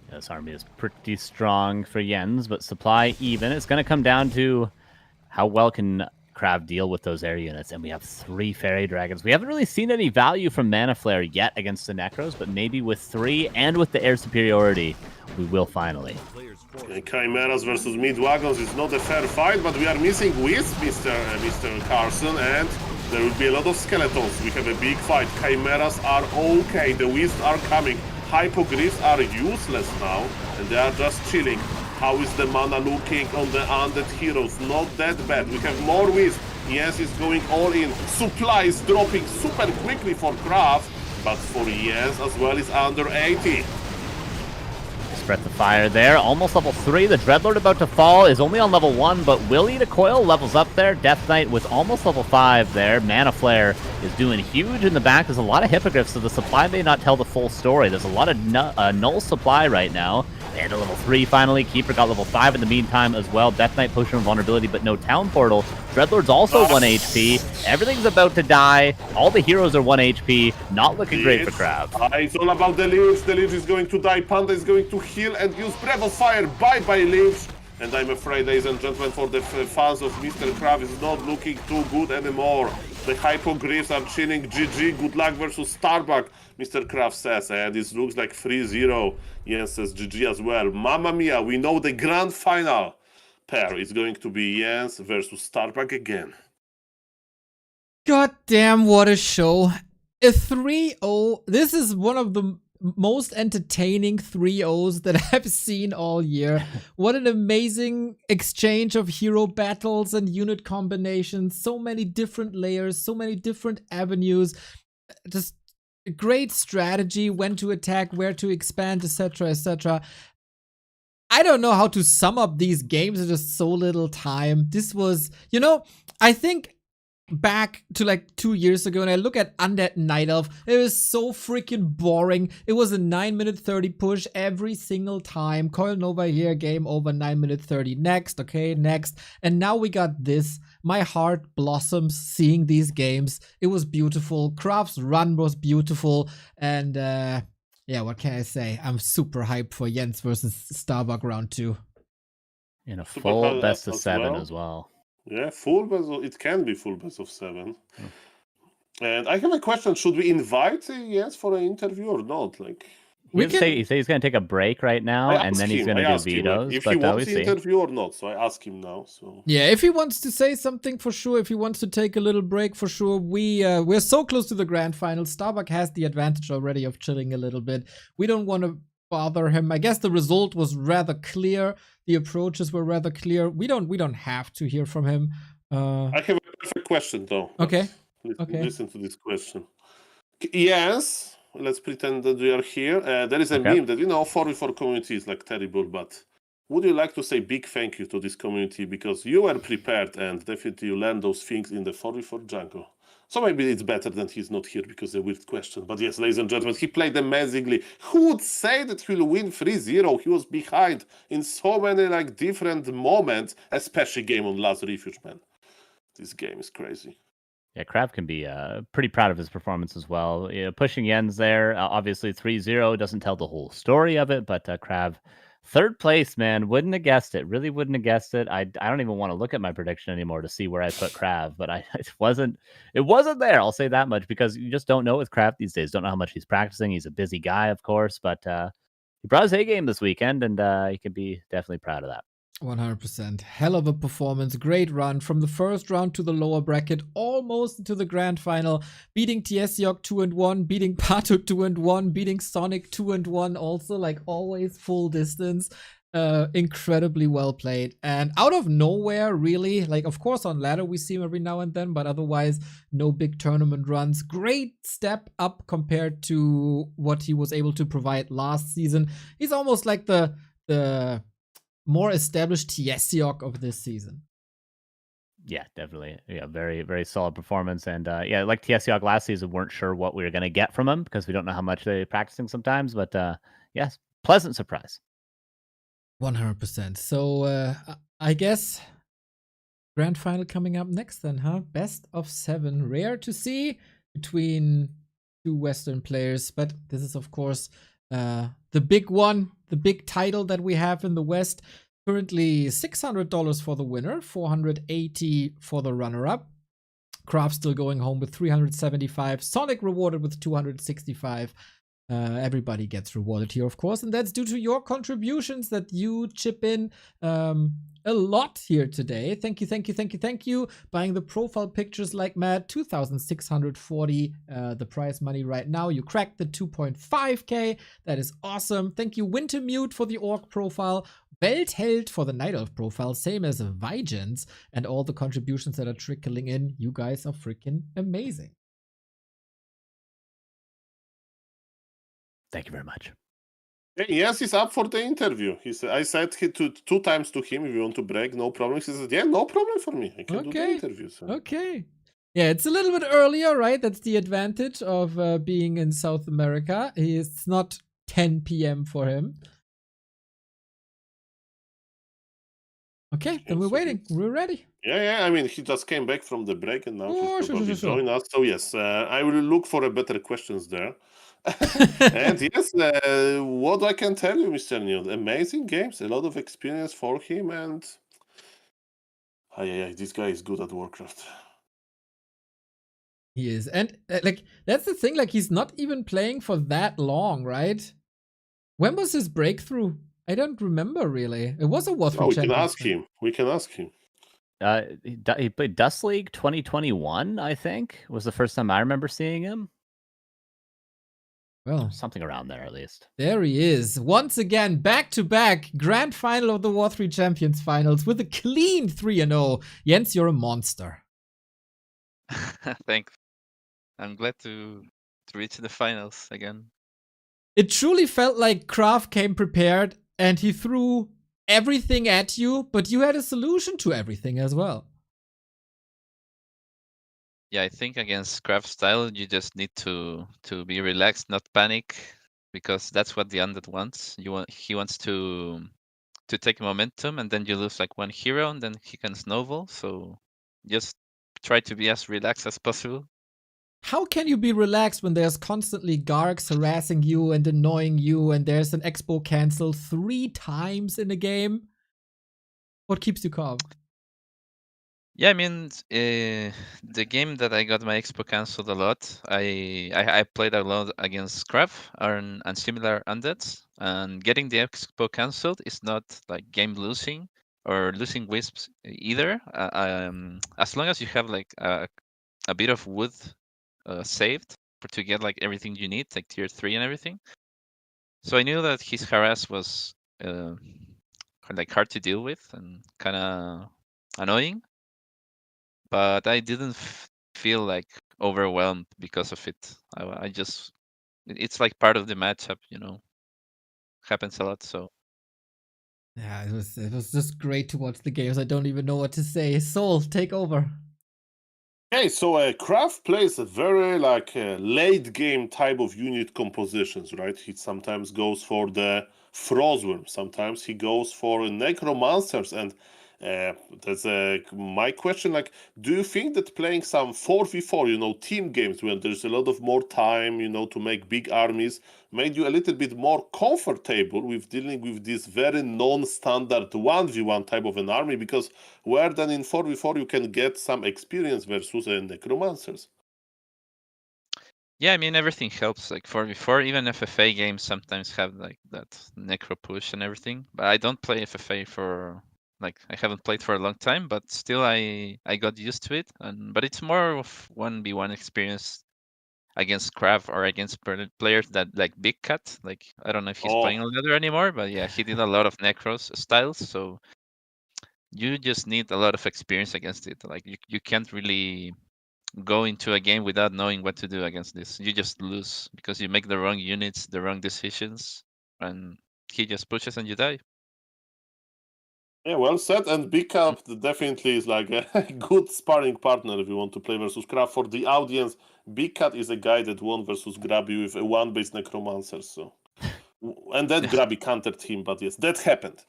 Speaker 7: This army is pretty strong for Jens, but supply even. It's going to come down to how well can Krav deal with those air units. And we have 3 Fairy Dragons. We haven't really seen any value from Mana Flare yet against the Necros, but maybe with 3 and with the air superiority, we will finally.
Speaker 6: Chimeras versus Mid-Wagons is not a fair fight, but we are missing Wisp, Mr. Carson, and there will be a lot of skeletons. We have a big fight. Chimeras are okay, the Wisps are coming. Hypogryphs are useless now, and they are just chilling. How is the mana looking on the undead heroes? Not that bad. We have more Wisp. Yes, is going all in. Supplies dropping super quickly for Kraft, but for Yes as well is under 80.
Speaker 7: Breath of Fire there, almost level 3. The Dreadlord about to fall is only on level 1, but will eat a coil, levels up there. Death Knight with almost level 5 there. Mana Flare is doing huge in the back. There's a lot of Hippogriffs, so the supply may not tell the full story. There's a lot of null supply right now. And a level 3 finally. Keeper got level 5 in the meantime as well. Death Knight Potion of Vulnerability, but no Town Portal. Dreadlord's also 1 HP. Everything's about to die. All the heroes are 1 HP. Not looking great for Crab.
Speaker 6: It's all about the Lich. The Lich is going to die. Panda is going to heal and use Breath of Fire. Bye-bye, Lich. And I'm afraid, ladies and gentlemen, for the fans of Mr. Crab, is not looking too good anymore. The Hypogryphs are chilling. GG. Good luck versus Starbuck, Mr. Kraft says. And this looks like 3-0. Jens says GG as well. Mamma mia, we know the grand final pair is going to be Jens versus Starbuck again.
Speaker 1: God damn, what a show. A 3-0. This is one of the most entertaining 3-0s that I've seen all year. What an amazing exchange of hero battles and unit combinations. So many different layers, so many different avenues. Just a great strategy, when to attack, where to expand, etc., etc. I don't know how to sum up these games in just so little time. This was, you know, I think back to like 2 years ago and I look at Undead Night Elf, it was so freaking boring. It was a 9-minute 30 push every single time. Coil Nova here, game over, 9-minute 30. Next, okay, next. And now we got this. My heart blossoms seeing these games. It was beautiful. Kraft's run was beautiful. And yeah, what can I say? I'm super hyped for Jens versus Starbuck round 2.
Speaker 7: In a full best of 7 as well.
Speaker 6: Yeah, full best of, it can be full best of 7. And I have a question: should we invite Jens for an interview or not? Like,
Speaker 7: he said he's going to take a break right now, and then he's going to do vetoes.
Speaker 6: If he wants the interview or not, so I ask him now. So
Speaker 1: yeah, if he wants to say something, for sure. If he wants to take a little break, for sure. We're so close to the grand final. Starbuck has the advantage already of chilling a little bit. We don't want to bother him. I guess the result was rather clear. The approaches were rather clear. We don't have to hear from him.
Speaker 6: I have a perfect question though.
Speaker 1: Okay.
Speaker 6: Listen to this question. Yes, let's pretend that we are here. There is a meme that, you know, 4v4 community is like terrible, but would you like to say big thank you to this community because you were prepared and definitely you learned those things in the 4v4 jungle? So maybe it's better that he's not here because a weird question. But yes, ladies and gentlemen, he played amazingly. Who would say that he'll win 3-0? He was behind in so many like different moments, especially game on Last Refuge, man. This game is crazy.
Speaker 7: Yeah, Krav can be pretty proud of his performance as well. You know, pushing Jens there, obviously 3-0 doesn't tell the whole story of it, but Krav Third place, man. Wouldn't have guessed it. Really wouldn't have guessed it. I don't even want to look at my prediction anymore to see where I put Krav, but it wasn't there. I'll say that much, because you just don't know with Krav these days. Don't know how much he's practicing. He's a busy guy, of course, but he brought his A game this weekend, and he can be definitely proud of that.
Speaker 1: 100%. Hell of a performance. Great run from the first round to the lower bracket, almost to the grand final, beating Tiesiok 2-1, beating Pato 2-1, beating Sonic 2-1, also, like always, full distance. Incredibly well played. And out of nowhere, really, like, of course, on ladder we see him every now and then, but otherwise, no big tournament runs. Great step up compared to what he was able to provide last season. He's almost like the more established Tiesiok of this season.
Speaker 7: Yeah, definitely. Yeah, very, very solid performance. And yeah, like Tiesiok last season, weren't sure what we were going to get from him because we don't know how much they're practicing sometimes. But yes, pleasant surprise.
Speaker 1: 100%. So I guess grand final coming up next then, huh? Best of 7. Rare to see between two Western players. But this is, of course, the big one, the big title that we have in the West. Currently $600 for the winner, $480 for the runner-up. Krav still going home with $375. Sonic rewarded with $265. Everybody gets rewarded here, of course, and that's due to your contributions that you chip in a lot here today. Thank you, thank you, thank you, thank you. Buying the profile pictures like mad, 2,640 the prize money right now. You cracked the 2.5k. That is awesome. Thank you, Wintermute, for the orc profile. Weltheld for the Night Elf profile, same as Vigens, and all the contributions that are trickling in. You guys are freaking amazing.
Speaker 7: Thank you very much.
Speaker 6: Yes, he's up for the interview. I said two times to him, if you want to break, no problem. He said, yeah, no problem for me. I can do the interview. So.
Speaker 1: Okay. Yeah, it's a little bit earlier, right? That's the advantage of being in South America. It's not 10 p.m. for him. Okay, then we're waiting. We're ready.
Speaker 6: Yeah. I mean, he just came back from the break and now he's probably joining us. So yes, I will look for a better questions there. And yes, what I can tell you, Mr. Neil, amazing games, a lot of experience for him, and this guy is good at Warcraft.
Speaker 1: He is, and like that's the thing. Like he's not even playing for that long, right? When was his breakthrough? I don't remember really. It was a W3 Champions.
Speaker 6: We can ask him.
Speaker 7: He played Dust League 2021, I think, was the first time I remember seeing him.
Speaker 1: Well,
Speaker 7: something around there at least.
Speaker 1: There he is. Once again, back-to-back grand final of the W3 Champions finals with a clean 3-0. Jens, you're a monster.
Speaker 10: Thanks. I'm glad to reach the finals again.
Speaker 1: It truly felt like Krav came prepared and he threw everything at you, but you had a solution to everything as well.
Speaker 10: Yeah, I think against Krav style, you just need to be relaxed, not panic, because that's what the undead wants. He wants to take momentum, and then you lose like one hero, and then he can snowball. So just try to be as relaxed as possible.
Speaker 1: How can you be relaxed when there's constantly Gargs harassing you and annoying you, and there's an expo cancel 3 times in a game? What keeps you calm?
Speaker 10: Yeah, I mean, the game that I got my expo cancelled a lot. I played a lot against Krav and similar undeads, and getting the expo cancelled is not like game losing or losing wisps either. As long as you have like a bit of wood saved to get like everything you need, like tier 3 and everything. So I knew that his harass was like hard to deal with and kind of annoying. But I didn't feel like overwhelmed because of it. I just, it's like part of the matchup, you know. Happens a lot, so.
Speaker 1: Yeah, it was just great to watch the games. I don't even know what to say. Soul, take over.
Speaker 6: Okay, so Krav plays a very like late game type of unit compositions, right? He sometimes goes for the Frostworm, sometimes he goes for Necromancers, and That's my question. Like, do you think that playing some 4v4, team games when there's a lot of more time, to make big armies, made you a little bit more comfortable with dealing with this very non-standard 1v1 type of an army? Because where then in 4v4 you can get some experience versus necromancers.
Speaker 10: Yeah, I mean everything helps. Like 4v4, even FFA games sometimes have like that necro push and everything. But I don't play FFA for I haven't played for a long time, but still I got used to it. But it's more of 1v1 experience against Krav or against players that like Big Cat. Like I don't know if he's playing on ladder anymore, but yeah, he did a lot of necros styles, so you just need a lot of experience against it. Like you can't really go into a game without knowing what to do against this. You just lose because you make the wrong units, the wrong decisions, and he just pushes and you die.
Speaker 6: Yeah, well said. And Big Cap definitely is like a good sparring partner if you want to play versus Krav. For the audience, Big Cat is a guy that won versus Grabby with a one-base necromancer. So, and then Grabby countered him, but yes, that happened.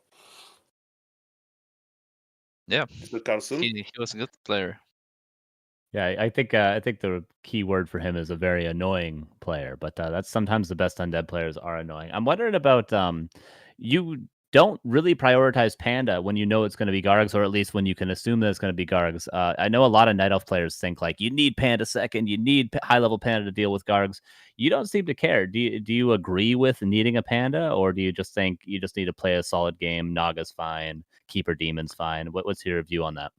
Speaker 10: Yeah,
Speaker 6: Mr. Carson?
Speaker 10: he was a good player.
Speaker 7: Yeah, I think the key word for him is a very annoying player, but that's sometimes the best undead players are annoying. I'm wondering about you don't really prioritize Panda when you know it's going to be Gargs, or at least when you can assume that it's going to be Gargs. I know a lot of Night Elf players think like you need Panda second, you need high level Panda to deal with Gargs. You don't seem to care. Do you agree with needing a Panda, or do you just think you just need to play a solid game? Naga's fine, Keeper Demon's fine. What's your view on that?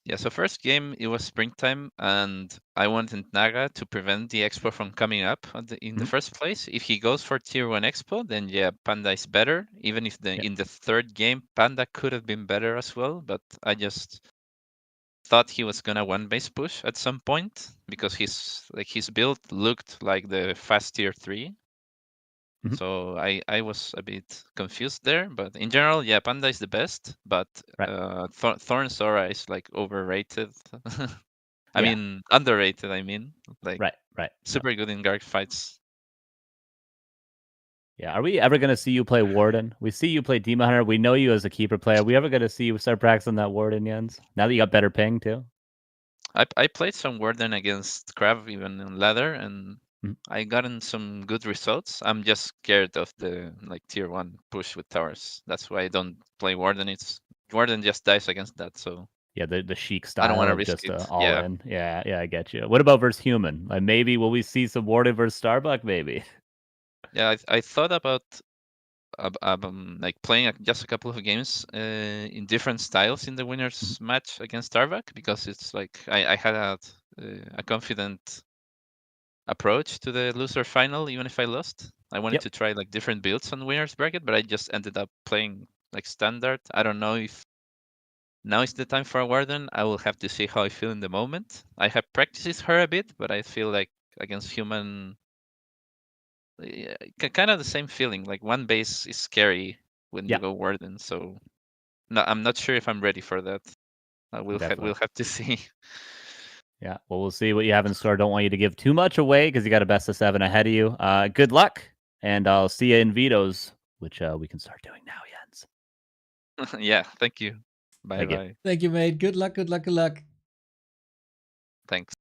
Speaker 10: Yeah, so first game, it was springtime, and I wanted Naga to prevent the expo from coming up in the first place. If he goes for tier 1 expo, then yeah, Panda is better. Even if in the third game, Panda could have been better as well, but I just thought he was gonna one base push at some point because his build looked like the fast tier 3. So I was a bit confused there, but in general, yeah, Panda is the best, but Thorn Sora is like overrated. I mean, underrated, I mean. Like
Speaker 7: Right.
Speaker 10: super good in Garg fights.
Speaker 7: Yeah, are we ever going to see you play Warden? We see you play Demon Hunter. We know you as a keeper player. Are we ever going to see you start practicing that Warden, Jens? Now that you got better ping, too?
Speaker 10: I played some Warden against Krav, even in ladder, and I gotten some good results. I'm just scared of the tier 1 push with towers. That's why I don't play Warden. Warden just dies against that, so
Speaker 7: yeah, the Sheik
Speaker 10: I don't want
Speaker 7: style
Speaker 10: to
Speaker 7: of
Speaker 10: risk
Speaker 7: just
Speaker 10: it.
Speaker 7: all
Speaker 10: Yeah.
Speaker 7: in. Yeah, I get you. What about versus human? Like maybe will we see some Warden versus Starbuck? Maybe.
Speaker 10: Yeah, I thought about playing just a couple of games in different styles in the winners match against Starbuck, because it's like I had a confident approach to the loser final, even if I lost. I wanted to try different builds on winners bracket, but I just ended up playing standard. I don't know if now is the time for a Warden. I will have to see how I feel in the moment. I have practiced her a bit, but I feel like against human, kind of the same feeling. Like one base is scary when you go Warden, so no, I'm not sure if I'm ready for that. We'll have to see.
Speaker 7: Yeah, well, we'll see what you have in store. Don't want you to give too much away because you got a best of 7 ahead of you. Good luck, and I'll see you in vetoes, which we can start doing now, Jens.
Speaker 10: Yeah, thank you. Bye.
Speaker 1: Thank you, mate. Good luck.
Speaker 10: Thanks.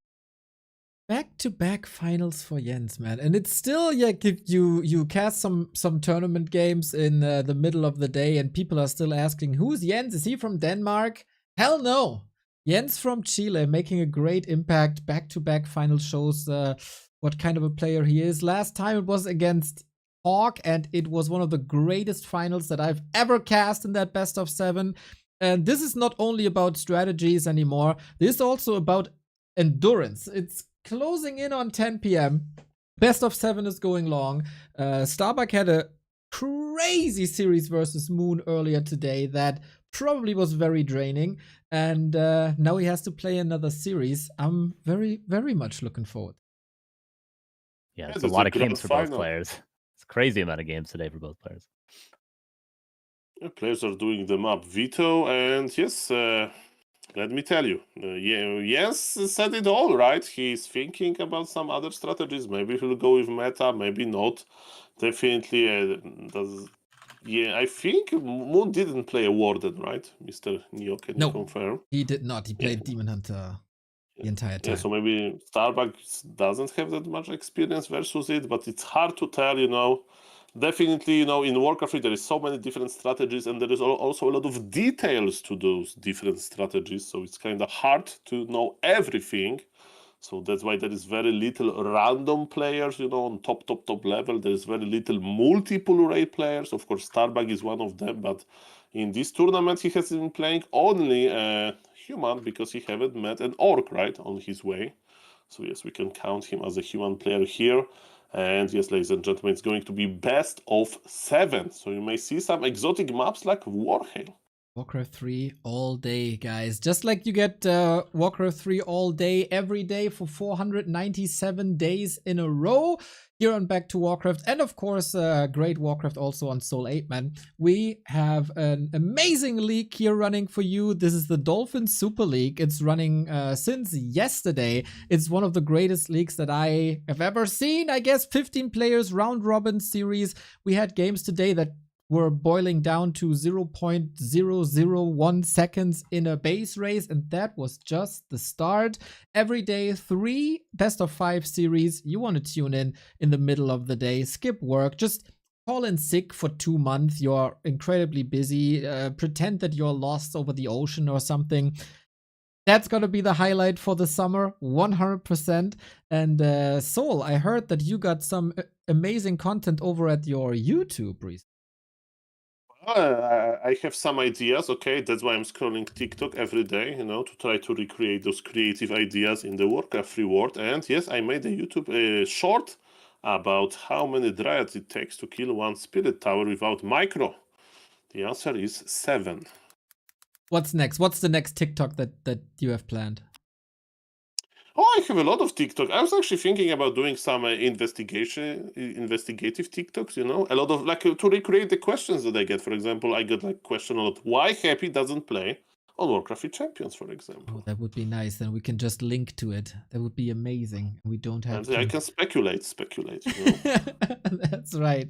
Speaker 1: Back-to-back finals for Jens, man, and it's still you cast some tournament games in the middle of the day, and people are still asking, who's Jens? Is he from Denmark? Hell no, Jens from Chile, making a great impact. Back-to-back final shows what kind of a player he is. Last time it was against Hawk, and it was one of the greatest finals that I've ever cast in that best of 7. And this is not only about strategies anymore. This is also about endurance. It's closing in on 10 p.m. Best of 7 is going long. Starbuck had a crazy series versus Moon earlier today that probably was very draining. And now he has to play another series. I'm very, very much looking forward.
Speaker 7: Yeah, it's a lot of games for both players. It's a crazy amount of games today for both players.
Speaker 6: Players are doing them up. Veto, and yes, let me tell you, Jens said it all, right? He's thinking about some other strategies. Maybe he'll go with meta, maybe not. Definitely Yeah, I think Moon didn't play a Warden, right, Mr. Neo? Can you
Speaker 1: No,
Speaker 6: confirm?
Speaker 1: he did not. He
Speaker 6: Yeah.
Speaker 1: played Demon Hunter the entire time.
Speaker 6: Yeah, so maybe Starbuck doesn't have that much experience versus it, but it's hard to tell, you know. Definitely, you know, in Warcraft 3, there is so many different strategies, and there is also a lot of details to those different strategies, so it's kind of hard to know everything. So that's why there is very little random players, you know, on top level. There is very little multiple raid players. Of course, Starbuck is one of them, but in this tournament, he has been playing only a human because he haven't met an orc, right, on his way. So yes, we can count him as a human player here. And yes, ladies and gentlemen, it's going to be best of 7. So you may see some exotic maps like Warhail.
Speaker 1: Warcraft 3 all day, guys. Just like you get Warcraft 3 all day, every day for 497 days in a row here on Back to Warcraft. And of course, great Warcraft also on Soul 8, man. We have an amazing league here running for you. This is the Dolphin Super League. It's running since yesterday. It's one of the greatest leagues that I have ever seen. I guess 15 players, round robin series. We had games today that were boiling down to 0.001 seconds in a base race, and that was just the start. Every day, 3 best of 5 series. You want to tune in the middle of the day, skip work, just call in sick for 2 months. You're incredibly busy. Pretend that you're lost over the ocean or something. That's gonna be the highlight for the summer, 100%. And Soul, I heard that you got some amazing content over at your YouTube recently.
Speaker 6: I have some ideas, okay? That's why I'm scrolling TikTok every day, you know, to try to recreate those creative ideas in the Warcraft 3 world. And yes, I made a YouTube short about how many dryads it takes to kill one spirit tower without micro. The answer is 7.
Speaker 1: What's next? What's the next TikTok that you have planned?
Speaker 6: Oh, I have a lot of TikTok. I was actually thinking about doing some investigative TikToks, you know, a lot of like to recreate the questions that I get. For example, I got like question a lot, why Happy doesn't play on Warcraft 3 Champions, for example.
Speaker 1: Oh, that would be nice. Then we can just link to it. That would be amazing. We don't have
Speaker 6: and
Speaker 1: to.
Speaker 6: I can speculate, you know?
Speaker 1: That's right.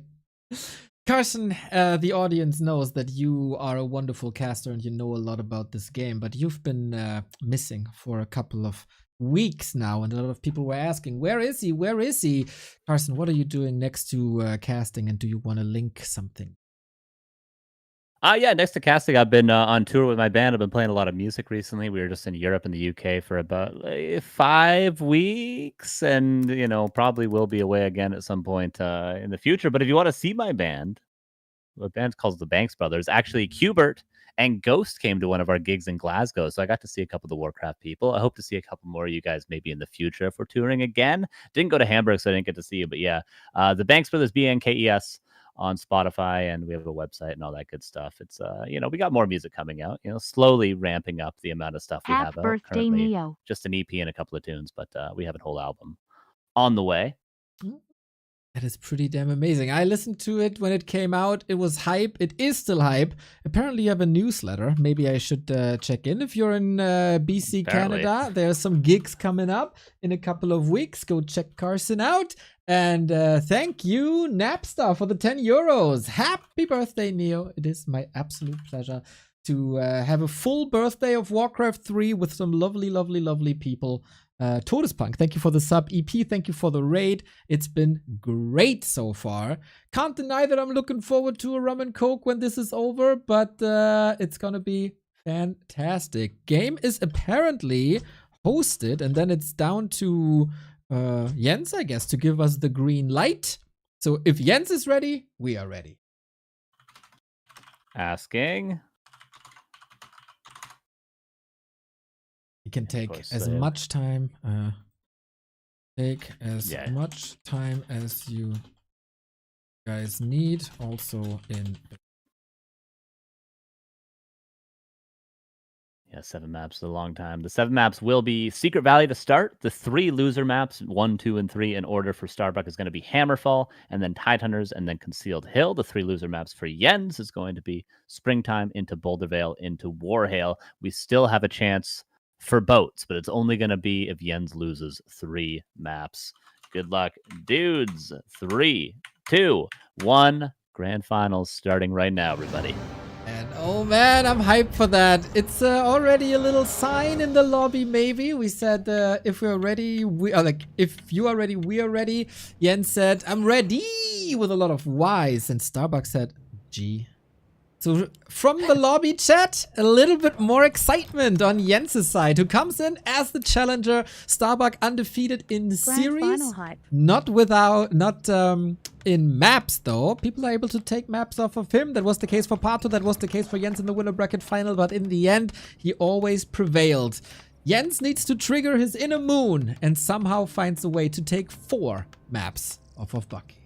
Speaker 1: Carson, the audience knows that you are a wonderful caster and you know a lot about this game, but you've been missing for a couple of weeks now, and a lot of people were asking, where is he? Where is he? Carson, what are you doing next to casting, and do you want to link something?
Speaker 7: Yeah, next to casting, I've been on tour with my band. I've been playing a lot of music recently. We were just in Europe and the UK for about 5 weeks, and you know, probably will be away again at some point in the future. But if you want to see my band, the band's called the Banks Brothers. Actually, Qbert and Ghost came to one of our gigs in Glasgow, so I got to see a couple of the Warcraft people. I hope to see a couple more of you guys maybe in the future if we're touring again. Didn't go to Hamburg, so I didn't get to see you, but yeah, the Banks Brothers, BNKES on Spotify, and we have a website and all that good stuff. It's you know, we got more music coming out, you know, slowly ramping up the amount of stuff we have out
Speaker 4: birthday,
Speaker 7: currently.
Speaker 4: Neo.
Speaker 7: Just an EP and a couple of tunes, but we have a whole album on the way.
Speaker 1: That is pretty damn amazing. I listened to it when it came out. It was hype. It is still hype. Apparently, you have a newsletter. Maybe I should check in. If you're in BC,
Speaker 7: Apparently.
Speaker 1: Canada, there's some gigs coming up in a couple of weeks. Go check Carson out. And thank you, Napstar, for the 10 euros. Happy birthday, Neo. It is my absolute pleasure to have a full birthday of Warcraft 3 with some lovely, lovely, lovely people. Todespunk, thank you for the sub. EP, thank you for the raid. It's been great so far. Can't deny that I'm looking forward to a rum and coke when this is over, but it's gonna be fantastic. Game is apparently hosted, and then it's down to Jens, I guess, to give us the green light. So if Jens is ready, we are ready.
Speaker 7: Asking.
Speaker 1: You can take
Speaker 7: course,
Speaker 1: as much time. Take as
Speaker 7: Yeah.
Speaker 1: much time as you guys need. Also in.
Speaker 7: Yeah, 7 maps is a long time. The 7 maps will be Secret Valley to start. The 3 loser maps, 1, 2, and 3 in order for Starbuck is going to be Hammerfall, and then Tidehunters, and then Concealed Hill. The 3 loser maps for Jens is going to be Springtime into Bouldervale into Warhail. We still have a chance for boats, but it's only going to be if Jens loses 3 maps. Good luck, dudes. 3, 2, 1. Grand finals starting right now, everybody.
Speaker 1: And oh man, I'm hyped for that. It's already a little sign in the lobby, maybe. We said if we're ready, we are like, if you are ready, we are ready. Jens said, I'm ready with a lot of Y's. And Starbuck said, G. So from the lobby chat, a little bit more excitement on Jens' side, who comes in as the challenger. Starbuck undefeated in the series.
Speaker 4: Final hype.
Speaker 1: Not in maps, though. People are able to take maps off of him. That was the case for Pato. That was the case for Jens in the winner bracket final. But in the end, he always prevailed. Jens needs to trigger his inner moon and somehow finds a way to take 4 maps off of Bucky.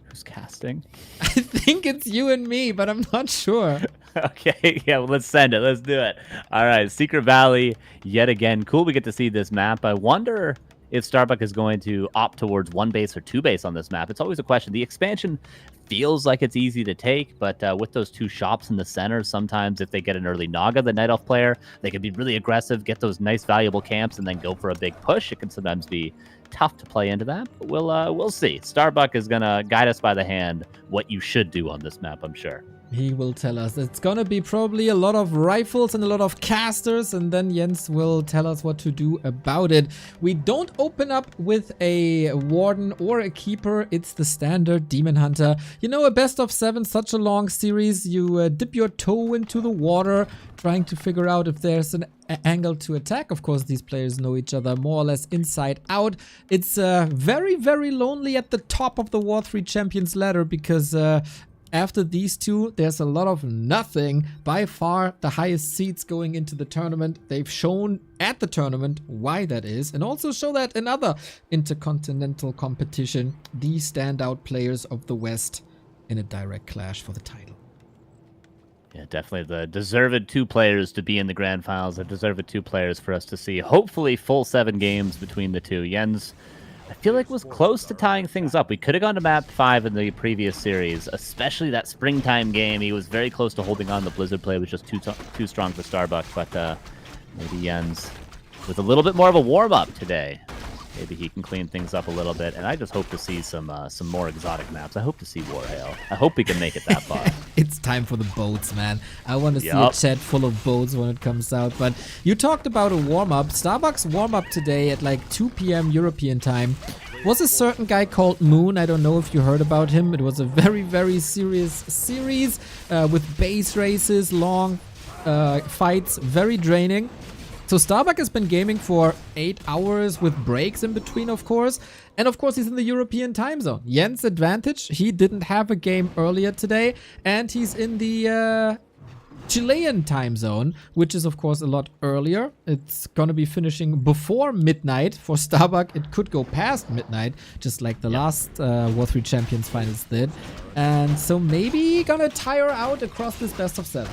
Speaker 7: Who's casting?
Speaker 1: I think it's you and me, but I'm not sure.
Speaker 7: Okay, yeah, well, let's send it. Let's do it. All right, Secret Valley, yet again. Cool, we get to see this map. I wonder if Starbuck is going to opt towards 1 base or 2 base on this map. It's always a question. The expansion feels like it's easy to take, but with those 2 shops in the center, sometimes if they get an early Naga, the Night Elf player, they can be really aggressive, get those nice valuable camps, and then go for a big push. It can sometimes be tough to play into that, but we'll see. Starbuck is gonna guide us by the hand what you should do on this map, I'm sure.
Speaker 1: He will tell us. It's gonna be probably a lot of rifles and a lot of casters, and then Jens will tell us what to do about it. We don't open up with a warden or a keeper. It's the standard demon hunter. You know, a best of 7, such a long series. You dip your toe into the water, trying to figure out if there's an angle to attack. Of course, these players know each other more or less inside out. It's very, very lonely at the top of the W3Champions ladder because after these 2, there's a lot of nothing. By far the highest seeds going into the tournament. They've shown at the tournament why that is, and also show that in other intercontinental competition, these standout players of the West in a direct clash for the title.
Speaker 7: Yeah, definitely the deserved 2 players to be in the grand finals. The deserved 2 players for us to see. Hopefully full 7 games between the 2. Jens, I feel like, was close to tying things up. We could have gone to map 5 in the previous series, especially that springtime game. He was very close to holding on. The Blizzard play was just too strong for Starbuck, but maybe Jens with a little bit more of a warm-up today. Maybe he can clean things up a little bit, and I just hope to see some more exotic maps. I hope to see Warhail. I hope we can make it that far.
Speaker 1: It's time for the boats, man. I want to see a chat full of boats when it comes out. But you talked about a warm-up. Starbucks warm-up today at like 2 p.m. European time was a certain guy called Moon. I don't know if you heard about him. It was a very, very serious series with base races, long fights, very draining. So Starbuck has been gaming for 8 hours with breaks in between, of course. And of course, he's in the European time zone. Jens' advantage, he didn't have a game earlier today. And he's in the Chilean time zone, which is, of course, a lot earlier. It's going to be finishing before midnight. For Starbuck, it could go past midnight, just like the last W3Champions finals did. And so maybe gonna tire out across this best of 7.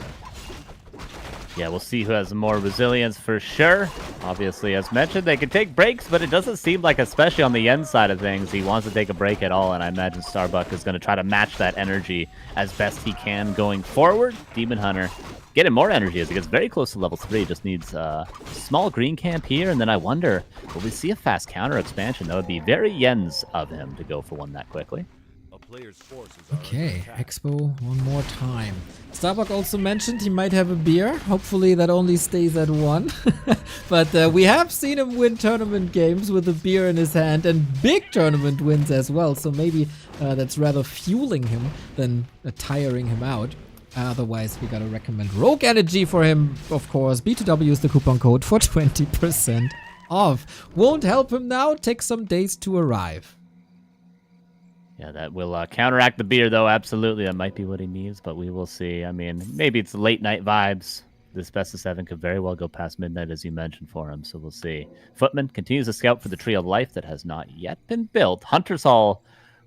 Speaker 7: Yeah, we'll see who has more resilience for sure. Obviously, as mentioned, they can take breaks, but it doesn't seem like, especially on the Yen side of things, he wants to take a break at all, and I imagine Starbuck is going to try to match that energy as best he can going forward. Demon Hunter getting more energy as he gets very close to level 3. Just needs a small green camp here, and then I wonder, will we see a fast counter expansion? That would be very Yens of him to go for one that quickly.
Speaker 1: Okay, Expo one more time. Starbuck also mentioned he might have a beer. Hopefully that only stays at 1. But we have seen him win tournament games with a beer in his hand and big tournament wins as well. So maybe that's rather fueling him than tiring him out. Otherwise, we gotta recommend Rogue Energy for him, of course. B2W is the coupon code for 20% off. Won't help him now. Take some days to arrive.
Speaker 7: Yeah, that will counteract the beer, though. Absolutely, that might be what he needs, but we will see. I mean, maybe it's late night vibes. This best of 7 could very well go past midnight, as you mentioned, for him, so we'll see. Footman continues to scout for the Tree of Life that has not yet been built. Hunter's Hall,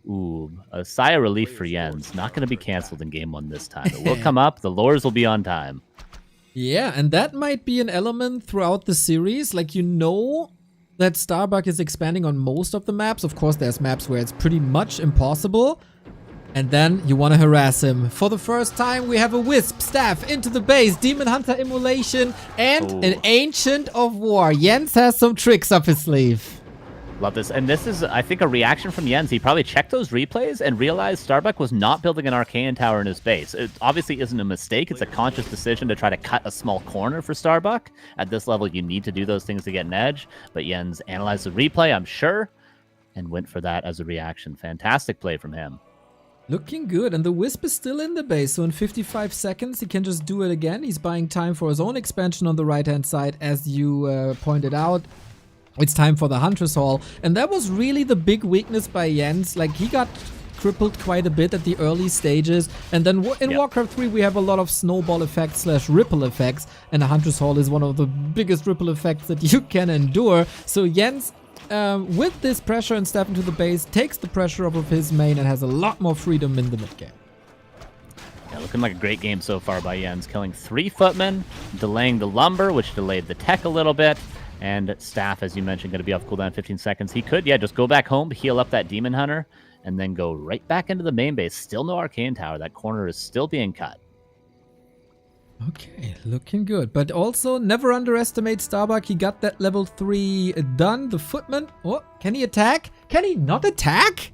Speaker 7: ooh, a sigh of relief for Jens. Not going to be canceled in Game 1 this time. It will come up. The lures will be on time.
Speaker 1: Yeah, and that might be an element throughout the series. Like, you know that Starbuck is expanding on most of the maps. Of course, there's maps where it's pretty much impossible. And then you want to harass him. For the first time, we have a Wisp staff into the base. Demon Hunter Immolation and an Ancient of War. Jens has some tricks up his sleeve.
Speaker 7: Love this. And this is, I think, a reaction from Jens. He probably checked those replays and realized Starbuck was not building an Arcane Tower in his base. It obviously isn't a mistake. It's a conscious decision to try to cut a small corner for Starbuck. At this level, you need to do those things to get an edge. But Jens analyzed the replay, I'm sure, and went for that as a reaction. Fantastic play from him.
Speaker 1: Looking good, and the Wisp is still in the base, so in 55 seconds he can just do it again. He's buying time for his own expansion on the right-hand side, as you pointed out. It's time for the Hunter's Hall, and that was really the big weakness by Jens. Like, he got crippled quite a bit at the early stages, and then in Warcraft 3 we have a lot of snowball effects / ripple effects, and the Hunter's Hall is one of the biggest ripple effects that you can endure. So Jens, with this pressure and step into the base, takes the pressure off of his main and has a lot more freedom in the mid game.
Speaker 7: Yeah, looking like a great game so far by Jens, killing 3 footmen, delaying the lumber, which delayed the tech a little bit, and staff, as you mentioned, going to be off cooldown 15 seconds. He could, just go back home, heal up that Demon Hunter, and then go right back into the main base. Still no Arcane Tower. That corner is still being cut.
Speaker 1: Okay, looking good. But also, never underestimate Starbuck. He got that level 3 done. The Footman. Oh, can he attack? Can he not attack?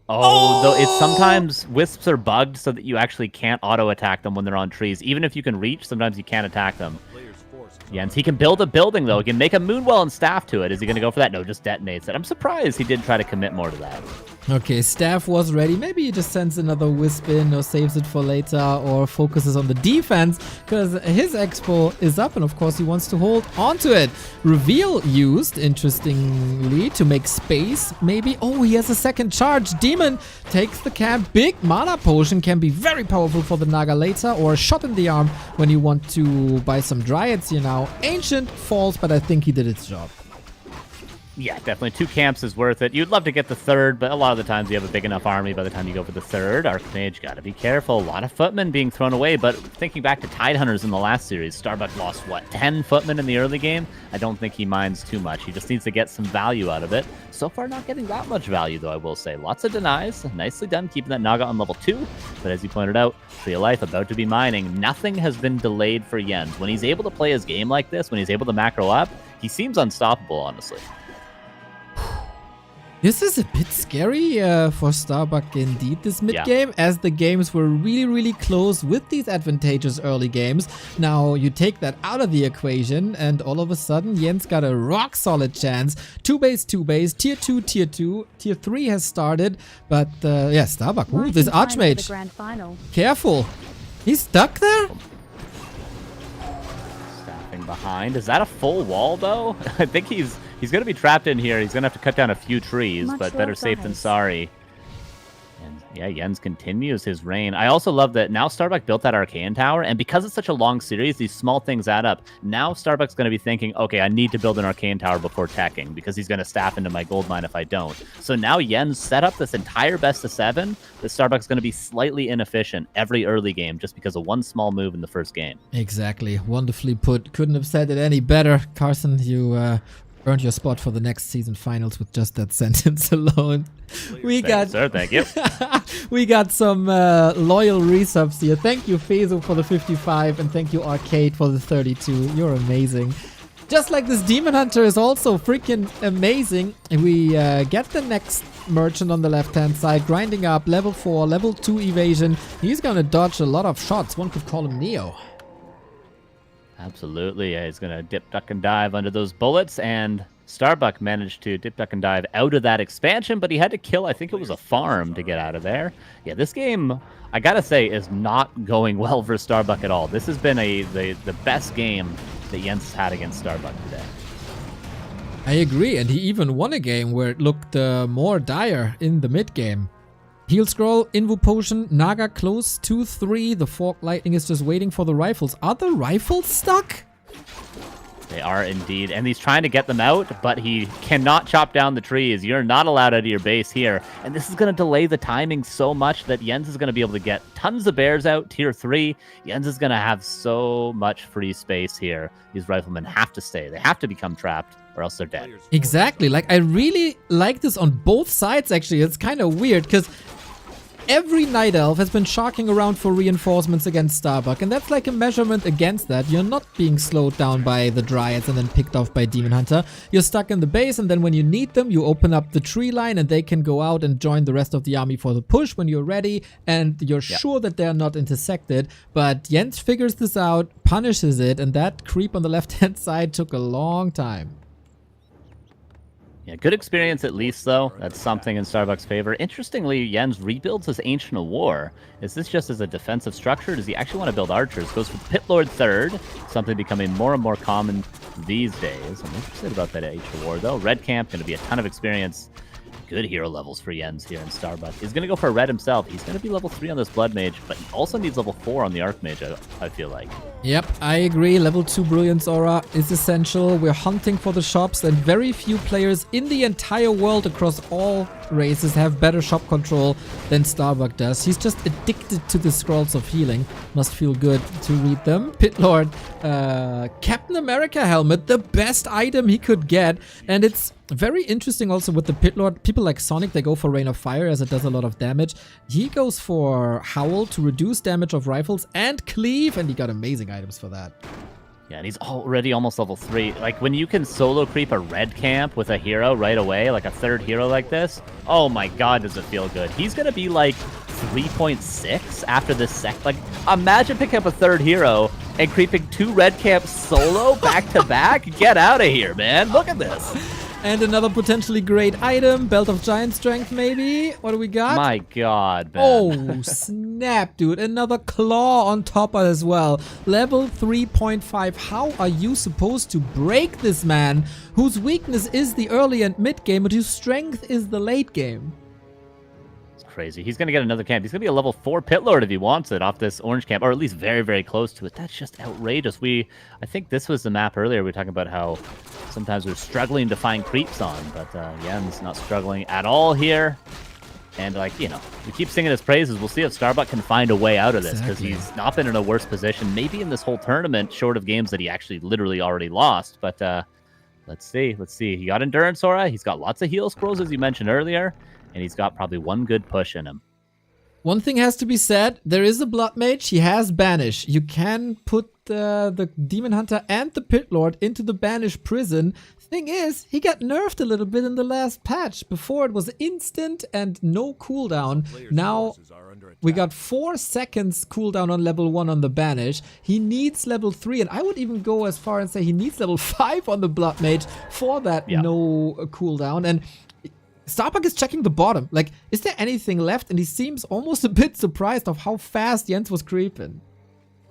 Speaker 7: Oh, though it's sometimes Wisps are bugged so that you actually can't auto-attack them when they're on trees. Even if you can reach, sometimes you can't attack them. Jens, he can build a building, though. He can make a Moonwell and Staff to it. Is he going to go for that? No, just detonates it. I'm surprised he did try to commit more to that.
Speaker 1: Okay, Staff was ready. Maybe he just sends another Wisp in or saves it for later or focuses on the defense because his expo is up and of course he wants to hold onto it. Reveal used, interestingly, to make space, maybe. Oh, he has a second charge. Demon takes the camp. Big mana potion can be very powerful for the Naga later, or a shot in the arm when you want to buy some Dryads here now. Ancient falls, but I think he did its job.
Speaker 7: Yeah, definitely. 2 camps is worth it. You'd love to get the third, but a lot of the times you have a big enough army by the time you go for the third. Archmage, gotta be careful. A lot of footmen being thrown away, but thinking back to Tidehunters in the last series, Starbuck lost, what, 10 footmen in the early game? I don't think he minds too much. He just needs to get some value out of it. So far, not getting that much value, though, I will say. Lots of denies. Nicely done, keeping that Naga on level 2. But as you pointed out, Tree of Life about to be mining. Nothing has been delayed for Jens. When he's able to play his game like this, when he's able to macro up, he seems unstoppable, honestly.
Speaker 1: This is a bit scary for Starbuck indeed, this mid-game, as the games were really, really close with these advantageous early games. Now, you take that out of the equation, and all of a sudden, Jens got a rock-solid chance. 2 base, tier 2, tier 2, tier 3 has started, but yeah, Starbuck, ooh, this Archmage.
Speaker 4: The grand final.
Speaker 1: Careful. He's stuck there?
Speaker 7: Staffing behind. Is that a full wall, though? I think he's going to be trapped in here. He's going to have to cut down a few trees, but better safe than sorry. And yeah, Jens continues his reign. I also love that now Starbuck built that Arcane Tower, and because it's such a long series, these small things add up. Now Starbuck's going to be thinking, okay, I need to build an Arcane Tower before teching, because he's going to staff into my gold mine if I don't. So now Jens set up this entire best of 7 that Starbuck's going to be slightly inefficient every early game just because of one small move in the first game.
Speaker 1: Exactly. Wonderfully put. Couldn't have said it any better. Carson, you earned your spot for the next season finals with just that sentence alone. We got
Speaker 7: thank you.
Speaker 1: We got some loyal resubs here. Thank you, Fezo, for the 55, and thank you, Arcade, for the 32. You're amazing. Just like this Demon Hunter is also freaking amazing. We get the next merchant on the left-hand side, grinding up level 4, level 2 evasion. He's gonna dodge a lot of shots. One could call him Neo.
Speaker 7: Absolutely. Yeah, he's going to dip, duck, and dive under those bullets, and Starbuck managed to dip, duck, and dive out of that expansion, but he had to kill, I think it was a farm to get out of there. Yeah, this game, I gotta say, is not going well for Starbuck at all. This has been the best game that Jens has had against Starbuck today.
Speaker 1: I agree, and he even won a game where it looked more dire in the mid-game. Heal Scroll, Invo Potion, Naga close, 2-3. The Fork Lightning is just waiting for the rifles. Are the rifles stuck?
Speaker 7: They are indeed, and he's trying to get them out, but he cannot chop down the trees. You're not allowed out of your base here, and this is going to delay the timing so much that Jens is going to be able to get tons of bears out, tier 3. Jens is going to have so much free space here. These riflemen have to stay. They have to become trapped, or else they're dead.
Speaker 1: Exactly. Like, I really like this on both sides, actually. It's kind of weird, because every Night Elf has been sharking around for reinforcements against Starbuck, and that's like a measurement against that. You're not being slowed down by the Dryads and then picked off by Demon Hunter. You're stuck in the base, and then when you need them, you open up the tree line and they can go out and join the rest of the army for the push when you're ready, and you're sure that they're not intersected. But Jens figures this out, punishes it, and that creep on the left-hand side took a long time.
Speaker 7: Yeah, good experience at least, though. That's something in Starbuck's favor. Interestingly, Jens rebuilds his Ancient of War. Is this just as a defensive structure? Does he actually want to build archers? Goes for the Pit Lord third, something becoming more and more common these days. I'm interested about that Ancient of War, though. Red Camp, going to be a ton of experience. Good hero levels for Jens here in Starbuck. He's going to go for a red himself. He's going to be level 3 on this Blood Mage, but he also needs level 4 on the Archmage, I feel like.
Speaker 1: Yep, I agree. Level 2 Brilliance Aura is essential. We're hunting for the shops, and very few players in the entire world across all races have better shop control than Starbuck does. He's just addicted to the Scrolls of Healing. Must feel good to read them. Pit Lord, Captain America helmet, the best item he could get, and it's very interesting also with the Pit Lord. People like Sonic, they go for Rain of Fire as it does a lot of damage. He goes for Howl to reduce damage of rifles and Cleave, and he got amazing items for that.
Speaker 7: Yeah, and he's already almost level 3. Like, when you can solo creep a red camp with a hero right away, like a third hero like this, oh my god, does it feel good. He's gonna be like 3.6 after this Like, imagine picking up a third hero and creeping 2 red camps solo back to back. Get out of here, man. Look at this.
Speaker 1: And another potentially great item, Belt of Giant Strength maybe? What do we got?
Speaker 7: My god, man.
Speaker 1: Oh, snap, dude. Another claw on top as well. Level 3.5. How are you supposed to break this man, whose weakness is the early and mid game, but whose strength is the late game?
Speaker 7: Crazy. He's going to get another camp. He's going to be a level 4 Pit Lord if he wants it off this orange camp, or at least very, very close to it. That's just outrageous. I think this was the map earlier. We were talking about how sometimes we're struggling to find creeps on, but Jens not struggling at all here. And, like, you know, we keep singing his praises. We'll see if Starbuck can find a way out of this, because he's not been in a worse position, maybe in this whole tournament, short of games that he actually literally already lost. But let's see. Let's see. He got Endurance Aura. He's got lots of heal scrolls, as you mentioned earlier. And he's got probably one good push in him.
Speaker 1: One thing has to be said. There is a Blood Mage. He has Banish. You can put the Demon Hunter and the Pit Lord into the Banish prison. Thing is, he got nerfed a little bit in the last patch. Before it was instant and no cooldown. Now we got 4 seconds cooldown on level 1 on the Banish. He needs level 3, and I would even go as far and say he needs level 5 on the Blood Mage for that no cooldown. And Starbuck is checking the bottom. Like, is there anything left? And he seems almost a bit surprised of how fast Jens was creeping.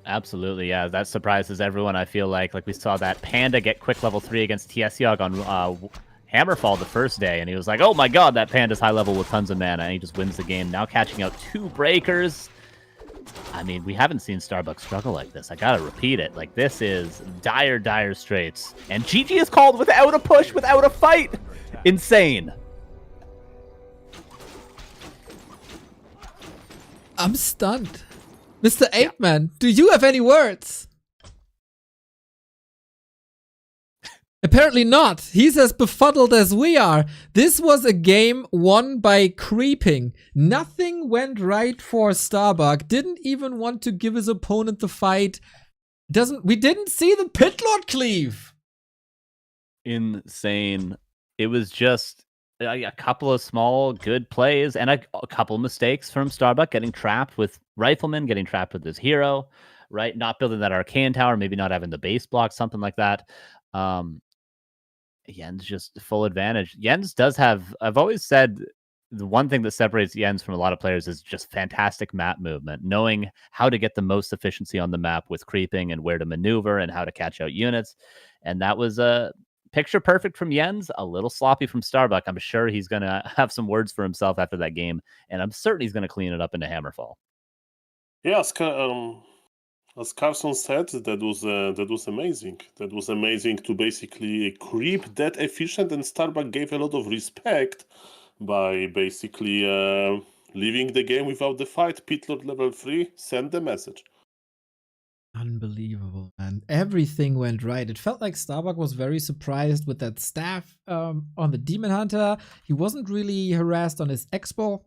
Speaker 7: Absolutely, yeah. That surprises everyone, I feel like. Like, we saw that Panda get quick level 3 against TS Yogg on Hammerfall the first day, and he was like, oh my god, that Panda's high level with tons of mana, and he just wins the game. Now catching out 2 breakers. I mean, we haven't seen Starbuck struggle like this. I gotta repeat it. Like, this is dire, dire straits. And GG is called without a push, without a fight. Insane.
Speaker 1: I'm stunned. Mr. Apeman, do you have any words? Apparently not. He's as befuddled as we are. This was a game won by creeping. Nothing went right for Starbuck. Didn't even want to give his opponent the fight. We didn't see the Pit Lord cleave.
Speaker 7: Insane. It was just a couple of small good plays and a couple mistakes from Starbuck, getting trapped with Rifleman, getting trapped with his hero, right? Not building that Arcane Tower, maybe not having the base block, something like that. Jens just full advantage. Jens does have, I've always said, the one thing that separates Jens from a lot of players is just fantastic map movement, knowing how to get the most efficiency on the map with creeping and where to maneuver and how to catch out units. And that was a picture perfect from Jens, a little sloppy from Starbuck. I'm sure he's going to have some words for himself after that game, and I'm certain he's going to clean it up into Hammerfall.
Speaker 6: Yeah, as Carson said, that was amazing. That was amazing to basically creep that efficient, and Starbuck gave a lot of respect by basically leaving the game without the fight. Pit Lord level 3, send the message.
Speaker 1: Unbelievable, man. Everything went right. It felt like Starbuck was very surprised with that staff on the Demon Hunter. He wasn't really harassed on his Expo.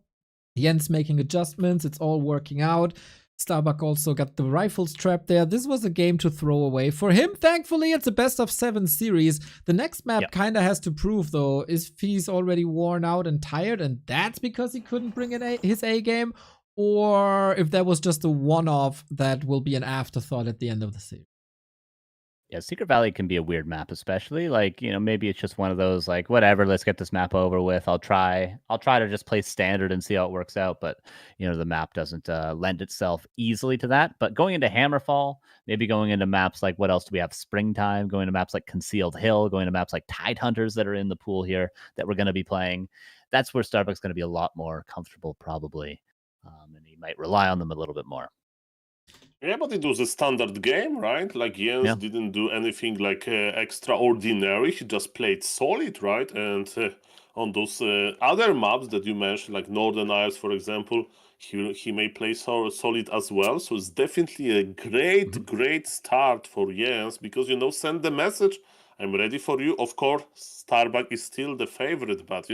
Speaker 1: Jens making adjustments. It's all working out. Starbuck also got the rifle strap there. This was a game to throw away. For him, thankfully, it's a best-of-7 series. The next map kind of has to prove, though, if he's already worn out and tired, and that's because he couldn't bring in his A game, or if that was just a one-off that will be an afterthought at the end of the series.
Speaker 7: Yeah, Secret Valley can be a weird map, especially like, maybe it's just one of those like, whatever, let's get this map over with. I'll try to just play standard and see how it works out. But, the map doesn't lend itself easily to that. But going into Hammerfall, maybe going into maps like, what else do we have? Springtime, going to maps like Concealed Hill, going to maps like Tidehunters that are in the pool here that we're going to be playing. That's where Starbuck's going to be a lot more comfortable, probably. And he might rely on them a little bit more.
Speaker 6: Yeah, but it was a standard game, right? Like Jens didn't do anything like extraordinary. He just played solid, right? And on those other maps that you mentioned, like Northern Isles, for example, he may play solid as well. So it's definitely a great start for Jens because, send the message. I'm ready for you. Of course, Starbuck is still the favorite, but,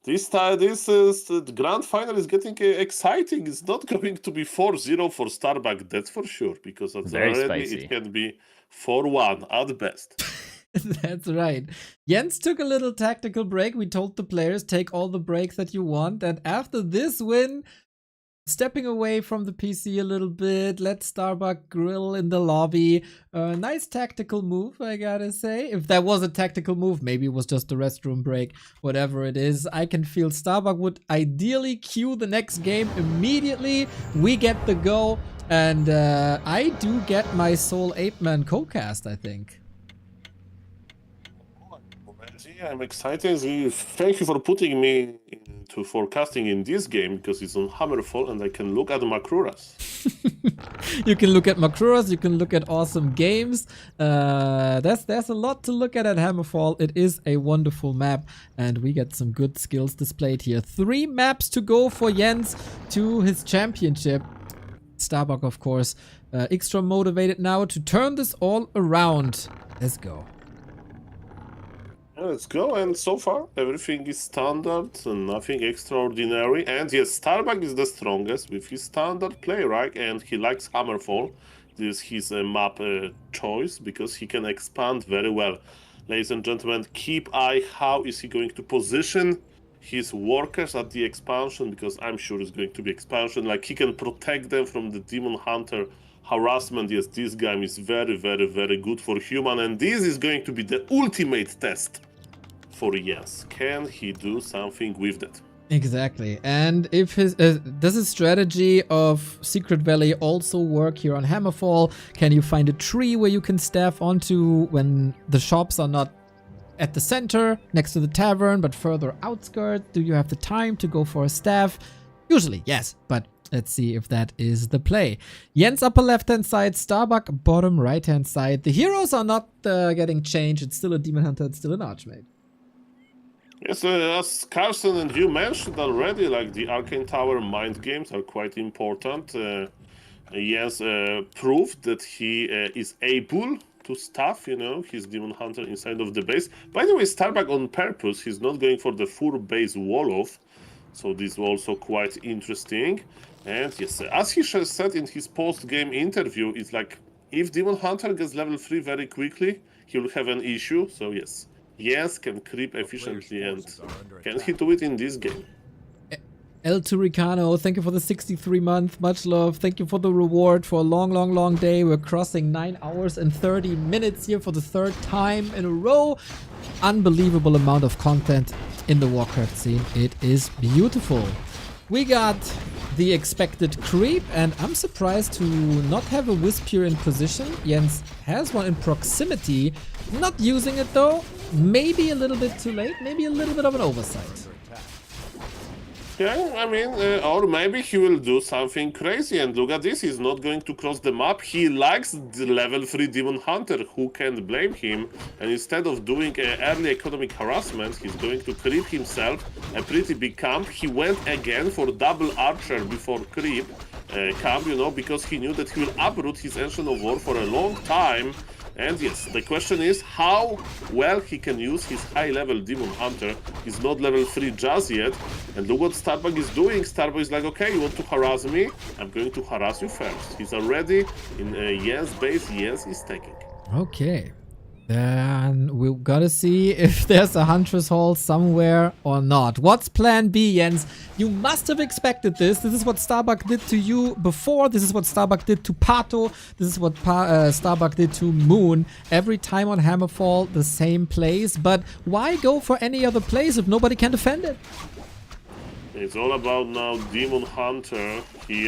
Speaker 6: this the grand final is getting exciting. It's not going to be 4-0 for Starbuck, that's for sure, because that's
Speaker 7: very
Speaker 6: already
Speaker 7: spicy.
Speaker 6: It can be 4-1 at best.
Speaker 1: That's right. Jens took a little tactical break. We told the players, take all the breaks that you want. And after this win, stepping away from the PC a little bit, let Starbuck grill in the lobby. Nice tactical move, I gotta say. If that was a tactical move, maybe it was just a restroom break, whatever it is. I can feel Starbuck would ideally queue the next game immediately. We get the go, and I do get my Soul 8-man co-cast, I think.
Speaker 6: I'm excited. Thank you for putting me into forecasting in this game because it's on Hammerfall and I can look at Makruras.
Speaker 1: You can look at Makruras, you can look at awesome games. There's a lot to look at Hammerfall. It is a wonderful map and we get some good skills displayed here. 3 maps to go for Jens to his championship. Starbuck, of course, extra motivated now to turn this all around. Let's go.
Speaker 6: Let's go, and so far everything is standard and nothing extraordinary. And yes, Starbuck is the strongest with his standard play, right? And he likes Hammerfall. This is his map choice because he can expand very well. Ladies and gentlemen, keep eye how is he going to position his workers at the expansion, because I'm sure it's going to be expansion. Like he can protect them from the Demon Hunter harassment. Yes, this game is very good for human, and this is going to be the ultimate test for Jens. Can he do something with that?
Speaker 1: Exactly. And if his does his strategy of Secret Valley also work here on Hammerfall? Can you find a tree where you can staff onto when the shops are not at the center next to the tavern but further outskirts? Do you have the time to go for a staff? Usually yes, but let's see if that is the play. Jens upper left-hand side, Starbuck bottom right-hand side. The heroes are not getting changed. It's still a Demon Hunter, it's still an Archmage.
Speaker 6: Yes, as Carson and you mentioned already, like the Arcane Tower mind games are quite important. Jens proved that he is able to staff, his Demon Hunter inside of the base. By the way, Starbuck on purpose, he's not going for the full base wall-off. So this is also quite interesting. And yes, as he said in his post-game interview, it's like, if Demon Hunter gets level 3 very quickly, he will have an issue. So yes, Jens can creep efficiently, and can he do it in this game?
Speaker 1: El Turicano, thank you for the 63-month. Much love. Thank you for the reward for a long day. We're crossing 9 hours and 30 minutes here for the 3rd time in a row. Unbelievable amount of content in the Warcraft scene. It is beautiful. We got the expected creep, and I'm surprised to not have a Wisp here in position. Jens has one in proximity. Not using it though. Maybe a little bit too late. Maybe a little bit of an oversight.
Speaker 6: Yeah, I mean, or maybe he will do something crazy, and look at this, he's not going to cross the map. He likes the level 3 Demon Hunter, who can blame him, and instead of doing early economic harassment, he's going to creep himself a pretty big camp. He went again for double archer before creep camp, because he knew that he will uproot his Ancient of War for a long time. And yes, the question is how well he can use his high-level Demon Hunter. He's not level 3 just yet. And look what Starbuck is doing. Starbuck is like, okay, you want to harass me? I'm going to harass you first. He's already in Jens' base. Jens is taking.
Speaker 1: Okay. Then we've got to see if there's a Huntress Hall somewhere or not. What's plan B, Jens? You must have expected this. This is what Starbuck did to you before. This is what Starbuck did to Pato. This is what Starbuck did to Moon. Every time on Hammerfall, the same place. But why go for any other place if nobody can defend it?
Speaker 6: It's all about now Demon Hunter. He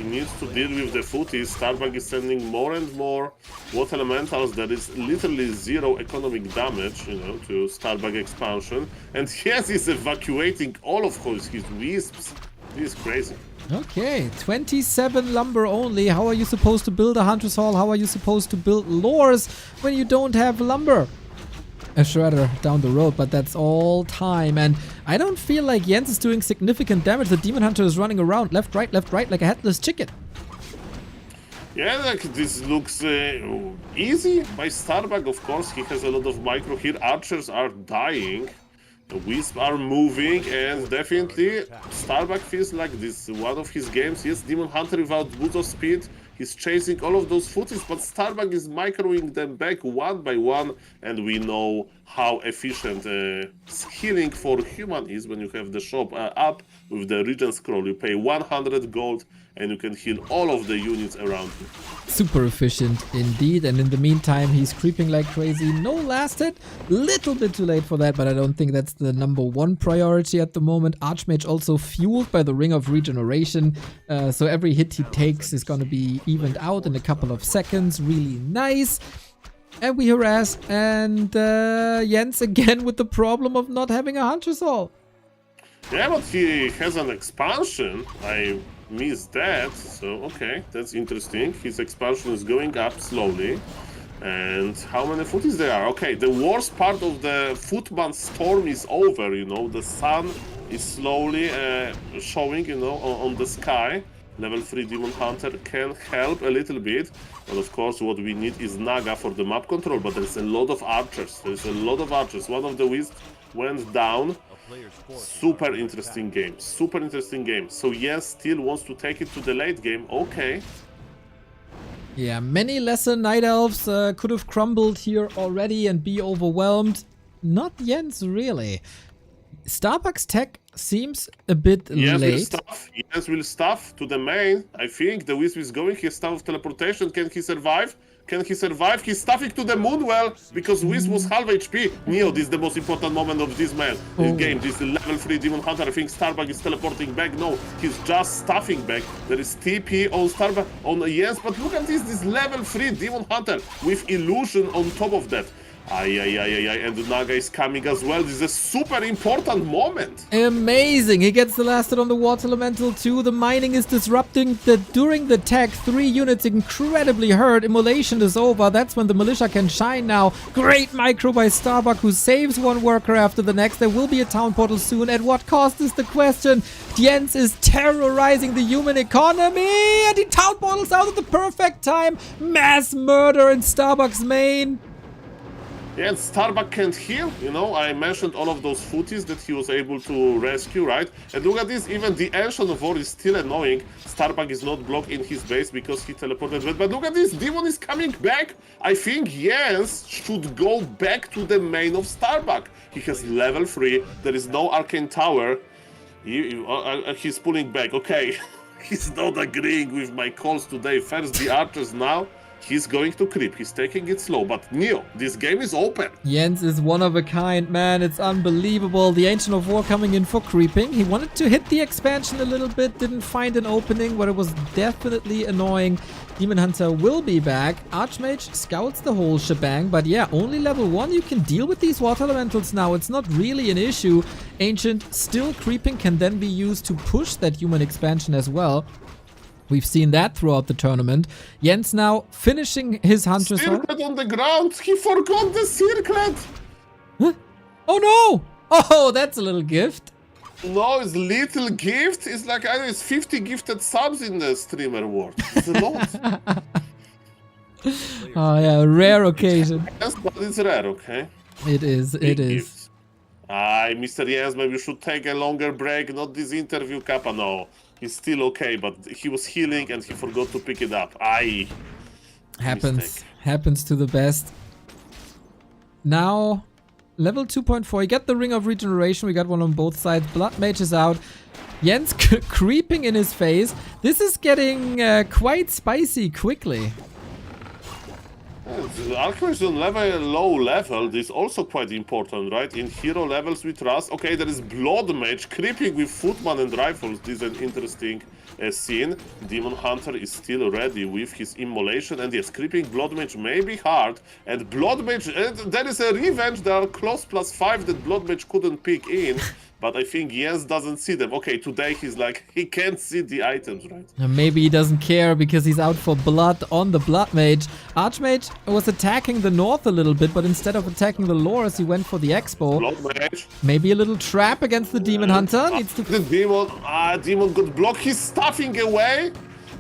Speaker 6: needs to deal with the footies. Starbuck is sending more and more Water Elementals. There is literally 0 economic damage, you know, to Starbuck expansion. And yes, he's evacuating all of his wisps. This is crazy.
Speaker 1: Okay, 27 lumber only. How are you supposed to build a Huntress Hall? How are you supposed to build lores when you don't have lumber? A shredder down the road, but that's all time. And I don't feel like Jens is doing significant damage. The Demon Hunter is running around left, right, like a headless chicken.
Speaker 6: Yeah, like this looks easy by Starbuck. Of course, he has a lot of micro here. Archers are dying. The Wisps are moving, and definitely Starbuck feels like this one of his games. Yes, Demon Hunter without boost of speed. He's chasing all of those footies, but Starbuck is microing them back one by one, and we know how efficient healing for human is when you have the shop up with the Regent Scroll. You pay 100 gold, and you can heal all of the units around you.
Speaker 1: Super efficient indeed, and in the meantime he's creeping like crazy. No last hit, little bit too late for that, but I don't think that's the #1 priority at the moment. Archmage also fueled by the Ring of Regeneration, so every hit he takes is gonna be evened out in a couple of seconds. Really nice. And we harass, and Jens again with the problem of not having a Huntress Hall.
Speaker 6: Yeah, but he has an expansion. I missed that, so okay, that's interesting. His expansion is going up slowly. And how many footies there are? Okay, the worst part of the Footman storm is over, you know. The sun is slowly showing, you know, on the sky. Level 3 Demon Hunter can help a little bit. But of course, what we need is Naga for the map control. But there's a lot of archers. There's a lot of archers. One of the Wisps went down. Super interesting game. Super interesting game. So yes, still wants to take it to the late game. Okay.
Speaker 1: Yeah, many lesser Night Elves could have crumbled here already and be overwhelmed. Not Jens, really. Starbuck's tech seems a bit late.
Speaker 6: Jens will stuff to the main. I think the Wisp is going. He has stuff of teleportation. Can he survive? Can he survive? He's stuffing to the moon well, because Wisp was half HP. Neo, this is the most important moment of this game. This level 3 Demon Hunter. I think Starbuck is teleporting back. No, he's just stuffing back. There is TP on Starbuck, on Jens, but look at this level 3 Demon Hunter with illusion on top of that. And the Naga is coming as well. This is a super important moment.
Speaker 1: Amazing. He gets the last hit on the Water Elemental too. The mining is disrupting. During the tech, 3 units incredibly hurt. Immolation is over. That's when the Militia can shine now. Great micro by Starbuck, who saves one worker after the next. There will be a town portal soon. At what cost is the question? Jens is terrorizing the human economy. And he town portals out at the perfect time. Mass murder in Starbuck's main.
Speaker 6: Yeah, and Starbuck can't heal, you know. I mentioned all of those footies that he was able to rescue, right? And look at this, even the Ancient of War is still annoying. Starbuck is not blocked in his base because he teleported red. But look at this, Demon is coming back. I think Jens should go back to the main of Starbuck. He has level 3, there is no Arcane Tower. He's pulling back, okay. He's not agreeing with my calls today. First the archers now. He's going to creep. He's taking it slow. But Neo, this game is open.
Speaker 1: Jens is one of a kind, man. It's unbelievable. The Ancient of War coming in for creeping. He wanted to hit the expansion a little bit. Didn't find an opening, but it was definitely annoying. Demon Hunter will be back. Archmage scouts the whole shebang. But yeah, only level 1. You can deal with these Water Elementals now. It's not really an issue. Ancient still creeping can then be used to push that human expansion as well. We've seen that throughout the tournament. Jens now finishing his Huntress Hall.
Speaker 6: Circlet on the ground. He forgot the circlet.
Speaker 1: Huh? Oh no! Oh, that's a little gift.
Speaker 6: No, it's little gift. It's like, I know, it's 50 gifted subs in the streamer world. It's a lot.
Speaker 1: Oh yeah, rare occasion.
Speaker 6: Yes, but it's rare, okay?
Speaker 1: It is, it
Speaker 6: Big
Speaker 1: is.
Speaker 6: gift. Mr. Jens, maybe you should take a longer break, not this interview, Kappa. No, he's still okay, but he was healing and he forgot to pick it up.
Speaker 1: Happens.
Speaker 6: Mistake.
Speaker 1: Happens to the best. Now, level 2.4. You get the Ring of Regeneration. We got one on both sides. Blood Mage is out. Jens creeping in his face. This is getting quite spicy quickly.
Speaker 6: Archmage on low level is also quite important, right? In hero levels we trust. Okay, there is Blood Mage creeping with Footman and Rifles. This is an interesting scene. Demon Hunter is still ready with his Immolation. And yes, creeping Blood Mage may be hard. And Blood Mage, there is a revenge. There are close +5 that Blood Mage couldn't pick in. But I think Jens doesn't see them. Okay, today he's like, he can't see the items, right?
Speaker 1: Maybe he doesn't care because he's out for blood on the Blood Mage. Archmage was attacking the north a little bit, but instead of attacking the Lores, he went for the Expo.
Speaker 6: Blood Mage.
Speaker 1: Maybe a little trap against the Demon Hunter. Needs to...
Speaker 6: The demon got blocked. He's stuffing away.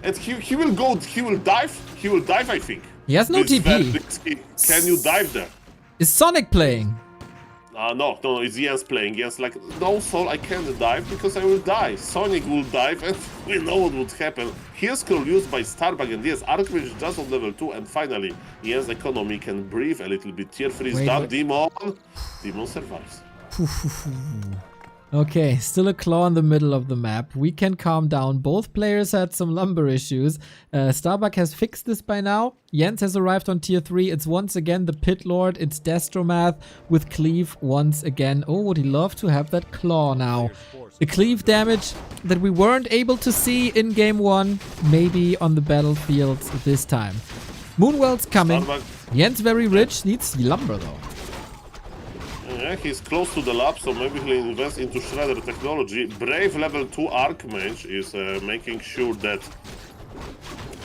Speaker 6: And he will go, he will dive, I think.
Speaker 1: He has no
Speaker 6: This is
Speaker 1: TP.
Speaker 6: very risky. Can you dive there?
Speaker 1: Is Sonic playing?
Speaker 6: No, it's Jens playing. Jens like, no, Sol, I can't dive because I will die. Sonic will dive and we know what would happen. Here's scroll used by Starbuck and yes, Archmage is just on level 2 and finally, Jens' economy can breathe a little bit. Tier 3 is done. Demon survives.
Speaker 1: Okay, still a claw in the middle of the map. We can calm down. Both players had some lumber issues. Starbuck has fixed this by now. Jens has arrived on tier 3. It's once again the Pit Lord. It's Destromath with Cleave once again. Oh, would he love to have that claw now. The Cleave damage that we weren't able to see in game 1, maybe on the battlefield this time. Moonwell's coming.
Speaker 6: Starbuck.
Speaker 1: Jens very rich, needs lumber though.
Speaker 6: Yeah, he's close to the lab, so maybe he'll invest into Shredder technology. Brave level 2 Archmage is making sure that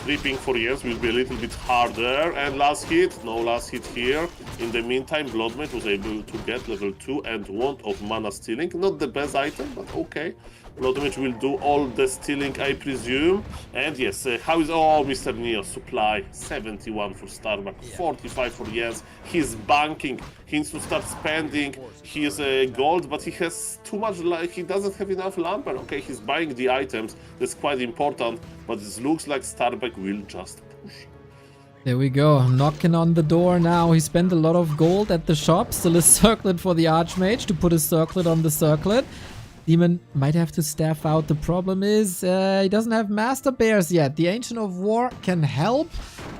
Speaker 6: creeping for Jens will be a little bit harder. And last hit, no last hit here. In the meantime, Bloodmage was able to get level 2 and Want of Mana Stealing. Not the best item, but okay. Bloodmage will do all the stealing, I presume. And yes, how is... Oh, Mr. Neo, supply. 71 for Starbuck, 45 for Jens. He's banking. He needs to start spending his gold, but he has too much... he doesn't have enough lumber. Okay, he's buying the items. That's quite important. But it looks like Starbuck will just push.
Speaker 1: There we go, knocking on the door now. He spent a lot of gold at the shop. Still a circlet for the Archmage to put a circlet on the circlet. Demon might have to staff out. The problem is he doesn't have Master Bears yet. The Ancient of War can help.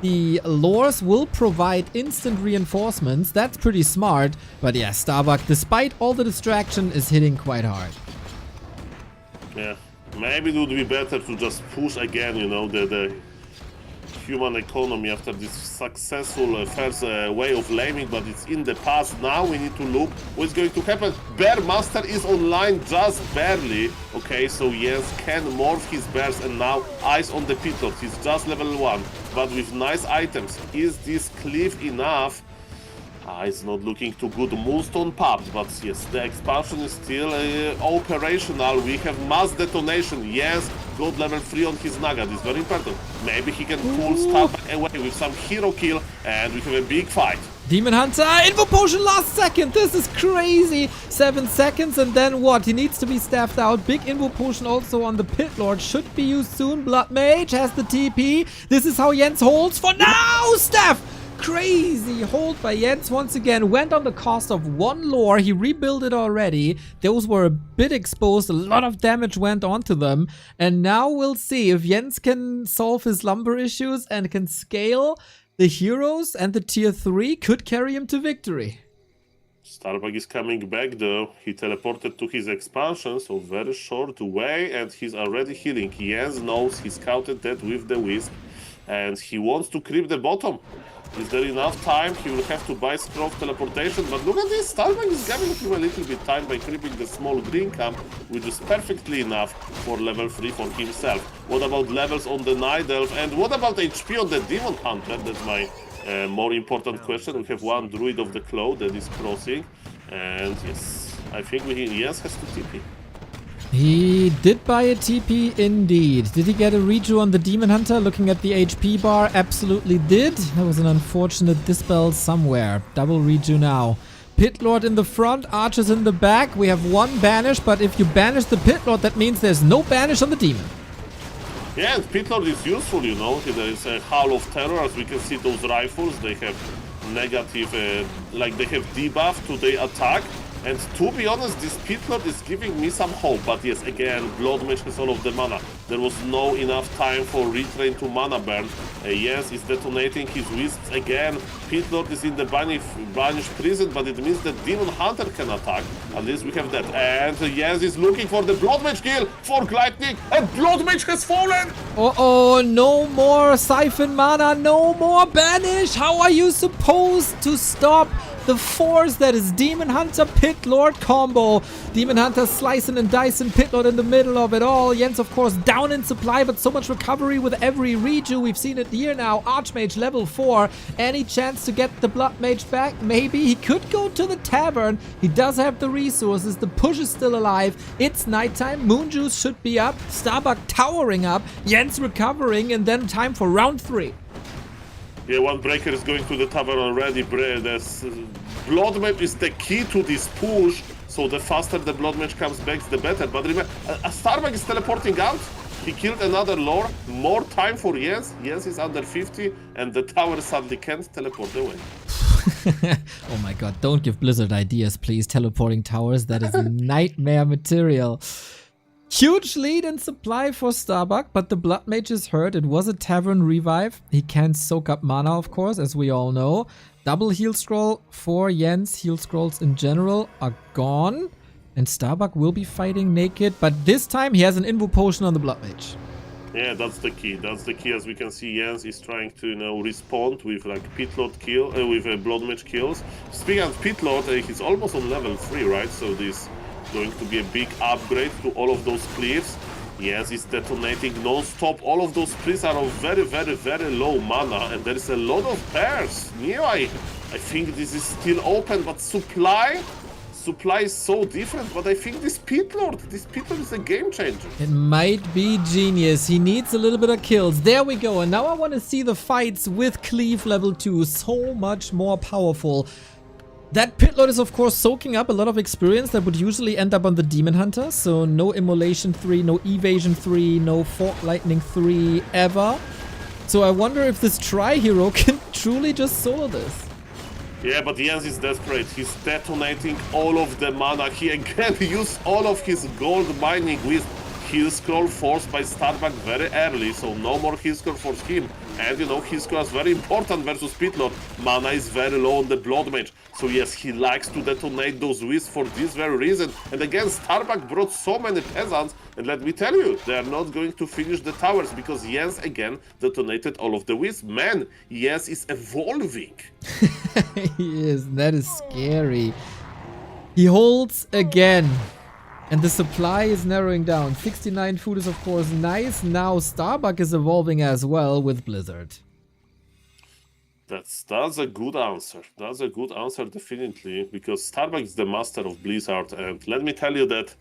Speaker 1: The Lores will provide instant reinforcements. That's pretty smart. But yeah, Starbuck, despite all the distraction, is hitting quite hard.
Speaker 6: Yeah, maybe it would be better to just push again, you know, the human economy after this successful first way of laming, but it's in the past. Now we need to look what's going to happen. Bear Master is online just barely. Okay, so Jens can morph his bears and now eyes on the Pit Lord. He's just level 1, but with nice items. Is this Cleave enough? It's not looking too good. Moonstone popped, but yes, the expansion is still operational. We have mass detonation. Yes, got level 3 on his Nugget. It's very important. Maybe he can pull Starbuck away with some hero kill, and we have a big fight.
Speaker 1: Demon Hunter, Invo Potion last second. This is crazy. 7 seconds, and then what? He needs to be staffed out. Big Invo Potion also on the Pit Lord. Should be used soon. Blood Mage has the TP. This is how Jens holds for now. Staff! Crazy hold by Jens once again. Went on the cost of 1 lore. He rebuilt it already. Those were a bit exposed. A lot of damage went onto them. And now we'll see if Jens can solve his lumber issues and can scale the heroes, and the tier 3 could carry him to victory.
Speaker 6: Starbuck is coming back though. He teleported to his expansion, so very short way, and he's already healing. Jens knows he scouted that with the Wisp, and he wants to creep the bottom. Is there enough time? He will have to buy Scroll of Teleportation, but look at this, Starbuck is giving him a little bit time by creeping the small green camp, which is perfectly enough for level 3 for himself. What about levels on the Night Elf, and what about HP on the Demon Hunter? That's my more important question. We have 1 Druid of the Claw that is crossing, and yes, I think Jens has to TP.
Speaker 1: He did buy a TP indeed. Did he get a redo on the Demon Hunter? Looking at the HP bar, absolutely did. That was an unfortunate dispel somewhere. Double redo now. Pit Lord in the front, Archers in the back. We have one banish, but if you banish the Pit Lord, that means there's no banish on the Demon.
Speaker 6: Yeah, and Pit Lord is useful, you know. There is a Howl of Terror, as we can see those rifles. They have negative, like they have debuff to their attack. And to be honest, this Pit Lord is giving me some hope. But yes, again, Blood Mage has all of the mana. There was no enough time for retrain to mana burn. Jens is detonating his wisps again. Pit Lord is in the banished prison, but it means that Demon Hunter can attack. At least we have that. And Jens is looking for the Blood Mage kill for Gleitnik. And Blood Mage has fallen!
Speaker 1: Uh-oh, no more Siphon mana, no more banish! How are you supposed to stop the force that is Demon Hunter Pit Lord combo? Demon Hunter slicing and dicing, Pit Lord in the middle of it all. Jens, of course, down in supply, but so much recovery with every redo. We've seen it here now. Archmage level 4. Any chance to get the Blood Mage back? Maybe. He could go to the tavern. He does have the resources. The push is still alive. It's nighttime. Moon Juice should be up. Starbuck towering up. Jens recovering, and then time for round 3.
Speaker 6: Yeah, one breaker is going to the tavern already. Blood Mage is the key to this push, so the faster the Blood Mage comes back, the better. But remember, Starbuck is teleporting out. He killed another lore. More time for Jens. Jens is under 50, and the tower sadly can't teleport away.
Speaker 1: Oh my god, don't give Blizzard ideas, please. Teleporting towers, that is nightmare material. Huge lead in supply for Starbuck, but the Blood Mage is hurt. It was a Tavern revive. He can soak up mana, of course, as we all know. Double heal scroll for Jens. Heal scrolls in general are gone. And Starbuck will be fighting naked, but this time he has an Invo Potion on the Blood Mage.
Speaker 6: Yeah, that's the key. That's the key. As we can see, Jens is trying to, you know, respond with like Pit Lord kill, with Blood Mage kills. Speaking of Pit Lord, he's almost on level 3, right? So this going to be a big upgrade to all of those clears. Yes, it's detonating non-stop. All of those clears are on very, very, very low mana, and there is a lot of pairs. Neo, I think this is still open, but supply is so different. But I think this Pit Lord is a game changer.
Speaker 1: It might be genius. He needs a little bit of kills. There we go. And now I want to see the fights with Cleave level 2. So much more powerful. That Pit Lord is, of course, soaking up a lot of experience that would usually end up on the Demon Hunter. So no Immolation 3, no Evasion 3, no Fork Lightning 3 ever. So I wonder if this Tri-Hero can truly just solo this.
Speaker 6: Yeah, but Jens is desperate. He's detonating all of the mana. He again used all of his gold mining with Heal Scroll forced by Starbuck very early, so no more Heal Scroll for him. And you know, Heal Scroll is very important versus Pit Lord. Mana is very low on the Blood Mage. So yes, he likes to detonate those wisps for this very reason. And again, Starbuck brought so many peasants, and let me tell you, they are not going to finish the towers because Jens again detonated all of the wisps. Man, Jens is evolving.
Speaker 1: He is. That is scary. He holds again. And the supply is narrowing down. 69 food is, of course, nice. Now Starbuck is evolving as well with Blizzard.
Speaker 6: That's a good answer. That's a good answer, definitely, because Starbuck is the master of Blizzard. And let me tell you that,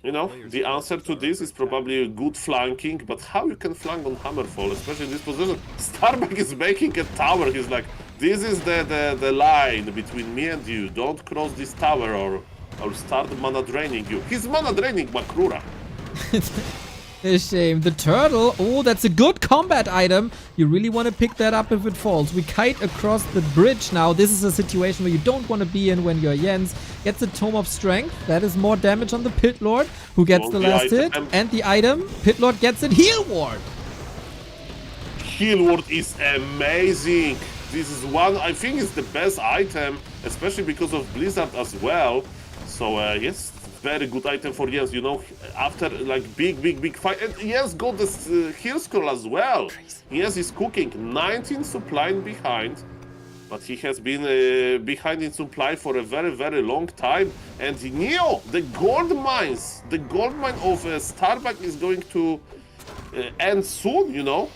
Speaker 6: you know, the answer to this is probably a good flanking. But how you can flank on Hammerfall, especially in this position? Starbuck is making a tower. He's like, this is the line between me and you. Don't cross this tower or I'll start mana draining you. He's mana draining Makrura.
Speaker 1: A shame. The turtle. Oh, that's a good combat item. You really want to pick that up if it falls. We kite across the bridge now. This is a situation where you don't want to be in when you're Jens. Gets a Tome of Strength. That is more damage on the Pit Lord, who gets the last hit. And the item. Pit Lord gets it. Heal Ward.
Speaker 6: Heal Ward is amazing. This is one, I think, is the best item, especially because of Blizzard as well. So yes, very good item for Jens, you know, after like big fight. And Jens got this heal scroll as well. Jens is cooking, 19 supply behind, but he has been behind in supply for a very, very long time. And Neo, the gold mine of Starbuck is going to end soon, you know.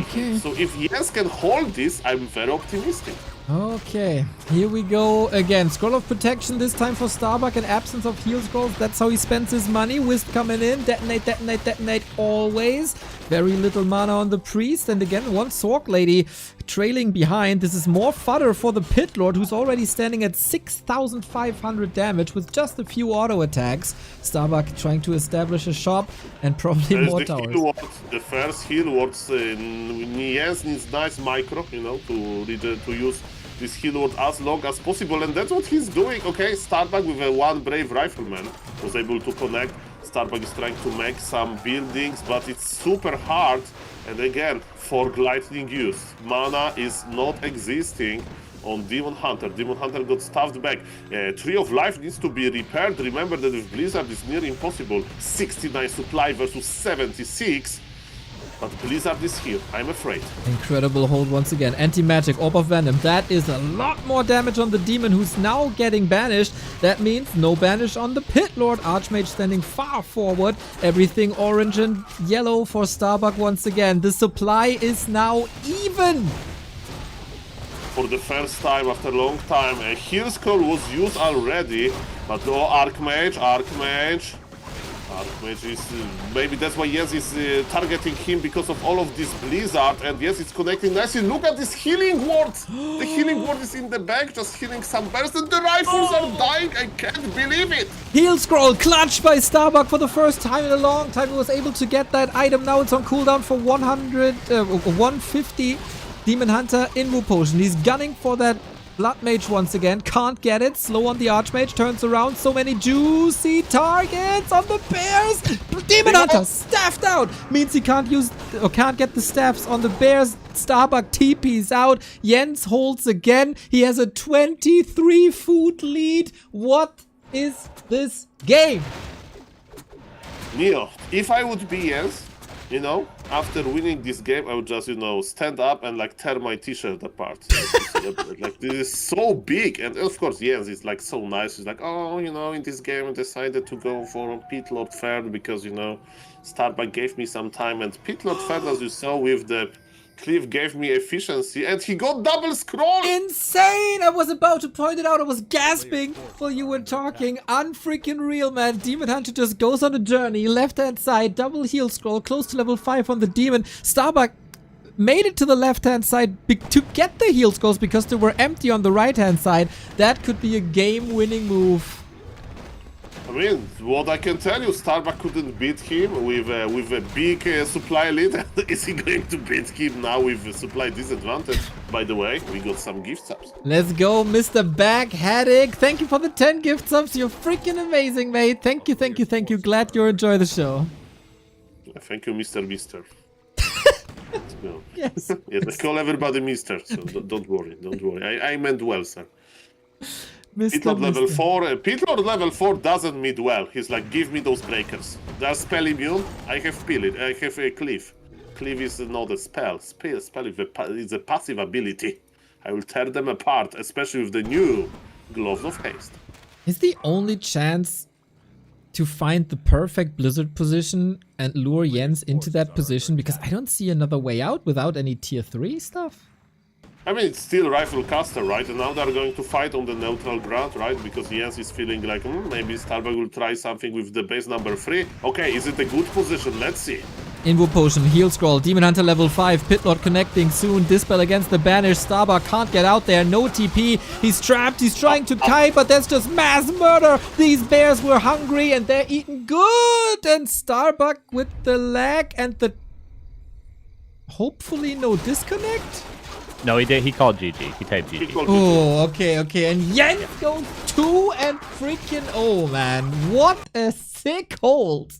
Speaker 1: Okay.
Speaker 6: So if Jens can hold this, I'm very optimistic.
Speaker 1: Okay, here we go again. Scroll of Protection this time for Starbuck in absence of heal scrolls. That's how he spends his money. Wisp coming in. Detonate, detonate, detonate always. Very little mana on the Priest. And again, one Sork Lady trailing behind. This is more fodder for the Pit Lord, who's already standing at 6,500 damage with just a few auto attacks. Starbuck trying to establish a shop and probably
Speaker 6: There's
Speaker 1: more
Speaker 6: the
Speaker 1: towers.
Speaker 6: heal ward. The first heal wards Niens needs nice micro, you know, to use this heal ward as long as possible, and that's what he's doing. Okay, Starbuck with a one brave rifleman was able to connect. Starbuck is trying to make some buildings, but it's super hard. And again, Fog Lightning use. Mana is not existing on Demon Hunter. Demon Hunter got stuffed back. Tree of Life needs to be repaired. Remember that with Blizzard it's near impossible. 69 supply versus 76. But Blizzard is here, I'm afraid.
Speaker 1: Incredible hold once again. Anti-magic, Orb of Venom. That is a lot more damage on the demon who's now getting banished. That means no banish on the Pit Lord. Archmage standing far forward. Everything orange and yellow for Starbuck once again. The supply is now even.
Speaker 6: For the first time after a long time, a heal scroll was used already. But no Archmage. Archmage is, maybe that's why Jens is targeting him because of all of this Blizzard, and yes, it's connecting nicely. Look at this healing ward! The healing ward is in the back, just healing some bears, and the rifles are dying! I can't believe it!
Speaker 1: Heal scroll clutched by Starbuck for the first time in a long time. He was able to get that item. Now it's on cooldown for 150. Demon Hunter in Wu Potion. He's gunning for that Blood Mage once again. Can't get it. Slow on the Archmage. Turns around. So many juicy targets on the bears. Demon Hunter staffed out. Means he can't use or can't get the staffs on the bears. Starbuck TP's out. Jens holds again. He has a 23 food lead. What is this game?
Speaker 6: Neo, if I would be Jens, you know, after winning this game, I would just, you know, stand up and like tear my t-shirt apart. Like, this is so big. And of course, Jens is like so nice. He's like, oh, you know, in this game I decided to go for Pit Lord third because, you know, Starbuck gave me some time. And Pit Lord third, as you saw with the Cliff, gave me efficiency. And he got double scroll!
Speaker 1: Insane! I was about to point it out. I was gasping while you were talking. Unfreaking real, man. Demon Hunter just goes on a journey. Left-hand side, double heal scroll, close to level 5 on the demon. Starbuck made it to the left-hand side to get the heal scrolls because they were empty on the right-hand side. That could be a game-winning move.
Speaker 6: I mean, what I can tell you, Starbuck couldn't beat him with a big supply lead. Is he going to beat him now with a supply disadvantage? By the way, we got some gift subs.
Speaker 1: Let's go, Mr. Bag Haddock. Thank you for the 10 gift subs. You're freaking amazing, mate. Thank you, thank you, thank you. Glad you enjoy the show.
Speaker 6: Thank you, Mr. Mister. Let's go.
Speaker 1: Yes.
Speaker 6: Yes, I call everybody Mister, so don't worry, don't worry. I meant well, sir. Pit Lord level 4. Pit Lord level 4 doesn't mid well. He's like, give me those breakers. They're spell immune. I have Pillage. I have a Cliff. Cliff is not a spell. Spell is a passive ability. I will tear them apart, especially with the new Gloves of Haste.
Speaker 1: Is the only chance to find the perfect Blizzard position and lure Jens into that position? Because I don't see another way out without any tier 3 stuff.
Speaker 6: I mean, it's still Rifle Caster, right? And now they're going to fight on the neutral ground, right? Because Jens is feeling like, maybe Starbuck will try something with the base number 3. Okay, is it a good position? Let's see.
Speaker 1: Invo Potion, Heal Scroll, Demon Hunter level 5, Pit Lord connecting soon, Dispel against the Banish, Starbuck can't get out there, no TP, he's trapped, he's trying to kite, but that's just mass murder! These bears were hungry and they're eating good! And Starbuck with the lag and the... hopefully no disconnect?
Speaker 7: No, he did. He called GG. He typed GG.
Speaker 1: Oh, okay. And Jens goes 2 and freaking... oh, man. What a sick hold.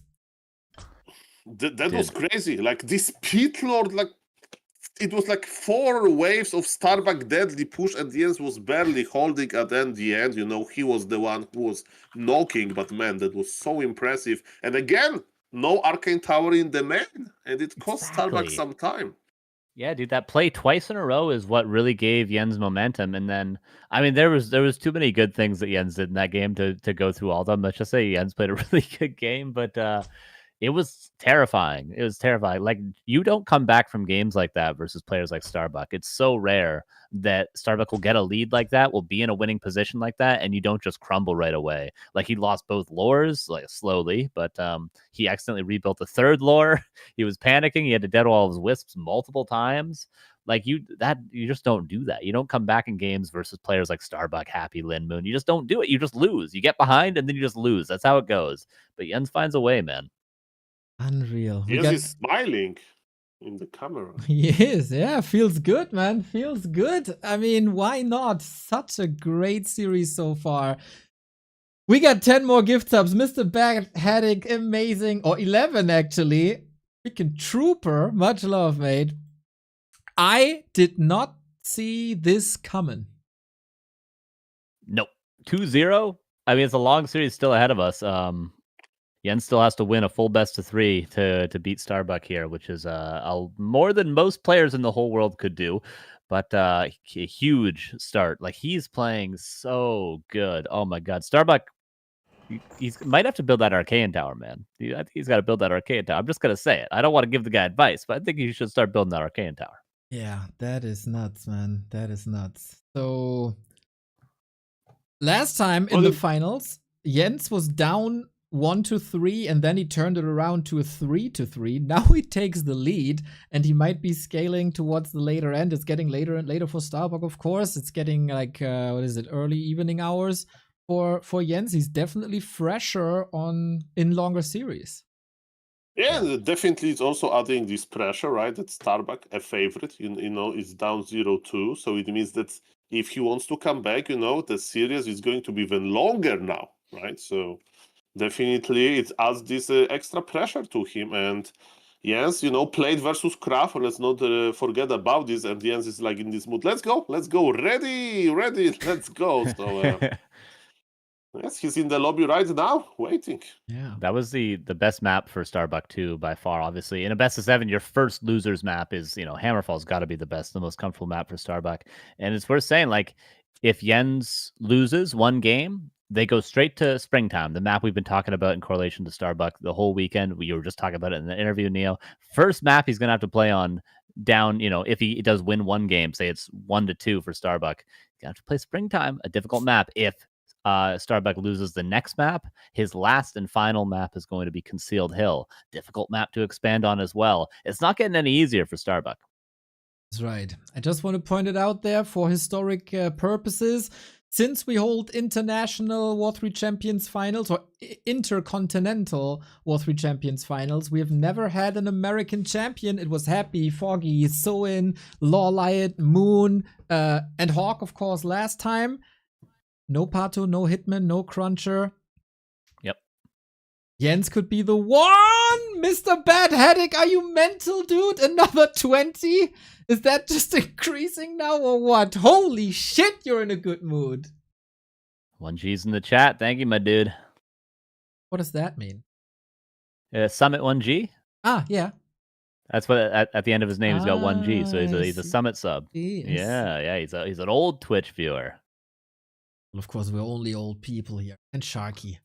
Speaker 6: That was crazy. Like, this Pit Lord, like, it was like 4 waves of Starbuck deadly push, and Jens was barely holding at the end. You know, he was the one who was knocking, but man, that was so impressive. And again, no Arcane Tower in the main, and it cost Starbuck some time.
Speaker 7: Yeah, dude, that play twice in a row is what really gave Jens momentum. And then, I mean, there was too many good things that Jens did in that game to go through all of them. Let's just say Jens played a really good game. But It was terrifying. It was terrifying. Like, you don't come back from games like that versus players like Starbuck. It's so rare that Starbuck will get a lead like that, will be in a winning position like that, and you don't just crumble right away. Like, he lost both lures, like, slowly, but he accidentally rebuilt the third lure. He was panicking. He had to dead all his wisps multiple times. Like, you just don't do that. You don't come back in games versus players like Starbuck, Happy, Lin, Moon. You just don't do it. You just lose. You get behind and then you just lose. That's how it goes. But Jens finds a way, man.
Speaker 1: Unreal.
Speaker 6: Yes, he's smiling in the camera.
Speaker 1: He is, yeah. Feels good, man. Feels good. I mean, why not? Such a great series so far. We got 10 more gift subs. Mr. Bad Haddock, amazing. Or 11, actually. Freaking trooper. Much love, mate. I did not see this coming.
Speaker 7: Nope. 2-0. I mean, it's a long series still ahead of us. Jens still has to win a full best of 3 to beat Starbuck here, which is more than most players in the whole world could do. But a huge start. Like, he's playing so good. Oh my God, Starbuck. He might have to build that Arcane Tower, man. I think he's got to build that Arcane Tower. I'm just gonna say it. I don't want to give the guy advice, but I think he should start building that Arcane Tower.
Speaker 1: Yeah, that is nuts, man. That is nuts. So last time in the finals, Jens was down 1-3, and then he turned it around to a 3-3. Now he takes the lead, and he might be scaling towards the later end. It's getting later and later for Starbuck, of course. It's getting like early evening hours for Jens. He's definitely fresher in longer series.
Speaker 6: Yeah, definitely. It's also adding this pressure, right? That Starbuck, a favorite, you know, is down 0-2. So it means that if he wants to come back, you know, the series is going to be even longer now, right? So definitely it adds this extra pressure to him. And Jens, you know, played versus Kraft. Let's not forget about this. And Jens is like in this mood. Let's go. Ready. Let's go. So yes, he's in the lobby right now, waiting.
Speaker 1: Yeah,
Speaker 7: that was the best map for Starbuck too, by far. Obviously, in a best of 7, your first losers map is, you know, Hammerfall's got to be the best, the most comfortable map for Starbuck. And it's worth saying, like, if Jens loses one game, they go straight to Springtime, the map we've been talking about in correlation to Starbuck the whole weekend. We were just talking about it in the interview, Neo. First map he's gonna have to play on down, you know, if he does win one game, say it's 1-2 for Starbuck, he's gonna have to play Springtime, a difficult map. If Starbuck loses the next map, his last and final map is going to be Concealed Hill. Difficult map to expand on as well. It's not getting any easier for Starbuck.
Speaker 1: that's right. I just want to point it out there for historic purposes. Since we hold international W3Champions finals or intercontinental W3Champions finals, we have never had an American champion. It was Happy, Foggy, Soin, Lawliot, Moon, and Hawk, of course, last time. No Pato, no Hitman, no Cruncher.
Speaker 7: Yep.
Speaker 1: Jens could be the one! Mr. Bad Headache, are you mental, dude? Another 20? Is that just increasing now or what? Holy shit, you're in a good mood.
Speaker 7: 1G's in the chat. Thank you, my dude.
Speaker 1: What does that mean?
Speaker 7: Summit 1G?
Speaker 1: Ah, yeah.
Speaker 7: That's what at the end of his name he's got 1G, so he's a Summit sub.
Speaker 1: Yes.
Speaker 7: Yeah, he's an old Twitch viewer.
Speaker 1: Well, of course, we're only old people here. And Sharky.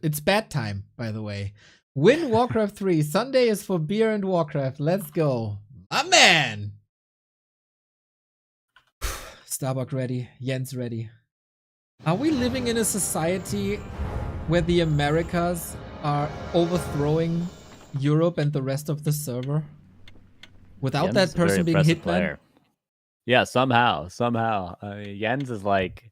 Speaker 1: It's bad time, by the way. Win Warcraft 3. Sunday is for beer and Warcraft. Let's go. My man! Starbuck ready. Jens ready. Are we living in a society where the Americas are overthrowing Europe and the rest of the server? Without
Speaker 7: Jens
Speaker 1: that person being Hitman?
Speaker 7: Player. Yeah, somehow. Jens is like...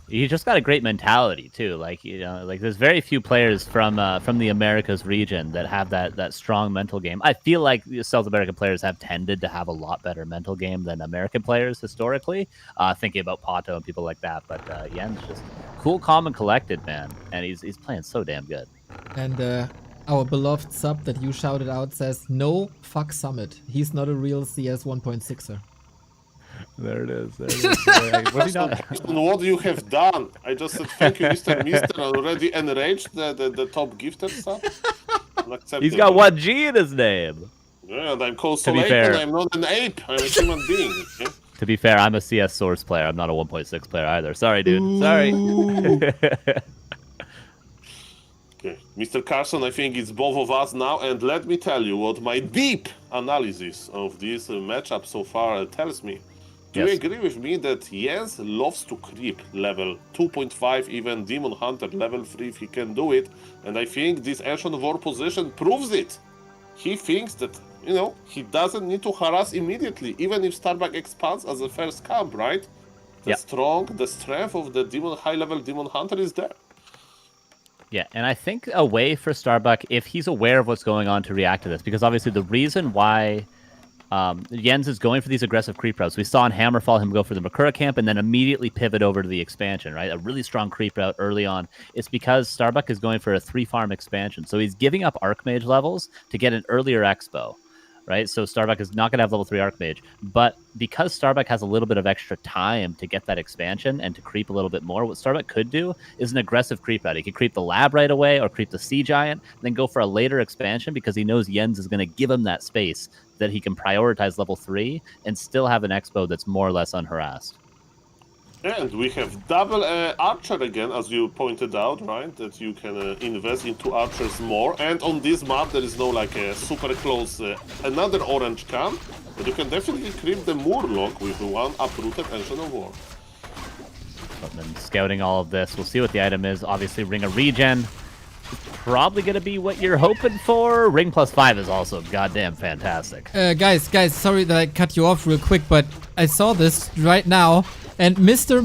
Speaker 7: He's just got a great mentality too. Like, you know, like there's very few players from the Americas region that have that strong mental game. I feel like South American players have tended to have a lot better mental game than American players historically. Thinking about Pato and people like that, but Jens just cool, calm, and collected, man. And he's playing so damn good.
Speaker 1: And our beloved sub that you shouted out says, "No, fuck Summit. He's not a real CS 1.6er."
Speaker 7: There it is.
Speaker 6: What you have done? I just said thank you, Mr. Mister. Already enraged the top gifted stuff.
Speaker 7: He's got 1G in his name.
Speaker 6: Yeah, and I'm coastal ape, and I'm not an ape. I'm a human being. Okay?
Speaker 7: To be fair, I'm a CS Source player. I'm not a 1.6 player either. Sorry, dude. Sorry.
Speaker 6: Okay, Mr. Carson, I think it's both of us now, and let me tell you what my deep analysis of this matchup so far tells me. Do you
Speaker 7: Yes.
Speaker 6: agree with me that Jens loves to creep level 2.5, even Demon Hunter level 3 if he can do it, and I think this Ancient War position proves it. He thinks that, you know, he doesn't need to harass immediately, even if Starbuck expands as a first camp, right? The strength of the high-level Demon Hunter is there.
Speaker 7: Yeah, and I think a way for Starbuck, if he's aware of what's going on, to react to this, because obviously the reason why Jens is going for these aggressive creep routes, we saw in Hammerfall him go for the Makura camp and then immediately pivot over to the expansion, right? A really strong creep route early on. It's because Starbuck is going for a 3-farm expansion, so he's giving up Archmage levels to get an earlier expo. Right, so Starbuck is not going to have level 3 Archmage, but because Starbuck has a little bit of extra time to get that expansion and to creep a little bit more, what Starbuck could do is an aggressive creep route. He could creep the lab right away or creep the Sea Giant, and then go for a later expansion because he knows Jens is going to give him that space that he can prioritize level 3 and still have an expo that's more or less unharassed.
Speaker 6: And we have double archer again, as you pointed out, right? That you can invest into archers more. And on this map, there is no like a super close another orange camp, but you can definitely creep the Murloc with one uprooted Ancient of War.
Speaker 7: Footman scouting all of this. We'll see what the item is. Obviously, Ring of Regen. Probably going to be what you're hoping for. Ring +5 is also goddamn fantastic.
Speaker 1: Guys, sorry that I cut you off real quick, but I saw this right now, and Mr.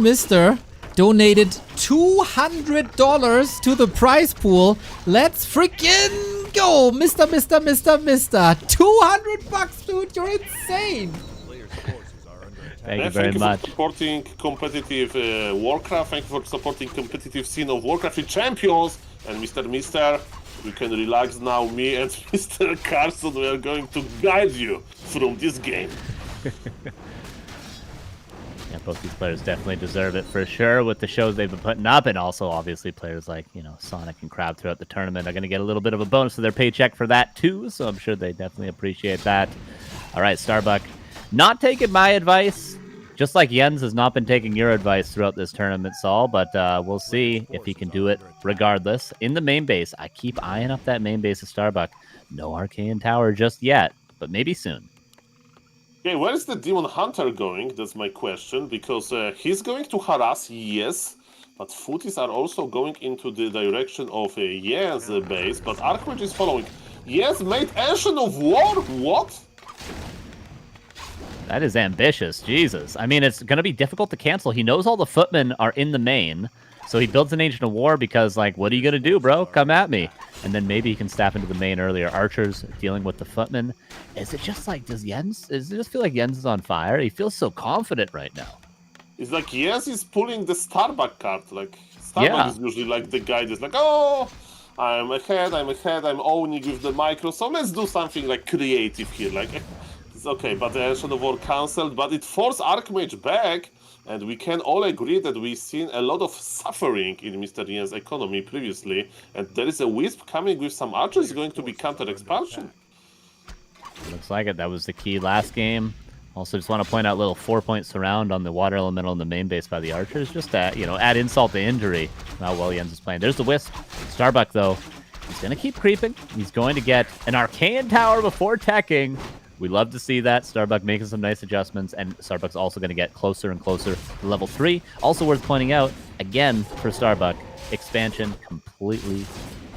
Speaker 1: donated $200 to the prize pool. Let's freaking go, Mr. 200 bucks, dude, you're insane.
Speaker 7: Thank you very much.
Speaker 6: For supporting competitive Warcraft. Thank you for supporting competitive scene of Warcraft Champions. And Mr. You can relax now. Me and Mr. Carson, we are going to guide you through this game.
Speaker 7: Yeah, both these players definitely deserve it for sure with the shows they've been putting up, and also obviously players like, you know, Sonic and Crab throughout the tournament are going to get a little bit of a bonus to their paycheck for that too, so I'm sure they definitely appreciate that. All right, Starbuck, not taking my advice, just like Jens has not been taking your advice throughout this tournament, Saul, but we'll see if he can do it regardless. In the main base, I keep eyeing up that main base of Starbuck. No Arcane Tower just yet, but maybe soon.
Speaker 6: Okay, where is the Demon Hunter going? That's my question, because he's going to harass, yes, but Footies are also going into the direction of Jens' base, but Archmage is following. Jens made Ancient of War? What?
Speaker 7: That is ambitious, Jesus. I mean, it's going to be difficult to cancel. He knows all the footmen are in the main, so he builds an Ancient of War because, like, what are you going to do, bro? Come at me. And then maybe he can staff into the main earlier. Archers dealing with the footmen. Is it just like, does it just feel like Jens is on fire? He feels so confident right now.
Speaker 6: It's like Jens is pulling the Starbuck card. Like, Starbuck is usually like the guy that's like, oh, I'm ahead, I'm owning with the micro, so let's do something like creative here. Like, it's okay, but the Ancient of War cancelled, but it forced Archmage back. And we can all agree that we've seen a lot of suffering in Mr. Jens' economy previously, and there is a Wisp coming with some archers going to be counter-expansion.
Speaker 7: Looks like it. That was the key last game. Also, just want to point out little 4-point surround on the water elemental in the main base by the archers, just to, you know, add insult to injury. How well Jens is playing. There's the Wisp. Starbuck, though, he's going to keep creeping. He's going to get an Arcane Tower before teching. We love to see that. Starbuck making some nice adjustments, and Starbuck's also going to get closer and closer to level 3. Also worth pointing out, again, for Starbuck, expansion completely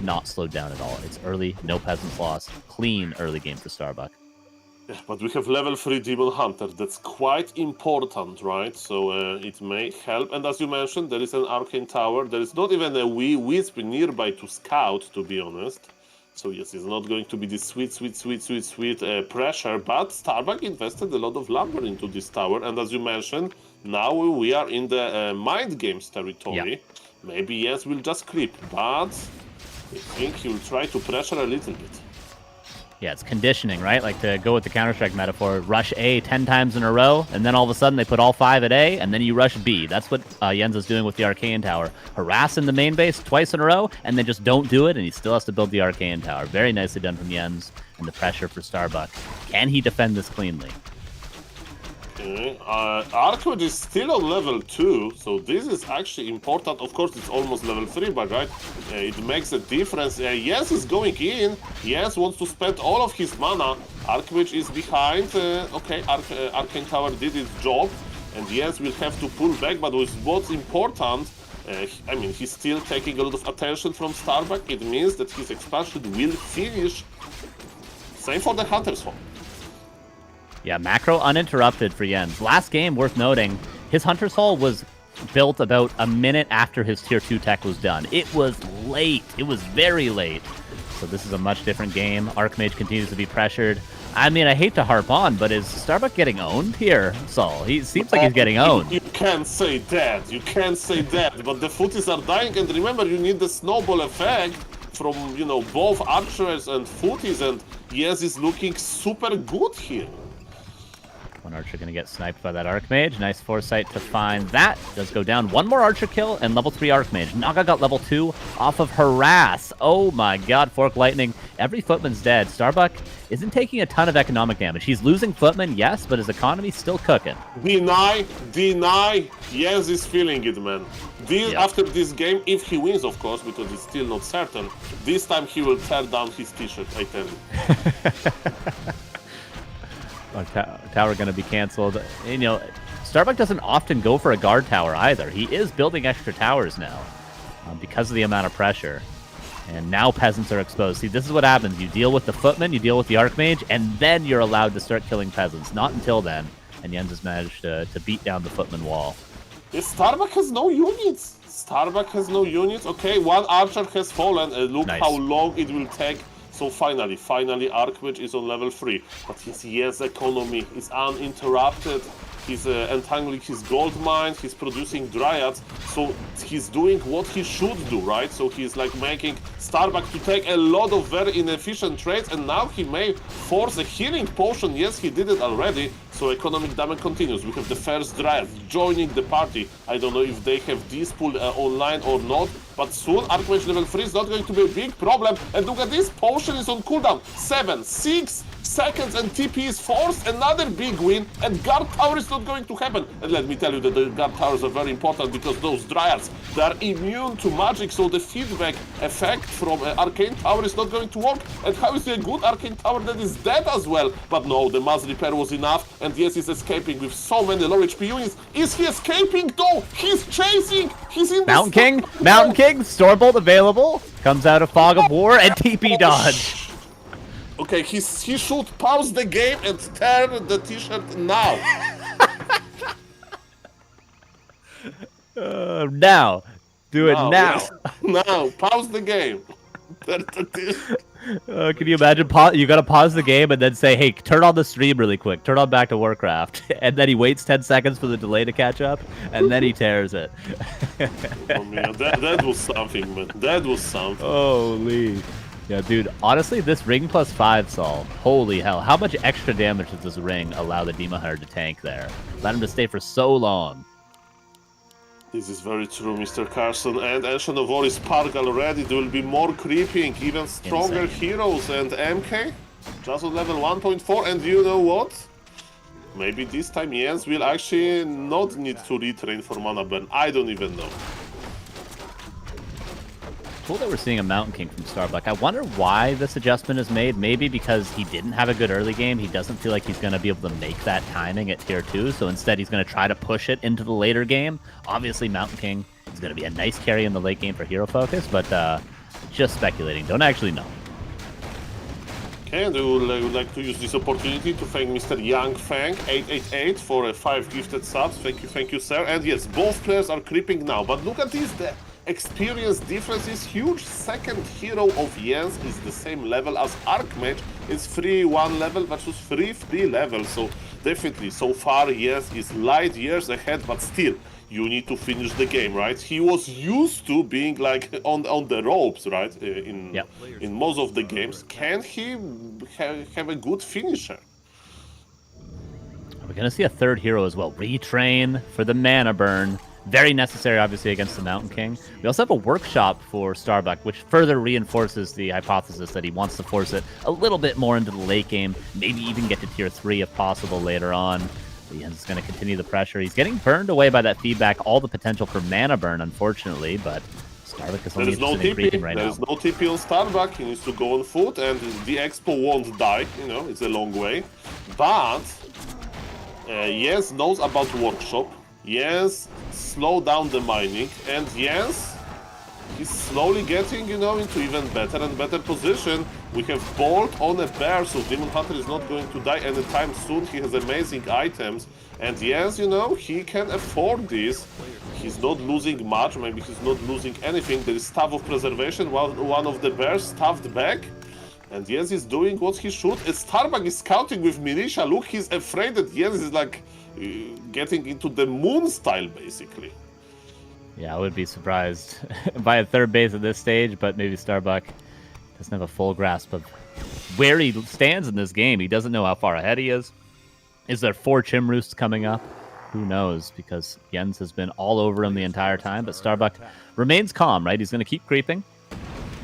Speaker 7: not slowed down at all. It's early, no Peasants lost, clean early game for Starbuck.
Speaker 6: Yeah, but we have level 3 Demon Hunter. That's quite important, right? So it may help. And as you mentioned, there is an Arcane Tower. There is not even a Wisp nearby to scout, to be honest. So yes, it's not going to be this sweet pressure, but Starbuck invested a lot of lumber into this tower, and as you mentioned, now we are in the mind games territory. Yeah. Maybe yes, we'll just creep, but I think he'll try to pressure a little bit.
Speaker 7: Yeah, it's conditioning, right? Like, to go with the Counter-Strike metaphor, rush A 10 times in a row, and then all of a sudden they put all 5 at A, and then you rush B. That's what Jens is doing with the Arcane Tower. Harass in the main base twice in a row, and then just don't do it, and he still has to build the Arcane Tower. Very nicely done from Jens, and the pressure for Starbuck. Can he defend this cleanly?
Speaker 6: Okay. Archway is still on level 2, so this is actually important. Of course, it's almost level 3, but right, it makes a difference. Yes is going in. Yes wants to spend all of his mana. Archway is behind. Okay, Arcane Tower did its job, and yes, we'll have to pull back. But what's important, I mean, he's still taking a lot of attention from Starbuck. It means that his expansion will finish. Same for the Hunter's Fall.
Speaker 7: Yeah, macro uninterrupted for Jens. Last game, worth noting, his Hunter's Hall was built about a minute after his Tier 2 tech was done. It was late. It was very late. So this is a much different game. Archmage continues to be pressured. I mean, I hate to harp on, but is Starbuck getting owned here, Saul? He seems like he's getting owned.
Speaker 6: You can't say that. You can't say that. But the footies are dying, and remember, you need the snowball effect from, you know, both archers and footies, and yes, is looking super good here.
Speaker 7: One archer going to get sniped by that Archmage. Nice foresight to find that. Does go down. One more archer kill and level 3 Archmage. Naga got level 2 off of Harass. Oh my god, Fork Lightning. Every footman's dead. Starbuck isn't taking a ton of economic damage. He's losing footmen, yes, but his economy's still cooking.
Speaker 6: Deny. Yes is feeling it, man. After this game, if he wins, of course, because it's still not certain, this time he will tear down his t-shirt, I tell you.
Speaker 7: Tower going to be canceled. You know, Starbuck doesn't often go for a guard tower either. He is building extra towers now because of the amount of pressure. And now peasants are exposed. See, this is what happens. You deal with the footman, you deal with the Archmage, and then you're allowed to start killing peasants. Not until then. And Jens has managed to beat down the footman wall.
Speaker 6: Starbuck has no units. Okay, one archer has fallen. Look
Speaker 7: Nice.
Speaker 6: How long it will take. So finally, Archwitch is on level 3. But his economy is uninterrupted. He's entangling his gold mines, he's producing dryads, so he's doing what he should do, right? So he's like making Starbuck to take a lot of very inefficient trades, and now he may force a healing potion. Yes, he did it already, so economic damage continues. We have the first dryad joining the party. I don't know if they have this pool online or not, but soon Archmage level 3 is not going to be a big problem. And look at this, potion is on cooldown. 7, 6 seconds and TP is forced, another big win, and guard tower is not going to happen. And let me tell you that the guard towers are very important because those dryads, they are immune to magic, so the feedback effect from arcane tower is not going to work. And how is a good arcane tower that is dead as well? But no, the mass repair was enough, and yes, he's escaping with so many low HP units. Is he escaping though? He's chasing! He's in
Speaker 7: Mountain King, Storebolt available, comes out of Fog of War, and TP dodge.
Speaker 6: Okay, he should pause the game and tear the t-shirt now.
Speaker 7: Now. Do it now.
Speaker 6: Yes. Now, pause the game.
Speaker 7: Can you imagine? You gotta pause the game and then say, hey, turn on the stream really quick. Turn on back to Warcraft. And then he waits 10 seconds for the delay to catch up, and then he tears it.
Speaker 6: Oh, man, that was something, man. That was something.
Speaker 7: Holy. Yeah, dude, honestly, this ring plus 5, Saul, holy hell. How much extra damage does this ring allow the Demon Hunter to tank there? Let him to stay for so long.
Speaker 6: This is very true, Mr. Carson. And Ancient of War is Spark already. There will be more creeping, even stronger heroes. And MK, just on level 1.4. And you know what? Maybe this time Jens will actually not need to retrain for mana burn. I don't even know.
Speaker 7: Cool that we're seeing a Mountain King from Starbuck. I wonder why this adjustment is made. Maybe because he didn't have a good early game. He doesn't feel like he's going to be able to make that timing at tier 2. So instead, he's going to try to push it into the later game. Obviously, Mountain King is going to be a nice carry in the late game for hero focus, but just speculating. Don't actually know.
Speaker 6: Okay, and I would like to use this opportunity to thank Mr. Young Fang 888 for 5 gifted subs. Thank you, sir. And yes, both players are creeping now. But look at this. The experience difference is huge. Second hero of Jens is the same level as Archmage. It's 3-1 level versus 3-3 level. So definitely, so far, Jens is light years ahead, but still, you need to finish the game, right? He was used to being like on the ropes, right? In most of the games. Can he have a good finisher?
Speaker 7: We're going to see a third hero as well. Retrain for the mana burn. Very necessary, obviously, against the Mountain King. We also have a workshop for Starbuck, which further reinforces the hypothesis that he wants to force it a little bit more into the late game, maybe even get to tier 3 if possible later on. Jens is going to continue the pressure. He's getting burned away by that feedback. All the potential for mana burn, unfortunately, but Starbuck is only
Speaker 6: There's no
Speaker 7: interested in creeping
Speaker 6: TP.
Speaker 7: right now.
Speaker 6: There's no TP on Starbuck. He needs to go on foot, and the Expo won't die. You know, it's a long way. But Jens knows about Workshop. Jens slow down the mining, and Jens he's slowly getting, you know, into even better and better position. We have Bolt on a bear, so Demon Hunter is not going to die anytime soon. He has amazing items, and yes, you know, he can afford this. He's not losing much, maybe he's not losing anything. There is Staff of Preservation, one of the bears staffed back. And Jens is doing what he should. Starbuck is scouting with Militia. Look, he's afraid that Jens is like getting into the moon style, basically.
Speaker 7: Yeah, I would be surprised by a third base at this stage, but maybe Starbuck doesn't have a full grasp of where he stands in this game. He doesn't know how far ahead he is. Is there 4 Chim Roosts coming up? Who knows, because Jens has been all over him the entire time, but Starbuck remains calm, right? He's going to keep creeping,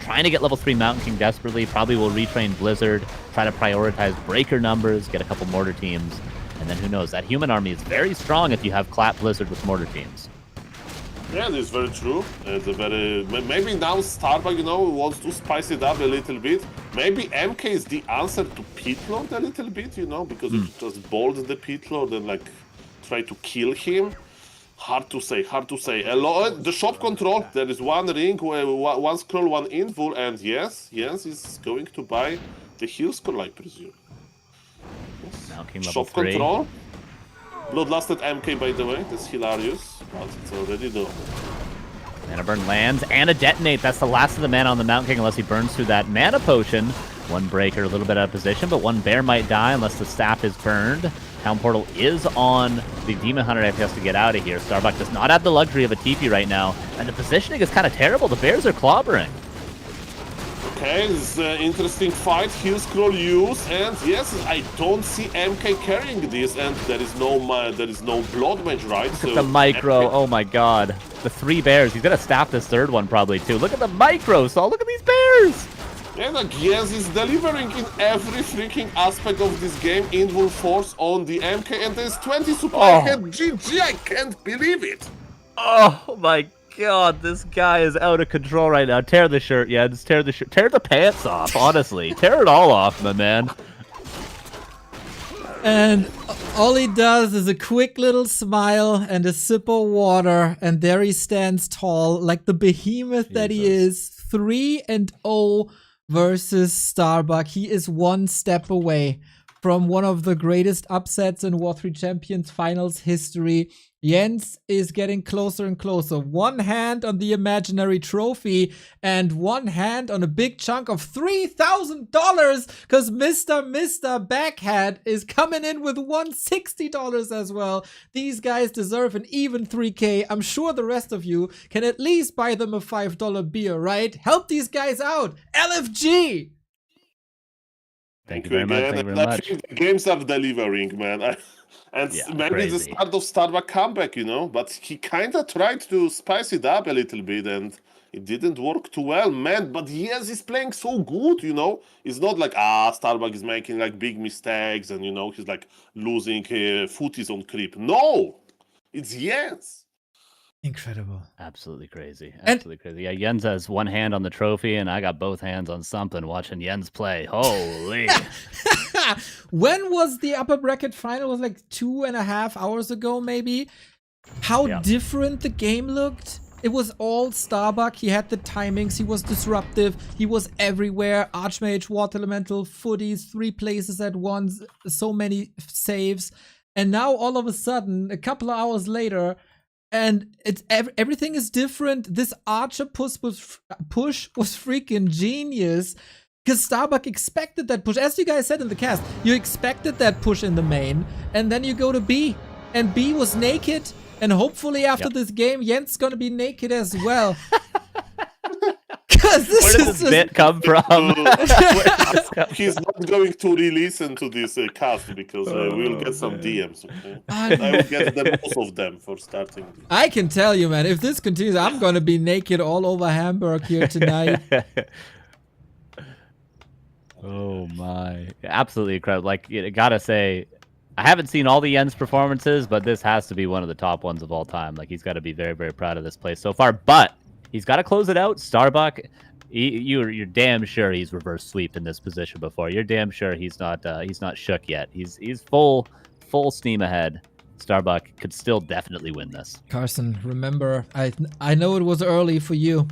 Speaker 7: trying to get level 3 Mountain King desperately, probably will retrain Blizzard, try to prioritize breaker numbers, get a couple mortar teams, and then who knows, that human army is very strong if you have Clap Blizzard with mortar teams.
Speaker 6: Yeah, that's very true. It's a very maybe now Starbuck, you know, wants to spice it up a little bit. Maybe MK is the answer to Pit Lord a little bit, you know, because if you just bolt the Pit Lord and like try to kill him. Hard to say, hard to say. The shop control, there is one ring, one scroll, one invul, and yes, Jens is going to buy the heal scroll, I presume.
Speaker 7: Yes.
Speaker 6: Shop control. Bloodlusted MK, by the way, that's hilarious, but it's already done.
Speaker 7: Mana burn lands, and a detonate. That's the last of the mana on the Mountain King unless he burns through that mana potion. One breaker, a little bit out of position, but one bear might die unless the staff is burned. Town Portal is on the Demon Hunter if he has to get out of here. Starbuck does not have the luxury of a TP right now, and the positioning is kind of terrible. The bears are clobbering.
Speaker 6: Okay, this is an interesting fight. Heal scroll use, and yes, I don't see MK carrying this, and there is no blood mage, right?
Speaker 7: Look at the micro. MK... Oh my god. The 3 bears. He's gonna staff this third one probably too. Look at the micro, Saul. Look at these bears.
Speaker 6: Yeah, like Jens is delivering in every freaking aspect of this game. Invul Force on the MK, and there's 20 supply head. GG, I can't believe it.
Speaker 7: Oh my god, this guy is out of control right now. Tear the shirt, Jens. Tear the shirt. Tear the pants off, honestly. Tear it all off, my man.
Speaker 1: And all he does is a quick little smile and a sip of water, and there he stands tall, like the behemoth that he is. 3-0 versus Starbuck. He is one step away from one of the greatest upsets in W3Champions finals history. Jens is getting closer and closer. One hand on the imaginary trophy and one hand on a big chunk of $3,000 because Mr. Backhat is coming in with $160 as well. These guys deserve an even 3K. I'm sure the rest of you can at least buy them a $5 beer, right? Help these guys out. LFG!
Speaker 7: Thank you very much. Thank you very much.
Speaker 6: The games are delivering, man. And yeah, maybe crazy. The start of Starbuck comeback, you know, but he kind of tried to spice it up a little bit and it didn't work too well, man. But yes, he's playing so good, you know. It's not like, Starbuck is making like big mistakes and, you know, he's like losing footies on creep. No, it's Jens.
Speaker 1: Incredible.
Speaker 7: Absolutely crazy. Absolutely crazy. Yeah, Jens has one hand on the trophy, and I got both hands on something watching Jens play. Holy.
Speaker 1: When was the upper bracket final? It was like 2.5 hours ago, maybe. How different the game looked. It was all Starbuck. He had the timings. He was disruptive. He was everywhere. Archmage, Water Elemental, footies, 3 places at once. So many saves. And now all of a sudden, a couple of hours later, and it's everything is different. This Archer push was freaking genius. Because Starbuck expected that push. As you guys said in the cast, you expected that push in the main. And then you go to B. And B was naked. And hopefully after this game, Jens gonna be naked as well.
Speaker 7: Where did this bit come from?
Speaker 6: He's not going to re-listen to this cast because we'll get some DMs. Okay? I will get most of them for starting.
Speaker 1: I can tell you, man, if this continues, I'm gonna be naked all over Hamburg here tonight.
Speaker 7: Oh my. Absolutely incredible. Like, I gotta say, I haven't seen all the Jens performances, but this has to be one of the top ones of all time. Like, he's got to be very, very proud of this play so far. But he's got to close it out. Starbuck, you're damn sure he's reverse sweep in this position before. You're damn sure he's not shook yet. He's full steam ahead. Starbuck could still definitely win this.
Speaker 1: Carson, remember, I know it was early for you,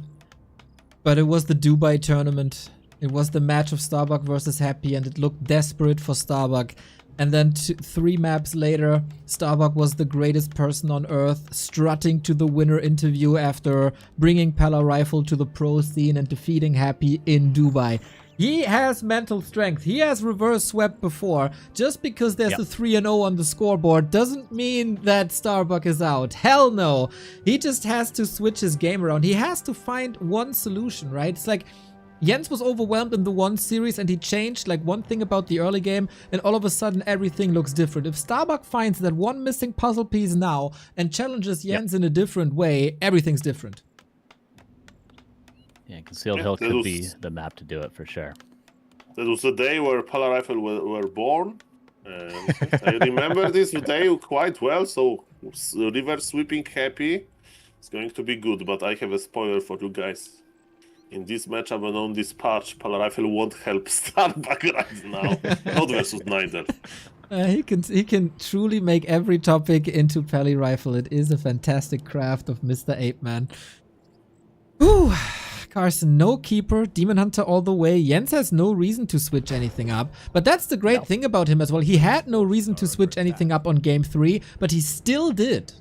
Speaker 1: but it was the Dubai tournament. It was the match of Starbuck versus Happy, and it looked desperate for Starbuck. And then 3 maps later, Starbuck was the greatest person on earth, strutting to the winner interview after bringing Pala Rifle to the pro scene and defeating Happy in Dubai. He has mental strength. He has reverse swept before. Just because there's a 3-0 on the scoreboard doesn't mean that Starbuck is out. Hell no. He just has to switch his game around. He has to find one solution, right? It's like Jens was overwhelmed in the 1 series and he changed like one thing about the early game, and all of a sudden everything looks different. If Starbuck finds that one missing puzzle piece now and challenges Jens in a different way, everything's different.
Speaker 7: Yeah, Concealed Hill could be the map to do it for sure.
Speaker 6: That was the day where Pala Rifle were born. I remember this day quite well, so river sweeping Happy is going to be good, but I have a spoiler for you guys. In this matchup and on this patch, Pala Rifle won't help Starbuck right now. Not versus neither.
Speaker 1: He can truly make every topic into Pally Rifle. It is a fantastic craft of Mr. Ape-Man. Whew. Carson, no keeper, Demon Hunter all the way. Jens has no reason to switch anything up. But that's the great thing about him as well. He had no reason to switch anything up on game 3, but he still did.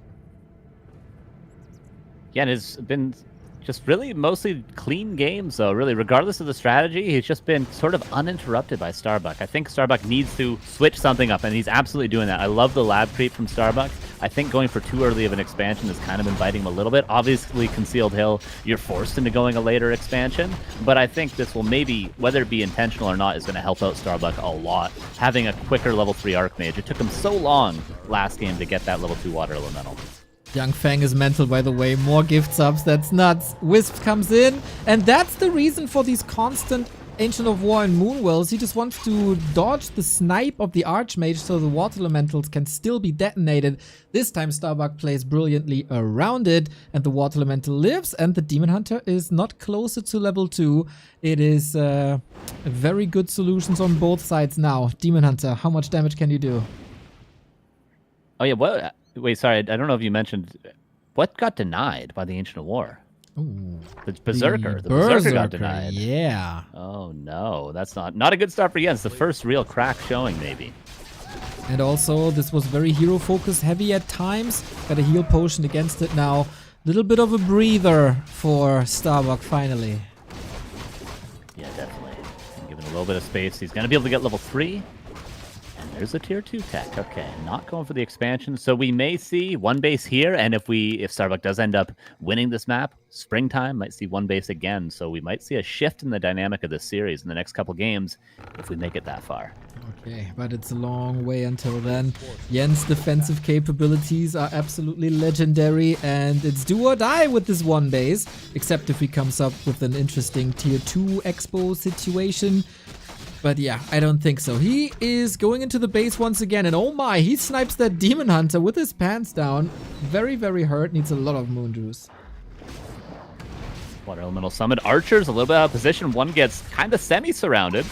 Speaker 7: Yeah, and it's been just really mostly clean games, though, really. Regardless of the strategy, he's just been sort of uninterrupted by Starbuck. I think Starbuck needs to switch something up, and he's absolutely doing that. I love the lab creep from Starbuck. I think going for too early of an expansion has kind of been biting him a little bit. Obviously, Concealed Hill, you're forced into going a later expansion, but I think this will maybe, whether it be intentional or not, is going to help out Starbuck a lot. Having a quicker level 3 Archmage. It took him so long last game to get that level 2 Water Elemental.
Speaker 1: Young Fang is mental, by the way. More gift subs, that's nuts. Wisp comes in, and that's the reason for these constant Ancient of War and Moonwells. He just wants to dodge the snipe of the Archmage so the Water Elementals can still be detonated. This time Starbuck plays brilliantly around it, and the Water Elemental lives, and the Demon Hunter is not closer to level 2. It is very good solutions on both sides now. Demon Hunter, how much damage can you do?
Speaker 7: Oh yeah, what? Wait, sorry, I don't know if you mentioned what got denied by the Ancient of War.
Speaker 1: Ooh,
Speaker 7: the Berserker. The Berserker got denied.
Speaker 1: Yeah.
Speaker 7: Oh no, that's not a good start for Jens. The first real crack showing, maybe.
Speaker 1: And also, this was very hero focus heavy at times. Got a heal potion against it now. Little bit of a breather for Starbuck finally.
Speaker 7: Yeah, definitely. Given a little bit of space, he's gonna be able to get level 3. There's a tier 2 tech. Okay, not going for the expansion. So we may see 1 base here, and if Starbuck does end up winning this map, Springtime might see 1 base again. So we might see a shift in the dynamic of this series in the next couple games if we make it that far.
Speaker 1: Okay, but it's a long way until then. Jens' defensive capabilities are absolutely legendary, and it's do or die with this 1 base, except if he comes up with an interesting tier 2 expo situation. But yeah, I don't think so. He is going into the base once again, and oh my, he snipes that Demon Hunter with his pants down. Very, very hurt. Needs a lot of moon juice.
Speaker 7: Water Elemental Summon. Archers a little bit out of position. One gets kind of semi-surrounded.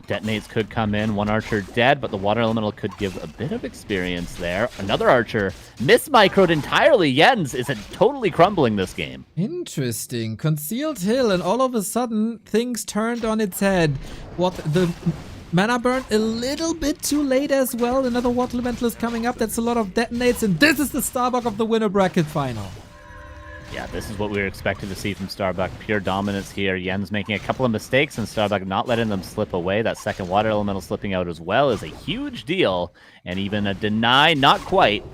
Speaker 7: Detonates could come in. 1 Archer dead, but the Water Elemental could give a bit of experience there. Another Archer mismicroed entirely. Jens is totally crumbling this game.
Speaker 1: Interesting. Concealed Hill, and all of a sudden, things turned on its head. What the mana burn a little bit too late as well. Another Water Elemental is coming up. That's a lot of detonates, and this is the Starbuck of the winner bracket final.
Speaker 7: Yeah, this is what we were expected to see from Starbuck. Pure dominance here. Jens making a couple of mistakes and Starbuck not letting them slip away. That second Water Elemental slipping out as well is a huge deal. And even a deny, not quite,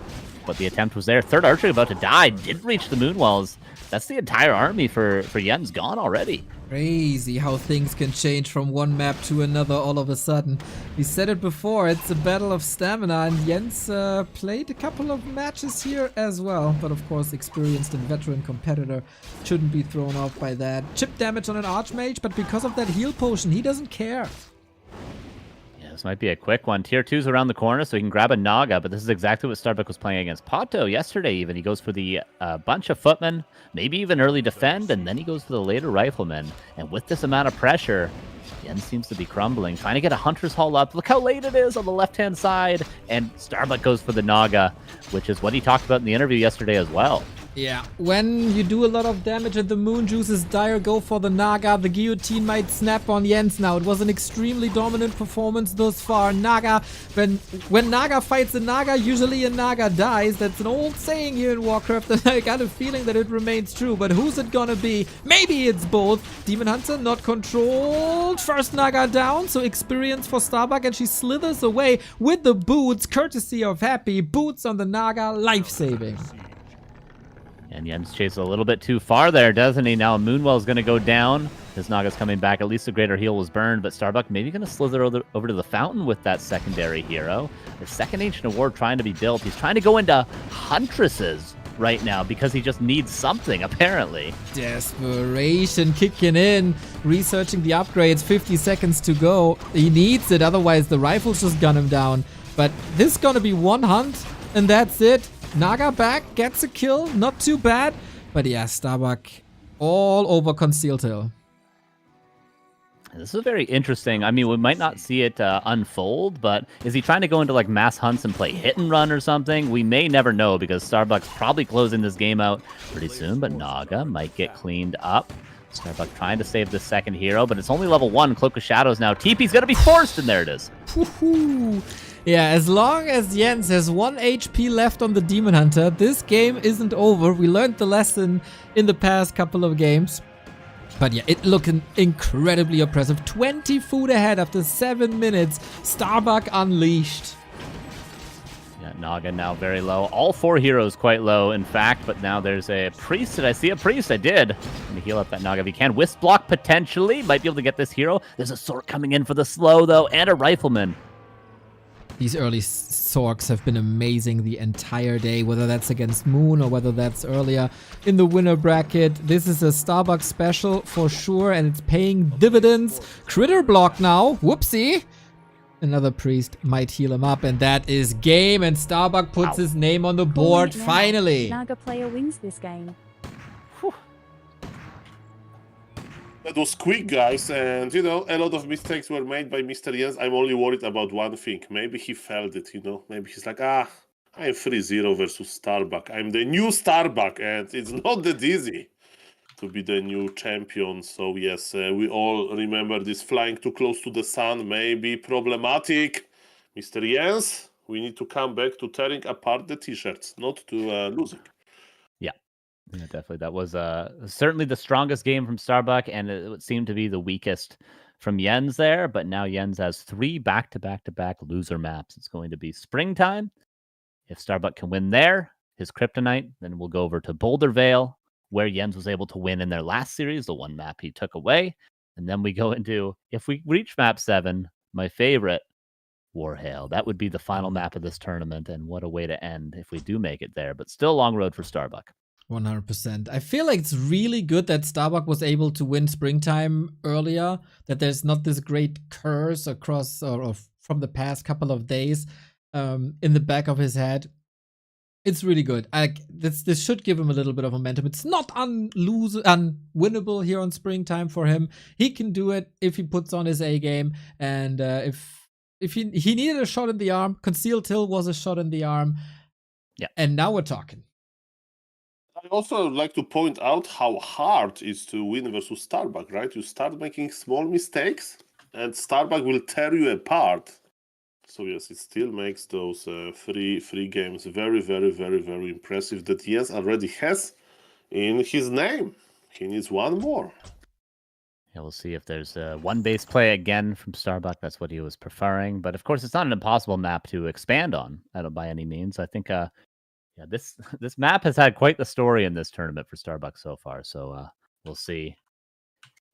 Speaker 7: but the attempt was there. Third Archer about to die. Didn't reach the Moonwells. That's the entire army for Jens gone already.
Speaker 1: Crazy how things can change from one map to another all of a sudden. We said it before, it's a battle of stamina, and Jens played a couple of matches here as well. But of course, experienced and veteran competitor shouldn't be thrown off by that. Chip damage on an Archmage, but because of that heal potion, he doesn't care.
Speaker 7: Yeah, This might be a quick one. Tier 2's around the corner, so he can grab a Naga, but this is exactly what Starbuck was playing against Pato yesterday even. He goes for the bunch of footmen, maybe even early defend, and then he goes for the later riflemen. And with this amount of pressure, Yen seems to be crumbling, trying to get a Hunter's Haul up. Look how late it is on the left-hand side, and Starbuck goes for the Naga, which is what he talked about in the interview yesterday as well.
Speaker 1: Yeah, when you do a lot of damage and the moon juice is dire, go for the Naga. The guillotine might snap on Jens now. It was an extremely dominant performance thus far. Naga, when Naga fights a Naga, usually a Naga dies. That's an old saying here in Warcraft, and I got a feeling that it remains true. But who's it gonna be? Maybe it's both. Demon Hunter not controlled. First Naga down, so experience for Starbuck, and she slithers away with the boots, courtesy of Happy. Boots on the Naga, life-saving.
Speaker 7: And Jens chases a little bit too far there, doesn't he? Now Moonwell's going to go down. His Naga's coming back. At least the Greater Heal was burned, but Starbuck maybe going to slither over to the fountain with that secondary hero. The second Ancient Award trying to be built. He's trying to go into Huntresses right now because he just needs something, apparently.
Speaker 1: Desperation kicking in. Researching the upgrades. 50 seconds to go. He needs it, otherwise the rifles just gun him down. But this is going to be one hunt, and that's it. Naga back, gets a kill, not too bad. But yeah, Starbuck all over Concealed Hill.
Speaker 7: This is very interesting. I mean, we might not see it unfold, but is he trying to go into like mass hunts and play hit and run or something? We may never know because Starbuck's probably closing this game out pretty soon, but Naga might get cleaned up. Starbuck trying to save the second hero, but it's only level 1. Cloak of Shadows now. TP's going to be forced, and there it is.
Speaker 1: Woohoo! Yeah, as long as Jens has 1 HP left on the Demon Hunter, this game isn't over. We learned the lesson in the past couple of games. But yeah, it looking incredibly oppressive. 20 food ahead after 7 minutes. Starbuck unleashed.
Speaker 7: Yeah, Naga now very low. All 4 heroes quite low, in fact. But now there's a priest. Did I see a priest? I did. Let me heal up that Naga if he can. Wisp block potentially. Might be able to get this hero. There's a sword coming in for the slow, though, and a rifleman.
Speaker 1: These early Sorks have been amazing the entire day, whether that's against Moon or whether that's earlier in the winner bracket. This is a Starbuck special for sure, and it's paying dividends. Critter block now. Whoopsie. Another priest might heal him up, and that is game, and Starbuck puts his name on the board finally.
Speaker 4: Naga player wins this game.
Speaker 6: That was quick, guys, and you know, a lot of mistakes were made by Mr. Jens. I'm only worried about one thing. Maybe he felt it, you know. Maybe he's like, I'm 3-0 versus Starbuck. I'm the new Starbuck, and it's not that easy to be the new champion. So yes, we all remember this flying too close to the sun may be problematic. Mr. Jens, we need to come back to tearing apart the t-shirts, not to losing.
Speaker 7: Yeah, definitely. That was certainly the strongest game from Starbuck, and it would seem to be the weakest from Jens there. But now Jens has 3 back-to-back-to-back loser maps. It's going to be Springtime. If Starbuck can win there, his Kryptonite, then we'll go over to Boulder Vale, where Jens was able to win in their last series, the one map he took away. And then we go into, if we reach map 7, my favorite, Warhail. That would be the final map of this tournament, and what a way to end if we do make it there. But still a long road for Starbuck.
Speaker 1: 100%. I feel like it's really good that Starbuck was able to win Springtime earlier, that there's not this great curse across or from the past couple of days in the back of his head. It's really good. This should give him a little bit of momentum. It's not unwinnable here on Springtime for him. He can do it if he puts on his A game, and if he needed a shot in the arm, Concealed Hill was a shot in the arm.
Speaker 7: Yeah.
Speaker 1: And now we're talking.
Speaker 6: I also would like to point out how hard it is to win versus Starbuck, right? You start making small mistakes, and Starbuck will tear you apart. So yes, it still makes those three games very, very, very, very impressive that Jens already has in his name. He needs one more.
Speaker 7: Yeah, we'll see if there's one base play again from Starbuck. That's what he was preferring. But of course, it's not an impossible map to expand on by any means. I think yeah, this map has had quite the story in this tournament for Starbuck so far. So we'll see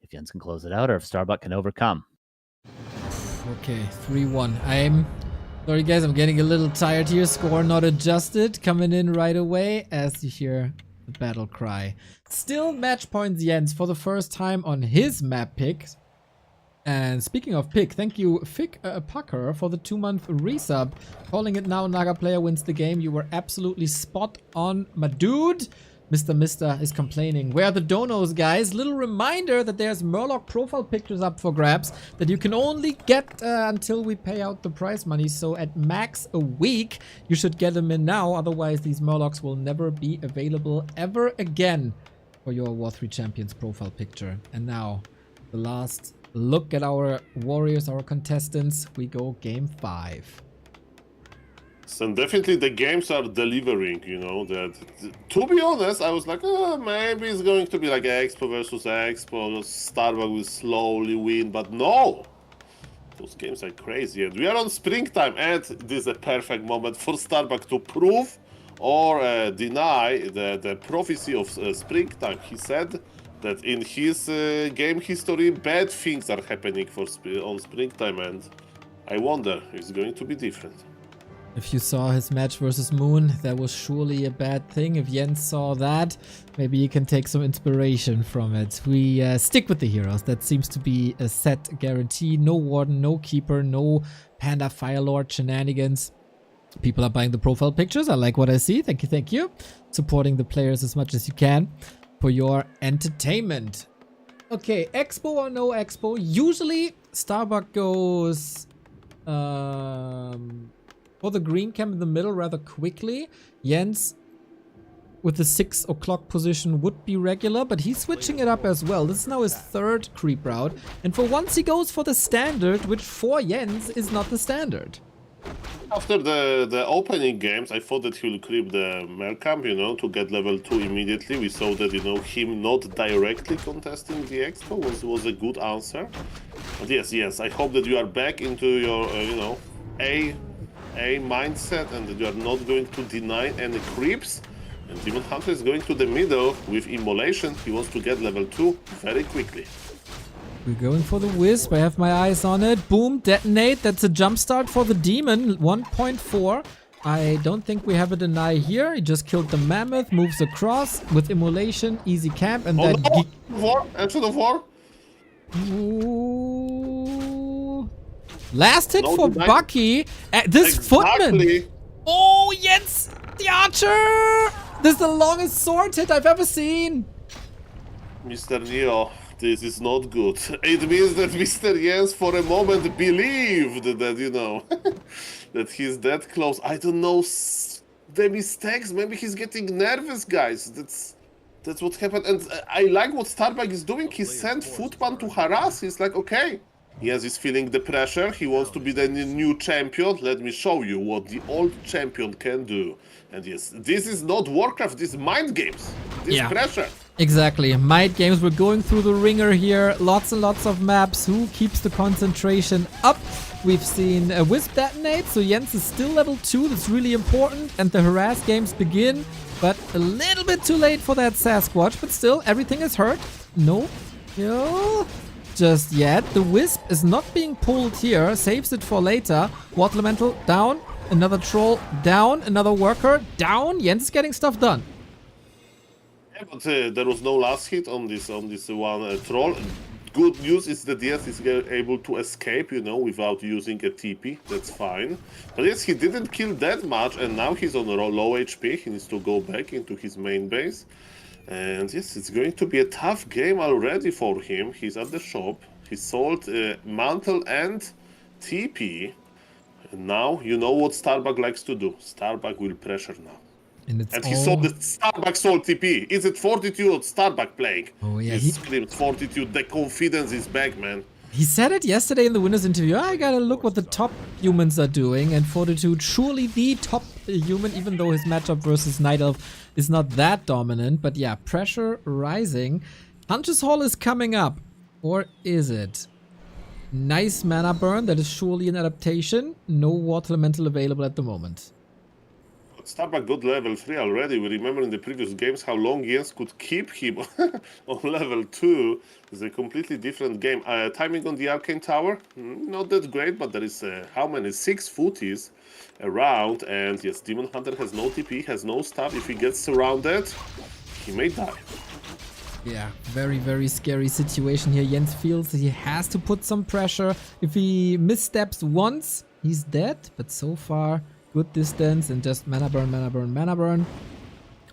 Speaker 7: if Jens can close it out or if Starbuck can overcome.
Speaker 1: Okay, 3-1. I'm sorry, guys. I'm getting a little tired here. Score not adjusted. Coming in right away as you hear the battle cry. Still match points Jens for the first time on his map pick. And speaking of pick, thank you, Fick Pucker, for the 2-month resub. Calling it now, Naga player wins the game. You were absolutely spot on, my dude. Mr. is complaining. Where are the donos, guys? Little reminder that there's Murloc profile pictures up for grabs that you can only get until we pay out the prize money. So at max a week, you should get them in now. Otherwise, these Murlocs will never be available ever again for your W3Champions profile picture. And now, the last look at our warriors, our contestants. We go game 5.
Speaker 6: So definitely the games are delivering, you know, that to be honest, I was like, oh, maybe it's going to be like Expo versus Expo, Starbuck will slowly win, but no! Those games are crazy, and we are on springtime, and this is a perfect moment for Starbuck to prove or deny the prophecy of springtime. He said that in his game history, bad things are happening on springtime, and I wonder if it's going to be different.
Speaker 1: If you saw his match versus Moon, that was surely a bad thing. If Jens saw that, maybe you can take some inspiration from it. We stick with the heroes. That seems to be a set guarantee. No Warden, no Keeper, no Panda Firelord shenanigans. People are buying the profile pictures. I like what I see. Thank you, thank you. Supporting the players as much as you can for your entertainment. Okay, Expo or no Expo? Usually, Starbuck goes for the green camp in the middle rather quickly. Jens with the 6 o'clock position would be regular, but he's switching it up as well. This is now his 3rd creep route. And for once he goes for the standard, which for Jens is not the standard.
Speaker 6: After the opening games, I thought that he will creep the Mercamp, you know, to get level 2 immediately. We saw that, you know, him not directly contesting the Expo was a good answer. But yes, I hope that you are back into your, you know, A mindset and that you are not going to deny any creeps. And Demon Hunter is going to the middle with Immolation. He wants to get level 2 very quickly.
Speaker 1: We're going for the Wisp. I have my eyes on it. Boom, detonate. That's a jump start for the Demon. 1.4. I don't think we have a deny here. He just killed the Mammoth, moves across with Immolation, easy camp, and then...
Speaker 6: Enter the 4.
Speaker 1: Ooh. Last hit for Bucky. This Footman. Oh, Jens, the Archer. This is the longest sword hit I've ever seen.
Speaker 6: Mr. Neo, this is not good. It means that Mr. Jens for a moment believed that, you know, that he's that close. I don't know the mistakes. Maybe he's getting nervous, guys. That's what happened. And I like what Starbuck is doing. He sent Footman to harass. He's like, okay. Yes, he's feeling the pressure. He wants to be the new champion. Let me show you what the old champion can do. And yes, this is not Warcraft. This is mind games. This is pressure.
Speaker 1: Exactly. Mind games. We're going through the ringer here. Lots and lots of maps. Who keeps the concentration up? We've seen a Wisp detonate. So Jens is still level 2. That's really important. And the harass games begin. But a little bit too late for that Sasquatch. But still, everything is hurt. No. Just yet. The Wisp is not being pulled here. Saves it for later. Water Elemental down. Another Troll down. Another Worker down. Jens is getting stuff done.
Speaker 6: Yeah, but there was no last hit on this one Troll. Good news is that yes, he's able to escape, you know, without using a TP. That's fine. But yes, he didn't kill that much, and now he's on low HP. He needs to go back into his main base. And yes, it's going to be a tough game already for him. He's at the shop. He sold Mantle and TP. And now you know what Starbuck likes to do. Starbuck will pressure now. And he sold the Starbuck sold TP. Is it Fortitude or Starbuck playing?
Speaker 1: Oh yeah,
Speaker 6: he screamed Fortitude. The confidence is back, man.
Speaker 1: He said it yesterday in the winner's interview. I gotta look what the top humans are doing, and Fortitude surely the top human, even though his matchup versus Night Elf is not that dominant. But yeah, pressure rising. Hunter's Hall is coming up, or is it? Nice mana burn. That is surely an adaptation. No Water Elemental available at the moment.
Speaker 6: Starbuck got level 3 already. We remember in the previous games how long Jens could keep him on level 2. It's a completely different game. Timing on the Arcane Tower, not that great, but there is, how many? 6 footies around. And yes, Demon Hunter has no TP, has no stuff. If he gets surrounded, he may die.
Speaker 1: Yeah, very, very scary situation here. Jens feels he has to put some pressure. If he missteps once, he's dead. But so far, good distance and just mana burn, mana burn, mana burn.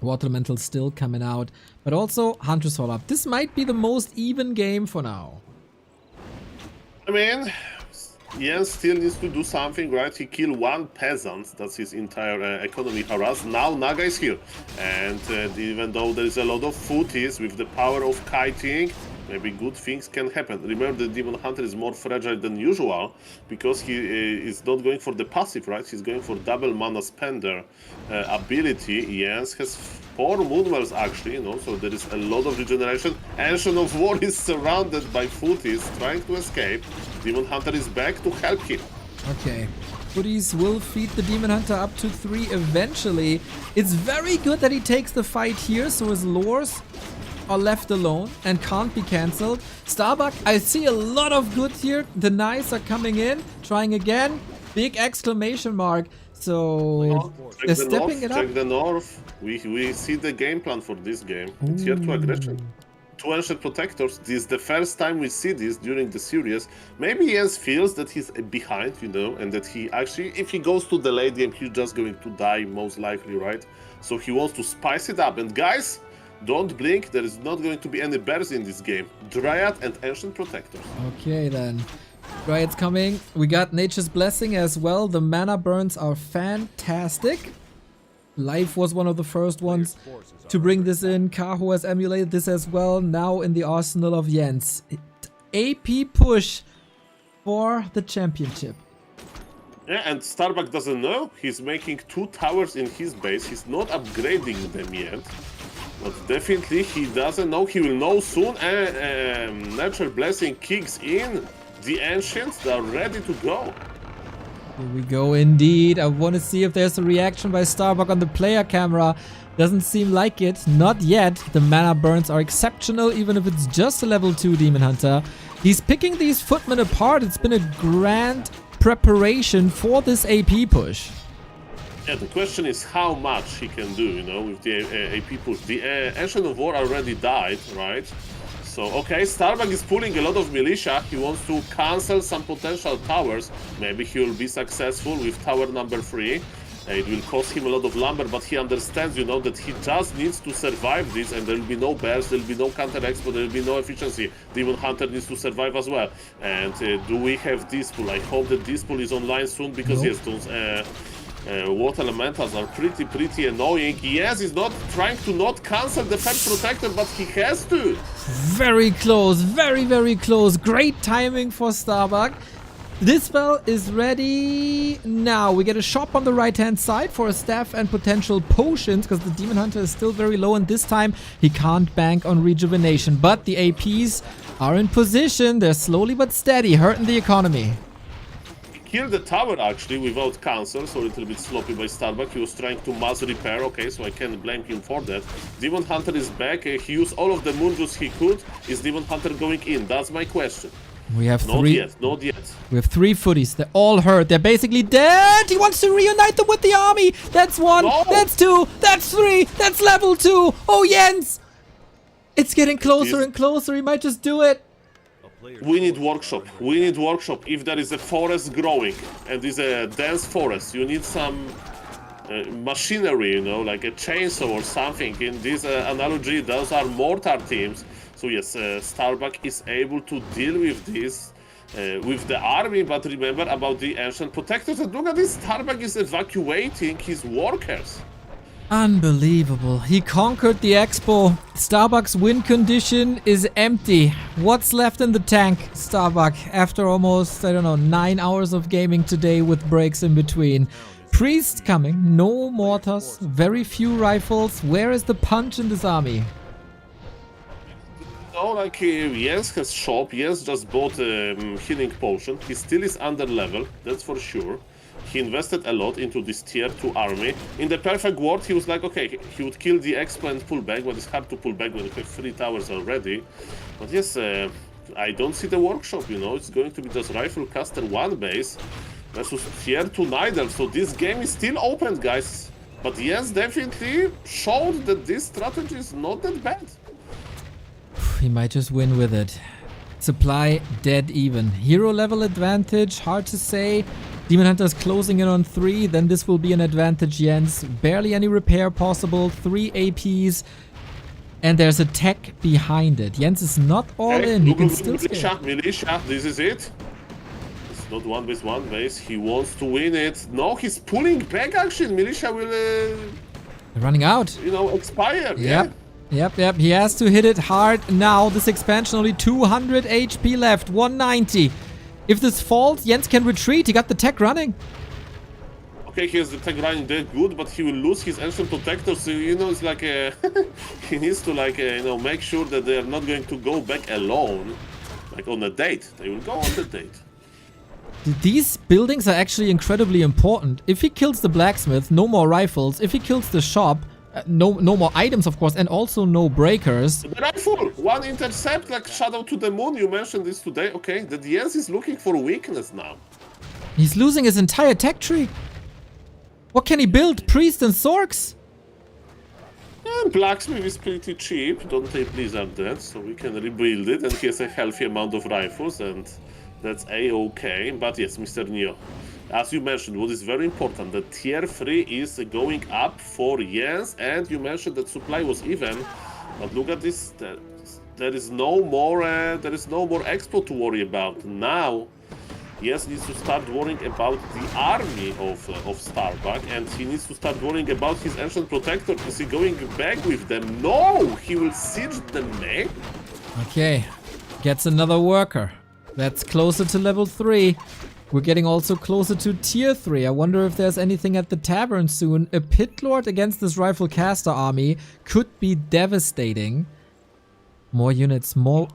Speaker 1: Water Elemental still coming out. But also, Huntress Hall up. This might be the most even game for now.
Speaker 6: I mean, Jens still needs to do something, right? He killed one peasant, that's his entire economy harassed. Now Naga is here, and even though there is a lot of footies with the power of kiting, maybe good things can happen. Remember, the Demon Hunter is more fragile than usual because he is not going for the passive, right? He's going for double mana spender ability. Jens has 4 Moonwells actually, you know, so there is a lot of regeneration. Ancient of War is surrounded by footies trying to escape. Demon Hunter is back to help him.
Speaker 1: Okay. Footies will feed the Demon Hunter up to 3 eventually. It's very good that he takes the fight here, so his lures are left alone and can't be cancelled. Starbuck, I see a lot of good here. The knives are coming in, trying again. Big exclamation mark. So they're stepping it up.
Speaker 6: Check the north. We see the game plan for this game. It's here to aggression. 2 Ancient Protectors. This is the first time we see this during the series. Maybe Jens feels that he's behind, you know, and that he actually, if he goes to the late game, he's just going to die most likely, right? So he wants to spice it up. And guys, don't blink, there is not going to be any bears in this game. Dryad and Ancient Protectors.
Speaker 1: Okay then. Dryad's coming. We got Nature's Blessing as well. The mana burns are fantastic. Life was one of the first ones to bring this in. Kaho has emulated this as well. Now in the arsenal of Jens. AP push for the championship.
Speaker 6: Yeah, and Starbuck doesn't know. He's making 2 towers in his base. He's not upgrading them yet. But definitely he doesn't know. He will know soon. Natural Blessing kicks in. The Ancients, they're ready to go.
Speaker 1: Here we go indeed. I want to see if there's a reaction by Starbuck on the player camera. Doesn't seem like it. Not yet. The mana burns are exceptional, even if it's just a level 2 Demon Hunter. He's picking these footmen apart. It's been a grand preparation for this AP push.
Speaker 6: Yeah, the question is how much he can do, you know, with the AP push. The Ancient of War already died, right? So, okay, Starbuck is pulling a lot of militia. He wants to cancel some potential towers. Maybe he will be successful with tower number 3. It will cost him a lot of lumber, but he understands, you know, that he just needs to survive this, and there will be no bears, there will be no counter expo, there will be no efficiency. Demon Hunter needs to survive as well. And do we have Dispool? I hope that Dispool is online soon, because yes, those water elementals are pretty annoying. Yes, he's not trying to not cancel the first protector, but he has to.
Speaker 1: Very close, very close. Great timing for Starbuck. This spell is ready now. We get a shop on the right hand side for a staff and potential potions, because the Demon Hunter is still very low, and this time he can't bank on rejuvenation. But the APs are in position. They're slowly but steady hurting the economy.
Speaker 6: Killed the tower actually without cancel, so a little bit sloppy by Starbuck. He was trying to mass repair, okay, so I can't blame him for that. Demon Hunter is back. He used all of the moonjuice he could. Is Demon Hunter going in? That's my question.
Speaker 1: We have
Speaker 6: not
Speaker 1: three.
Speaker 6: Not yet.
Speaker 1: We have 3 footies. They're all hurt. They're basically dead. He wants to reunite them with the army. That's 1. No. That's 2. That's 3. That's level 2. Oh, Jens! It's getting closer and closer. He might just do it.
Speaker 6: We need workshop. We need workshop. If there is a forest growing and is a dense forest, you need some machinery, you know, like a chainsaw or something. In this analogy, those are mortar teams. So yes, Starbuck is able to deal with this with the army, but remember about the Ancient Protectors. And look at this, Starbuck is evacuating his workers.
Speaker 1: Unbelievable. He conquered the expo. Starbuck's win condition is empty. What's left in the tank, Starbuck, after almost, I don't know, 9 hours of gaming today with breaks in between? Priest coming, no mortars, very few rifles. Where is the punch in this army?
Speaker 6: No, like Jens has shop. Jens just bought a healing potion. He still is under level, that's for sure. He invested a lot into this tier 2 army. In the perfect world, he was like, okay, he would kill the expo and pull back, but it's hard to pull back when you have 3 towers already. But yes, I don't see the workshop, you know, it's going to be just Rifle Caster 1 base versus tier 2 Nidal, so this game is still open, guys. But yes, definitely showed that this strategy is not that bad.
Speaker 1: he might just win with it. Supply dead even. Hero level advantage, hard to say. Demon Hunter's closing in on 3, then this will be an advantage, Jens. Barely any repair possible, 3 APs. And there's a tech behind it. Jens is not all in, he can still scale.
Speaker 6: Militia, this is it. It's not 1v1 base, he wants to win it. No, he's pulling back actually, Militia will...
Speaker 1: They're running out.
Speaker 6: You know, expire.
Speaker 1: Yep. Yep. He has to hit it hard now. This expansion only 200 HP left. 190. If this falls, Jens can retreat. He got the tech running.
Speaker 6: Okay, he has the tech running that good, but he will lose his ancient protector. So, you know, it's like he needs to like, you know, make sure that they are not going to go back alone. Like on a date. They will go on the date.
Speaker 1: These buildings are actually incredibly important. If he kills the blacksmith, no more rifles. If he kills the shop, no more items, of course, and also no breakers.
Speaker 6: The rifle! One intercept, like Shadow to the Moon, you mentioned this today. Okay, the Jens is looking for weakness now.
Speaker 1: He's losing his entire tech tree. What can he build? Priest and Sorks?
Speaker 6: And Blacksmith is pretty cheap. Don't take Blizzard that, so we can rebuild it. And he has a healthy amount of rifles, and that's a-okay. But yes, Mr. Neo, as you mentioned, what is very important, the tier 3 is going up for Jens, and you mentioned that supply was even. But look at this, there is no more expo to worry about. Now, Jens needs to start worrying about the army of Starbuck, and he needs to start worrying about his ancient protector. Is he going back with them? No! He will siege the main.
Speaker 1: Okay, gets another worker. That's closer to level 3. We're getting also closer to tier 3. I wonder if there's anything at the tavern soon. A pit lord against this rifle caster army could be devastating. More units, more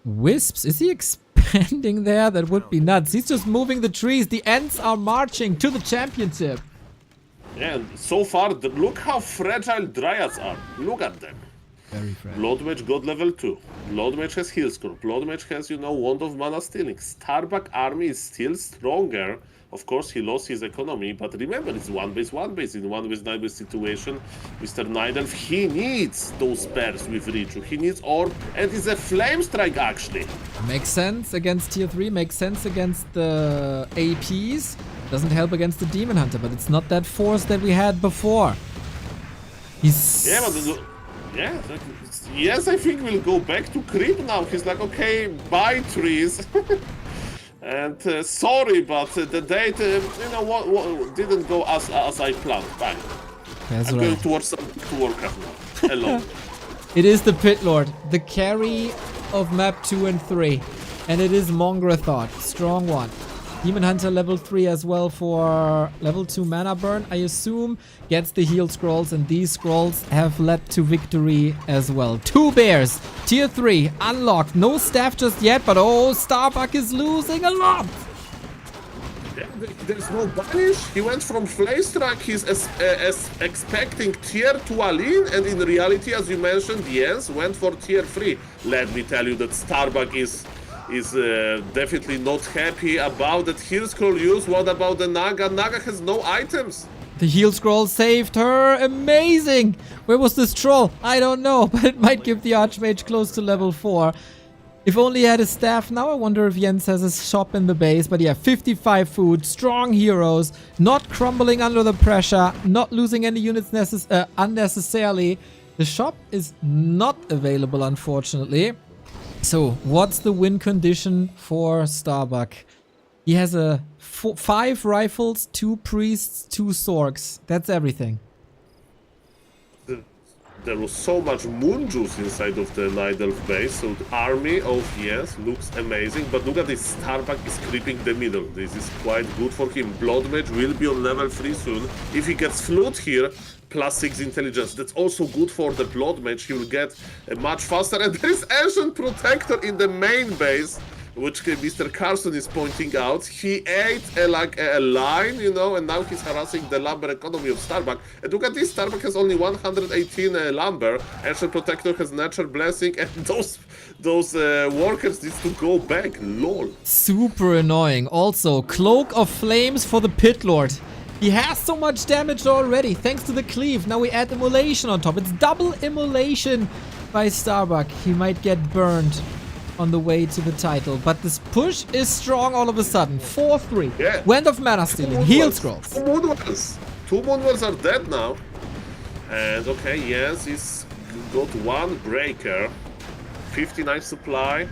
Speaker 1: wisps. Is he expanding there? That would be nuts. He's just moving the trees. The Ents are marching to the championship.
Speaker 6: Yeah, and so far, look how fragile Dryads are. Look at them.
Speaker 1: Very fragile.
Speaker 6: Blood Mage got level 2. Blood Mage has Heal Scroll. Blood Mage has, you know, Wand of Mana Stealing. Starbuck army is still stronger. Of course, he lost his economy, but remember, it's 1-base. In 1-9-base situation, Mr. Nidelf, he needs those spares with Richu. He needs Orb, and it's a Flame Strike, actually.
Speaker 1: Makes sense against tier 3, makes sense against the APs. Doesn't help against the Demon Hunter, but it's not that force that we had before. He's...
Speaker 6: Yeah, but... Yeah, yes, I think we'll go back to creep now. He's like, okay, bye trees. And sorry, but the date, you know, what didn't go as I planned. Bye.
Speaker 1: That's
Speaker 6: I'm
Speaker 1: right.
Speaker 6: going towards Warcraft now. Hello.
Speaker 1: It is the Pit Lord, the carry of map 2 and 3. And it is Mongrathot, strong one. Demon Hunter level 3 as well for level 2 mana burn, I assume. Gets the heal scrolls, and these scrolls have led to victory as well. 2 bears, tier 3, unlocked. No staff just yet, but oh, Starbuck is losing a lot.
Speaker 6: Yeah, there's no banish. He went from Flame Strike, he's expecting tier 2 Aline, and in reality, as you mentioned, Jens went for tier 3. Let me tell you that Starbuck is definitely not happy about that heal scroll use. What about the Naga? Naga has no items.
Speaker 1: The heal scroll saved her. Amazing. Where was this troll? I don't know, but it might give the Archmage close to level 4. If only he had a staff. Now I wonder if Jens has a shop in the base. But yeah, 55 food, strong heroes, not crumbling under the pressure, not losing any units unnecessarily. The shop is not available, unfortunately. So, what's the win condition for Starbuck? He has 5 rifles, 2 priests, 2 sorks. That's everything.
Speaker 6: There was so much moon juice inside of the Nidelf base, so the army of Jens looks amazing. But look at this, Starbuck is creeping the middle. This is quite good for him. Blood Mage will be on level 3 soon. If he gets Flute here, +6 intelligence. That's also good for the Blood Mage. He will get much faster. And there is Ancient Protector in the main base, which Mr. Carson is pointing out. He ate a line, you know, and now he's harassing the lumber economy of Starbuck. And look at this, Starbuck has only 118 lumber. Ancient Protector has Natural Blessing, and those workers need to go back. Lol.
Speaker 1: Super annoying. Also, Cloak of Flames for the Pit Lord. He has so much damage already, thanks to the cleave. Now we add Immolation on top. It's double Immolation by Starbuck. He might get burned on the way to the title. But this push is strong all of a sudden. 4-3.
Speaker 6: Yeah.
Speaker 1: Wend of Mana Stealing. Heal scrolls.
Speaker 6: Two Moonwells. Two Moonwells are dead now. And okay, yes, he's got one breaker. 59 supply.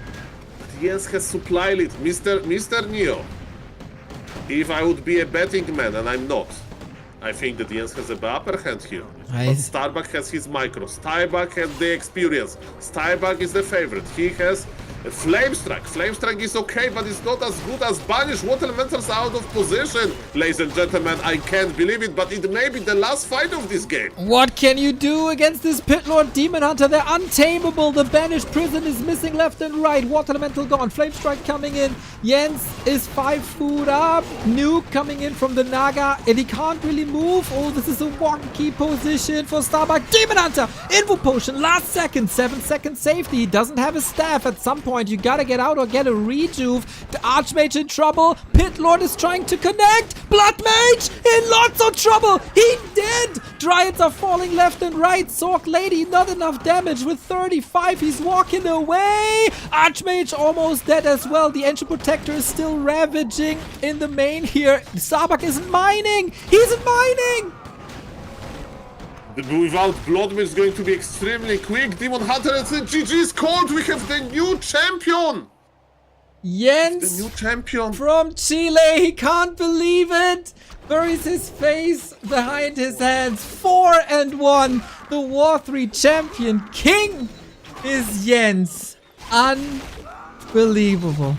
Speaker 6: But yes, has supply lead. Mr. Neo. If I would be a betting man, and I'm not, I think that Jens has the upper hand here. But Starbuck has his micro. Starbuck has the experience. Starbuck is the favorite. He has a Flame Strike. Flame Strike is okay, but it's not as good as Banish. Water Elementals are out of position. Ladies and gentlemen, I can't believe it, but it may be the last fight of this game.
Speaker 1: What can you do against this Pit Lord Demon Hunter? They're untamable. The Banished Prison is missing left and right. Water Elemental gone. Flame Strike coming in. Jens is 5 food up. Nuke coming in from the Naga, and he can't really move. Oh, this is a wonky position for Starbuck. Demon Hunter! Invo Potion, last second. 7-second safety. He doesn't have a staff. At some point, you gotta get out or get a rejuve. The Archmage in trouble. Pit Lord is trying to connect. Blood Mage in lots of trouble. He dead. Dryads are falling left and right. Sork Lady, not enough damage with 35. He's walking away. Archmage almost dead as well. The Ancient Protector is still ravaging in the main here. Starbuck isn't mining. He isn't mining.
Speaker 6: Without Bloodmage is going to be extremely quick. Demon Hunter and GG's called. We have the new champion.
Speaker 1: Jens,
Speaker 6: the new champion
Speaker 1: from Chile. He can't believe it. Buries his face behind his hands. 4-1. The W3Champion king is Jens. Unbelievable.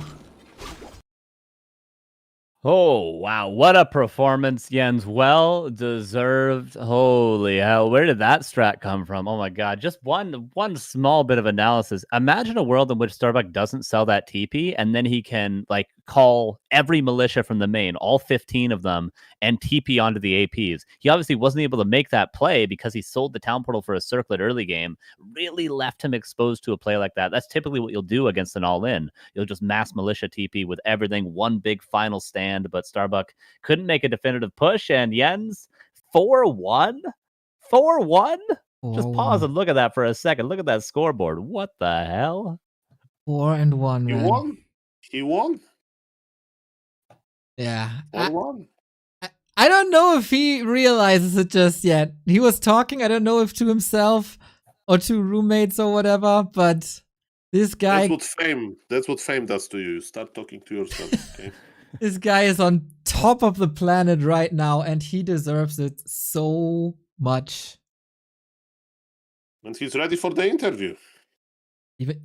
Speaker 7: Oh, wow. What a performance, Jens. Well deserved. Holy hell. Where did that strat come from? Oh my god. Just one small bit of analysis. Imagine a world in which Starbuck doesn't sell that TP, and then he can like call every militia from the main, all 15 of them, and TP onto the APs. He obviously wasn't able to make that play because he sold the town portal for a circlet early game. Really left him exposed to a play like that. That's typically what you'll do against an all-in. You'll just mass militia TP with everything, one big final stand, but Starbuck couldn't make a definitive push, and Jens 4-1? 4-1? Just pause and look at that for a second. Look at that scoreboard. What the hell?
Speaker 1: 4-1, man.
Speaker 6: He won. He won.
Speaker 1: Yeah.
Speaker 6: 4-1.
Speaker 1: I don't know if he realizes it just yet. He was talking, I don't know if to himself or to roommates or whatever, but this guy...
Speaker 6: That's what fame does to you. Start talking to yourself, okay?
Speaker 1: This guy is on top of the planet right now, and he deserves it so much.
Speaker 6: And he's ready for the interview.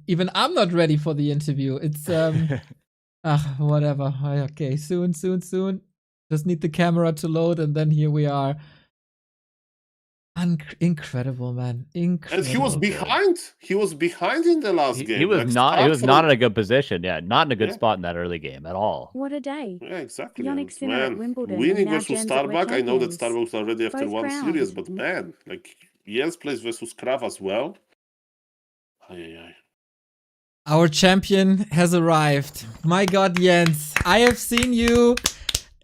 Speaker 1: Even I'm not ready for the interview. It's whatever. Okay, soon. Just need the camera to load, and then here we are. Incredible, man. Incredible.
Speaker 6: And he was behind. He was behind in the last game.
Speaker 7: He was not in a good position. Yeah, not in a good spot in that early game at all.
Speaker 4: What a day.
Speaker 6: Yeah, exactly.
Speaker 4: Yannick Sinner at Wimbledon.
Speaker 6: Winning
Speaker 4: and now
Speaker 6: versus
Speaker 4: Jens at
Speaker 6: Starbuck. I know that
Speaker 4: W3Champions.
Speaker 6: Starbuck's already after
Speaker 4: Both
Speaker 6: one
Speaker 4: rounds.
Speaker 6: series, but man, like Jens plays versus Krav as well. Ay.
Speaker 1: Our champion has arrived. My god, Jens. I have seen you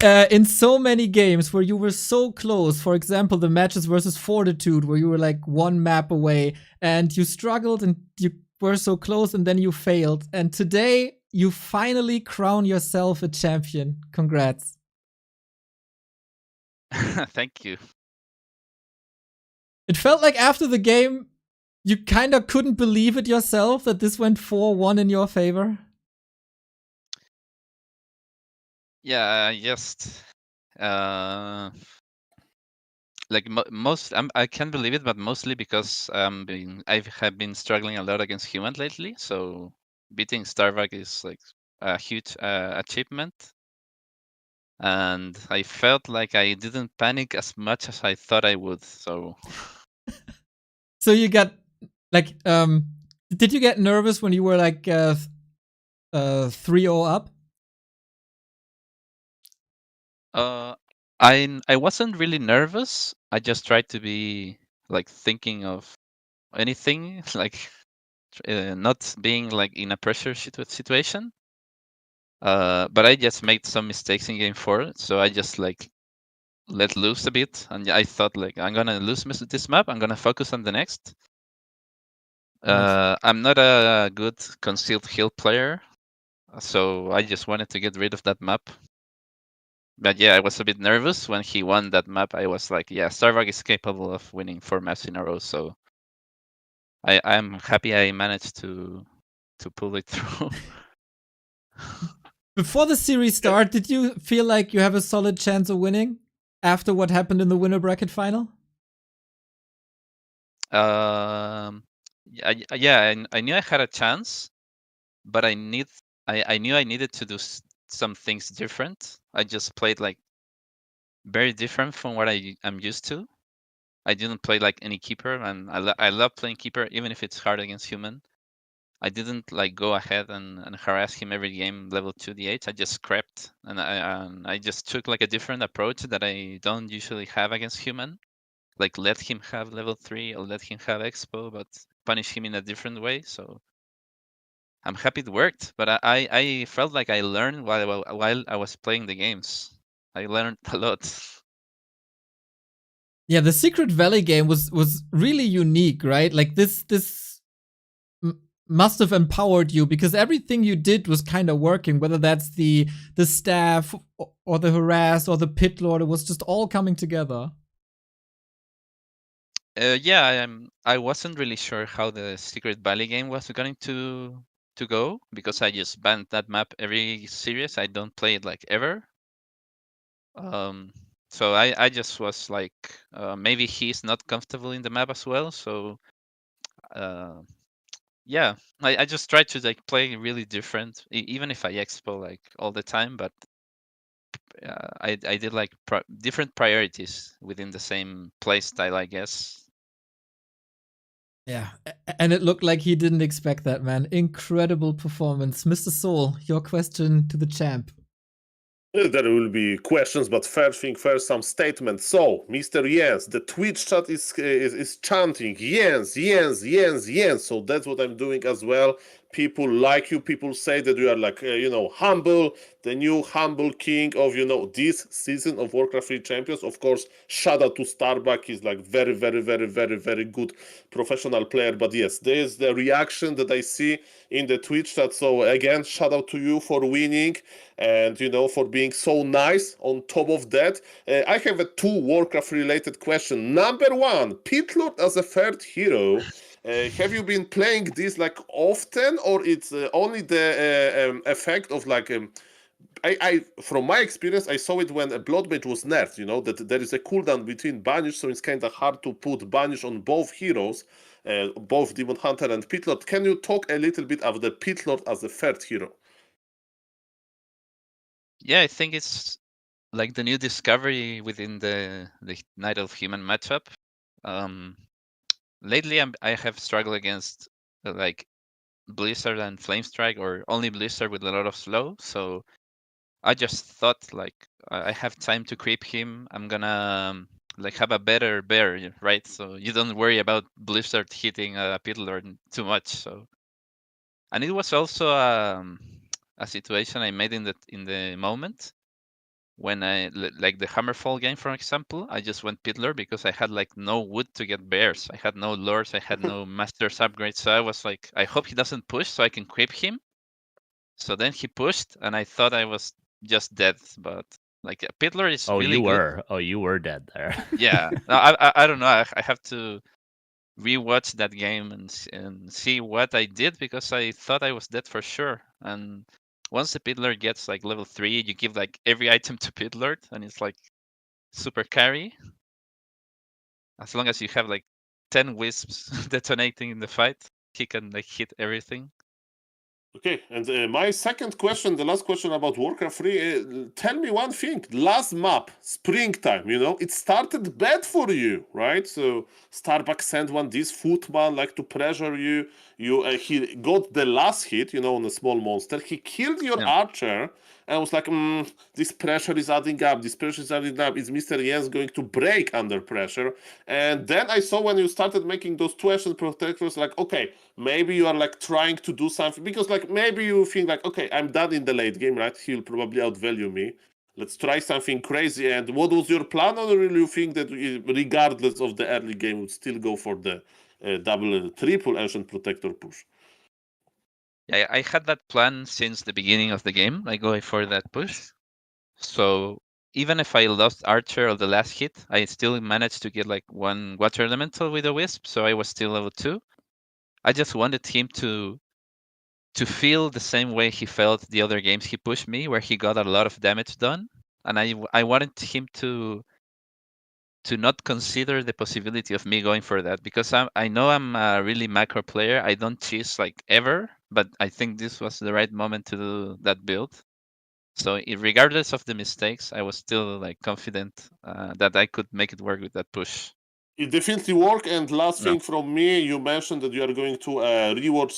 Speaker 1: in so many games where you were so close. For example, the matches versus Fortitude, where you were like one map away and you struggled and you were so close and then you failed. And today you finally crown yourself a champion. Congrats.
Speaker 10: Thank you.
Speaker 1: It felt like after the game, you kind of couldn't believe it yourself that this went 4-1 in your favor.
Speaker 10: Yeah, just like I can't believe it, but mostly because I have been struggling a lot against human lately. So beating Starbuck is like a huge achievement, and I felt like I didn't panic as much as I thought I would. So
Speaker 1: you got like did you get nervous when you were like 3-0 up?
Speaker 10: I wasn't really nervous. I just tried to be like thinking of anything, like not being like in a pressure situation. But I just made some mistakes in game 4, so I just like let loose a bit, and I thought like I'm gonna lose this map. I'm gonna focus on the next. I'm not a good concealed hill player, so I just wanted to get rid of that map. But yeah, I was a bit nervous when he won that map. I was like, yeah, Starbuck is capable of winning 4 maps in a row, so I'm happy I managed to pull it through.
Speaker 1: Before the series start, did you feel like you have a solid chance of winning after what happened in the winner bracket final?
Speaker 10: I knew I had a chance, but I knew I needed to do some things different. I just played like very different from what I'm used to. I didn't play like any keeper, and I love playing keeper even if it's hard against human. I didn't like go ahead and harass him every game level 2 d8. I just crept and I just took like a different approach that I don't usually have against human. Like let him have level 3 or let him have expo, but punish him in a different way. So I'm happy it worked, but I felt like I learned while I was playing the games. I learned a lot.
Speaker 1: Yeah, the Secret Valley game was really unique, right? Like this must have empowered you because everything you did was kind of working, whether that's the staff or the harass or the pit lord, it was just all coming together.
Speaker 10: Yeah, I wasn't really sure how the Secret Valley game was going to go because I just banned that map every series. I don't play it like ever. So I just was like, maybe he's not comfortable in the map as well. So yeah, I just tried to like play really different, even if I expo like all the time. But I did like different priorities within the same play style, I guess.
Speaker 1: Yeah, and it looked like he didn't expect that, man. Incredible performance. Mr. Soul, your question to the champ.
Speaker 6: There will be questions, but first thing first, some statements. So, Mr. Jens, the Twitch chat is chanting Jens, Jens, Jens, Jens. So that's what I'm doing as well. People like you. People say that you are like, humble, the new humble king of, this season of Warcraft 3 Champions. Of course, shout out to Starbuck. He's like very, very, very, very, very good professional player. But yes, there's the reaction that I see in the Twitch chat. So again, shout out to you for winning and, for being so nice. On top of that, I have a 2 Warcraft related question. Number 1, Pitlord as a third hero. Have you been playing this like often, or it's only the effect of like I from my experience I saw it when a blood mage was nerfed, that there is a cooldown between banish, so it's kind of hard to put banish on both heroes, both Demon Hunter and Pitlord. Can you talk a little bit of the Pitlord as a third hero?
Speaker 10: Yeah, I think it's like the new discovery within the Night of Human matchup. Lately, I have struggled against like Blizzard and Flamestrike, or only Blizzard with a lot of slow. So I just thought like I have time to creep him. I'm gonna like have a better bear, right? So you don't worry about Blizzard hitting a Pitlord too much. So, and it was also a situation I made in the moment when I like the Hammerfall game, for example. I just went Pitlord because I had like no wood to get bears. I had no lords. I had no masters upgrades. So I was like, I hope he doesn't push so I can creep him. So then he pushed, and I thought I was just dead. But like Pitlord is really good.
Speaker 7: You were dead there.
Speaker 10: Yeah, no, I don't know. I have to rewatch that game and see what I did because I thought I was dead for sure. And once the Pitlord gets like level 3, you give like every item to Pitlord, and it's like super carry. As long as you have like 10 wisps detonating in the fight, he can like hit everything.
Speaker 6: Okay, and my second question, the last question about Warcraft 3, tell me one thing. Last map, springtime, it started bad for you, right? So Starbuck sent this footman like to pressure you. He got the last hit, on a small monster. He killed your archer, and I was like, this pressure is adding up. This pressure is adding up. Is Mr. Jens going to break under pressure? And then I saw when you started making those 2 action protectors, like, okay, maybe you are like trying to do something because like maybe you think like, okay, I'm done in the late game, right? He'll probably outvalue me. Let's try something crazy. And what was your plan? Or really you think that regardless of the early game, would still go for the double, triple Ancient Protector push.
Speaker 10: Yeah, I had that plan since the beginning of the game. I go for that push. So even if I lost Archer on the last hit, I still managed to get like one Water Elemental with a Wisp, so I was still level 2. I just wanted him to feel the same way he felt the other games he pushed me, where he got a lot of damage done, and I wanted him to not consider the possibility of me going for that, because I know I'm a really macro player. I don't cheese like ever, but I think this was the right moment to do that build. So regardless of the mistakes, I was still like confident that I could make it work with that push.
Speaker 6: It definitely worked. And last
Speaker 10: Yeah.
Speaker 6: thing from me, you mentioned that you are going to rewatch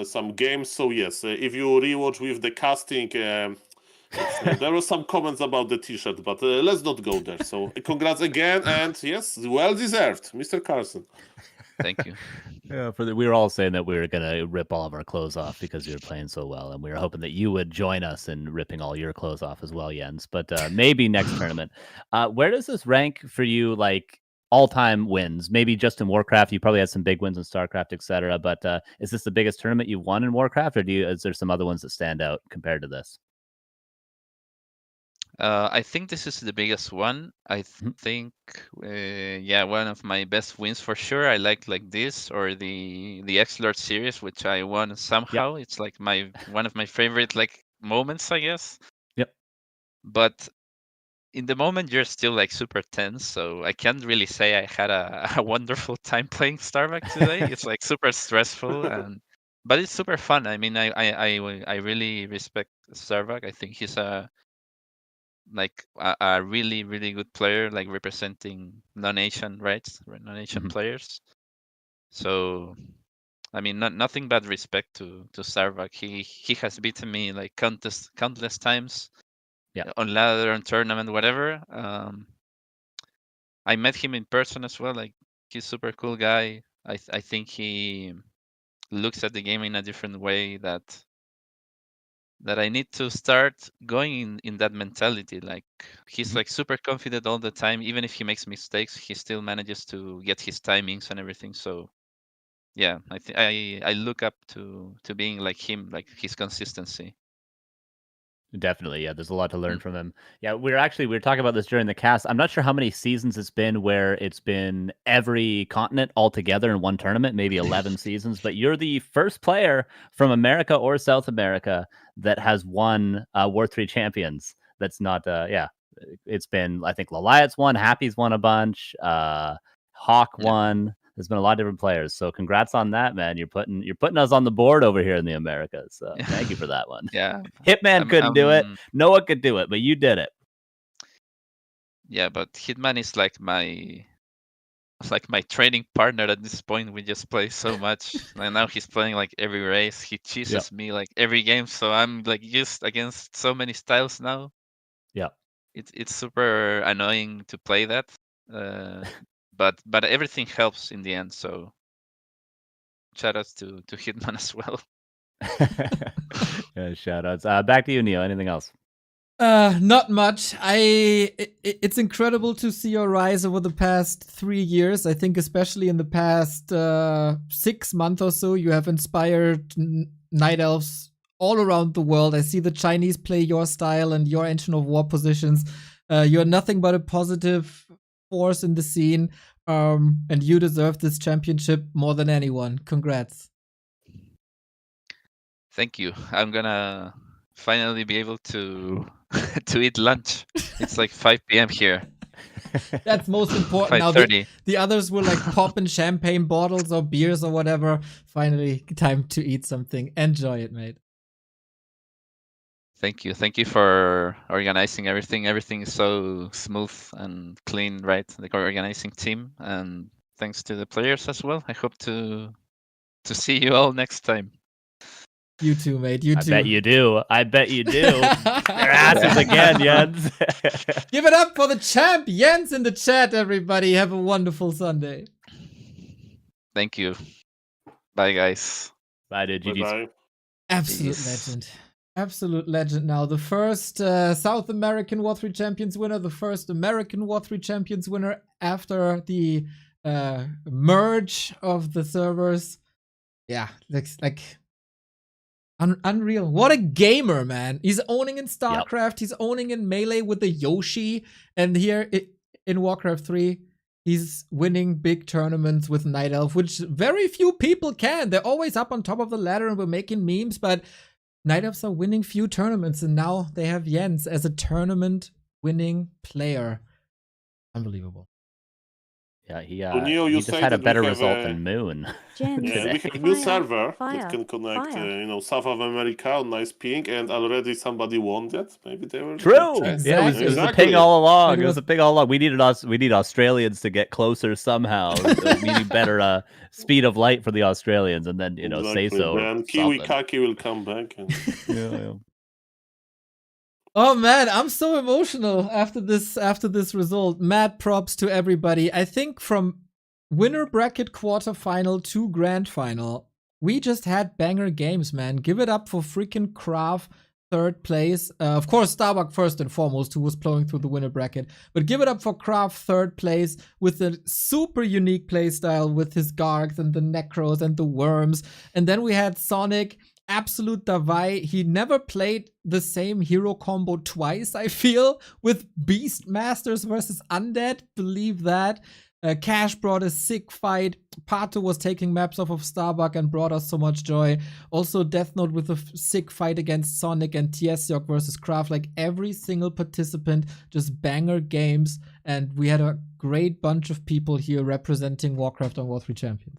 Speaker 6: some games. So yes, if you rewatch with the casting, there were some comments about the T-shirt, but let's not go there. So congrats again, and yes, well deserved, Mr. Carson.
Speaker 10: Thank you.
Speaker 7: Yeah, we were all saying that we were gonna rip all of our clothes off because you were playing so well, and we were hoping that you would join us in ripping all your clothes off as well, Jens. But maybe next tournament. Where does this rank for you, like all-time wins? Maybe just in Warcraft, you probably had some big wins in StarCraft, etc. But is this the biggest tournament you've won in Warcraft, or is there some other ones that stand out compared to this?
Speaker 10: I think this is the biggest one. I think, yeah, one of my best wins for sure. I like this, or the X-Lord series, which I won somehow. It's like one of my favorite like moments, I guess.
Speaker 7: Yep.
Speaker 10: But in the moment, you're still like super tense, so I can't really say I had a wonderful time playing Starbuck today. It's like super stressful, but it's super fun. I mean, I really respect Starbuck. I think he's a really, really good player, like representing non-Asian, right? Non-Asian players. So, I mean, nothing but respect to Starbuck. He has beaten me like countless times.
Speaker 7: Yeah.
Speaker 10: On ladder, on tournament, whatever. I met him in person as well. Like, he's a super cool guy. I think he looks at the game in a different way that I need to start going in that mentality. Like, he's like super confident all the time. Even if he makes mistakes, he still manages to get his timings and everything. So yeah, I look up to being like him, like his consistency.
Speaker 7: Definitely, yeah. There's a lot to learn from him. Yeah, we were talking about this during the cast. I'm not sure how many seasons it's been where it's been every continent all together in one tournament, maybe 11 seasons. But you're the first player from America or South America that has won W3Champions. That's not, yeah. It's been, I think, Laliat's won, Happy's won a bunch, Hawk won. There's been a lot of different players, so congrats on that, man. You're putting us on the board over here in the Americas. So thank you for that one.
Speaker 10: Yeah,
Speaker 7: Hitman couldn't do it. Noah could do it, but you did it.
Speaker 10: Yeah, but Hitman is like my training partner at this point. We just play so much, and now he's playing like every race. He cheeses me like every game, so I'm like used against so many styles now.
Speaker 7: Yeah,
Speaker 10: it's super annoying to play that. But everything helps in the end, so shout outs to Hitman as well.
Speaker 7: Yeah, shout outs. Back to you, Neo. Anything else?
Speaker 1: Not much. It's incredible to see your rise over the past 3 years. I think especially in the past 6 months or so, you have inspired Night Elves all around the world. I see the Chinese play your style and your Ancient of War positions. You're nothing but a positive force in the scene, and you deserve this championship more than anyone. Congrats.
Speaker 10: Thank you. I'm gonna finally be able to eat lunch. It's like 5 p.m. here.
Speaker 1: That's most important. Now the others were like popping champagne bottles or beers or whatever. Finally, time to eat something. Enjoy it, mate.
Speaker 10: Thank you for organizing everything. Everything is so smooth and clean, right? The organizing team, and thanks to the players as well. I hope to see you all next time.
Speaker 1: You too, mate. You too.
Speaker 7: I bet you do. Their asses again, Jens.
Speaker 1: Give it up for the champ, Jens, in the chat, everybody. Have a wonderful Sunday.
Speaker 10: Thank you. Bye, guys.
Speaker 7: Bye, dude.
Speaker 6: Bye.
Speaker 1: Absolute legend. Absolute legend now. The first South American W3 Champions winner, the first American W3 Champions winner after the merge of the servers. Yeah, like unreal. What a gamer, man. He's owning in StarCraft, he's owning in Melee with the Yoshi, and here in Warcraft 3, he's winning big tournaments with Night Elf, which very few people can. They're always up on top of the ladder and we're making memes, but Night Elves are winning few tournaments, and now they have Jens as a tournament winning player. Unbelievable.
Speaker 7: Yeah, he
Speaker 6: Neo,
Speaker 7: he
Speaker 6: you
Speaker 7: just
Speaker 6: say
Speaker 7: had a
Speaker 6: that we
Speaker 7: better
Speaker 6: have
Speaker 7: result
Speaker 6: a-
Speaker 7: than Moon.
Speaker 4: Jens,
Speaker 6: Yeah, we
Speaker 7: today.
Speaker 6: have a new
Speaker 4: Fire,
Speaker 6: server
Speaker 4: fire,
Speaker 6: that can connect,
Speaker 4: fire.
Speaker 6: South of America on nice ping, and already somebody won that. Maybe they were
Speaker 7: True.
Speaker 6: chance.
Speaker 7: Yeah, it was the
Speaker 6: Exactly.
Speaker 7: ping all along.
Speaker 1: It
Speaker 7: It was
Speaker 1: was-
Speaker 7: the ping all along. We need Australians to get closer somehow. We need better speed of light for the Australians, and then say
Speaker 6: Exactly.
Speaker 7: so.
Speaker 6: Then Kiwi
Speaker 7: something.
Speaker 6: Kaki will come back. And...
Speaker 7: Yeah.
Speaker 1: Oh man, I'm so emotional after this result. Mad props to everybody. I think from winner bracket quarterfinal to grand final, we just had banger games, man. Give it up for freaking Krav, third place. Of course, Starbuck first and foremost, who was plowing through the winner bracket. But give it up for Krav, third place, with a super unique playstyle with his Gargs and the Necros and the Worms. And then we had Sonic, absolute Davai. He never played the same hero combo twice, I feel, with Beastmasters versus Undead. Believe that. Cash brought a sick fight. Pato was taking maps off of Starbuck and brought us so much joy. Also, Death Note with a sick fight against Sonic, and Tiesiok versus Kraft. Like every single participant, just banger games. And we had a great bunch of people here representing Warcraft on W3Champions.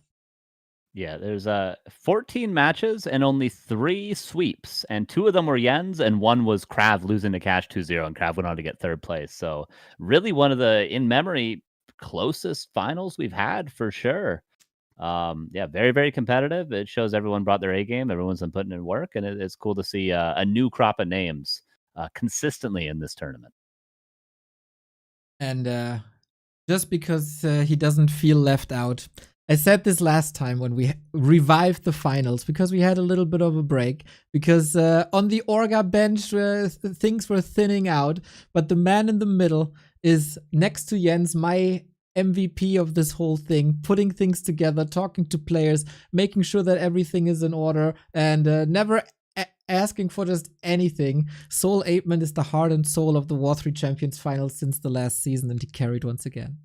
Speaker 7: Yeah, there's 14 matches and only 3 sweeps, and 2 of them were Jens, and 1 was Krav losing to Cash 2-0, and Krav went on to get third place. So really one of the, in memory, closest finals we've had for sure. Yeah, very, very competitive. It shows everyone brought their A game. Everyone's been putting in work, and it's cool to see a new crop of names consistently in this tournament.
Speaker 1: And just because he doesn't feel left out, I said this last time when we revived the finals, because we had a little bit of a break, because on the Orga bench things were thinning out, but the man in the middle is next to Jens, my MVP of this whole thing, putting things together, talking to players, making sure that everything is in order, and never asking for just anything. Soul Apeman is the heart and soul of the W3Champions finals since the last season, and he carried once again.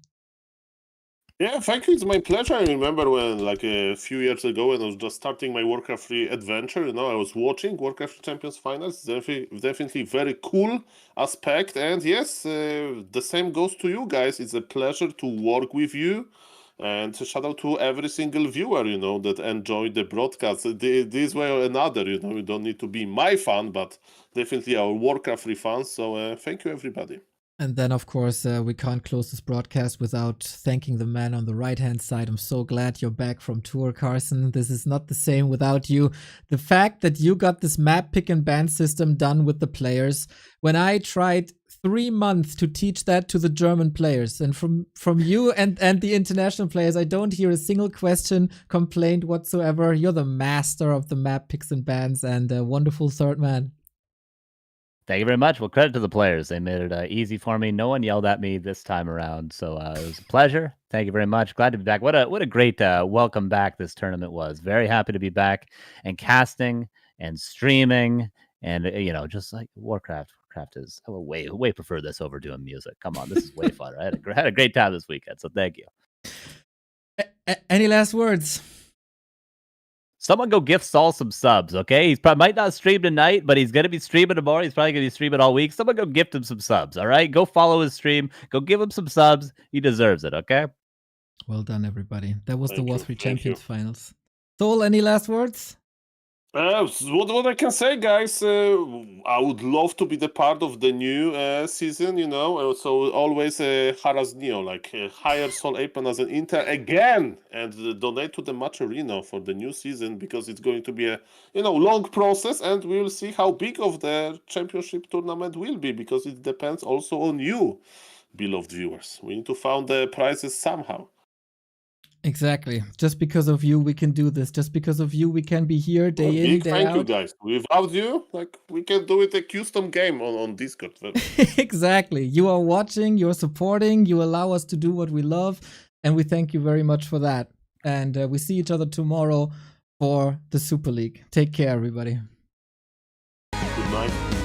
Speaker 6: Yeah, thank you. It's my pleasure. I remember when, like a few years ago, when I was just starting my Warcraft 3 adventure, I was watching Warcraft Champions finals. Definitely very cool aspect. And yes, the same goes to you guys. It's a pleasure to work with you. And shout out to every single viewer, that enjoyed the broadcast. This way or another, you don't need to be my fan, but definitely our Warcraft 3 fans. So thank you, everybody.
Speaker 1: And then, of course, we can't close this broadcast without thanking the man on the right-hand side. I'm so glad you're back from tour, Carson. This is not the same without you. The fact that you got this map pick and ban system done with the players, when I tried 3 months to teach that to the German players, and from you and the international players, I don't hear a single question, complaint whatsoever. You're the master of the map picks and bans, and a wonderful third man.
Speaker 7: Thank you very much. Well, credit to the players. They made it easy for me. No one yelled at me this time around, so it was a pleasure. Thank you very much. Glad to be back. What a great welcome back this tournament was. Very happy to be back and casting and streaming, and just like Warcraft. Warcraft is I would way prefer this over doing music. Come on, this is way fun. I had a great time this weekend, so thank you.
Speaker 1: Any last words?
Speaker 7: Someone go gift Saul some subs, okay? He's probably might not stream tonight, but he's going to be streaming tomorrow. He's probably going to be streaming all week. Someone go gift him some subs, all right? Go follow his stream. Go give him some subs. He deserves it, okay?
Speaker 1: Well done, everybody. That was
Speaker 6: Thank
Speaker 1: the
Speaker 6: you,
Speaker 1: W3Champions
Speaker 6: thank you.
Speaker 1: finals. Soul, any last words?
Speaker 6: What I can say, guys, I would love to be the part of the new season, so always harass Neo, hire Soul Apeman as an intern again and donate to the match arena for the new season, because it's going to be a long process, and we will see how big of the championship tournament will be, because it depends also on you, beloved viewers. We need to find the prizes somehow.
Speaker 1: Exactly. Just because of you, we can do this. Just because of you, we can be here day in,
Speaker 6: Big
Speaker 1: day
Speaker 6: thank
Speaker 1: out.
Speaker 6: you, guys. Without you, we can do it a custom game on Discord.
Speaker 1: Exactly. You are watching, you're supporting, you allow us to do what we love. And we thank you very much for that. And we see each other tomorrow for the Super League. Take care, everybody.
Speaker 6: Good night.